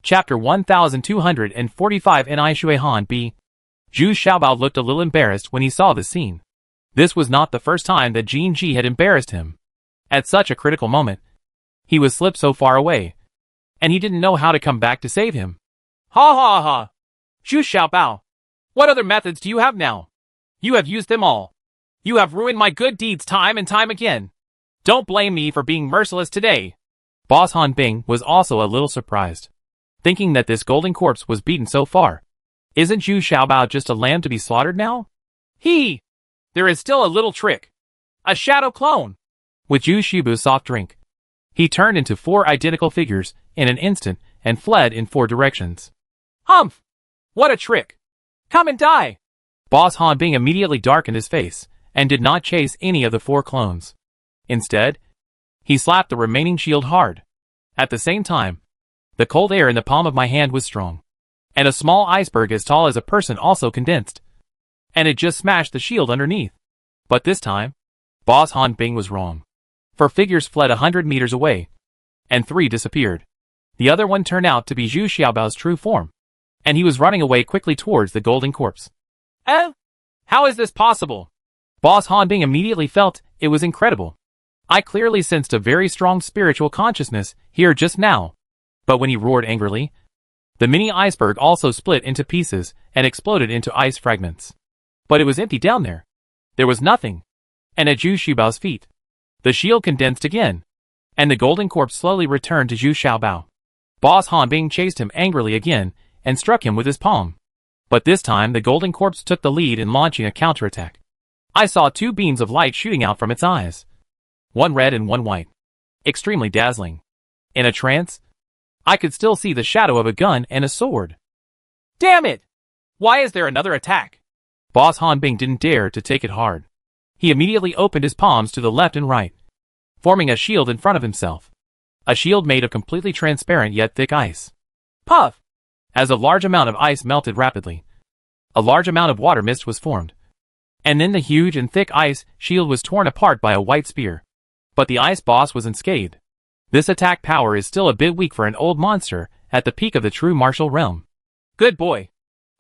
Chapter 1245 Ni Shui Han B. Zhu Xiaobao looked a little embarrassed when he saw the scene. This was not the first time that Jin Ji had embarrassed him. At such a critical moment, he was slipped so far away, and he didn't know how to come back to save him. Ha ha ha! Zhu Xiaobao, what other methods do you have now? You have used them all. You have ruined my good deeds time and time again. Don't blame me for being merciless today. Boss Han Bing was also a little surprised, thinking that this golden corpse was beaten so far. Isn't Zhu Xiaobao just a lamb to be slaughtered now? There is still a little trick. A shadow clone. With Zhu Xiaobao's soft drink, he turned into 4 identical figures in an instant and fled in 4 directions. Humph! What a trick! Come and die! Boss Han Bing immediately darkened his face and did not chase any of the 4 clones. Instead, he slapped the remaining shield hard. At the same time, the cold air in the palm of my hand was strong, and a small iceberg as tall as a person also condensed, and it just smashed the shield underneath. But this time, Boss Han Bing was wrong. 4 figures fled 100 meters away, and 3 disappeared. The other one turned out to be Zhu Xiaobao's true form, and he was running away quickly towards the golden corpse. How is this possible? Boss Han Bing immediately felt it was incredible. I clearly sensed a very strong spiritual consciousness here just now. But when he roared angrily, the mini iceberg also split into pieces and exploded into ice fragments. But it was empty down there. There was nothing. And at Zhu Xiaobao's feet, the shield condensed again, and the golden corpse slowly returned to Zhu Xiaobao. Boss Han Bing chased him angrily again and struck him with his palm. But this time the golden corpse took the lead in launching a counterattack. I saw 2 beams of light shooting out from its eyes. One red and one white. Extremely dazzling. In a trance, I could still see the shadow of a gun and a sword. Damn it! Why is there another attack? Boss Han Bing didn't dare to take it hard. He immediately opened his palms to the left and right, forming a shield in front of himself. A shield made of completely transparent yet thick ice. Puff! As a large amount of ice melted rapidly, a large amount of water mist was formed. And then the huge and thick ice shield was torn apart by a white spear. But the ice boss was unscathed. This attack power is still a bit weak for an old monster at the peak of the true martial realm. Good boy.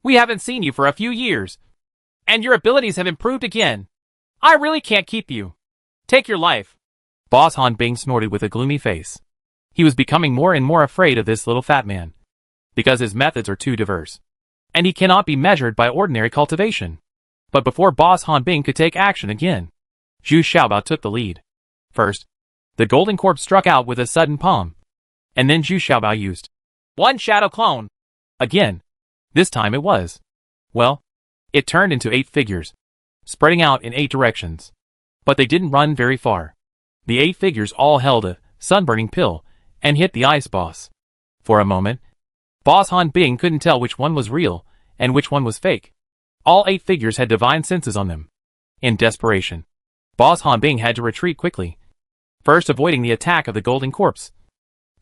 We haven't seen you for a few years, and your abilities have improved again. I really can't keep you. Take your life. Boss Han Bing snorted with a gloomy face. He was becoming more and more afraid of this little fat man, because his methods are too diverse, and he cannot be measured by ordinary cultivation. But before Boss Han Bing could take action again, Zhu Xiaobao took the lead. First, the golden corpse struck out with a sudden palm, and then Zhu Xiaobao used 1 shadow clone. Again, this time it was, well, it turned into 8 figures, spreading out in 8 directions. But they didn't run very far. The 8 figures all held a sunburning pill and hit the ice boss. For a moment, Boss Han Bing couldn't tell which one was real and which one was fake. All 8 figures had divine senses on them. In desperation, Boss Han Bing had to retreat quickly, first avoiding the attack of the golden corpse,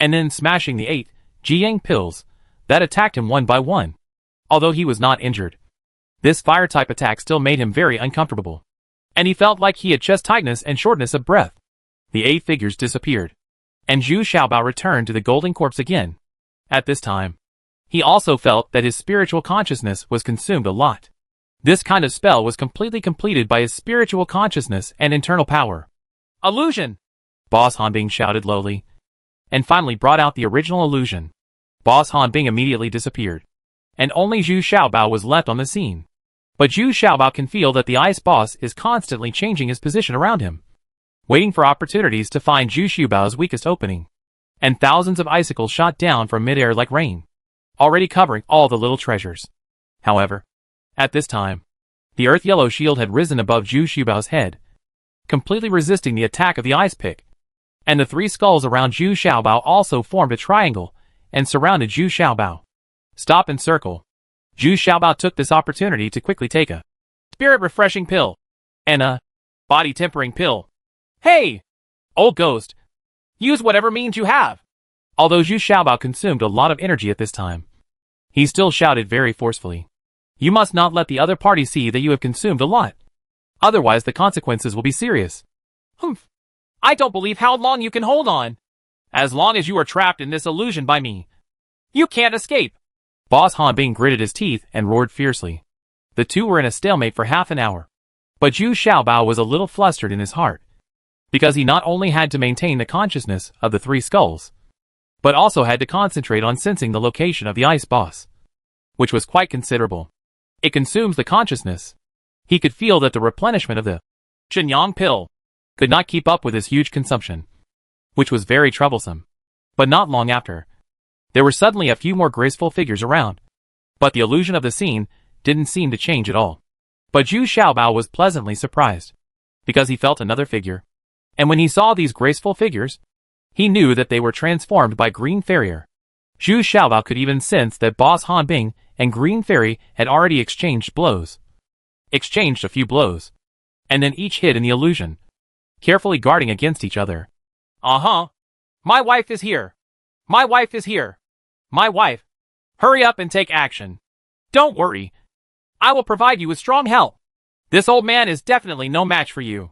and then smashing the 8 Jiang pills that attacked him one by one. Although he was not injured, this fire-type attack still made him very uncomfortable, and he felt like he had chest tightness and shortness of breath. The 8 figures disappeared, and Zhu Xiaobao returned to the golden corpse again. At this time, he also felt that his spiritual consciousness was consumed a lot. This kind of spell was completely completed by his spiritual consciousness and internal power. Illusion! Boss Han Bing shouted lowly, and finally brought out the original illusion. Boss Han Bing immediately disappeared, and only Zhu Xiaobao was left on the scene. But Zhu Xiaobao can feel that the ice boss is constantly changing his position around him, waiting for opportunities to find Zhu Xiaobao's weakest opening. And thousands of icicles shot down from midair like rain, already covering all the little treasures. However, at this time, the earth yellow shield had risen above Zhu Xiaobao's head, completely resisting the attack of the ice pick. And the 3 skulls around Zhu Xiaobao also formed a triangle and surrounded Zhu Xiaobao. Stop and circle. Zhu Xiaobao took this opportunity to quickly take a spirit refreshing pill and a body tempering pill. Hey! Old ghost! Use whatever means you have! Although Zhu Xiaobao consumed a lot of energy at this time, he still shouted very forcefully, "You must not let the other party see that you have consumed a lot. Otherwise the consequences will be serious. Humph. I don't believe how long you can hold on. As long as you are trapped in this illusion by me, you can't escape. Boss Han Bing gritted his teeth and roared fiercely. The two were in a stalemate for half an hour. But Zhu Xiaobao was a little flustered in his heart, because he not only had to maintain the consciousness of the three skulls, but also had to concentrate on sensing the location of the ice boss, which was quite considerable. It consumes the consciousness. He could feel that the replenishment of the Shenyang pill could not keep up with his huge consumption, which was very troublesome. But not long after, there were suddenly a few more graceful figures around. But the illusion of the scene didn't seem to change at all. But Zhu Xiaobao was pleasantly surprised, because he felt another figure. And when he saw these graceful figures, he knew that they were transformed by Green Farrier. Zhu Xiaobao could even sense that Boss Han Bing and Green Fairy had already exchanged a few blows, and then each hid in the illusion, carefully guarding against each other. My wife is here. My wife is here. My wife. Hurry up and take action. Don't worry. I will provide you with strong help. This old man is definitely no match for you.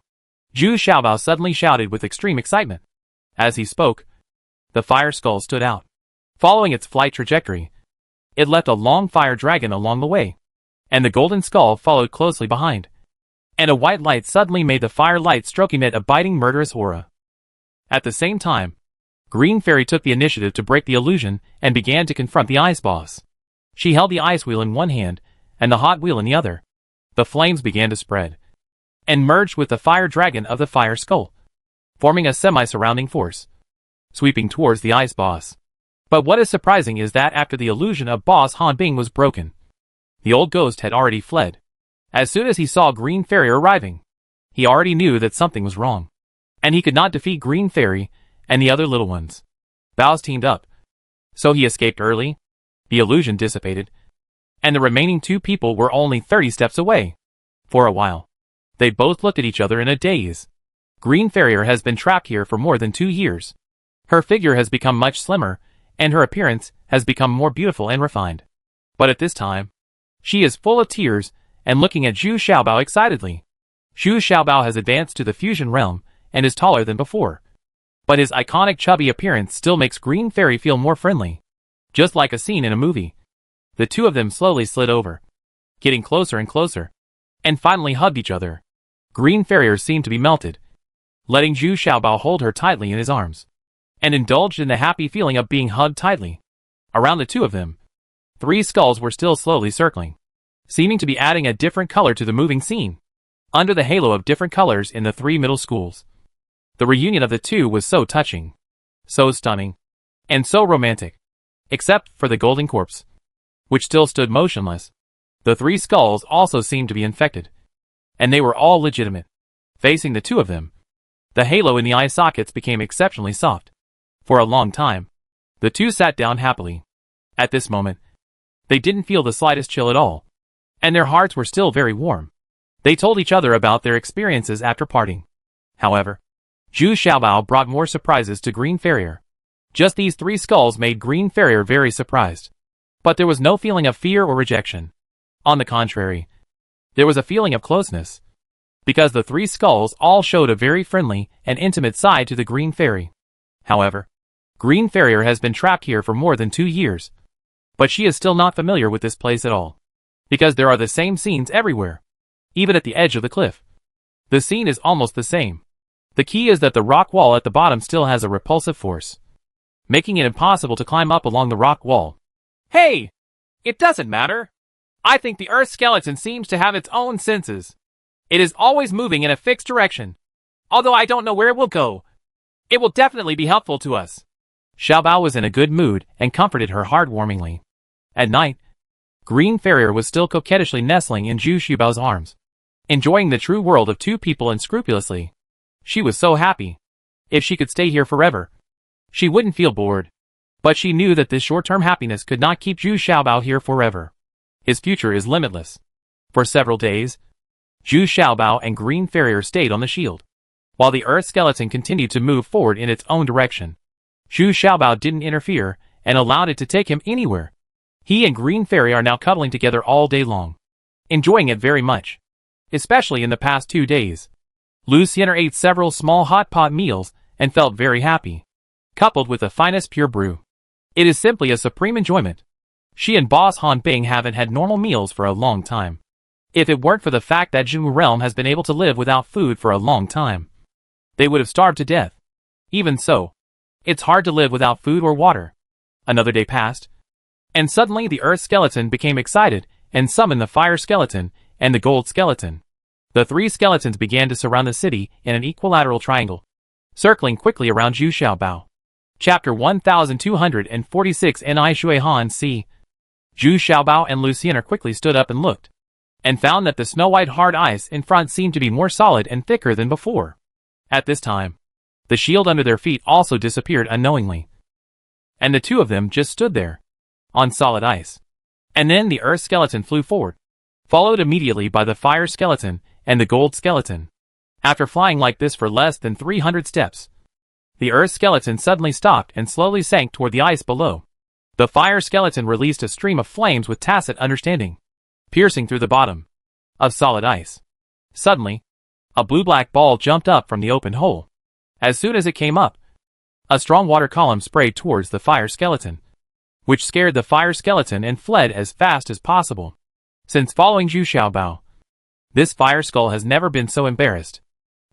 Zhu Xiaobao suddenly shouted with extreme excitement. As he spoke, the fire skull stood out. Following its flight trajectory, it left a long fire dragon along the way, and the golden skull followed closely behind. And a white light suddenly made the fire light stroke emit a biting murderous aura. At the same time, Green Fairy took the initiative to break the illusion and began to confront the ice boss. She held the ice wheel in one hand and the hot wheel in the other. The flames began to spread and merged with the fire dragon of the fire skull, forming a semi-surrounding force, sweeping towards the ice boss. But what is surprising is that after the illusion of Boss Han Bing was broken, the old ghost had already fled. As soon as he saw Green Fairy arriving, he already knew that something was wrong, and he could not defeat Green Fairy and the other little ones. Bao's teamed up, so he escaped early. The illusion dissipated, and the remaining two people were only 30 steps away. For a while, they both looked at each other in a daze. Green Farrier has been trapped here for more than 2 years. Her figure has become much slimmer, and her appearance has become more beautiful and refined. But at this time, she is full of tears and looking at Zhu Xiaobao excitedly. Zhu Xiaobao has advanced to the fusion realm and is taller than before. But his iconic chubby appearance still makes Green Fairy feel more friendly. Just like a scene in a movie. The two of them slowly slid over, getting closer and closer, and finally hugged each other. Green Farrier seemed to be melted, letting Zhu Xiaobao hold her tightly in his arms, and indulged in the happy feeling of being hugged tightly. Around the two of them, 3 skulls were still slowly circling, seeming to be adding a different color to the moving scene. Under the halo of different colors in the 3 middle schools, the reunion of the two was so touching, so stunning, and so romantic, except for the golden corpse, which still stood motionless. The 3 skulls also seemed to be infected, and they were all legitimate. Facing the two of them, the halo in the eye sockets became exceptionally soft. For a long time, the two sat down happily. At this moment, they didn't feel the slightest chill at all, and their hearts were still very warm. They told each other about their experiences after parting. However, Zhu Xiaobao brought more surprises to Green Farrier. Just these 3 skulls made Green Farrier very surprised. But there was no feeling of fear or rejection. On the contrary, there was a feeling of closeness, because the 3 skulls all showed a very friendly and intimate side to the Green Fairy. However, Green Farrier has been trapped here for more than 2 years, but she is still not familiar with this place at all, because there are the same scenes everywhere, even at the edge of the cliff. The scene is almost the same. The key is that the rock wall at the bottom still has a repulsive force, making it impossible to climb up along the rock wall. Hey! It doesn't matter. I think the Earth skeleton seems to have its own senses. It is always moving in a fixed direction. Although I don't know where it will go, it will definitely be helpful to us. Xiaobao was in a good mood and comforted her heartwarmingly. At night, Green Farrier was still coquettishly nestling in Zhu Xiaobao's arms, enjoying the true world of 2 people unscrupulously. She was so happy. If she could stay here forever, she wouldn't feel bored. But she knew that this short-term happiness could not keep Zhu Xiaobao here forever. His future is limitless. For several days, Zhu Xiaobao and Green Farrier stayed on the shield, while the Earth skeleton continued to move forward in its own direction. Zhu Xiaobao didn't interfere and allowed it to take him anywhere. He and Green Fairy are now cuddling together all day long, enjoying it very much. especially in the past 2 days. Luciana ate several small hot pot meals and felt very happy. Coupled with the finest pure brew, it is simply a supreme enjoyment. She and Boss Han Bing haven't had normal meals for a long time. If it weren't for the fact that Zhu Realm has been able to live without food for a long time, they would have starved to death. Even so, it's hard to live without food or water. Another day passed, and suddenly the Earth Skeleton became excited and summoned the Fire Skeleton and the Gold Skeleton. The 3 skeletons began to surround the city in an equilateral triangle, circling quickly around Zhu Xiaobao. Chapter 1246 Ni Shui Han C. Zhu Xiaobao and Luciana quickly stood up and looked, and found that the snow-white hard ice in front seemed to be more solid and thicker than before. At this time, the shield under their feet also disappeared unknowingly, and the two of them just stood there, on solid ice. And then the Earth Skeleton flew forward, followed immediately by the Fire Skeleton and the Gold Skeleton. After flying like this for less than 300 steps, the Earth Skeleton suddenly stopped and slowly sank toward the ice below. The Fire Skeleton released a stream of flames with tacit understanding, piercing through the bottom of solid ice. Suddenly, a blue-black ball jumped up from the open hole. As soon as it came up, a strong water column sprayed towards the Fire Skeleton, which scared the Fire Skeleton and fled as fast as possible. Since following Zhu Xiaobao, this Fire Skull has never been so embarrassed.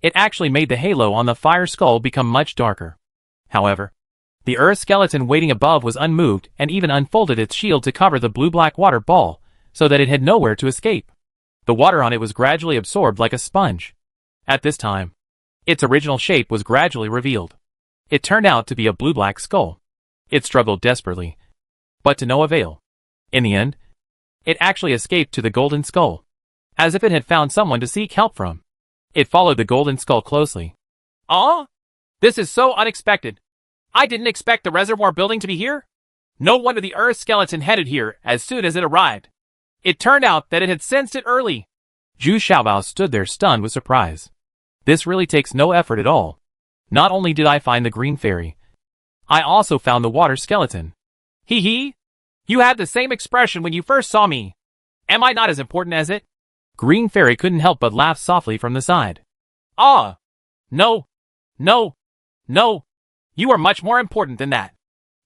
It actually made the halo on the Fire Skull become much darker. However, the Earth Skeleton waiting above was unmoved and even unfolded its shield to cover the blue-black water ball, so that it had nowhere to escape. The water on it was gradually absorbed like a sponge. At this time, its original shape was gradually revealed. It turned out to be a blue-black skull. It struggled desperately, but to no avail. In the end, it actually escaped to the Golden Skull, as if it had found someone to seek help from. It followed the Golden Skull closely. This is so unexpected. I didn't expect the reservoir building to be here. No wonder the Earth Skeleton headed here as soon as it arrived. It turned out that it had sensed it early. Zhu Xiaobao stood there stunned with surprise. This really takes no effort at all. Not only did I find the Green Fairy, I also found the Water Skeleton. Hee hee. You had the same expression when you first saw me. Am I not as important as it? Green Fairy couldn't help but laugh softly from the side. No. You are much more important than that.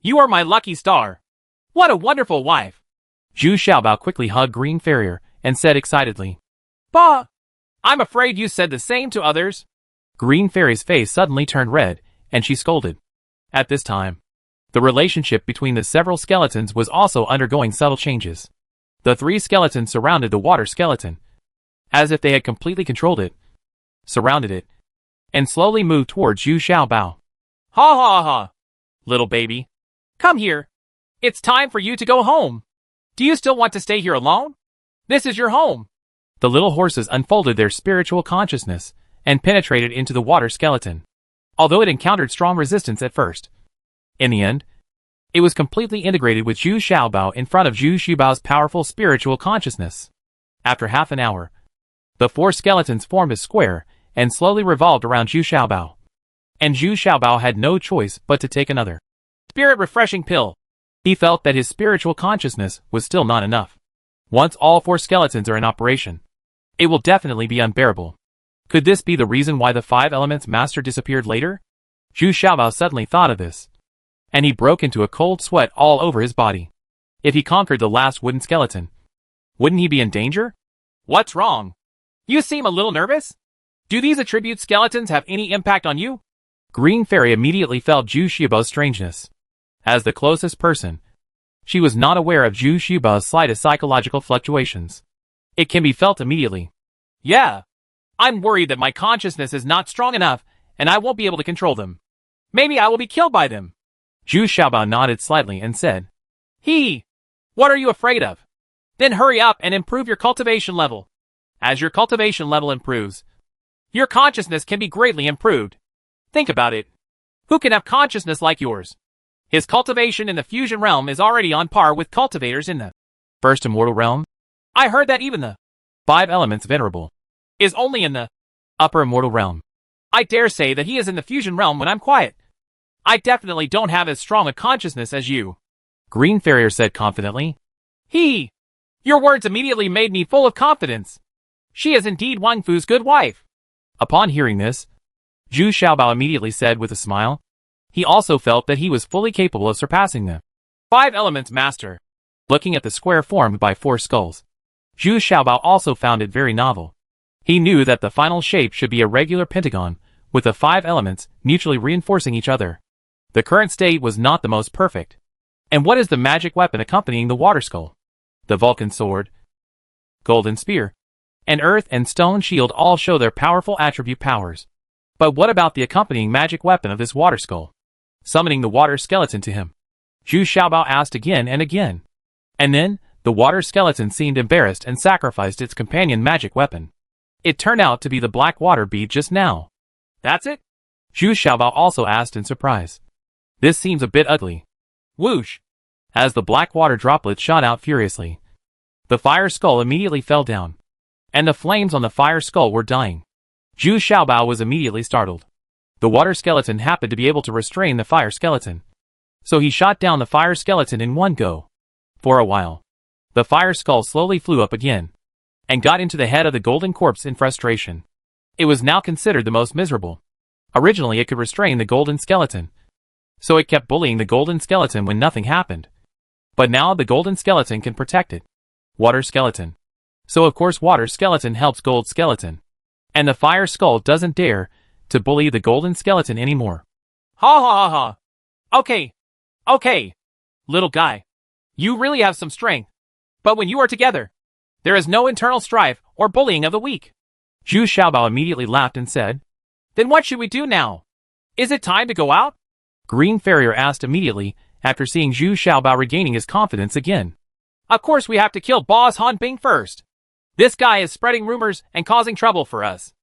You are my lucky star. What a wonderful wife. Zhu Xiaobao quickly hugged Green Fairy and said excitedly, Bah! I'm afraid you said the same to others. Green Fairy's face suddenly turned red, and she scolded. At this time, the relationship between the several skeletons was also undergoing subtle changes. The 3 skeletons surrounded the Water Skeleton, as if they had completely controlled it, surrounded it, and slowly moved towards Zhu Xiaobao. Ha ha ha! Little baby, come here. It's time for you to go home. Do you still want to stay here alone? This is your home. The little horses unfolded their spiritual consciousness and penetrated into the Water Skeleton, although it encountered strong resistance at first. In the end, it was completely integrated with Zhu Xiaobao in front of Zhu Xiaobao's powerful spiritual consciousness. After half an hour, the 4 skeletons formed a square and slowly revolved around Zhu Xiaobao. And Zhu Xiaobao had no choice but to take another spirit-refreshing pill. He felt that his spiritual consciousness was still not enough. Once all 4 skeletons are in operation, it will definitely be unbearable. Could this be the reason why the 5 Elements Master disappeared later? Zhu Xiaobao suddenly thought of this, and he broke into a cold sweat all over his body. If he conquered the last wooden skeleton, wouldn't he be in danger? What's wrong? You seem a little nervous? Do these attribute skeletons have any impact on you? Green Fairy immediately felt Zhu Xiaobao's strangeness. As the closest person, she was not aware of Zhu Xiaobao's slightest psychological fluctuations. It can be felt immediately. Yeah. I'm worried that my consciousness is not strong enough, and I won't be able to control them. Maybe I will be killed by them. Zhu Xiaobao nodded slightly and said, What are you afraid of? Then hurry up and improve your cultivation level. As your cultivation level improves, your consciousness can be greatly improved. Think about it. Who can have consciousness like yours? His cultivation in the fusion realm is already on par with cultivators in the first immortal realm. I heard that even the 5 elements venerable is only in the upper immortal realm. I dare say that he is in the fusion realm when I'm quiet. I definitely don't have as strong a consciousness as you. Green Fairy said confidently. Your words immediately made me full of confidence. She is indeed Wang Fu's good wife. Upon hearing this, Zhu Xiaobao immediately said with a smile. He also felt that he was fully capable of surpassing them. 5 elements master. Looking at the square formed by 4 skulls, Zhu Xiaobao also found it very novel. He knew that the final shape should be a regular pentagon, with the 5 elements mutually reinforcing each other. The current state was not the most perfect. And what is the magic weapon accompanying the water skull? The Vulcan sword, golden spear, and earth and stone shield all show their powerful attribute powers. But what about the accompanying magic weapon of this water skull? Summoning the water skeleton to him, Zhu Xiaobao asked again and again. And then, the water skeleton seemed embarrassed and sacrificed its companion magic weapon. It turned out to be the black water bead just now. That's it? Zhu Xiaobao also asked in surprise. This seems a bit ugly. Whoosh! As the black water droplets shot out furiously, the fire skull immediately fell down, and the flames on the fire skull were dying. Zhu Xiaobao was immediately startled. The water skeleton happened to be able to restrain the fire skeleton, so he shot down the fire skeleton in one go. For a while, the fire skull slowly flew up again, and got into the head of the golden corpse in frustration. It was now considered the most miserable. Originally it could restrain the golden skeleton, so it kept bullying the golden skeleton when nothing happened. But now the golden skeleton can protect it. Water skeleton. So of course water skeleton helps gold skeleton. And the fire skull doesn't dare to bully the golden skeleton anymore. Ha ha ha ha. Okay. Little guy. You really have some strength. But when you are together, there is no internal strife or bullying of the weak. Zhu Xiaobao immediately laughed and said, Then what should we do now? Is it time to go out? Green Farrier asked immediately after seeing Zhu Xiaobao regaining his confidence again. Of course we have to kill Boss Han Bing first. This guy is spreading rumors and causing trouble for us,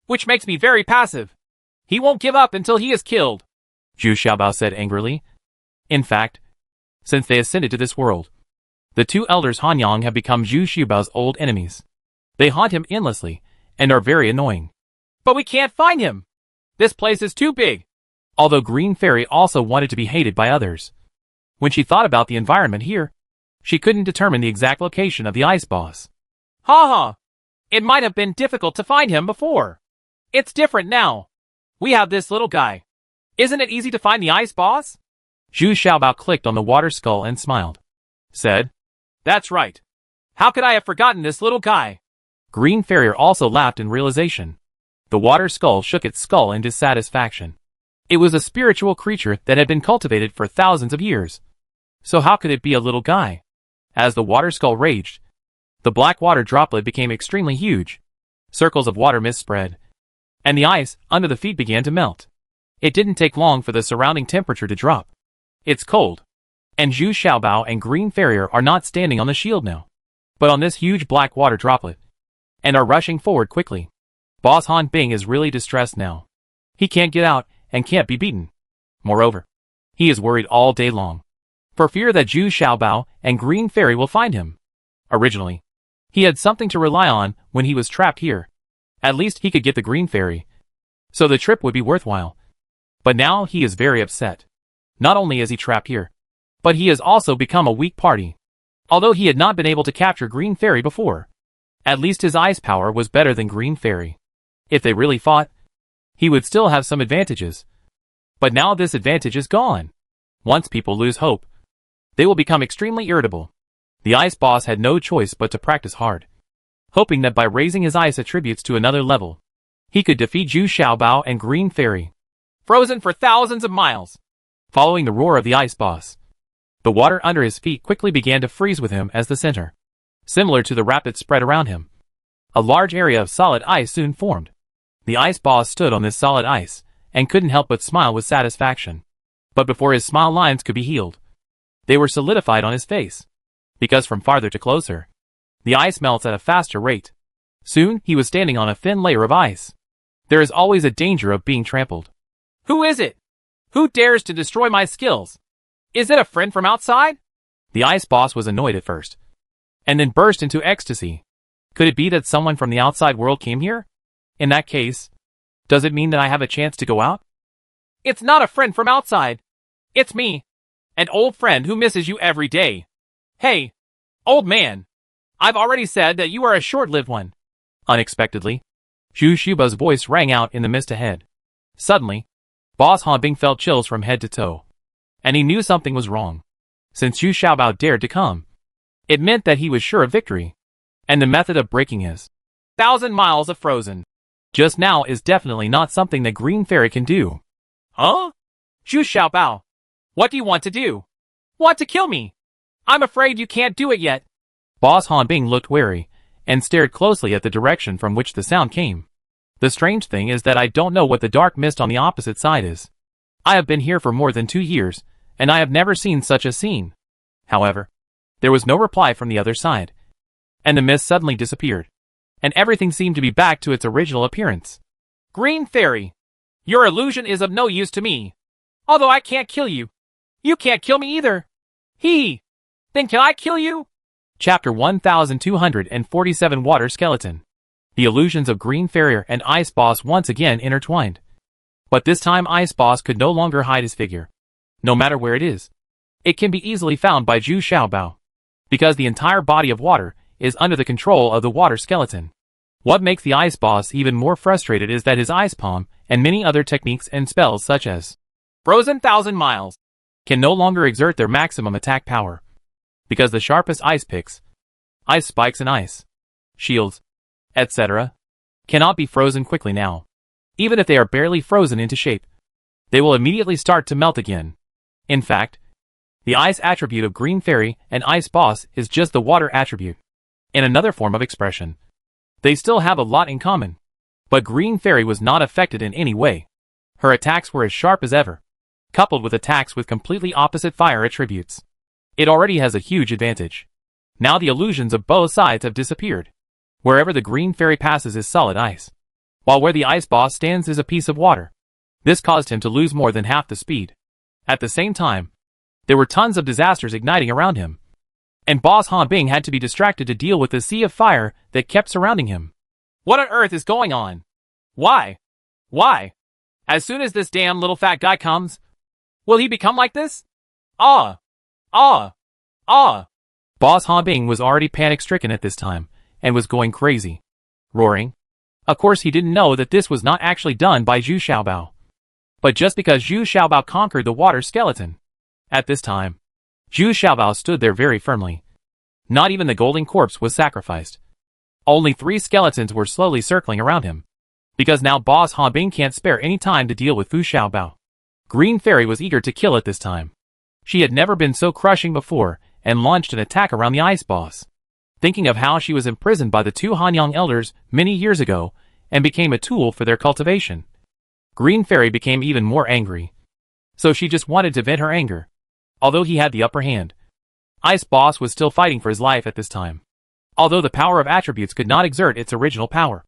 which makes me very passive. He won't give up until he is killed, Zhu Xiaobao said angrily. In fact, since they ascended to this world, the 2 elders Hanyang have become Zhu Xiaobao's old enemies. They haunt him endlessly and are very annoying. But we can't find him. This place is too big. Although Green Fairy also wanted to be hated by others. When she thought about the environment here, she couldn't determine the exact location of the ice boss. Ha ha! It might have been difficult to find him before. It's different now. We have this little guy. Isn't it easy to find the ice boss? Zhu Xiaobao clicked on the water skull and smiled. Said, That's right. How could I have forgotten this little guy? Green Farrier also laughed in realization. The water skull shook its skull in dissatisfaction. It was a spiritual creature that had been cultivated for thousands of years. So how could it be a little guy? As the water skull raged, the black water droplet became extremely huge. Circles of water mist spread, and the ice under the feet began to melt. It didn't take long for the surrounding temperature to drop. It's cold, and Zhu Xiaobao and Green Farrier are not standing on the shield now, but on this huge black water droplet, and are rushing forward quickly. Boss Han Bing is really distressed now. He can't get out and can't be beaten. Moreover, he is worried all day long, for fear that Zhu Xiaobao and Green Fairy will find him. Originally, he had something to rely on when he was trapped here. At least he could get the Green Fairy, so the trip would be worthwhile. But now he is very upset. Not only is he trapped here, but he has also become a weak party. Although he had not been able to capture Green Fairy before, at least his ice power was better than Green Fairy. If they really fought, he would still have some advantages. But now this advantage is gone. Once people lose hope, they will become extremely irritable. The ice boss had no choice but to practice hard, hoping that by raising his ice attributes to another level, he could defeat Zhu Xiaobao and Green Fairy. Frozen for thousands of miles. Following the roar of the ice boss, the water under his feet quickly began to freeze with him as the center. Similar to the rapids spread around him, a large area of solid ice soon formed. The ice boss stood on this solid ice, and couldn't help but smile with satisfaction. But before his smile lines could be healed, they were solidified on his face. Because from farther to closer, the ice melts at a faster rate. Soon, he was standing on a thin layer of ice. There is always a danger of being trampled. Who is it? Who dares to destroy my skills? Is it a friend from outside? The ice boss was annoyed at first, and then burst into ecstasy. Could it be that someone from the outside world came here? In that case, does it mean that I have a chance to go out? It's not a friend from outside. It's me, an old friend who misses you every day. Hey, old man. I've already said that you are a short-lived one. Unexpectedly, Zhu Xiaobao's voice rang out in the mist ahead. Suddenly, Boss Hanbing felt chills from head to toe. And he knew something was wrong. Since Zhu Xiaobao dared to come, it meant that he was sure of victory. And the method of breaking his 1,000 miles of frozen just now is definitely not something that Green Fairy can do. Huh? Zhu Xiaobao, what do you want to do? Want to kill me? I'm afraid you can't do it yet. Boss Hanbing looked wary and stared closely at the direction from which the sound came. The strange thing is that I don't know what the dark mist on the opposite side is. I have been here for more than 2 years, and I have never seen such a scene. However, there was no reply from the other side, and the mist suddenly disappeared, and everything seemed to be back to its original appearance. Green Fairy, your illusion is of no use to me. Although I can't kill you, you can't kill me either. Hee! Then can I kill you? Chapter 1247 Water Skeleton. The illusions of Green Fairy and Ice Boss once again intertwined. But this time Ice Boss could no longer hide his figure. No matter where it is, it can be easily found by Zhu Xiaobao, because the entire body of water is under the control of the water skeleton. What makes the Ice Boss even more frustrated is that his Ice Palm and many other techniques and spells such as Frozen 1,000 Miles can no longer exert their maximum attack power, because the sharpest ice picks, ice spikes and ice shields, etc., cannot be frozen quickly now. Even if they are barely frozen into shape, they will immediately start to melt again. In fact, the ice attribute of Green Fairy and Ice Boss is just the water attribute, in another form of expression. They still have a lot in common, but Green Fairy was not affected in any way. Her attacks were as sharp as ever, coupled with attacks with completely opposite fire attributes. It already has a huge advantage. Now the illusions of both sides have disappeared. Wherever the Green Fairy passes is solid ice, while where the Ice Boss stands is a piece of water. This caused him to lose more than half the speed. At the same time, there were tons of disasters igniting around him, and Boss Hanbing had to be distracted to deal with the sea of fire that kept surrounding him. What on earth is going on? Why? Why? As soon as this damn little fat guy comes, will he become like this? Ah! Ah! Ah! Boss Hanbing was already panic-stricken at this time, and was going crazy, roaring. Of course he didn't know that this was not actually done by Zhu Xiaobao, but just because Zhu Xiaobao conquered the water skeleton. At this time, Zhu Xiaobao stood there very firmly. Not even the golden corpse was sacrificed. Only 3 skeletons were slowly circling around him, because now Boss Hanbing can't spare any time to deal with Fu Xiaobao. Green Fairy was eager to kill at this time. She had never been so crushing before, and launched an attack around the Ice Boss. Thinking of how she was imprisoned by the 2 Hanyang elders many years ago, and became a tool for their cultivation, Green Fairy became even more angry. So she just wanted to vent her anger. Although he had the upper hand, Ice Boss was still fighting for his life at this time. Although the power of attributes could not exert its original power,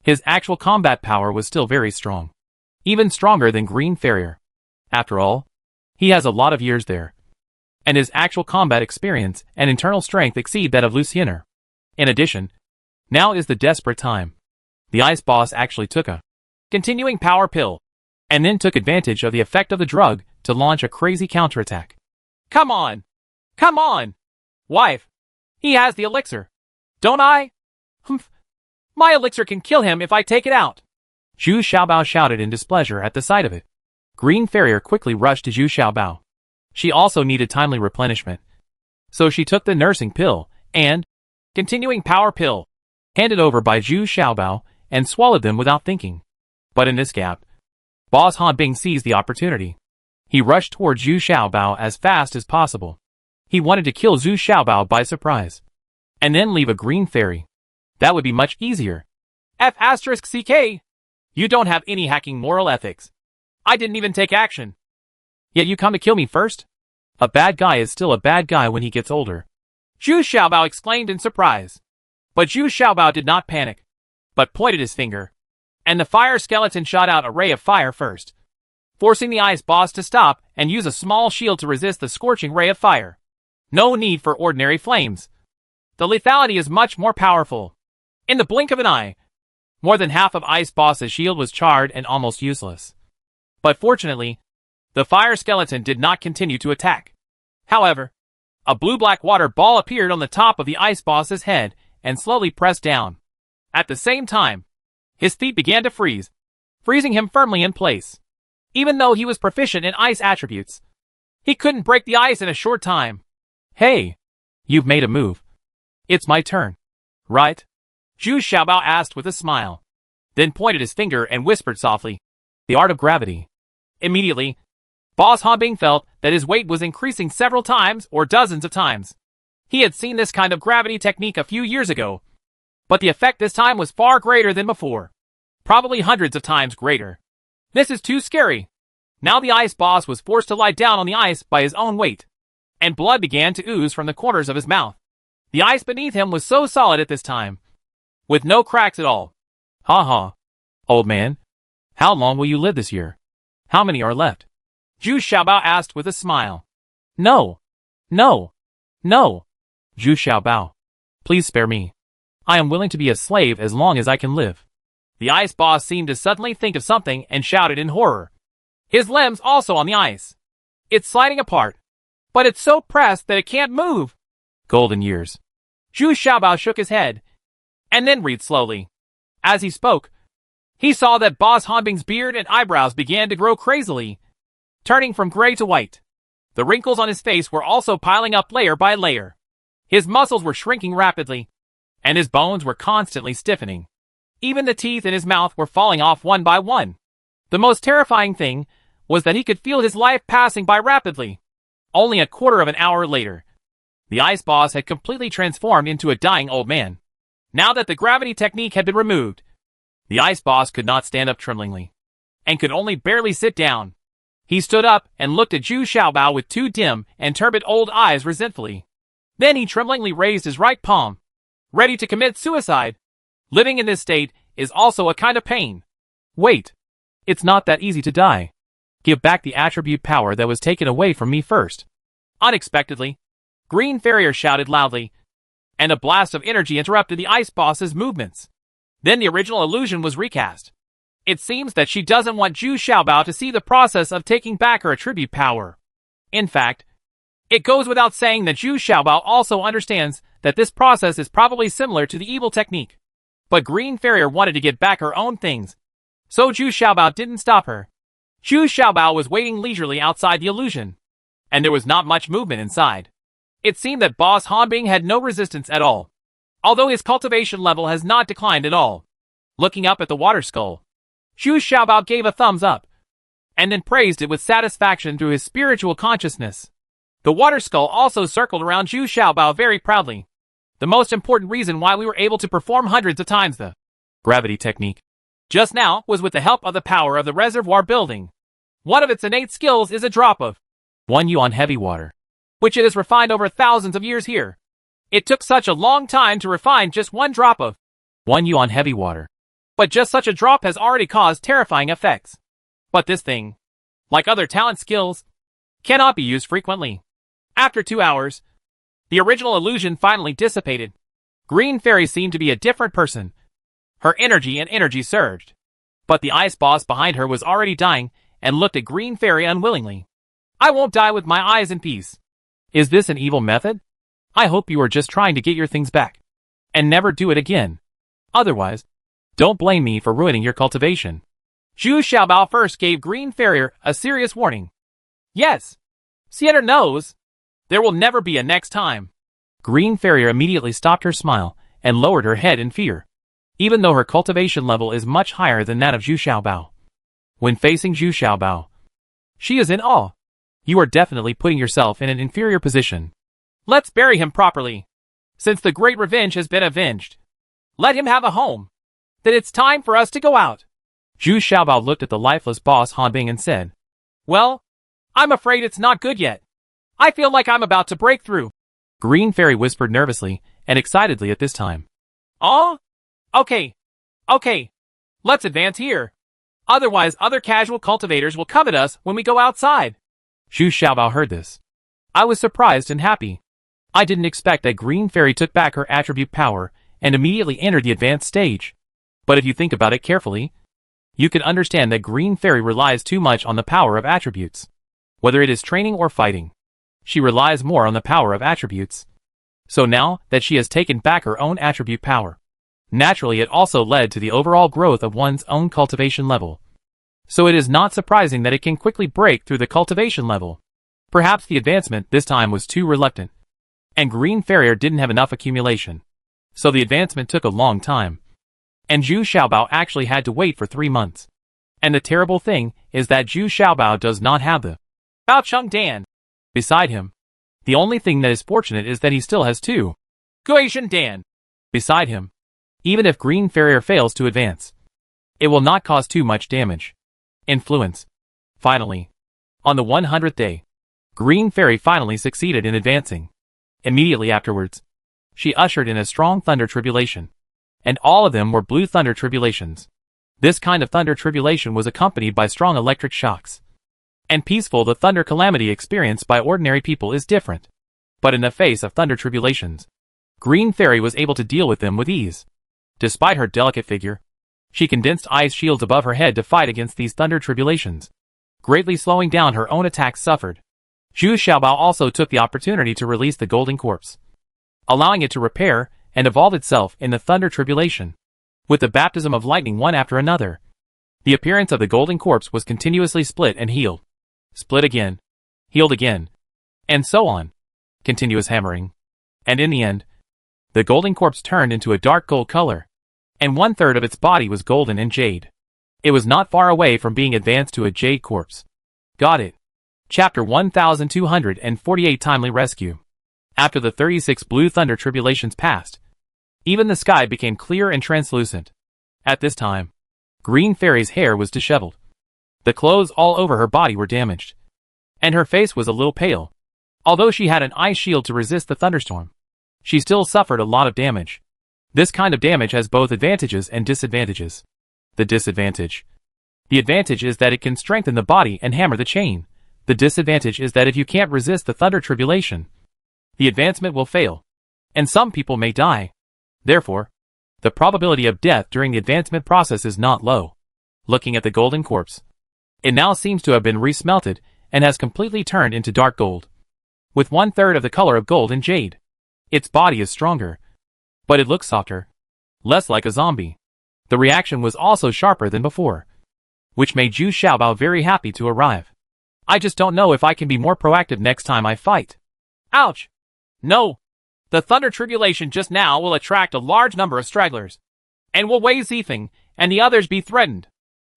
his actual combat power was still very strong. Even stronger than Green Fairy. After all, he has a lot of years there, and his actual combat experience and internal strength exceed that of Luciener. In addition, now is the desperate time. The Ice Boss actually took a continuing power pill, and then took advantage of the effect of the drug to launch a crazy counterattack. Come on! Come on! Wife! He has the elixir. Don't I? Humph! My elixir can kill him if I take it out! Zhu Xiaobao shouted in displeasure at the sight of it. Green Fairy quickly rushed to Zhu Xiaobao. She also needed timely replenishment, so she took the nursing pill and continuing power pill, handed over by Zhu Xiaobao, and swallowed them without thinking. But in this gap, Boss Hanbing seized the opportunity. He rushed towards Zhu Xiaobao as fast as possible. He wanted to kill Zhu Xiaobao by surprise, and then leave a Green Fairy. That would be much easier. F***CK! You don't have any hacking moral ethics. I didn't even take action. Yet you come to kill me first? A bad guy is still a bad guy when he gets older. Zhu Xiaobao exclaimed in surprise. But Zhu Xiaobao did not panic, but pointed his finger, and the fire skeleton shot out a ray of fire first, forcing the Ice Boss to stop and use a small shield to resist the scorching ray of fire. No need for ordinary flames. The lethality is much more powerful. In the blink of an eye, more than half of Ice Boss's shield was charred and almost useless. But fortunately, the fire skeleton did not continue to attack. However, a blue-black water ball appeared on the top of the Ice Boss's head and slowly pressed down. At the same time, his feet began to freeze, freezing him firmly in place. Even though he was proficient in ice attributes, he couldn't break the ice in a short time. Hey, you've made a move. It's my turn, right? Zhu Xiaobao asked with a smile, then pointed his finger and whispered softly, "The art of gravity." Immediately, Boss Hanbing felt that his weight was increasing several times or dozens of times. He had seen this kind of gravity technique a few years ago, but the effect this time was far greater than before. Probably hundreds of times greater. This is too scary. Now the ice boss was forced to lie down on the ice by his own weight, and blood began to ooze from the corners of his mouth. The ice beneath him was so solid at this time, with no cracks at all. "Ha ha. Old man, how long will you live this year? How many are left?" Zhu Xiaobao asked with a smile. No. No. No. Zhu Xiaobao, please spare me. I am willing to be a slave as long as I can live. The ice boss seemed to suddenly think of something and shouted in horror. His limbs also on the ice. It's sliding apart, but it's so pressed that it can't move. Golden years. Zhu Xiaobao shook his head, and then breathed slowly. As he spoke, he saw that Boss Hanbing's beard and eyebrows began to grow crazily, turning from gray to white. The wrinkles on his face were also piling up layer by layer. His muscles were shrinking rapidly, and his bones were constantly stiffening. Even the teeth in his mouth were falling off one by one. The most terrifying thing was that he could feel his life passing by rapidly. Only a quarter of an hour later, the ice boss had completely transformed into a dying old man. Now that the gravity technique had been removed, the ice boss could not stand up tremblingly, and could only barely sit down. He stood up and looked at Zhu Xiaobao with two dim and turbid old eyes resentfully. Then he tremblingly raised his right palm, ready to commit suicide. Living in this state is also a kind of pain. Wait. It's not that easy to die. Give back the attribute power that was taken away from me first. Unexpectedly, Green Farrier shouted loudly, and a blast of energy interrupted the ice boss's movements. Then the original illusion was recast. It seems that she doesn't want Zhu Xiaobao to see the process of taking back her attribute power. In fact, it goes without saying that Zhu Xiaobao also understands that this process is probably similar to the evil technique. But Green Farrier wanted to get back her own things, so Zhu Xiaobao didn't stop her. Zhu Xiaobao was waiting leisurely outside the illusion, and there was not much movement inside. It seemed that Boss Hanbing had no resistance at all, although his cultivation level has not declined at all. Looking up at the water skull, Zhu Xiaobao gave a thumbs up, and then praised it with satisfaction through his spiritual consciousness. The water skull also circled around Zhu Xiaobao very proudly. The most important reason why we were able to perform hundreds of times the gravity technique just now was with the help of the power of the reservoir building. One of its innate skills is a drop of 1 yuan heavy water, which it has refined over thousands of years here. It took such a long time to refine just one drop of 1 yuan heavy water. But just such a drop has already caused terrifying effects. But this thing, like other talent skills, cannot be used frequently. After 2 hours, the original illusion finally dissipated. Green Fairy seemed to be a different person. Her energy surged. But the ice boss behind her was already dying and looked at Green Fairy unwillingly. I won't die with my eyes in peace. Is this an evil method? I hope you are just trying to get your things back, and never do it again. Otherwise, don't blame me for ruining your cultivation. Zhu Xiaobao first gave Green Farrier a serious warning. Yes, Cieter knows. There will never be a next time. Green Farrier immediately stopped her smile and lowered her head in fear, even though her cultivation level is much higher than that of Zhu Xiaobao. When facing Zhu Xiaobao, she is in awe. You are definitely putting yourself in an inferior position. Let's bury him properly. Since the great revenge has been avenged, let him have a home. Then it's time for us to go out. Zhu Xiaobao looked at the lifeless boss Hanbing and said, Well, I'm afraid it's not good yet. I feel like I'm about to break through. Green Fairy whispered nervously and excitedly at this time. Oh? Okay. Let's advance here. Otherwise other casual cultivators will come at us when we go outside. Zhu Xiaobao heard this. I was surprised and happy. I didn't expect that Green Fairy took back her attribute power and immediately entered the advanced stage. But if you think about it carefully, you can understand that Green Fairy relies too much on the power of attributes. Whether it is training or fighting, she relies more on the power of attributes. So now that she has taken back her own attribute power, Naturally, it also led to the overall growth of one's own cultivation level. So it is not surprising that it can quickly break through the cultivation level. Perhaps the advancement this time was too reluctant. And Green Farrier didn't have enough accumulation. So the advancement took a long time. And Zhu Xiaobao actually had to wait for 3 months. And the terrible thing is that Zhu Xiaobao does not have the Bao Cheng Dan beside him. The only thing that is fortunate is that he still has 2 Guishan Dan beside him. Even if Green Farrier fails to advance, it will not cause too much damage. Influence. Finally, on the 100th day, Green Fairy finally succeeded in advancing. Immediately afterwards, she ushered in a strong thunder tribulation. And all of them were blue thunder tribulations. This kind of thunder tribulation was accompanied by strong electric shocks. And peaceful, the thunder calamity experienced by ordinary people is different. But in the face of thunder tribulations, Green Fairy was able to deal with them with ease. Despite her delicate figure, she condensed ice shields above her head to fight against these thunder tribulations, greatly slowing down her own attacks suffered. Zhu Xiaobao also took the opportunity to release the golden corpse, allowing it to repair and evolve itself in the thunder tribulation. With the baptism of lightning one after another, the appearance of the golden corpse was continuously split and healed. Split again, healed again, and so on. Continuous hammering. And in the end, the golden corpse turned into a dark gold color, and 1/3 of its body was golden and jade. It was not far away from being advanced to a jade corpse. Got it. Chapter 1248 Timely Rescue. After the 36 blue thunder tribulations passed, even the sky became clear and translucent. At this time, Green Fairy's hair was disheveled. The clothes all over her body were damaged, and her face was a little pale. Although she had an ice shield to resist the thunderstorm, she still suffered a lot of damage. This kind of damage has both advantages and disadvantages. The disadvantage. The advantage is that it can strengthen the body and hammer the chain. The disadvantage is that if you can't resist the thunder tribulation, the advancement will fail, and some people may die. Therefore, the probability of death during the advancement process is not low. Looking at the golden corpse, it now seems to have been resmelted and has completely turned into dark gold, with 1/3 of the color of gold and jade. Its body is stronger, but it looks softer, less like a zombie. The reaction was also sharper than before, which made Zhu Xiaobao very happy to arrive. I just don't know if I can be more proactive next time I fight. Ouch! No! The thunder tribulation just now will attract a large number of stragglers, and will Wei Zifeng and the others be threatened.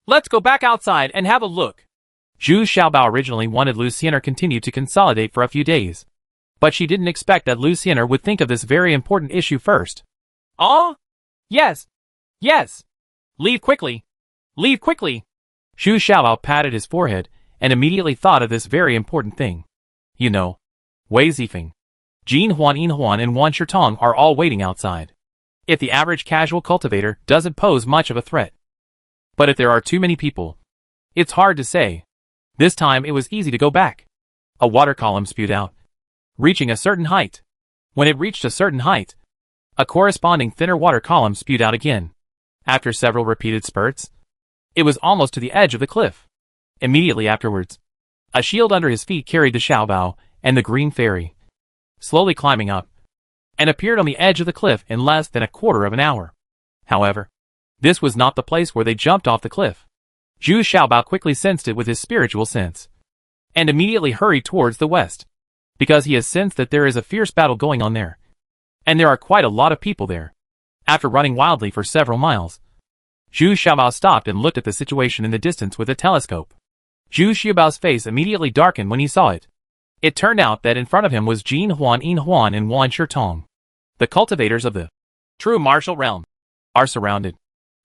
Let's go back outside and have a look. Zhu Xiaobao originally wanted Lu Xiener continue to consolidate for a few days, but she didn't expect that Lu Xiener would think of this very important issue first. Oh? Yes! Yes! Leave quickly! Leave quickly! Zhu Xiaobao patted his forehead and immediately thought of this very important thing. You know, Wei Zifeng, Jin Huan, Yin Huan, and Wan Shitong are all waiting outside. If the average casual cultivator doesn't pose much of a threat. But if there are too many people, it's hard to say. This time it was easy to go back. A water column spewed out, reaching a certain height. When it reached a certain height, a corresponding thinner water column spewed out again. After several repeated spurts, it was almost to the edge of the cliff. Immediately afterwards, a shield under his feet carried the Xiaobao and the Green Fairy, slowly climbing up, and appeared on the edge of the cliff in less than a quarter of an hour. However, this was not the place where they jumped off the cliff. Zhu Xiaobao quickly sensed it with his spiritual sense, and immediately hurried towards the west, because he has sensed that there is a fierce battle going on there, and there are quite a lot of people there. After running wildly for several miles, Zhu Xiaobao stopped and looked at the situation in the distance with a telescope. Zhu Xiaobao's face immediately darkened when he saw it. It turned out that in front of him was Jin Huan, Yin Huan, and Wan Shitong. The cultivators of the true martial realm are surrounded.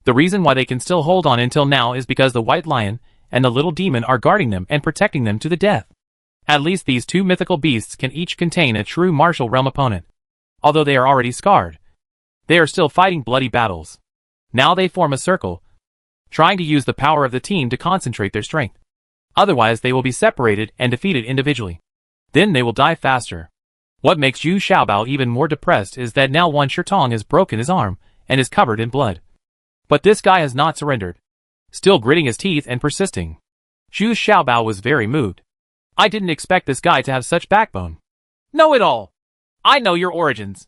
The reason why they can still hold on until now is because the White Lion and the Little Demon are guarding them and protecting them to the death. At least these two mythical beasts can each contain a true martial realm opponent. Although they are already scarred, they are still fighting bloody battles. Now they form a circle, trying to use the power of the team to concentrate their strength. Otherwise they will be separated and defeated individually. Then they will die faster. What makes Zhu Xiaobao even more depressed is that now Wan Shitong has broken his arm and is covered in blood. But this guy has not surrendered, still gritting his teeth and persisting. Zhu Xiaobao was very moved. I didn't expect this guy to have such backbone. Know it all. I know your origins.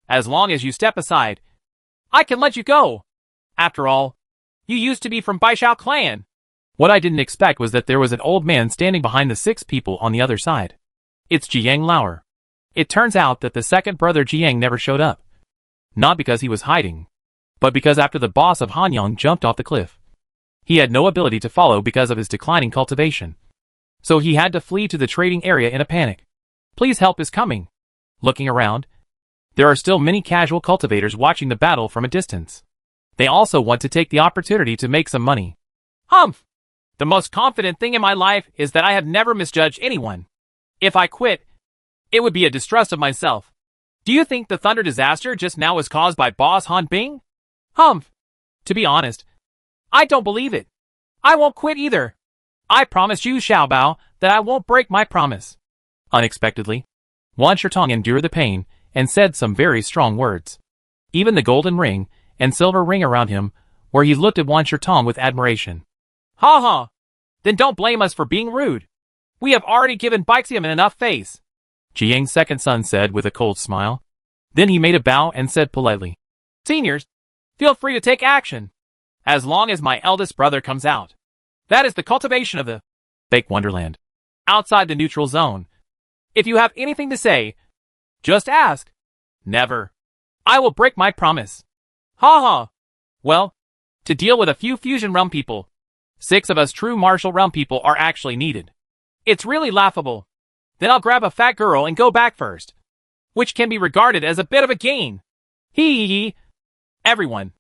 As long as you step aside, I can let you go. After all, you used to be from Baishao clan. What I didn't expect was that there was an old man standing behind the 6 people on the other side. It's Jiang Lauer. It turns out that the second brother Jiang never showed up. Not because he was hiding, but because after the boss of Hanyang jumped off the cliff, he had no ability to follow because of his declining cultivation. So he had to flee to the trading area in a panic. Please help is coming. Looking around, there are still many casual cultivators watching the battle from a distance. They also want to take the opportunity to make some money. Humph! The most confident thing in my life is that I have never misjudged anyone. If I quit, it would be a distrust of myself. Do you think the thunder disaster just now was caused by Boss Han Bing? Humph! To be honest, I don't believe it. I won't quit either. I promised you, Xiaobao, that I won't break my promise. Unexpectedly, Wan Shitong endured the pain and said some very strong words. Even the golden ring and silver ring around him, where he looked at Wan Shitong with admiration. Ha ha! Then don't blame us for being rude. We have already given Baixiam enough face. Jiang's second son said with a cold smile. Then he made a bow and said politely, Seniors, feel free to take action. As long as my eldest brother comes out. That is the cultivation of the fake wonderland. Outside the neutral zone. If you have anything to say, just ask. Never. I will break my promise. Ha ha. Well, to deal with a few fusion realm people, 6 of us true martial realm people are actually needed. It's really laughable. Then I'll grab a fat girl and go back first. Which can be regarded as a bit of a gain. Hee hee hee. Everyone,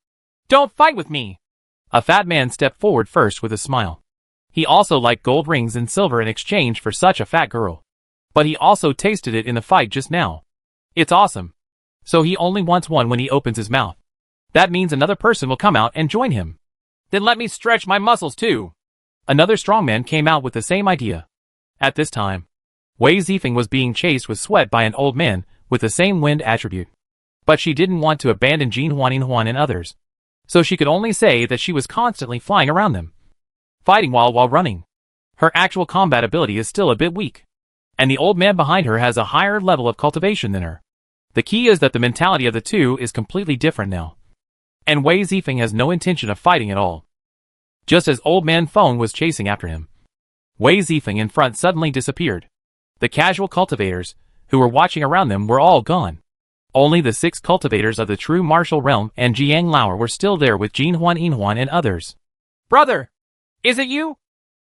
don't fight with me. A fat man stepped forward first with a smile. He also liked gold rings and silver in exchange for such a fat girl. But he also tasted it in the fight just now. It's awesome. So he only wants one when he opens his mouth. That means another person will come out and join him. Then let me stretch my muscles too. Another strongman came out with the same idea. At this time, Wei Zifeng was being chased with sweat by an old man with the same wind attribute. But she didn't want to abandon Jin Huan and others. So she could only say that she was constantly flying around them, fighting while running. Her actual combat ability is still a bit weak. And the old man behind her has a higher level of cultivation than her. The key is that the mentality of the two is completely different now. And Wei Zifeng has no intention of fighting at all. Just as old man Feng was chasing after him, Wei Zifeng in front suddenly disappeared. The casual cultivators, who were watching around them, were all gone. Only the 6 cultivators of the true martial realm and Jiang Lauer were still there with Jin Huan and others. Brother! Is it you?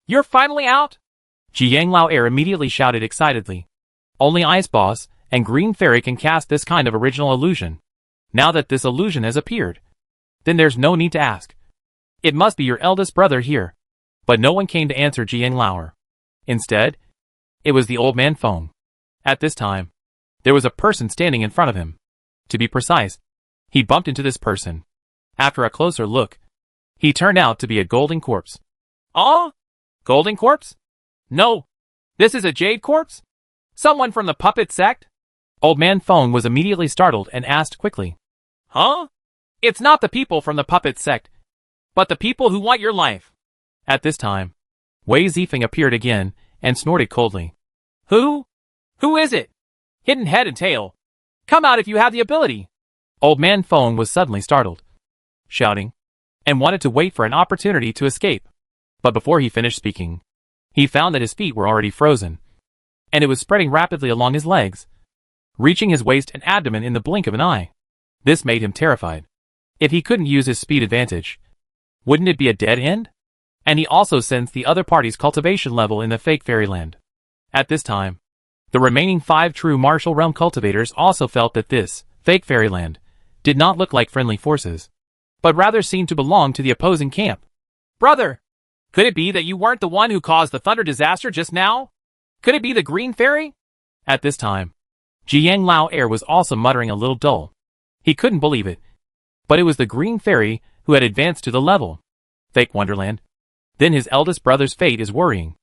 You're finally out? Jiang Lauer immediately shouted excitedly. Only Ice Boss and Green Fairy can cast this kind of original illusion. Now that this illusion has appeared, then there's no need to ask. It must be your eldest brother here. But no one came to answer Jiang Lauer. Instead, it was the old man Feng. At this time, there was a person standing in front of him. To be precise, he bumped into this person. After a closer look, he turned out to be a golden corpse. Ah? Golden corpse? No. This is a jade corpse? Someone from the puppet sect? Old man Feng was immediately startled and asked quickly. Huh? It's not the people from the puppet sect, but the people who want your life. At this time, Wei Zifeng appeared again and snorted coldly. Who? Who is it? Hidden head and tail. Come out if you have the ability. Old man Feng was suddenly startled, shouting, and wanted to wait for an opportunity to escape. But before he finished speaking, he found that his feet were already frozen, and it was spreading rapidly along his legs, reaching his waist and abdomen in the blink of an eye. This made him terrified. If he couldn't use his speed advantage, wouldn't it be a dead end? And he also sensed the other party's cultivation level in the fake fairyland. At this time, the remaining 5 true martial realm cultivators also felt that this fake fairyland did not look like friendly forces, but rather seemed to belong to the opposing camp. Brother! Could it be that you weren't the one who caused the thunder disaster just now? Could it be the green fairy? At this time, Jiang Lauer was also muttering a little dull. He couldn't believe it. But it was the green fairy who had advanced to the level. Fake Wonderland. Then his eldest brother's fate is worrying.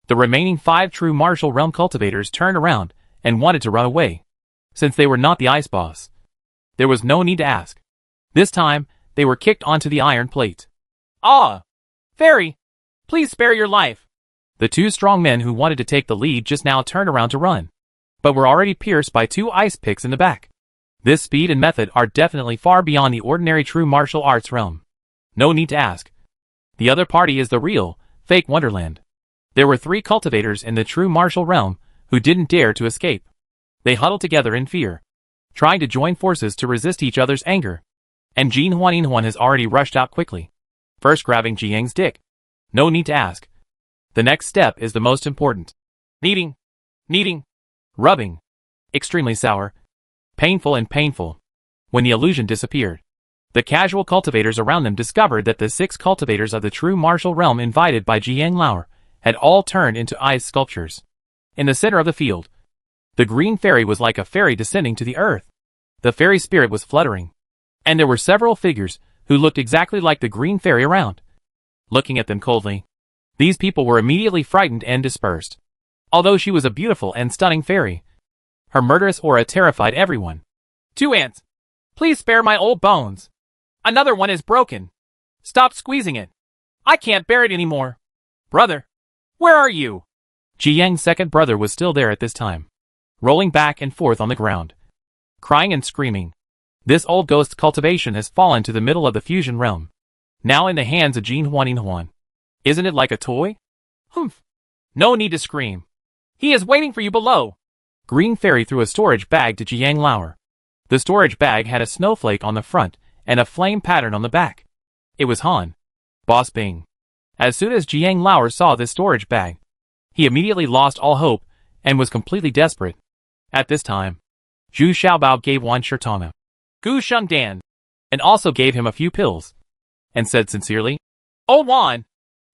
The remaining 5 true martial realm cultivators turned around and wanted to run away. Since they were not the ice boss, there was no need to ask. This time, they were kicked onto the iron plate. Ah! Fairy! Please spare your life! The 2 strong men who wanted to take the lead just now turned around to run, but were already pierced by 2 ice picks in the back. This speed and method are definitely far beyond the ordinary true martial arts realm. No need to ask. The other party is the real, fake Wonderland. There were 3 cultivators in the true martial realm who didn't dare to escape. They huddled together in fear, trying to join forces to resist each other's anger. And Jin Huan has already rushed out quickly, first grabbing Jiang's dick. No need to ask. The next step is the most important. Kneading, rubbing. Extremely sour, painful. When the illusion disappeared, the casual cultivators around them discovered that the 6 cultivators of the true martial realm invited by Jiang Lauer had all turned into ice sculptures. In the center of the field, the green fairy was like a fairy descending to the earth. The fairy spirit was fluttering, and there were several figures who looked exactly like the green fairy around. Looking at them coldly, these people were immediately frightened and dispersed. Although she was a beautiful and stunning fairy, her murderous aura terrified everyone. 2 ants. Please spare my old bones. Another one is broken. Stop squeezing it. I can't bear it anymore. Brother, where are you? Jiang's second brother was still there at this time, rolling back and forth on the ground, crying and screaming. This old ghost's cultivation has fallen to the middle of the fusion realm, now in the hands of Jin Huan. Isn't it like a toy? Humph. No need to scream. He is waiting for you below. Green Fairy threw a storage bag to Jiang Lauer. The storage bag had a snowflake on the front and a flame pattern on the back. It was Han, Boss Bing. As soon as Jiang Lauer saw this storage bag, he immediately lost all hope and was completely desperate. At this time, Zhu Xiaobao gave Wan Shirtong a Gu Sheng Dan, and also gave him a few pills, and said sincerely, "Oh Wan,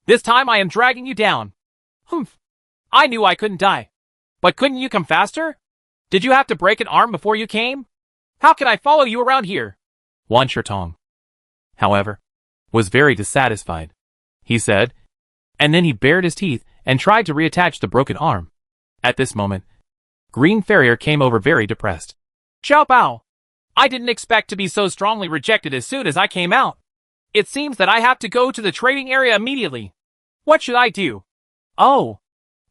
this time I am dragging you down. Humph. I knew I couldn't die. But couldn't you come faster? Did you have to break an arm before you came? How can I follow you around here?" Wan Shirtong, however, was very dissatisfied. He said, and then he bared his teeth and tried to reattach the broken arm. At this moment, Green Farrier came over very depressed. "Xiao Bao, I didn't expect to be so strongly rejected as soon as I came out. It seems that I have to go to the trading area immediately. What should I do? Oh,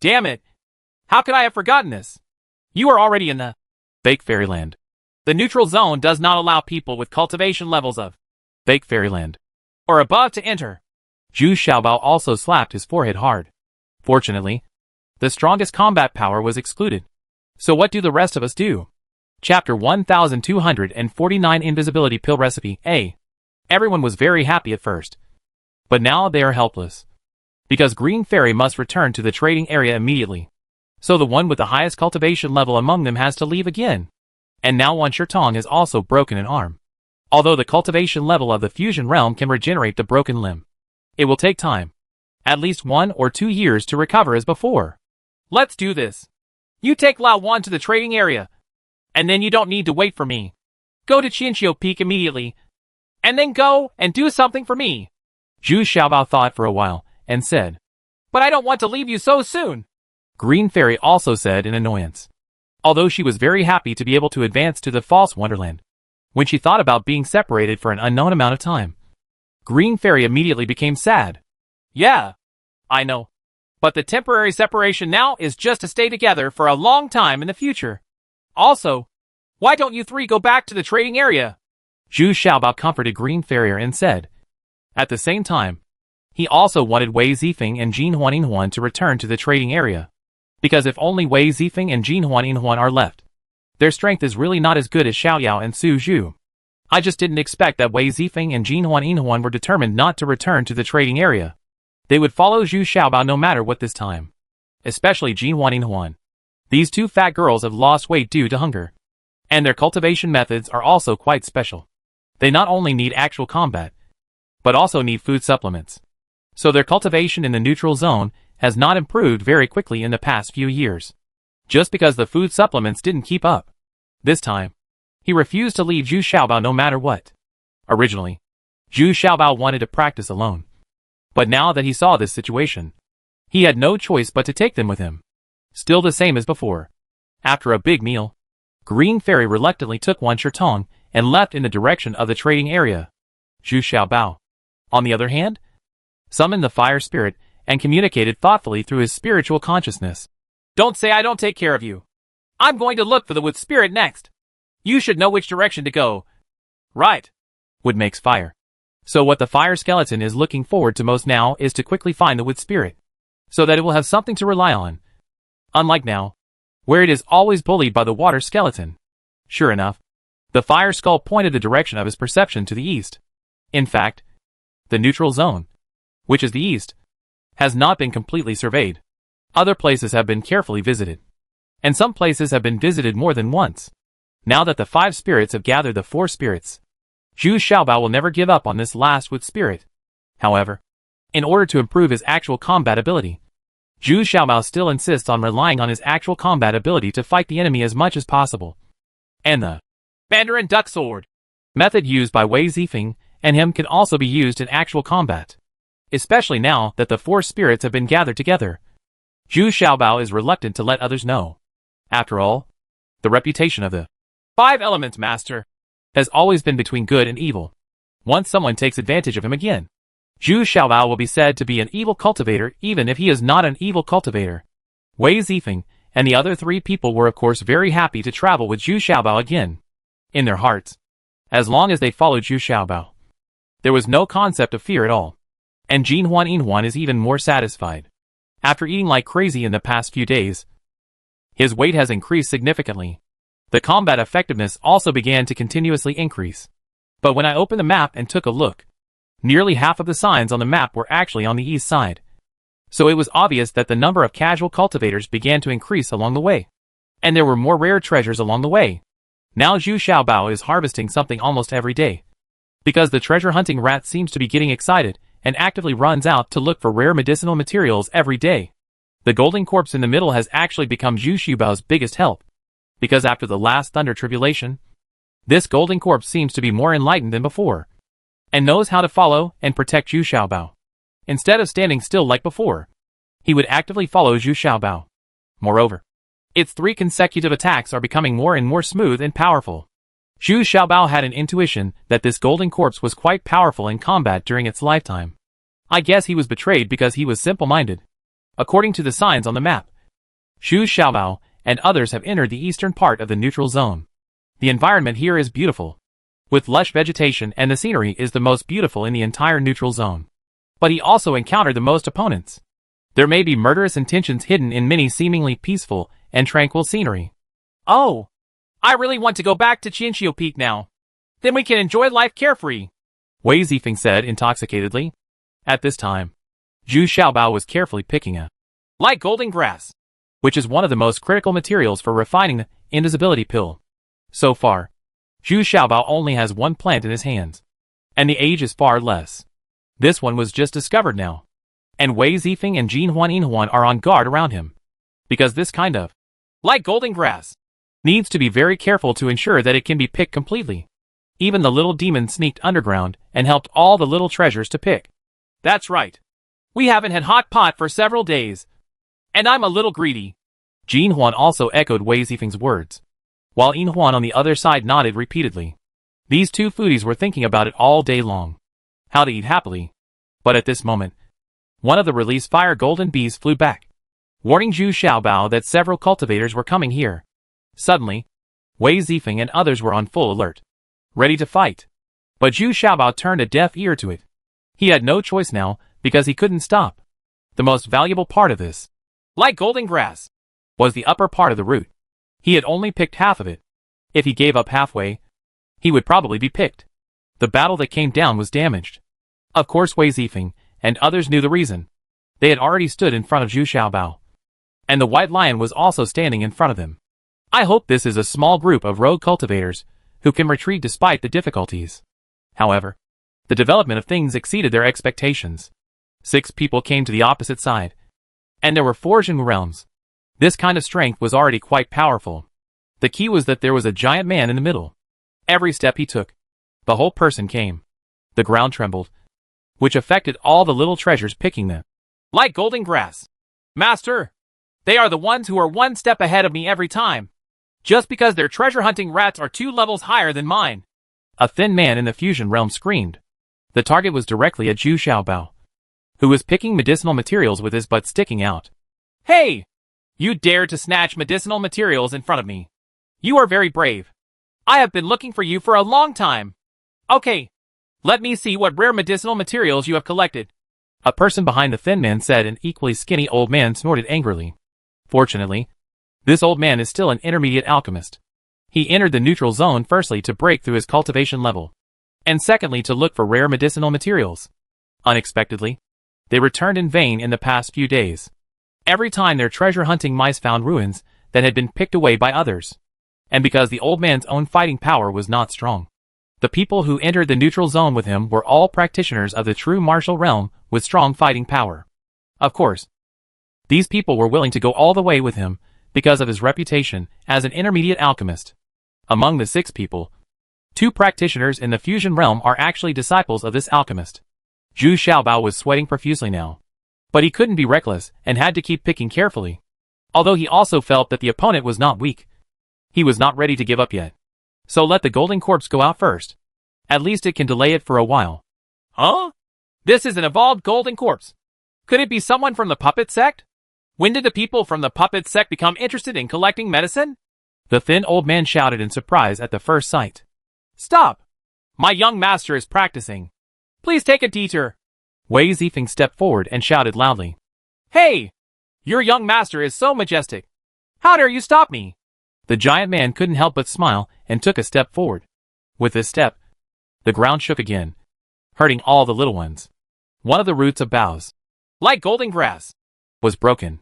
damn it. How could I have forgotten this? You are already in the fake fairyland. The neutral zone does not allow people with cultivation levels of fake fairyland or above to enter." Zhu Xiaobao also slapped his forehead hard. Fortunately, the strongest combat power was excluded. So what do the rest of us do? Chapter 1249 Invisibility Pill Recipe A. Everyone was very happy at first, but now they are helpless, because Green Fairy must return to the trading area immediately. So the one with the highest cultivation level among them has to leave again. And now Wan Shirtong has also broken an arm. Although the cultivation level of the fusion realm can regenerate the broken limb, it will take time, at least 1 or 2 years to recover as before. Let's do this. You take Lao Wan to the trading area, and then you don't need to wait for me. Go to Qinqiu Peak immediately, and then go and do something for me. Zhu Xiaobao thought for a while, and said, "But I don't want to leave you so soon." Green Fairy also said in annoyance, although she was very happy to be able to advance to the false wonderland. When she thought about being separated for an unknown amount of time, Green Fairy immediately became sad. "Yeah, I know. But the temporary separation now is just to stay together for a long time in the future. Also, why don't you 3 go back to the trading area?" Zhu Xiaobao comforted Green Farrier and said. At the same time, he also wanted Wei Zifeng and Jin Huan to return to the trading area. Because if only Wei Zifeng and Jin Huan are left, their strength is really not as good as Xiaoyao and Su Zhu. I just didn't expect that Wei Zifeng and Jin Huan were determined not to return to the trading area. They would follow Zhu Xiaobao no matter what this time. Especially Jin Huan. These 2 fat girls have lost weight due to hunger. And their cultivation methods are also quite special. They not only need actual combat, but also need food supplements. So their cultivation in the neutral zone has not improved very quickly in the past few years. Just because the food supplements didn't keep up. This time, he refused to leave Zhu Xiaobao no matter what. Originally, Zhu Xiaobao wanted to practice alone. But now that he saw this situation, he had no choice but to take them with him. Still the same as before. After a big meal, Green Fairy reluctantly took Wan Shirtong and left in the direction of the trading area. Zhu Xiaobao, on the other hand, summoned the fire spirit and communicated thoughtfully through his spiritual consciousness. "Don't say I don't take care of you. I'm going to look for the wood spirit next. You should know which direction to go. Right. Wood makes fire. So what the fire skeleton is looking forward to most now is to quickly find the wood spirit, so that it will have something to rely on. Unlike now, where it is always bullied by the water skeleton. Sure enough, the fire skull pointed the direction of his perception to the east. In fact, the neutral zone, which is the east, has not been completely surveyed. Other places have been carefully visited. And some places have been visited more than once. Now that the 5 spirits have gathered the 4 spirits, Zhu Xiaobao will never give up on this last wood spirit. However, in order to improve his actual combat ability, Zhu Xiaobao still insists on relying on his actual combat ability to fight the enemy as much as possible. And the Mandarin Duck Sword method used by Wei Zifeng and him can also be used in actual combat. Especially now that the 4 spirits have been gathered together, Zhu Xiaobao is reluctant to let others know. After all, the reputation of the 5 Elements Master has always been between good and evil. Once someone takes advantage of him again, Zhu Xiaobao will be said to be an evil cultivator even if he is not an evil cultivator. Wei Zifeng and the other 3 people were of course very happy to travel with Zhu Xiaobao again. In their hearts, as long as they followed Zhu Xiaobao, there was no concept of fear at all. And Jin Huan is even more satisfied. After eating like crazy in the past few days, his weight has increased significantly. The combat effectiveness also began to continuously increase. But when I opened the map and took a look, nearly half of the signs on the map were actually on the east side. So it was obvious that the number of casual cultivators began to increase along the way. And there were more rare treasures along the way. Now Zhu Xiaobao is harvesting something almost every day. Because the treasure hunting rat seems to be getting excited and actively runs out to look for rare medicinal materials every day. The golden corpse in the middle has actually become Zhu Xiaobao's biggest help. Because after the last thunder tribulation, this golden corpse seems to be more enlightened than before, and knows how to follow and protect Zhu Xiaobao. Instead of standing still like before, he would actively follow Zhu Xiaobao. Moreover, its 3 consecutive attacks are becoming more and more smooth and powerful. Zhu Xiaobao had an intuition that this golden corpse was quite powerful in combat during its lifetime. I guess he was betrayed because he was simple-minded. According to the signs on the map, Zhu Xiaobao and others have entered the eastern part of the neutral zone. The environment here is beautiful, with lush vegetation, and the scenery is the most beautiful in the entire neutral zone. But he also encountered the most opponents. There may be murderous intentions hidden in many seemingly peaceful and tranquil scenery. Oh, I really want to go back to Qinxiu Peak now. Then we can enjoy life carefree, Wei Zifeng said intoxicatedly. At this time, Zhu Xiaobao was carefully picking a light golden grass, which is one of the most critical materials for refining the invisibility pill. So far, Zhu Xiaobao only has 1 plant in his hands, and the age is far less. This one was just discovered now, and Wei Zifeng and Jin Huan are on guard around him, because this kind of light golden grass needs to be very careful to ensure that it can be picked completely. Even the little demon sneaked underground and helped all the little treasures to pick. That's right. We haven't had hot pot for several days. And I'm a little greedy. Jin Huan also echoed Wei Zifeng's words, while Yin Huan on the other side nodded repeatedly. These 2 foodies were thinking about it all day long. How to eat happily. But at this moment, one of the released fire golden bees flew back, warning Zhu Xiaobao that several cultivators were coming here. Suddenly, Wei Zifeng and others were on full alert, ready to fight. But Zhu Xiaobao turned a deaf ear to it. He had no choice now, because he couldn't stop. The most valuable part of this light golden grass was the upper part of the root. He had only picked half of it. If he gave up halfway, he would probably be picked. The battle that came down was damaged. Of course Wei Zifeng and others knew the reason. They had already stood in front of Zhu Xiaobao, and the white lion was also standing in front of them. I hope this is a small group of rogue cultivators who can retreat despite the difficulties. However, the development of things exceeded their expectations. 6 people came to the opposite side, and there were 4 Jing realms. This kind of strength was already quite powerful. The key was that there was a giant man in the middle. Every step he took, the whole person came. The ground trembled, which affected all the little treasures picking them. Like golden grass. Master, they are the ones who are 1 step ahead of me every time. Just because their treasure hunting rats are 2 levels higher than mine. A thin man in the fusion realm screamed. The target was directly at Zhu Xiaobao, who was picking medicinal materials with his butt sticking out. Hey! You dared to snatch medicinal materials in front of me. You are very brave. I have been looking for you for a long time. Okay. Let me see what rare medicinal materials you have collected. A person behind the thin man said. An equally skinny old man snorted angrily. Fortunately, this old man is still an intermediate alchemist. He entered the neutral zone firstly to break through his cultivation level, and secondly to look for rare medicinal materials. Unexpectedly, they returned in vain in the past few days. Every time their treasure-hunting mice found ruins that had been picked away by others. And because the old man's own fighting power was not strong, the people who entered the neutral zone with him were all practitioners of the true martial realm with strong fighting power. Of course, these people were willing to go all the way with him because of his reputation as an intermediate alchemist. Among the 6 people, 2 practitioners in the fusion realm are actually disciples of this alchemist. Zhu Xiaobao was sweating profusely now, but he couldn't be reckless and had to keep picking carefully. Although he also felt that the opponent was not weak, he was not ready to give up yet. So let the golden corpse go out first. At least it can delay it for a while. Huh? This is an evolved golden corpse. Could it be someone from the puppet sect? When did the people from the puppet sect become interested in collecting medicine? The thin old man shouted in surprise at the first sight. Stop! My young master is practicing. Please take a detour. Wei Zifeng stepped forward and shouted loudly. Hey! Your young master is so majestic. How dare you stop me? The giant man couldn't help but smile and took a step forward. With this step, the ground shook again, hurting all the little ones. One of the roots of boughs, like golden grass, was broken.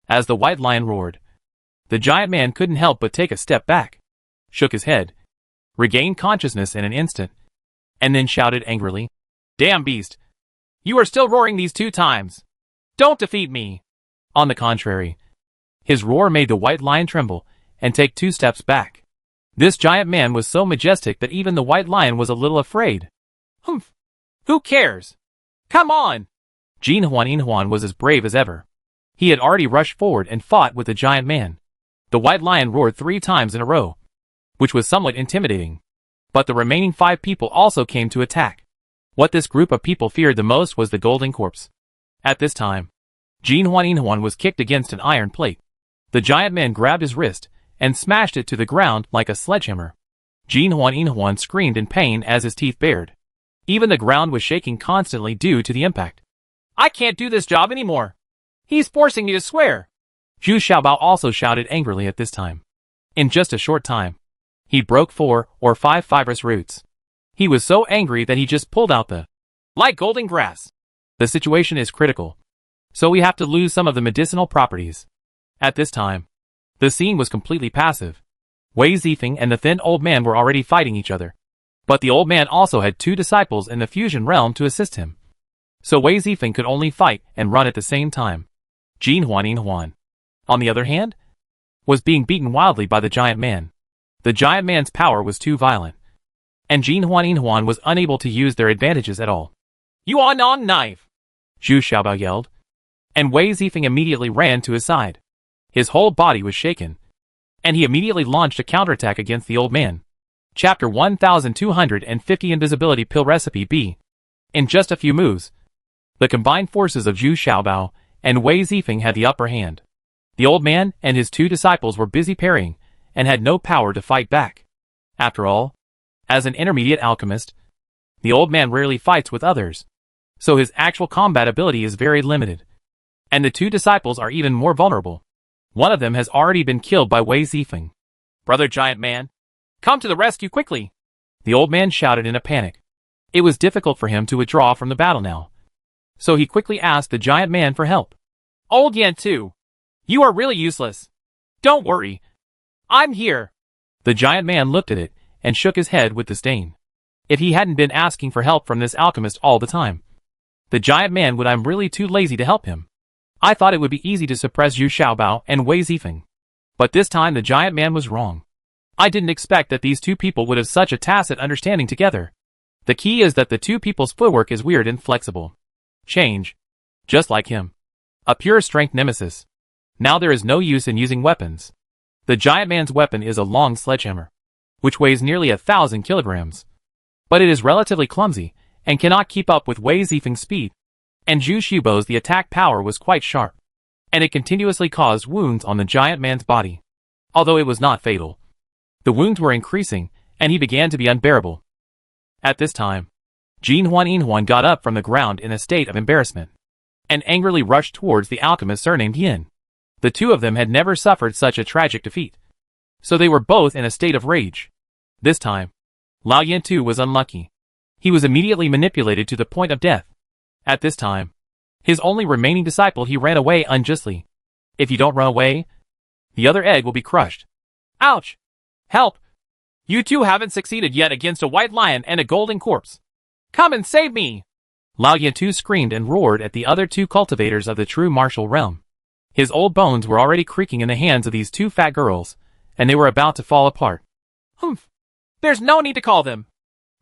As the white lion roared, the giant man couldn't help but take a step back, shook his head, regained consciousness in an instant, and then shouted angrily, Damn beast! You are still roaring these 2 times! Don't defeat me! On the contrary, his roar made the white lion tremble and take 2 steps back. This giant man was so majestic that even the white lion was a little afraid. Humph! Who cares? Come on! Jin Huan was as brave as ever. He had already rushed forward and fought with the giant man. The white lion roared 3 times in a row, which was somewhat intimidating. But the remaining 5 people also came to attack. What this group of people feared the most was the golden corpse. At this time, Jin Huan was kicked against an iron plate. The giant man grabbed his wrist and smashed it to the ground like a sledgehammer. Jin Huan screamed in pain as his teeth bared. Even the ground was shaking constantly due to the impact. I can't do this job anymore. He's forcing me to swear. Zhu Xiaobao also shouted angrily at this time. In just a short time, he broke 4 or 5 fibrous roots. He was so angry that he just pulled out the like golden grass. The situation is critical, so we have to lose some of the medicinal properties. At this time, the scene was completely passive. Wei Zifeng and the thin old man were already fighting each other. But the old man also had 2 disciples in the fusion realm to assist him. So Wei Zifeng could only fight and run at the same time. Jin Huan, on the other hand, was being beaten wildly by the giant man. The giant man's power was too violent, and Jin Huan was unable to use their advantages at all. You on knife! Zhu Xiaobao yelled, and Wei Zifeng immediately ran to his side. His whole body was shaken, and he immediately launched a counterattack against the old man. Chapter 1250 Invisibility Pill Recipe B. In just a few moves, the combined forces of Zhu Xiaobao and Wei Zifeng had the upper hand. The old man and his 2 disciples were busy parrying and had no power to fight back. After all, as an intermediate alchemist, the old man rarely fights with others, so his actual combat ability is very limited. And the 2 disciples are even more vulnerable. One of them has already been killed by Wei Zifeng. Brother Giant Man, come to the rescue quickly! The old man shouted in a panic. It was difficult for him to withdraw from the battle now, so he quickly asked the giant man for help. Old Yan too, you are really useless. Don't worry, I'm here. The giant man looked at it and shook his head with disdain. If he hadn't been asking for help from this alchemist all the time, the giant man would. I'm really too lazy to help him. I thought it would be easy to suppress Zhu Xiaobao and Wei Zifeng. But this time the giant man was wrong. I didn't expect that these 2 people would have such a tacit understanding together. The key is that the 2 people's footwork is weird and flexible. Change. Just like him. A pure strength nemesis. Now there is no use in using weapons. The giant man's weapon is a long sledgehammer, which weighs nearly 1,000 kilograms. But it is relatively clumsy and cannot keep up with Wei Zifeng's speed. And Zhu Xiaobao's the attack power was quite sharp, and it continuously caused wounds on the giant man's body. Although it was not fatal, the wounds were increasing, and he began to be unbearable. At this time, Jin Huan got up from the ground in a state of embarrassment, and angrily rushed towards the alchemist surnamed Yin. The two of them had never suffered such a tragic defeat, so they were both in a state of rage. This time, Lao Yin too was unlucky. He was immediately manipulated to the point of death. At this time, his only remaining disciple he ran away unjustly. If you don't run away, the other egg will be crushed. Ouch! Help! You two haven't succeeded yet against a white lion and a golden corpse. Come and save me! Lao Yin too screamed and roared at the other two cultivators of the true martial realm. His old bones were already creaking in the hands of these two fat girls, and they were about to fall apart. Humph! There's no need to call them.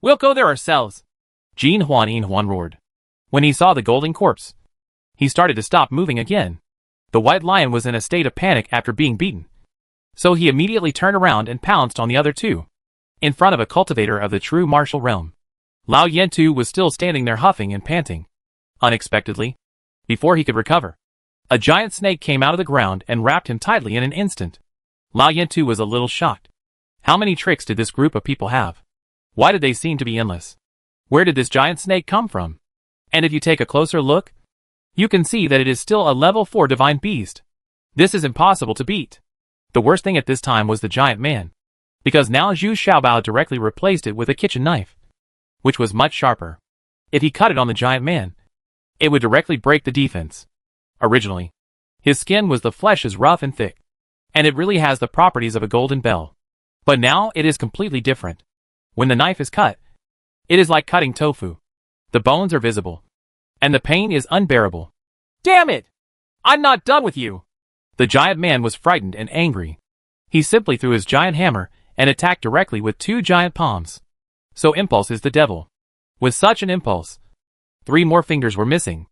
We'll go there ourselves. Jin Huan roared. When he saw the golden corpse, he started to stop moving again. The white lion was in a state of panic after being beaten, so he immediately turned around and pounced on the other two, in front of a cultivator of the true martial realm. Lao Yin too was still standing there huffing and panting. Unexpectedly, before he could recover, a giant snake came out of the ground and wrapped him tightly in an instant. Lao Yin too was a little shocked. How many tricks did this group of people have? Why did they seem to be endless? Where did this giant snake come from? And if you take a closer look, you can see that it is still a level 4 divine beast. This is impossible to beat. The worst thing at this time was the giant man, because now Zhu Xiaobao directly replaced it with a kitchen knife, which was much sharper. If he cut it on the giant man, it would directly break the defense. Originally, his skin was the flesh is rough and thick, and it really has the properties of a golden bell. But now it is completely different. When the knife is cut, it is like cutting tofu. The bones are visible, and the pain is unbearable. Damn it! I'm not done with you! The giant man was frightened and angry. He simply threw his giant hammer and attacked directly with two giant palms. So impulse is the devil. With such an impulse, 3 more fingers were missing.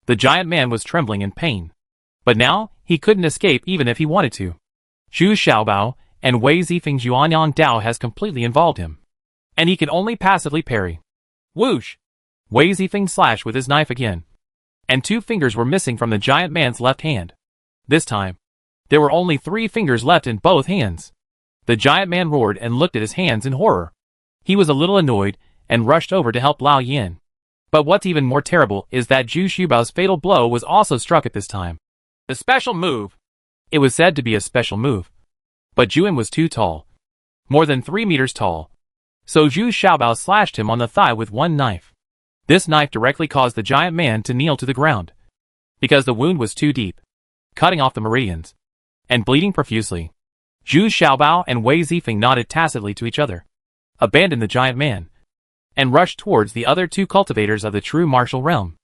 The giant man was trembling in pain. But now, he couldn't escape even if he wanted to. Zhu Xiaobao and Wei Zifeng's Yuanyang Dao has completely involved him, and he can only passively parry. Whoosh! Wei Zifeng slashed with his knife again, and 2 fingers were missing from the giant man's left hand. This time, there were only 3 fingers left in both hands. The giant man roared and looked at his hands in horror. He was a little annoyed and rushed over to help Lao Yin. But what's even more terrible is that Zhu Xiaobao's fatal blow was also struck at this time. The special move. It was said to be a special move, but Juan was too tall, more than 3 meters tall. So Zhu Xiaobao slashed him on the thigh with one knife. This knife directly caused the giant man to kneel to the ground, because the wound was too deep, cutting off the meridians, and bleeding profusely. Zhu Xiaobao and Wei Zifeng nodded tacitly to each other, abandoned the giant man, and rushed towards the other 2 cultivators of the true martial realm.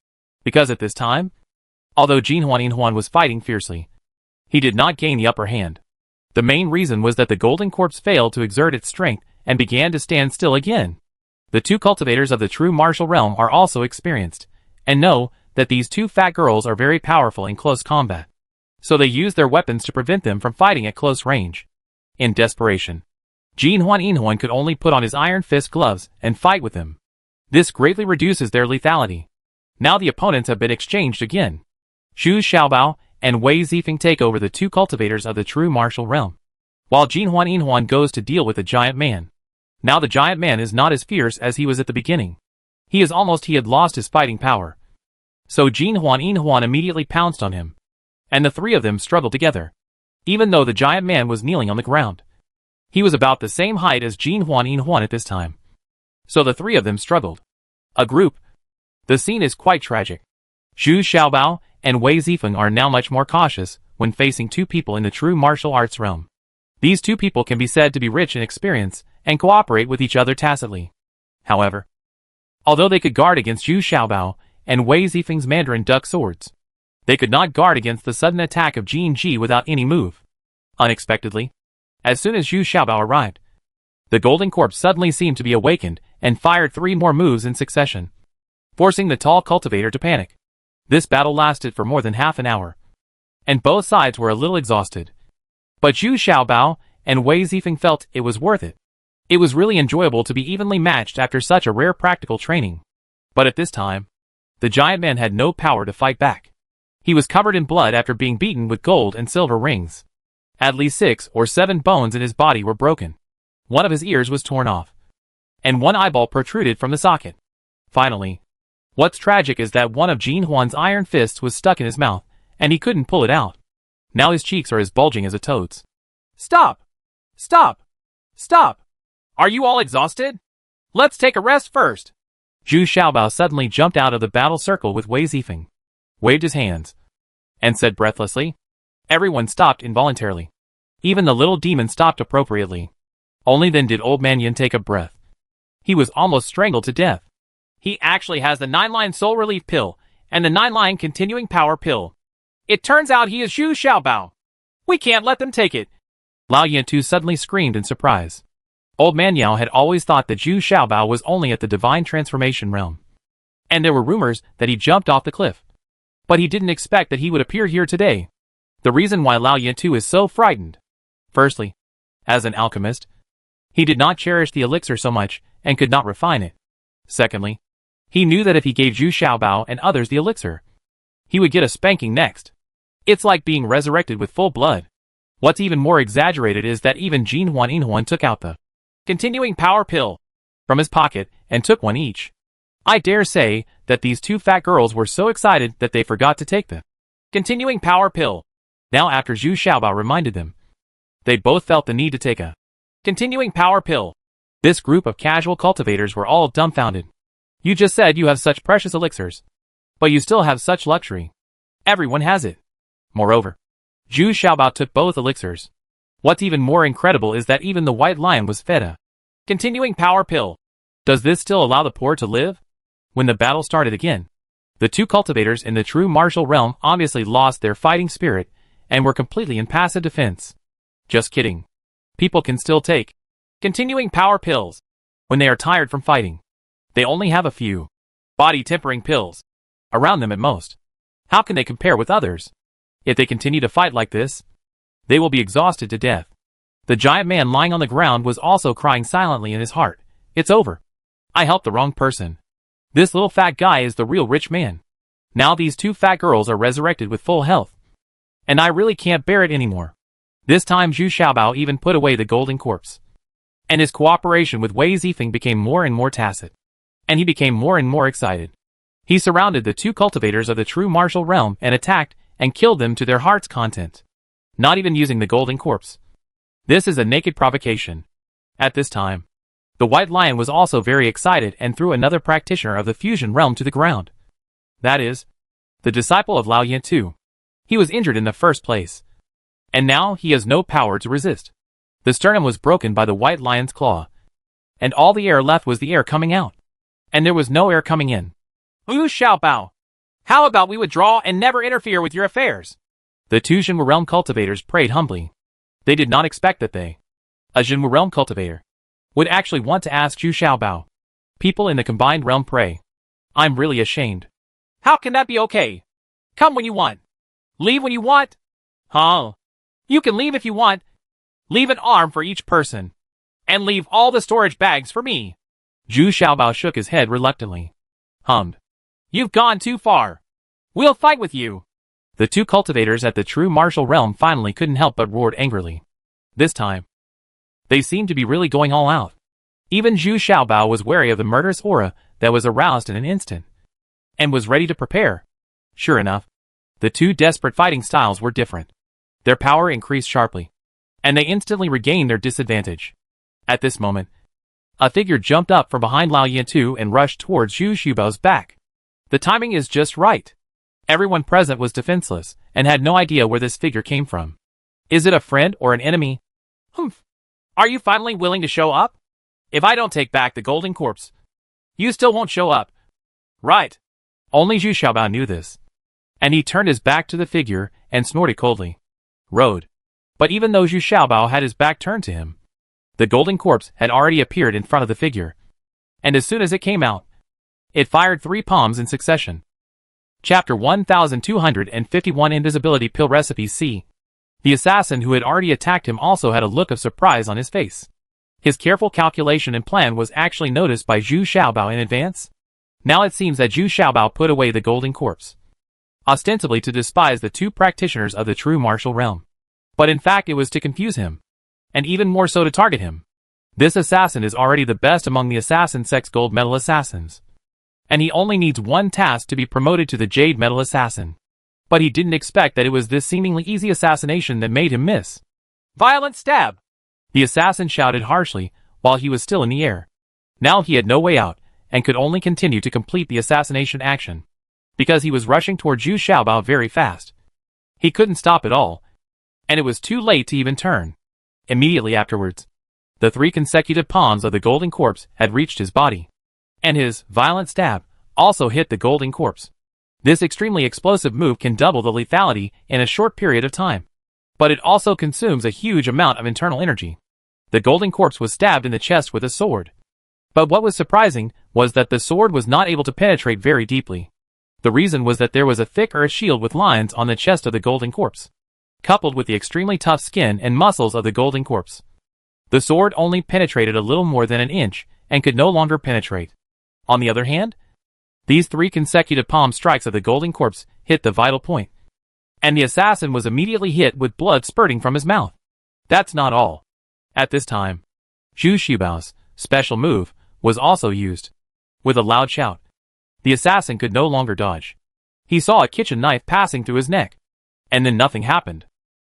Because at this time, although Jin Huan was fighting fiercely, he did not gain the upper hand. The main reason was that the golden corpse failed to exert its strength and began to stand still again. The 2 cultivators of the true martial realm are also experienced, and know that these 2 fat girls are very powerful in close combat. So they use their weapons to prevent them from fighting at close range. In desperation, Jin Huan could only put on his iron fist gloves and fight with them. This greatly reduces their lethality. Now the opponents have been exchanged again. Zhu Xiaobao and Wei Zifeng take over the 2 cultivators of the true martial realm, while Jin Huan goes to deal with the giant man. Now the giant man is not as fierce as he was at the beginning. He had lost his fighting power. So Jin Huan immediately pounced on him, and the 3 of them struggled together. Even though the giant man was kneeling on the ground, he was about the same height as Jin Huan at this time. So the 3 of them struggled. A group. The scene is quite tragic. Zhu Xiaobao and Wei Zifeng are now much more cautious when facing 2 people in the true martial arts realm. These 2 people can be said to be rich in experience and cooperate with each other tacitly. However, although they could guard against Zhu Xiaobao and Wei Zifeng's Mandarin duck swords, they could not guard against the sudden attack of Jin Ji without any move. Unexpectedly, as soon as Zhu Xiaobao arrived, the golden corpse suddenly seemed to be awakened and fired 3 more moves in succession, forcing the tall cultivator to panic. This battle lasted for more than half an hour, and both sides were a little exhausted. But Zhu Xiaobao and Wei Zifeng felt it was worth it. It was really enjoyable to be evenly matched after such a rare practical training. But at this time, the giant man had no power to fight back. He was covered in blood after being beaten with gold and silver rings. At least 6 or 7 bones in his body were broken. One of his ears was torn off, and one eyeball protruded from the socket. Finally, what's tragic is that one of Jin Huan's iron fists was stuck in his mouth, and he couldn't pull it out. Now his cheeks are as bulging as a toad's. Stop! Stop! Stop! Are you all exhausted? Let's take a rest first. Zhu Xiaobao suddenly jumped out of the battle circle with Wei Zifeng, waved his hands, and said breathlessly. Everyone stopped involuntarily. Even the little demon stopped appropriately. Only then did old man Yin take a breath. He was almost strangled to death. He actually has the 9-line soul relief pill, and the 9-line continuing power pill. It turns out he is Zhu Xiaobao. We can't let them take it. Lao Yantu suddenly screamed in surprise. Old man Yao had always thought that Zhu Xiaobao was only at the divine transformation realm, and there were rumors that he jumped off the cliff. But he didn't expect that he would appear here today. The reason why Lao Yantu is so frightened. Firstly, as an alchemist, he did not cherish the elixir so much and could not refine it. Secondly, he knew that if he gave Zhu Xiaobao and others the elixir, he would get a spanking next. It's like being resurrected with full blood. What's even more exaggerated is that even Jin Huan took out the continuing power pill from his pocket and took one each. I dare say that these two fat girls were so excited that they forgot to take the continuing power pill. Now after Zhu Xiaobao reminded them, they both felt the need to take a continuing power pill. This group of casual cultivators were all dumbfounded. You just said you have such precious elixirs, but you still have such luxury. Everyone has it. Moreover, Zhu Xiaobao took both elixirs. What's even more incredible is that even the white lion was fed a continuing power pill. Does this still allow the poor to live? When the battle started again, the two cultivators in the true martial realm obviously lost their fighting spirit and were completely in passive defense. Just kidding. People can still take continuing power pills when they are tired from fighting. They only have a few body tempering pills around them at most. How can they compare with others? If they continue to fight like this, they will be exhausted to death. The giant man lying on the ground was also crying silently in his heart. It's over. I helped the wrong person. This little fat guy is the real rich man. Now these two fat girls are resurrected with full health. And I really can't bear it anymore. This time Zhu Xiaobao even put away the golden corpse. And his cooperation with Wei Zifeng became more and more tacit. And he became more and more excited. He surrounded the two cultivators of the true martial realm and attacked and killed them to their heart's content. Not even using the golden corpse. This is a naked provocation. At this time, the white lion was also very excited and threw another practitioner of the fusion realm to the ground. That is, the disciple of Lao Yantu. He was injured in the first place. And now he has no power to resist. The sternum was broken by the white lion's claw. And all the air left was the air coming out. And there was no air coming in. Zhu Xiaobao, how about we withdraw and never interfere with your affairs? The two Jinwu realm cultivators prayed humbly. They did not expect that a Jinwu realm cultivator, would actually want to ask Zhu Xiaobao. People in the combined realm pray. I'm really ashamed. How can that be okay? Come when you want. Leave when you want. Huh? You can leave if you want. Leave an arm for each person. And leave all the storage bags for me. Zhu Xiaobao shook his head reluctantly. Hummed. You've gone too far. We'll fight with you. The two cultivators at the true martial realm finally couldn't help but roared angrily. This time, they seemed to be really going all out. Even Zhu Xiaobao was wary of the murderous aura that was aroused in an instant, and was ready to prepare. Sure enough, the two desperate fighting styles were different. Their power increased sharply, and they instantly regained their disadvantage. At this moment, a figure jumped up from behind Lao Yantu and rushed towards Zhu Xiaobao's back. The timing is just right. Everyone present was defenseless, and had no idea where this figure came from. Is it a friend or an enemy? Humph. Are you finally willing to show up? If I don't take back the golden corpse, you still won't show up. Right. Only Zhu Xiaobao knew this. And he turned his back to the figure and snorted coldly. Rode. But even though Zhu Xiaobao had his back turned to him, the golden corpse had already appeared in front of the figure. And as soon as it came out, it fired 3 palms in succession. Chapter 1251 Invisibility Pill Recipe C. The assassin who had already attacked him also had a look of surprise on his face. His careful calculation and plan was actually noticed by Zhu Xiaobao in advance. Now it seems that Zhu Xiaobao put away the golden corpse, ostensibly to despise the two practitioners of the true martial realm. But in fact it was to confuse him, and even more so to target him. This assassin is already the best among the assassin sex gold medal assassins. And he only needs one task to be promoted to the jade medal assassin. But he didn't expect that it was this seemingly easy assassination that made him miss. Violent stab! The assassin shouted harshly while he was still in the air. Now he had no way out, and could only continue to complete the assassination action. Because he was rushing toward Zhu Xiaobao very fast. He couldn't stop at all, and it was too late to even turn. Immediately afterwards, the 3 consecutive palms of the golden corpse had reached his body. And his violent stab also hit the golden corpse. This extremely explosive move can double the lethality in a short period of time. But it also consumes a huge amount of internal energy. The golden corpse was stabbed in the chest with a sword. But what was surprising was that the sword was not able to penetrate very deeply. The reason was that there was a thick earth shield with lines on the chest of the golden corpse, coupled with the extremely tough skin and muscles of the golden corpse. The sword only penetrated a little more than an inch and could no longer penetrate. On the other hand, these 3 consecutive palm strikes of the golden corpse hit the vital point, and the assassin was immediately hit with blood spurting from his mouth. That's not all. At this time, Zhu Xiaobao's special move was also used. With a loud shout, the assassin could no longer dodge. He saw a kitchen knife passing through his neck. And then nothing happened.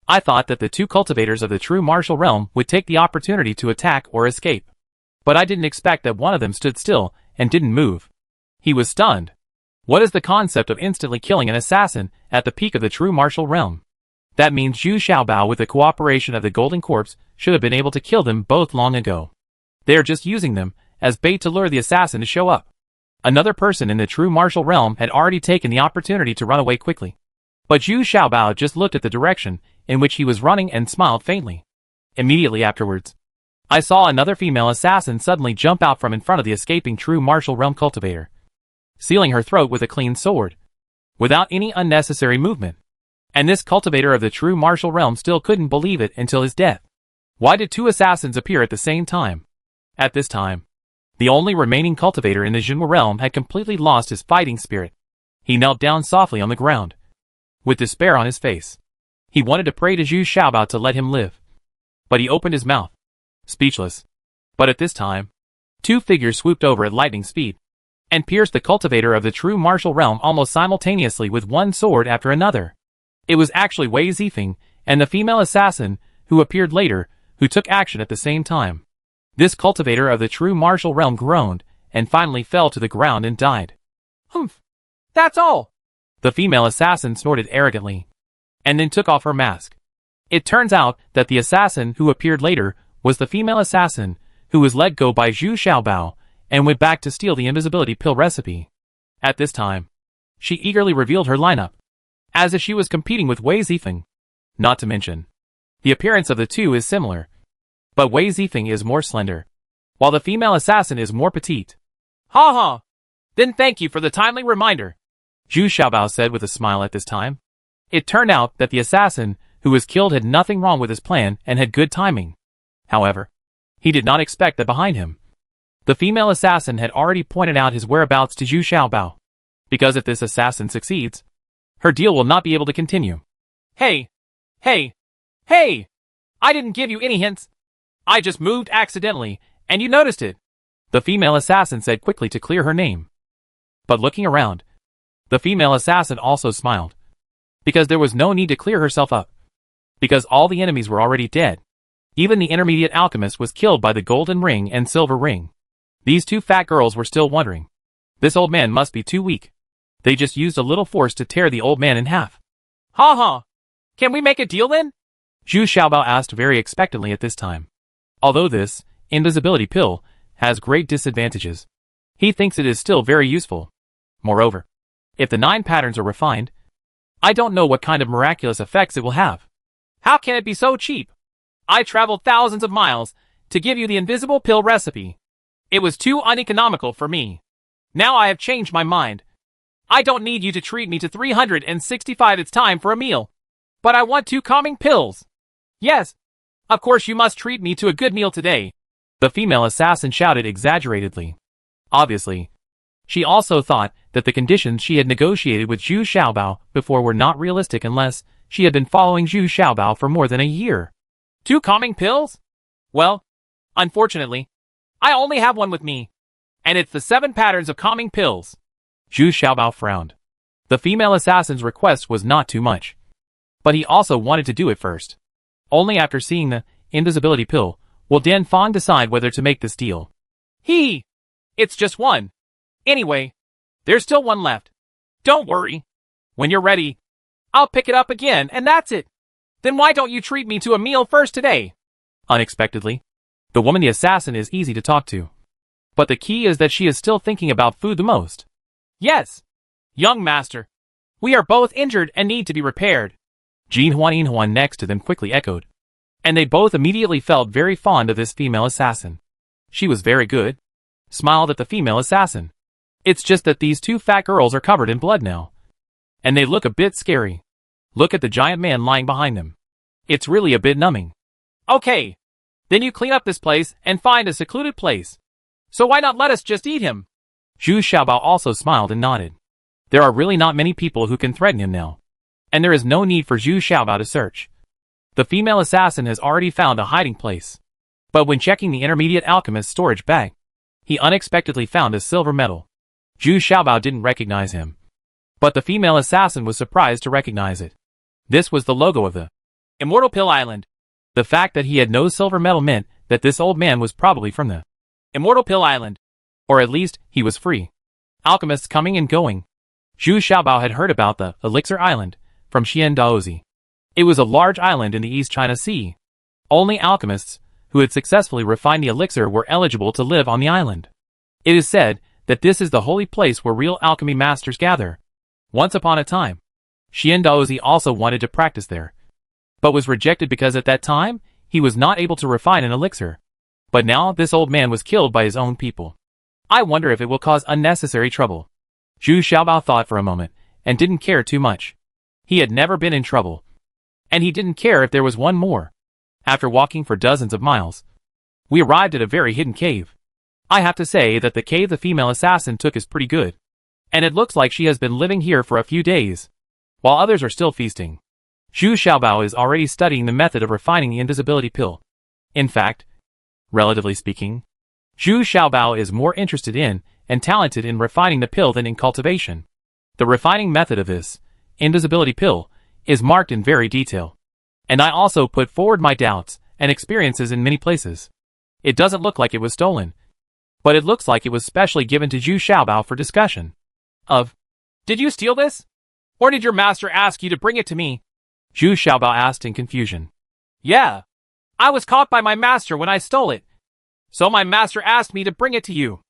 I thought that the 2 cultivators of the true martial realm would take the opportunity to attack or escape. But I didn't expect that one of them stood still and didn't move. He was stunned. What is the concept of instantly killing an assassin at the peak of the true martial realm? That means Zhu Xiaobao with the cooperation of the golden corpse should have been able to kill them both long ago. They are just using them as bait to lure the assassin to show up. Another person in the true martial realm had already taken the opportunity to run away quickly. But Zhu Xiaobao just looked at the direction in which he was running and smiled faintly. Immediately afterwards, I saw another female assassin suddenly jump out from in front of the escaping true martial realm cultivator, sealing her throat with a clean sword, without any unnecessary movement. And this cultivator of the true martial realm still couldn't believe it until his death. Why did 2 assassins appear at the same time? At this time, the only remaining cultivator in the Jinhua realm had completely lost his fighting spirit. He knelt down softly on the ground, with despair on his face. He wanted to pray to Zhu Xiaobao to let him live. But he opened his mouth, speechless. But at this time, 2 figures swooped over at lightning speed, and pierced the cultivator of the true martial realm almost simultaneously with one sword after another. It was actually Wei Zifeng and the female assassin who appeared later, who took action at the same time. This cultivator of the true martial realm groaned, and finally fell to the ground and died. Humph! That's all! The female assassin snorted arrogantly, and then took off her mask. It turns out that the assassin who appeared later was the female assassin who was let go by Zhu Xiaobao and went back to steal the invisibility pill recipe. At this time, she eagerly revealed her lineup, as if she was competing with Wei Zifeng. Not to mention, the appearance of the 2 is similar, but Wei Zifeng is more slender, while the female assassin is more petite. Ha ha! Then thank you for the timely reminder, Zhu Xiaobao said with a smile at this time. It turned out that the assassin who was killed had nothing wrong with his plan and had good timing. However, he did not expect that behind him, the female assassin had already pointed out his whereabouts to Zhu Xiaobao. Because if this assassin succeeds, her deal will not be able to continue. Hey! Hey! Hey! I didn't give you any hints. I just moved accidentally, and you noticed it, the female assassin said quickly to clear her name. But looking around, the female assassin also smiled, because there was no need to clear herself up, because all the enemies were already dead. Even the intermediate alchemist was killed by the golden ring and silver ring. These 2 fat girls were still wondering. This old man must be too weak. They just used a little force to tear the old man in half. Ha ha! Can we make a deal then? Zhu Xiaobao asked very expectantly at this time. Although this invisibility pill has great disadvantages, he thinks it is still very useful. Moreover, if the 9 patterns are refined, I don't know what kind of miraculous effects it will have. How can it be so cheap? I traveled thousands of miles to give you the invisible pill recipe. It was too uneconomical for me. Now I have changed my mind. I don't need you to treat me to 365 it's time for a meal. But I want 2 calming pills. Yes, of course you must treat me to a good meal today, the female assassin shouted exaggeratedly. Obviously, she also thought that the conditions she had negotiated with Zhu Xiaobao before were not realistic unless she had been following Zhu Xiaobao for more than a year. 2 calming pills? Well, Unfortunately, I only have one with me. And it's the 7 patterns of calming pills. Zhu Xiaobao frowned. The female assassin's request was not too much. But he also wanted to do it first. Only after seeing the invisibility pill will Dan Fan decide whether to make this deal. It's just one. Anyway, there's still one left. Don't worry. When you're ready, I'll pick it up again and that's it. Then why don't you treat me to a meal first today? Unexpectedly, the woman the assassin is easy to talk to. But the key is that she is still thinking about food the most. Yes, young master. We are both injured and need to be repaired. Jin Huan next to them quickly echoed. And they both immediately felt very fond of this female assassin. She was very good. Smiled at the female assassin. It's just that these 2 fat girls are covered in blood now. And they look a bit scary. Look at the giant man lying behind them. It's really a bit numbing. Okay. Then you clean up this place and find a secluded place. So why not let us just eat him? Zhu Xiaobao also smiled and nodded. There are really not many people who can threaten him now. And there is no need for Zhu Xiaobao to search. The female assassin has already found a hiding place. But when checking the intermediate alchemist's storage bag, he unexpectedly found a silver medal. Zhu Xiaobao didn't recognize him. But the female assassin was surprised to recognize it. This was the logo of the Immortal Pill Island. The fact that he had no silver medal meant that this old man was probably from the Immortal Pill Island. Or at least, he was free. Alchemists coming and going. Zhu Xiaobao had heard about the Elixir Island from Xian Daozi. It was a large island in the East China Sea. Only alchemists who had successfully refined the elixir were eligible to live on the island. It is said that this is the holy place where real alchemy masters gather. Once upon a time, Xian Daozi also wanted to practice there, but was rejected because at that time, he was not able to refine an elixir. But now this old man was killed by his own people. I wonder if it will cause unnecessary trouble. Zhu Xiaobao thought for a moment, and didn't care too much. He had never been in trouble. And he didn't care if there was one more. After walking for dozens of miles, we arrived at a very hidden cave. I have to say that the cave the female assassin took is pretty good. And it looks like she has been living here for a few days, while others are still feasting. Zhu Xiaobao is already studying the method of refining the invisibility pill. In fact, relatively speaking, Zhu Xiaobao is more interested in and talented in refining the pill than in cultivation. The refining method of this invisibility pill is marked in very detail. And I also put forward my doubts and experiences in many places. It doesn't look like it was stolen, but it looks like it was specially given to Zhu Xiaobao for discussion. Did you steal this? Or did your master ask you to bring it to me? Zhu Xiaobao asked in confusion. Yeah. I was caught by my master when I stole it. So my master asked me to bring it to you.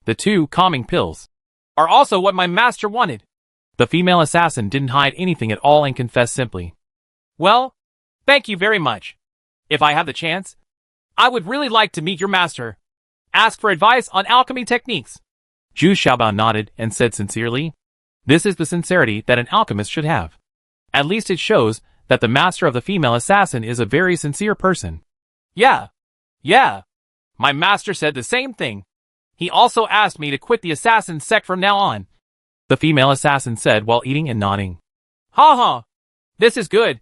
The 2 calming pills are also what my master wanted. The female assassin didn't hide anything at all and confessed simply. Well, thank you very much. If I have the chance, I would really like to meet your master. Ask for advice on alchemy techniques. Zhu Xiaobao nodded and said sincerely, this is the sincerity that an alchemist should have. At least it shows that the master of the female assassin is a very sincere person. Yeah. My master said the same thing. He also asked me to quit the assassin sect from now on. The female assassin said while eating and nodding. Ha. This is good.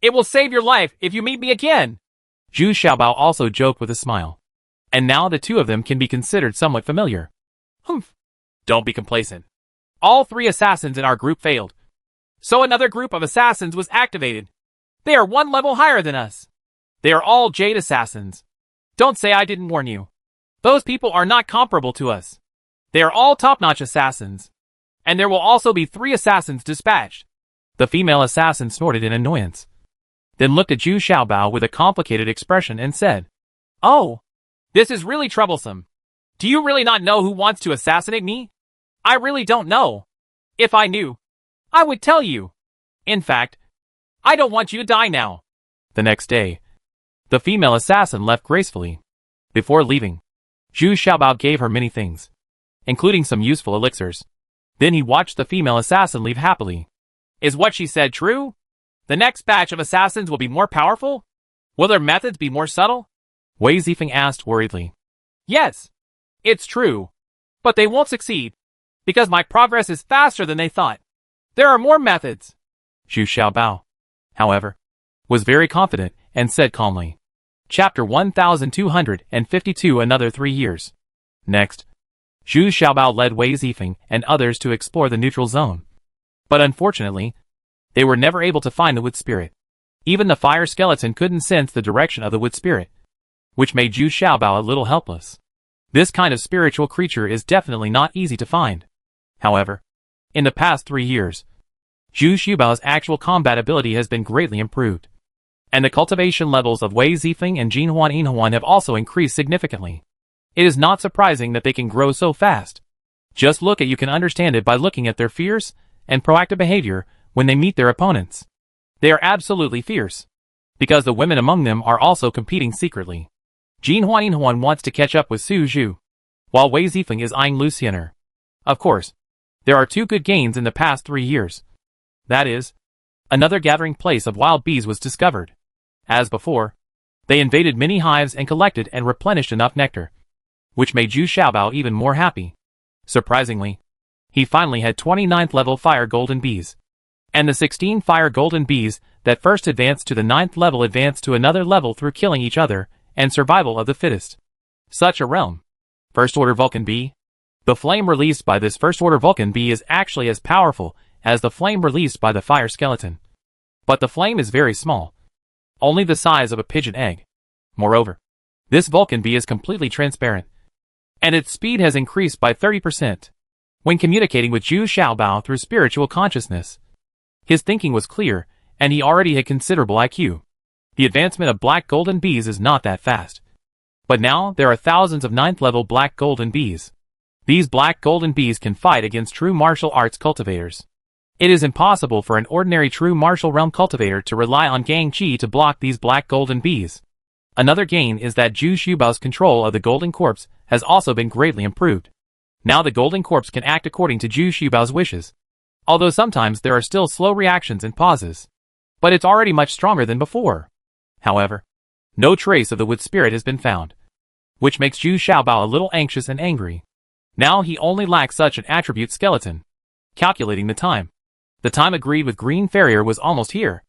It will save your life if you meet me again. Zhu Xiaobao also joked with a smile. And now the 2 of them can be considered somewhat familiar. Humph. Don't be complacent. All 3 assassins in our group failed. So another group of assassins was activated. They are 1 level higher than us. They are all Jade assassins. Don't say I didn't warn you. Those people are not comparable to us. They are all top-notch assassins. And there will also be 3 assassins dispatched. The female assassin snorted in annoyance. Then looked at Zhu Xiaobao with a complicated expression and said, Oh, this is really troublesome. Do you really not know who wants to assassinate me? I really don't know. If I knew, I would tell you. In fact, I don't want you to die now. The next day, the female assassin left gracefully. Before leaving, Zhu Xiaobao gave her many things, including some useful elixirs. Then he watched the female assassin leave happily. Is what she said true? The next batch of assassins will be more powerful? Will their methods be more subtle? Wei Zifeng asked worriedly. Yes, it's true. But they won't succeed, because my progress is faster than they thought. There are more methods. Zhu Xiaobao, however, was very confident and said calmly. Chapter 1252 Another 3 years. Next, Zhu Xiaobao led Wei Zifeng and others to explore the neutral zone. But unfortunately, they were never able to find the wood spirit. Even the fire skeleton couldn't sense the direction of the wood spirit, which made Zhu Xiaobao a little helpless. This kind of spiritual creature is definitely not easy to find. However, in the past 3 years, Zhu Xiaobao's actual combat ability has been greatly improved, and the cultivation levels of Wei Zifeng and Jinhuan Yinhuan have also increased significantly. It is not surprising that they can grow so fast. Just look at you can understand it by looking at their fierce and proactive behavior when they meet their opponents. They are absolutely fierce, because the women among them are also competing secretly. Jinhuan Yinhuan wants to catch up with Su Zhu, while Wei Zifeng is eyeing Luciener. Of course, there are 2 good gains in the past 3 years. That is, another gathering place of wild bees was discovered. As before, they invaded many hives and collected and replenished enough nectar, which made Zhu Xiaobao even more happy. Surprisingly, he finally had 29th level fire golden bees. And the 16 fire golden bees that first advanced to the 9th level advanced to another level through killing each other and survival of the fittest. Such a realm. First order Vulcan bee. The flame released by this first order Vulcan bee is actually as powerful as the flame released by the fire skeleton. But the flame is very small, only the size of a pigeon egg. Moreover, this Vulcan bee is completely transparent, and its speed has increased by 30%. When communicating with Zhu Xiaobao through spiritual consciousness, his thinking was clear, and he already had considerable IQ. The advancement of black golden bees is not that fast. But now there are thousands of 9th level black golden bees. These black golden bees can fight against true martial arts cultivators. It is impossible for an ordinary true martial realm cultivator to rely on Gang Qi to block these black golden bees. Another gain is that Zhu Xiaobao's control of the golden corpse has also been greatly improved. Now the golden corpse can act according to Zhu Xiaobao's wishes, although sometimes there are still slow reactions and pauses. But it's already much stronger than before. However, no trace of the wood spirit has been found, which makes Zhu Xiaobao a little anxious and angry. Now he only lacks such an attribute skeleton. Calculating the time agreed with Green Farrier was almost here,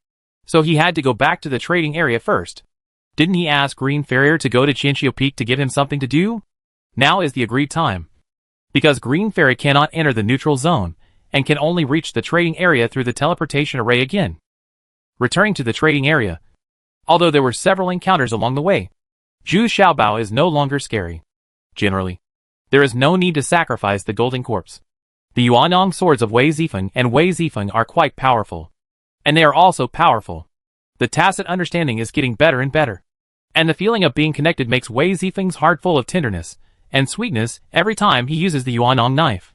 so he had to go back to the trading area first. Didn't he ask Green Farrier to go to Qianqiu Peak to give him something to do? Now is the agreed time, because Green Fairy cannot enter the neutral zone, and can only reach the trading area through the teleportation array again. Returning to the trading area, although there were several encounters along the way, Zhu Xiaobao is no longer scary. Generally, there is no need to sacrifice the golden corpse. The Yuanong swords of Wei Zifeng and Wei Zifeng are quite powerful, and they are also powerful. The tacit understanding is getting better and better, and the feeling of being connected makes Wei Zifeng's heart full of tenderness and sweetness every time he uses the Yuanong knife.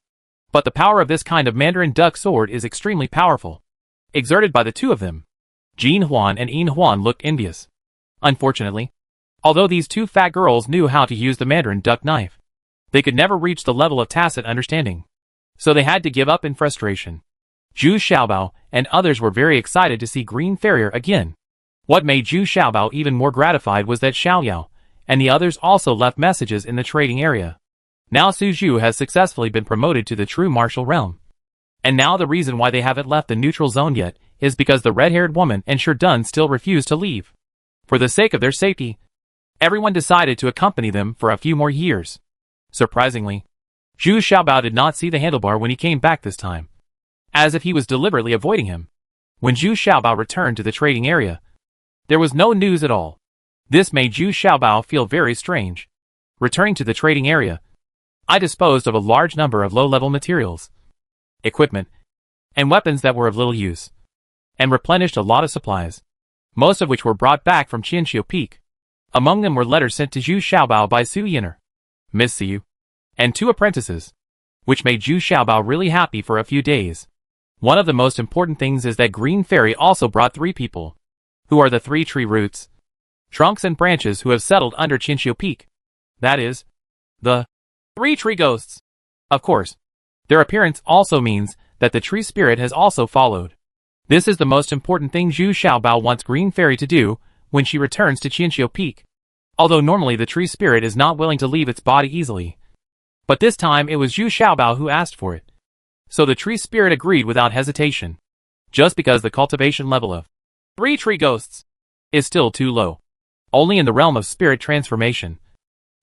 But the power of this kind of Mandarin duck sword is extremely powerful, exerted by the 2 of them. Jin Huan and Yin Huan looked envious. Unfortunately, although these 2 fat girls knew how to use the Mandarin duck knife, they could never reach the level of tacit understanding, so they had to give up in frustration. Zhu Xiaobao and others were very excited to see Green Farrier again. What made Zhu Xiaobao even more gratified was that Xiaoyao and the others also left messages in the trading area. Now Su Zhu has successfully been promoted to the true martial realm. And now the reason why they haven't left the neutral zone yet is because the red-haired woman and Sherdun still refuse to leave. For the sake of their safety, everyone decided to accompany them for a few more years. Surprisingly, Zhu Xiaobao did not see the handlebar when he came back this time, as if he was deliberately avoiding him. When Zhu Xiaobao returned to the trading area, there was no news at all. This made Zhu Xiaobao feel very strange. Returning to the trading area, I disposed of a large number of low-level materials, equipment, and weapons that were of little use, and replenished a lot of supplies, most of which were brought back from Qianqiu Peak. Among them were letters sent to Zhu Xiaobao by Su Yin'er, Miss Siu, and 2 apprentices, which made Zhu Xiaobao really happy for a few days. One of the most important things is that Green Fairy also brought 3 people, who are the 3 tree roots, trunks and branches who have settled under Qianqiu Peak. That is, the 3 tree ghosts. Of course, their appearance also means that the tree spirit has also followed. This is the most important thing Zhu Xiaobao wants Green Fairy to do when she returns to Qianqiu Peak. Although normally the tree spirit is not willing to leave its body easily, but this time it was Zhu Xiaobao who asked for it. So the tree spirit agreed without hesitation, just because the cultivation level of 3 tree ghosts is still too low. only in the realm of spirit transformation.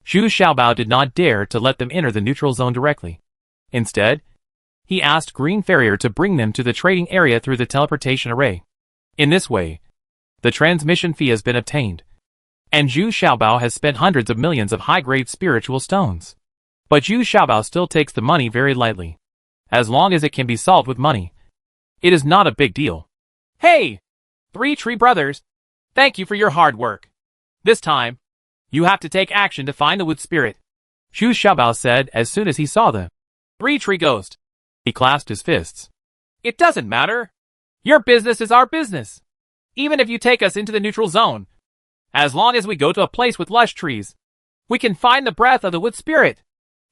Zhu Xiaobao did not dare to let them enter the neutral zone directly. Instead, he asked Green Farrier to bring them to the trading area through the teleportation array. In this way, the transmission fee has been obtained, and Zhu Xiaobao has spent hundreds of millions of high-grade spiritual stones. But Zhu Xiaobao still takes the money very lightly. As long as it can be solved with money, it is not a big deal. Hey! 3 Tree Brothers! Thank you for your hard work. This time, you have to take action to find the wood spirit, Zhu Xiaobao said as soon as he saw the 3 Tree Ghost. He clasped his fists. It doesn't matter. Your business is our business. Even if you take us into the neutral zone, as long as we go to a place with lush trees, we can find the breath of the wood spirit.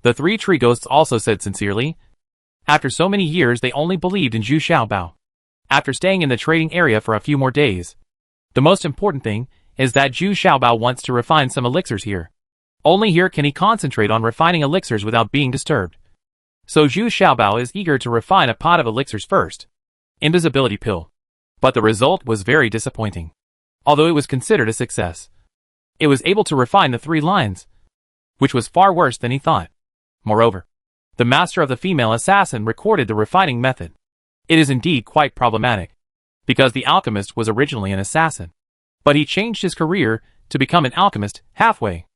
The 3 Tree Ghosts also said sincerely. After so many years they only believed in Zhu Xiaobao. After staying in the trading area for a few more days, the most important thing is that Zhu Xiaobao wants to refine some elixirs here. Only here can he concentrate on refining elixirs without being disturbed. So Zhu Xiaobao is eager to refine a pot of elixirs first. Invisibility pill. But the result was very disappointing. Although it was considered a success, it was able to refine the 3 lines, which was far worse than he thought. Moreover, the master of the female assassin recorded the refining method. It is indeed quite problematic, because the alchemist was originally an assassin, but he changed his career to become an alchemist halfway.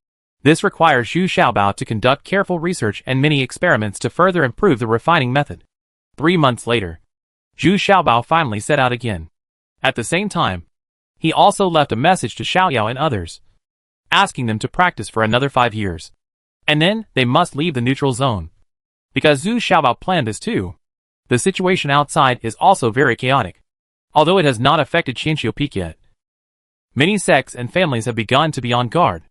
This requires Zhu Xiaobao to conduct careful research and many experiments to further improve the refining method. 3 months later, Zhu Xiaobao finally set out again. At the same time, he also left a message to Xiaoyao and others, asking them to practice for another 5 years. And then, they must leave the neutral zone. Because Zhu Xiaobao planned this too. The situation outside is also very chaotic, although it has not affected Qianqiu Peak yet. Many sects and families have begun to be on guard,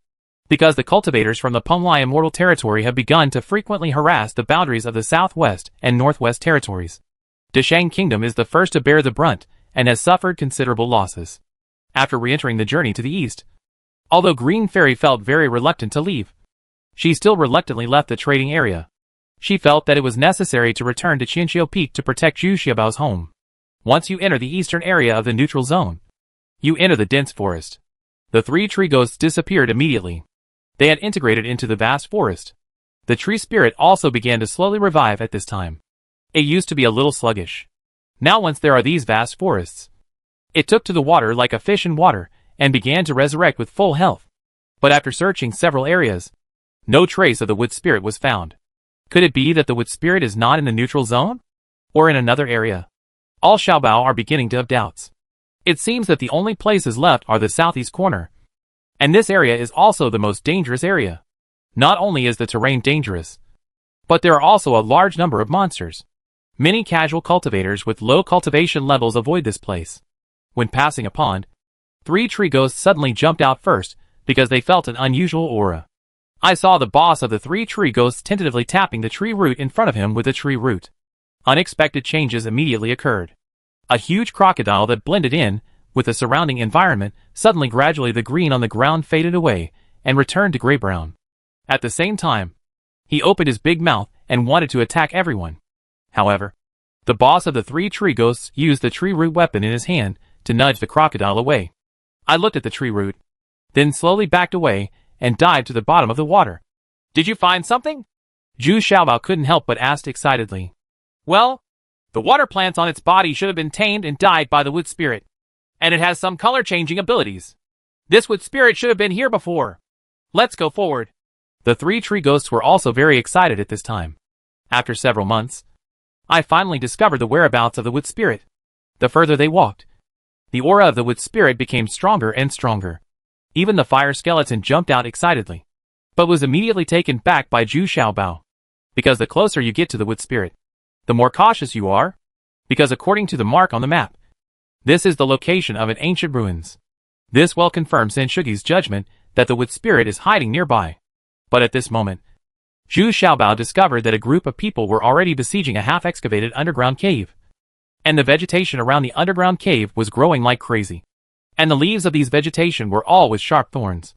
because the cultivators from the Penglai Immortal Territory have begun to frequently harass the boundaries of the Southwest and Northwest territories. Deshang Kingdom is the first to bear the brunt, and has suffered considerable losses. After re-entering the journey to the east, although Green Fairy felt very reluctant to leave, she still reluctantly left the trading area. She felt that it was necessary to return to Qianqiu Peak to protect Zhu Xiaobao's home. Once you enter the eastern area of the neutral zone, you enter the dense forest. The 3 Tree Ghosts disappeared immediately. They had integrated into the vast forest. The tree spirit also began to slowly revive at this time. It used to be a little sluggish. Now once there are these vast forests, it took to the water like a fish in water, and began to resurrect with full health. But after searching several areas, no trace of the wood spirit was found. Could it be that the wood spirit is not in the neutral zone? Or in another area? All Xiaobao are beginning to have doubts. It seems that the only places left are the southeast corner. And this area is also the most dangerous area. Not only is the terrain dangerous, but there are also a large number of monsters. Many casual cultivators with low cultivation levels avoid this place. When passing a pond, 3 Tree Ghosts suddenly jumped out first, because they felt an unusual aura. I saw the boss of the 3 Tree Ghosts tentatively tapping the tree root in front of him with a tree root. Unexpected changes immediately occurred. A huge crocodile that blended in with the surrounding environment, suddenly gradually the green on the ground faded away, and returned to gray-brown. At the same time, he opened his big mouth and wanted to attack everyone. However, the boss of the 3 Tree Ghosts used the tree root weapon in his hand to nudge the crocodile away. I looked at the tree root, then slowly backed away and dived to the bottom of the water. Did you find something? Zhu Xiaobao couldn't help but ask excitedly. Well, the water plants on its body should have been tamed and died by the wood spirit, and it has some color-changing abilities. This wood spirit should have been here before. Let's go forward. The 3 Tree Ghosts were also very excited at this time. After several months, I finally discovered the whereabouts of the wood spirit. The further they walked, the aura of the wood spirit became stronger and stronger. Even the fire skeleton jumped out excitedly, but was immediately taken back by Zhu Xiaobao. Because the closer you get to the wood spirit, the more cautious you are, because according to the mark on the map, this is the location of an ancient ruins. This well confirms Senshugi's judgment that the wood spirit is hiding nearby. But at this moment, Zhu Xiaobao discovered that a group of people were already besieging a half-excavated underground cave. And the vegetation around the underground cave was growing like crazy. And the leaves of these vegetation were all with sharp thorns,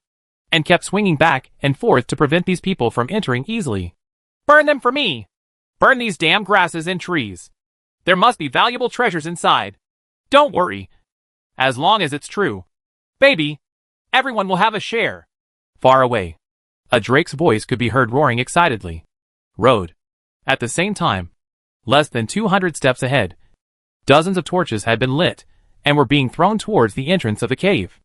and kept swinging back and forth to prevent these people from entering easily. Burn them for me! Burn these damn grasses and trees! There must be valuable treasures inside. Don't worry. As long as it's true. Baby! Everyone will have a share. Far away, a drake's voice could be heard roaring excitedly. Road. At the same time, less than 200 steps ahead, dozens of torches had been lit and were being thrown towards the entrance of the cave.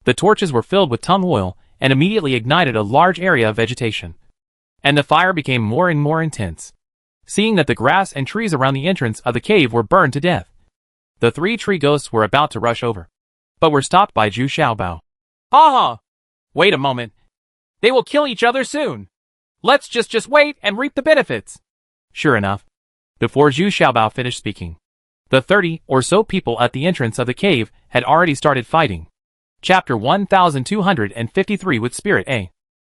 The torches were filled with tung oil and immediately ignited a large area of vegetation. And the fire became more and more intense. Seeing that the grass and trees around the entrance of the cave were burned to death, the three tree ghosts were about to rush over, but were stopped by Zhu Xiaobao. Ha ha! Wait a moment. They will kill each other soon. Let's just wait and reap the benefits. Sure enough, before Zhu Xiaobao finished speaking, the 30 or so people at the entrance of the cave had already started fighting. Chapter 1253 with Spirit A.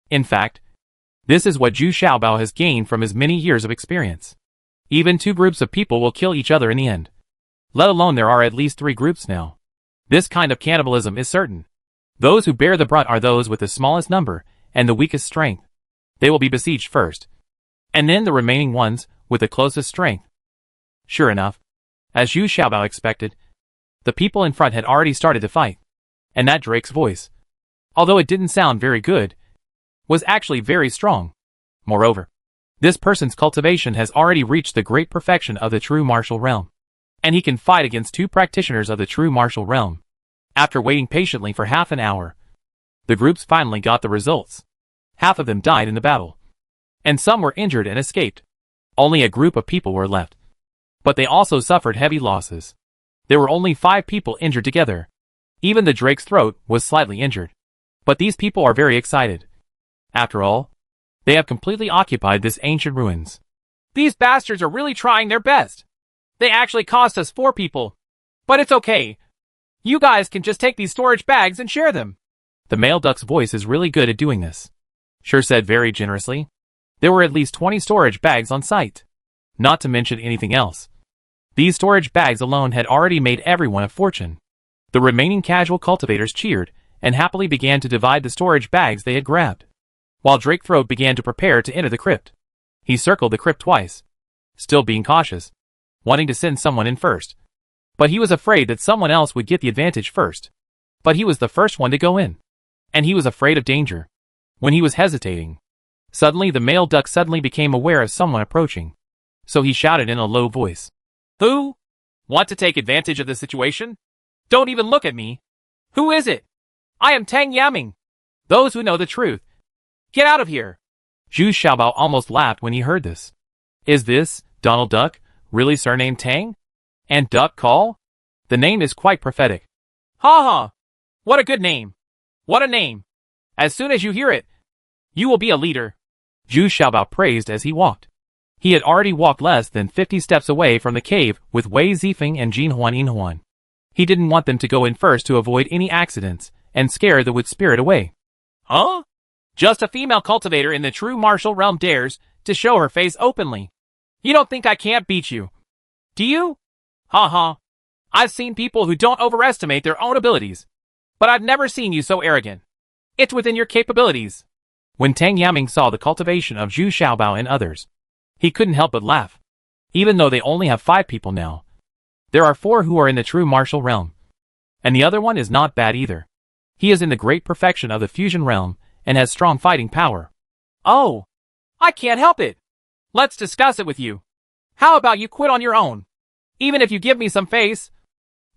In fact, this is what Zhu Xiaobao has gained from his many years of experience. Even two groups of people will kill each other in the end. Let alone there are at least 3 groups now. This kind of cannibalism is certain. Those who bear the brunt are those with the smallest number and the weakest strength. They will be besieged first, and then the remaining ones with the closest strength. Sure enough, as Zhu Xiaobao expected, the people in front had already started to fight, and that Drake's voice, although it didn't sound very good, was actually very strong. Moreover, this person's cultivation has already reached the great perfection of the true martial realm, and he can fight against 2 practitioners of the true martial realm. After waiting patiently for half an hour, the groups finally got the results. Half of them died in the battle, and some were injured and escaped. Only a group of people were left, but they also suffered heavy losses. There were only 5 people injured together. Even the Drake's throat was slightly injured. But these people are very excited. After all, they have completely occupied this ancient ruins. These bastards are really trying their best. They actually cost us 4 people. But it's okay. You guys can just take these storage bags and share them. The male duck's voice is really good at doing this. Sure said very generously. There were at least 20 storage bags on site. Not to mention anything else. These storage bags alone had already made everyone a fortune. The remaining casual cultivators cheered and happily began to divide the storage bags they had grabbed. While Drake Throat began to prepare to enter the crypt. He circled the crypt twice, still being cautious, wanting to send someone in first. But he was afraid that someone else would get the advantage first. But he was the first one to go in. And he was afraid of danger. When he was hesitating, suddenly the male duck suddenly became aware of someone approaching. So he shouted in a low voice. Who? Want to take advantage of the situation? Don't even look at me. Who is it? I am Tang Yaming. Those who know the truth. Get out of here. Zhu Xiaobao almost laughed when he heard this. Is this, Donald Duck, really surnamed Tang? And Duck Call? The name is quite prophetic. Ha ha! What a good name. What a name. As soon as you hear it, you will be a leader. Zhu Xiaobao praised as he walked. He had already walked less than 50 steps away from the cave with Wei Zifeng and Jinhuan Yinhuan. He didn't want them to go in first to avoid any accidents and scare the wood spirit away. Huh? Just a female cultivator in the true martial realm dares to show her face openly. You don't think I can't beat you? Do you? Ha ha. I've seen people who don't overestimate their own abilities. But I've never seen you so arrogant. It's within your capabilities. When Tang Yaming saw the cultivation of Zhu Xiaobao and others, he couldn't help but laugh. Even though they only have 5 people now, there are 4 who are in the true martial realm. And the other one is not bad either. He is in the great perfection of the fusion realm and has strong fighting power. Oh, I can't help it. Let's discuss it with you. How about you quit on your own? Even if you give me some face,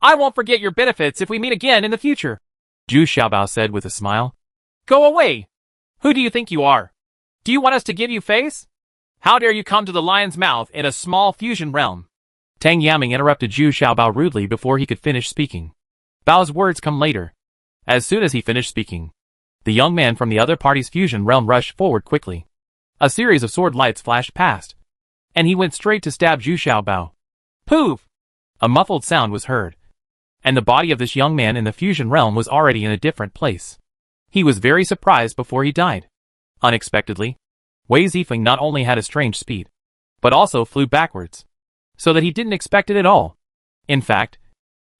I won't forget your benefits if we meet again in the future. Zhu Xiaobao said with a smile. Go away. Who do you think you are? Do you want us to give you face? How dare you come to the lion's mouth in a small fusion realm? Tang Yaming interrupted Zhu Xiaobao rudely before he could finish speaking. Bao's words come later. As soon as he finished speaking, the young man from the other party's fusion realm rushed forward quickly. A series of sword lights flashed past, and he went straight to stab Zhu Xiaobao. Poof! A muffled sound was heard, and the body of this young man in the fusion realm was already in a different place. He was very surprised before he died. Unexpectedly, Wei Zifeng not only had a strange speed, but also flew backwards, so that he didn't expect it at all. In fact,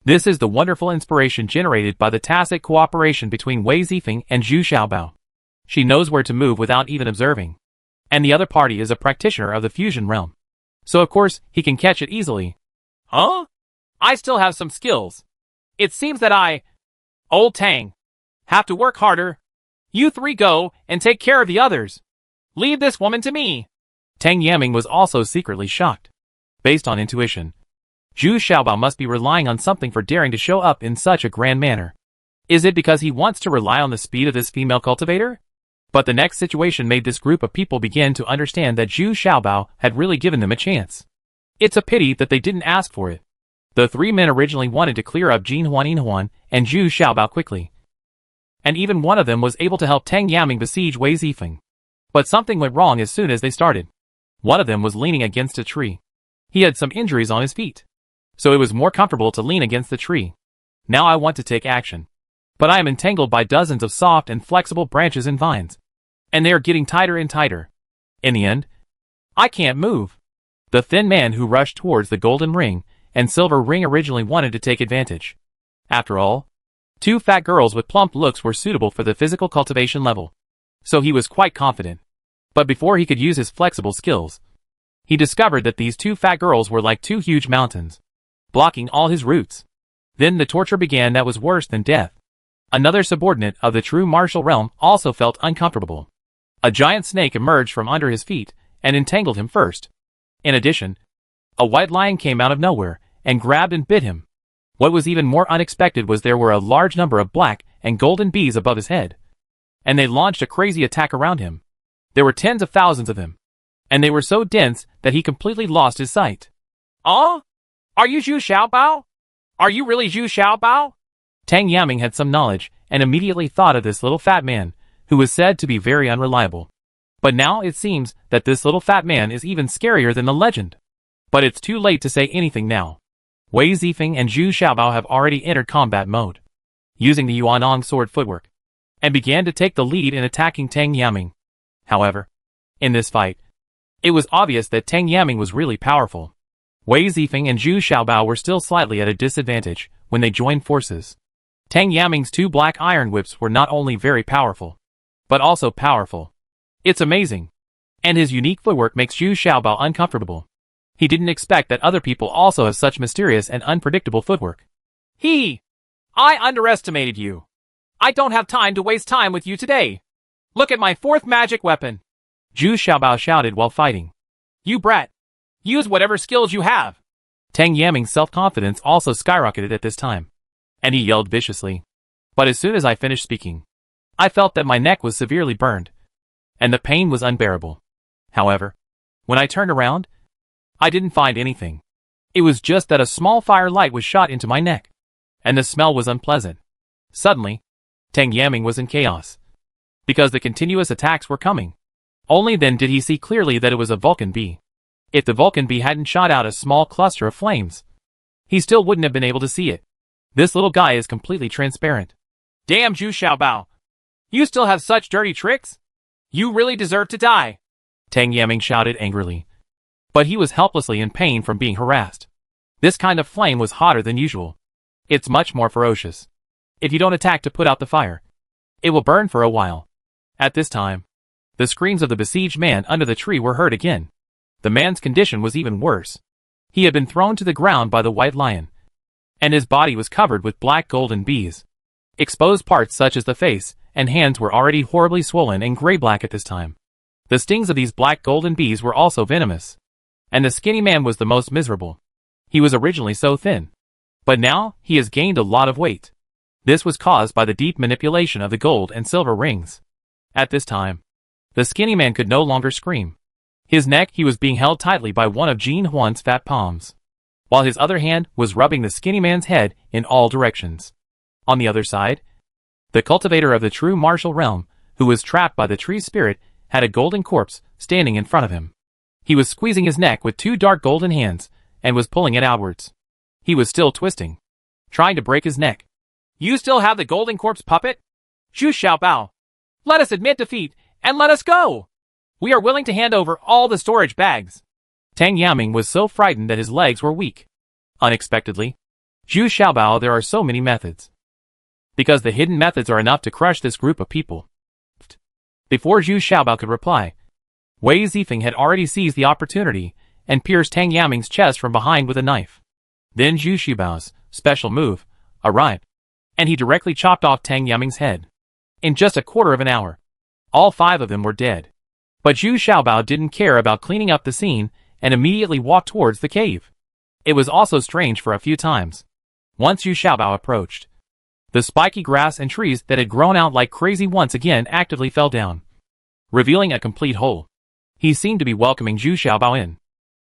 this is the wonderful inspiration generated by the tacit cooperation between Wei Zifeng and Zhu Xiaobao. She knows where to move without even observing. And the other party is a practitioner of the fusion realm. So of course, he can catch it easily. Huh? I still have some skills. It seems that Old Tang. Have to work harder. You three go and take care of the others. Leave this woman to me. Tang Yaming was also secretly shocked. Based on intuition, Zhu Xiaobao must be relying on something for daring to show up in such a grand manner. Is it because he wants to rely on the speed of this female cultivator? But the next situation made this group of people begin to understand that Zhu Xiaobao had really given them a chance. It's a pity that they didn't ask for it. The three men originally wanted to clear up Jin Huan and Zhu Xiaobao quickly. And even one of them was able to help Tang Yaming besiege Wei Zifeng. But something went wrong as soon as they started. One of them was leaning against a tree. He had some injuries on his feet, so it was more comfortable to lean against the tree. Now I want to take action. But I am entangled by dozens of soft and flexible branches and vines. And they are getting tighter and tighter. In the end, I can't move. The thin man who rushed towards the golden ring and silver ring originally wanted to take advantage. After all, two fat girls with plump looks were suitable for the physical cultivation level. So he was quite confident. But before he could use his flexible skills, he discovered that these two fat girls were like two huge mountains, blocking all his routes. Then the torture began that was worse than death. Another subordinate of the true martial realm also felt uncomfortable. A giant snake emerged from under his feet and entangled him first. In addition, a white lion came out of nowhere and grabbed and bit him. What was even more unexpected was there were a large number of black and golden bees above his head. And they launched a crazy attack around him. There were tens of thousands of them. And they were so dense that he completely lost his sight. Are you Zhu Xiaobao? Are you really Zhu Xiaobao? Tang Yaming had some knowledge and immediately thought of this little fat man, who was said to be very unreliable. But now it seems that this little fat man is even scarier than the legend. But it's too late to say anything now. Wei Zifeng and Zhu Xiaobao have already entered combat mode, using the Yuanong sword footwork, and began to take the lead in attacking Tang Yaming. However, in this fight, it was obvious that Tang Yaming was really powerful. Wei Zifeng and Zhu Xiaobao were still slightly at a disadvantage when they joined forces. Tang Yaming's two black iron whips were not only very powerful, but also powerful. It's amazing. And his unique footwork makes Zhu Xiaobao uncomfortable. He didn't expect that other people also have such mysterious and unpredictable footwork. I underestimated you. I don't have time to waste time with you today. Look at my fourth magic weapon. Zhu Xiaobao shouted while fighting. You brat. Use whatever skills you have. Tang Yaming's self-confidence also skyrocketed at this time, and he yelled viciously. But as soon as I finished speaking, I felt that my neck was severely burned, and the pain was unbearable. However, when I turned around, I didn't find anything. It was just that a small fire light was shot into my neck, and the smell was unpleasant. Suddenly, Tang Yaming was in chaos, because the continuous attacks were coming. Only then did he see clearly that it was a Vulcan bee. If the Vulcan bee hadn't shot out a small cluster of flames, he still wouldn't have been able to see it. This little guy is completely transparent. Damn Zhu Xiaobao! You still have such dirty tricks? You really deserve to die! Tang Yaming shouted angrily. But he was helplessly in pain from being harassed. This kind of flame was hotter than usual. It's much more ferocious. If you don't attack to put out the fire, it will burn for a while. At this time, the screams of the besieged man under the tree were heard again. The man's condition was even worse. He had been thrown to the ground by the white lion, and his body was covered with black golden bees. Exposed parts such as the face and hands were already horribly swollen and gray-black at this time. The stings of these black golden bees were also venomous. And the skinny man was the most miserable. He was originally so thin, but now he has gained a lot of weight. This was caused by the deep manipulation of the gold and silver rings. At this time, the skinny man could no longer scream. His neck he was being held tightly by one of Jin Huan's fat palms, while his other hand was rubbing the skinny man's head in all directions. On the other side, the cultivator of the true martial realm, who was trapped by the tree spirit, had a golden corpse standing in front of him. He was squeezing his neck with two dark golden hands, and was pulling it outwards. He was still twisting, trying to break his neck. You still have the golden corpse puppet? Zhu Xiaobao, let us admit defeat, and let us go! We are willing to hand over all the storage bags. Tang Yaming was so frightened that his legs were weak. Unexpectedly, Zhu Xiaobao, there are so many methods. Because the hidden methods are enough to crush this group of people. Before Zhu Xiaobao could reply, Wei Zifeng had already seized the opportunity and pierced Tang Yaming's chest from behind with a knife. Then Zhu Xiaobao's special move arrived, and he directly chopped off Tang Yaming's head. In just a quarter of an hour, all 5 of them were dead. But Zhu Xiaobao didn't care about cleaning up the scene and immediately walked towards the cave. It was also strange for a few times. Once Zhu Xiaobao approached, the spiky grass and trees that had grown out like crazy once again actively fell down, revealing a complete hole. He seemed to be welcoming Zhu Xiaobao in.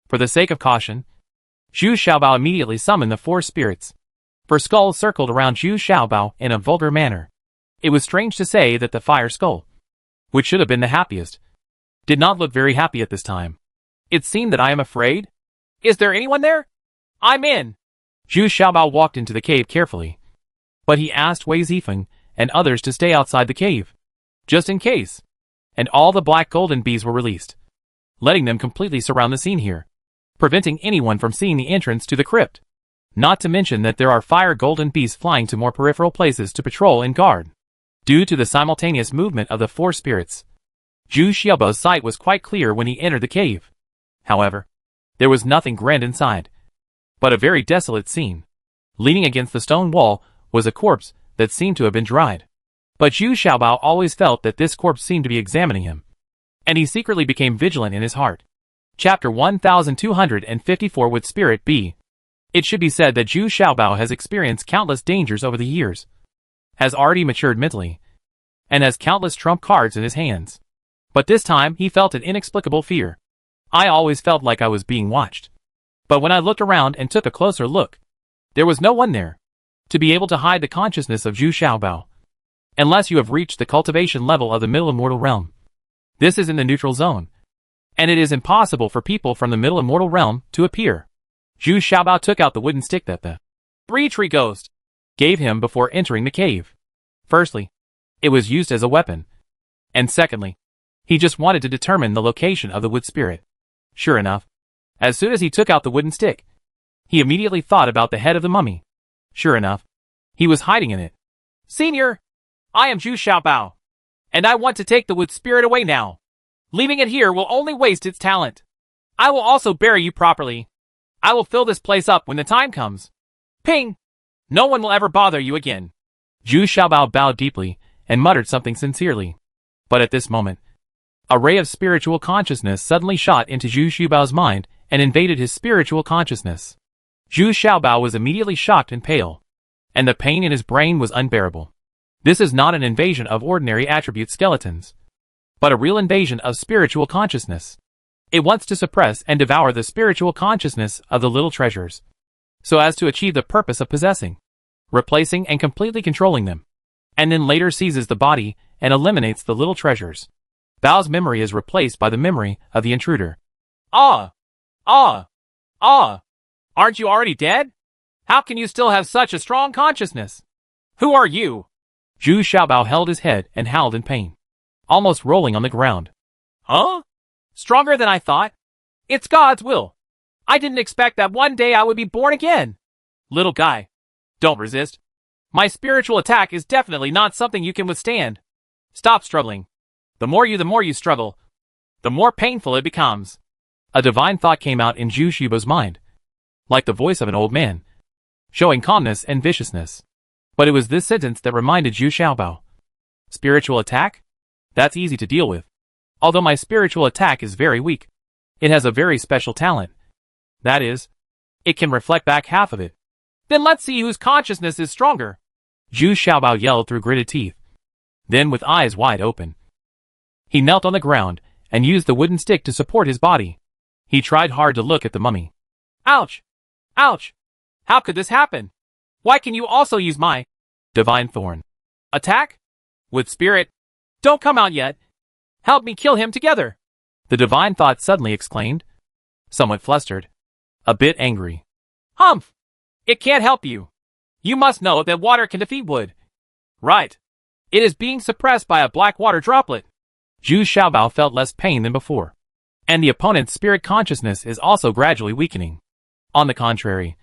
For the sake of caution, Zhu Xiaobao immediately summoned the 4 spirits. 4 skulls circled around Zhu Xiaobao in a vulgar manner. It was strange to say that the fire skull, which should have been the happiest, did not look very happy at this time. It seemed that I am afraid. Is there anyone there? I'm in. Zhu Xiaobao walked into the cave carefully, but he asked Wei Zifeng and others to stay outside the cave, just in case. And all the black golden bees were released, letting them completely surround the scene here, preventing anyone from seeing the entrance to the crypt. Not to mention that there are fire golden bees flying to more peripheral places to patrol and guard. Due to the simultaneous movement of the 4 spirits, Zhu Xiaobao's sight was quite clear when he entered the cave. However, there was nothing grand inside, but a very desolate scene. Leaning against the stone wall was a corpse that seemed to have been dried. But Zhu Xiaobao always felt that this corpse seemed to be examining him, and he secretly became vigilant in his heart. Chapter 1254 Would Spirit Be? It should be said that Zhu Xiaobao has experienced countless dangers over the years, has already matured mentally, and has countless trump cards in his hands. But this time he felt an inexplicable fear. I always felt like I was being watched. But when I looked around and took a closer look, there was no one there to be able to hide the consciousness of Zhu Xiaobao. Unless you have reached the cultivation level of the middle immortal realm. This is in the neutral zone, and it is impossible for people from the middle immortal realm to appear. Zhu Xiaobao took out the wooden stick that the 3-tree ghost gave him before entering the cave. Firstly, it was used as a weapon, and secondly, he just wanted to determine the location of the wood spirit. Sure enough, as soon as he took out the wooden stick, he immediately thought about the head of the mummy. Sure enough, he was hiding in it. Senior, I am Zhu Xiaobao, and I want to take the wood spirit away now. Leaving it here will only waste its talent. I will also bury you properly. I will fill this place up when the time comes. Ping! No one will ever bother you again. Zhu Xiaobao bowed deeply and muttered something sincerely. But at this moment, a ray of spiritual consciousness suddenly shot into Zhu Xiaobao's mind and invaded his spiritual consciousness. Zhu Xiaobao was immediately shocked and pale, and the pain in his brain was unbearable. This is not an invasion of ordinary attribute skeletons, but a real invasion of spiritual consciousness. It wants to suppress and devour the spiritual consciousness of the little treasures, so as to achieve the purpose of possessing, replacing and completely controlling them, and then later seizes the body and eliminates the little treasures. Bao's memory is replaced by the memory of the intruder. Ah! Ah! Ah! Aren't you already dead? How can you still have such a strong consciousness? Who are you? Zhu Xiaobao held his head and howled in pain, almost rolling on the ground. Huh? Stronger than I thought? It's God's will. I didn't expect that one day I would be born again. Little guy, don't resist. My spiritual attack is definitely not something you can withstand. Stop struggling. The more you struggle, the more painful it becomes. A divine thought came out in Zhu Xiaobao's mind, like the voice of an old man, showing calmness and viciousness. But it was this sentence that reminded Zhu Xiaobao. Spiritual attack? That's easy to deal with. Although my spiritual attack is very weak, it has a very special talent. That is, it can reflect back half of it. Then let's see whose consciousness is stronger. Zhu Xiaobao yelled through gritted teeth. Then with eyes wide open, he knelt on the ground and used the wooden stick to support his body. He tried hard to look at the mummy. Ouch! Ouch! How could this happen? Why can you also use my divine thorn? Attack? With spirit? Don't come out yet. Help me kill him together. The divine thought suddenly exclaimed, somewhat flustered, a bit angry. Humph! It can't help you. You must know that water can defeat wood. Right. It is being suppressed by a black water droplet. Zhu Xiaobao felt less pain than before, and the opponent's spirit consciousness is also gradually weakening. On the contrary,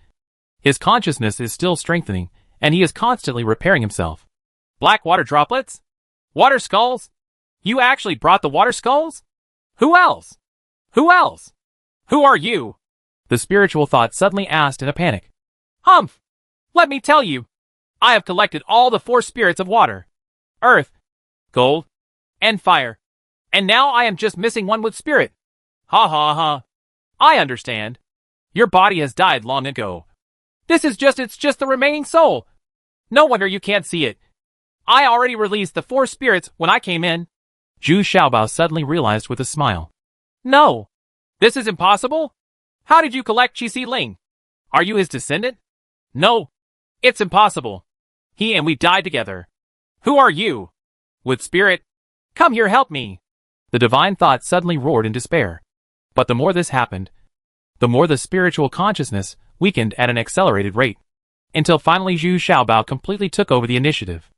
his consciousness is still strengthening, and he is constantly repairing himself. Black water droplets? Water skulls? You actually brought the water skulls? Who else? Who else? Who are you? The spiritual thought suddenly asked in a panic. Humph! Let me tell you. I have collected all the 4 spirits of water, earth, gold, and fire. And now I am just missing one wood spirit. Ha ha ha. I understand. Your body has died long ago. It's just the remaining soul. No wonder you can't see it. I already released the 4 spirits when I came in. Zhu Xiaobao suddenly realized with a smile. No. This is impossible? How did you collect Qi Ling? Are you his descendant? No. It's impossible. He and we died together. Who are you? Wood spirit? Come here, help me. The divine thought suddenly roared in despair. But the more this happened, the more the spiritual consciousness weakened at an accelerated rate, until finally Zhu Xiaobao completely took over the initiative.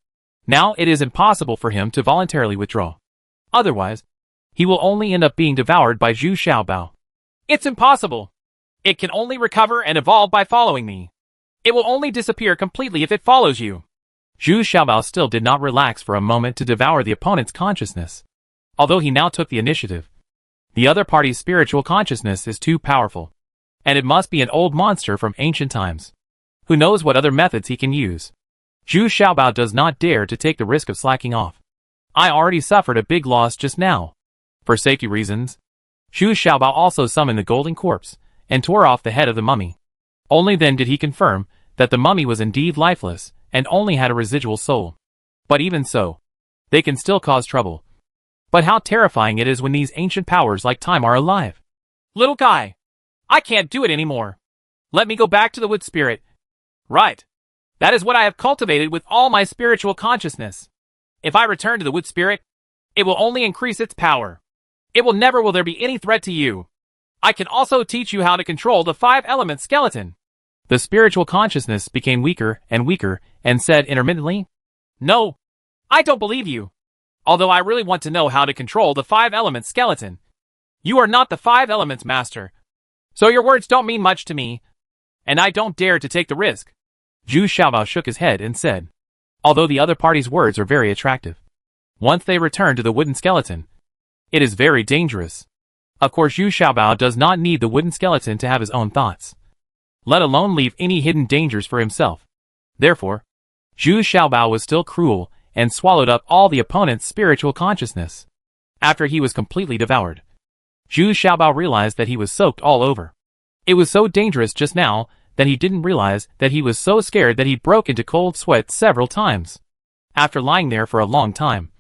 Now it is impossible for him to voluntarily withdraw. Otherwise, he will only end up being devoured by Zhu Xiaobao. It's impossible. It can only recover and evolve by following me. It will only disappear completely if it follows you. Zhu Xiaobao still did not relax for a moment to devour the opponent's consciousness. Although he now took the initiative, the other party's spiritual consciousness is too powerful. And it must be an old monster from ancient times. Who knows what other methods he can use. Zhu Xiaobao does not dare to take the risk of slacking off. I already suffered a big loss just now. For safety reasons, Zhu Xiaobao also summoned the golden corpse and tore off the head of the mummy. Only then did he confirm that the mummy was indeed lifeless and only had a residual soul. But even so, they can still cause trouble. But how terrifying it is when these ancient powers like time are alive. Little guy, I can't do it anymore. Let me go back to the wood spirit. Right. That is what I have cultivated with all my spiritual consciousness. If I return to the wood spirit, it will only increase its power. It will never will there be any threat to you. I can also teach you how to control the 5-element skeleton. The spiritual consciousness became weaker and said intermittently, No, I don't believe you. Although I really want to know how to control the 5-element skeleton. You are not the 5 elements master. So your words don't mean much to me. And I don't dare to take the risk. Zhu Xiaobao shook his head and said, although the other party's words are very attractive, once they return to the wooden skeleton, it is very dangerous. Of course Zhu Xiaobao does not need the wooden skeleton to have his own thoughts, let alone leave any hidden dangers for himself. Therefore, Zhu Xiaobao was still cruel and swallowed up all the opponent's spiritual consciousness. After he was completely devoured, Zhu Xiaobao realized that he was soaked all over. It was so dangerous just now that he didn't realize that he was so scared that he broke into cold sweat several times. After lying there for a long time,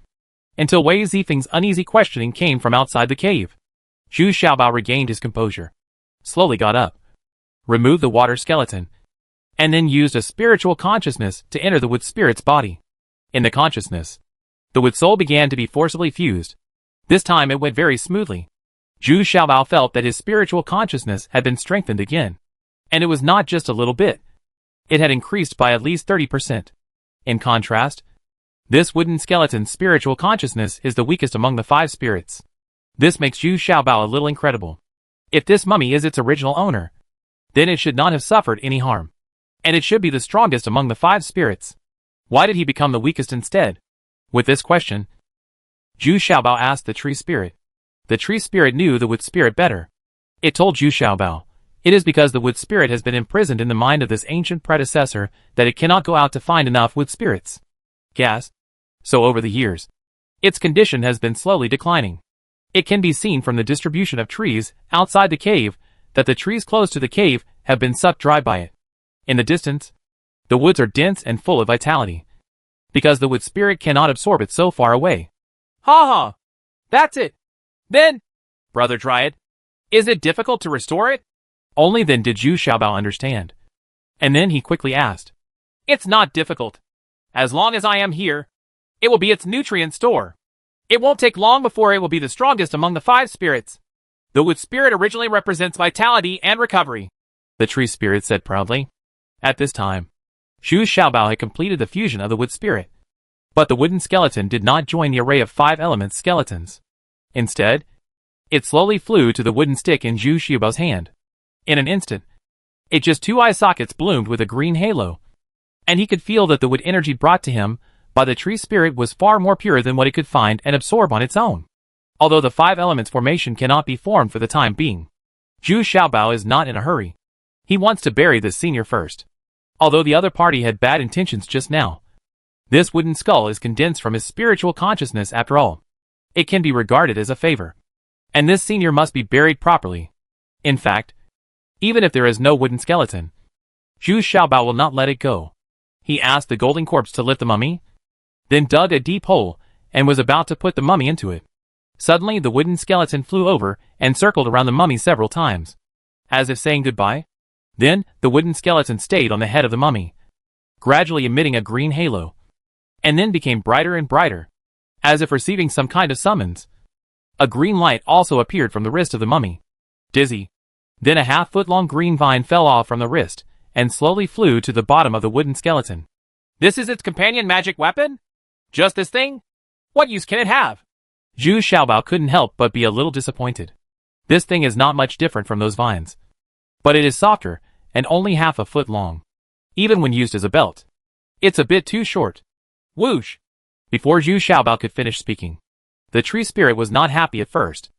until Wei Zifeng's uneasy questioning came from outside the cave, Zhu Xiaobao regained his composure, slowly got up, removed the water skeleton, and then used a spiritual consciousness to enter the wood spirit's body. In the consciousness, the wood soul began to be forcibly fused. This time it went very smoothly. Zhu Xiaobao felt that his spiritual consciousness had been strengthened again. And it was not just a little bit. It had increased by at least 30%. In contrast, this wooden skeleton's spiritual consciousness is the weakest among the 5 spirits. This makes Zhu Xiaobao a little incredible. If this mummy is its original owner, then it should not have suffered any harm. And it should be the strongest among the 5 spirits. Why did he become the weakest instead? With this question, Zhu Xiaobao asked the tree spirit. The tree spirit knew the wood spirit better. It told Zhu Xiaobao, it is because the wood spirit has been imprisoned in the mind of this ancient predecessor that it cannot go out to find enough wood spirits. Gas. So over the years, its condition has been slowly declining. It can be seen from the distribution of trees outside the cave that the trees close to the cave have been sucked dry by it. In the distance, the woods are dense and full of vitality, because the wood spirit cannot absorb it so far away. Ha ha! That's it! Then, Brother Dryad, is it difficult to restore it? Only then did Zhu Xiaobao understand. And then he quickly asked, It's not difficult. As long as I am here, it will be its nutrient store. It won't take long before it will be the strongest among the 5 spirits. The wood spirit originally represents vitality and recovery, the tree spirit said proudly. At this time, Zhu Xiaobao had completed the fusion of the wood spirit. But the wooden skeleton did not join the array of 5-element skeletons. Instead, it slowly flew to the wooden stick in Zhu Xiaobao's hand. In an instant, its just 2 eye sockets bloomed with a green halo. And he could feel that the wood energy brought to him by the tree spirit was far more pure than what it could find and absorb on its own. Although the 5 elements formation cannot be formed for the time being, Zhu Xiaobao is not in a hurry. He wants to bury this senior first. Although the other party had bad intentions just now, This wooden skull is condensed from his spiritual consciousness after all. It can be regarded as a favor. And this senior must be buried properly. In fact, even if there is no wooden skeleton, Zhu Xiaobao will not let it go. He asked the golden corpse to lift the mummy, then dug a deep hole, and was about to put the mummy into it. Suddenly the wooden skeleton flew over and circled around the mummy several times, as if saying goodbye. Then, the wooden skeleton stayed on the head of the mummy, gradually emitting a green halo, and then became brighter and brighter, as if receiving some kind of summons. A green light also appeared from the wrist of the mummy. Dizzy. Then a half-foot-long green vine fell off from the wrist, and slowly flew to the bottom of the wooden skeleton. This is its companion magic weapon? Just this thing? What use can it have? Zhu Xiaobao couldn't help but be a little disappointed. This thing is not much different from those vines. But it is softer, and only half a foot long. Even when used as a belt, it's a bit too short. Whoosh! Before Zhu Xiaobao could finish speaking, the tree spirit was not happy at first.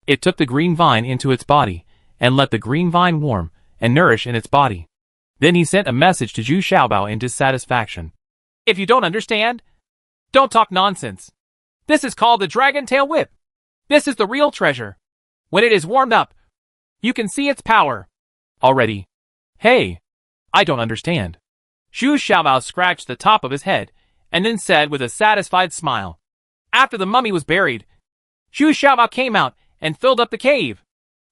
It took the green vine into its body, and let the green vine warm and nourish in its body. Then he sent a message to Zhu Xiaobao in dissatisfaction. If you don't understand, don't talk nonsense. This is called the Dragon Tail Whip. This is the real treasure. When it is warmed up, you can see its power. Already. Hey, I don't understand. Zhu Xiaobao scratched the top of his head, and then said with a satisfied smile. After the mummy was buried, Zhu Xiaobao came out and filled up the cave.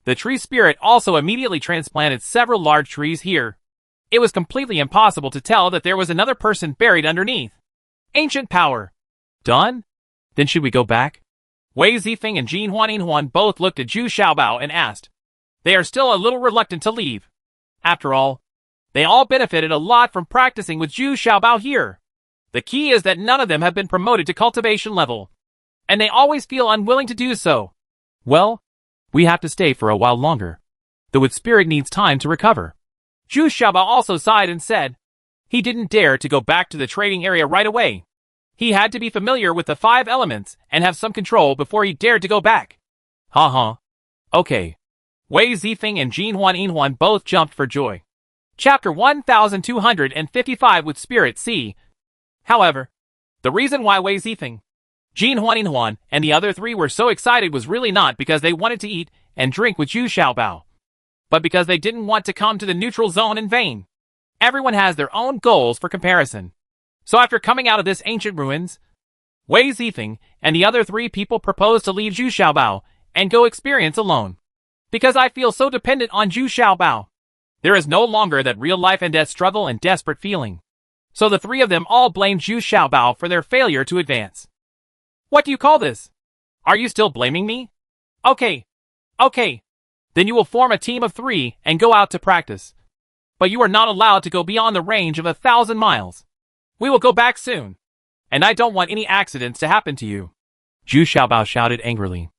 The tree spirit also immediately transplanted several large trees here. It was completely impossible to tell that there was another person buried underneath. Ancient power. Done? Then should we go back? Wei Zifeng and Jin Huan both looked at Zhu Xiaobao and asked. They are still a little reluctant to leave. After all, they all benefited a lot from practicing with Zhu Xiaobao here. The key is that none of them have been promoted to cultivation level, and they always feel unwilling to do so. Well, we have to stay for a while longer. The wood spirit needs time to recover. Zhu Xiaobao also sighed and said, he didn't dare to go back to the trading area right away. He had to be familiar with the 5 elements and have some control before he dared to go back. Okay. Wei Zifeng and Jin Huan both jumped for joy. Chapter 1255 with Spirit C. However, the reason why Wei Zifeng, Jin Huan and the other 3 were so excited was really not because they wanted to eat and drink with Zhu Xiaobao, but because they didn't want to come to the neutral zone in vain. Everyone has their own goals for comparison. So after coming out of this ancient ruins, Wei Zifeng and the other 3 people proposed to leave Zhu Xiaobao and go experience alone. Because I feel so dependent on Zhu Xiaobao. There is no longer that real life and death struggle and desperate feeling. So the 3 of them all blamed Zhu Xiaobao for their failure to advance. What do you call this? Are you still blaming me? Okay. Then you will form a team of 3 and go out to practice. But you are not allowed to go beyond the range of 1,000 miles. We will go back soon. And I don't want any accidents to happen to you. Zhu Xiaobao shouted angrily.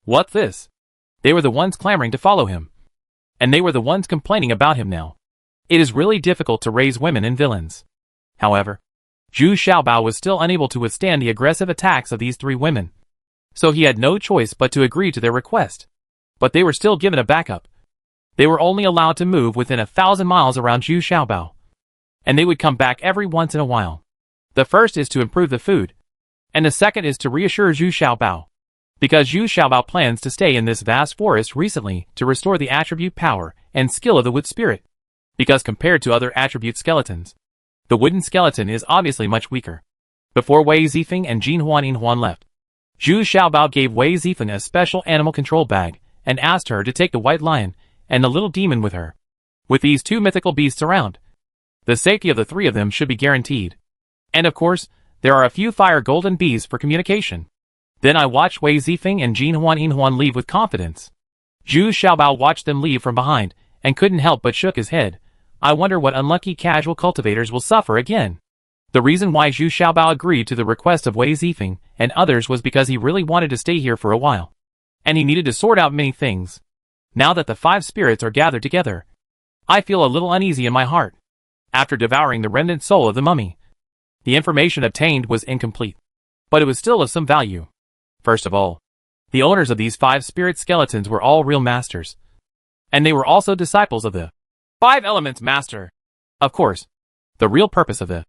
What's this? They were the ones clamoring to follow him. And they were the ones complaining about him now. It is really difficult to raise women and villains. However, Zhu Xiaobao was still unable to withstand the aggressive attacks of these 3 women. So he had no choice but to agree to their request. But they were still given a backup. They were only allowed to move within 1,000 miles around Zhu Xiaobao. And they would come back every once in a while. The first is to improve the food. And the second is to reassure Zhu Xiaobao. Because Zhu Xiaobao plans to stay in this vast forest recently to restore the attribute power and skill of the wood spirit. Because compared to other attribute skeletons, the wooden skeleton is obviously much weaker. Before Wei Zifeng and Jin Huan left, Zhu Xiaobao gave Wei Zifeng a special animal control bag and asked her to take the white lion and the little demon with her. With these 2 mythical beasts around, the safety of the 3 of them should be guaranteed. And of course, there are a few fire golden bees for communication. Then I watched Wei Zifeng and Jin Huan leave with confidence. Zhu Xiaobao watched them leave from behind and couldn't help but shook his head. I wonder what unlucky casual cultivators will suffer again. The reason why Zhu Xiaobao agreed to the request of Wei Zifeng and others was because he really wanted to stay here for a while. And he needed to sort out many things. Now that the 5 spirits are gathered together, I feel a little uneasy in my heart. After devouring the remnant soul of the mummy, the information obtained was incomplete. But it was still of some value. First of all, the owners of these 5 spirit skeletons were all real masters. And they were also disciples of the 5 Elements Master. Of course, the real purpose of the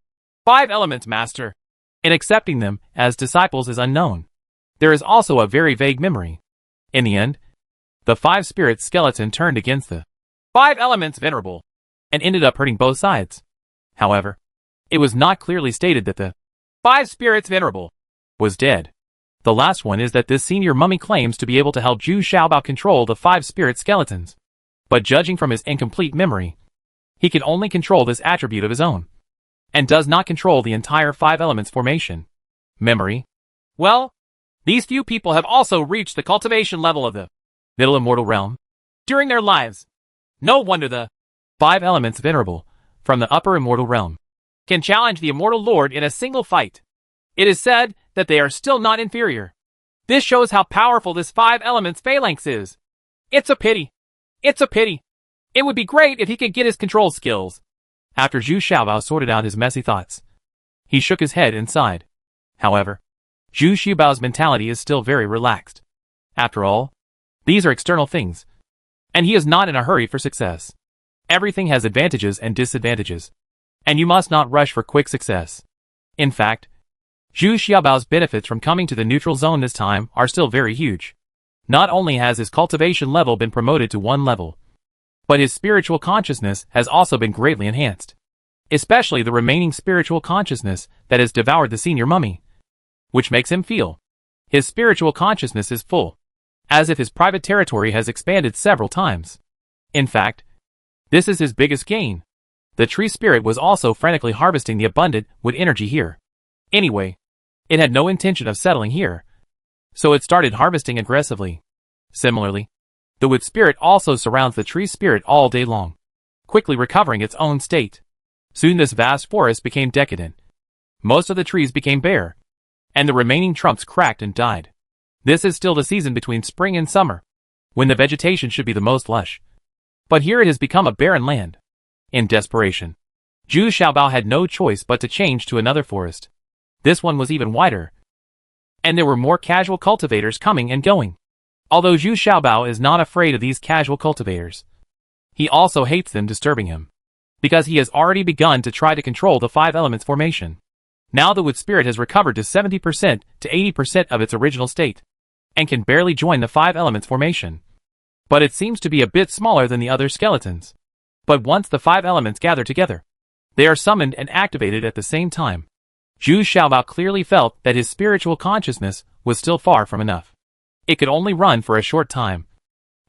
5 Elements Master In accepting them as disciples is unknown. There is also a very vague memory. In the end, the 5 spirits skeleton turned against the 5 elements venerable and ended up hurting both sides. However, it was not clearly stated that the 5 spirits venerable was dead. The last one is that this senior mummy claims to be able to help Zhu Xiaobao control the 5 spirit skeletons. But judging from his incomplete memory, he can only control this attribute of his own, and does not control the entire 5 elements formation. Memory? Well, these few people have also reached the cultivation level of the middle immortal realm during their lives. No wonder the 5 elements venerable from the upper immortal realm can challenge the immortal lord in a single fight. It is said that they are still not inferior. This shows how powerful this 5 elements phalanx is. It's a pity. It's a pity. It would be great if he could get his control skills. After Zhu Xiaobao sorted out his messy thoughts, he shook his head and sighed. However, Zhu Xiaobao's mentality is still very relaxed. After all, these are external things, and he is not in a hurry for success. Everything has advantages and disadvantages, and you must not rush for quick success. In fact, Zhu Xiaobao's benefits from coming to the neutral zone this time are still very huge. Not only has his cultivation level been promoted to 1 level, but his spiritual consciousness has also been greatly enhanced. Especially the remaining spiritual consciousness that has devoured the senior mummy, which makes him feel his spiritual consciousness is full, as if his private territory has expanded several times. In fact, this is his biggest gain. The tree spirit was also frantically harvesting the abundant wood energy here. Anyway, it had no intention of settling here, so it started harvesting aggressively. Similarly, the wood spirit also surrounds the tree spirit all day long, quickly recovering its own state. Soon this vast forest became decadent. Most of the trees became bare, and the remaining trunks cracked and died. This is still the season between spring and summer, when the vegetation should be the most lush. But here it has become a barren land. In desperation, Zhu Xiaobao had no choice but to change to another forest. This one was even wider, and there were more casual cultivators coming and going. Although Zhu Xiaobao is not afraid of these casual cultivators, he also hates them disturbing him, because he has already begun to try to control the 5 elements formation. Now the wood spirit has recovered to 70% to 80% of its original state, and can barely join the 5 elements formation. But it seems to be a bit smaller than the other skeletons. But once the 5 elements gather together, they are summoned and activated at the same time. Zhu Xiaobao clearly felt that his spiritual consciousness was still far from enough. It could only run for a short time,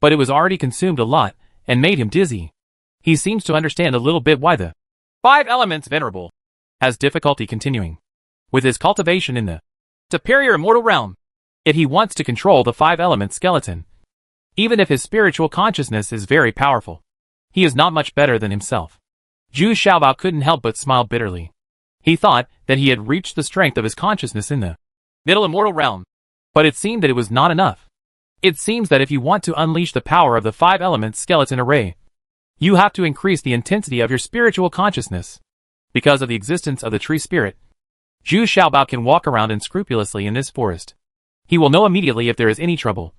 but it was already consumed a lot and made him dizzy. He seems to understand a little bit why the 5 elements venerable has difficulty continuing with his cultivation in the superior immortal realm. If he wants to control the 5 elements skeleton, even if his spiritual consciousness is very powerful, he is not much better than himself. Zhu Xiaobao couldn't help but smile bitterly. He thought that he had reached the strength of his consciousness in the middle immortal realm, but it seemed that it was not enough. It seems that if you want to unleash the power of the 5 elements skeleton array, you have to increase the intensity of your spiritual consciousness. Because of the existence of the tree spirit, Zhu Xiaobao can walk around unscrupulously in this forest. He will know immediately if there is any trouble.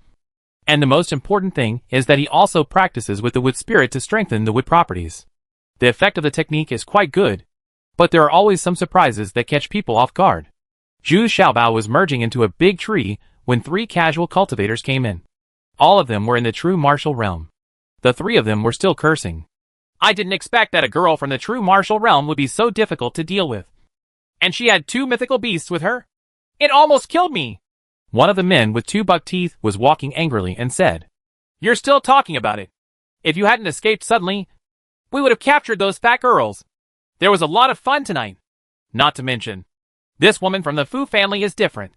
And the most important thing is that he also practices with the wood spirit to strengthen the wood properties. The effect of the technique is quite good, but there are always some surprises that catch people off guard. Zhu Xiaobao was merging into a big tree when 3 casual cultivators came in. All of them were in the true martial realm. The 3 of them were still cursing. I didn't expect that a girl from the true martial realm would be so difficult to deal with. And she had 2 mythical beasts with her? It almost killed me! One of the men with 2 buck teeth was walking angrily and said, "You're still talking about it. If you hadn't escaped suddenly, we would have captured those fat girls. There was a lot of fun tonight. Not to mention, this woman from the Fu family is different.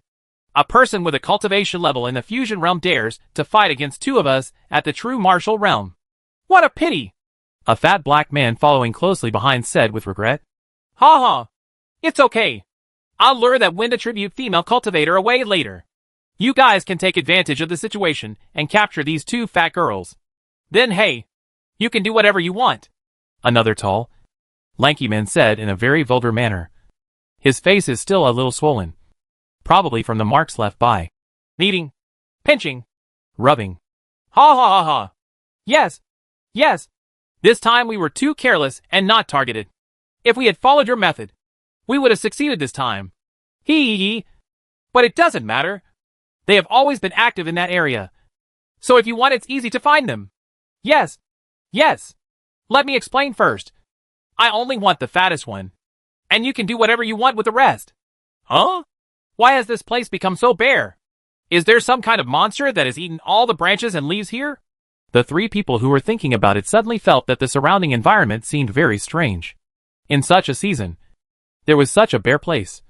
A person with a cultivation level in the fusion realm dares to fight against 2 of us at the true martial realm. What a pity!" A fat black man following closely behind said with regret. "Ha ha! It's okay. I'll lure that wind attribute female cultivator away later. You guys can take advantage of the situation and capture these 2 fat girls. Then hey, you can do whatever you want." Another tall, lanky man said in a very vulgar manner. His face is still a little swollen, probably from the marks left by kneading, pinching, rubbing. Ha ha ha ha. Yes, yes. This time we were too careless and not targeted. If we had followed your method, we would have succeeded this time. Hee. But it doesn't matter. They have always been active in that area. So if you want, it's easy to find them. Yes. Let me explain first. I only want the fattest one. And you can do whatever you want with the rest. Huh? Why has this place become so bare? Is there some kind of monster that has eaten all the branches and leaves here? The three people who were thinking about it suddenly felt that the surrounding environment seemed very strange. In such a season, there was such a bare place.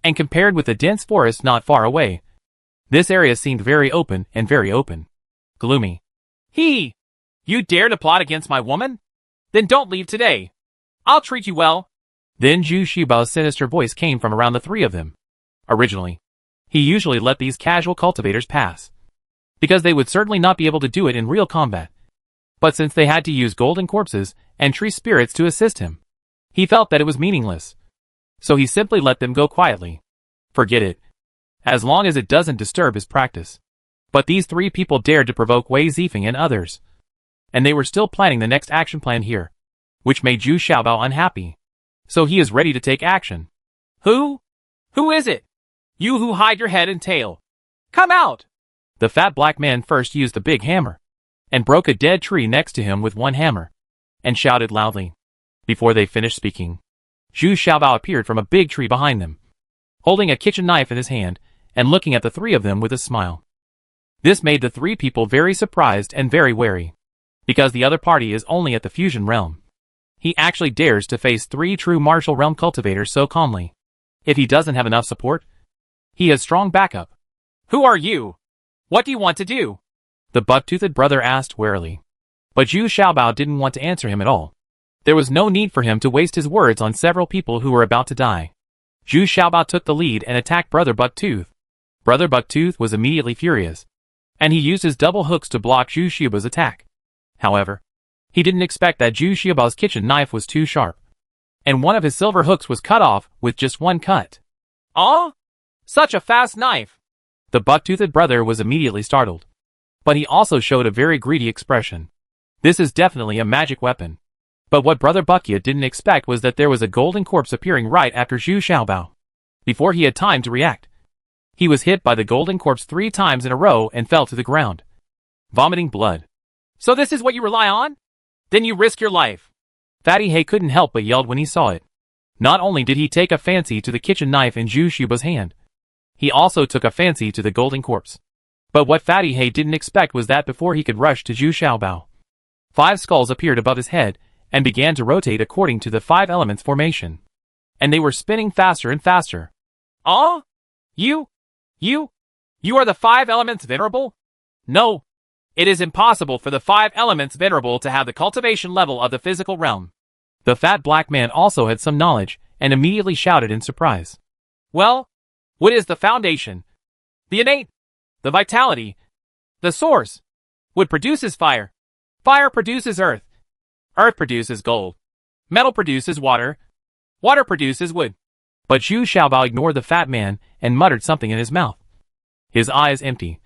And compared with the dense forest not far away, this area seemed very open and very open. Gloomy. You dare to plot against my woman? Then don't leave today. I'll treat you well. Then Zhu Xiaobao's sinister voice came from around the three of them. Originally, he usually let these casual cultivators pass, because they would certainly not be able to do it in real combat. But since they had to use golden corpses and tree spirits to assist him, he felt that it was meaningless. So he simply let them go quietly. Forget it. As long as it doesn't disturb his practice. But these three people dared to provoke Wei Zifeng and others. And they were still planning the next action plan here, which made Zhu Xiaobao unhappy. So he is ready to take action. Who? Who is it? You who hide your head and tail. Come out! The fat black man first used the big hammer, and broke a dead tree next to him with one hammer, and shouted loudly. Before they finished speaking, Zhu Xiaobao appeared from a big tree behind them, holding a kitchen knife in his hand, and looking at the three of them with a smile. This made the three people very surprised and very wary, because the other party is only at the fusion realm. He actually dares to face three true martial realm cultivators so calmly. If he doesn't have enough support, he has strong backup. Who are you? What do you want to do? The buck-toothed brother asked warily. But Zhu Xiaobao didn't want to answer him at all. There was no need for him to waste his words on several people who were about to die. Zhu Xiaobao took the lead and attacked Brother Bucktooth. Brother Bucktooth was immediately furious, and he used his double hooks to block Zhu Xiaobao's attack. However, he didn't expect that Zhu Xiaobao's kitchen knife was too sharp, and one of his silver hooks was cut off with just one cut. Oh? Such a fast knife! The buck-toothed brother was immediately startled, but he also showed a very greedy expression. This is definitely a magic weapon. But what Brother Buckia didn't expect was that there was a golden corpse appearing right after Zhu Xiaobao. Before he had time to react, he was hit by the golden corpse 3 times in a row and fell to the ground, vomiting blood. So this is what you rely on? Then you risk your life. Fatty Hay couldn't help but yelled when he saw it. Not only did he take a fancy to the kitchen knife in Zhu Xiaobao's hand, he also took a fancy to the golden corpse. But what Fatty Hay didn't expect was that before he could rush to Zhu Xiaobao, 5 skulls appeared above his head and began to rotate according to the 5 elements formation. And they were spinning faster and faster. Oh? You are the 5 elements venerable? No. It is impossible for the 5 elements venerable to have the cultivation level of the physical realm. The fat black man also had some knowledge and immediately shouted in surprise. Well, what is the foundation? The innate, the vitality, the source. Wood produces fire. Fire produces earth. Earth produces gold. Metal produces water. Water produces wood. But Zhu Xiaobao ignored the fat man and muttered something in his mouth. His eyes empty.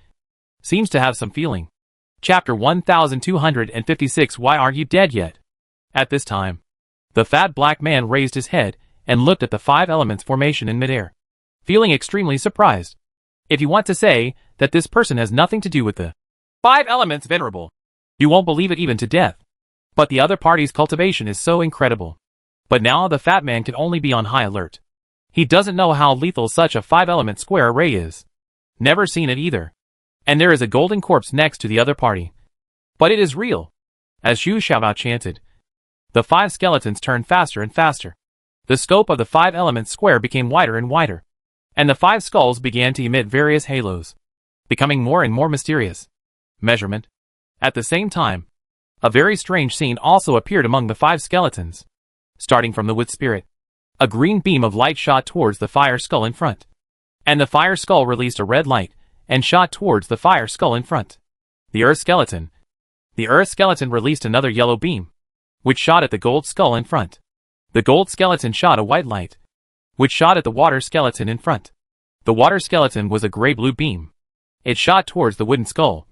Seems to have some feeling. Chapter 1256. Why aren't you dead yet? At this time, the fat black man raised his head and looked at the 5 elements formation in midair, feeling extremely surprised. If you want to say that this person has nothing to do with the 5 elements venerable, you won't believe it even to death. But the other party's cultivation is so incredible. But now the fat man can only be on high alert. He doesn't know how lethal such a 5-element square array is. Never seen it either. And there is a golden corpse next to the other party. But it is real. As Zhu Xiaobao chanted, the 5 skeletons turned faster and faster. The scope of the 5-element square became wider and wider, and the 5 skulls began to emit various halos, becoming more and more mysterious. Measurement. At the same time, a very strange scene also appeared among the 5 skeletons. Starting from the wood spirit, a green beam of light shot towards the fire skull in front, and the fire skull released a red light and shot towards the fire skull in front. The earth skeleton released another yellow beam, which shot at the gold skull in front. The gold skeleton shot a white light, which shot at the water skeleton in front. The water skeleton was a gray-blue beam. It shot towards the wooden skull,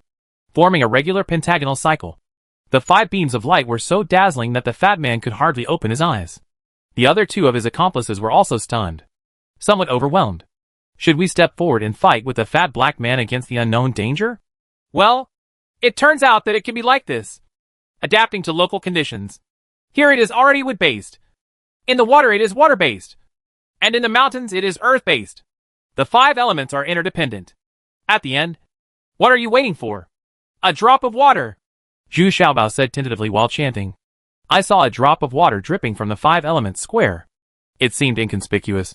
forming a regular pentagonal cycle. The 5 beams of light were so dazzling that the fat man could hardly open his eyes. The other 2 of his accomplices were also stunned, somewhat overwhelmed. Should we step forward and fight with the fat black man against the unknown danger? Well, it turns out that it can be like this. Adapting to local conditions. Here it is already wood-based. In the water it is water-based. And in the mountains it is earth-based. The 5 elements are interdependent. At the end, what are you waiting for? A drop of water, Zhu Xiaobao said tentatively while chanting. I saw a drop of water dripping from the 5 elements square. It seemed inconspicuous,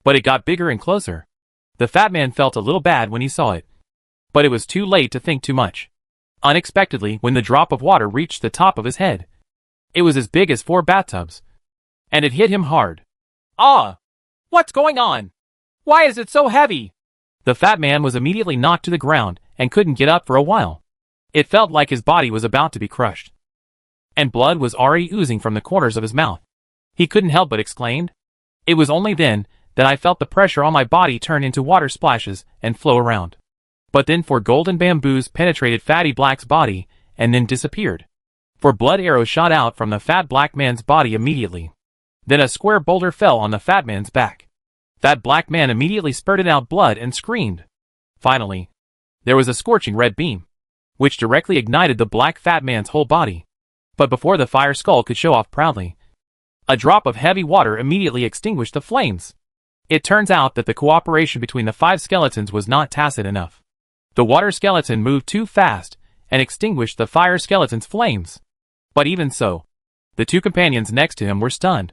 but it got bigger and closer. The fat man felt a little bad when he saw it. But it was too late to think too much. Unexpectedly, when the drop of water reached the top of his head, it was as big as 4 bathtubs. And it hit him hard. Ah! What's going on? Why is it so heavy? The fat man was immediately knocked to the ground and couldn't get up for a while. It felt like his body was about to be crushed. And blood was already oozing from the corners of his mouth. He couldn't help but exclaimed. It was only then that I felt the pressure on my body turn into water splashes and flow around. But then 4 golden bamboos penetrated Fatty Black's body and then disappeared. 4 blood arrows shot out from the fat black man's body immediately. Then a square boulder fell on the fat man's back. Fat black man immediately spurted out blood and screamed. Finally, there was a scorching red beam, which directly ignited the black fat man's whole body. But before the fire skull could show off proudly, a drop of heavy water immediately extinguished the flames. It turns out that the cooperation between the 5 skeletons was not tacit enough. The water skeleton moved too fast and extinguished the fire skeleton's flames. But even so, the 2 companions next to him were stunned,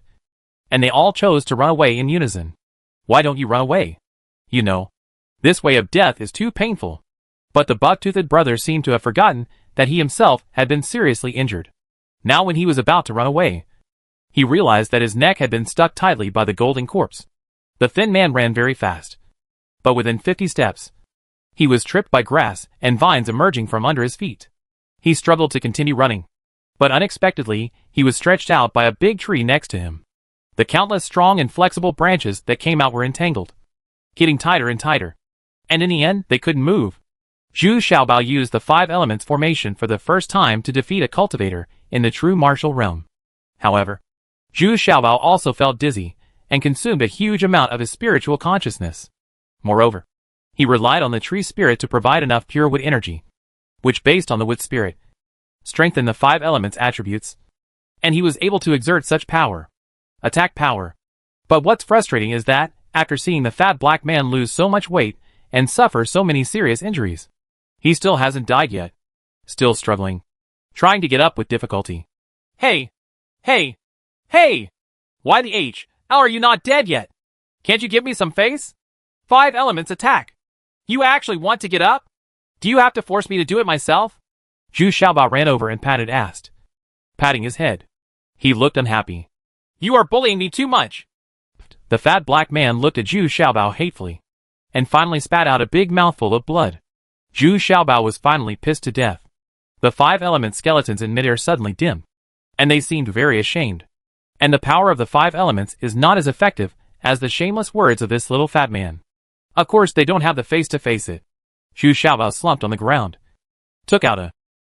and they all chose to run away in unison. Why don't you run away? You know, this way of death is too painful. But the buck-toothed brother seemed to have forgotten that he himself had been seriously injured. Now when he was about to run away, he realized that his neck had been stuck tightly by the golden corpse. The thin man ran very fast. But within 50 steps, he was tripped by grass and vines emerging from under his feet. He struggled to continue running. But unexpectedly, he was stretched out by a big tree next to him. The countless strong and flexible branches that came out were entangled, getting tighter and tighter. And in the end, they couldn't move. Zhu Xiaobao used the 5 elements formation for the first time to defeat a cultivator in the true martial realm. However, Zhu Xiaobao also felt dizzy and consumed a huge amount of his spiritual consciousness. Moreover, he relied on the tree spirit to provide enough pure wood energy, which based on the wood spirit, strengthened the 5 elements attributes, and he was able to exert such power. Attack power. But what's frustrating is that, after seeing the fat black man lose so much weight and suffer so many serious injuries, he still hasn't died yet. Still struggling. Trying to get up with difficulty. Hey! Hey! Hey! Why the H? How are you not dead yet? Can't you give me some face? 5 elements attack. You actually want to get up? Do you have to force me to do it myself? Zhu Xiaobao ran over and asked, patting his head. He looked unhappy. You are bullying me too much. The fat black man looked at Zhu Xiaobao hatefully, and finally spat out a big mouthful of blood. Zhu Xiaobao was finally pissed to death. The 5 element skeletons in midair suddenly dimmed, and they seemed very ashamed. And the power of the 5 elements is not as effective as the shameless words of this little fat man. Of course they don't have the face to face it. Zhu Xiaobao slumped on the ground, took out a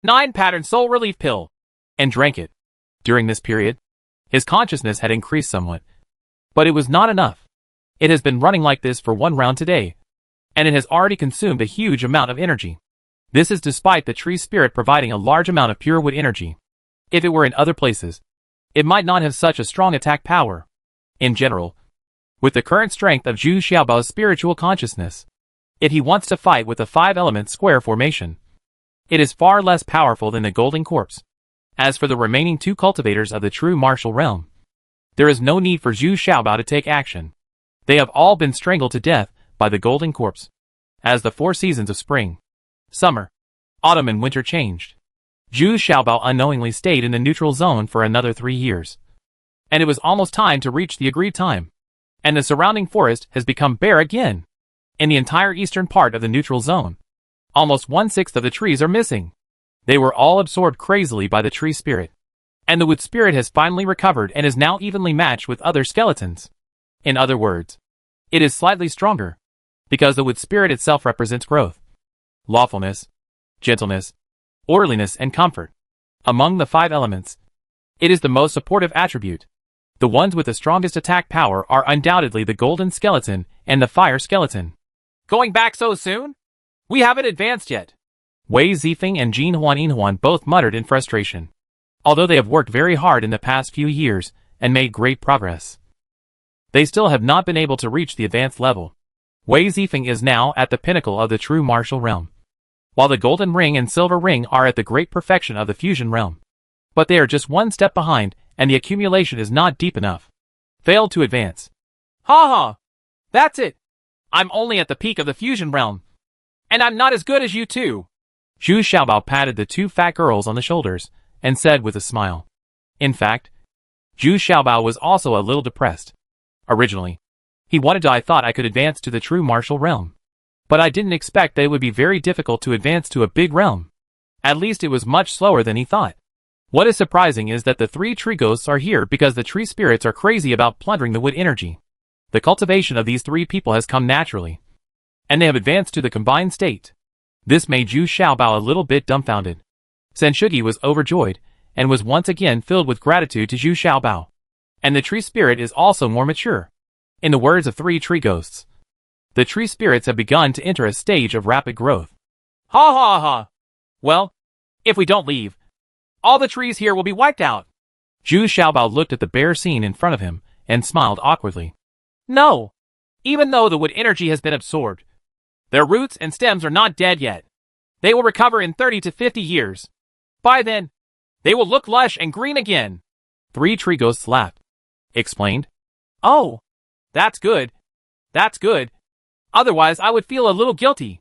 9-pattern soul relief pill, and drank it. During this period, his consciousness had increased somewhat. But it was not enough. It has been running like this for 1 round today, and it has already consumed a huge amount of energy. This is despite the tree spirit providing a large amount of pure wood energy. If it were in other places, it might not have such a strong attack power. In general, with the current strength of Zhu Xiaobao's spiritual consciousness, if he wants to fight with a 5-element square formation, it is far less powerful than the golden corpse. As for the remaining 2 cultivators of the true martial realm, there is no need for Zhu Xiaobao to take action. They have all been strangled to death by the golden corpse. As the 4 seasons of spring, summer, autumn and winter changed, Zhu Xiaobao unknowingly stayed in the neutral zone for another 3 years. And it was almost time to reach the agreed time. And the surrounding forest has become bare again. In the entire eastern part of the neutral zone, almost 1/6 of the trees are missing. They were all absorbed crazily by the tree spirit. And the wood spirit has finally recovered and is now evenly matched with other skeletons. In other words, it is slightly stronger, because the wood spirit itself represents growth, lawfulness, gentleness, orderliness and comfort. Among the 5 elements, it is the most supportive attribute. The ones with the strongest attack power are undoubtedly the golden skeleton and the fire skeleton. Going back so soon? We haven't advanced yet. Wei Zifeng and Jin Huan both muttered in frustration. Although they have worked very hard in the past few years and made great progress, they still have not been able to reach the advanced level. Wei Zifeng is now at the pinnacle of the true martial realm, while the golden ring and silver ring are at the great perfection of the fusion realm. But they are just one step behind, and the accumulation is not deep enough. Failed to advance. Ha ha! That's it! I'm only at the peak of the fusion realm. And I'm not as good as you two. Zhu Xiaobao patted the two fat girls on the shoulders, and said with a smile. In fact, Zhu Xiaobao was also a little depressed. Originally, he wanted to I thought I could advance to the true martial realm. But I didn't expect that it would be very difficult to advance to a big realm. At least it was much slower than he thought. What is surprising is that the three tree ghosts are here because the tree spirits are crazy about plundering the wood energy. The cultivation of these three people has come naturally, and they have advanced to the combined state. This made Zhu Xiaobao a little bit dumbfounded. Senshugi was overjoyed, and was once again filled with gratitude to Zhu Xiaobao. And the tree spirit is also more mature. In the words of three tree ghosts, the tree spirits have begun to enter a stage of rapid growth. Ha ha ha! Well, if we don't leave, all the trees here will be wiped out. Zhu Xiaobao looked at the bare scene in front of him, and smiled awkwardly. No! Even though the wood energy has been absorbed, their roots and stems are not dead yet. They will recover in 30 to 50 years. By then, they will look lush and green again. Three tree ghosts laughed. Explained. Oh, that's good. That's good. Otherwise I would feel a little guilty.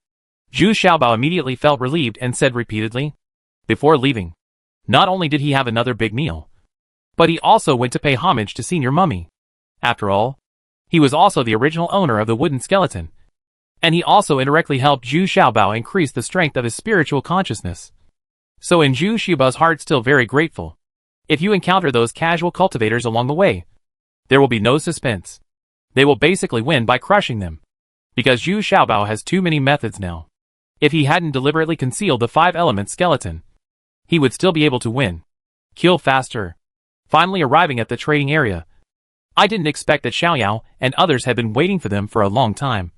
Zhu Xiaobao immediately felt relieved and said repeatedly. Before leaving, not only did he have another big meal, but he also went to pay homage to Senior Mummy. After all, he was also the original owner of the wooden skeleton, and he also indirectly helped Zhu Xiaobao increase the strength of his spiritual consciousness. So in Zhu Xiaobao's heart still very grateful. If you encounter those casual cultivators along the way, there will be no suspense. They will basically win by crushing them. Because Zhu Xiaobao has too many methods now. If he hadn't deliberately concealed the 5-element skeleton, he would still be able to win. Kill faster. Finally arriving at the trading area, I didn't expect that Xiaoyao and others had been waiting for them for a long time.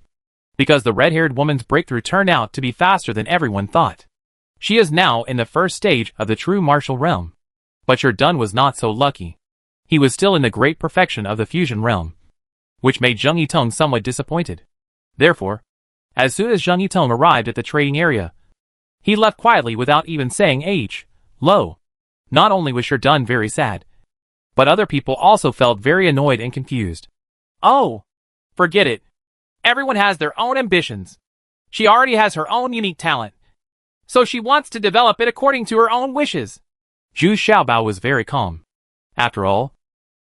Because the red-haired woman's breakthrough turned out to be faster than everyone thought. She is now in the first stage of the true martial realm. But Sher Dun was not so lucky. He was still in the great perfection of the fusion realm, which made Zheng Yitong somewhat disappointed. Therefore, as soon as Zheng Yitong arrived at the trading area, he left quietly without even saying hello. Not only was Sher Dun very sad, but other people also felt very annoyed and confused. Oh, forget it. Everyone has their own ambitions. She already has her own unique talent, so she wants to develop it according to her own wishes. Zhu Xiaobao was very calm. After all,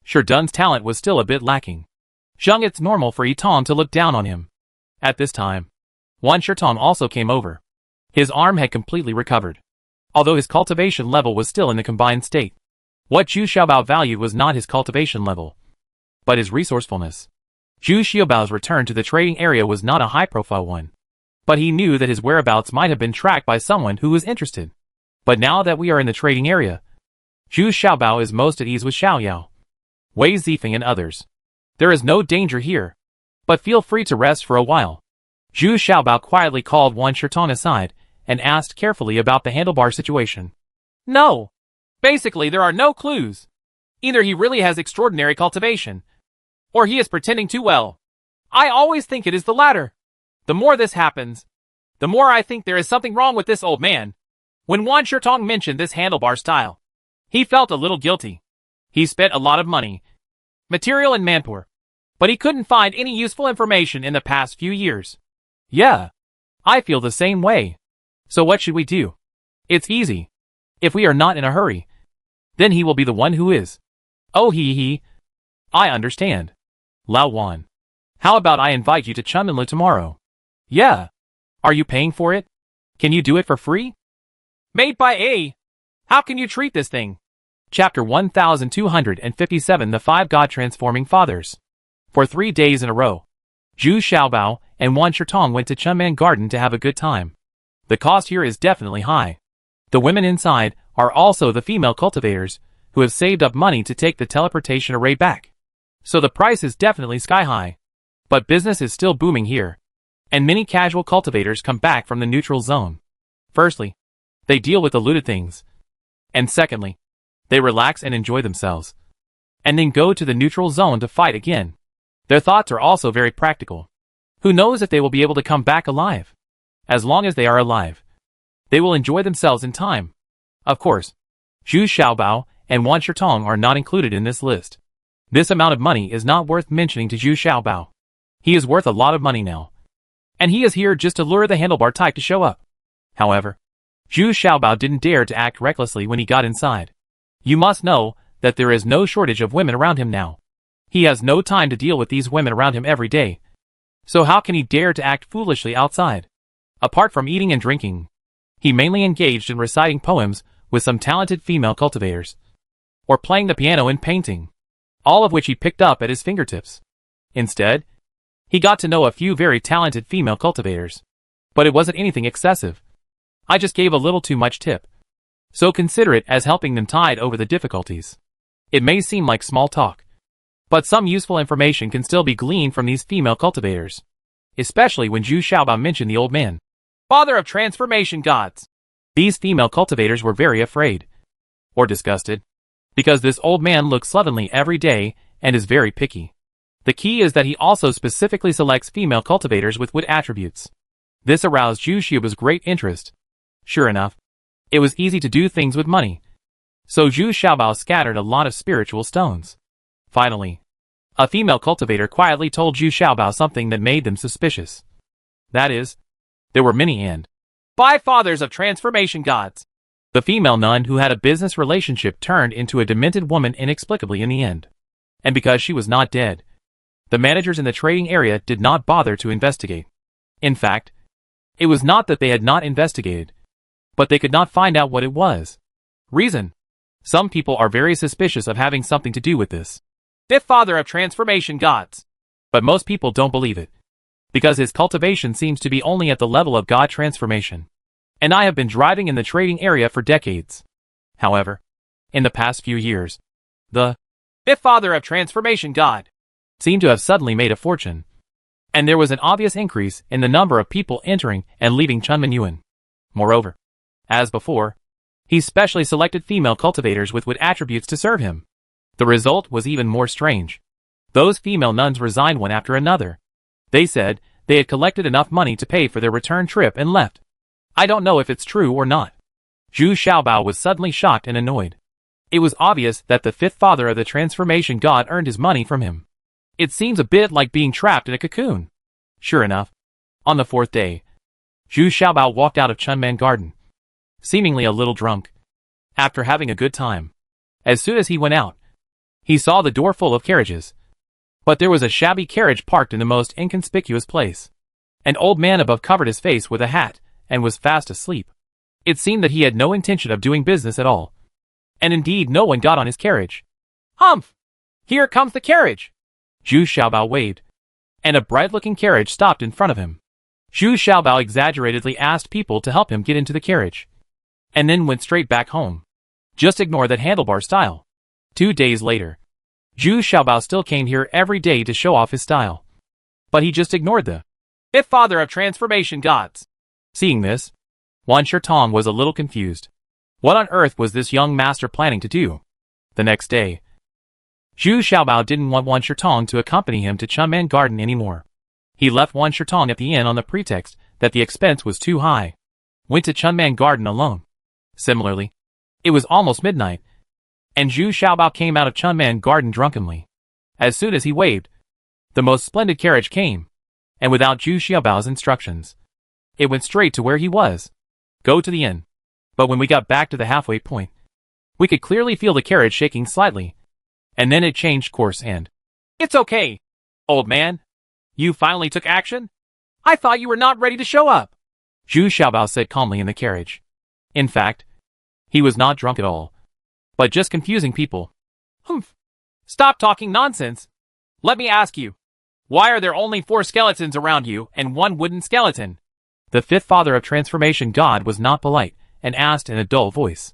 Sher Dun's talent was still a bit lacking. It's normal for Yitong to look down on him. At this time, Wan Shitong also came over. His arm had completely recovered, although his cultivation level was still in the combined state. What Zhu Xiaobao valued was not his cultivation level, but his resourcefulness. Zhu Xiaobao's return to the trading area was not a high-profile one, but he knew that his whereabouts might have been tracked by someone who was interested. But now that we are in the trading area, Zhu Xiaobao is most at ease with Xiaoyao, Wei Zifeng and others. There is no danger here, but feel free to rest for a while. Zhu Xiaobao quietly called Wan Shitong aside and asked carefully about the handlebar situation. No. Basically there are no clues. Either he really has extraordinary cultivation, or he is pretending too well. I always think it is the latter. The more this happens, the more I think there is something wrong with this old man. When Wan Shitong mentioned this handlebar style, he felt a little guilty. He spent a lot of money, material and manpower, but he couldn't find any useful information in the past few years. Yeah, I feel the same way. So what should we do? It's easy. If we are not in a hurry, then he will be the one who is. Oh I understand. Lao Wan. How about I invite you to Chunminla tomorrow? Yeah. Are you paying for it? Can you do it for free? Made by A. How can you treat this thing? Chapter 1257 The 5 God-Transforming Fathers. For 3 days in a row, Zhu Xiaobao and Wan Shitong went to Chunman Garden to have a good time. The cost here is definitely high. The women inside are also the female cultivators, who have saved up money to take the teleportation array back. So the price is definitely sky high. But business is still booming here, and many casual cultivators come back from the neutral zone. Firstly, they deal with the looted things. And secondly, they relax and enjoy themselves. And then go to the neutral zone to fight again. Their thoughts are also very practical. Who knows if they will be able to come back alive? As long as they are alive, they will enjoy themselves in time. Of course, Zhu Xiaobao and Wan Shitong are not included in this list. This amount of money is not worth mentioning to Zhu Xiaobao. He is worth a lot of money now. And he is here just to lure the handlebar type to show up. However, Zhu Xiaobao didn't dare to act recklessly when he got inside. You must know that there is no shortage of women around him now. He has no time to deal with these women around him every day. So how can he dare to act foolishly outside? Apart from eating and drinking, he mainly engaged in reciting poems with some talented female cultivators, or playing the piano and painting, all of which he picked up at his fingertips. Instead, he got to know a few very talented female cultivators, but it wasn't anything excessive. I just gave a little too much tip. So consider it as helping them tide over the difficulties. It may seem like small talk, but some useful information can still be gleaned from these female cultivators, especially when Zhu Xiaobao mentioned the old man, father of transformation gods. These female cultivators were very afraid, or disgusted, because this old man looks slovenly every day and is very picky. The key is that he also specifically selects female cultivators with wood attributes. This aroused Zhu Xiaobao's great interest. Sure enough, it was easy to do things with money. So Zhu Xiaobao scattered a lot of spiritual stones. Finally, a female cultivator quietly told Zhu Xiaobao something that made them suspicious. That is, there were many and 5 fathers of transformation gods. The female nun who had a business relationship turned into a demented woman inexplicably in the end. And because she was not dead, the managers in the trading area did not bother to investigate. In fact, it was not that they had not investigated, but they could not find out what it was. Reason: some people are very suspicious of having something to do with this 5th father of transformation gods. But most people don't believe it, because his cultivation seems to be only at the level of god transformation. And I have been driving in the trading area for decades. However, in the past few years, the 5th father of transformation god seemed to have suddenly made a fortune. And there was an obvious increase in the number of people entering and leaving Chunmanyuan. Moreover, as before, he specially selected female cultivators with wood attributes to serve him. The result was even more strange. Those female nuns resigned one after another. They said they had collected enough money to pay for their return trip and left. I don't know if it's true or not. Zhu Xiaobao was suddenly shocked and annoyed. It was obvious that the 5th father of the transformation god earned his money from him. It seems a bit like being trapped in a cocoon. Sure enough, on the 4th day, Zhu Xiaobao walked out of Chunman Garden, seemingly a little drunk, after having a good time. As soon as he went out, he saw the door full of carriages. But there was a shabby carriage parked in the most inconspicuous place. An old man above covered his face with a hat and was fast asleep. It seemed that he had no intention of doing business at all. And indeed no one got on his carriage. Humph! Here comes the carriage! Zhu Xiaobao waved, and a bright-looking carriage stopped in front of him. Zhu Xiaobao exaggeratedly asked people to help him get into the carriage, and then went straight back home. Just ignore that handlebar style. 2 days later, Zhu Xiaobao still came here every day to show off his style. But he just ignored the 5th father of transformation gods. Seeing this, Wan Shitong was a little confused. What on earth was this young master planning to do? The next day, Zhu Xiaobao didn't want Wan Shitong to accompany him to Chunman Garden anymore. He left Wan Shitong at the inn on the pretext that the expense was too high. Went to Chunman Garden alone. Similarly, it was almost midnight, and Zhu Xiaobao came out of Chunman Garden drunkenly. As soon as he waved, the most splendid carriage came, and without Zhu Xiaobao's instructions, it went straight to where he was. Go to the inn. But when we got back to the halfway point, we could clearly feel the carriage shaking slightly, and then it changed course and... It's okay, old man. You finally took action? I thought you were not ready to show up, Zhu Xiaobao said calmly in the carriage. In fact, he was not drunk at all, but just confusing people. Humph! Stop talking nonsense. Let me ask you, why are there only 4 skeletons around you and 1 wooden skeleton? The 5th father of transformation god was not polite and asked in a dull voice.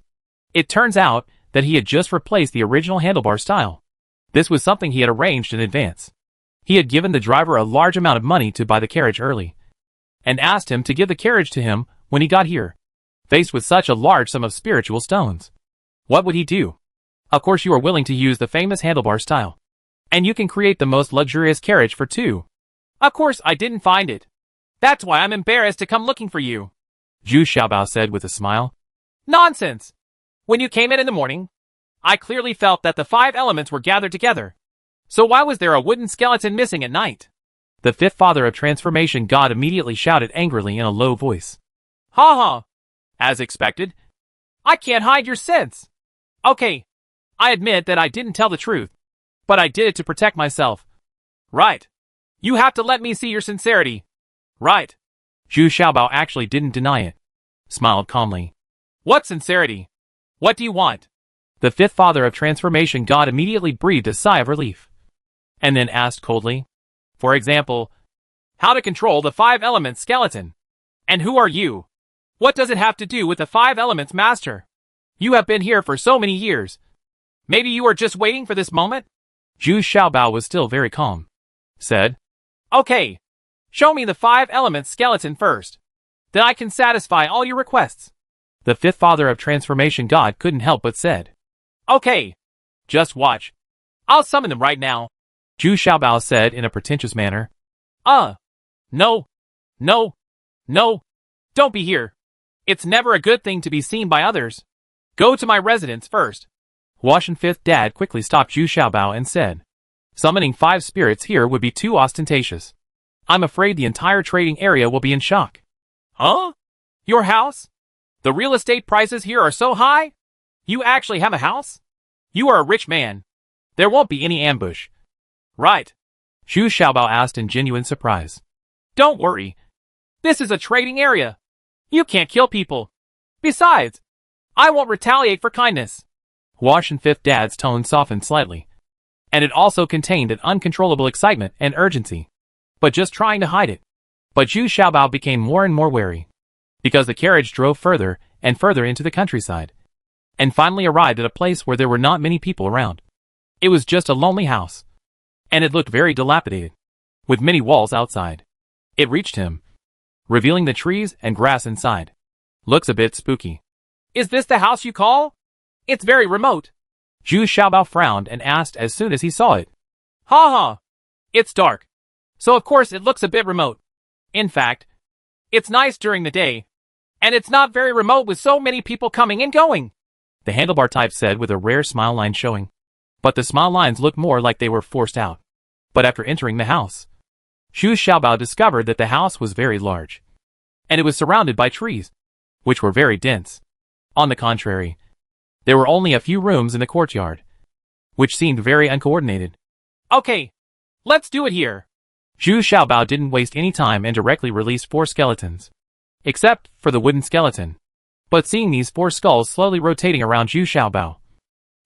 It turns out that he had just replaced the original handlebar style. This was something he had arranged in advance. He had given the driver a large amount of money to buy the carriage early, and asked him to give the carriage to him when he got here. Faced with such a large sum of spiritual stones, what would he do? Of course you are willing to use the famous handlebar style, and you can create the most luxurious carriage for two. Of course I didn't find it. That's why I'm embarrassed to come looking for you, Zhu Xiaobao said with a smile. Nonsense! When you came in the morning, I clearly felt that the 5 elements were gathered together. So why was there a wooden skeleton missing at night? The fifth father of transformation god immediately shouted angrily in a low voice. Ha ha! As expected. I can't hide your sense. Okay, I admit that I didn't tell the truth, but I did it to protect myself. Right. You have to let me see your sincerity. Right. Zhu Xiaobao actually didn't deny it. Smiled calmly. What sincerity? What do you want? The fifth father of transformation god immediately breathed a sigh of relief, and then asked coldly, for example, how to control the 5 elements skeleton? And who are you? What does it have to do with the 5 elements master? You have been here for so many years. Maybe you are just waiting for this moment? Zhu Xiaobao was still very calm. Said, okay, show me the 5 elements skeleton first. Then I can satisfy all your requests. The fifth father of transformation god couldn't help but said, okay, just watch. I'll summon them right now. Zhu Xiaobao said in a pretentious manner. No, don't be here. It's never a good thing to be seen by others. Go to my residence first. Huashan fifth dad quickly stopped Zhu Xiaobao and said, summoning 5 spirits here would be too ostentatious. I'm afraid the entire trading area will be in shock. Huh? Your house? The real estate prices here are so high? You actually have a house? You are a rich man. There won't be any ambush. Right. Zhu Xiaobao asked in genuine surprise. Don't worry. This is a trading area. You can't kill people. Besides, I won't retaliate for kindness. Huashan fifth dad's tone softened slightly, and it also contained an uncontrollable excitement and urgency, but just trying to hide it. But Zhu Xiaobao became more and more wary, because the carriage drove further and further into the countryside, and finally arrived at a place where there were not many people around. It was just a lonely house, and it looked very dilapidated, with many walls outside. It reached him, revealing the trees and grass inside. Looks a bit spooky. Is this the house you call? It's very remote. Zhu Xiaobao frowned and asked as soon as he saw it. Ha ha! It's dark, so of course it looks a bit remote. In fact, it's nice during the day, and it's not very remote with so many people coming and going. The handlebar type said with a rare smile line showing. But the smile lines looked more like they were forced out. But after entering the house, Zhu Xiaobao discovered that the house was very large, and it was surrounded by trees, which were very dense. On the contrary, there were only a few rooms in the courtyard, which seemed very uncoordinated. Okay, let's do it here. Zhu Xiaobao didn't waste any time and directly released 4 skeletons, except for the wooden skeleton. But seeing these 4 skulls slowly rotating around Zhu Xiaobao,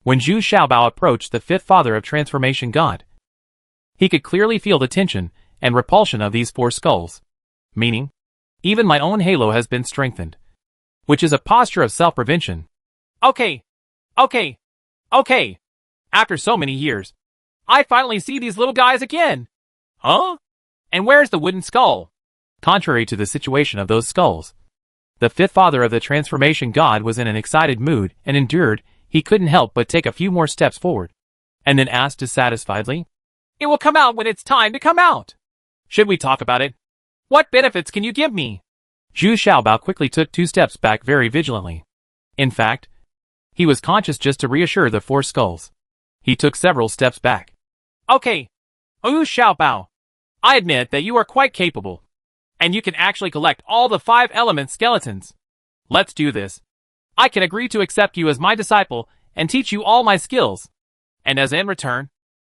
when Zhu Xiaobao approached the fifth father of transformation god, he could clearly feel the tension and repulsion of these 4 skulls, meaning, even my own halo has been strengthened, which is a posture of self-prevention. Okay. After so many years, I finally see these little guys again. Huh? And where's the wooden skull? Contrary to the situation of those skulls, the fifth father of the transformation god was in an excited mood and endured. He couldn't help but take a few more steps forward, and then asked dissatisfiedly, it will come out when it's time to come out. Should we talk about it? What benefits can you give me? Zhu Xiaobao quickly took 2 steps back very vigilantly. In fact, he was conscious just to reassure the 4 skulls. He took several steps back. Okay, Zhu Xiaobao, I admit that you are quite capable, and you can actually collect all the 5 element skeletons. Let's do this. I can agree to accept you as my disciple and teach you all my skills. And as in return,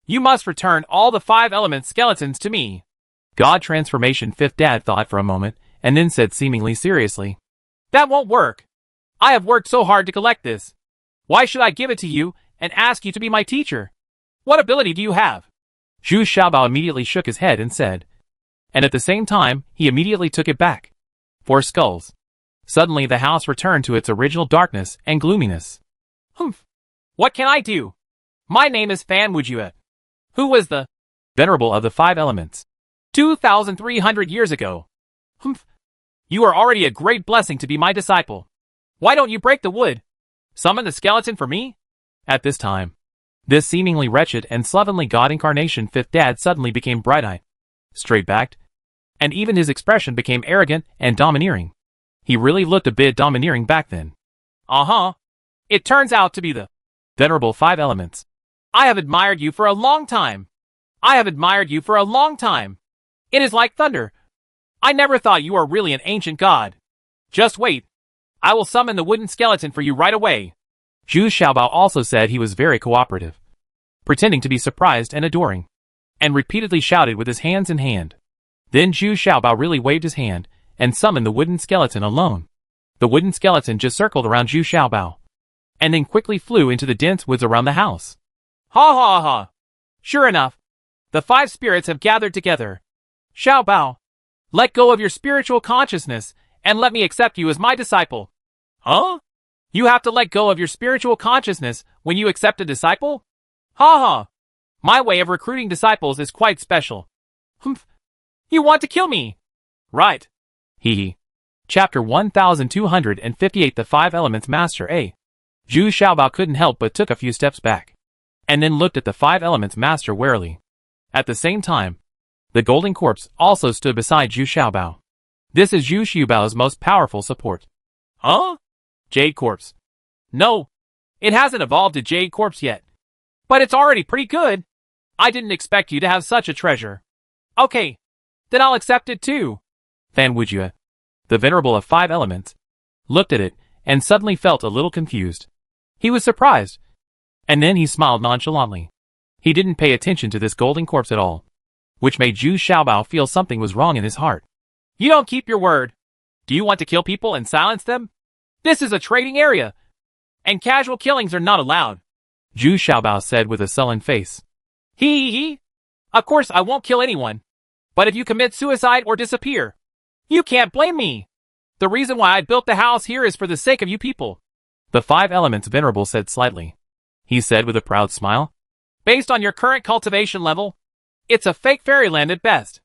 you must return all the 5 element skeletons to me. God Transformation Fifth Dad thought for a moment, and then said seemingly seriously, that won't work. I have worked so hard to collect this. Why should I give it to you and ask you to be my teacher? What ability do you have? Zhu Xiaobao immediately shook his head and said, and at the same time, he immediately took it back. 4 skulls. Suddenly the house returned to its original darkness and gloominess. Humph. What can I do? My name is Fan Wujue. Who was the venerable of the 5 elements? 2,300 years ago. Humph. You are already a great blessing to be my disciple. Why don't you break the wood? Summon the skeleton for me? At this time, this seemingly wretched and slovenly god incarnation fifth dad suddenly became bright-eyed, straight-backed, and even his expression became arrogant and domineering. He really looked a bit domineering back then. Uh-huh. It turns out to be the venerable 5 elements. I have admired you for a long time. I have admired you for a long time. It is like thunder. I never thought you were really an ancient god. Just wait. I will summon the wooden skeleton for you right away. Zhu Xiaobao also said he was very cooperative, pretending to be surprised and adoring, and repeatedly shouted with his hands in hand. Then Zhu Xiaobao really waved his hand and summoned the wooden skeleton alone. The wooden skeleton just circled around Zhu Xiaobao, and then quickly flew into the dense woods around the house. Ha ha ha! Sure enough, the 5 spirits have gathered together. Xiaobao, let go of your spiritual consciousness and let me accept you as my disciple. Huh? You have to let go of your spiritual consciousness when you accept a disciple? Ha ha! My way of recruiting disciples is quite special. Humph! You want to kill me? Right. Hee hee. Chapter 1258 The 5 Elements Master A. Zhu Xiaobao couldn't help but took a few steps back, and then looked at the 5 Elements Master warily. At the same time, the golden corpse also stood beside Zhu Xiaobao. This is Zhu Xiaobao's most powerful support. Huh? Jade Corpse. No, it hasn't evolved to Jade Corpse yet. But it's already pretty good. I didn't expect you to have such a treasure. Okay, then I'll accept it too. Fan Wujue, the venerable of 5 elements, looked at it and suddenly felt a little confused. He was surprised, and then he smiled nonchalantly. He didn't pay attention to this golden corpse at all, which made Zhu Xiaobao feel something was wrong in his heart. You don't keep your word. Do you want to kill people and silence them? This is a trading area, and casual killings are not allowed. Zhu Xiaobao said with a sullen face. Hee hee hee. Of course I won't kill anyone. But if you commit suicide or disappear, you can't blame me. The reason why I built the house here is for the sake of you people. The 5 elements venerable said slightly. He said with a proud smile. Based on your current cultivation level, it's a fake fairyland at best.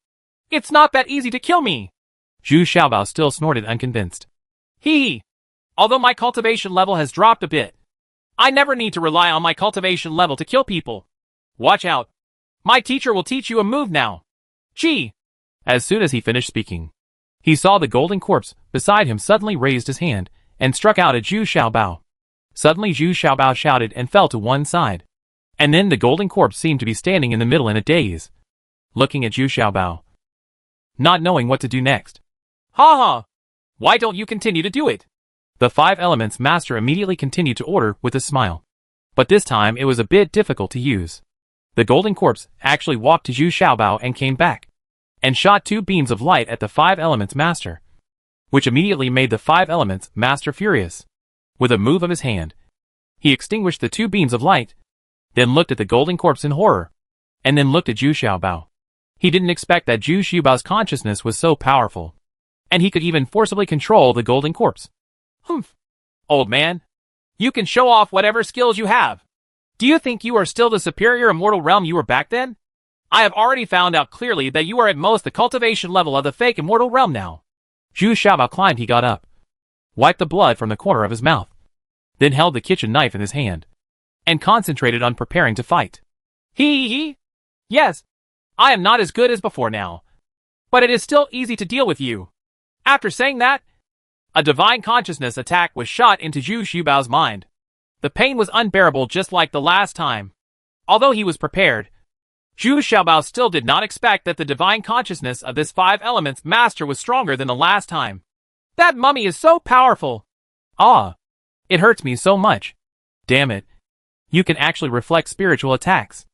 It's not that easy to kill me. Zhu Xiaobao still snorted unconvinced. Hee hee. Although my cultivation level has dropped a bit, I never need to rely on my cultivation level to kill people. Watch out. My teacher will teach you a move now. Gee. As soon as he finished speaking, he saw the golden corpse beside him suddenly raised his hand and struck out at Zhu Xiaobao. Suddenly Zhu Xiaobao shouted and fell to one side. And then the golden corpse seemed to be standing in the middle in a daze, looking at Zhu Xiaobao, not knowing what to do next. Ha ha! Why don't you continue to do it? The 5 elements master immediately continued to order with a smile. But this time it was a bit difficult to use. The golden corpse actually walked to Zhu Xiaobao and came back, and shot 2 beams of light at the 5 elements master, which immediately made the 5 elements master furious. With a move of his hand, he extinguished the 2 beams of light, then looked at the golden corpse in horror, and then looked at Zhu Xiaobao. He didn't expect that Zhu Xiaobao's consciousness was so powerful, and he could even forcibly control the golden corpse. Humph. Old man, you can show off whatever skills you have. Do you think you are still the superior immortal realm you were back then? I have already found out clearly that you are at most the cultivation level of the fake immortal realm now. Zhu Xiaobao climbed. He got up, wiped the blood from the corner of his mouth, then held the kitchen knife in his hand, and concentrated on preparing to fight. Hee hee. Yes, I am not as good as before now, but it is still easy to deal with you. After saying that, a divine consciousness attack was shot into Zhu Xiaobao's mind. The pain was unbearable just like the last time. Although he was prepared, Zhu Xiaobao still did not expect that the divine consciousness of this 5 elements master was stronger than the last time. That mummy is so powerful. Ah, it hurts me so much. Damn it. You can actually reflect spiritual attacks.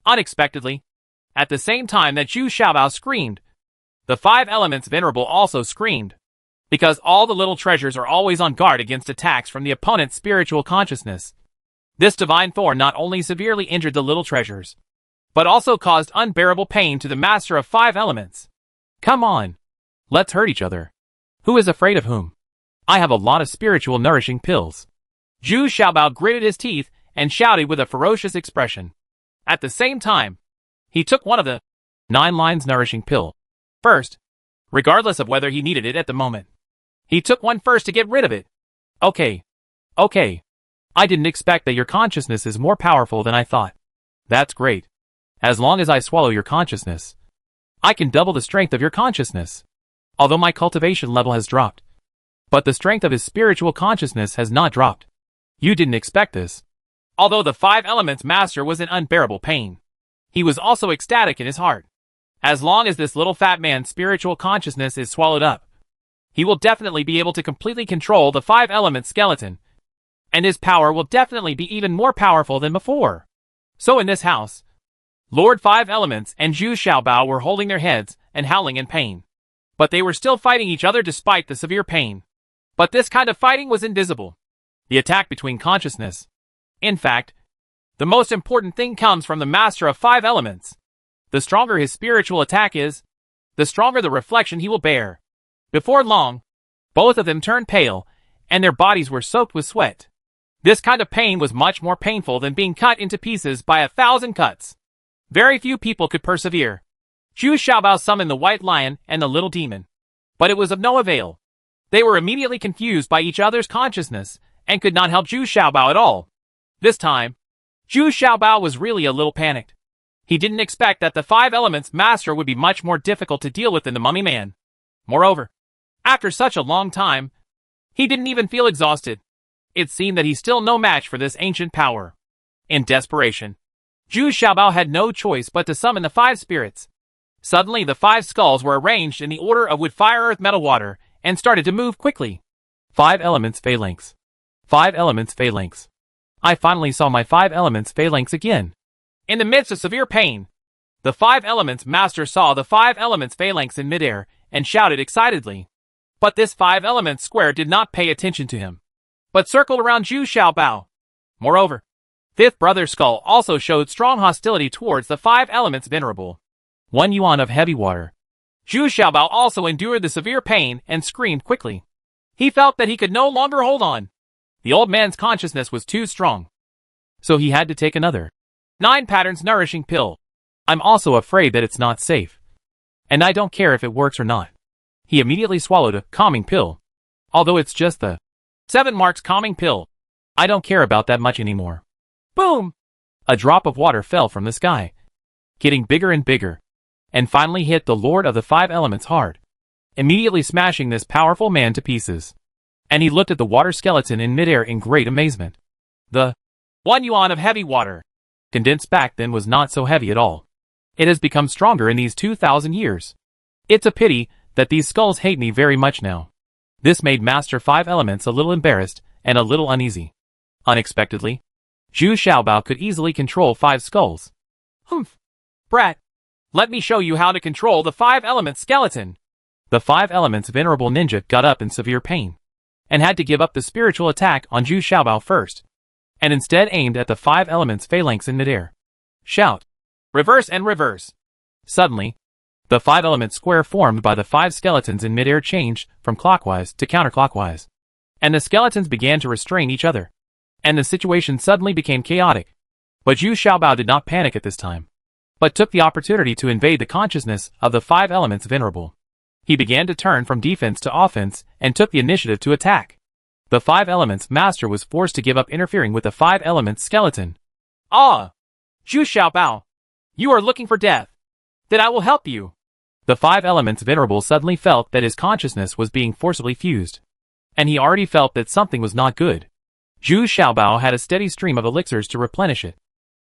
Unexpectedly, at the same time that Zhu Xiaobao screamed, the 5 elements venerable also screamed, because all the little treasures are always on guard against attacks from the opponent's spiritual consciousness. This divine thorn not only severely injured the little treasures, but also caused unbearable pain to the master of 5 elements. Come on, let's hurt each other. Who is afraid of whom? I have a lot of spiritual nourishing pills. Zhu Xiaobao gritted his teeth and shouted with a ferocious expression. At the same time, he took one of the 9 lines nourishing pill. First, regardless of whether he needed it at the moment. He took one first to get rid of it. Okay. I didn't expect that your consciousness is more powerful than I thought. That's great. As long as I swallow your consciousness, I can double the strength of your consciousness. Although my cultivation level has dropped. But the strength of his spiritual consciousness has not dropped. You didn't expect this. Although the 5 elements master was in unbearable pain, he was also ecstatic in his heart. As long as this little fat man's spiritual consciousness is swallowed up, he will definitely be able to completely control the 5 element skeleton. And his power will definitely be even more powerful than before. So in this house, Lord 5 Elements and Zhu Xiaobao were holding their heads and howling in pain. But they were still fighting each other despite the severe pain. But this kind of fighting was invisible. The attack between consciousness. In fact, the most important thing comes from the master of 5 elements. The stronger his spiritual attack is, the stronger the reflection he will bear. Before long, both of them turned pale, and their bodies were soaked with sweat. This kind of pain was much more painful than being cut into pieces by 1,000 cuts. Very few people could persevere. Zhu Xiaobao summoned the white lion and the little demon. But it was of no avail. They were immediately confused by each other's consciousness, and could not help Zhu Xiaobao at all. This time, Zhu Xiaobao was really a little panicked. He didn't expect that the 5 elements master would be much more difficult to deal with than the mummy man. Moreover, after such a long time, he didn't even feel exhausted. It seemed that he's still no match for this ancient power. In desperation, Zhu Xiaobao had no choice but to summon the 5 spirits. Suddenly the 5 skulls were arranged in the order of wood, fire, earth, metal, water, and started to move quickly. 5 elements phalanx. 5 elements phalanx. I finally saw my 5 elements phalanx again. In the midst of severe pain, the 5 elements master saw the 5 elements phalanx in midair, and shouted excitedly. But this 5 elements square did not pay attention to him, but circled around Zhu Xiaobao. Moreover, 5th Brother Skull also showed strong hostility towards the 5 elements venerable. 1 yuan of heavy water. Zhu Xiaobao also endured the severe pain and screamed quickly. He felt that he could no longer hold on. The old man's consciousness was too strong. So he had to take another 9 patterns nourishing pill. I'm also afraid that it's not safe. And I don't care if it works or not. He immediately swallowed a calming pill. Although it's just the 7 marks calming pill. I don't care about that much anymore. Boom! A drop of water fell from the sky, getting bigger and bigger, and finally hit the Lord of the 5 elements hard, immediately smashing this powerful man to pieces. And he looked at the water skeleton in midair in great amazement. The 1 yuan of heavy water, condensed back then, was not so heavy at all. It has become stronger in these 2,000 years. It's a pity that these skulls hate me very much now. This made Master 5 Elements a little embarrassed and a little uneasy. Unexpectedly, Zhu Xiaobao could easily control 5 skulls. Humph! Brat! Let me show you how to control the 5 elements skeleton! The 5 elements venerable ninja got up in severe pain, and had to give up the spiritual attack on Zhu Xiaobao first, and instead aimed at the 5 elements phalanx in midair. Shout! Reverse and reverse! Suddenly, the 5 element square formed by the 5 skeletons in midair changed from clockwise to counterclockwise, and the skeletons began to restrain each other, and the situation suddenly became chaotic. But Zhu Xiaobao did not panic at this time, but took the opportunity to invade the consciousness of the 5 elements venerable. He began to turn from defense to offense and took the initiative to attack. The 5 elements master was forced to give up interfering with the 5 elements skeleton. Ah! Zhu Xiaobao! You are looking for death. Then I will help you. The 5 elements venerable suddenly felt that his consciousness was being forcibly fused, and he already felt that something was not good. Zhu Xiaobao had a steady stream of elixirs to replenish it,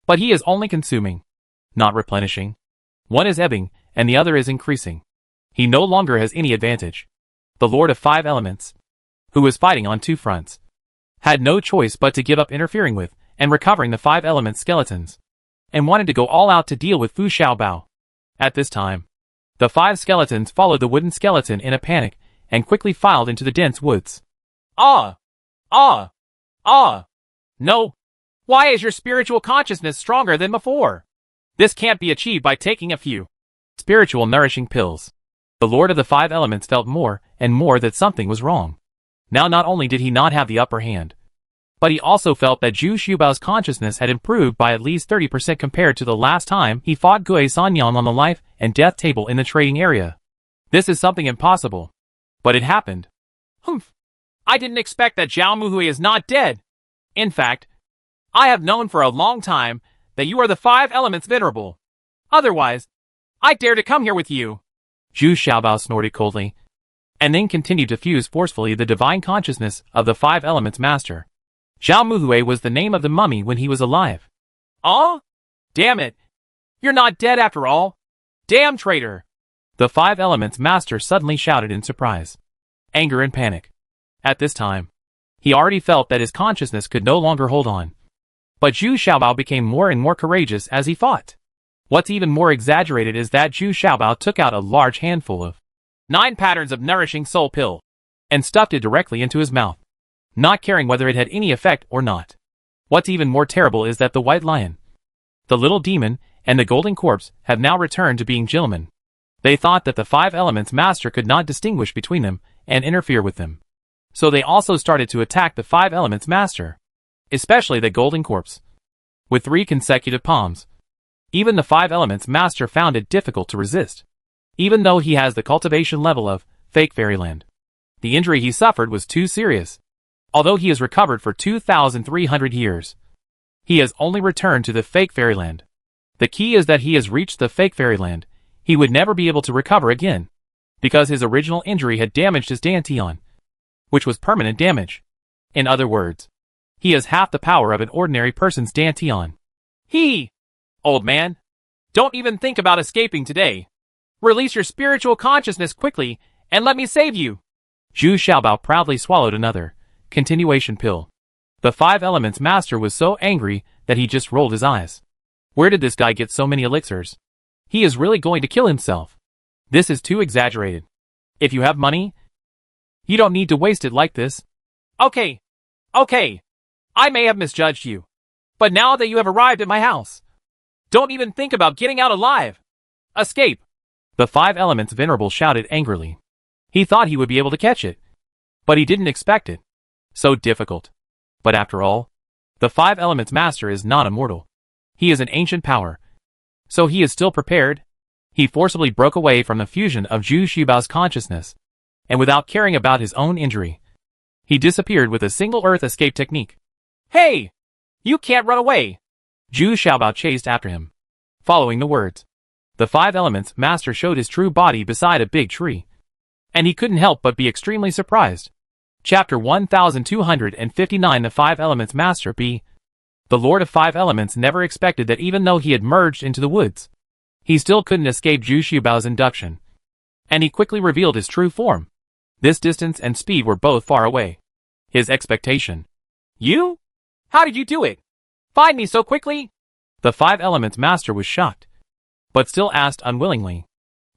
but he is only consuming, not replenishing. One is ebbing, and the other is increasing. He no longer has any advantage. The Lord of 5 Elements, who was fighting on 2 fronts, had no choice but to give up interfering with and recovering the 5 elements skeletons, and wanted to go all out to deal with Fu Xiaobao. At this time, the 5 skeletons followed the wooden skeleton in a panic and quickly filed into the dense woods. Ah! Ah! Ah! No! Why is your spiritual consciousness stronger than before? This can't be achieved by taking a few spiritual nourishing pills. The Lord of the 5 Elements felt more and more that something was wrong. Now not only did he not have the upper hand, But he also felt that Zhu Xiaobao's consciousness had improved by at least 30% compared to the last time he fought Gue Sanyang on the life and death table in the trading area. This is something impossible. But it happened. Humph. I didn't expect that Zhao Muhui is not dead. In fact, I have known for a long time that you are the 5 elements venerable. Otherwise, I dare to come here with you. Zhu Xiaobao snorted coldly, and then continued to fuse forcefully the divine consciousness of the 5 elements master. Zhao Muhui was the name of the mummy when he was alive. Oh? Damn it. You're not dead after all. Damn traitor. The 5 elements master suddenly shouted in surprise, anger and panic. At this time, he already felt that his consciousness could no longer hold on. But Zhu Xiaobao became more and more courageous as he fought. What's even more exaggerated is that Zhu Xiaobao took out a large handful of 9 patterns of nourishing soul pill and stuffed it directly into his mouth, not caring whether it had any effect or not. What's even more terrible is that the white lion, the little demon, and the golden corpse have now returned to being gentlemen. They thought that the 5 elements master could not distinguish between them and interfere with them. So they also started to attack the 5 elements master, especially the golden corpse, with 3 consecutive palms. Even the 5 elements master found it difficult to resist, even though he has the cultivation level of fake fairyland. The injury he suffered was too serious. Although he has recovered for 2,300 years, he has only returned to the fake fairyland. The key is that he has reached the fake fairyland. He would never be able to recover again, because his original injury had damaged his dantian, which was permanent damage. In other words, he has half the power of an ordinary person's dantian. Old man, don't even think about escaping today. Release your spiritual consciousness quickly and let me save you. Zhu Xiaobao proudly swallowed another continuation pill. The 5 elements master was so angry that he just rolled his eyes. Where did this guy get so many elixirs? He is really going to kill himself. This is too exaggerated. If you have money, you don't need to waste it like this. Okay. I may have misjudged you. But now that you have arrived at my house, don't even think about getting out alive. Escape. The 5 elements venerable shouted angrily. He thought he would be able to catch it, but he didn't expect it. So difficult. But after all, the 5 elements master is not immortal. He is an ancient power. So he is still prepared. He forcibly broke away from the fusion of Zhu Xiaobao's consciousness, and without caring about his own injury, he disappeared with a single earth escape technique. Hey! You can't run away! Zhu Xiaobao chased after him. Following the words, the 5 elements master showed his true body beside a big tree, and he couldn't help but be extremely surprised. Chapter 1259. The 5 elements master B. The Lord of 5 elements never expected that even though he had merged into the woods, he still couldn't escape Zhu Xiaobao's induction, and he quickly revealed his true form. This distance and speed were both far away. His expectation. You? How did you do it? Find me so quickly? The 5 elements master was shocked, but still asked unwillingly.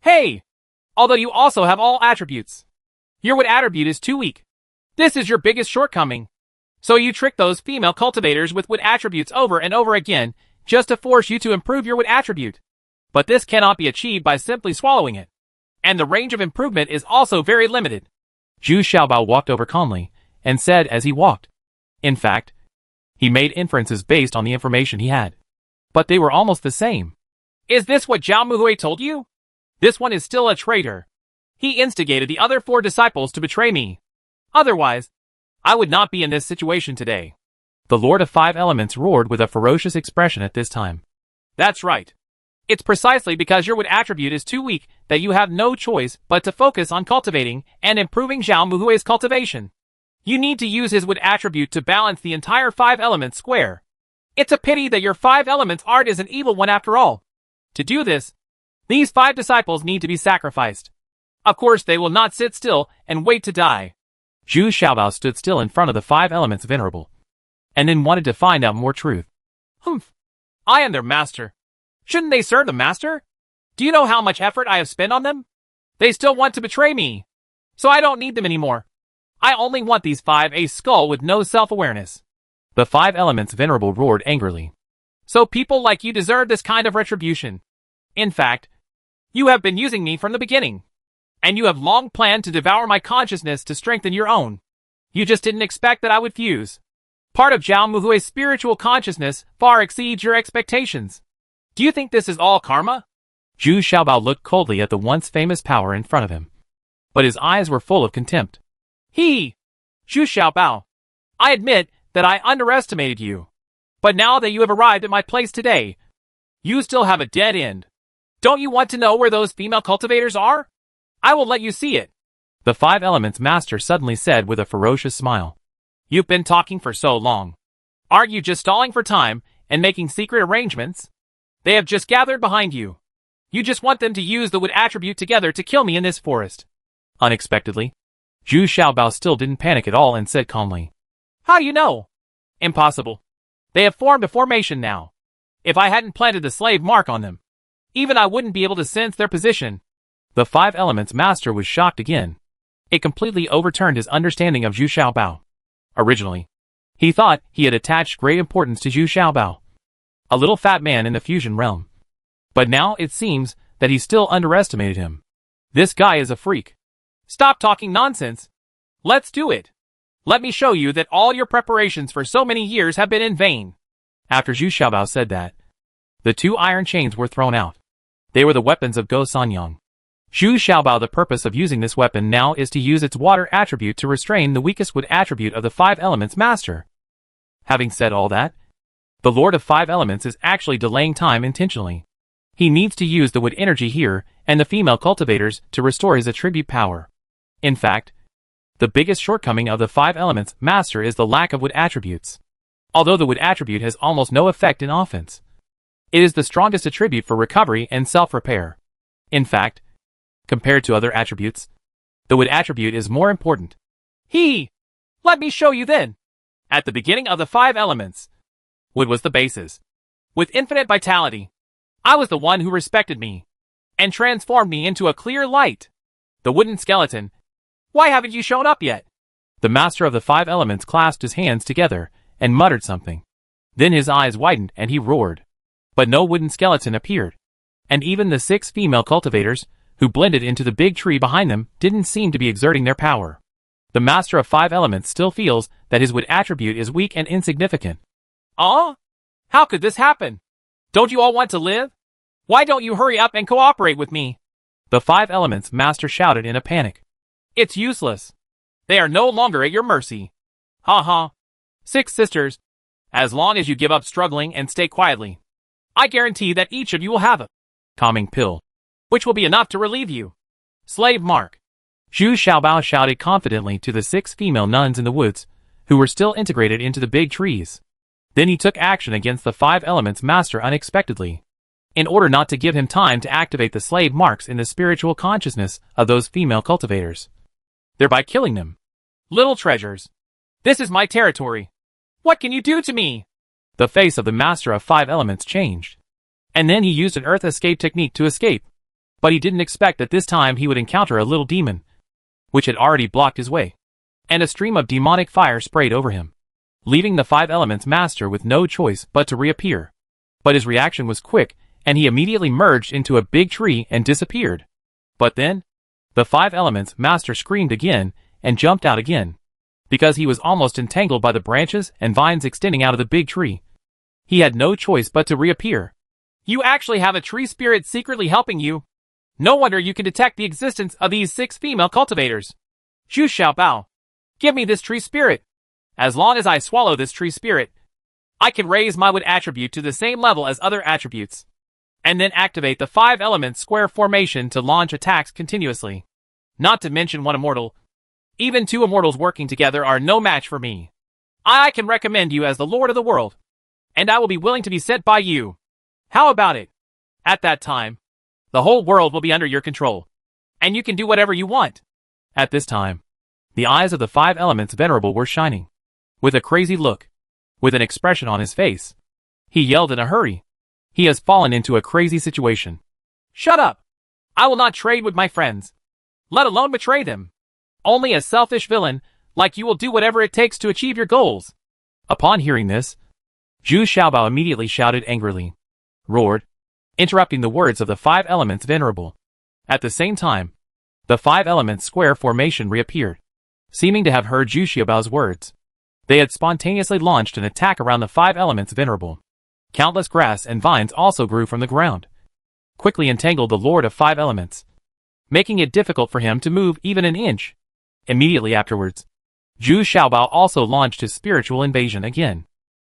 Hey! Although you also have all attributes, your wood attribute is too weak. This is your biggest shortcoming. So you trick those female cultivators with wood attributes over and over again, just to force you to improve your wood attribute. But this cannot be achieved by simply swallowing it. And the range of improvement is also very limited. Zhu Xiaobao walked over calmly, and said as he walked. In fact, he made inferences based on the information he had. But they were almost the same. Is this what Zhao Muhui told you? This one is still a traitor. He instigated the other 4 disciples to betray me. Otherwise, I would not be in this situation today. The Lord of 5 Elements roared with a ferocious expression at this time. That's right. It's precisely because your wood attribute is too weak that you have no choice but to focus on cultivating and improving Zhao Muhui's cultivation. You need to use his wood attribute to balance the entire 5 elements square. It's a pity that your 5 elements art is an evil one after all. To do this, these 5 disciples need to be sacrificed. Of course they will not sit still and wait to die. Zhu Xiaobao stood still in front of the 5 elements venerable, and then wanted to find out more truth. Humph. I am their master. Shouldn't they serve the master? Do you know how much effort I have spent on them? They still want to betray me. So I don't need them anymore. I only want these 5 a skull with no self-awareness. The 5 elements venerable roared angrily. So people like you deserve this kind of retribution. In fact, you have been using me from the beginning. And you have long planned to devour my consciousness to strengthen your own. You just didn't expect that I would fuse. Part of Zhao Muhui's spiritual consciousness far exceeds your expectations. Do you think this is all karma? Zhu Xiaobao looked coldly at the once famous power in front of him, but his eyes were full of contempt. Zhu Xiaobao, I admit that I underestimated you. But now that you have arrived at my place today, you still have a dead end. Don't you want to know where those female cultivators are? I will let you see it. The Five Elements Master suddenly said with a ferocious smile. You've been talking for so long. Aren't you just stalling for time and making secret arrangements? They have just gathered behind you. You just want them to use the wood attribute together to kill me in this forest. Unexpectedly, Zhu Xiaobao still didn't panic at all and said calmly. How do you know? Impossible. They have formed a formation now. If I hadn't planted the slave mark on them, even I wouldn't be able to sense their position. The Five Elements Master was shocked again. It completely overturned his understanding of Zhu Xiaobao. Originally, he thought he had attached great importance to Zhu Xiaobao, a little fat man in the fusion realm. But now it seems that he still underestimated him. This guy is a freak. Stop talking nonsense. Let's do it. Let me show you that all your preparations for so many years have been in vain. After Zhu Xiaobao said that, the two iron chains were thrown out. They were the weapons of Go Sanyang. Zhu Xiaobao, the purpose of using this weapon now is to use its water attribute to restrain the weakest wood attribute of the Five Elements Master. Having said all that, the Lord of Five Elements is actually delaying time intentionally. He needs to use the wood energy here and the female cultivators to restore his attribute power. In fact, the biggest shortcoming of the Five Elements Master is the lack of wood attributes. Although the wood attribute has almost no effect in offense, it is the strongest attribute for recovery and self-repair. In fact, compared to other attributes, the wood attribute is more important. Let me show you then. At the beginning of the Five Elements, wood was the basis. With infinite vitality, I was the one who respected me and transformed me into a clear light. The wooden skeleton. Why haven't you shown up yet? The master of the Five Elements clasped his hands together and muttered something. Then his eyes widened and he roared. But no wooden skeleton appeared. And even the 6 female cultivators, who blended into the big tree behind them, didn't seem to be exerting their power. The master of Five Elements still feels that his wood attribute is weak and insignificant. How could this happen? Don't you all want to live? Why don't you hurry up and cooperate with me? The Five Elements Master shouted in a panic. It's useless. They are no longer at your mercy. 6 sisters. As long as you give up struggling and stay quietly, I guarantee that each of you will have a calming pill, which will be enough to relieve you. Slave mark. Zhu Xiaobao shouted confidently to the 6 female nuns in the woods, who were still integrated into the big trees. Then he took action against the Five Elements Master unexpectedly, in order not to give him time to activate the slave marks in the spiritual consciousness of those female cultivators, thereby killing them. Little treasures. This is my territory. What can you do to me? The face of the Master of Five Elements changed. And then he used an earth escape technique to escape. But he didn't expect that this time he would encounter a little demon, which had already blocked his way. And a stream of demonic fire sprayed over him, leaving the Five Elements Master with no choice but to reappear. But his reaction was quick, and he immediately merged into a big tree and disappeared. But then, the Five Elements Master screamed again and jumped out again, because he was almost entangled by the branches and vines extending out of the big tree. He had no choice but to reappear. You actually have a tree spirit secretly helping you. No wonder you can detect the existence of these 6 female cultivators. Zhu Xiaobao, give me this tree spirit. As long as I swallow this tree spirit, I can raise my wood attribute to the same level as other attributes, and then activate the 5 elements square formation to launch attacks continuously. Not to mention one immortal. Even 2 immortals working together are no match for me. I can recommend you as the Lord of the world, and I will be willing to be sent by you. How about it? At that time, the whole world will be under your control, and you can do whatever you want. At this time, the eyes of the 5 elements venerable were shining, with a crazy look, with an expression on his face. He yelled in a hurry. He has fallen into a crazy situation. Shut up! I will not trade with my friends, let alone betray them. Only a selfish villain like you will do whatever it takes to achieve your goals. Upon hearing this, Zhu Xiaobao immediately shouted angrily, roared, interrupting the words of the 5 elements venerable. At the same time, the 5 elements square formation reappeared, seeming to have heard Zhu Xiaobao's words. They had spontaneously launched an attack around the five elements venerable. Countless grass and vines also grew from the ground, quickly entangled the Lord of Five Elements, making it difficult for him to move even an inch. Immediately afterwards, Zhu Xiaobao also launched his spiritual invasion again.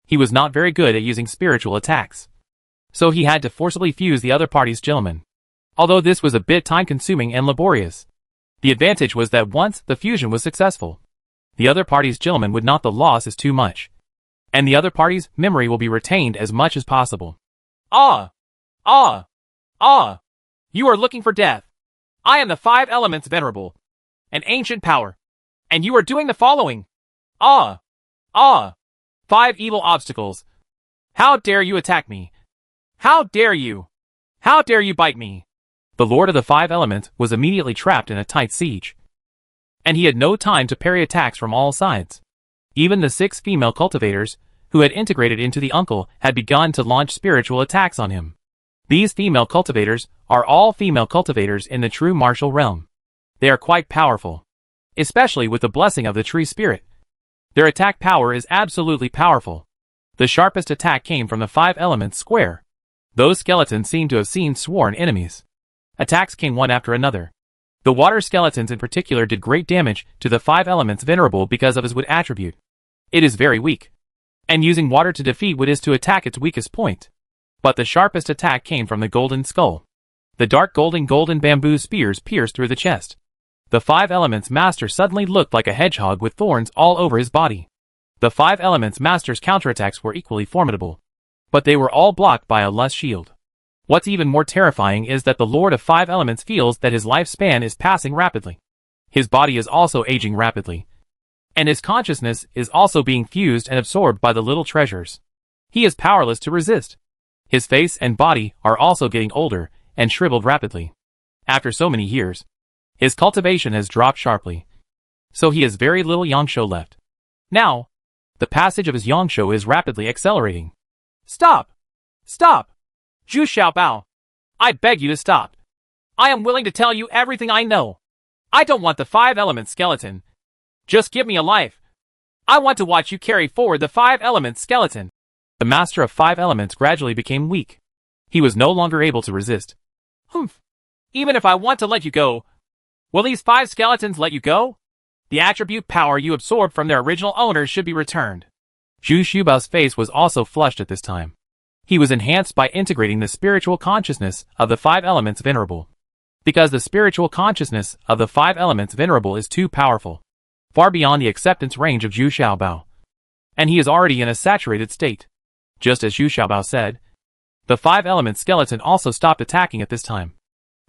He was not very good at using spiritual attacks, so he had to forcibly fuse the other party's gentlemen. Although this was a bit time-consuming and laborious, the advantage was that once the fusion was successful, the other party's gentleman would not the loss is too much, and the other party's memory will be retained as much as possible. Ah! Ah! Ah! You are looking for death. I am the Five Elements Venerable, an ancient power, and you are doing the following. Ah! Ah! 5 evil obstacles. How dare you attack me? How dare you? How dare you bite me? The Lord of the Five Elements was immediately trapped in a tight siege, and he had no time to parry attacks from all sides. Even the 6 female cultivators, who had integrated into the uncle, had begun to launch spiritual attacks on him. These female cultivators are all female cultivators in the true martial realm. They are quite powerful, especially with the blessing of the tree spirit. Their attack power is absolutely powerful. The sharpest attack came from the Five Elements square. Those skeletons seemed to have seen sworn enemies. Attacks came one after another. The water skeletons in particular did great damage to the Five Elements venerable because of his wood attribute. It is very weak, and using water to defeat wood is to attack its weakest point. But the sharpest attack came from the golden skull. The dark golden bamboo spears pierced through the chest. The Five Elements Master suddenly looked like a hedgehog with thorns all over his body. The Five Elements Master's counterattacks were equally formidable, but they were all blocked by a lush shield. What's even more terrifying is that the Lord of Five Elements feels that his lifespan is passing rapidly. His body is also aging rapidly, and his consciousness is also being fused and absorbed by the little treasures. He is powerless to resist. His face and body are also getting older and shriveled rapidly. After so many years, his cultivation has dropped sharply, so he has very little yangshuo left. Now, the passage of his yangshuo is rapidly accelerating. Stop! Stop! Zhu Xiaobao, I beg you to stop. I am willing to tell you everything I know. I don't want the Five Elements skeleton. Just give me a life. I want to watch you carry forward the Five Elements skeleton. The Master of Five Elements gradually became weak. He was no longer able to resist. Humph. Even if I want to let you go, will these 5 skeletons let you go? The attribute power you absorbed from their original owners should be returned. Zhu Xiaobao's face was also flushed at this time. He was enhanced by integrating the spiritual consciousness of the Five Elements Venerable. Because the spiritual consciousness of the Five Elements Venerable is too powerful, far beyond the acceptance range of Zhu Xiaobao, and he is already in a saturated state. Just as Zhu Xiaobao said, the Five Elements skeleton also stopped attacking at this time,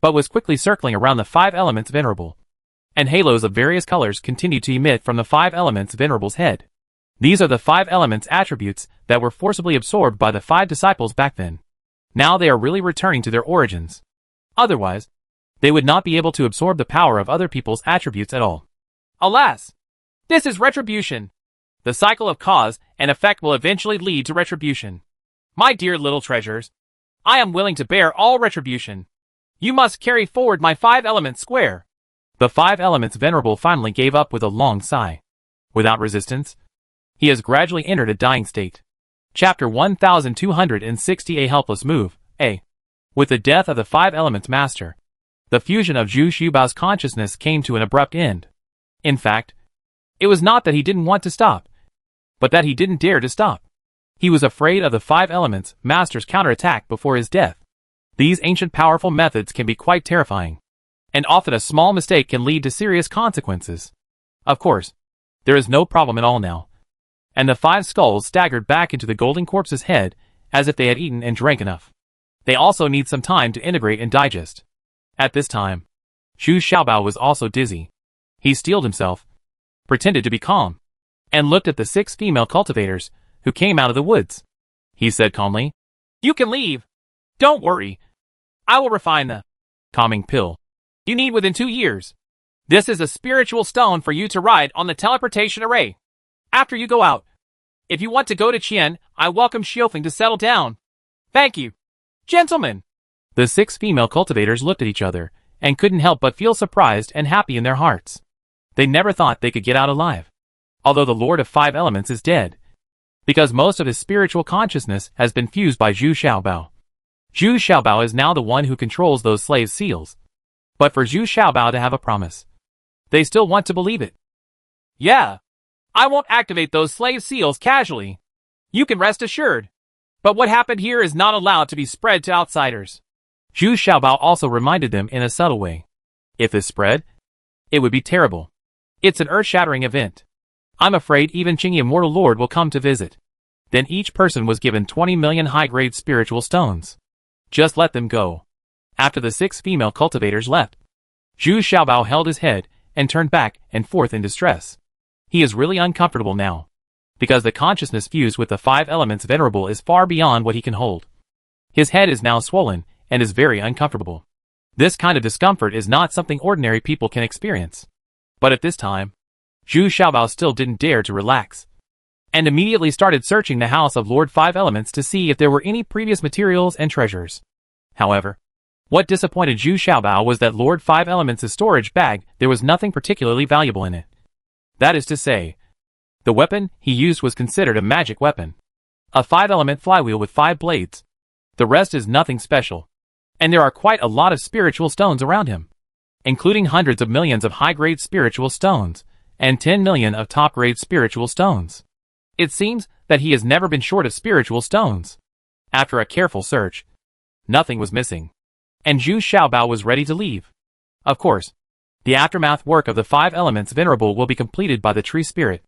but was quickly circling around the Five Elements Venerable, and halos of various colors continued to emit from the Five Elements Venerable's head. These are the 5 elements attributes that were forcibly absorbed by the 5 disciples back then. Now they are really returning to their origins. Otherwise, they would not be able to absorb the power of other people's attributes at all. Alas! This is retribution. The cycle of cause and effect will eventually lead to retribution. My dear little treasures, I am willing to bear all retribution. You must carry forward my 5 elements square. The 5 elements venerable finally gave up with a long sigh. Without resistance, he has gradually entered a dying state. Chapter 1260 A Helpless Move, A. With the death of the 5 Elements Master, the fusion of Zhu Xiaobao's consciousness came to an abrupt end. In fact, it was not that he didn't want to stop, but that he didn't dare to stop. He was afraid of the 5 Elements Master's counterattack before his death. These ancient powerful methods can be quite terrifying, and often a small mistake can lead to serious consequences. Of course, there is no problem at all now, and the 5 skulls staggered back into the golden corpse's head as if they had eaten and drank enough. They also need some time to integrate and digest. At this time, Zhu Xiaobao was also dizzy. He steeled himself, pretended to be calm, and looked at the 6 female cultivators who came out of the woods. He said calmly, "You can leave. Don't worry. I will refine the calming pill you need within 2 years. This is a spiritual stone for you to ride on the teleportation array. After you go out, if you want to go to Qian, I welcome Xiofeng to settle down. Thank you. Gentlemen." The 6 female cultivators looked at each other and couldn't help but feel surprised and happy in their hearts. They never thought they could get out alive. although the Lord of Five Elements is dead, because most of his spiritual consciousness has been fused by Zhu Xiaobao. Zhu Xiaobao is now the one who controls those slave seals. But for Zhu Xiaobao to have a promise, they still want to believe it. Yeah, I won't activate those slave seals casually. You can rest assured. But what happened here is not allowed to be spread to outsiders. Zhu Xiaobao also reminded them in a subtle way. If this spread, it would be terrible. It's an earth-shattering event. I'm afraid even Qingyi Immortal Lord will come to visit. Then each person was given 20 million high-grade spiritual stones. Just let them go. After the 6 female cultivators left, Zhu Xiaobao held his head and turned back and forth in distress. He is really uncomfortable now, because the consciousness fused with the 5 elements venerable is far beyond what he can hold. His head is now swollen and is very uncomfortable. This kind of discomfort is not something ordinary people can experience. But at this time, Zhu Xiaobao still didn't dare to relax, and immediately started searching the house of Lord Five Elements to see if there were any previous materials and treasures. However, what disappointed Zhu Xiaobao was that Lord Five Elements' storage bag, there was nothing particularly valuable in it. That is to say, the weapon he used was considered a magic weapon. A 5-element flywheel with 5 blades. The rest is nothing special. And there are quite a lot of spiritual stones around him, including hundreds of millions of high-grade spiritual stones, and 10 million of top-grade spiritual stones. It seems that he has never been short of spiritual stones. After a careful search, nothing was missing, and Zhu Xiaobao was ready to leave. Of course, the aftermath work of the 5 elements venerable will be completed by the tree spirit.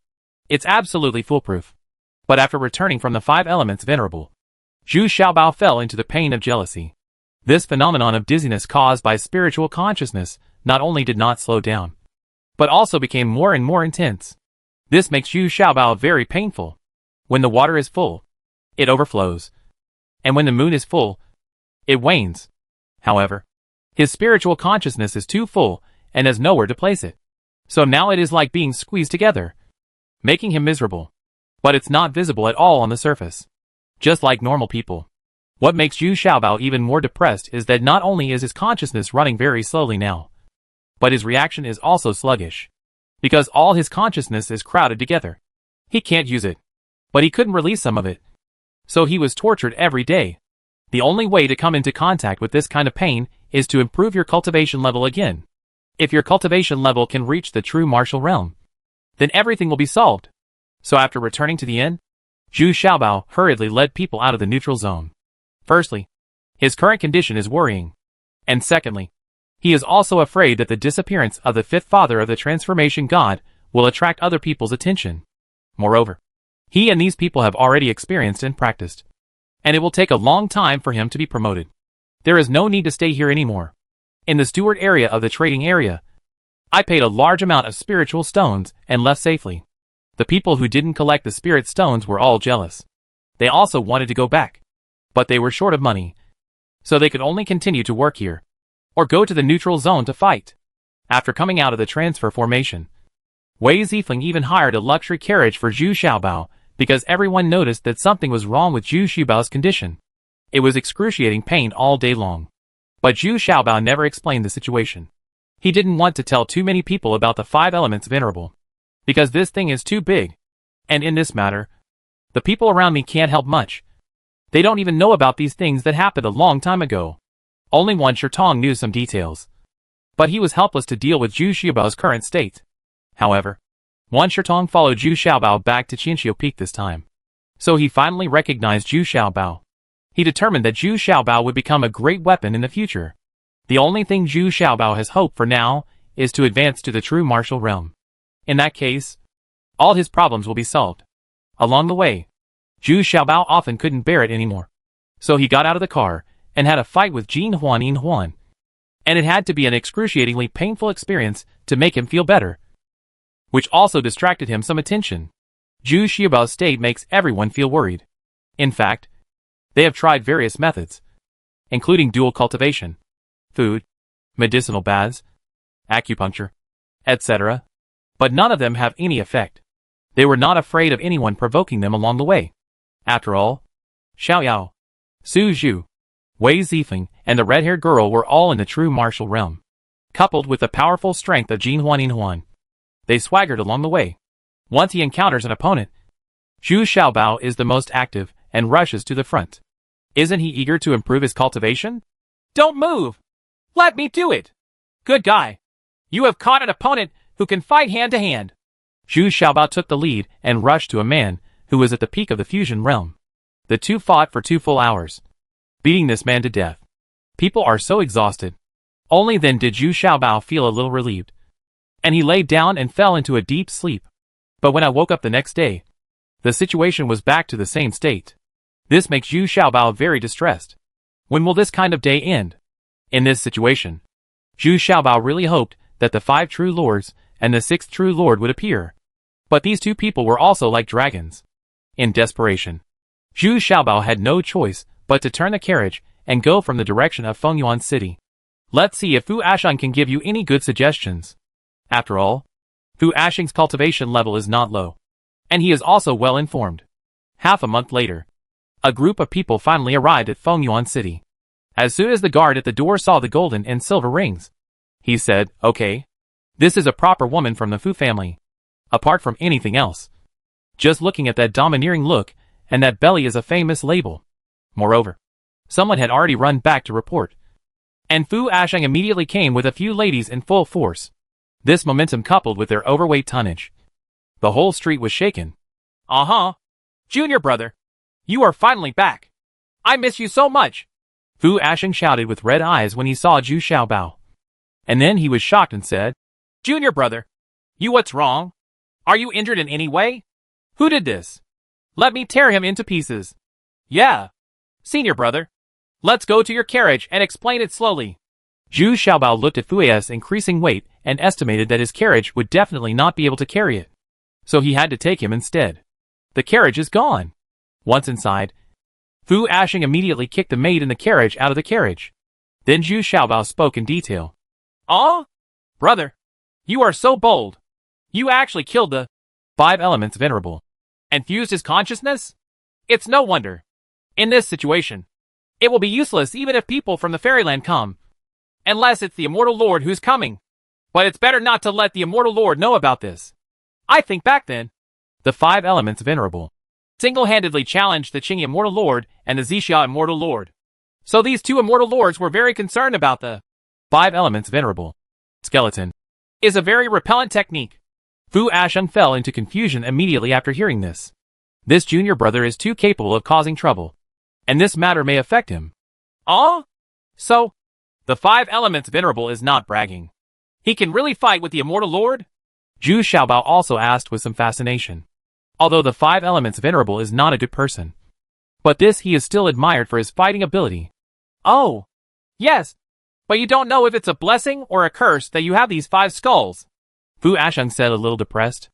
It's absolutely foolproof. But after returning from the 5 elements venerable, Zhu Xiaobao fell into the pain of jealousy. This phenomenon of dizziness caused by spiritual consciousness not only did not slow down, but also became more and more intense. This makes Zhu Xiaobao very painful. When the water is full, it overflows. And when the moon is full, it wanes. However, his spiritual consciousness is too full and has nowhere to place it. So now it is like being squeezed together, making him miserable. But it's not visible at all on the surface. Just like normal people. What makes Zhu Xiaobao even more depressed is that not only is his consciousness running very slowly now, but his reaction is also sluggish. Because all his consciousness is crowded together. He can't use it. But he couldn't release some of it. So he was tortured every day. The only way to come into contact with this kind of pain is to improve your cultivation level again. If your cultivation level can reach the true martial realm, then everything will be solved. So after returning to the inn, Zhu Xiaobao hurriedly led people out of the neutral zone. Firstly, his current condition is worrying. And secondly, he is also afraid that the disappearance of the 5th father of the transformation god will attract other people's attention. Moreover, he and these people have already experienced and practiced, and it will take a long time for him to be promoted. There is no need to stay here anymore. In the steward area of the trading area, I paid a large amount of spiritual stones and left safely. The people who didn't collect the spirit stones were all jealous. They also wanted to go back, but they were short of money, so they could only continue to work here, or go to the neutral zone to fight. After coming out of the transfer formation, Wei Zifeng even hired a luxury carriage for Zhu Xiaobao, because everyone noticed that something was wrong with Zhu Xiaobao's condition. It was excruciating pain all day long. But Zhu Xiaobao never explained the situation. He didn't want to tell too many people about the 5 elements venerable, because this thing is too big. And in this matter, the people around me can't help much. They don't even know about these things that happened a long time ago. Only one Shirtong knew some details. But he was helpless to deal with Zhu Xiaobao's current state. However, one Shirtong followed Zhu Xiaobao back to Qianxiu Peak this time. So he finally recognized Zhu Xiaobao. He determined that Zhu Xiaobao would become a great weapon in the future. The only thing Zhu Xiaobao has hope for now is to advance to the true martial realm. In that case, all his problems will be solved. Along the way, Zhu Xiaobao often couldn't bear it anymore. So he got out of the car and had a fight with Jin Huan. And it had to be an excruciatingly painful experience to make him feel better, which also distracted him some attention. Zhu Xiaobao's state makes everyone feel worried. In fact, they have tried various methods, including dual cultivation, food, medicinal baths, acupuncture, etc. But none of them have any effect. They were not afraid of anyone provoking them along the way. After all, Xiao Yao, Su Zhu, Wei Zifeng, and the red-haired girl were all in the true martial realm. Coupled with the powerful strength of Jin Huan, they swaggered along the way. Once he encounters an opponent, Zhu Xiaobao is the most active and rushes to the front. Isn't he eager to improve his cultivation? Don't move! Let me do it! Good guy. You have caught an opponent who can fight hand to hand. Zhu Xiaobao took the lead and rushed to a man who was at the peak of the fusion realm. The two fought for 2 full hours, beating this man to death. People are so exhausted. Only then did Zhu Xiaobao feel a little relieved, and he laid down and fell into a deep sleep. But when I woke up the next day, the situation was back to the same state. This makes Zhu Xiaobao very distressed. When will this kind of day end? In this situation, Zhu Xiaobao really hoped that the 5 true lords and the 6th true lord would appear. But these 2 people were also like dragons. In desperation, Zhu Xiaobao had no choice but to turn the carriage and go from the direction of Fengyuan City. Let's see if Fu Asheng can give you any good suggestions. After all, Fu Asheng's cultivation level is not low, and he is also well informed. Half a month later, a group of people finally arrived at Fengyuan City. As soon as the guard at the door saw the golden and silver rings, he said, "Okay, this is a proper woman from the Fu family. Apart from anything else, just looking at that domineering look and that belly is a famous label." Moreover, someone had already run back to report, and Fu Asheng immediately came with a few ladies in full force. This momentum coupled with their overweight tonnage, the whole street was shaken. Junior brother, you are finally back. I miss you so much. Fu Asheng shouted with red eyes when he saw Zhu Xiaobao. And then he was shocked and said, "Junior brother, what's wrong? Are you injured in any way? Who did this? Let me tear him into pieces." "Yeah. Senior brother, let's go to your carriage and explain it slowly." Zhu Xiaobao looked at Fu's increasing weight and estimated that his carriage would definitely not be able to carry it. So he had to take him instead. The carriage is gone. Once inside, Fu Asheng immediately kicked the maid in the carriage out of the carriage. Then Zhu Xiaobao spoke in detail. Brother, you are so bold. You actually killed the 5 elements venerable and fused his consciousness? It's no wonder. In this situation, it will be useless even if people from the fairyland come. Unless it's the immortal lord who's coming. But it's better not to let the immortal lord know about this. I think back then, the 5 elements venerable single-handedly challenged the Qing immortal lord and the Zixia immortal lord. So these 2 immortal lords were very concerned about the 5 elements venerable skeleton. Is a very repellent technique. Fu Asheng fell into confusion immediately after hearing this. This junior brother is too capable of causing trouble, and this matter may affect him. So, the 5 elements venerable is not bragging. He can really fight with the immortal lord? Zhu Xiaobao also asked with some fascination. Although the 5 elements venerable is not a good person, but this he is still admired for his fighting ability. Oh, yes, but you don't know if it's a blessing or a curse that you have these 5 skulls. Fu Asheng said a little depressed.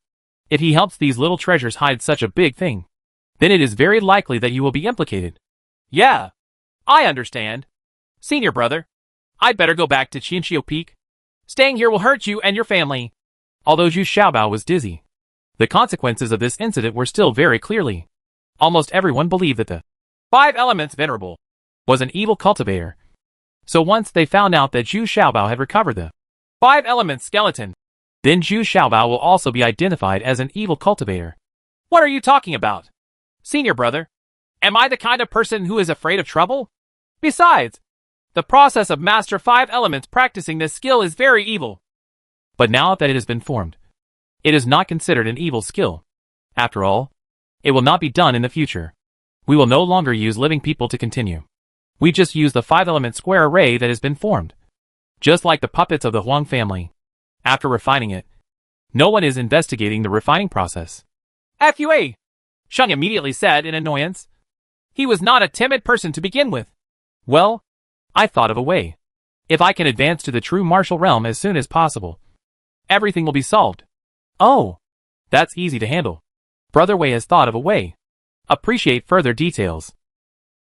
If he helps these little treasures hide such a big thing, then it is very likely that you will be implicated. Yeah, I understand. Senior brother, I'd better go back to Qinxiu Peak. Staying here will hurt you and your family. Although Zhu Xiaobao was dizzy, the consequences of this incident were still very clearly. Almost everyone believed that the 5 elements venerable was an evil cultivator. So once they found out that Zhu Xiaobao had recovered the 5 elements skeleton, then Zhu Xiaobao will also be identified as an evil cultivator. What are you talking about? Senior brother, am I the kind of person who is afraid of trouble? Besides, the process of master 5 elements practicing this skill is very evil. But now that it has been formed, it is not considered an evil skill. After all, it will not be done in the future. We will no longer use living people to continue. We just use the 5-element square array that has been formed. Just like the puppets of the Huang family. After refining it, no one is investigating the refining process. FUA! Sheng immediately said in annoyance. He was not a timid person to begin with. Well, I thought of a way. If I can advance to the true martial realm as soon as possible, everything will be solved. Oh, that's easy to handle. Brother Wei has thought of a way. Appreciate further details.